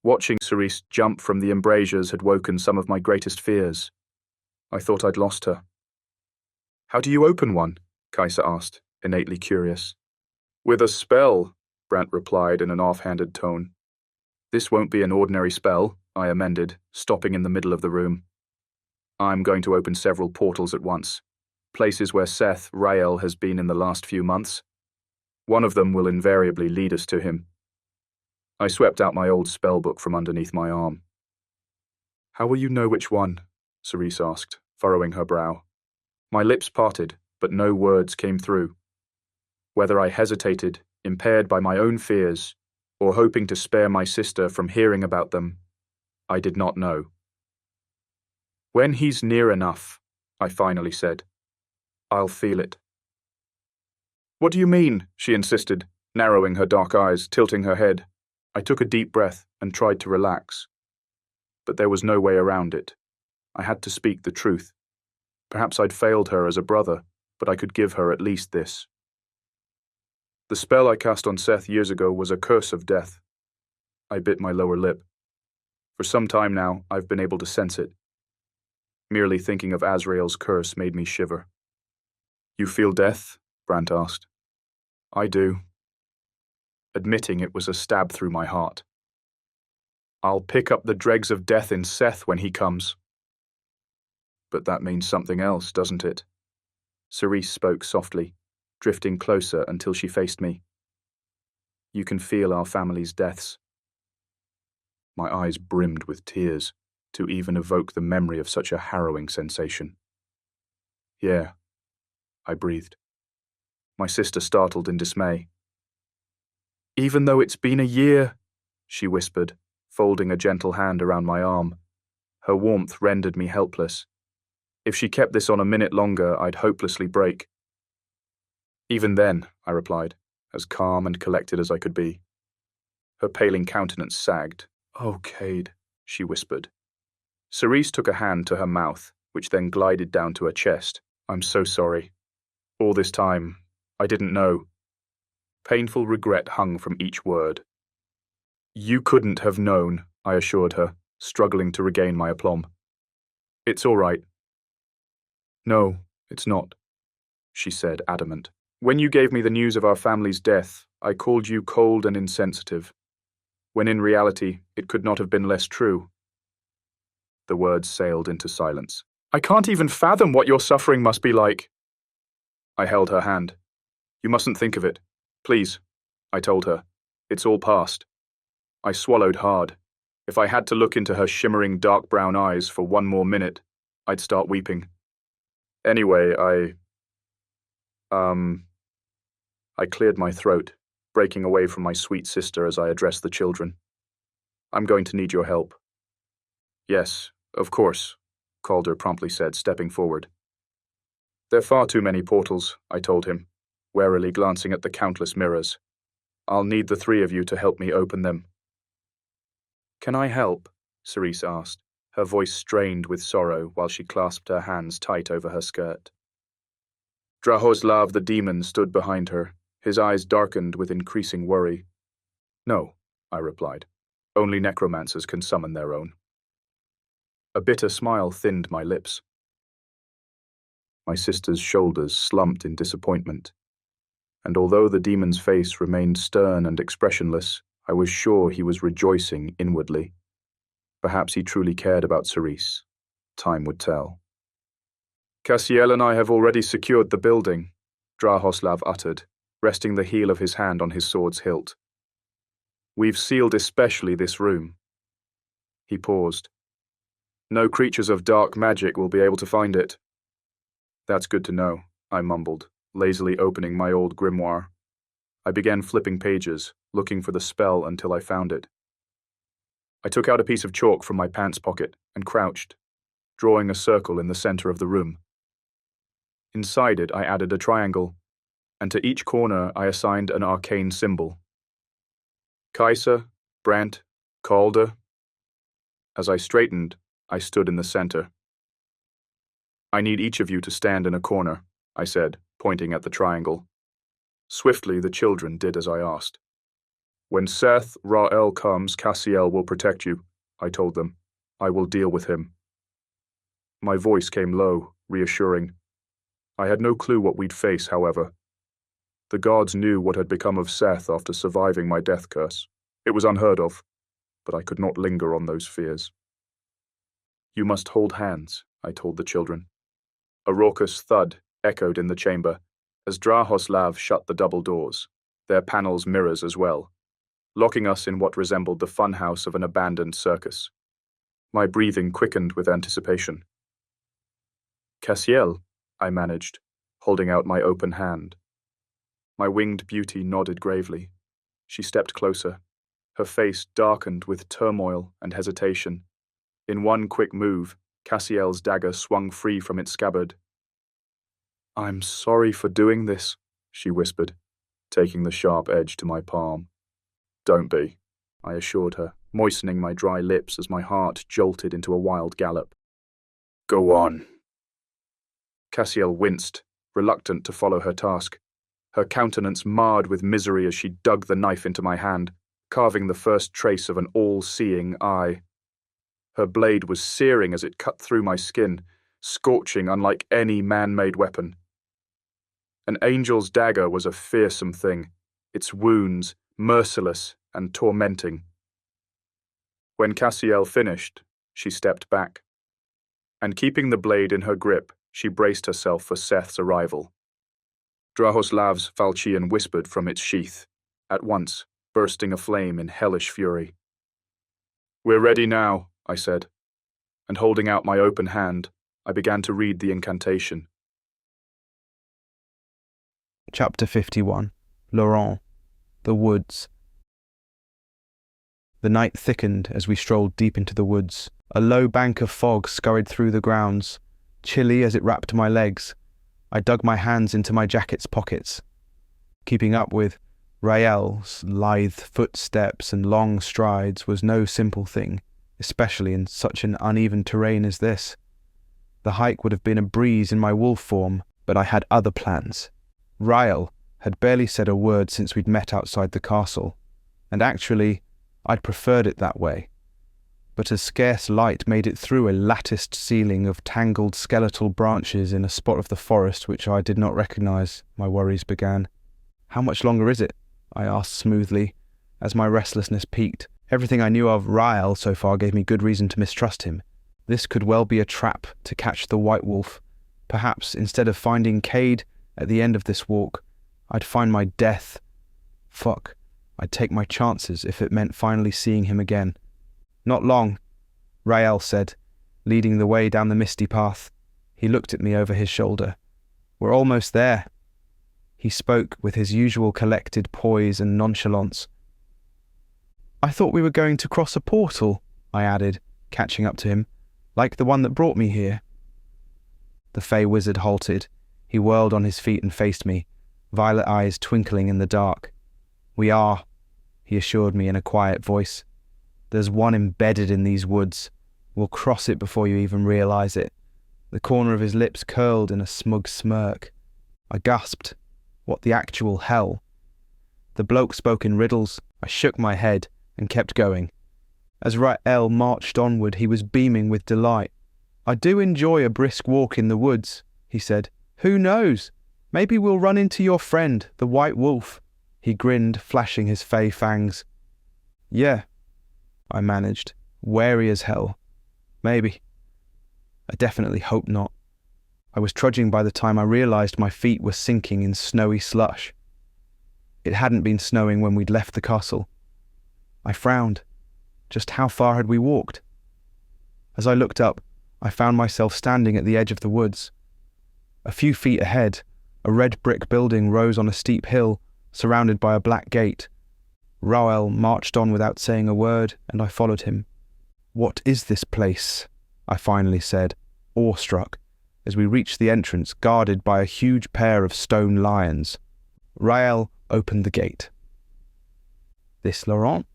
Watching Cerise jump from the embrasures had woken some of my greatest fears. I thought I'd lost her. How do you open one? Kaiser asked, innately curious. With a spell, Brant replied in an offhanded tone. This won't be an ordinary spell, I amended, stopping in the middle of the room. I'm going to open several portals at once, places where Seth Rael has been in the last few months. One of them will invariably lead us to him. I swept out my old spellbook from underneath my arm. How will you know which one? Cerise asked, furrowing her brow. My lips parted, but no words came through. Whether I hesitated, impaired by my own fears, or hoping to spare my sister from hearing about them, I did not know. When he's near enough, I finally said, I'll feel it. What do you mean? She insisted, narrowing her dark eyes, tilting her head. I took a deep breath and tried to relax. But there was no way around it. I had to speak the truth. Perhaps I'd failed her as a brother, but I could give her at least this. The spell I cast on Seth years ago was a curse of death. I bit my lower lip. For some time now, I've been able to sense it. Merely thinking of Azrael's curse made me shiver. You feel death? Brant asked. I do. Admitting it was a stab through my heart. I'll pick up the dregs of death in Seth when he comes. But that means something else, doesn't it? Cerise spoke softly, drifting closer until she faced me. You can feel our family's deaths. My eyes brimmed with tears to even evoke the memory of such a harrowing sensation. Yeah, I breathed. My sister startled in dismay. Even though it's been a year, she whispered, folding a gentle hand around my arm. Her warmth rendered me helpless. If she kept this on a minute longer, I'd hopelessly break. Even then, I replied, as calm and collected as I could be. Her paling countenance sagged. Oh, Cade, she whispered. Cerise took a hand to her mouth, which then glided down to her chest. I'm so sorry. All this time, I didn't know. Painful regret hung from each word. You couldn't have known, I assured her, struggling to regain my aplomb. It's all right. No, it's not, she said, adamant. When you gave me the news of our family's death, I called you cold and insensitive, when in reality it could not have been less true. The words sailed into silence. I can't even fathom what your suffering must be like. I held her hand. You mustn't think of it. Please, I told her. It's all past. I swallowed hard. If I had to look into her shimmering dark brown eyes for one more minute, I'd start weeping. Anyway, I cleared my throat, breaking away from my sweet sister as I addressed the children. I'm going to need your help. Yes, of course, Calder promptly said, stepping forward. There are far too many portals, I told him, warily glancing at the countless mirrors. I'll need the three of you to help me open them. Can I help? Cerise asked, her voice strained with sorrow while she clasped her hands tight over her skirt. Draos the demon stood behind her, his eyes darkened with increasing worry. No, I replied. Only necromancers can summon their own. A bitter smile thinned my lips. My sister's shoulders slumped in disappointment, and although the demon's face remained stern and expressionless, I was sure he was rejoicing inwardly. Perhaps he truly cared about Cerise. Time would tell. Cassiel and I have already secured the building, Draos uttered, resting the heel of his hand on his sword's hilt. We've sealed especially this room. He paused. No creatures of dark magic will be able to find it. That's good to know, I mumbled, lazily opening my old grimoire. I began flipping pages, looking for the spell until I found it. I took out a piece of chalk from my pants pocket and crouched, drawing a circle in the center of the room. Inside it, I added a triangle, and to each corner I assigned an arcane symbol. Kaiser, Brandt, Calder. As I straightened, I stood in the center. I need each of you to stand in a corner, I said, pointing at the triangle. Swiftly, the children did as I asked. When Seth Ra'el comes, Cassiel will protect you, I told them. I will deal with him. My voice came low, reassuring. I had no clue what we'd face, however. The gods knew what had become of Seth after surviving my death curse. It was unheard of, but I could not linger on those fears. You must hold hands, I told the children. A raucous thud echoed in the chamber as Draos shut the double doors, their panels mirrors as well, locking us in what resembled the funhouse of an abandoned circus. My breathing quickened with anticipation. Cassiel, I managed, holding out my open hand. My winged beauty nodded gravely. She stepped closer, her face darkened with turmoil and hesitation. In one quick move, Cassiel's dagger swung free from its scabbard. I'm sorry for doing this, she whispered, taking the sharp edge to my palm. Don't be, I assured her, moistening my dry lips as my heart jolted into a wild gallop. Go on. Cassiel winced, reluctant to follow her task, her countenance marred with misery as she dug the knife into my hand, carving the first trace of an all-seeing eye. Her blade was searing as it cut through my skin, scorching unlike any man-made weapon. An angel's dagger was a fearsome thing, its wounds merciless and tormenting. When Cassiel finished, she stepped back, and keeping the blade in her grip, she braced herself for Seth's arrival. Drahoslav's falchion whispered from its sheath. At once, bursting aflame in hellish fury. "We're ready now," I said, and holding out my open hand, I began to read the incantation. Chapter 51. Laurent. The Woods. The night thickened as we strolled deep into the woods. A low bank of fog scurried through the grounds. Chilly as it wrapped my legs, I dug my hands into my jacket's pockets. Keeping up with Rael's lithe footsteps and long strides was no simple thing, especially in such an uneven terrain as this. The hike would have been a breeze in my wolf form, but I had other plans. Rael had barely said a word since we'd met outside the castle, and actually, I'd preferred it that way. But a scarce light made it through a latticed ceiling of tangled skeletal branches in a spot of the forest which I did not recognize. My worries began. "How much longer is it?" I asked smoothly, as my restlessness peaked. Everything I knew of Rael so far gave me good reason to mistrust him. This could well be a trap to catch the white wolf. Perhaps, instead of finding Cade at the end of this walk, I'd find my death. Fuck. I'd take my chances if it meant finally seeing him again. "Not long," Rael said, leading the way down the misty path. He looked at me over his shoulder. "We're almost there." He spoke with his usual collected poise and nonchalance. "I thought we were going to cross a portal," I added, catching up to him, "like the one that brought me here." The Fey wizard halted. He whirled on his feet and faced me, violet eyes twinkling in the dark. "We are," he assured me in a quiet voice. "There's one embedded in these woods. We'll cross it before you even realize it." The corner of his lips curled in a smug smirk. I gasped. What the actual hell? The bloke spoke in riddles. I shook my head and kept going. As Rael marched onward, he was beaming with delight. "I do enjoy a brisk walk in the woods," he said. "Who knows? Maybe we'll run into your friend, the white wolf." He grinned, flashing his fey fangs. "Yeah," I managed, wary as hell. "Maybe. I definitely hope not." I was trudging by the time I realized my feet were sinking in snowy slush. It hadn't been snowing when we'd left the castle. I frowned. Just how far had we walked? As I looked up, I found myself standing at the edge of the woods. A few feet ahead, a red brick building rose on a steep hill, surrounded by a black gate. Rael marched on without saying a word, and I followed him. "What is this place?" I finally said, awestruck, as we reached the entrance guarded by a huge pair of stone lions. Rael opened the gate. "This Laurent?"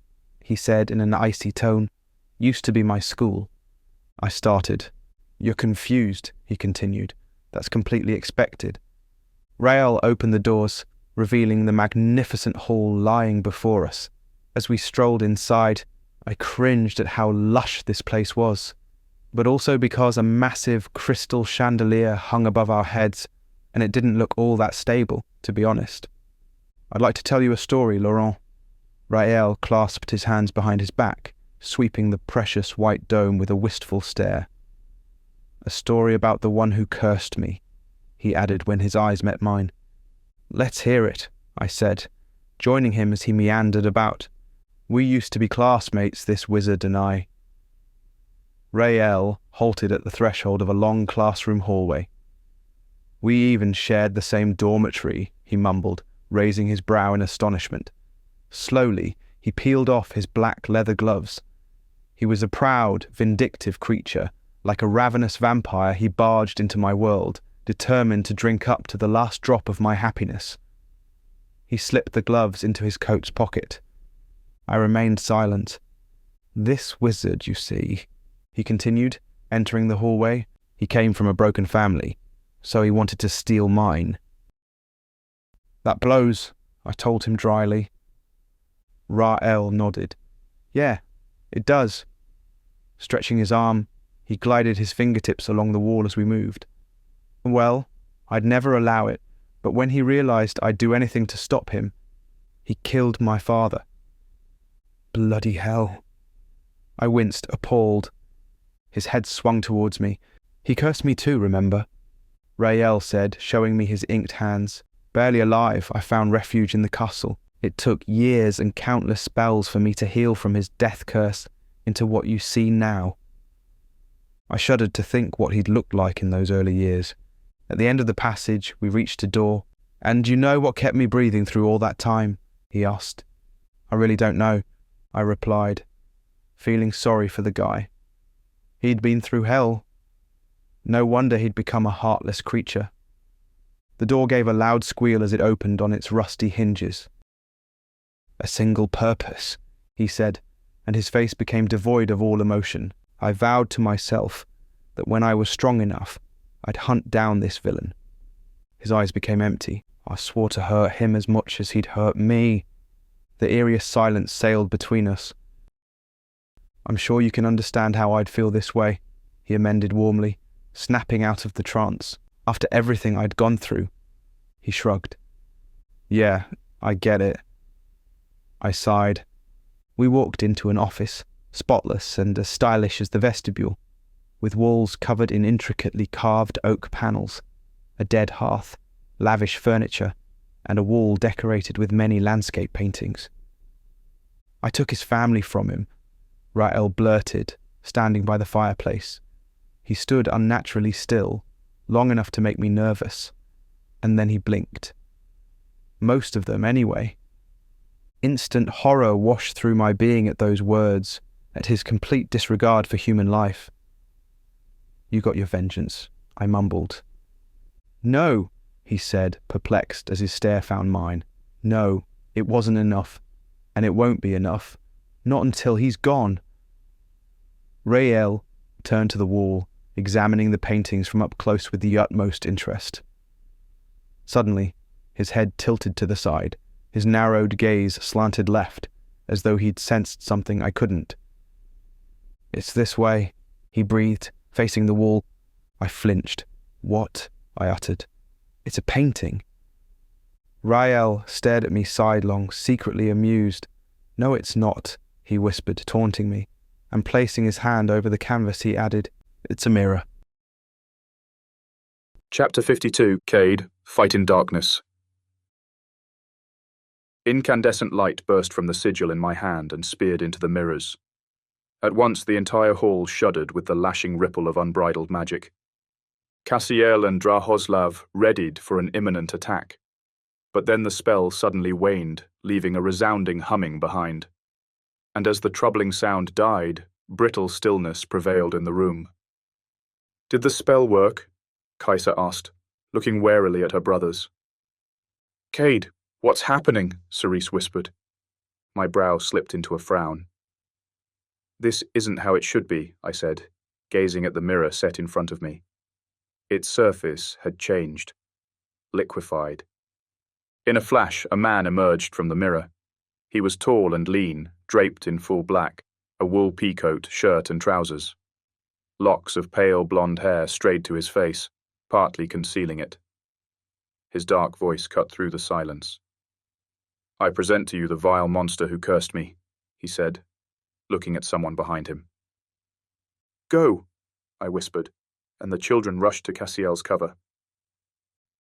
he said in an icy tone. "Used to be my school." I started. "You're confused," he continued. "That's completely expected." Rael opened the doors, revealing the magnificent hall lying before us. As we strolled inside, I cringed at how lush this place was, but also because a massive crystal chandelier hung above our heads, and it didn't look all that stable, to be honest. "I'd like to tell you a story, Laurent." Rael clasped his hands behind his back, sweeping the precious white dome with a wistful stare. "A story about the one who cursed me," he added when his eyes met mine. "Let's hear it," I said, joining him as he meandered about. "We used to be classmates, this wizard and I." Rael halted at the threshold of a long classroom hallway. "We even shared the same dormitory," he mumbled, raising his brow in astonishment. Slowly, he peeled off his black leather gloves. He was a proud, vindictive creature. Like a ravenous vampire, he barged into my world, determined to drink up to the last drop of my happiness. He slipped the gloves into his coat's pocket. I remained silent. "This wizard, you see," he continued, entering the hallway. "He came from a broken family, so he wanted to steal mine." "That blows," I told him dryly. Rael nodded. "Yeah, it does." Stretching his arm, he glided his fingertips along the wall as we moved. "Well, I'd never allow it, but when he realized I'd do anything to stop him, he killed my father." "Bloody hell." I winced, appalled. His head swung towards me. "He cursed me too, remember?" Rael said, showing me his inked hands. "Barely alive, I found refuge in the castle. It took years and countless spells for me to heal from his death curse into what you see now. I shuddered to think what he'd looked like in those early years. At the end of the passage, we reached a door. "And you know what kept me breathing through all that time?" he asked. "I really don't know," I replied, feeling sorry for the guy. He'd been through hell. No wonder he'd become a heartless creature. The door gave a loud squeal as it opened on its rusty hinges. "A single purpose," he said, and his face became devoid of all emotion. I vowed to myself that when I was strong enough, I'd hunt down this villain. His eyes became empty. I swore to hurt him as much as he'd hurt me. The eeriest silence sailed between us. "I'm sure you can understand how I'd feel this way," he amended warmly, snapping out of the trance. "After everything I'd gone through." He shrugged. "Yeah, I get it." I sighed. We walked into an office, spotless and as stylish as the vestibule, with walls covered in intricately carved oak panels, a dead hearth, lavish furniture, and a wall decorated with many landscape paintings. "I took his family from him," Rael blurted, standing by the fireplace. He stood unnaturally still, long enough to make me nervous, and then he blinked. Most of them, anyway. Instant horror washed through my being at those words, at his complete disregard for human life. "You got your vengeance," I mumbled. "No," he said, perplexed as his stare found mine. "No, it wasn't enough, and it won't be enough. Not until he's gone." Rael turned to the wall, examining the paintings from up close with the utmost interest. Suddenly, his head tilted to the side, his narrowed gaze slanted left, as though he'd sensed something I couldn't. "It's this way," he breathed, facing the wall. I flinched. "What?" I uttered. "It's a painting." Rael stared at me sidelong, secretly amused. "No, it's not," he whispered, taunting me, and placing his hand over the canvas he added, "It's a mirror." Chapter 52, Cade, Fight in Darkness. Incandescent light burst from the sigil in my hand and speared into the mirrors. At once the entire hall shuddered with the lashing ripple of unbridled magic. Cassiel and Draos readied for an imminent attack. But then the spell suddenly waned, leaving a resounding humming behind. And as the troubling sound died, brittle stillness prevailed in the room. "Did the spell work?" Kaisa asked, looking warily at her brothers. "Cade, what's happening?" Cerise whispered. My brow slipped into a frown. "This isn't how it should be," I said, gazing at the mirror set in front of me. Its surface had changed, liquefied. In a flash, a man emerged from the mirror. He was tall and lean, draped in full black, a wool peacoat, shirt and trousers. Locks of pale blonde hair strayed to his face, partly concealing it. His dark voice cut through the silence. "I present to you the vile monster who cursed me," he said, looking at someone behind him. "Go," I whispered, and the children rushed to Cassiel's cover.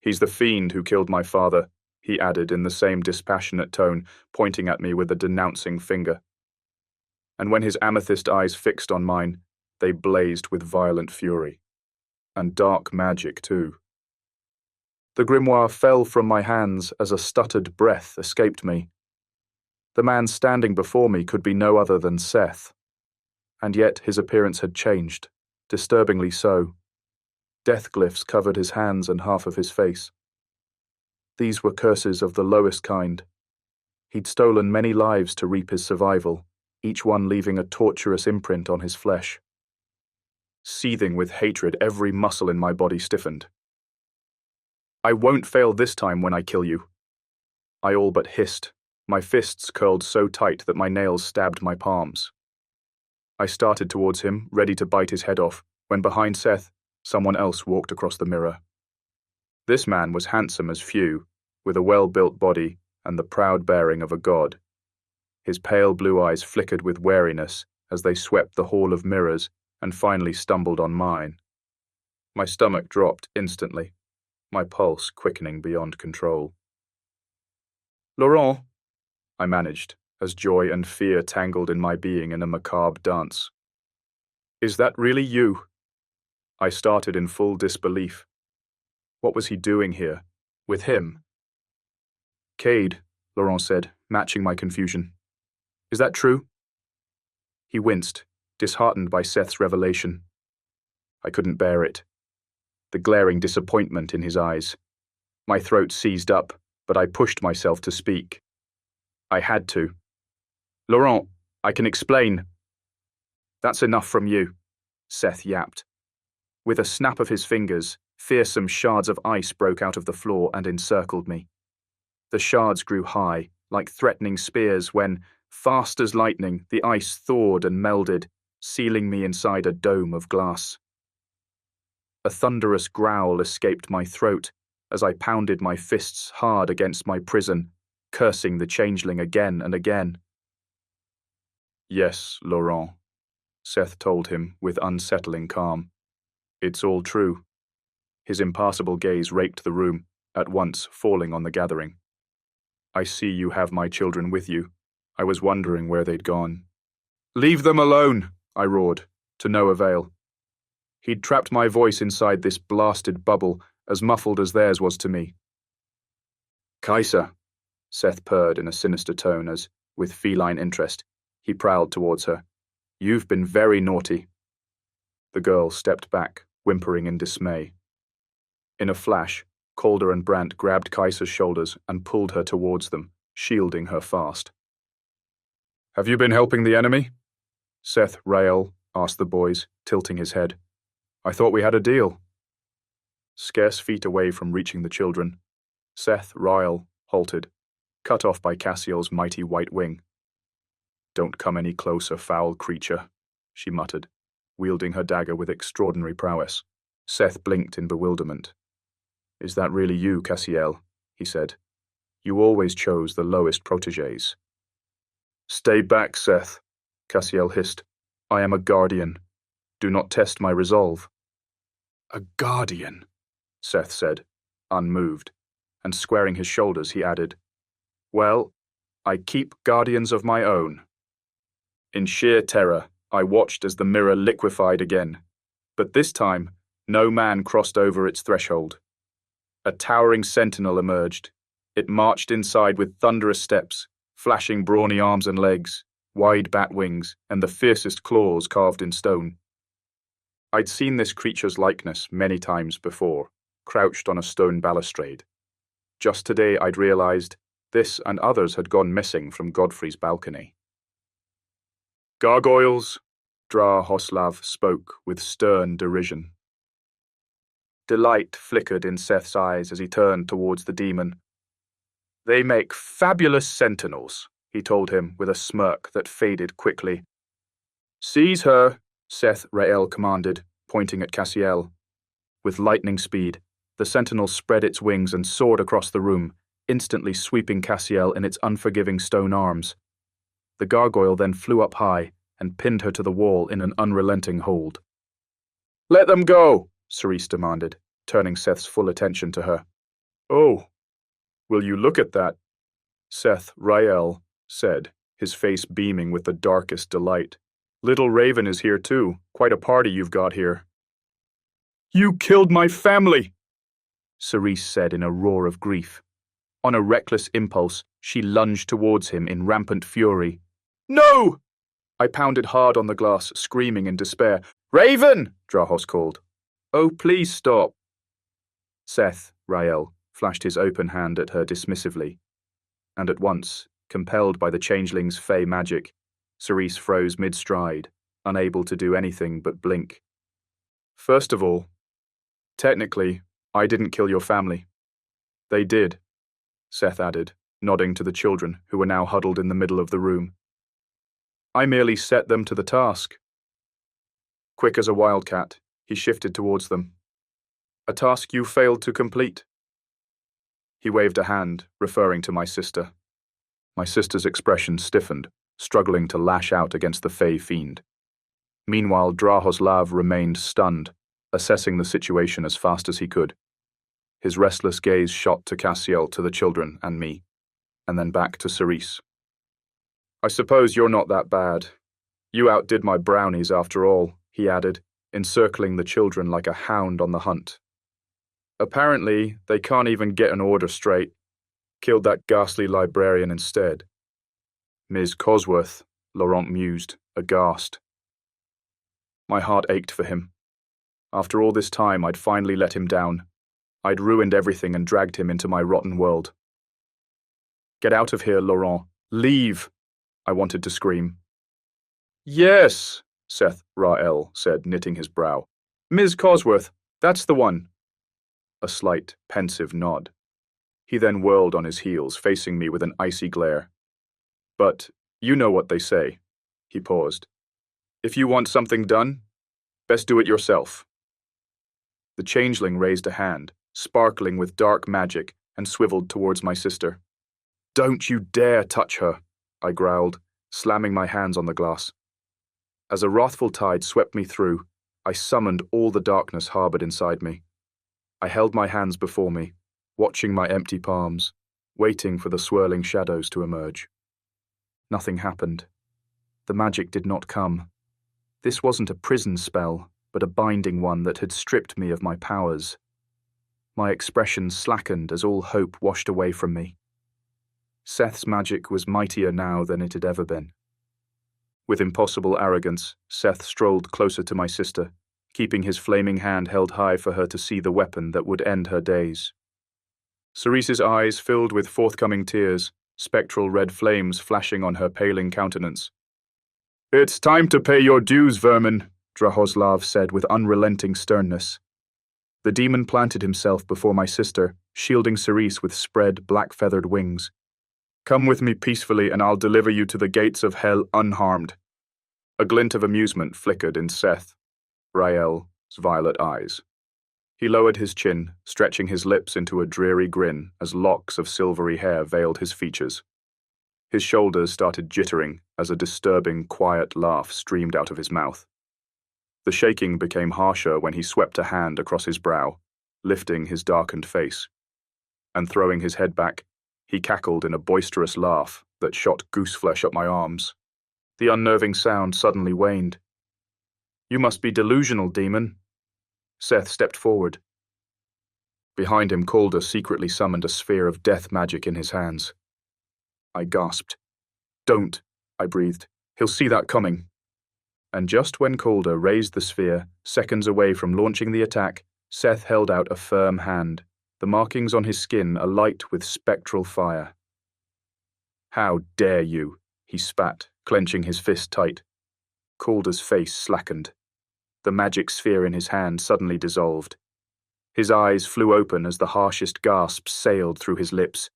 "He's the fiend who killed my father," he added in the same dispassionate tone, pointing at me with a denouncing finger. And when his amethyst eyes fixed on mine, they blazed with violent fury. And dark magic, too. The grimoire fell from my hands as a stuttered breath escaped me. The man standing before me could be no other than Seth. And yet his appearance had changed, disturbingly so. Death glyphs covered his hands and half of his face. These were curses of the lowest kind. He'd stolen many lives to reap his survival, each one leaving a torturous imprint on his flesh. Seething with hatred, every muscle in my body stiffened. "I won't fail this time when I kill you." I all but hissed, my fists curled so tight that my nails stabbed my palms. I started towards him, ready to bite his head off, when behind Seth, someone else walked across the mirror. This man was handsome as few, with a well-built body and the proud bearing of a god. His pale blue eyes flickered with wariness as they swept the hall of mirrors and finally stumbled on mine. My stomach dropped instantly, my pulse quickening beyond control. "Laurent," I managed, as joy and fear tangled in my being in a macabre dance. Is that really you? I started in full disbelief. What was he doing here? With him? Cade, Laurent said, matching my confusion. Is that true? He winced, disheartened by Seth's revelation. I couldn't bear it. The glaring disappointment in his eyes. My throat seized up, but I pushed myself to speak. I had to. Laurent, I can explain. That's enough from you, Seth yapped. With a snap of his fingers, fearsome shards of ice broke out of the floor and encircled me. The shards grew high, like threatening spears when, fast as lightning, the ice thawed and melded, sealing me inside a dome of glass. A thunderous growl escaped my throat as I pounded my fists hard against my prison, cursing the changeling again and again. Yes, Laurent, Seth told him with unsettling calm. It's all true. His impassible gaze raked the room, at once falling on the gathering. I see you have my children with you. I was wondering where they'd gone. Leave them alone, I roared, to no avail. He'd trapped my voice inside this blasted bubble, as muffled as theirs was to me. Kaiser, Seth purred in a sinister tone as, with feline interest, he prowled towards her. You've been very naughty. The girl stepped back, whimpering in dismay. In a flash, Calder and Brandt grabbed Kaiser's shoulders and pulled her towards them, shielding her fast. Have you been helping the enemy? Seth Rael asked the boys, tilting his head. I thought we had a deal. Scarce feet away from reaching the children, Seth Rael halted, cut off by Cassiel's mighty white wing. Don't come any closer, foul creature, she muttered, wielding her dagger with extraordinary prowess. Seth blinked in bewilderment. Is that really you, Cassiel? He said. You always chose the lowest protégés. Stay back, Seth, Cassiel hissed. I am a guardian. Do not test my resolve. A guardian, Seth said, unmoved, and squaring his shoulders he added, Well, I keep guardians of my own. In sheer terror, I watched as the mirror liquefied again, but this time, no man crossed over its threshold. A towering sentinel emerged. It marched inside with thunderous steps, flashing brawny arms and legs, wide bat wings, and the fiercest claws carved in stone. I'd seen this creature's likeness many times before, crouched on a stone balustrade. Just today I'd realized this and others had gone missing from Godfrey's balcony. Gargoyles, Draos spoke with stern derision. Delight flickered in Seth's eyes as he turned towards the demon. They make fabulous sentinels, he told him with a smirk that faded quickly. Seize her, Seth Rael commanded, pointing at Cassiel. With lightning speed, the sentinel spread its wings and soared across the room, instantly sweeping Cassiel in its unforgiving stone arms. The gargoyle then flew up high and pinned her to the wall in an unrelenting hold. Let them go, Cerise demanded, turning Seth's full attention to her. Oh, will you look at that? Seth Rael said, his face beaming with the darkest delight. Little Raven is here too. Quite a party you've got here. You killed my family, Cerise said in a roar of grief. On a reckless impulse, she lunged towards him in rampant fury. No! I pounded hard on the glass, screaming in despair. Raven! Draos called. Oh, please stop. Seth Rael flashed his open hand at her dismissively, and at once, compelled by the changeling's fey magic, Cerise froze mid-stride, unable to do anything but blink. First of all, technically, I didn't kill your family. They did, Seth added, nodding to the children who were now huddled in the middle of the room. I merely set them to the task. Quick as a wildcat, he shifted towards them. A task you failed to complete. He waved a hand, referring to my sister. My sister's expression stiffened, struggling to lash out against the fey fiend. Meanwhile, Draos remained stunned, assessing the situation as fast as he could. His restless gaze shot to Cassiel, to the children, and me, and then back to Cerise, I suppose you're not that bad. You outdid my brownies after all, he added, encircling the children like a hound on the hunt. Apparently, they can't even get an order straight. Killed that ghastly librarian instead. Ms. Cosworth, Laurent mused, aghast. My heart ached for him. After all this time, I'd finally let him down. I'd ruined everything and dragged him into my rotten world. Get out of here, Laurent. Leave! I wanted to scream. Yes, Seth Rael said, knitting his brow. Ms. Cosworth, that's the one. A slight, pensive nod. He then whirled on his heels, facing me with an icy glare. But you know what they say. He paused. If you want something done, best do it yourself. The changeling raised a hand, sparkling with dark magic, and swiveled towards my sister. Don't you dare touch her, I growled, slamming my hands on the glass. As a wrathful tide swept me through, I summoned all the darkness harbored inside me. I held my hands before me, watching my empty palms, waiting for the swirling shadows to emerge. Nothing happened. The magic did not come. This wasn't a prison spell, but a binding one that had stripped me of my powers. My expression slackened as all hope washed away from me. Seth's magic was mightier now than it had ever been. With impossible arrogance, Seth strolled closer to my sister, keeping his flaming hand held high for her to see the weapon that would end her days. Cerese's eyes filled with forthcoming tears, spectral red flames flashing on her paling countenance. It's time to pay your dues, vermin, Draos said with unrelenting sternness. The demon planted himself before my sister, shielding Cerese with spread, black-feathered wings. Come with me peacefully and I'll deliver you to the gates of hell unharmed. A glint of amusement flickered in Seth Rael's violet eyes. He lowered his chin, stretching his lips into a dreary grin as locks of silvery hair veiled his features. His shoulders started jittering as a disturbing, quiet laugh streamed out of his mouth. The shaking became harsher when he swept a hand across his brow, lifting his darkened face. And throwing his head back, he cackled in a boisterous laugh that shot gooseflesh up my arms. The unnerving sound suddenly waned. You must be delusional, demon. Seth stepped forward. Behind him, Calder secretly summoned a sphere of death magic in his hands. I gasped. Don't, I breathed. He'll see that coming. And just when Calder raised the sphere, seconds away from launching the attack, Seth held out a firm hand, the markings on his skin alight with spectral fire. How dare you, he spat, clenching his fist tight. Calder's face slackened. The magic sphere in his hand suddenly dissolved. His eyes flew open as the harshest gasps sailed through his lips.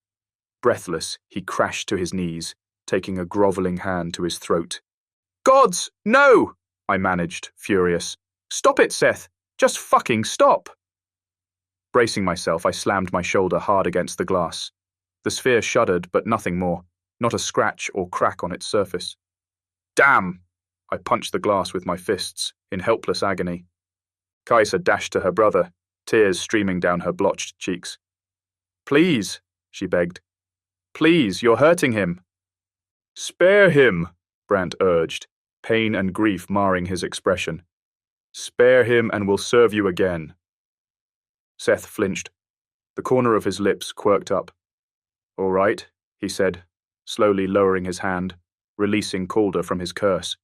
Breathless, he crashed to his knees, taking a groveling hand to his throat. Gods, no! I managed, furious. Stop it, Seth! Just fucking stop! Bracing myself, I slammed my shoulder hard against the glass. The sphere shuddered, but nothing more, not a scratch or crack on its surface. Damn! I punched the glass with my fists, in helpless agony. Kaisa dashed to her brother, tears streaming down her blotched cheeks. Please, she begged. Please, you're hurting him. Spare him, Brant urged, pain and grief marring his expression. Spare him and we'll serve you again. Seth flinched. The corner of his lips quirked up. All right, he said, slowly lowering his hand, releasing Calder from his curse.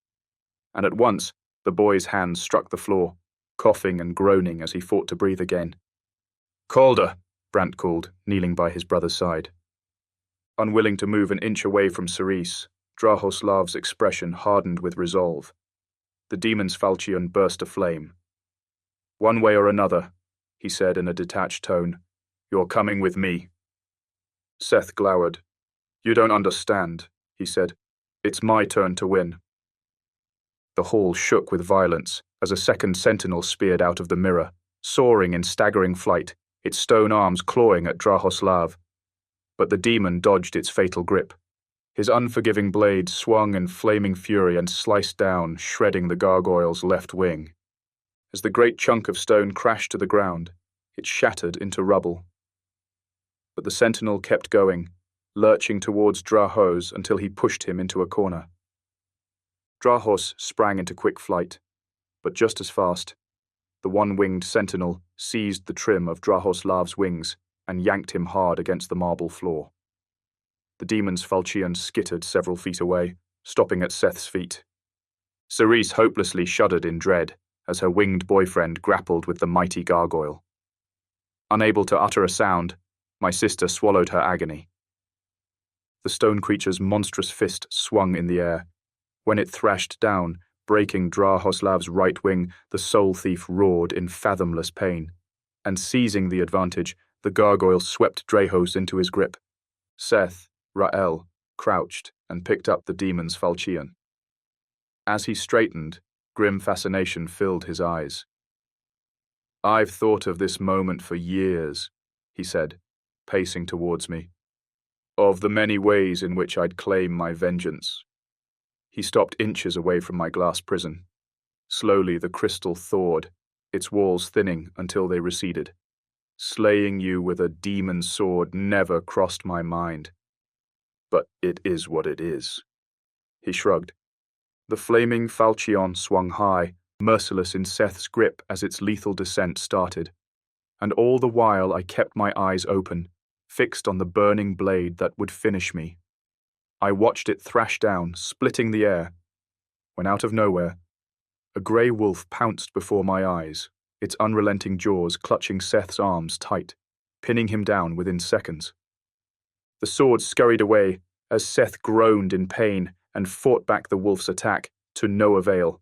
And at once, the boy's hands struck the floor, coughing and groaning as he fought to breathe again. Calder, Brant called, kneeling by his brother's side. Unwilling to move an inch away from Cerese, Drahoslav's expression hardened with resolve. The demon's falchion burst aflame. One way or another, he said in a detached tone, you're coming with me. Seth glowered. You don't understand, he said. It's my turn to win. The hall shook with violence as a second sentinel speared out of the mirror, soaring in staggering flight, its stone arms clawing at Drahoslav. But the demon dodged its fatal grip. His unforgiving blade swung in flaming fury and sliced down, shredding the gargoyle's left wing. As the great chunk of stone crashed to the ground, it shattered into rubble. But the sentinel kept going, lurching towards Draos until he pushed him into a corner. Draos sprang into quick flight, but just as fast, the one-winged sentinel seized the trim of Drahoslav's wings and yanked him hard against the marble floor. The demon's falchion skittered several feet away, stopping at Seth's feet. Cerise hopelessly shuddered in dread as her winged boyfriend grappled with the mighty gargoyle. Unable to utter a sound, my sister swallowed her agony. The stone creature's monstrous fist swung in the air. When it thrashed down, breaking Drahoslav's right wing, the soul thief roared in fathomless pain, and seizing the advantage, the gargoyle swept Draos into his grip. Seth, Rael, crouched and picked up the demon's falchion. As he straightened, grim fascination filled his eyes. "I've thought of this moment for years," he said, pacing towards me. "Of the many ways in which I'd claim my vengeance." He stopped inches away from my glass prison. Slowly the crystal thawed, its walls thinning until they receded. "Slaying you with a demon sword never crossed my mind. But it is what it is." He shrugged. The flaming falchion swung high, merciless in Seth's grip as its lethal descent started. And all the while I kept my eyes open, fixed on the burning blade that would finish me. I watched it thrash down, splitting the air, when out of nowhere, a grey wolf pounced before my eyes, its unrelenting jaws clutching Seth's arms tight, pinning him down within seconds. The sword scurried away as Seth groaned in pain and fought back the wolf's attack, to no avail.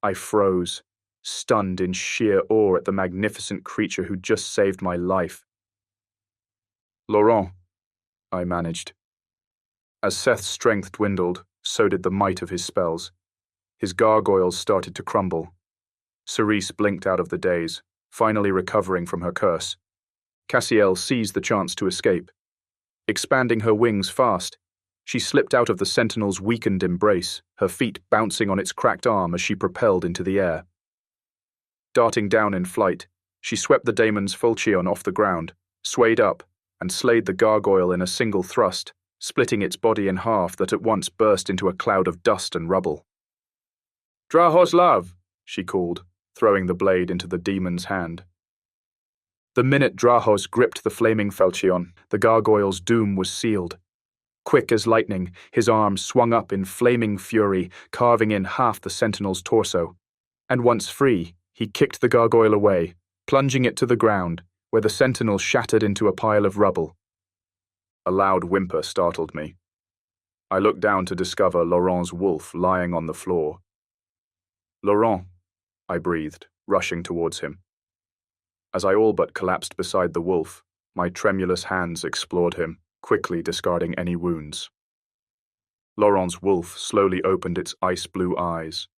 I froze, stunned in sheer awe at the magnificent creature who'd just saved my life. "Laurent," I managed. As Seth's strength dwindled, so did the might of his spells. His gargoyles started to crumble. Cerise blinked out of the daze, finally recovering from her curse. Cassiel seized the chance to escape. Expanding her wings fast, she slipped out of the sentinel's weakened embrace, her feet bouncing on its cracked arm as she propelled into the air. Darting down in flight, she swept the daemon's falchion off the ground, swayed up, and slayed the gargoyle in a single thrust, splitting its body in half that at once burst into a cloud of dust and rubble. "Drahoslav!" she called, throwing the blade into the demon's hand. The minute Draos gripped the flaming falchion, the gargoyle's doom was sealed. Quick as lightning, his arm swung up in flaming fury, carving in half the sentinel's torso. And once free, he kicked the gargoyle away, plunging it to the ground, where the sentinel shattered into a pile of rubble. A loud whimper startled me. I looked down to discover Laurent's wolf lying on the floor. "Laurent," I breathed, rushing towards him. As I all but collapsed beside the wolf, my tremulous hands explored him, quickly discarding any wounds. Laurent's wolf slowly opened its ice-blue eyes.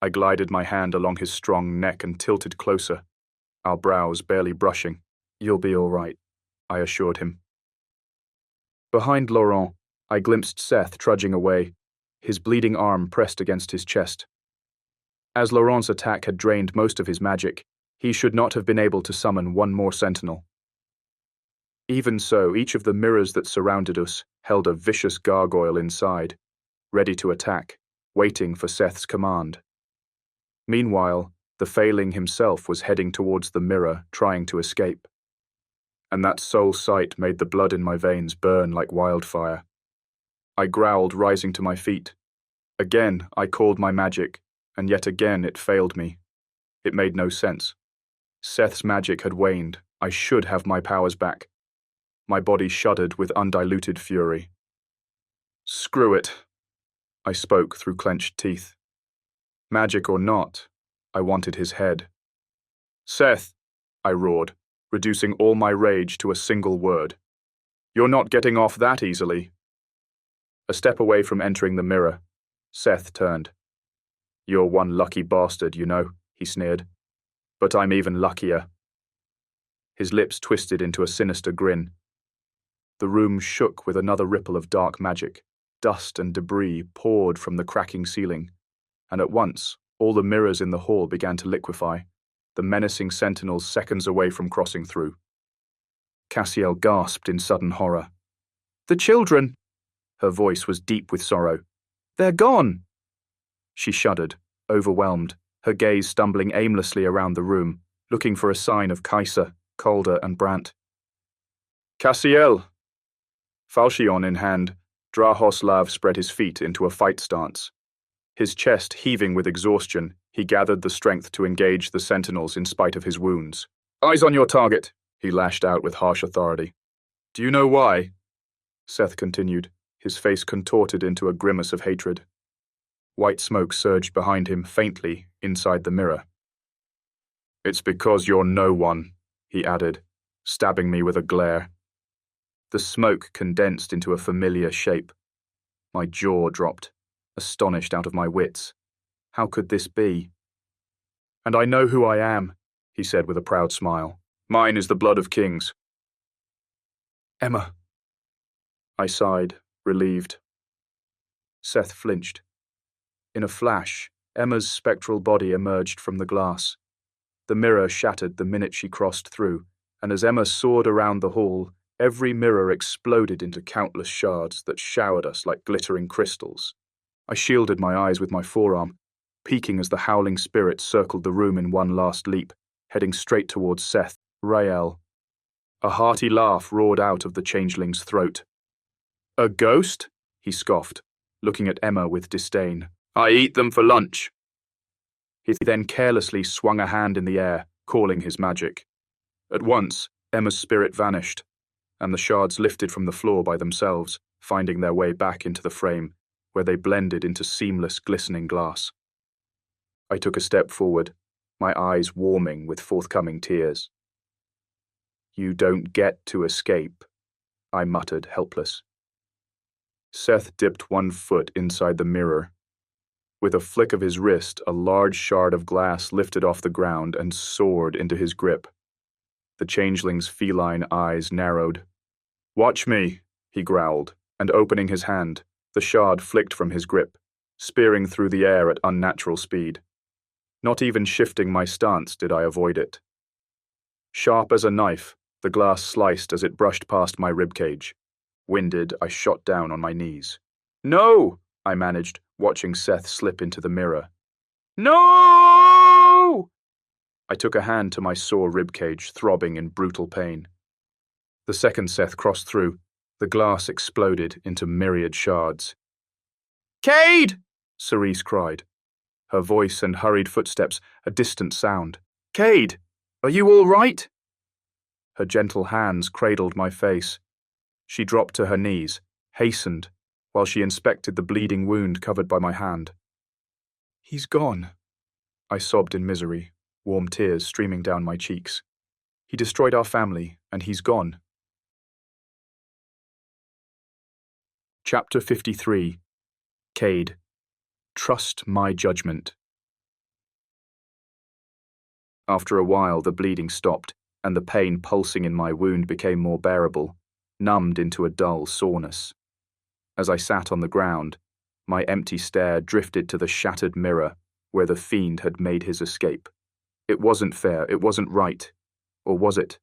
I glided my hand along his strong neck and tilted closer, our brows barely brushing. "You'll be all right," I assured him. Behind Laurent, I glimpsed Seth trudging away, his bleeding arm pressed against his chest. As Laurent's attack had drained most of his magic, he should not have been able to summon one more sentinel. Even so, each of the mirrors that surrounded us held a vicious gargoyle inside, ready to attack, waiting for Seth's command. Meanwhile, the failing himself was heading towards the mirror, trying to escape. And that sole sight made the blood in my veins burn like wildfire. I growled, rising to my feet. Again, I called my magic, and yet again it failed me. It made no sense. Seth's magic had waned. I should have my powers back. My body shuddered with undiluted fury. "Screw it," I spoke through clenched teeth. Magic or not, I wanted his head. "Seth," I roared, reducing all my rage to a single word. "You're not getting off that easily." A step away from entering the mirror, Seth turned. "You're one lucky bastard, you know," he sneered. "But I'm even luckier." His lips twisted into a sinister grin. The room shook with another ripple of dark magic. Dust and debris poured from the cracking ceiling, and at once, all the mirrors in the hall began to liquefy, the menacing sentinels seconds away from crossing through. Cassiel gasped in sudden horror. The children!" Her voice was deep with sorrow. "They're gone!" She shuddered, overwhelmed, her gaze stumbling aimlessly around the room, looking for a sign of Kaiser, Calder, and Brandt. "Cassiel!" Falchion in hand, Draos spread his feet into a fight stance. His chest heaving with exhaustion, he gathered the strength to engage the sentinels in spite of his wounds. "Eyes on your target," he lashed out with harsh authority. "Do you know why?" Seth continued, his face contorted into a grimace of hatred. White smoke surged behind him faintly inside the mirror. "It's because you're no one," he added, stabbing me with a glare. The smoke condensed into a familiar shape. My jaw dropped, astonished out of my wits. How could this be? "And I know who I am," he said with a proud smile. "Mine is the blood of kings." "Emma." I sighed, relieved. Seth flinched. In a flash, Emma's spectral body emerged from the glass. The mirror shattered the minute she crossed through, and as Emma soared around the hall, every mirror exploded into countless shards that showered us like glittering crystals. I shielded my eyes with my forearm, peeking as the howling spirit circled the room in one last leap, heading straight towards Seth, Rael. A hearty laugh roared out of the changeling's throat. "A ghost?" he scoffed, looking at Emma with disdain. "I eat them for lunch." He then carelessly swung a hand in the air, calling his magic. At once, Emma's spirit vanished, and the shards lifted from the floor by themselves, finding their way back into the frame, where they blended into seamless, glistening glass. I took a step forward, my eyes warming with forthcoming tears. "You don't get to escape," I muttered, helpless. Seth dipped one foot inside the mirror. With a flick of his wrist, a large shard of glass lifted off the ground and soared into his grip. The changeling's feline eyes narrowed. "Watch me," he growled, and opening his hand, the shard flicked from his grip, spearing through the air at unnatural speed. Not even shifting my stance did I avoid it. Sharp as a knife, the glass sliced as it brushed past my ribcage. Winded, I shot down on my knees. "No!" I managed, watching Seth slip into the mirror. "No!" I took a hand to my sore ribcage, throbbing in brutal pain. The second Seth crossed through, the glass exploded into myriad shards. "Cade!" Cerise cried. Her voice and hurried footsteps, a distant sound. "Cade, are you all right?" Her gentle hands cradled my face. She dropped to her knees, hastened, while she inspected the bleeding wound covered by my hand. "He's gone," I sobbed in misery, warm tears streaming down my cheeks. "He destroyed our family, and he's gone." Chapter 53. Cade. Trust my judgment. After a while, the bleeding stopped, and the pain pulsing in my wound became more bearable, numbed into a dull soreness. As I sat on the ground, my empty stare drifted to the shattered mirror where the fiend had made his escape. It wasn't fair, it wasn't right. Or was it?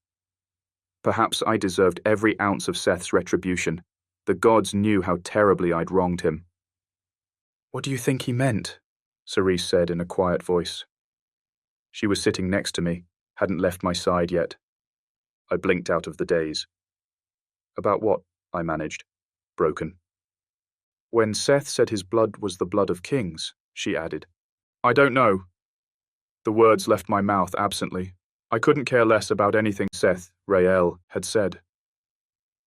Perhaps I deserved every ounce of Seth's retribution. The gods knew how terribly I'd wronged him. "What do you think he meant?" Cerise said in a quiet voice. She was sitting next to me, hadn't left my side yet. I blinked out of the daze. "About what?" I managed, broken. "When Seth said his blood was the blood of kings," she added. "I don't know." The words left my mouth absently. I couldn't care less about anything Seth, Rael, had said.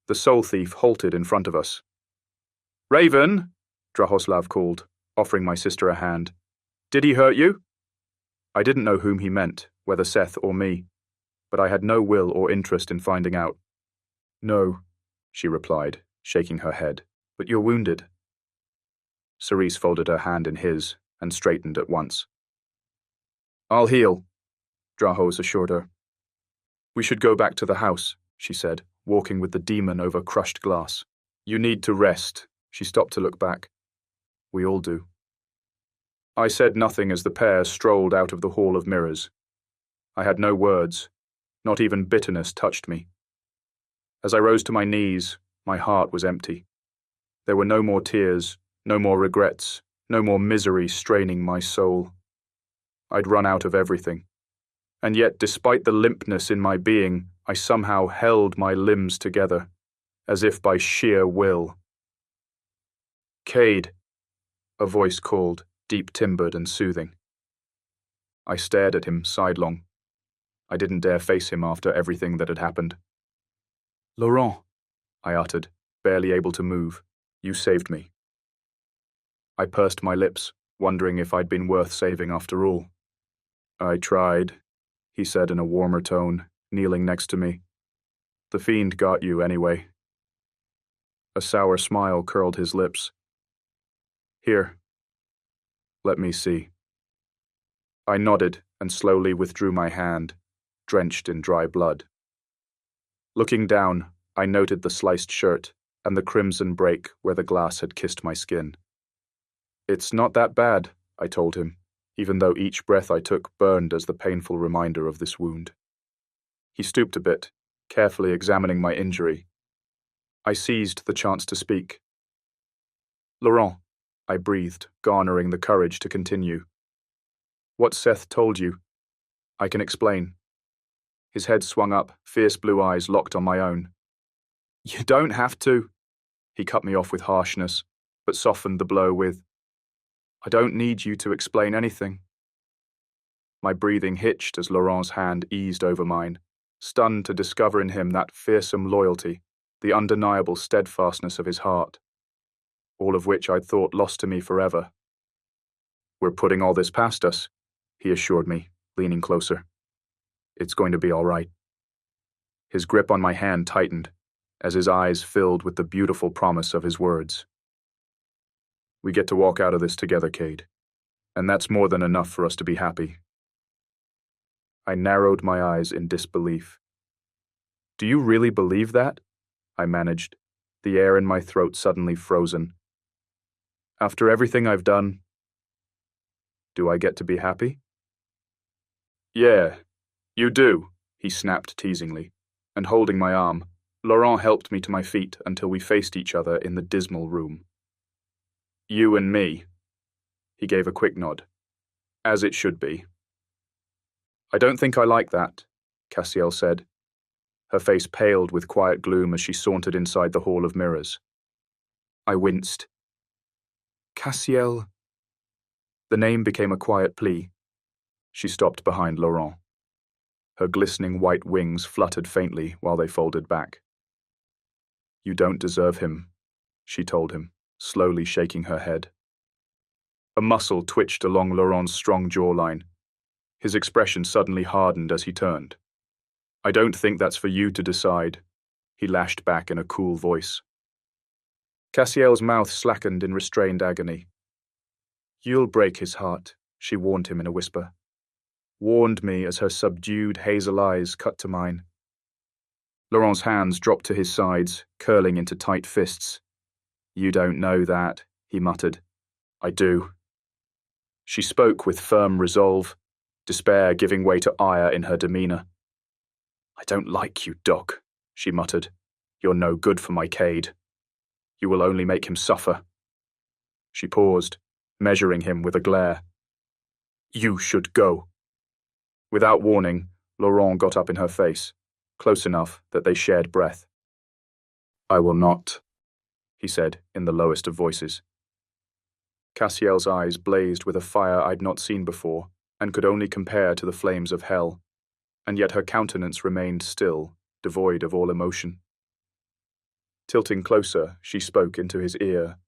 The soul thief halted in front of us. "Raven," Draos called, offering my sister a hand. "Did he hurt you?" I didn't know whom he meant, whether Seth or me, but I had no will or interest in finding out. "No," she replied, shaking her head, "but you're wounded." Cerise folded her hand in his and straightened at once. "I'll heal," Draos assured her. "We should go back to the house," she said, walking with the demon over crushed glass. "You need to rest." She stopped to look back. "We all do." I said nothing as the pair strolled out of the Hall of Mirrors. I had no words. Not even bitterness touched me. As I rose to my knees, My heart was empty. There were no more tears, no more regrets, no more misery straining my soul. I'd run out of everything. And yet, despite the limpness in my being, I somehow held my limbs together, as if by sheer will. "Cade," a voice called, deep-timbered and soothing. I stared at him sidelong. I didn't dare face him after everything that had happened. "Laurent," I uttered, barely able to move. "You saved me." I pursed my lips, wondering if I'd been worth saving after all. "I tried," he said in a warmer tone, kneeling next to me. "The fiend got you anyway." A sour smile curled his lips. "Here. Let me see." I nodded and slowly withdrew my hand, drenched in dry blood. Looking down, I noted the sliced shirt and the crimson break where the glass had kissed my skin. "It's not that bad," I told him, even though each breath I took burned as the painful reminder of this wound. He stooped a bit, carefully examining my injury. I seized the chance to speak. "Laurent," I breathed, garnering the courage to continue. "What Seth told you. I can explain." His head swung up, fierce blue eyes locked on my own. "You don't have to." He cut me off with harshness, but softened the blow with, "I don't need you to explain anything." My breathing hitched as Laurent's hand eased over mine, stunned to discover in him that fearsome loyalty, the undeniable steadfastness of his heart, all of which I'd thought lost to me forever. "We're putting all this past us," he assured me, leaning closer. "It's going to be all right." His grip on my hand tightened, as his eyes filled with the beautiful promise of his words. "We get to walk out of this together, Cade, and that's more than enough for us to be happy." I narrowed my eyes in disbelief. "Do you really believe that?" I managed, the air in my throat suddenly frozen. "After everything I've done, do I get to be happy?" "Yeah, you do," he snapped teasingly, and holding my arm, Laurent helped me to my feet until we faced each other in the dismal room. "You and me." He gave a quick nod. "As it should be." "I don't think I like that," Cassiel said. Her face paled with quiet gloom as she sauntered inside the hall of mirrors. I winced. "Cassiel." The name became a quiet plea. She stopped behind Laurent. Her glistening white wings fluttered faintly while they folded back. "You don't deserve him," she told him, slowly shaking her head. A muscle twitched along Laurent's strong jawline. His expression suddenly hardened as he turned. "I don't think that's for you to decide," he lashed back in a cool voice. Cassiel's mouth slackened in restrained agony. "You'll break his heart," she warned him in a whisper. Warned me as her subdued hazel eyes cut to mine. Laurent's hands dropped to his sides, curling into tight fists. "You don't know that," he muttered. "I do." She spoke with firm resolve, despair giving way to ire in her demeanor. "I don't like you, Doc," she muttered. "You're no good for my Cade. You will only make him suffer." She paused, measuring him with a glare. "You should go." Without warning, Laurent got up in her face, close enough that they shared breath. "I will not," he said in the lowest of voices. Cassiel's eyes blazed with a fire I'd not seen before and could only compare to the flames of hell, and yet her countenance remained still, devoid of all emotion. Tilting closer, she spoke into his ear.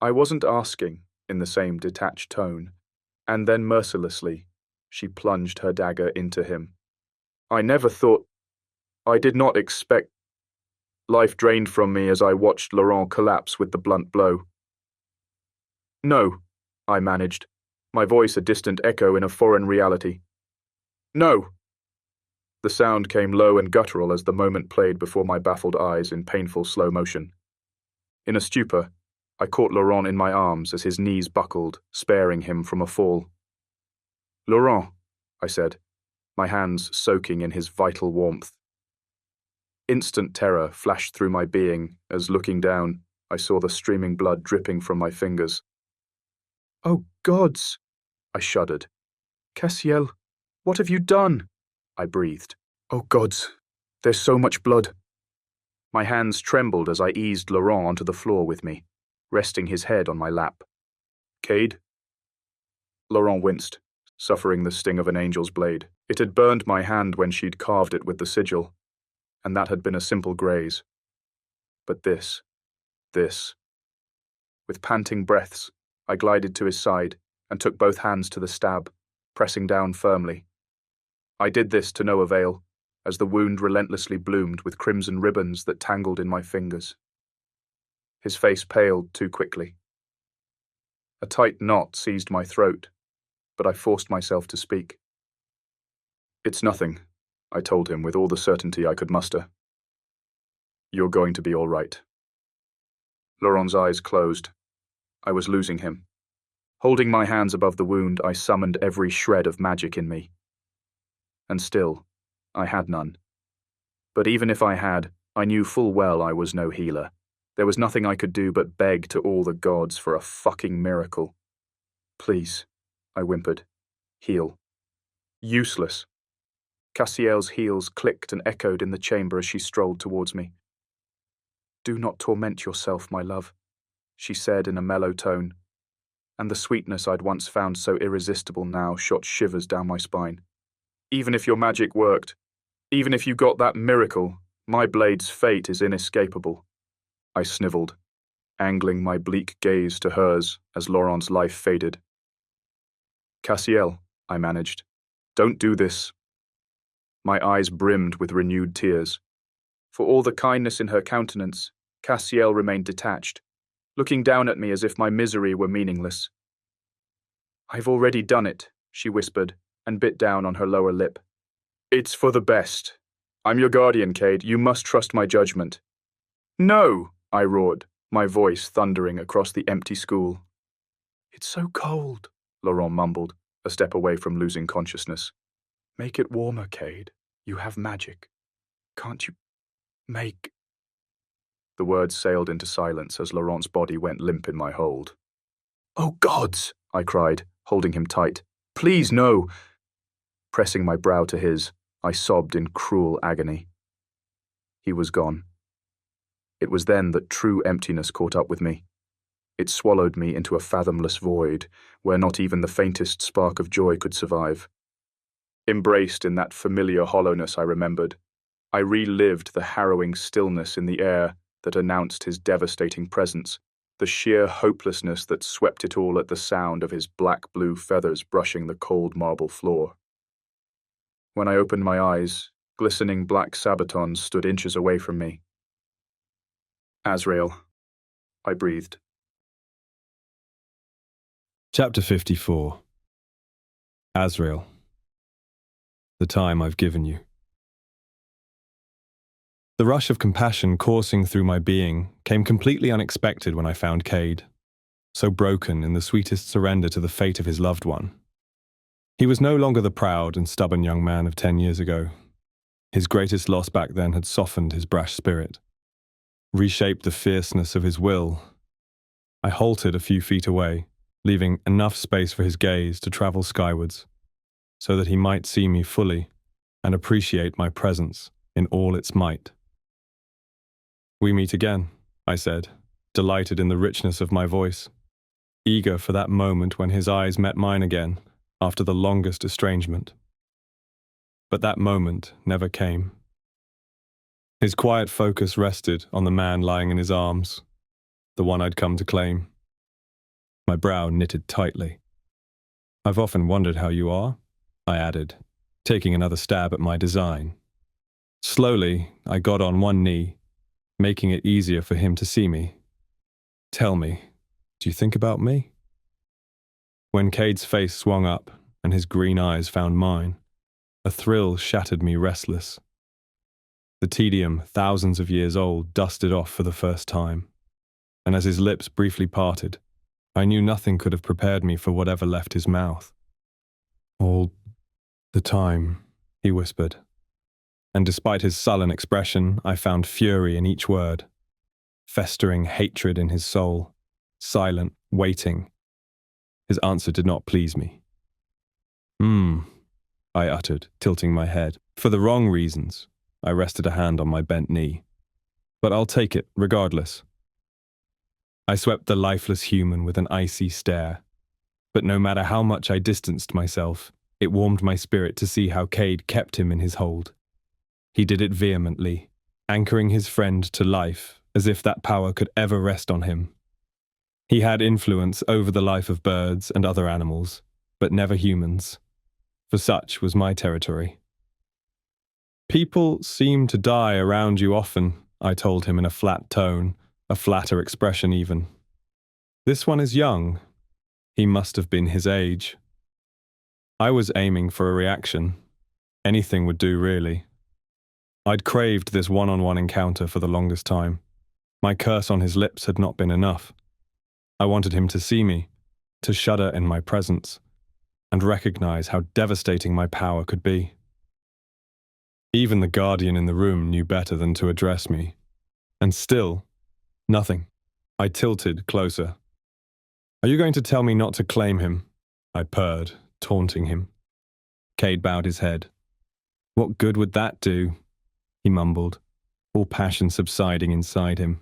"I wasn't asking," in the same detached tone, and then mercilessly, she plunged her dagger into him. "I never thought... I did not expect..." Life drained from me as I watched Laurent collapse with the blunt blow. "No," I managed, my voice a distant echo in a foreign reality. "No!" The sound came low and guttural as the moment played before my baffled eyes in painful slow motion. In a stupor, I caught Laurent in my arms as his knees buckled, sparing him from a fall. "Laurent," I said, my hands soaking in his vital warmth. Instant terror flashed through my being as, looking down, I saw the streaming blood dripping from my fingers. "Oh, gods!" I shuddered. "Cassiel, what have you done?" I breathed. "Oh, gods, there's so much blood." My hands trembled as I eased Laurent onto the floor with me, resting his head on my lap. "Cade?" Laurent winced, suffering the sting of an angel's blade. It had burned my hand when she'd carved it with the sigil, and that had been a simple graze. But this. With panting breaths, I glided to his side and took both hands to the stab, pressing down firmly. I did this to no avail, as the wound relentlessly bloomed with crimson ribbons that tangled in my fingers. His face paled too quickly. A tight knot seized my throat, but I forced myself to speak. "It's nothing," I told him with all the certainty I could muster. "You're going to be all right." Laurent's eyes closed. I was losing him. Holding my hands above the wound, I summoned every shred of magic in me. And still, I had none. But even if I had, I knew full well I was no healer. There was nothing I could do but beg to all the gods for a fucking miracle. "Please," I whimpered. "Heal." Useless. Cassiel's heels clicked and echoed in the chamber as she strolled towards me. "Do not torment yourself, my love," she said in a mellow tone, and the sweetness I'd once found so irresistible now shot shivers down my spine. "Even if your magic worked, even if you got that miracle, my blade's fate is inescapable." I snivelled, angling my bleak gaze to hers as Laurent's life faded. "Cassiel," I managed, "don't do this." My eyes brimmed with renewed tears. For all the kindness in her countenance, Cassiel remained detached, looking down at me as if my misery were meaningless. "I've already done it," she whispered, and bit down on her lower lip. "It's for the best. I'm your guardian, Cade. You must trust my judgment." "No!" I roared, my voice thundering across the empty school. "It's so cold," Laurent mumbled, a step away from losing consciousness. "Make it warmer, Cade. You have magic. Can't you make—" The words sailed into silence as Laurent's body went limp in my hold. "Oh, gods!" I cried, holding him tight. "Please, no!" Pressing my brow to his, I sobbed in cruel agony. He was gone. It was then that true emptiness caught up with me. It swallowed me into a fathomless void, where not even the faintest spark of joy could survive. Embraced in that familiar hollowness I remembered, I relived the harrowing stillness in the air that announced his devastating presence, the sheer hopelessness that swept it all at the sound of his black-blue feathers brushing the cold marble floor. When I opened my eyes, glistening black sabatons stood inches away from me. "Azrael," I breathed. Chapter 54. Azrael. The time I've given you. The rush of compassion coursing through my being came completely unexpected when I found Cade, so broken in the sweetest surrender to the fate of his loved one. He was no longer the proud and stubborn young man of 10 years ago. His greatest loss back then had softened his brash spirit, reshaped the fierceness of his will. I halted a few feet away, leaving enough space for his gaze to travel skywards, so that he might see me fully and appreciate my presence in all its might. "We meet again," I said, delighted in the richness of my voice, eager for that moment when his eyes met mine again after the longest estrangement. But that moment never came. His quiet focus rested on the man lying in his arms, the one I'd come to claim. My brow knitted tightly. "I've often wondered how you are," I added, taking another stab at my design. Slowly, I got on one knee, making it easier for him to see me. "Tell me, do you think about me?" When Cade's face swung up and his green eyes found mine, a thrill shattered me restless. The tedium, thousands of years old, dusted off for the first time, and as his lips briefly parted, I knew nothing could have prepared me for whatever left his mouth. "All the time," he whispered. and despite his sullen expression, I found fury in each word. Festering hatred in his soul, silent, waiting. His answer did not please me. I uttered, tilting my head. For the wrong reasons. I rested a hand on my bent knee. But I'll take it, regardless. I swept the lifeless human with an icy stare. But no matter how much I distanced myself, it warmed my spirit to see how Cade kept him in his hold. He did it vehemently, anchoring his friend to life, as if that power could ever rest on him. He had influence over the life of birds and other animals, but never humans, for such was my territory. People seem to die around you often, I told him in a flat tone, a flatter expression even. This one is young. He must have been his age. I was aiming for a reaction. Anything would do, really. I'd craved this one-on-one encounter for the longest time. My curse on his lips had not been enough. I wanted him to see me, to shudder in my presence, and recognize how devastating my power could be. Even the guardian in the room knew better than to address me. And still, nothing. I tilted closer. Are you going to tell me not to claim him? I purred, taunting him. Cade bowed his head. What good would that do? He mumbled, all passion subsiding inside him.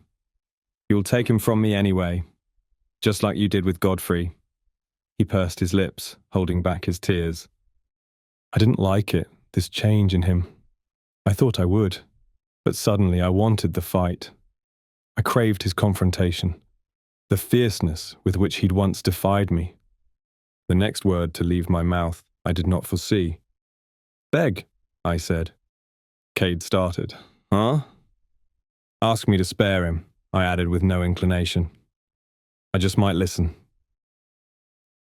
You'll take him from me anyway, just like you did with Godfrey. He pursed his lips, holding back his tears. I didn't like it, this change in him. I thought I would, but suddenly I wanted the fight. I craved his confrontation, the fierceness with which he'd once defied me. The next word to leave my mouth I did not foresee. Beg, I said. Cade started. Huh? Ask me to spare him, I added with no inclination. I just might listen.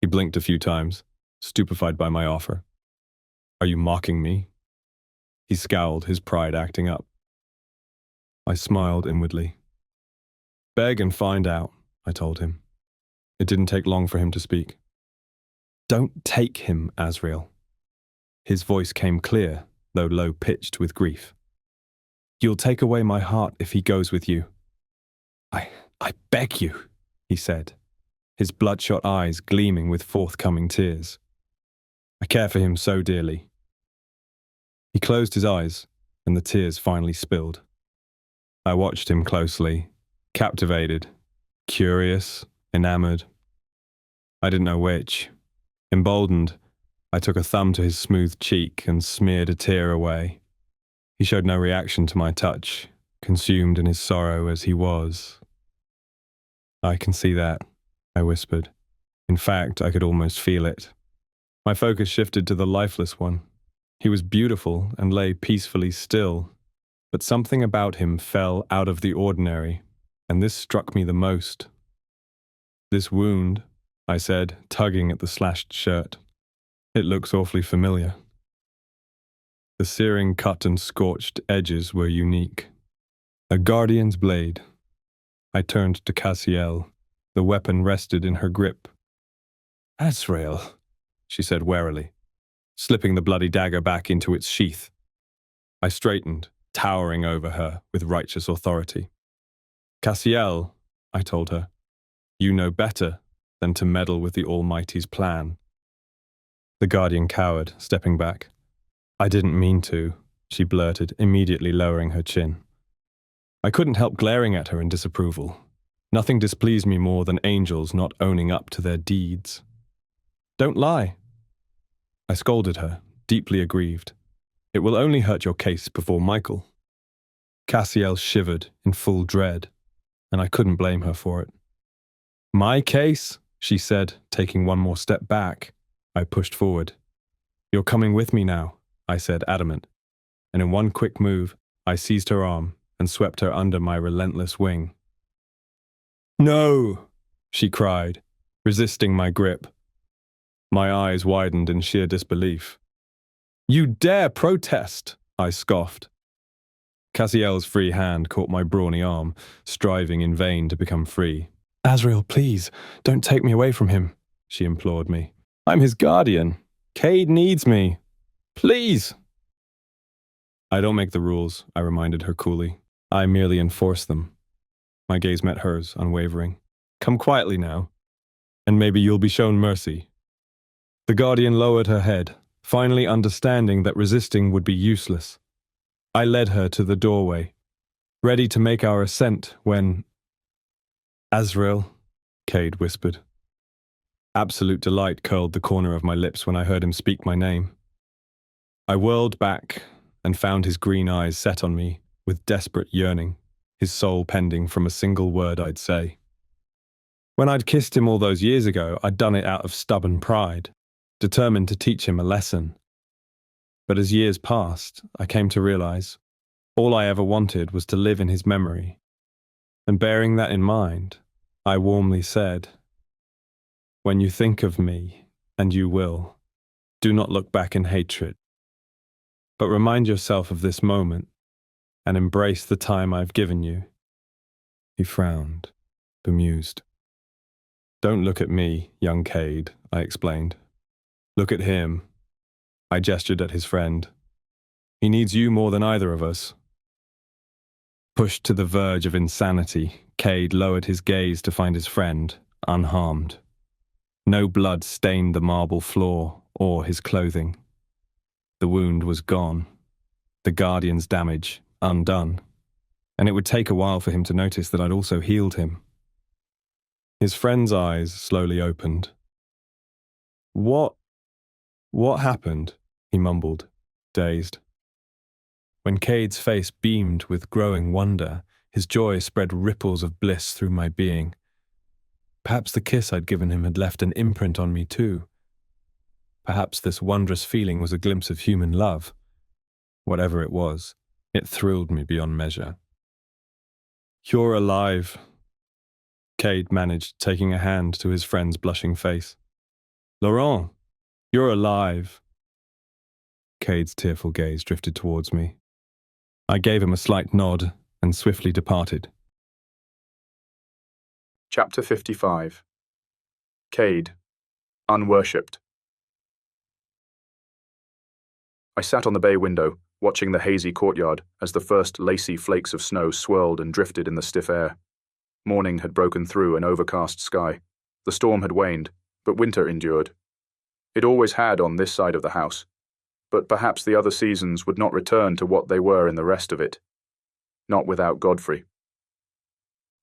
He blinked a few times, stupefied by my offer. Are you mocking me? He scowled, his pride acting up. I smiled inwardly. Beg and find out, I told him. It didn't take long for him to speak. Don't take him, Azrael. His voice came clear, though low-pitched with grief. You'll take away my heart if he goes with you. I beg you, he said, his bloodshot eyes gleaming with forthcoming tears. I care for him so dearly. He closed his eyes, and the tears finally spilled. I watched him closely, captivated, curious, enamored. I didn't know which. Emboldened, I took a thumb to his smooth cheek and smeared a tear away. He showed no reaction to my touch, consumed in his sorrow as he was. I can see that, I whispered. In fact, I could almost feel it. My focus shifted to the lifeless one. He was beautiful and lay peacefully still, but something about him fell out of the ordinary, and this struck me the most. This wound, I said, tugging at the slashed shirt. It looks awfully familiar. The searing cut and scorched edges were unique. A guardian's blade. I turned to Cassiel. The weapon rested in her grip. Azrael, she said warily, slipping the bloody dagger back into its sheath. I straightened, towering over her with righteous authority. Cassiel, I told her, you know better than to meddle with the Almighty's plan. The guardian cowered, stepping back. I didn't mean to, she blurted, immediately lowering her chin. I couldn't help glaring at her in disapproval. Nothing displeased me more than angels not owning up to their deeds. Don't lie. I scolded her, deeply aggrieved. It will only hurt your case before Michael. Cassiel shivered in full dread, and I couldn't blame her for it. My case? She said, taking one more step back. I pushed forward. You're coming with me now, I said, adamant, and in one quick move, I seized her arm and swept her under my relentless wing. No, she cried, resisting my grip. My eyes widened in sheer disbelief. You dare protest, I scoffed. Cassiel's free hand caught my brawny arm, striving in vain to become free. Azrael, please, don't take me away from him, she implored me. I'm his guardian. Cade needs me. Please. I don't make the rules, I reminded her coolly. I merely enforce them. My gaze met hers, unwavering. Come quietly now, and maybe you'll be shown mercy. The guardian lowered her head, finally understanding that resisting would be useless. I led her to the doorway, ready to make our ascent when... Azrael, Cade whispered. Absolute delight curled the corner of my lips when I heard him speak my name. I whirled back and found his green eyes set on me with desperate yearning, his soul pending from a single word I'd say. When I'd kissed him all those years ago, I'd done it out of stubborn pride, determined to teach him a lesson. But as years passed, I came to realize all I ever wanted was to live in his memory. And bearing that in mind, I warmly said, when you think of me, and you will, do not look back in hatred, but remind yourself of this moment and embrace the time I've given you. He frowned, bemused. Don't look at me, young Cade, I explained. Look at him. I gestured at his friend. He needs you more than either of us. Pushed to the verge of insanity, Cade lowered his gaze to find his friend, unharmed. No blood stained the marble floor or his clothing. The wound was gone, the guardian's damage undone, and it would take a while for him to notice that I'd also healed him. His friend's eyes slowly opened. What happened? He mumbled, dazed. When Cade's face beamed with growing wonder, his joy spread ripples of bliss through my being. Perhaps the kiss I'd given him had left an imprint on me too. Perhaps this wondrous feeling was a glimpse of human love. Whatever it was, it thrilled me beyond measure. You're alive, Cade managed, taking a hand to his friend's blushing face. Laurent, you're alive. Cade's tearful gaze drifted towards me. I gave him a slight nod and swiftly departed. Chapter 55. Cade, Unworshipped. I sat on the bay window, watching the hazy courtyard as the first lacy flakes of snow swirled and drifted in the stiff air. Morning had broken through an overcast sky. The storm had waned, but winter endured. It always had on this side of the house, but perhaps the other seasons would not return to what they were in the rest of it. Not without Godfrey.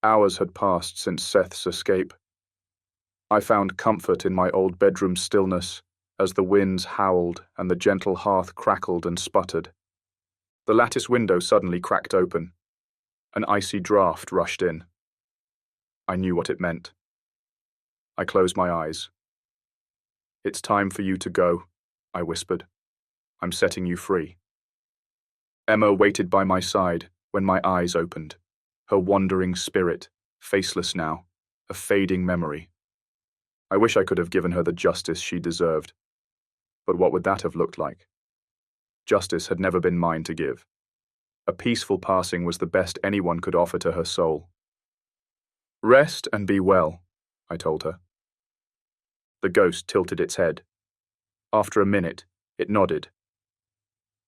Hours had passed since Seth's escape. I found comfort in my old bedroom stillness as the winds howled and the gentle hearth crackled and sputtered. The lattice window suddenly cracked open. An icy draught rushed in. I knew what it meant. I closed my eyes. It's time for you to go, I whispered. I'm setting you free. Emma waited by my side when my eyes opened, her wandering spirit, faceless now, a fading memory. I wish I could have given her the justice she deserved. But what would that have looked like? Justice had never been mine to give. A peaceful passing was the best anyone could offer to her soul. Rest and be well, I told her. The ghost tilted its head. After a minute, it nodded.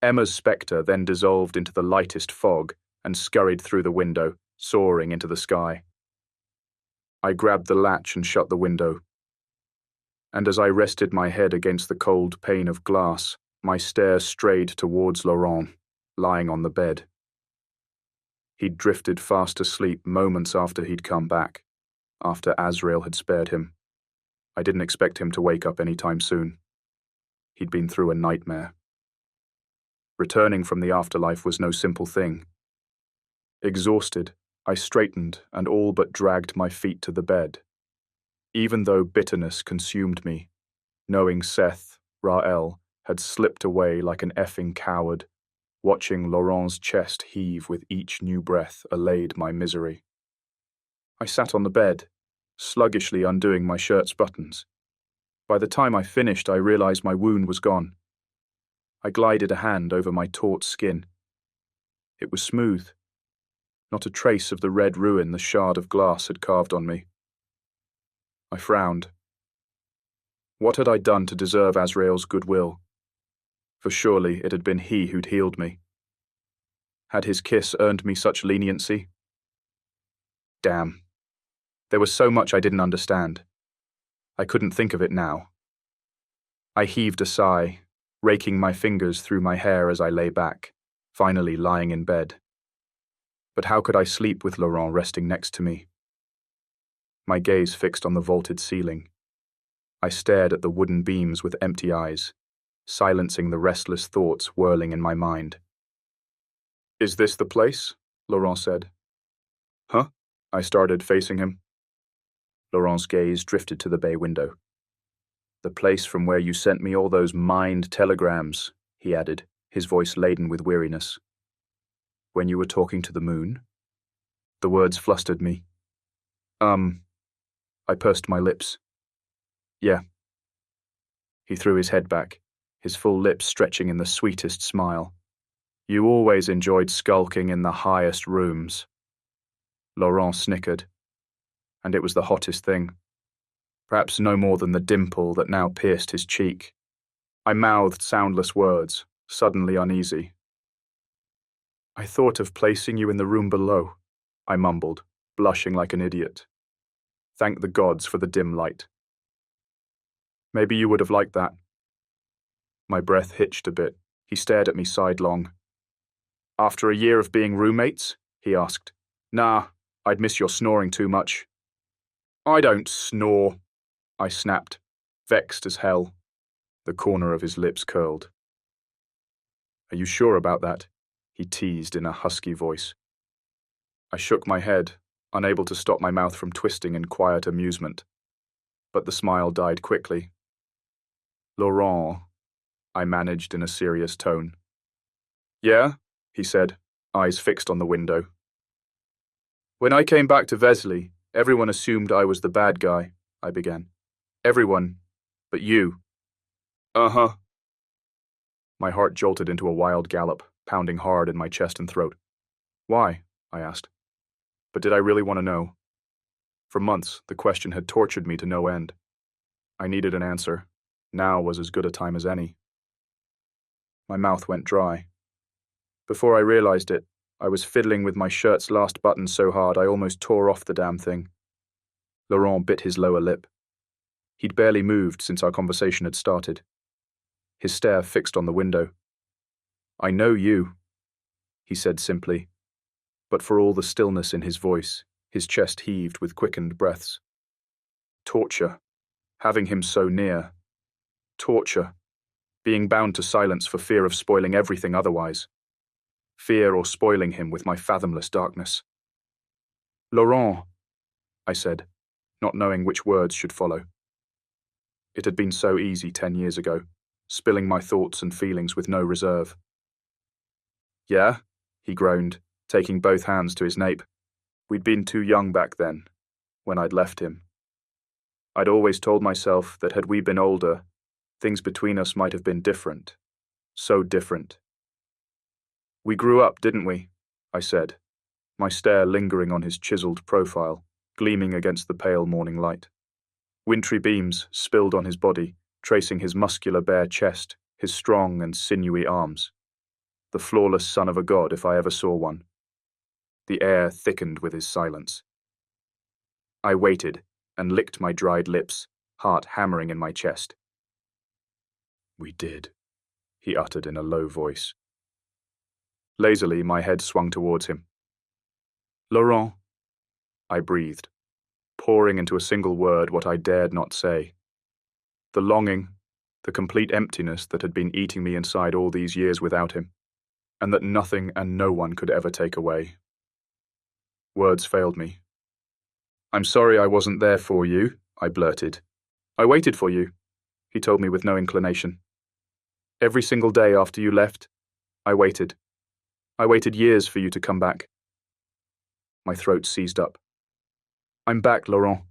Emma's spectre then dissolved into the lightest fog and scurried through the window, soaring into the sky. I grabbed the latch and shut the window. And as I rested my head against the cold pane of glass, my stare strayed towards Laurent, lying on the bed. He'd drifted fast asleep moments after he'd come back, after Azrael had spared him. I didn't expect him to wake up any time soon. He'd been through a nightmare. Returning from the afterlife was no simple thing. Exhausted, I straightened and all but dragged my feet to the bed. Even though bitterness consumed me, knowing Seth, Rael, had slipped away like an effing coward, watching Laurent's chest heave with each new breath allayed my misery. I sat on the bed, sluggishly undoing my shirt's buttons. By the time I finished, I realized my wound was gone. I glided a hand over my taut skin. It was smooth. Not a trace of the red ruin the shard of glass had carved on me. I frowned. What had I done to deserve Azrael's goodwill? For surely it had been he who'd healed me. Had his kiss earned me such leniency? Damn. There was so much I didn't understand. I couldn't think of it now. I heaved a sigh, raking my fingers through my hair as I lay back, finally lying in bed. But how could I sleep with Laurent resting next to me? My gaze fixed on the vaulted ceiling. I stared at the wooden beams with empty eyes, silencing the restless thoughts whirling in my mind. "Is this the place?" Laurent said. "Huh?" I started, facing him. Laurent's gaze drifted to the bay window. "The place from where you sent me all those mind telegrams," he added, his voice laden with weariness. "When you were talking to the moon?" The words flustered me. I pursed my lips. "Yeah." He threw his head back, his full lips stretching in the sweetest smile. "You always enjoyed skulking in the highest rooms." Laurent snickered. And it was the hottest thing. Perhaps no more than the dimple that now pierced his cheek. I mouthed soundless words, suddenly uneasy. "I thought of placing you in the room below," I mumbled, blushing like an idiot. Thank the gods for the dim light. "Maybe you would have liked that." My breath hitched a bit. He stared at me sidelong. "After a year of being roommates?" he asked. "Nah, I'd miss your snoring too much." "I don't snore," I snapped, vexed as hell. The corner of his lips curled. "Are you sure about that?" he teased in a husky voice. I shook my head, unable to stop my mouth from twisting in quiet amusement. But the smile died quickly. "Laurent," I managed in a serious tone. "Yeah?" he said, eyes fixed on the window. "When I came back to Vesley, everyone assumed I was the bad guy," I began. "Everyone, but you." "Uh-huh." My heart jolted into a wild gallop, pounding hard in my chest and throat. "Why?" I asked. But did I really want to know? For months, the question had tortured me to no end. I needed an answer. Now was as good a time as any. My mouth went dry. Before I realized it, I was fiddling with my shirt's last button so hard I almost tore off the damn thing. Laurent bit his lower lip. He'd barely moved since our conversation had started. His stare fixed on the window. "I know you," he said simply. But for all the stillness in his voice, his chest heaved with quickened breaths. Torture. Having him so near. Torture. Being bound to silence for fear of spoiling everything otherwise. Fear or spoiling him with my fathomless darkness. "Laurent," I said, not knowing which words should follow. It had been so easy 10 years ago, spilling my thoughts and feelings with no reserve. "Yeah?" he groaned, taking both hands to his nape. We'd been too young back then, when I'd left him. I'd always told myself that had we been older, things between us might have been different. So different. "We grew up, didn't we?" I said, my stare lingering on his chiseled profile, gleaming against the pale morning light. Wintry beams spilled on his body, tracing his muscular bare chest, his strong and sinewy arms. The flawless son of a god if I ever saw one. The air thickened with his silence. I waited and licked my dried lips, heart hammering in my chest. "We did," he uttered in a low voice. Lazily, my head swung towards him. "Laurent," I breathed, pouring into a single word what I dared not say. The longing, the complete emptiness that had been eating me inside all these years without him, and that nothing and no one could ever take away. Words failed me. "I'm sorry I wasn't there for you," I blurted. "I waited for you," he told me with no inclination. "Every single day after you left, I waited. I waited years for you to come back." My throat seized up. "I'm back, Laurent,"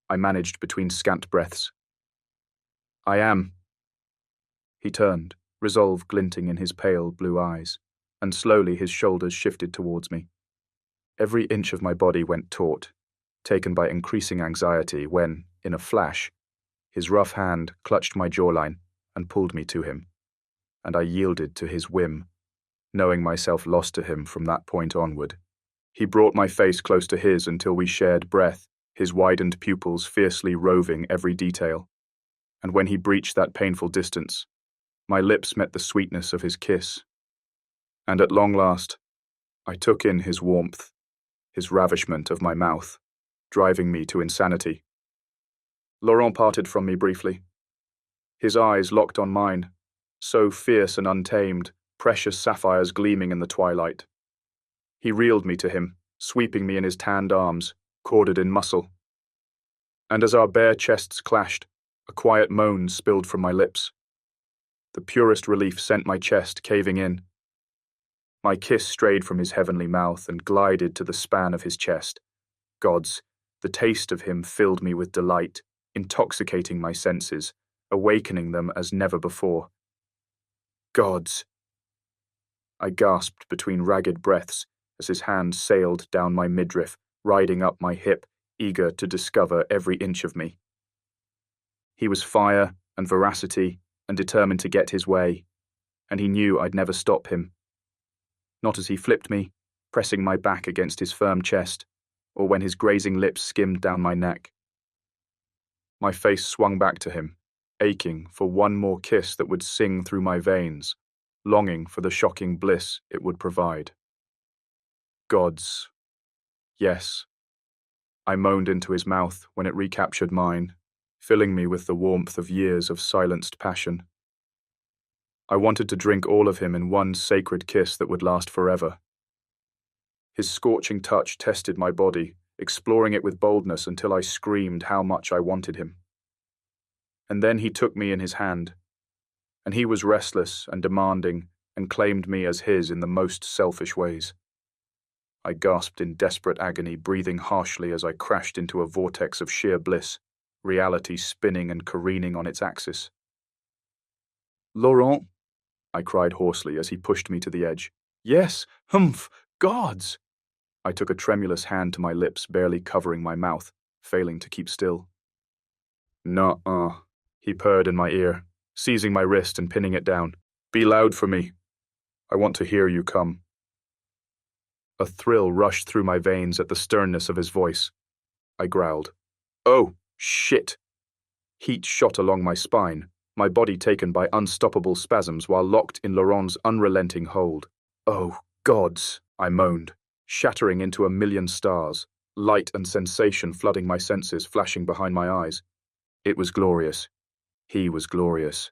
I managed between scant breaths. "I am." He turned, resolve glinting in his pale blue eyes, and slowly his shoulders shifted towards me. Every inch of my body went taut, taken by increasing anxiety when, in a flash, his rough hand clutched my jawline and pulled me to him, and I yielded to his whim, knowing myself lost to him from that point onward. He brought my face close to his until we shared breath, his widened pupils fiercely roving every detail. And when he breached that painful distance, my lips met the sweetness of his kiss. And at long last, I took in his warmth, his ravishment of my mouth, driving me to insanity. Laurent parted from me briefly. His eyes locked on mine, so fierce and untamed, precious sapphires gleaming in the twilight. He reeled me to him, sweeping me in his tanned arms, corded in muscle. And as our bare chests clashed, a quiet moan spilled from my lips. The purest relief sent my chest caving in. My kiss strayed from his heavenly mouth and glided to the span of his chest. Gods, the taste of him filled me with delight, intoxicating my senses, awakening them as never before. Gods! I gasped between ragged breaths as his hand sailed down my midriff, riding up my hip, eager to discover every inch of me. He was fire and veracity and determined to get his way, and he knew I'd never stop him. Not as he flipped me, pressing my back against his firm chest, or when his grazing lips skimmed down my neck. My face swung back to him, aching for one more kiss that would sing through my veins, longing for the shocking bliss it would provide. Gods. Yes. I moaned into his mouth when it recaptured mine, filling me with the warmth of years of silenced passion. I wanted to drink all of him in one sacred kiss that would last forever. His scorching touch tested my body, exploring it with boldness until I screamed how much I wanted him. And then he took me in his hand, and he was restless and demanding and claimed me as his in the most selfish ways. I gasped in desperate agony, breathing harshly as I crashed into a vortex of sheer bliss, reality spinning and careening on its axis. Laurent, I cried hoarsely as he pushed me to the edge. Yes, humph, gods! I took a tremulous hand to my lips, barely covering my mouth, failing to keep still. Nuh-uh, he purred in my ear, seizing my wrist and pinning it down. Be loud for me. I want to hear you come. A thrill rushed through my veins at the sternness of his voice. I growled. Oh, shit! Heat shot along my spine, my body taken by unstoppable spasms while locked in Laurent's unrelenting hold. Oh, gods, I moaned, shattering into a million stars, light and sensation flooding my senses, flashing behind my eyes. It was glorious. He was glorious.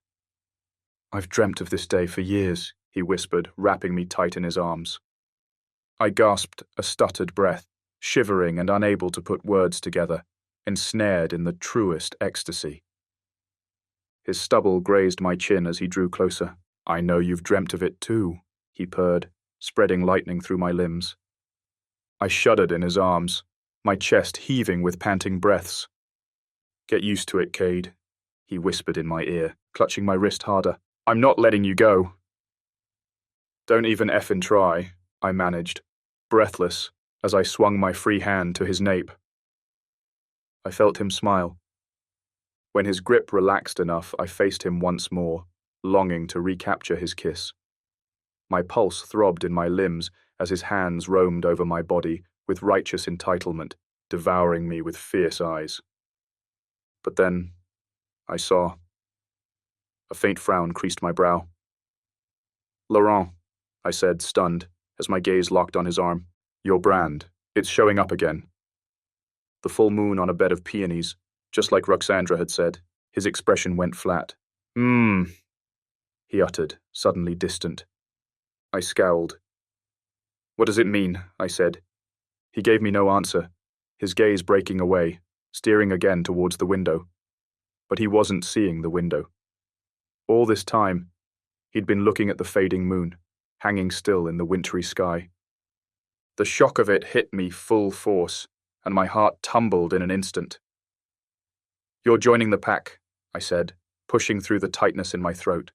I've dreamt of this day for years, he whispered, wrapping me tight in his arms. I gasped a stuttered breath, shivering and unable to put words together, ensnared in the truest ecstasy. His stubble grazed my chin as he drew closer. I know you've dreamt of it too, he purred, spreading lightning through my limbs. I shuddered in his arms, my chest heaving with panting breaths. Get used to it, Cade, he whispered in my ear, clutching my wrist harder. I'm not letting you go. Don't even effing try, I managed, breathless, as I swung my free hand to his nape. I felt him smile. When his grip relaxed enough, I faced him once more, longing to recapture his kiss. My pulse throbbed in my limbs as his hands roamed over my body with righteous entitlement, devouring me with fierce eyes. But then, I saw. A faint frown creased my brow. Laurent, I said, stunned, as my gaze locked on his arm. Your brand. It's showing up again. The full moon on a bed of peonies, just like Roxandra had said. His expression went flat. He uttered, suddenly distant. I scowled. What does it mean? I said. He gave me no answer, his gaze breaking away, steering again towards the window. But he wasn't seeing the window. All this time, he'd been looking at the fading moon, hanging still in the wintry sky. The shock of it hit me full force, and my heart tumbled in an instant. You're joining the pack, I said, pushing through the tightness in my throat.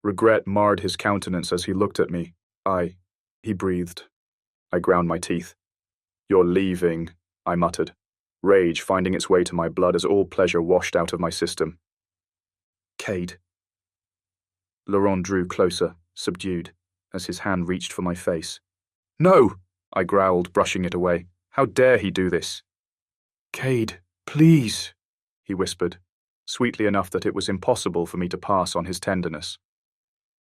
Regret marred his countenance as he looked at me. He breathed. I ground my teeth. You're leaving, I muttered, rage finding its way to my blood as all pleasure washed out of my system. Cade. Laurent drew closer, subdued, as his hand reached for my face. "No!" I growled, brushing it away. "How dare he do this?" "Cade, please," he whispered, sweetly enough that it was impossible for me to pass on his tenderness.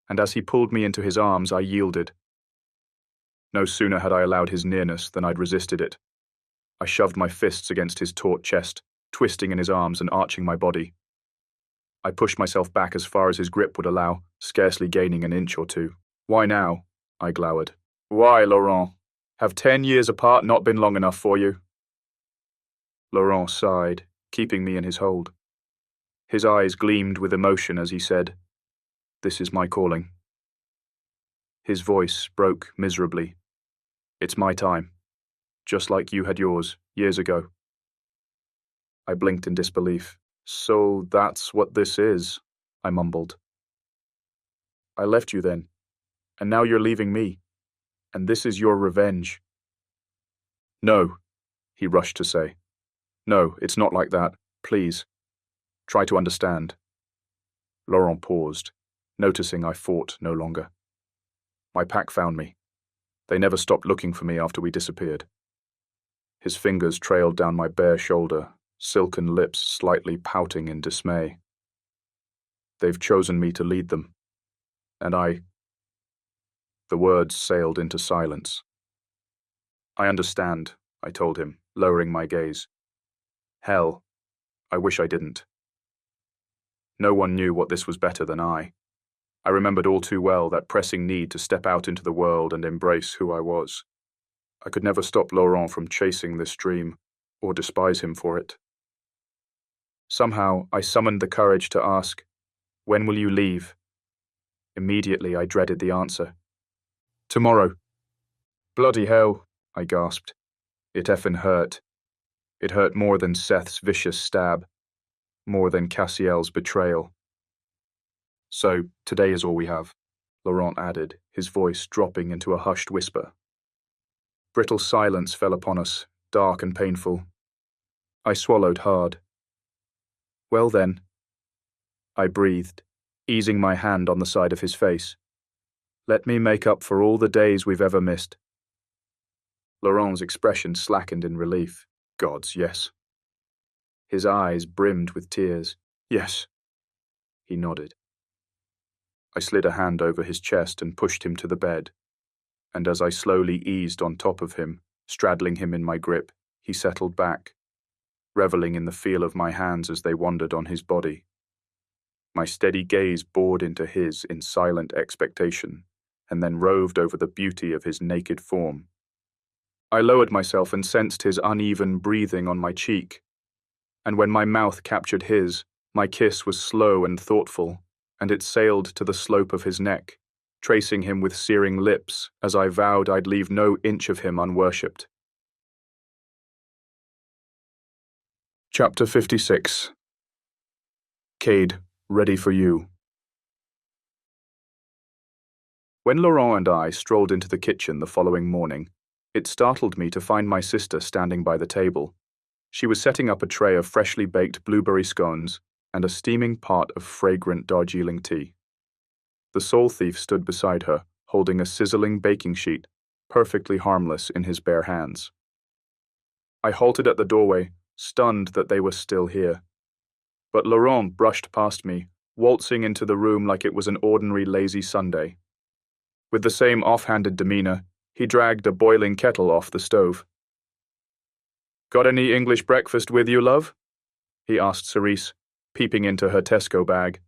And as he pulled me into his arms, I yielded. No sooner had I allowed his nearness than I'd resisted it. I shoved my fists against his taut chest, twisting in his arms and arching my body. I pushed myself back as far as his grip would allow, scarcely gaining an inch or two. "Why now?" I glowered. "Why, Laurent? Have 10 years apart not been long enough for you?" Laurent sighed, keeping me in his hold. His eyes gleamed with emotion as he said, "This is my calling." His voice broke miserably. "It's my time, just like you had yours, years ago." I blinked in disbelief. "So that's what this is," I mumbled. "I left you then, and now you're leaving me, and this is your revenge." "No," he rushed to say. "No, it's not like that. Please. Try to understand." Laurent paused, noticing I fought no longer. "My pack found me. They never stopped looking for me after we disappeared." His fingers trailed down my bare shoulder, silken lips slightly pouting in dismay. "They've chosen me to lead them. And I..." The words sailed into silence. "I understand," I told him, lowering my gaze. "Hell, I wish I didn't." No one knew what this was better than I. I remembered all too well that pressing need to step out into the world and embrace who I was. I could never stop Laurent from chasing this dream, or despise him for it. Somehow, I summoned the courage to ask, "When will you leave?" Immediately, I dreaded the answer. "Tomorrow." "Bloody hell," I gasped. It effing hurt. It hurt more than Seth's vicious stab, more than Cassiel's betrayal. "So, today is all we have," Laurent added, his voice dropping into a hushed whisper. Brittle silence fell upon us, dark and painful. I swallowed hard. "Well then," I breathed, easing my hand on the side of his face. "Let me make up for all the days we've ever missed." Laurent's expression slackened in relief. Gods, yes. His eyes brimmed with tears. "Yes." He nodded. I slid a hand over his chest and pushed him to the bed, and as I slowly eased on top of him, straddling him in my grip, he settled back, reveling in the feel of my hands as they wandered on his body. My steady gaze bored into his in silent expectation, and then roved over the beauty of his naked form. I lowered myself and sensed his uneven breathing on my cheek, and when my mouth captured his, my kiss was slow and thoughtful, and it sailed to the slope of his neck, tracing him with searing lips as I vowed I'd leave no inch of him unworshipped. Chapter 56. Cade, ready for you. When Laurent and I strolled into the kitchen the following morning, it startled me to find my sister standing by the table. She was setting up a tray of freshly baked blueberry scones and a steaming pot of fragrant Darjeeling tea. The soul thief stood beside her, holding a sizzling baking sheet, perfectly harmless in his bare hands. I halted at the doorway, stunned that they were still here. But Laurent brushed past me, waltzing into the room like it was an ordinary lazy Sunday. With the same offhanded demeanor, he dragged a boiling kettle off the stove. "Got any English breakfast with you, love?" he asked Cerise, peeping into her Tesco bag.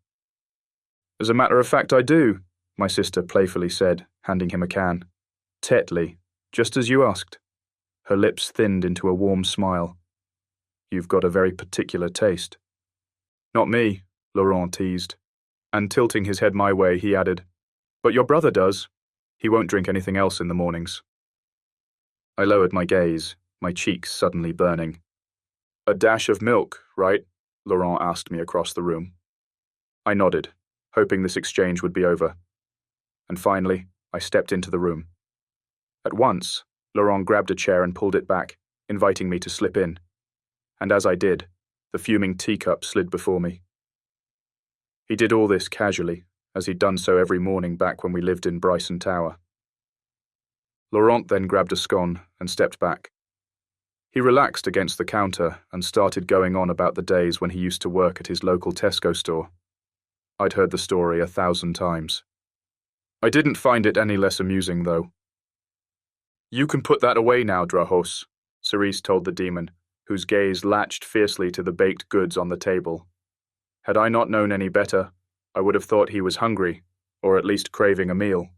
"As a matter of fact, I do," my sister playfully said, handing him a can. "Tetley, just as you asked." Her lips thinned into a warm smile. "You've got a very particular taste." "Not me," Laurent teased, and tilting his head my way, he added, "But your brother does. He won't drink anything else in the mornings." I lowered my gaze, my cheeks suddenly burning. "A dash of milk, right?" Laurent asked me across the room. I nodded, hoping this exchange would be over. And finally, I stepped into the room. At once, Laurent grabbed a chair and pulled it back, inviting me to slip in. And as I did, the fuming teacup slid before me. He did all this casually, as he'd done so every morning back when we lived in Bryson Tower. Laurent then grabbed a scone and stepped back. He relaxed against the counter and started going on about the days when he used to work at his local Tesco store. I'd heard the story 1,000 times. I didn't find it any less amusing, though. "You can put that away now, Draos," Cerise told the demon, whose gaze latched fiercely to the baked goods on the table. Had I not known any better, I would have thought he was hungry, or at least craving a meal.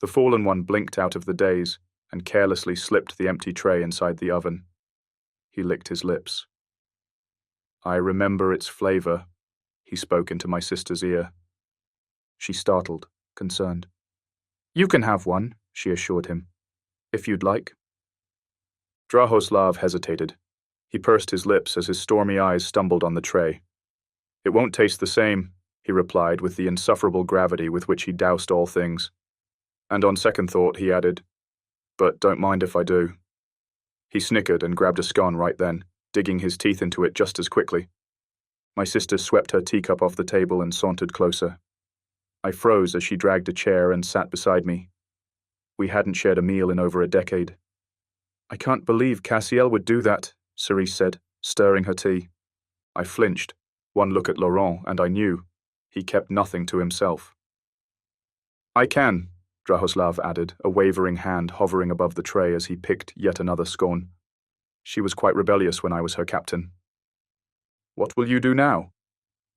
The fallen one blinked out of the daze and carelessly slipped the empty tray inside the oven. He licked his lips. "I remember its flavor," he spoke into my sister's ear. She startled, concerned. "You can have one," she assured him, "if you'd like." Drahoslav hesitated. He pursed his lips as his stormy eyes stumbled on the tray. "It won't taste the same," he replied with the insufferable gravity with which he doused all things. And on second thought, he added, "But don't mind if I do." He snickered and grabbed a scone right then, digging his teeth into it just as quickly. My sister swept her teacup off the table and sauntered closer. I froze as she dragged a chair and sat beside me. We hadn't shared a meal in over a decade. "I can't believe Cassiel would do that," Cerise said, stirring her tea. I flinched. One look at Laurent, and I knew. He kept nothing to himself. "I can," Drahoslav added, a wavering hand hovering above the tray as he picked yet another scone. She was quite rebellious when I was her captain. "What will you do now?"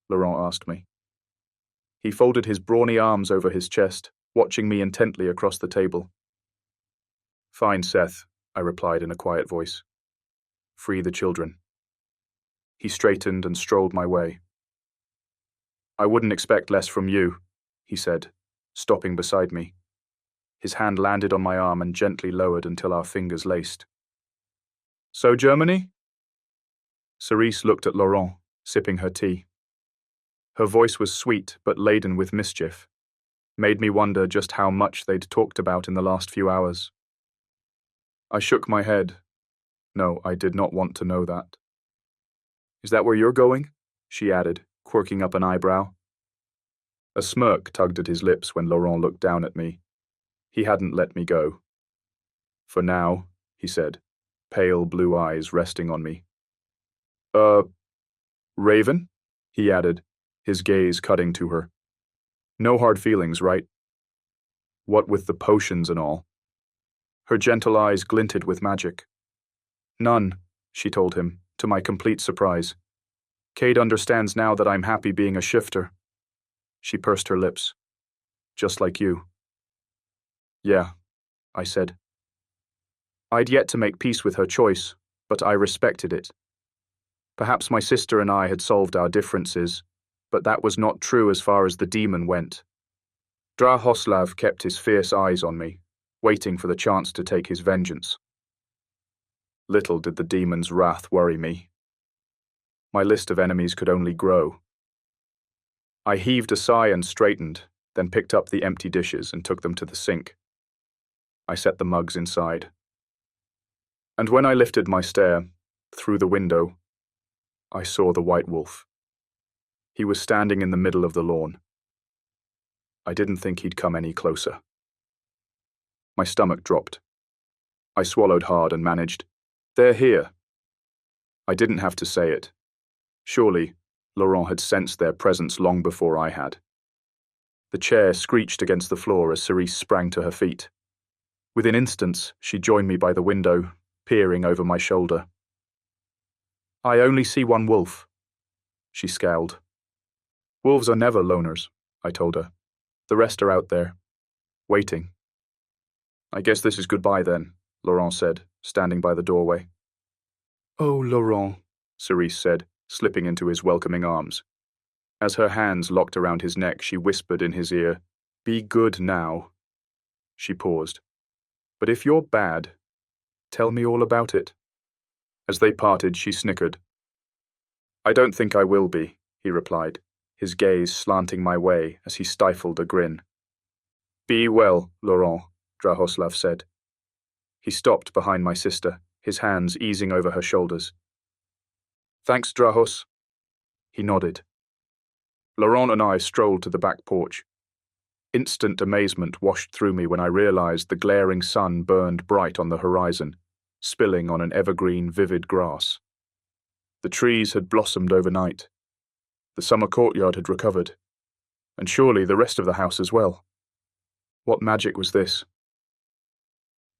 Laurent asked me. He folded his brawny arms over his chest, watching me intently across the table. "Fine, Seth," I replied in a quiet voice. "Free the children." He straightened and strolled my way. "I wouldn't expect less from you," he said, stopping beside me. His hand landed on my arm and gently lowered until our fingers laced. "So, Germany?" Cerise looked at Laurent, sipping her tea. Her voice was sweet but laden with mischief. Made me wonder just how much they'd talked about in the last few hours. I shook my head. No, I did not want to know that. "Is that where you're going?" she added, quirking up an eyebrow. A smirk tugged at his lips when Laurent looked down at me. He hadn't let me go. "For now," he said, pale blue eyes resting on me. Raven?" he added, his gaze cutting to her. "No hard feelings, right? What with the potions and all?" Her gentle eyes glinted with magic. "None," she told him, to my complete surprise. "Cade understands now that I'm happy being a shifter." She pursed her lips. "Just like you." "Yeah," I said. I'd yet to make peace with her choice, but I respected it. Perhaps my sister and I had solved our differences, but that was not true as far as the demon went. Drahoslav kept his fierce eyes on me, waiting for the chance to take his vengeance. Little did the demon's wrath worry me. My list of enemies could only grow. I heaved a sigh and straightened, then picked up the empty dishes and took them to the sink. I set the mugs inside. And when I lifted my stare, through the window, I saw the white wolf. He was standing in the middle of the lawn. I didn't think he'd come any closer. My stomach dropped. I swallowed hard and managed, "They're here." I didn't have to say it. Surely, Laurent had sensed their presence long before I had. The chair screeched against the floor as Cerise sprang to her feet. Within instants, she joined me by the window, peering over my shoulder. "I only see one wolf," she scowled. "Wolves are never loners," I told her. "The rest are out there, waiting." "I guess this is goodbye then," Laurent said, standing by the doorway. "Oh, Laurent," Cerise said, slipping into his welcoming arms. As her hands locked around his neck, she whispered in his ear, "Be good now." She paused. "But if you're bad, tell me all about it." As they parted, she snickered. "I don't think I will be," he replied, his gaze slanting my way as he stifled a grin. "Be well, Laurent," Drahoslav said. He stopped behind my sister, his hands easing over her shoulders. "Thanks, Draos." He nodded. Laurent and I strolled to the back porch, Instant amazement washed through me when I realized the glaring sun burned bright on the horizon, spilling on an evergreen, vivid grass. The trees had blossomed overnight. The summer courtyard had recovered, and surely the rest of the house as well. What magic was this?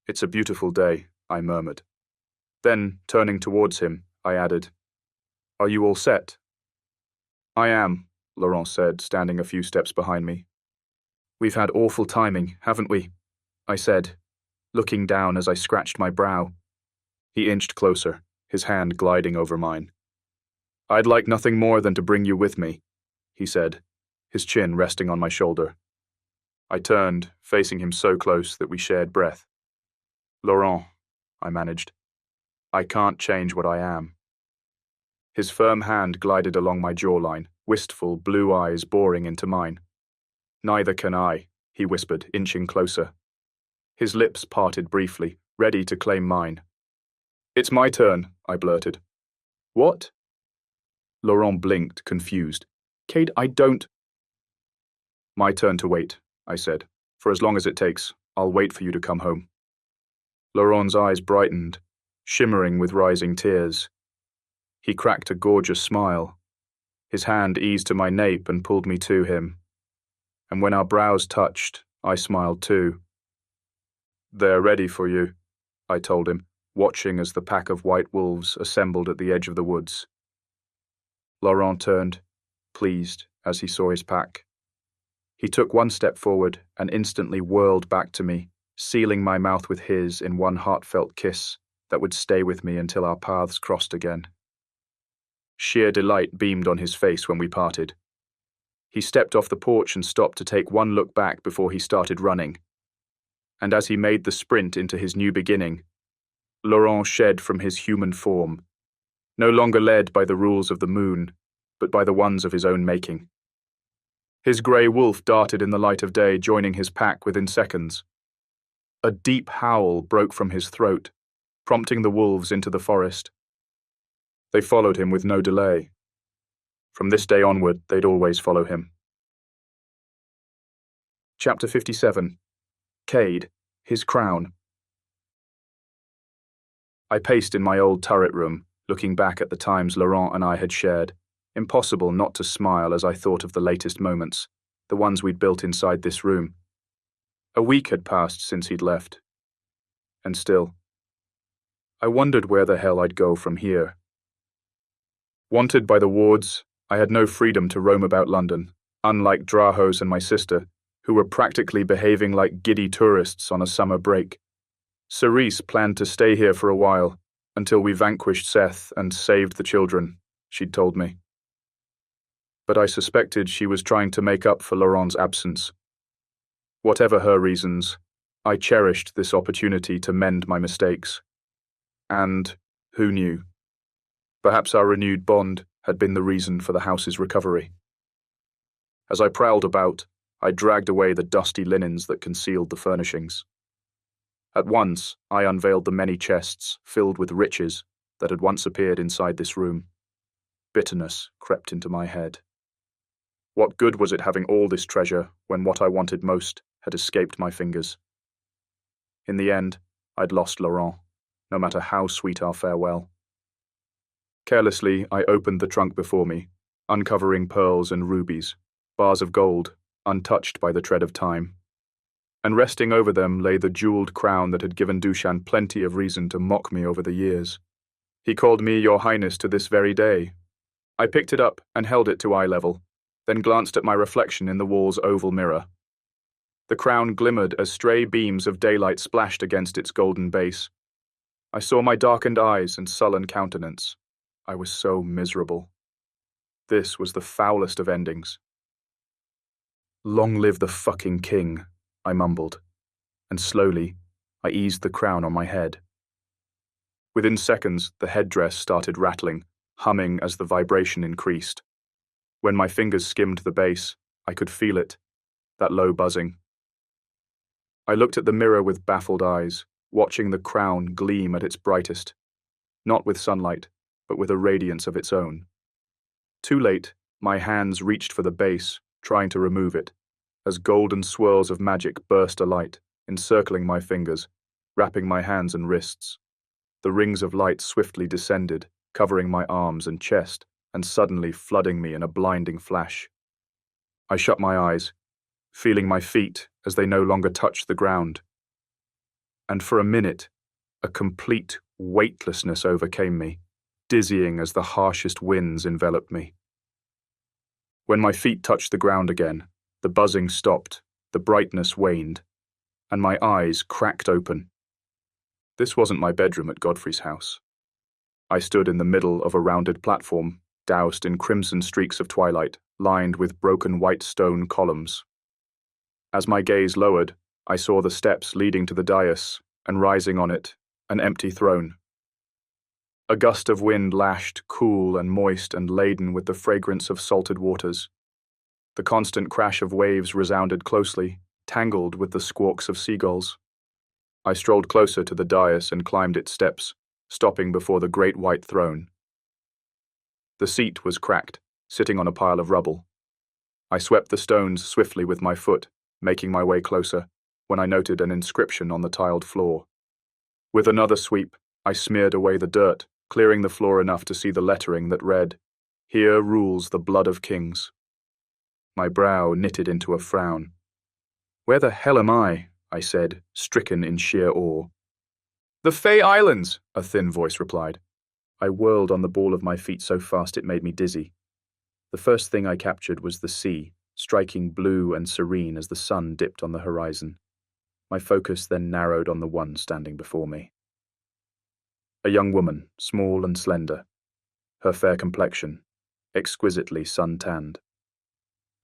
"It's a beautiful day," I murmured. Then, turning towards him, I added, "Are you all set?" "I am," Laurent said, standing a few steps behind me. "We've had awful timing, haven't we?" I said, looking down as I scratched my brow. He inched closer, his hand gliding over mine. "I'd like nothing more than to bring you with me," he said, his chin resting on my shoulder. I turned, facing him so close that we shared breath. "Laurent," I managed, "I can't change what I am." His firm hand glided along my jawline, wistful blue eyes boring into mine. "Neither can I," he whispered, inching closer. His lips parted briefly, ready to claim mine. "It's my turn," I blurted. "What?" Laurent blinked, confused. "Cade, I don't—" "My turn to wait," I said. "For as long as it takes, I'll wait for you to come home." Laurent's eyes brightened, shimmering with rising tears. He cracked a gorgeous smile. His hand eased to my nape and pulled me to him. And when our brows touched, I smiled too. "They're ready for you," I told him, watching as the pack of white wolves assembled at the edge of the woods. Laurent turned, pleased, as he saw his pack. He took one step forward and instantly whirled back to me, sealing my mouth with his in one heartfelt kiss that would stay with me until our paths crossed again. Sheer delight beamed on his face when we parted. He stepped off the porch and stopped to take one look back before he started running. And as he made the sprint into his new beginning, Laurent shed from his human form, no longer led by the rules of the moon, but by the ones of his own making. His grey wolf darted in the light of day, joining his pack within seconds. A deep howl broke from his throat, prompting the wolves into the forest. They followed him with no delay. From this day onward, they'd always follow him. Chapter 57. Cade, His Crown. I paced in my old turret room, looking back at the times Laurent and I had shared. Impossible not to smile as I thought of the latest moments, the ones we'd built inside this room. A week had passed since he'd left. And still, I wondered where the hell I'd go from here. Wanted by the wards, I had no freedom to roam about London, unlike Draos and my sister, who were practically behaving like giddy tourists on a summer break. Cerise planned to stay here for a while, until we vanquished Seth and saved the children, she'd told me. But I suspected she was trying to make up for Laurent's absence. Whatever her reasons, I cherished this opportunity to mend my mistakes. And, who knew? Perhaps our renewed bond had been the reason for the house's recovery. As I prowled about, I dragged away the dusty linens that concealed the furnishings. At once, I unveiled the many chests filled with riches that had once appeared inside this room. Bitterness crept into my head. What good was it having all this treasure when what I wanted most had escaped my fingers? In the end, I'd lost Laurent, no matter how sweet our farewell. Carelessly, I opened the trunk before me, uncovering pearls and rubies, bars of gold, untouched by the tread of time. And resting over them lay the jeweled crown that had given Dushan plenty of reason to mock me over the years. He called me Your Highness to this very day. I picked it up and held it to eye level, then glanced at my reflection in the wall's oval mirror. The crown glimmered as stray beams of daylight splashed against its golden base. I saw my darkened eyes and sullen countenance. I was so miserable. This was the foulest of endings. "Long live the fucking king," I mumbled, and slowly, I eased the crown on my head. Within seconds, the headdress started rattling, humming as the vibration increased. When my fingers skimmed the base, I could feel it, that low buzzing. I looked at the mirror with baffled eyes, watching the crown gleam at its brightest, not with sunlight, but with a radiance of its own. Too late, my hands reached for the base, trying to remove it, as golden swirls of magic burst alight, encircling my fingers, wrapping my hands and wrists. The rings of light swiftly descended, covering my arms and chest, and suddenly flooding me in a blinding flash. I shut my eyes, feeling my feet as they no longer touched the ground. And for a minute, a complete weightlessness overcame me, dizzying as the harshest winds enveloped me. When my feet touched the ground again, the buzzing stopped, the brightness waned, and my eyes cracked open. This wasn't my bedroom at Godfrey's house. I stood in the middle of a rounded platform, doused in crimson streaks of twilight, lined with broken white stone columns. As my gaze lowered, I saw the steps leading to the dais, and rising on it, an empty throne. A gust of wind lashed, cool and moist and laden with the fragrance of salted waters. The constant crash of waves resounded closely, tangled with the squawks of seagulls. I strolled closer to the dais and climbed its steps, stopping before the great white throne. The seat was cracked, sitting on a pile of rubble. I swept the stones swiftly with my foot, making my way closer, when I noted an inscription on the tiled floor. With another sweep, I smeared away the dirt, clearing the floor enough to see the lettering that read, "Here rules the blood of kings." My brow knitted into a frown. "Where the hell am I?" I said, stricken in sheer awe. "The Fey Islands," a thin voice replied. I whirled on the ball of my feet so fast it made me dizzy. The first thing I captured was the sea, striking blue and serene as the sun dipped on the horizon. My focus then narrowed on the one standing before me. A young woman, small and slender, her fair complexion, exquisitely sun-tanned.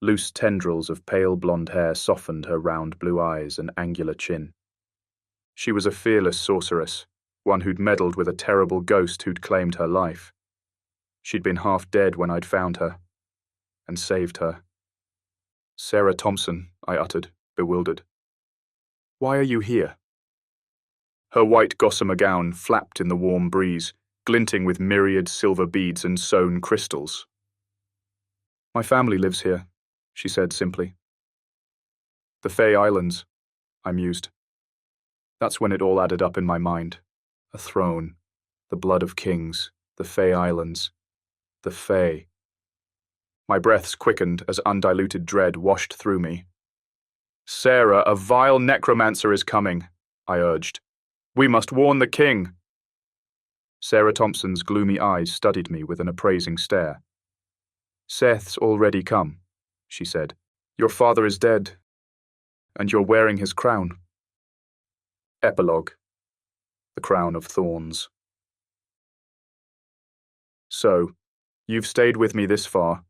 Loose tendrils of pale blonde hair softened her round blue eyes and angular chin. She was a fearless sorceress, one who'd meddled with a terrible ghost who'd claimed her life. She'd been half dead when I'd found her, and saved her. "Sarah Thompson," I uttered, bewildered. "Why are you here?" Her white gossamer gown flapped in the warm breeze, glinting with myriad silver beads and sewn crystals. "My family lives here," she said simply. "The Fey Islands," I mused. That's when it all added up in my mind. A throne, the blood of kings, the Fey Islands, the Fey. My breaths quickened as undiluted dread washed through me. "Sarah, a vile necromancer is coming," I urged. "We must warn the king." Sarah Thompson's gloomy eyes studied me with an appraising stare. "Seth's already come," she said. "Your father is dead, and you're wearing his crown." Epilogue. The Crown of Thorns. So, you've stayed with me this far.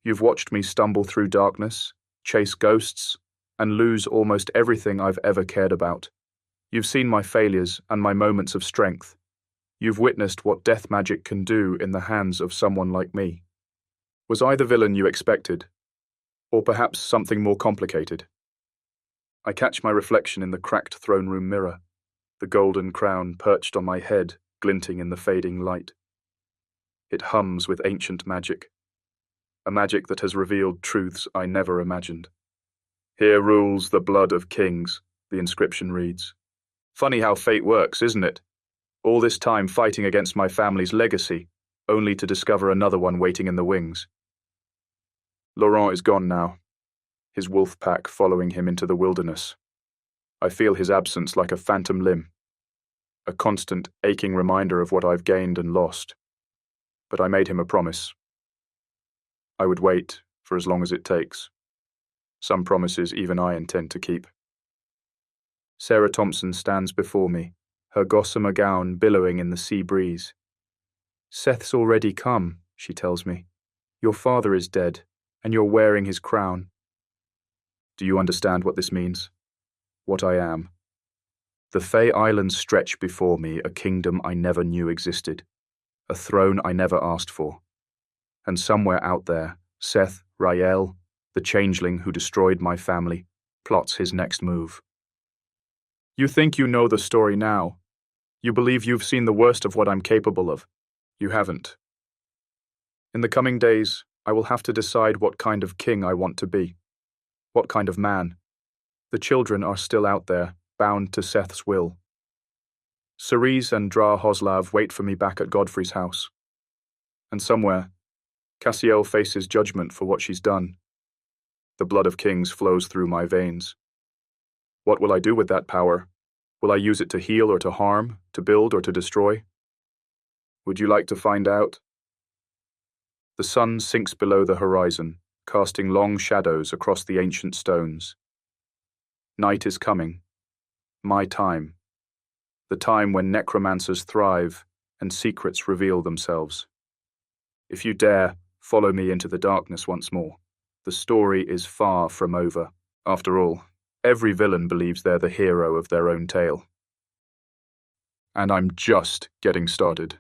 You've watched me stumble through darkness, chase ghosts, and lose almost everything I've ever cared about. You've seen my failures and my moments of strength. You've witnessed what death magic can do in the hands of someone like me. Was I the villain you expected? Or perhaps something more complicated? I catch my reflection in the cracked throne room mirror, the golden crown perched on my head, glinting in the fading light. It hums with ancient magic, a magic that has revealed truths I never imagined. "Here rules the blood of kings," the inscription reads. Funny how fate works, isn't it? All this time fighting against my family's legacy, only to discover another one waiting in the wings. Laurent is gone now, his wolf pack following him into the wilderness. I feel his absence like a phantom limb, a constant, aching reminder of what I've gained and lost. But I made him a promise. I would wait for as long as it takes. Some promises even I intend to keep. Sarah Thompson stands before me, her gossamer gown billowing in the sea breeze. "Seth's already come," she tells me. "Your father is dead, and you're wearing his crown." Do you understand what this means? What I am? The Fey Islands stretch before me, a kingdom I never knew existed, a throne I never asked for. And somewhere out there, Seth Rael, the changeling who destroyed my family, plots his next move. You think you know the story now. You believe you've seen the worst of what I'm capable of. You haven't. In the coming days, I will have to decide what kind of king I want to be. What kind of man? The children are still out there, bound to Seth's will. Cerise and Drahoslav wait for me back at Godfrey's house. And somewhere, Cassiel faces judgment for what she's done. The blood of kings flows through my veins. What will I do with that power? Will I use it to heal or to harm, to build or to destroy? Would you like to find out? The sun sinks below the horizon, casting long shadows across the ancient stones. Night is coming. My time. The time when necromancers thrive and secrets reveal themselves. If you dare, follow me into the darkness once more. The story is far from over. After all, every villain believes they're the hero of their own tale. And I'm just getting started.